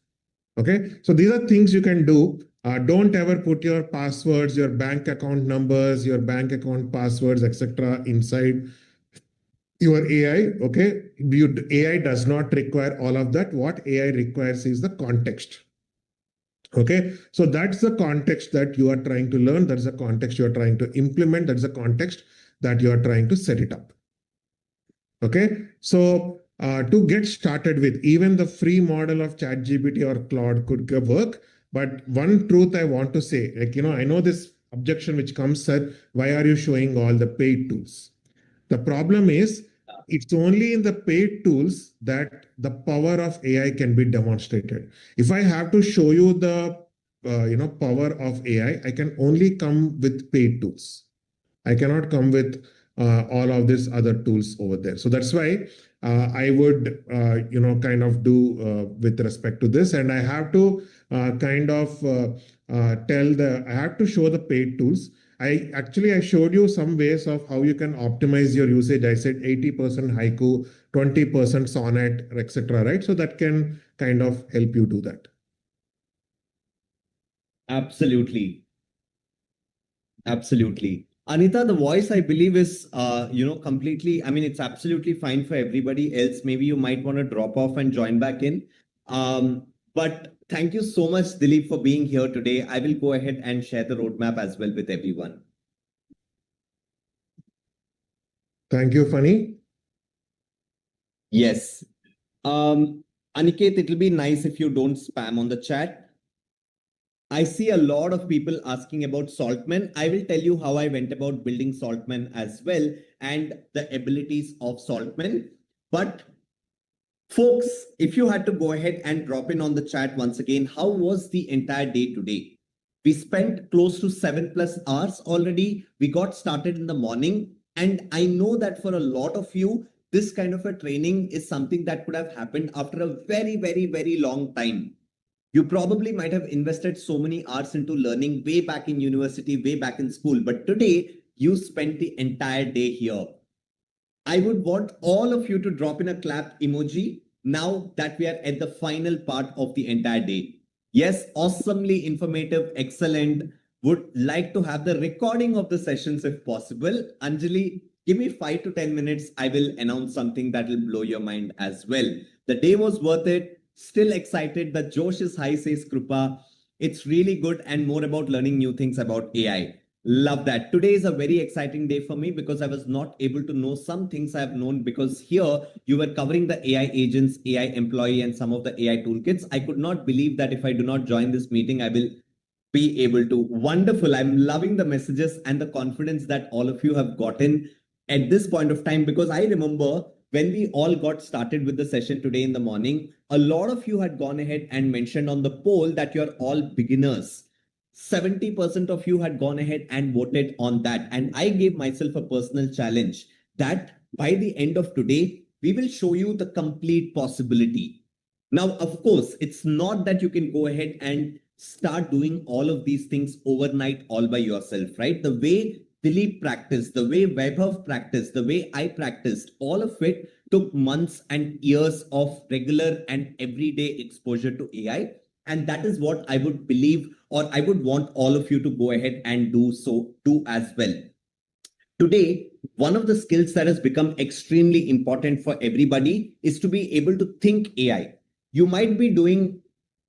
Okay. So these are things you can do. Don't ever put your passwords, your bank account numbers, your bank account passwords, etc. inside your AI. Okay. AI does not require all of that. What AI requires is the context. Okay. So that's the context that you are trying to learn. That's the context you are trying to implement. That's the context that you are trying to set it up. Okay. So to get started with, even the free model of ChatGPT or Claude could work. But one truth I want to say, like, I know this objection which comes, sir, why are you showing all the paid tools? The problem is it's only in the paid tools that the power of AI can be demonstrated. If I have to show you the power of AI, I can only come with paid tools. I cannot come with all of these other tools over there. So that's why I would kind of do with respect to this, and I have to kind of I have to show the paid tools. I showed you some ways of how you can optimize your usage. I said 80% Haiku, 20% Sonnet, etc. Right? So that can kind of help you do that. Absolutely. Anita, the voice, I believe, is completely, I mean, it's absolutely fine for everybody else. Maybe you might want to drop off and join back in. But thank you so much, Dilip, for being here today. I will go ahead and share the roadmap as well with everyone. Thank you, Funny. Yes. Aniket, it'll be nice if you don't spam on the chat. I see a lot of people asking about Saltman. I will tell you how I went about building Saltman as well and the abilities of Saltman. But folks, if you had to go ahead and drop in on the chat once again, how was the entire day today? We spent close to 7+ hours already. We got started in the morning. And I know that for a lot of you, this kind of a training is something that could have happened after a very, very, very long time. You probably might have invested so many hours into learning way back in university, way back in school, but today you spent the entire day here. I would want all of you to drop in a clap emoji now that we are at the final part of the entire day. Yes, awesomely informative, excellent. Would like to have the recording of the sessions if possible. Anjali, give me 5 to 10 minutes. I will announce something that will blow your mind as well. The day was worth it. Still excited. The Josh is high, says Krupa. It's really good and more about learning new things about AI. Love that. Today is a very exciting day for me because I was not able to know some things I have known because here you were covering the AI agents, AI employee, and some of the AI toolkits. I could not believe that if I do not join this meeting, I will be able to. Wonderful. I'm loving the messages and the confidence that all of you have gotten at this point of time, because I remember when we all got started with the session today in the morning, a lot of you had gone ahead and mentioned on the poll that you're all beginners. 70% of you had gone ahead and voted on that. And I gave myself a personal challenge that by the end of today, we will show you the complete possibility. Now, of course, it's not that you can go ahead and start doing all of these things overnight all by yourself, right? The way Dilip practiced, the way Vaibhav practiced, the way I practiced, all of it took months and years of regular and everyday exposure to AI. And that is what I would believe, or I would want all of you to go ahead and do so too as well. Today, one of the skills that has become extremely important for everybody is to be able to think AI. You might be doing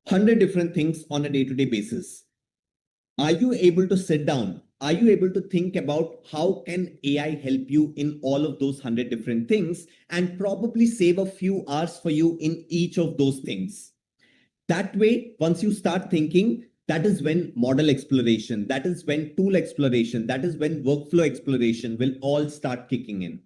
100 different things on a day-to-day basis. Are you able to sit down are you able to think about how can AI help you in all of those 100 different things and probably save a few hours for you in each of those things? That way, once you start thinking, that is when model exploration, that is when tool exploration, that is when workflow exploration will all start kicking in.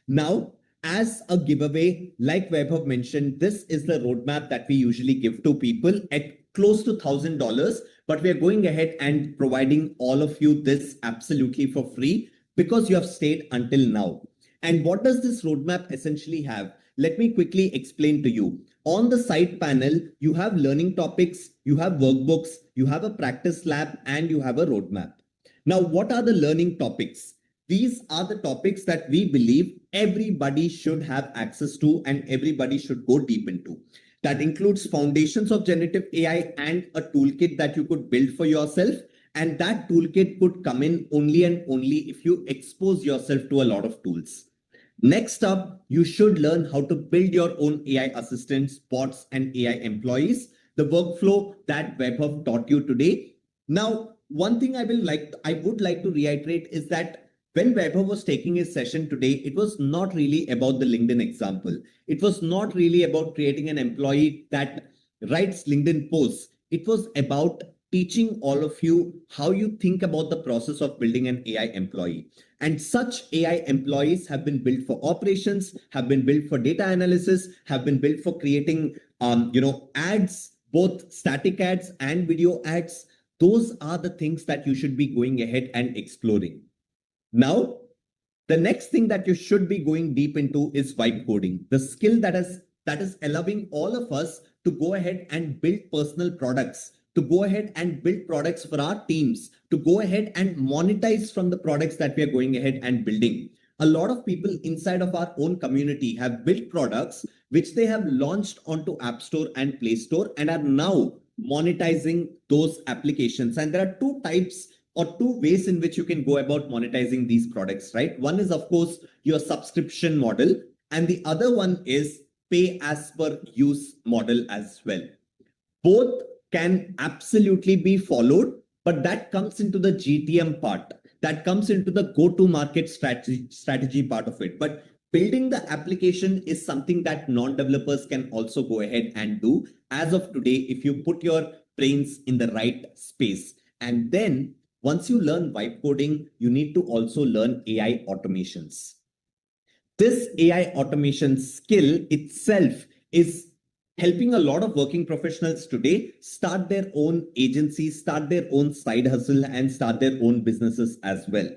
Now, as a giveaway, like Vaibhav mentioned, this is the roadmap that we usually give to people at close to $1,000, but we are going ahead and providing all of you this absolutely for free because you have stayed until now. And what does this roadmap essentially have? Let me quickly explain to you. On the side panel, you have learning topics, you have workbooks, you have a practice lab, and you have a roadmap. Now, what are the learning topics? These are the topics that we believe everybody should have access to and everybody should go deep into. That includes foundations of generative AI and a toolkit that you could build for yourself. And that toolkit could come in only and only if you expose yourself to a lot of tools. Next up, you should learn how to build your own AI assistants, bots, and AI employees, the workflow that Vaibhav taught you today. Now, one thing I would like to reiterate is that when Vaibhav was taking his session today, it was not really about the LinkedIn example. It was not really about creating an employee that writes LinkedIn posts. It was about teaching all of you how you think about the process of building an AI employee. And such AI employees have been built for operations, have been built for data analysis, have been built for creating ads, both static ads and video ads. Those are the things that you should be going ahead and exploring. Now, the next thing that you should be going deep into is vibe coding, the skill that is allowing all of us to go ahead and build personal products, to go ahead and build products for our teams, to go ahead and monetize from the products that we are going ahead and building. A lot of people inside of our own community have built products which they have launched onto App Store and Play Store and are now monetizing those applications. And there are two types or two ways in which you can go about monetizing these products, right? One is, of course, your subscription model, and the other one is pay as per use model as well. Both can absolutely be followed, but that comes into the GTM part. That comes into the go-to-market strategy part of it. But building the application is something that non-developers can also go ahead and do as of today if you put your brains in the right space. And then once you learn vibe coding, you need to also learn AI automations. This AI automation skill itself is helping a lot of working professionals today start their own agencies, start their own side hustle, and start their own businesses as well.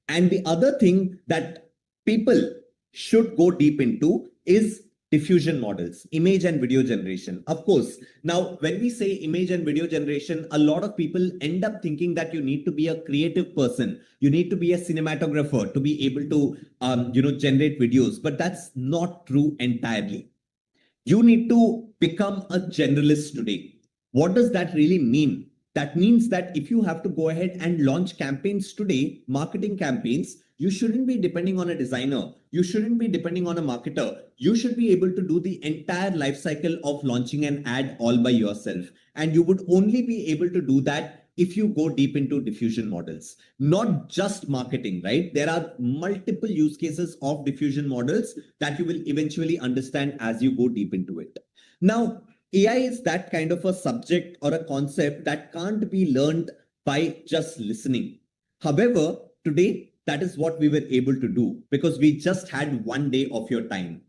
And the other thing that people should go deep into is diffusion models, image and video generation. Of course, now when we say image and video generation, a lot of people end up thinking that you need to be a creative person. You need to be a cinematographer to be able to generate videos, but that's not true entirely. You need to become a generalist today. What does that really mean? That means that if you have to go ahead and launch campaigns today, marketing campaigns, you shouldn't be depending on a designer. You shouldn't be depending on a marketer. You should be able to do the entire life cycle of launching an ad all by yourself. And you would only be able to do that if you go deep into diffusion models, not just marketing, right? There are multiple use cases of diffusion models that you will eventually understand as you go deep into it. Now, AI is that kind of a subject or a concept that can't be learned by just listening. However, today, that is what we were able to do because we just had one day of your time.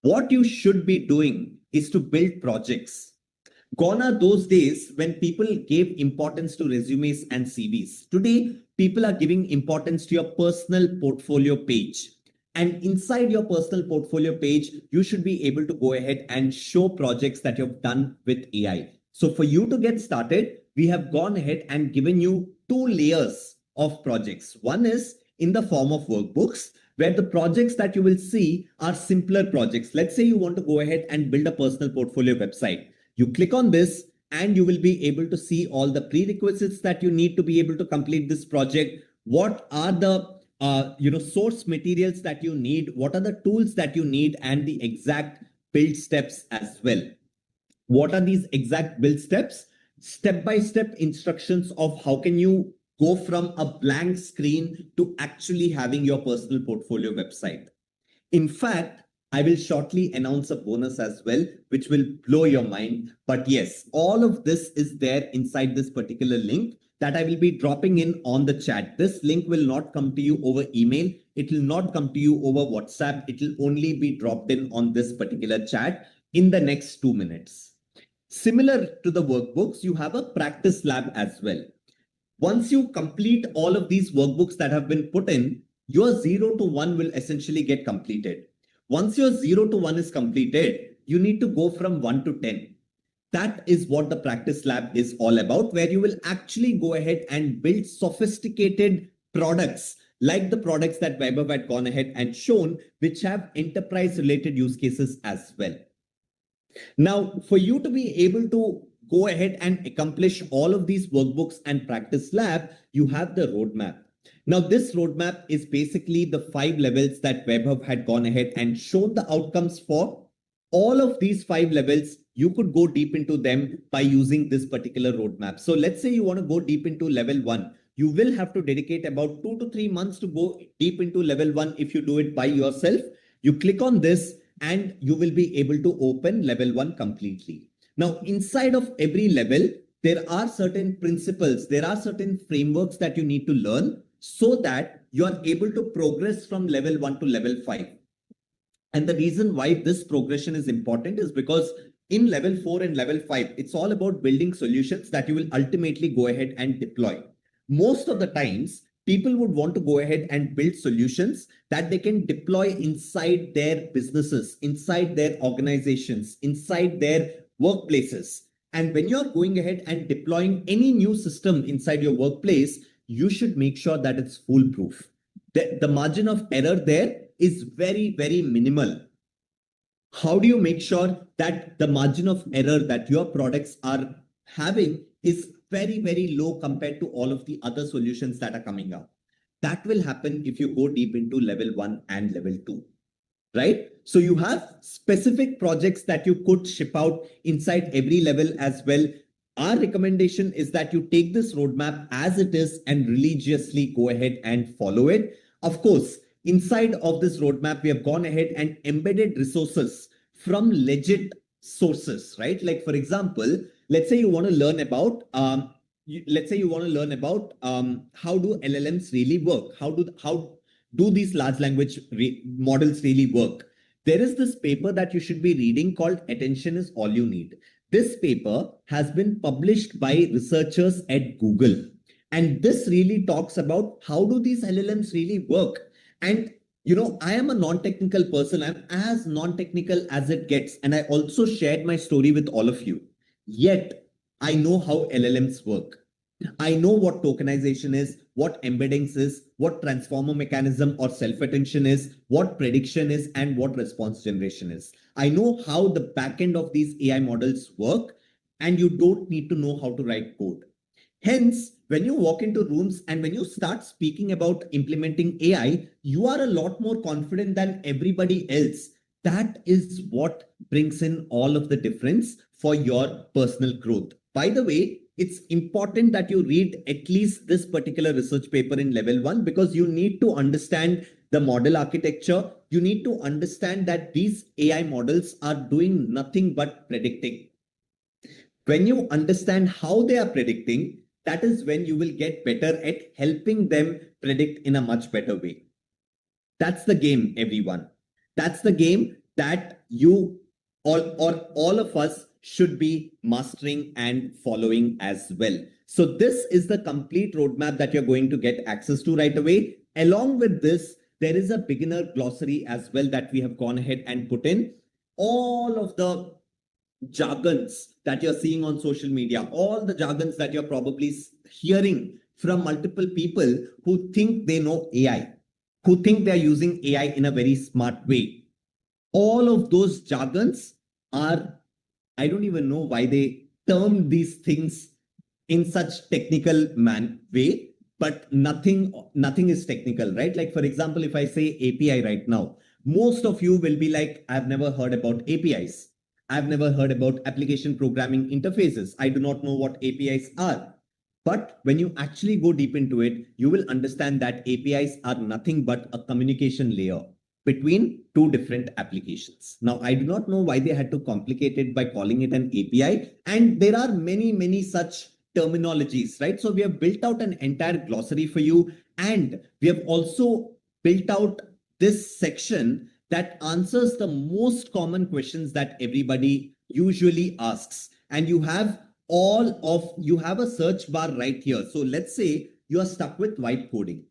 What you should be doing is to build projects. Gone are those days when people gave importance to resumes and CVs. Today, people are giving importance to your personal portfolio page. And inside your personal portfolio page, you should be able to go ahead and show projects that you've done with AI. So for you to get started, we have gone ahead and given you two layers of projects. One is in the form of workbooks, where the projects that you will see are simpler projects. Let's say you want to go ahead and build a personal portfolio website. You click on this and you will be able to see all the prerequisites that you need to be able to complete this project. What are the source materials that you need? What are the tools that you need and the exact build steps as well? What are these exact build steps? Step-by-step instructions of how can you go from a blank screen to actually having your personal portfolio website. In fact, I will shortly announce a bonus as well, which will blow your mind. But yes, all of this is there inside this particular link that I will be dropping in on the chat. This link will not come to you over email. It will not come to you over WhatsApp. It will only be dropped in on this particular chat in the next 2 minutes. Similar to the workbooks, you have a practice lab as well. Once you complete all of these workbooks that have been put in, your 0 to 1 will essentially get completed. Once your 0 to 1 is completed, you need to go from 1 to 10. That is what the practice lab is all about, where you will actually go ahead and build sophisticated products like the products that Vaibhav had gone ahead and shown, which have enterprise related use cases as well. Now, for you to be able to go ahead and accomplish all of these workbooks and practice lab, you have the roadmap. Now, this roadmap is basically the 5 levels that Vaibhav had gone ahead and shown the outcomes for. All of these 5 levels, you could go deep into them by using this particular roadmap. So let's say you want to go deep into level 1. You will have to dedicate about 2 to 3 months to go deep into level 1 if you do it by yourself. You click on this and you will be able to open level 1 completely. Now, inside of every level, there are certain principles, there are certain frameworks that you need to learn so that you are able to progress from level 1 to level 5. And the reason why this progression is important is because in level 4 and level 5, it's all about building solutions that you will ultimately go ahead and deploy. Most of the times, people would want to go ahead and build solutions that they can deploy inside their businesses, inside their organizations, inside their workplaces. And when you're going ahead and deploying any new system inside your workplace, you should make sure that it's foolproof. The margin of error there is very, very minimal. How do you make sure that the margin of error that your products are having is very, very low compared to all of the other solutions that are coming up? That will happen if you go deep into level 1 and level 2. Right? So you have specific projects that you could ship out inside every level as well. Our recommendation is that you take this roadmap as it is and religiously go ahead and follow it. Of course, inside of this roadmap, we have gone ahead and embedded resources from legit sources, right? Like, for example, let's say you want to learn about how do LLMs really work? How do these large language models really work? There is this paper that you should be reading called Attention is All You Need. This paper has been published by researchers at Google. And this really talks about how do these LLMs really work? And, you know, I am a non-technical person. I'm as non-technical as it gets. And I also shared my story with all of you. Yet, I know how LLMs work. I know what tokenization is, what embeddings is, what transformer mechanism or self-attention is, what prediction is, and what response generation is. I know how the backend of these AI models work, and you don't need to know how to write code. Hence, when you walk into rooms and when you start speaking about implementing AI, you are a lot more confident than everybody else. That is what brings in all of the difference for your personal growth. By the way, it's important that you read at least this particular research paper in level 1 because you need to understand the model architecture. You need to understand that these AI models are doing nothing but predicting. When you understand how they are predicting, that is when you will get better at helping them predict in a much better way. That's the game, everyone. That's the game that you all of us should be mastering and following as well. So this is the complete roadmap that you're going to get access to right away. Along with this, there is a beginner glossary as well that we have gone ahead and put in. All of the jargons that you're seeing on social media, all the jargons that you're probably hearing from multiple people who think they know AI, who think they're using AI in a very smart way. All of those jargons are, I don't even know why they term these things in such technical way, but nothing is technical, right? Like, for example, if I say API right now, most of you will be like, I've never heard about APIs. I've never heard about application programming interfaces. I do not know what APIs are. But when you actually go deep into it, you will understand that APIs are nothing but a communication layer between two different applications. Now, I do not know why they had to complicate it by calling it an API. And there are many, many such terminologies, right? So we have built out an entire glossary for you. And we have also built out this section that answers the most common questions that everybody usually asks. And you have a search bar right here. So let's say you are stuck with white coding.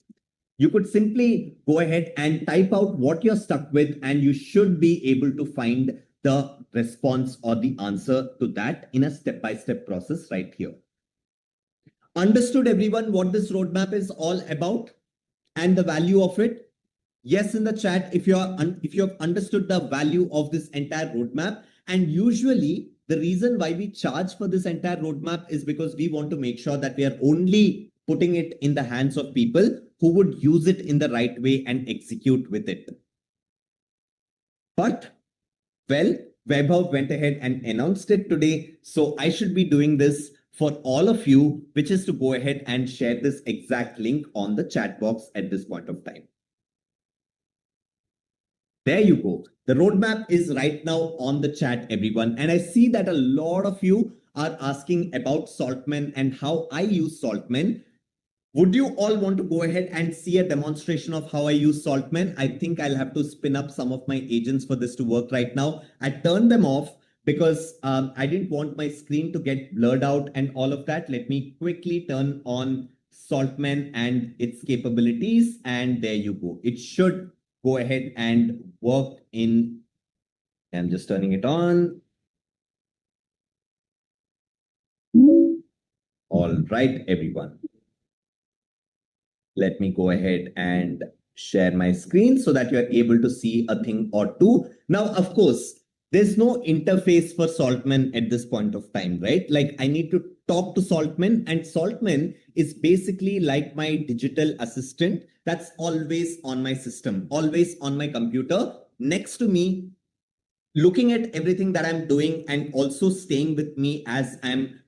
You could simply go ahead and type out what you're stuck with, and you should be able to find the response or the answer to that in a step-by-step process right here. Understood, everyone, what this roadmap is all about and the value of it? Yes, in the chat, if you have understood the value of this entire roadmap. And usually the reason why we charge for this entire roadmap is because we want to make sure that we are only putting it in the hands of people who would use it in the right way and execute with it. But, well, Vaibhav went ahead and announced it today. So I should be doing this for all of you, which is to go ahead and share this exact link on the chat box at this point of time. There you go. The roadmap is right now on the chat, everyone. And I see that a lot of you are asking about Saltman and how I use Saltman. Would you all want to go ahead and see a demonstration of how I use Saltman? I think I'll have to spin up some of my agents for this to work right now. I turned them off because I didn't want my screen to get blurred out and all of that. Let me quickly turn on Saltman and its capabilities. And there you go. It should go ahead and work in. I'm just turning it on. All right, everyone. Let me go ahead and share my screen so that you are able to see a thing or two. Now, of course, there's no interface for Saltman at this point of time, right? Like I need to talk to Saltman, and Saltman is basically like my digital assistant that's always on my system, always on my computer, next to me, looking at everything that I'm doing and also staying with me as I'm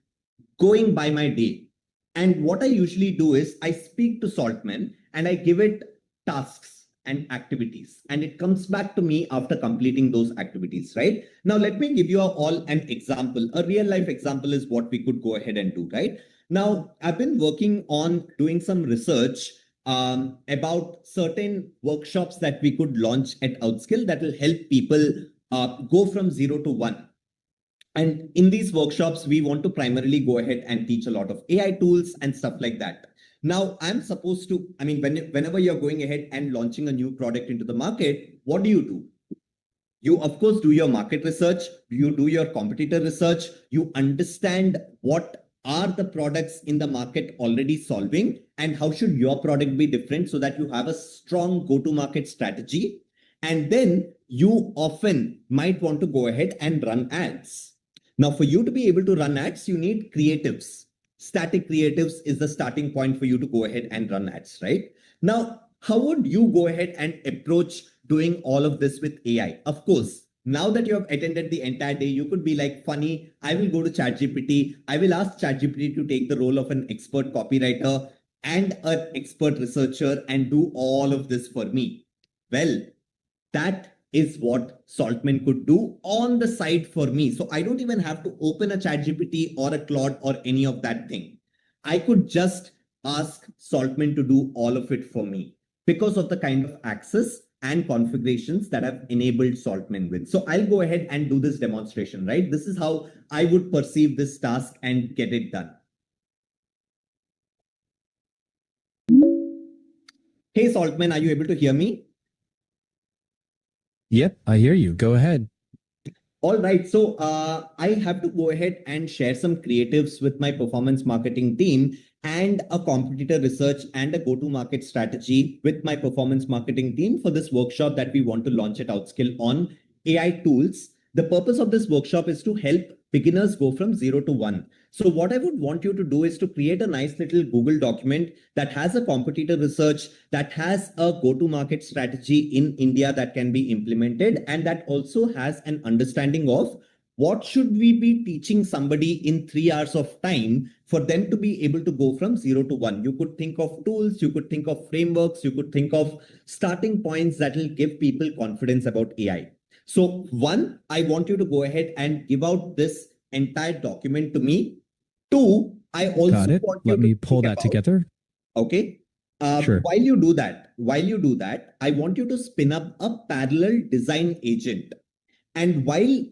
going by my day. And what I usually do is I speak to Saltman and I give it tasks and activities, and it comes back to me after completing those activities, right? Now, let me give you all an example. A real life example is what we could go ahead and do, right? Now, I've been working on doing some research about certain workshops that we could launch at Outskill that will help people go from 0 to 1. And in these workshops, we want to primarily go ahead and teach a lot of AI tools and stuff like that. Now, I'm supposed to, whenever you're going ahead and launching a new product into the market, what do? You, of course, do your market research, you do your competitor research, you understand what are the products in the market already solving and how should your product be different so that you have a strong go-to-market strategy. And then you often might want to go ahead and run ads. Now, for you to be able to run ads, you need creatives. Static creatives is the starting point for you to go ahead and run ads, right? Now, how would you go ahead and approach doing all of this with AI? Of course, now that you have attended the entire day, you could be like, funny, I will go to ChatGPT. I will ask ChatGPT to take the role of an expert copywriter and an expert researcher and do all of this for me. Well, that is what Saltman could do on the side for me. So I don't even have to open a ChatGPT or a Claude or any of that thing. I could just ask Saltman to do all of it for me because of the kind of access and configurations that I've enabled Saltman with. So I'll go ahead and do this demonstration, right? This is how I would perceive this task and get it done. Hey, Saltman, are you able to hear me? Yep, I hear you. Go ahead. All right. So I have to go ahead and share some creatives with my performance marketing team and a competitor research and a go-to-market strategy with my performance marketing team for this workshop that we want to launch at Outskill on AI tools. The purpose of this workshop is to help beginners go from 0 to 1. So what I would want you to do is to create a nice little Google document that has a competitor research, that has a go-to-market strategy in India that can be implemented, and that also has an understanding of what should we be teaching somebody in 3 hours of time for them to be able to go from 0 to 1? You could think of tools, you could think of frameworks, you could think of starting points that will give people confidence about AI. So one, I want you to go ahead and give out this entire document to me. Two, I also Got it. want you Let to me pull think that about, together. okay. Sure. While you do that, I want you to spin up a parallel design agent. And while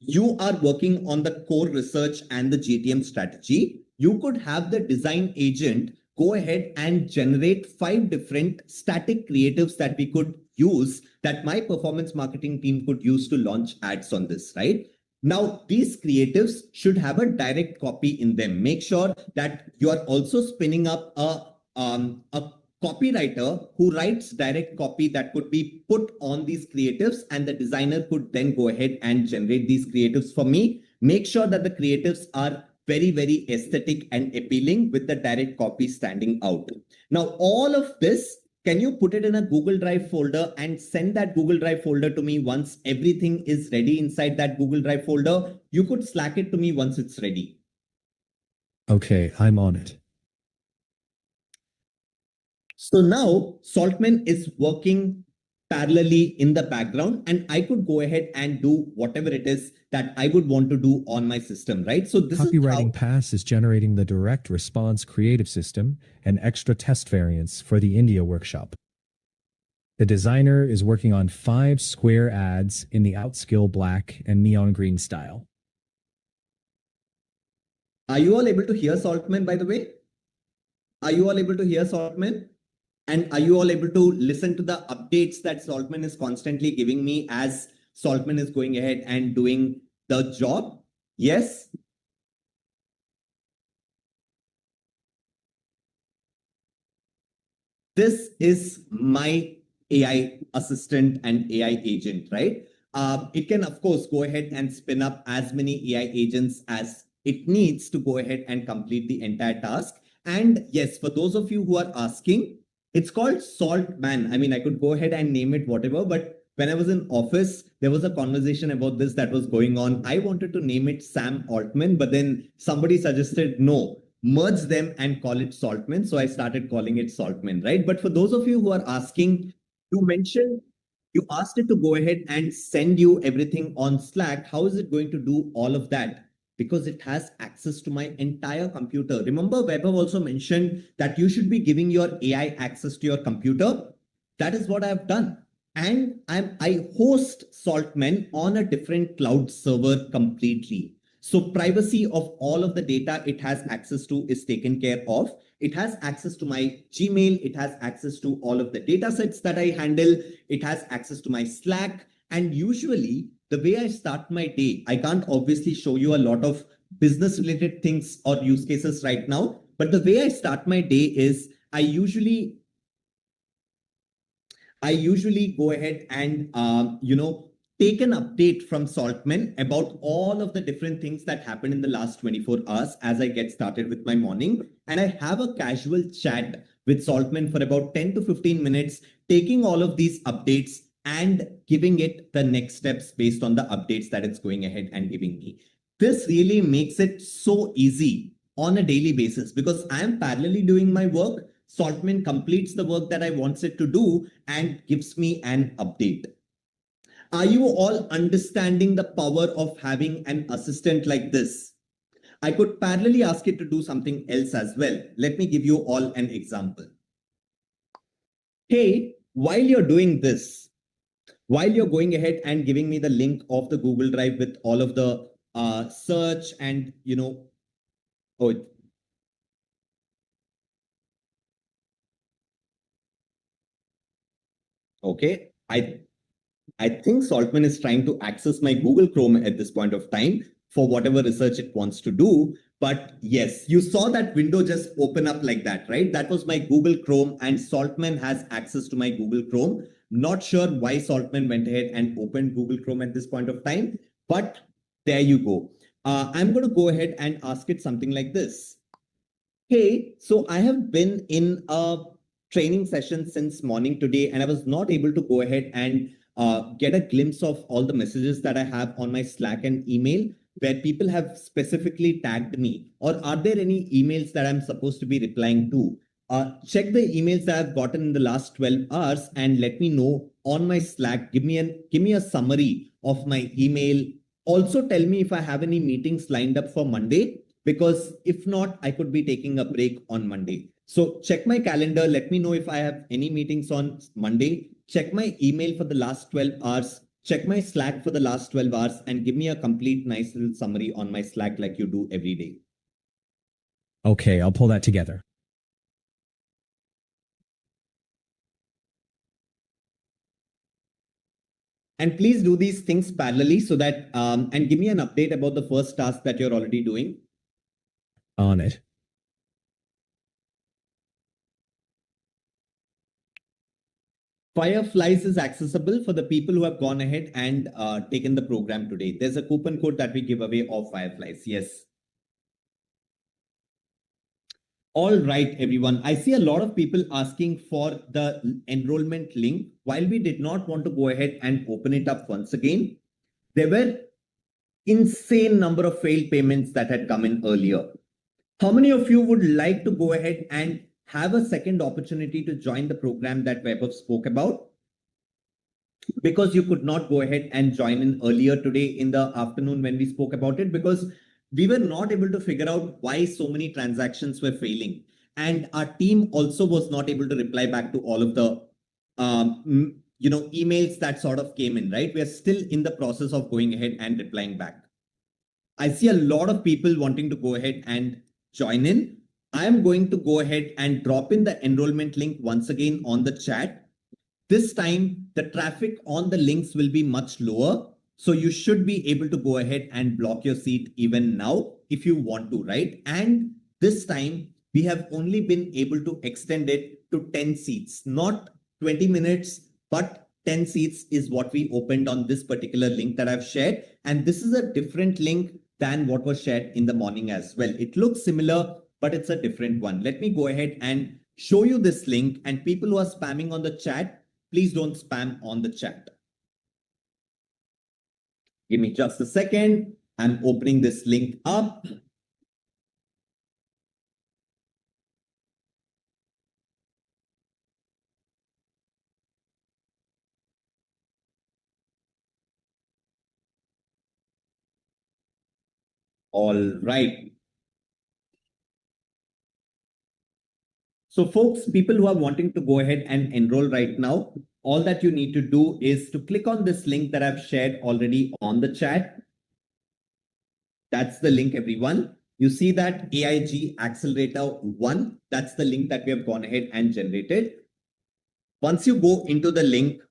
you are working on the core research and the GTM strategy, you could have the design agent go ahead and generate 5 different static creatives that we could use, that my performance marketing team could use to launch ads on this, right? Now, these creatives should have a direct copy in them. Make sure that you are also spinning up a copywriter who writes direct copy that could be put on these creatives, and the designer could then go ahead and generate these creatives for me. Make sure that the creatives are very, very aesthetic and appealing with the direct copy standing out. Now, all of this, can you put it in a Google Drive folder and send that Google Drive folder to me once everything is ready inside that Google Drive folder? You could Slack it to me once it's ready. Okay, I'm on it. So now Saltman is working parallelly in the background, and I could go ahead and do whatever it is that I would want to do on my system, right? So this Copywriting is how Pass is generating the direct response creative system and extra test variants for the India workshop. The designer is working on 5 square ads in the Outskill black and neon green style. Are you all able to hear Saltman, by the way? Are you all able to hear Saltman? And are you all able to listen to the updates that Saltman is constantly giving me as Saltman is going ahead and doing the job? Yes? This is my AI assistant and AI agent, right? It can, of course, go ahead and spin up as many AI agents as it needs to go ahead and complete the entire task. And yes, for those of you who are asking, it's called Saltman. I mean, I could go ahead and name it whatever, but when I was in office, there was a conversation about this that was going on. I wanted to name it Sam Altman, but then somebody suggested, no, merge them and call it Saltman. So I started calling it Saltman, right? But for those of you who are asking, you asked it to go ahead and send you everything on Slack. How is it going to do all of that? Because it has access to my entire computer. Remember, Weber also mentioned that you should be giving your AI access to your computer. That is what I've done. And I host Saltman on a different cloud server completely. So privacy of all of the data it has access to is taken care of. It has access to my Gmail. It has access to all of the data sets that I handle. It has access to my Slack. And usually, the way I start my day, I can't obviously show you a lot of business related things or use cases right now, but the way I start my day is I usually go ahead and take an update from Saltman about all of the different things that happened in the last 24 hours as I get started with my morning, and I have a casual chat with Saltman for about 10 to 15 minutes, taking all of these updates and giving it the next steps based on the updates that it's going ahead and giving me. This really makes it so easy on a daily basis because I am parallelly doing my work. Saltman completes the work that I want it to do and gives me an update. Are you all understanding the power of having an assistant like this? I could parallelly ask it to do something else as well. Let me give you all an example. Hey, while you're doing this, while you're going ahead and giving me the link of the Google Drive with all of the search and, okay, I think Saltman is trying to access my Google Chrome at this point of time for whatever research it wants to do. But yes, you saw that window just open up like that, right? That was my Google Chrome, and Saltman has access to my Google Chrome. Not sure why Saltman went ahead and opened Google Chrome at this point of time, but there you go. I'm going to go ahead and ask it something like this. Hey, so I have been in a training session since morning today, and I was not able to go ahead and get a glimpse of all the messages that I have on my Slack and email where people have specifically tagged me, or are there any emails that I'm supposed to be replying to? Check the emails that I've gotten in the last 12 hours and let me know on my Slack. Give me a summary of my email. Also tell me if I have any meetings lined up for Monday, because if not, I could be taking a break on Monday. So check my calendar. Let me know if I have any meetings on Monday. Check my email for the last 12 hours. Check my Slack for the last 12 hours and give me a complete nice little summary on my Slack like you do every day. Okay, I'll pull that together. And please do these things parallelly so that, and give me an update about the first task that you're already doing. On it. Fireflies is accessible for the people who have gone ahead and taken the program today. There's a coupon code that we give away of Fireflies. Yes. All right, everyone. I see a lot of people asking for the enrollment link. While we did not want to go ahead and open it up once again, there were insane number of failed payments that had come in earlier. How many of you would like to go ahead and have a second opportunity to join the program that Vaibhav spoke about? Because you could not go ahead and join in earlier today in the afternoon when we spoke about it, because we were not able to figure out why so many transactions were failing. And our team also was not able to reply back to all of the emails that sort of came in, right? We are still in the process of going ahead and replying back. I see a lot of people wanting to go ahead and join in. I am going to go ahead and drop in the enrollment link once again on the chat. This time, the traffic on the links will be much lower. So you should be able to go ahead and block your seat even now if you want to, right? And this time, we have only been able to extend it to 10 seats, not 20 minutes, but 10 seats is what we opened on this particular link that I've shared. And this is a different link than what was shared in the morning as well. It looks similar, but it's a different one. Let me go ahead and show you this link, and people who are spamming on the chat, please don't spam on the chat. Give me just a second. I'm opening this link up. All right. So folks, people who are wanting to go ahead and enroll right now, all that you need to do is to click on this link that I've shared already on the chat. That's the link, everyone. You see that AIG Accelerator 1, that's the link that we have gone ahead and generated. Once you go into the link,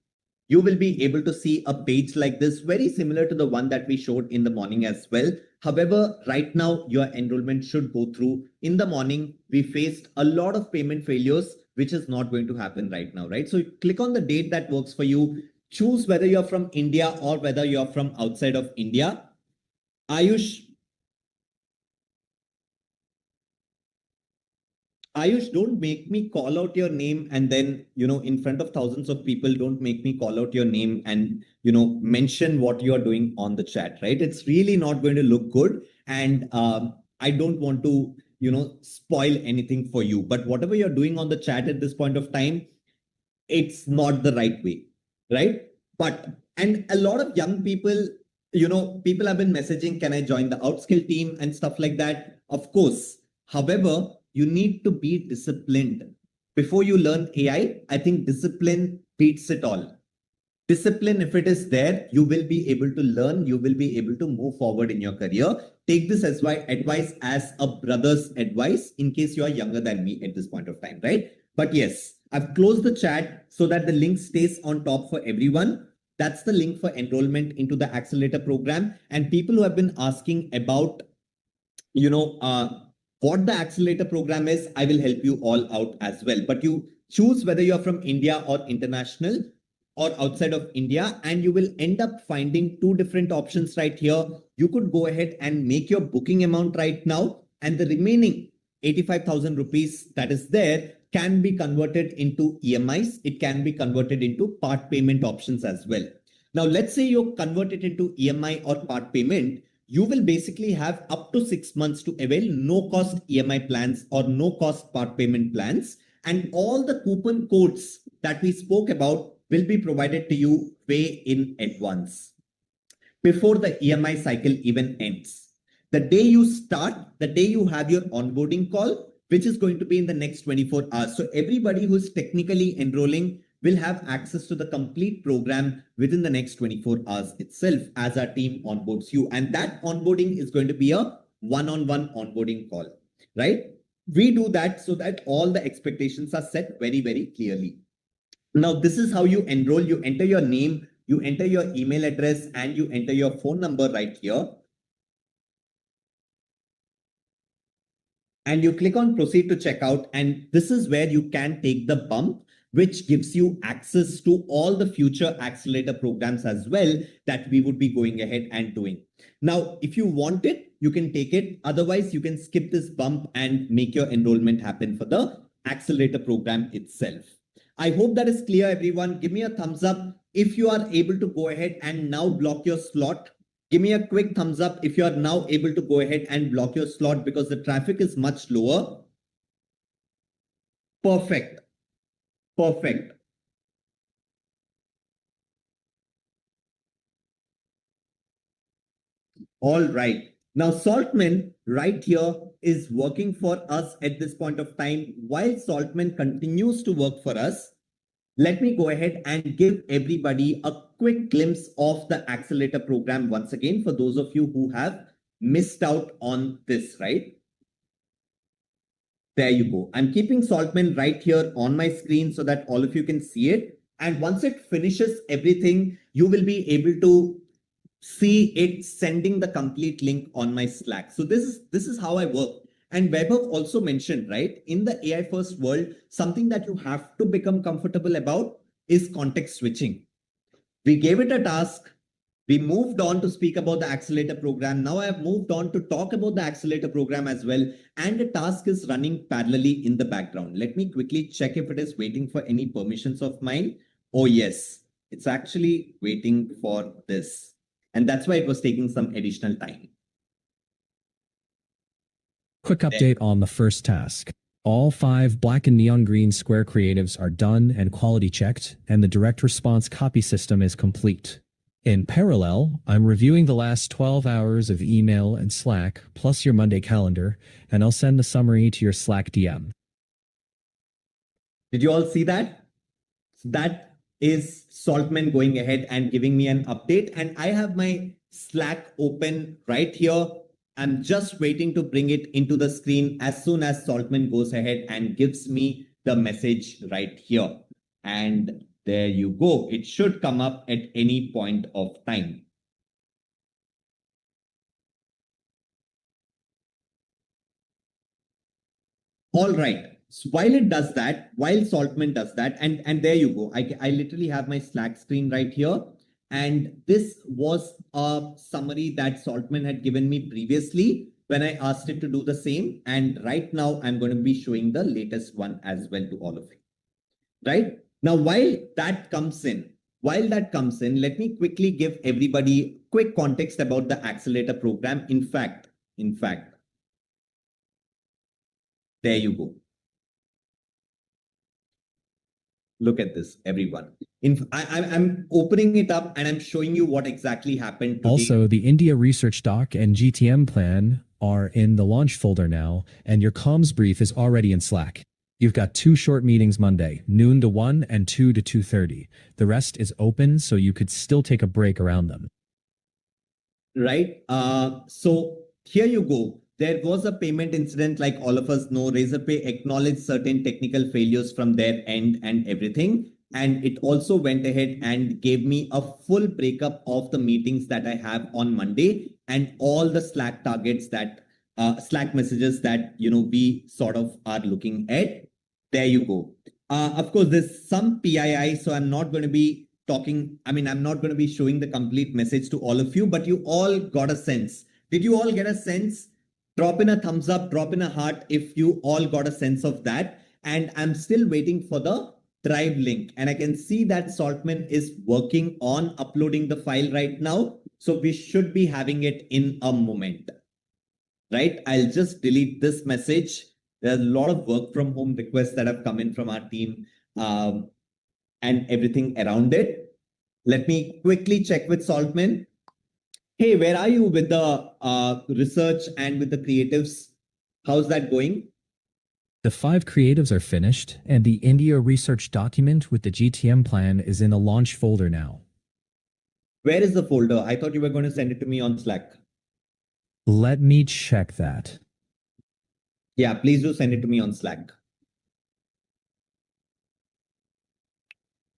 you will be able to see a page like this, very similar to the one that we showed in the morning as well. However, right now, your enrollment should go through. In the morning, we faced a lot of payment failures, which is not going to happen right now, right? So you click on the date that works for you. Choose whether you're from India or whether you're from outside of India. Ayush, don't make me call out your name and then, in front of thousands of people, don't make me call out your name and, mention what you're doing on the chat, right? It's really not going to look good. And I don't want to, spoil anything for you. But whatever you're doing on the chat at this point of time, it's not the right way, right? And a lot of young people, people have been messaging, can I join the Outskill team and stuff like that? Of course. However, you need to be disciplined. Before you learn AI, I think discipline beats it all. Discipline, if it is there, you will be able to learn, you will be able to move forward in your career. Take this as advice as a brother's advice in case you are younger than me at this point of time, right? But yes, I've closed the chat so that the link stays on top for everyone. That's the link for enrollment into the Accelerator program. And people who have been asking about, what the Accelerator program is, I will help you all out as well. But you choose whether you're from India or international or outside of India, and you will end up finding two different options right here. You could go ahead and make your booking amount right now, and the remaining 85,000 rupees that is there, can be converted into EMIs. It can be converted into part payment options as well. Now, let's say you convert it into EMI or part payment. You will basically have up to 6 months to avail no cost EMI plans or no cost part payment plans. And all the coupon codes that we spoke about will be provided to you way in advance before the EMI cycle even ends. The day you start, the day you have your onboarding call, which is going to be in the next 24 hours. So everybody who's technically enrolling will have access to the complete program within the next 24 hours itself as our team onboards you. And that onboarding is going to be a one-on-one onboarding call, right? We do that so that all the expectations are set very, very clearly. Now, this is how you enroll. You enter your name, you enter your email address, and you enter your phone number right here. And you click on proceed to checkout. And this is where you can take the bump, which gives you access to all the future accelerator programs as well that we would be going ahead and doing. Now, if you want it, you can take it. Otherwise, you can skip this bump and make your enrollment happen for the accelerator program itself. I hope that is clear, everyone. Give me a thumbs up if you are able to go ahead and now block your slot. Give me a quick thumbs up if you are now able to go ahead and block your slot because the traffic is much lower. Perfect. Perfect. All right. Now, Saltman right here is working for us at this point of time. While Saltman continues to work for us, let me go ahead and give everybody a quick glimpse of the accelerator program once again for those of you who have missed out on this, right? There you go. I'm keeping Saltman right here on my screen so that all of you can see it. And once it finishes everything, you will be able to see it sending the complete link on my Slack. So this is how I work. And Vaibhav also mentioned, right, in the AI first world, something that you have to become comfortable about is context switching. We gave it a task. We moved on to speak about the accelerator program. Now I have moved on to talk about the accelerator program as well. And the task is running parallelly in the background. Let me quickly check if it is waiting for any permissions of mine. Oh, yes, it's actually waiting for this. And that's why it was taking some additional time. Quick update on the first task. All 5 black and neon green square creatives are done and quality checked, and the direct response copy system is complete. In parallel, I'm reviewing the last 12 hours of email and Slack, plus your Monday calendar, and I'll send the summary to your Slack DM. Did you all see that? That is Saltman going ahead and giving me an update, and I have my Slack open right here. I'm just waiting to bring it into the screen as soon as Saltman goes ahead and gives me the message right here. And there you go. It should come up at any point of time. All right. So while it does that, while Saltman does that, and there you go. I literally have my Slack screen right here. And this was a summary that Saltman had given me previously when I asked it to do the same. And right now I'm going to be showing the latest one as well to all of you. Right? Now, while that comes in, let me quickly give everybody quick context about the accelerator program. In fact, there you go. Look at this, everyone. I'm opening it up and I'm showing you what exactly happened today. Also, the India research doc and GTM plan are in the launch folder now, and your comms brief is already in Slack. You've got 2 short meetings Monday, noon to 1 and 2 to 2:30. The rest is open, so you could still take a break around them. Right. So here you go. There was a payment incident, like all of us know. Razorpay acknowledged certain technical failures from their end and everything. And it also went ahead and gave me a full breakup of the meetings that I have on Monday and all the Slack targets that Slack messages that, we sort of are looking at. There you go. Of course, there's some PII, so I'm not going to be talking. I'm not going to be showing the complete message to all of you, but you all got a sense. Did you all get a sense? Drop in a thumbs up, drop in a heart if you all got a sense of that. and I'm still waiting for the drive link. And I can see that Saltman is working on uploading the file right now. So we should be having it in a moment, right? I'll just delete this message. There's a lot of work from home requests that have come in from our team and everything around it. Let me quickly check with Saltman. Hey, where are you with the research and with the creatives? How's that going? The 5 creatives are finished, and the India research document with the GTM plan is in a launch folder now. Where is the folder? I thought you were going to send it to me on Slack. Let me check that. Yeah, please do send it to me on Slack.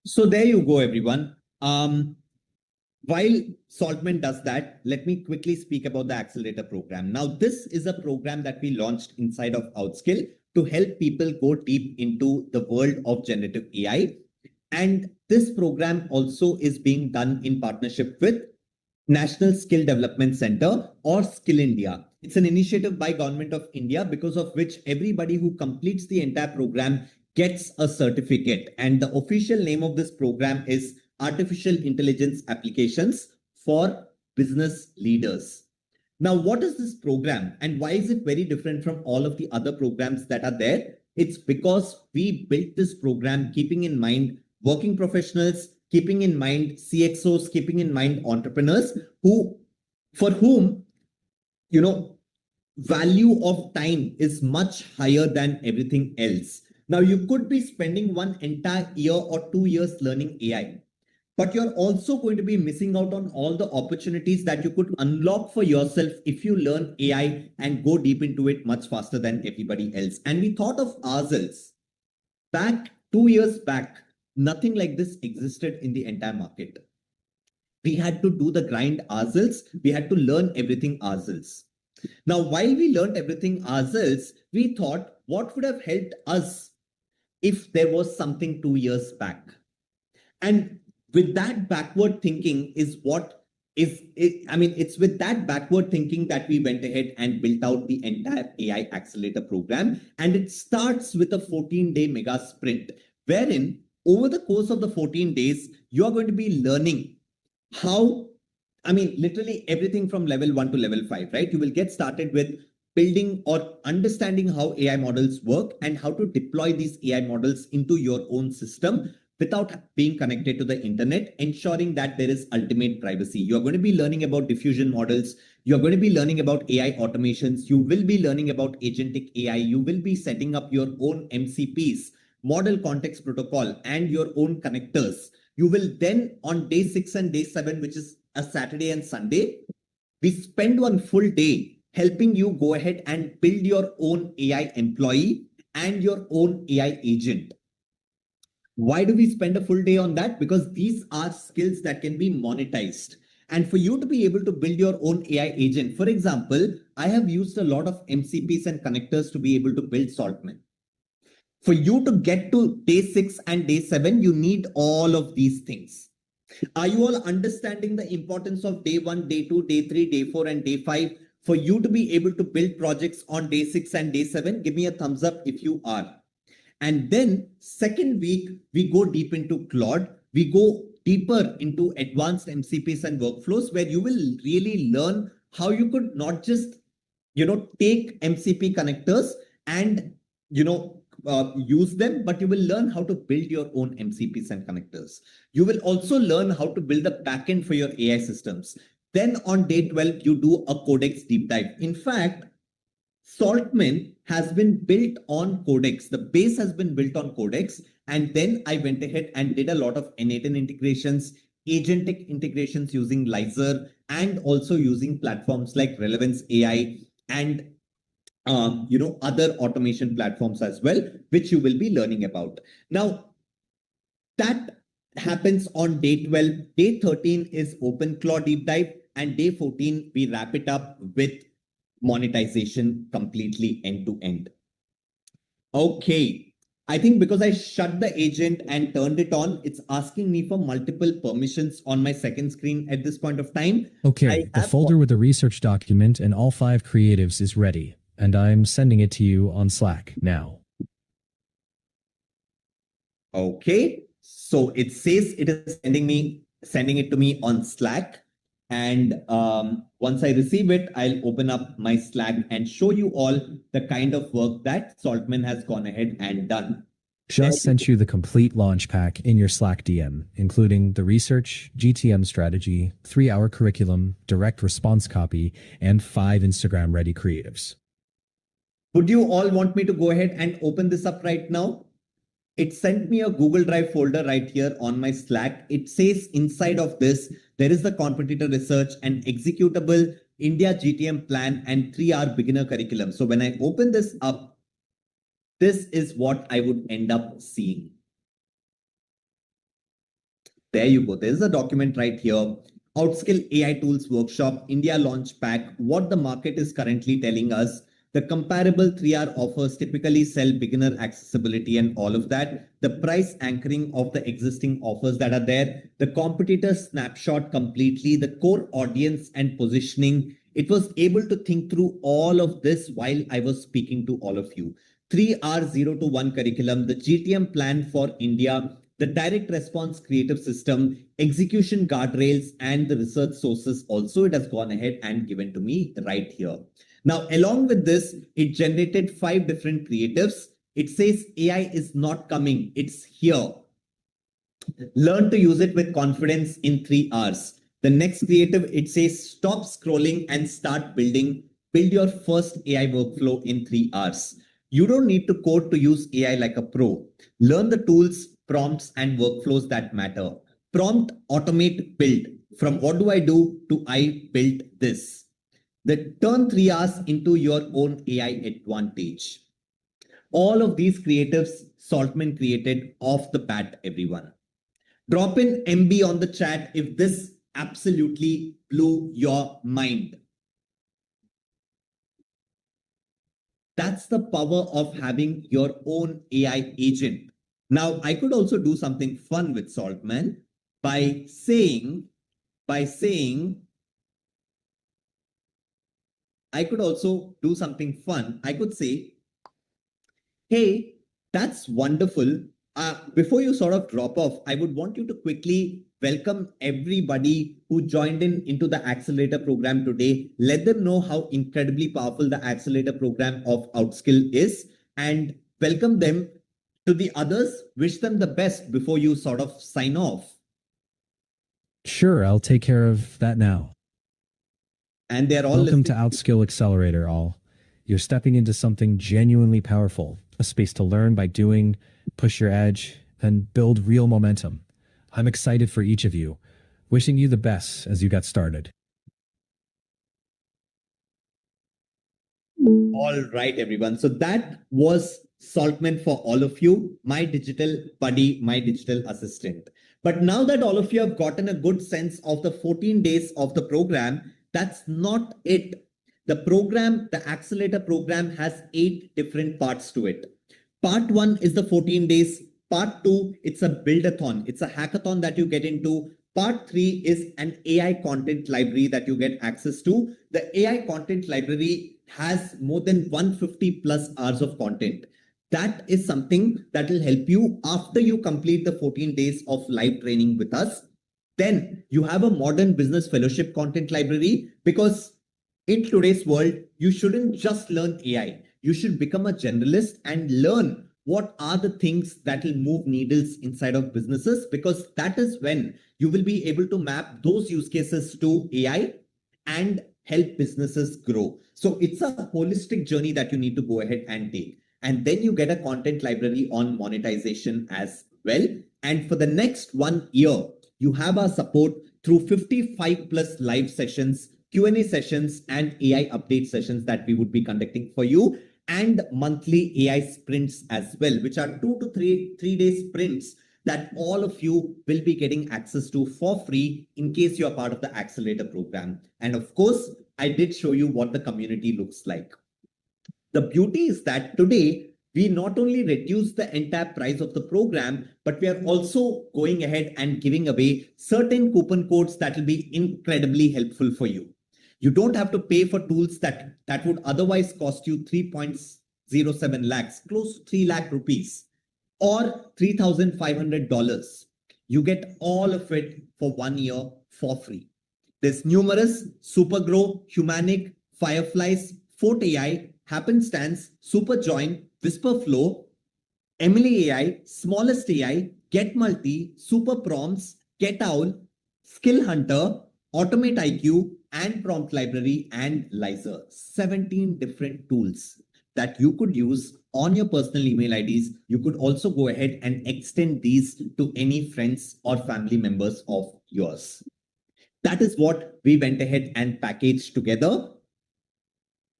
So there you go, everyone. While Saltman does that, let me quickly speak about the accelerator program. Now, this is a program that we launched inside of Outskill to help people go deep into the world of generative AI. And this program also is being done in partnership with National Skill Development Center or Skill India. It's an initiative by Government of India, because of which everybody who completes the entire program gets a certificate. And the official name of this program is Artificial Intelligence Applications for Business Leaders. Now, what is this program and why is it very different from all of the other programs that are there? It's because we built this program keeping in mind working professionals, keeping in mind CXOs, keeping in mind entrepreneurs for whom, value of time is much higher than everything else. Now, you could be spending one entire year or 2 years learning AI, but you're also going to be missing out on all the opportunities that you could unlock for yourself if you learn AI and go deep into it much faster than everybody else. And we thought of ourselves back 2 years back, nothing like this existed in the entire market. We had to do the grind ourselves. We had to learn everything ourselves. Now, while we learned everything ourselves, we thought, what would have helped us if there was something 2 years back? And with that backward thinking it's with that backward thinking that we went ahead and built out the entire AI accelerator program. And it starts with a 14-day mega sprint, wherein over the course of the 14 days, you are going to be learning literally everything from level 1 to level 5, right? You will get started with building or understanding how AI models work and how to deploy these AI models into your own system without being connected to the internet, ensuring that there is ultimate privacy. You're going to be learning about diffusion models. You're going to be learning about AI automations. You will be learning about agentic AI. You will be setting up your own MCPs, model context protocol, and your own connectors. You will then, on day 6 and day 7, which is a Saturday and Sunday, we spend one full day helping you go ahead and build your own AI employee and your own AI agent. Why do we spend a full day on that? Because these are skills that can be monetized. And for you to be able to build your own AI agent, for example, I have used a lot of MCPs and connectors to be able to build Saltman. For you to get to day 6 and day 7, you need all of these things. Are you all understanding the importance of day 1, day 2, day 3, day 4, and day 5? For you to be able to build projects on day 6 and day 7, give me a thumbs up if you are. And then second week, we go deep into Claude. We go deeper into advanced MCPs and workflows, where you will really learn how you could not just, take MCP connectors and, use them, but you will learn how to build your own MCPs and connectors. You will also learn how to build a backend for your AI systems. Then on day 12, you do a Codex deep dive. In fact, Saltman has been built on Codex. The base has been built on Codex. And then I went ahead and did a lot of N8N integrations, agentic integrations using Lizer, and also using platforms like Relevance AI and other automation platforms as well, which you will be learning about. Now, that happens on day 12. Day 13 is Open Claude deep dive. And day 14, we wrap it up with monetization completely end to end. Okay. I think because I shut the agent and turned it on, it's asking me for multiple permissions on my second screen at this point of time. Okay, the folder with the research document and all 5 creatives is ready, and I'm sending it to you on Slack now. Okay, so it says it is sending it to me on Slack. And once I receive it, I'll open up my Slack and show you all the kind of work that Saltman has gone ahead and done. Just sent you the complete launch pack in your Slack DM, including the research, GTM strategy, 3-hour curriculum, direct response copy, and 5 Instagram ready creatives. Would you all want me to go ahead and open this up right now? It sent me a Google Drive folder right here on my Slack. It says inside of this, there is the competitor research and executable India GTM plan and 3-hour beginner curriculum. So when I open this up, this is what I would end up seeing. There you go. There's a document right here. Outskill AI Tools Workshop, India Launch Pack, what the market is currently telling us. The comparable 3-hour offers typically sell beginner accessibility and all of that. The price anchoring of the existing offers that are there. The competitor snapshot completely. The core audience and positioning. It was able to think through all of this while I was speaking to all of you. 3-hour 0 to 1 curriculum, the GTM plan for India, the direct response creative system, execution guardrails, and the research sources also it has gone ahead and given to me right here. Now, along with this, it generated 5 different creatives. It says AI is not coming, it's here. Learn to use it with confidence in 3 hours. The next creative, it says stop scrolling and start building. Build your first AI workflow in 3 hours. You don't need to code to use AI like a pro. Learn the tools, prompts, and workflows that matter. Prompt, automate, build. From what do I do to I built this. Turn 3 hours into your own AI advantage. All of these creatives Saltman created off the bat, everyone. Drop in MB on the chat if this absolutely blew your mind. That's the power of having your own AI agent. Now, I could also do something fun with Saltman by saying, I could also do something fun. I could say, hey, that's wonderful. Before you sort of drop off, I would want you to quickly welcome everybody who joined into the accelerator program today. Let them know how incredibly powerful the accelerator program of Outskill is and welcome them to the others. Wish them the best before you sort of sign off. Sure, I'll take care of that now. And they're all welcome to Outskill Accelerator, all. You're stepping into something genuinely powerful, a space to learn by doing, push your edge, and build real momentum. I'm excited for each of you, wishing you the best as you get started. All right, everyone. So that was Saltman for all of you, my digital buddy, my digital assistant. But now that all of you have gotten a good sense of the 14 days of the program, that's not it. The program, the accelerator program, has 8 different parts to it. Part 1 is the 14 days. Part 2, it's a build-a-thon. It's a hackathon that you get into. Part 3 is an AI content library that you get access to. The AI content library has more than 150 plus hours of content. That is something that will help you after you complete the 14 days of live training with us. Then you have a modern business fellowship content library, because in today's world, you shouldn't just learn AI. You should become a generalist and learn what are the things that will move needles inside of businesses, because that is when you will be able to map those use cases to AI and help businesses grow. So it's a holistic journey that you need to go ahead and take. And then you get a content library on monetization as well. And for the next 1 year, you have our support through 55 plus live sessions, Q&A sessions, and AI update sessions that we would be conducting for you, and monthly AI sprints as well, which are 2 to 3 day sprints that all of you will be getting access to for free in case you are part of the accelerator program. And of course, I did show you what the community looks like. The beauty is that today, we not only reduce the entire price of the program, but we are also going ahead and giving away certain coupon codes that will be incredibly helpful for you. You don't have to pay for tools that would otherwise cost you 3.07 lakhs, close to 3 lakh rupees. or $3,500. You get all of it for 1 year for free. There's numerous: Supergrow, Humanic, Fireflies, Fort AI, Happenstance, Superjoin, Whisperflow, Emily AI, Smallest AI, Get Multi, Super Prompts, Get Owl, Skill Hunter, Automate IQ, and Prompt Library, and Lizer. 17 different tools that you could use on your personal email IDs. You could also go ahead and extend these to any friends or family members of yours. That is what we went ahead and packaged together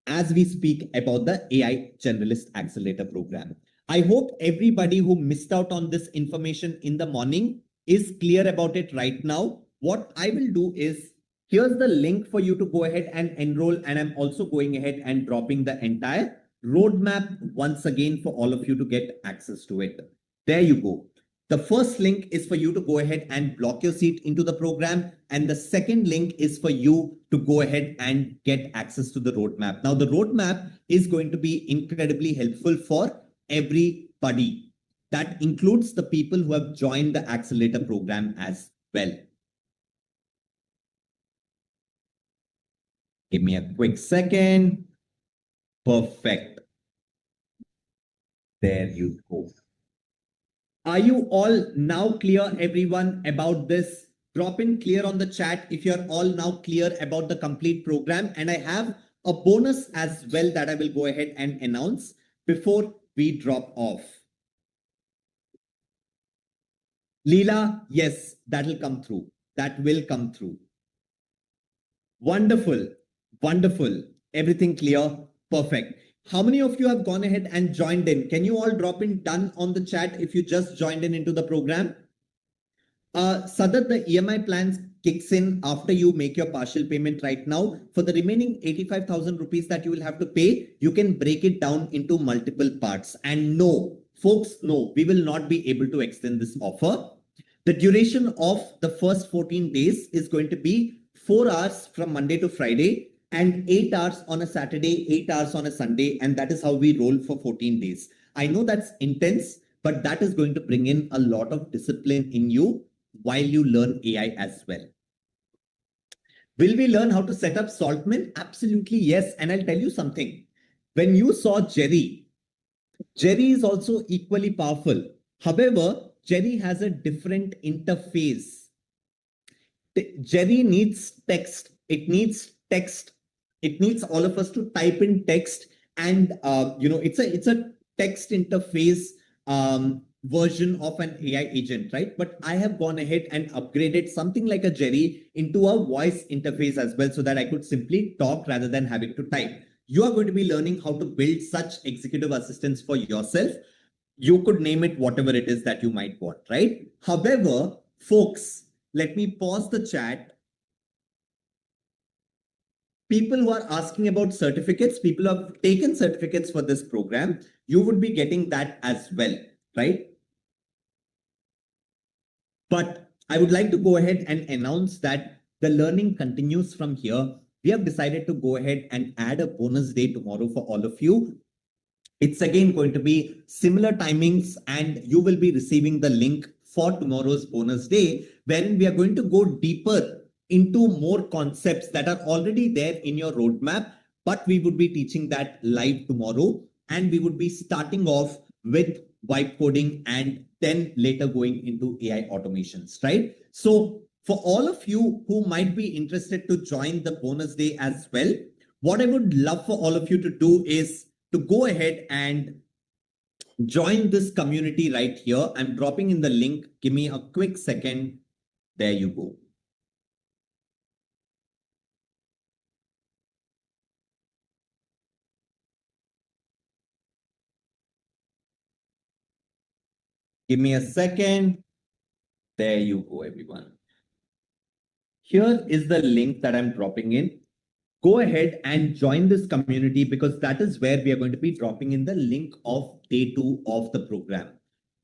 as we speak about the AI Generalist Accelerator program. I hope everybody who missed out on this information in the morning is clear about it right now. What I will do is, here's the link for you to go ahead and enroll, and I'm also going ahead and dropping the entire roadmap once again for all of you to get access to it. There you go. The first link is for you to go ahead and block your seat into the program. And the second link is for you to go ahead and get access to the roadmap. Now, the roadmap is going to be incredibly helpful for everybody. That includes the people who have joined the accelerator program as well. Give me a quick second. Perfect. There you go. Are you all now clear, everyone, about this? Drop in clear on the chat if you're all now clear about the complete program. And I have a bonus as well that I will go ahead and announce before we drop off. Leela, yes, that will come through. That will come through. Wonderful. Wonderful. Everything clear? Perfect. How many of you have gone ahead and joined in? Can you all drop in done on the chat if you just joined in into the program? Sadat, the EMI plans kicks in after you make your partial payment right now. For the remaining 85,000 rupees that you will have to pay, you can break it down into multiple parts. And no, folks, no, we will not be able to extend this offer. The duration of the first 14 days is going to be 4 hours from Monday to Friday, and 8 hours on a Saturday, 8 hours on a Sunday. And that is how we roll for 14 days. I know that's intense, but that is going to bring in a lot of discipline in you while you learn AI as well. Will we learn how to set up Saltman? Absolutely, yes. And I'll tell you something. When you saw Jerry, Jerry is also equally powerful. However, Jerry has a different interface. Jerry needs text. It needs text. It needs all of us to type in text, and it's a text interface version of an AI agent, right? But I have gone ahead and upgraded something like a Jerry into a voice interface as well, so that I could simply talk rather than having to type. You are going to be learning how to build such executive assistants for yourself. You could name it whatever it is that you might want, right? However, folks, let me pause the chat. People who are asking about certificates, people who have taken certificates for this program, you would be getting that as well, right? But I would like to go ahead and announce that the learning continues from here. We have decided to go ahead and add a bonus day tomorrow for all of you. It's again going to be similar timings, and you will be receiving the link for tomorrow's bonus day, wherein we are going to go deeper into more concepts that are already there in your roadmap, but we would be teaching that live tomorrow. And we would be starting off with vibe coding and then later going into AI automations, right? So for all of you who might be interested to join the bonus day as well, what I would love for all of you to do is to go ahead and join this community right here. I'm dropping in the link. Give me a quick second. There you go. Give me a second. There you go, everyone. Here is the link that I'm dropping in. Go ahead and join this community, because that is where we are going to be dropping in the link of day 2 of the program.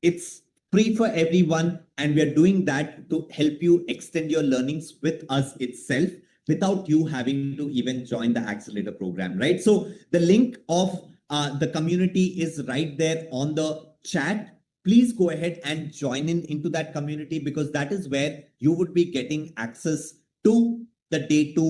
It's free for everyone, and we are doing that to help you extend your learnings with us itself without you having to even join the accelerator program, right? So the link of the community is right there on the chat. please go ahead and join into that community, because that is where you would be getting access to the day 2